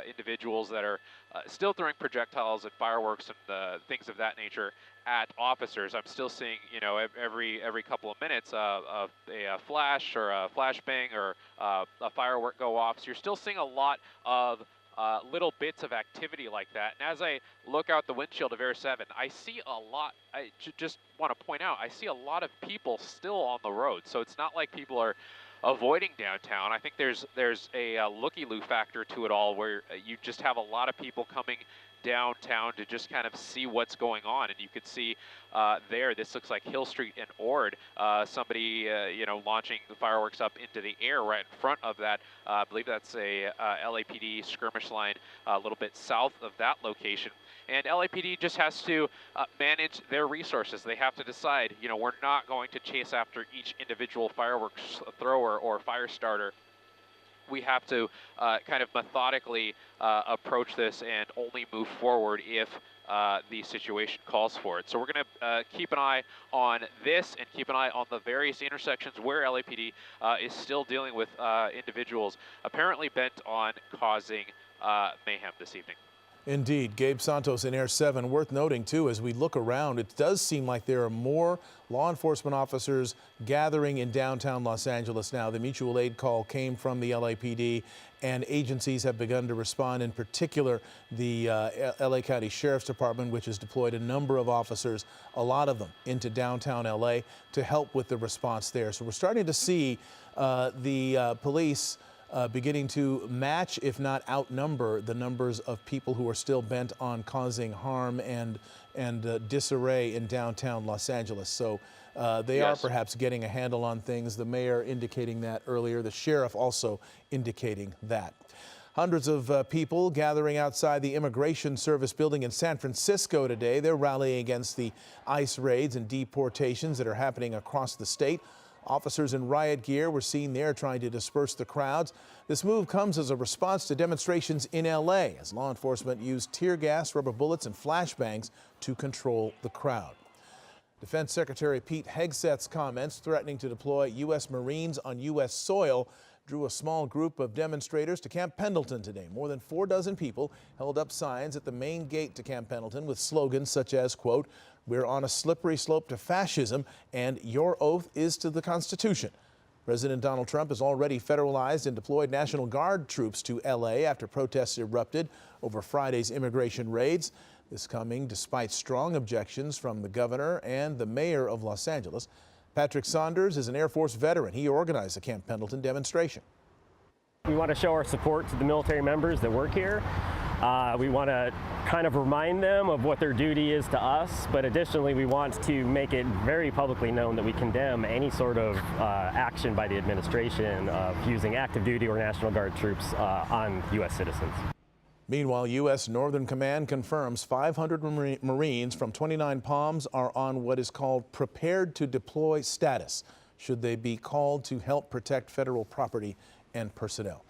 individuals that are still throwing projectiles and fireworks and things of that nature at officers. I'm still seeing, you know, every couple of minutes a flash or a flashbang or a firework go off. So you're still seeing a lot of little bits of activity like that. And as I look out the windshield of Air 7, I see a lot. I just want to point out, I see a lot of people still on the road. So it's not like people are avoiding downtown. I think there's a looky-loo factor to it all, where you just have a lot of people coming downtown to just kind of see what's going on. And you could see there, this looks like Hill Street and Ord, somebody you know, launching the fireworks up into the air right in front of that. I believe that's a LAPD skirmish line a little bit south of that location. And LAPD just has to manage their resources. They have to decide, you know, we're not going to chase after each individual fireworks thrower or fire starter. We have to kind of methodically approach this and only move forward if the situation calls for it. So we're going to keep an eye on this and keep an eye on the various intersections where LAPD is still dealing with individuals apparently bent on causing mayhem this evening. Indeed. Gabe Santos in Air 7. Worth noting, too, as we look around, it does seem like there are more law enforcement officers gathering in downtown Los Angeles now. The mutual aid call came from the LAPD, and agencies have begun to respond, in particular the LA County Sheriff's Department, which has deployed a number of officers, a lot of them, into downtown LA to help with the response there. So we're starting to see the police beginning to match, if not outnumber, the numbers of people who are still bent on causing harm and disarray in downtown Los Angeles. So they are perhaps getting a handle on things. The mayor indicating that earlier. The sheriff also indicating that. Hundreds of people gathering outside the Immigration Service building in San Francisco today. They're rallying against the ICE raids and deportations that are happening across the state. Officers in riot gear were seen there trying to disperse the crowds. This move comes as a response to demonstrations in L.A. as law enforcement used tear gas, rubber bullets, and flashbangs to control the crowd. Defense Secretary Pete Hegseth's comments threatening to deploy U.S. Marines on U.S. soil drew a small group of demonstrators to Camp Pendleton today. More than 24 people held up signs at the main gate to Camp Pendleton with slogans such as, quote, "We're on a slippery slope to fascism," and "Your oath is to the Constitution." President Donald Trump has already federalized and deployed National Guard troops to L.A. after protests erupted over Friday's immigration raids. This coming despite strong objections from the governor and the mayor of Los Angeles. Patrick Saunders is an Air Force veteran. He organized the Camp Pendleton demonstration. We want to show our support to the military members that work here. We want to kind of remind them of what their duty is to us, but additionally we want to make it very publicly known that we condemn any sort of action by the administration of using active duty or National Guard troops on U.S. citizens. Meanwhile, U.S. Northern Command confirms 500 Marines from 29 Palms are on what is called prepared to deploy status, should they be called to help protect federal property and personnel.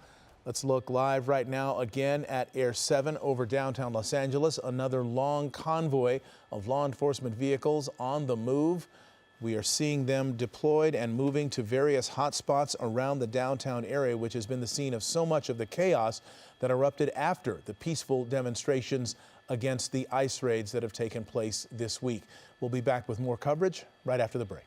Let's look live right now again at Air 7 over downtown Los Angeles. Another long convoy of law enforcement vehicles on the move. We are seeing them deployed and moving to various hotspots around the downtown area, which has been the scene of so much of the chaos that erupted after the peaceful demonstrations against the ICE raids that have taken place this week. We'll be back with more coverage right after the break.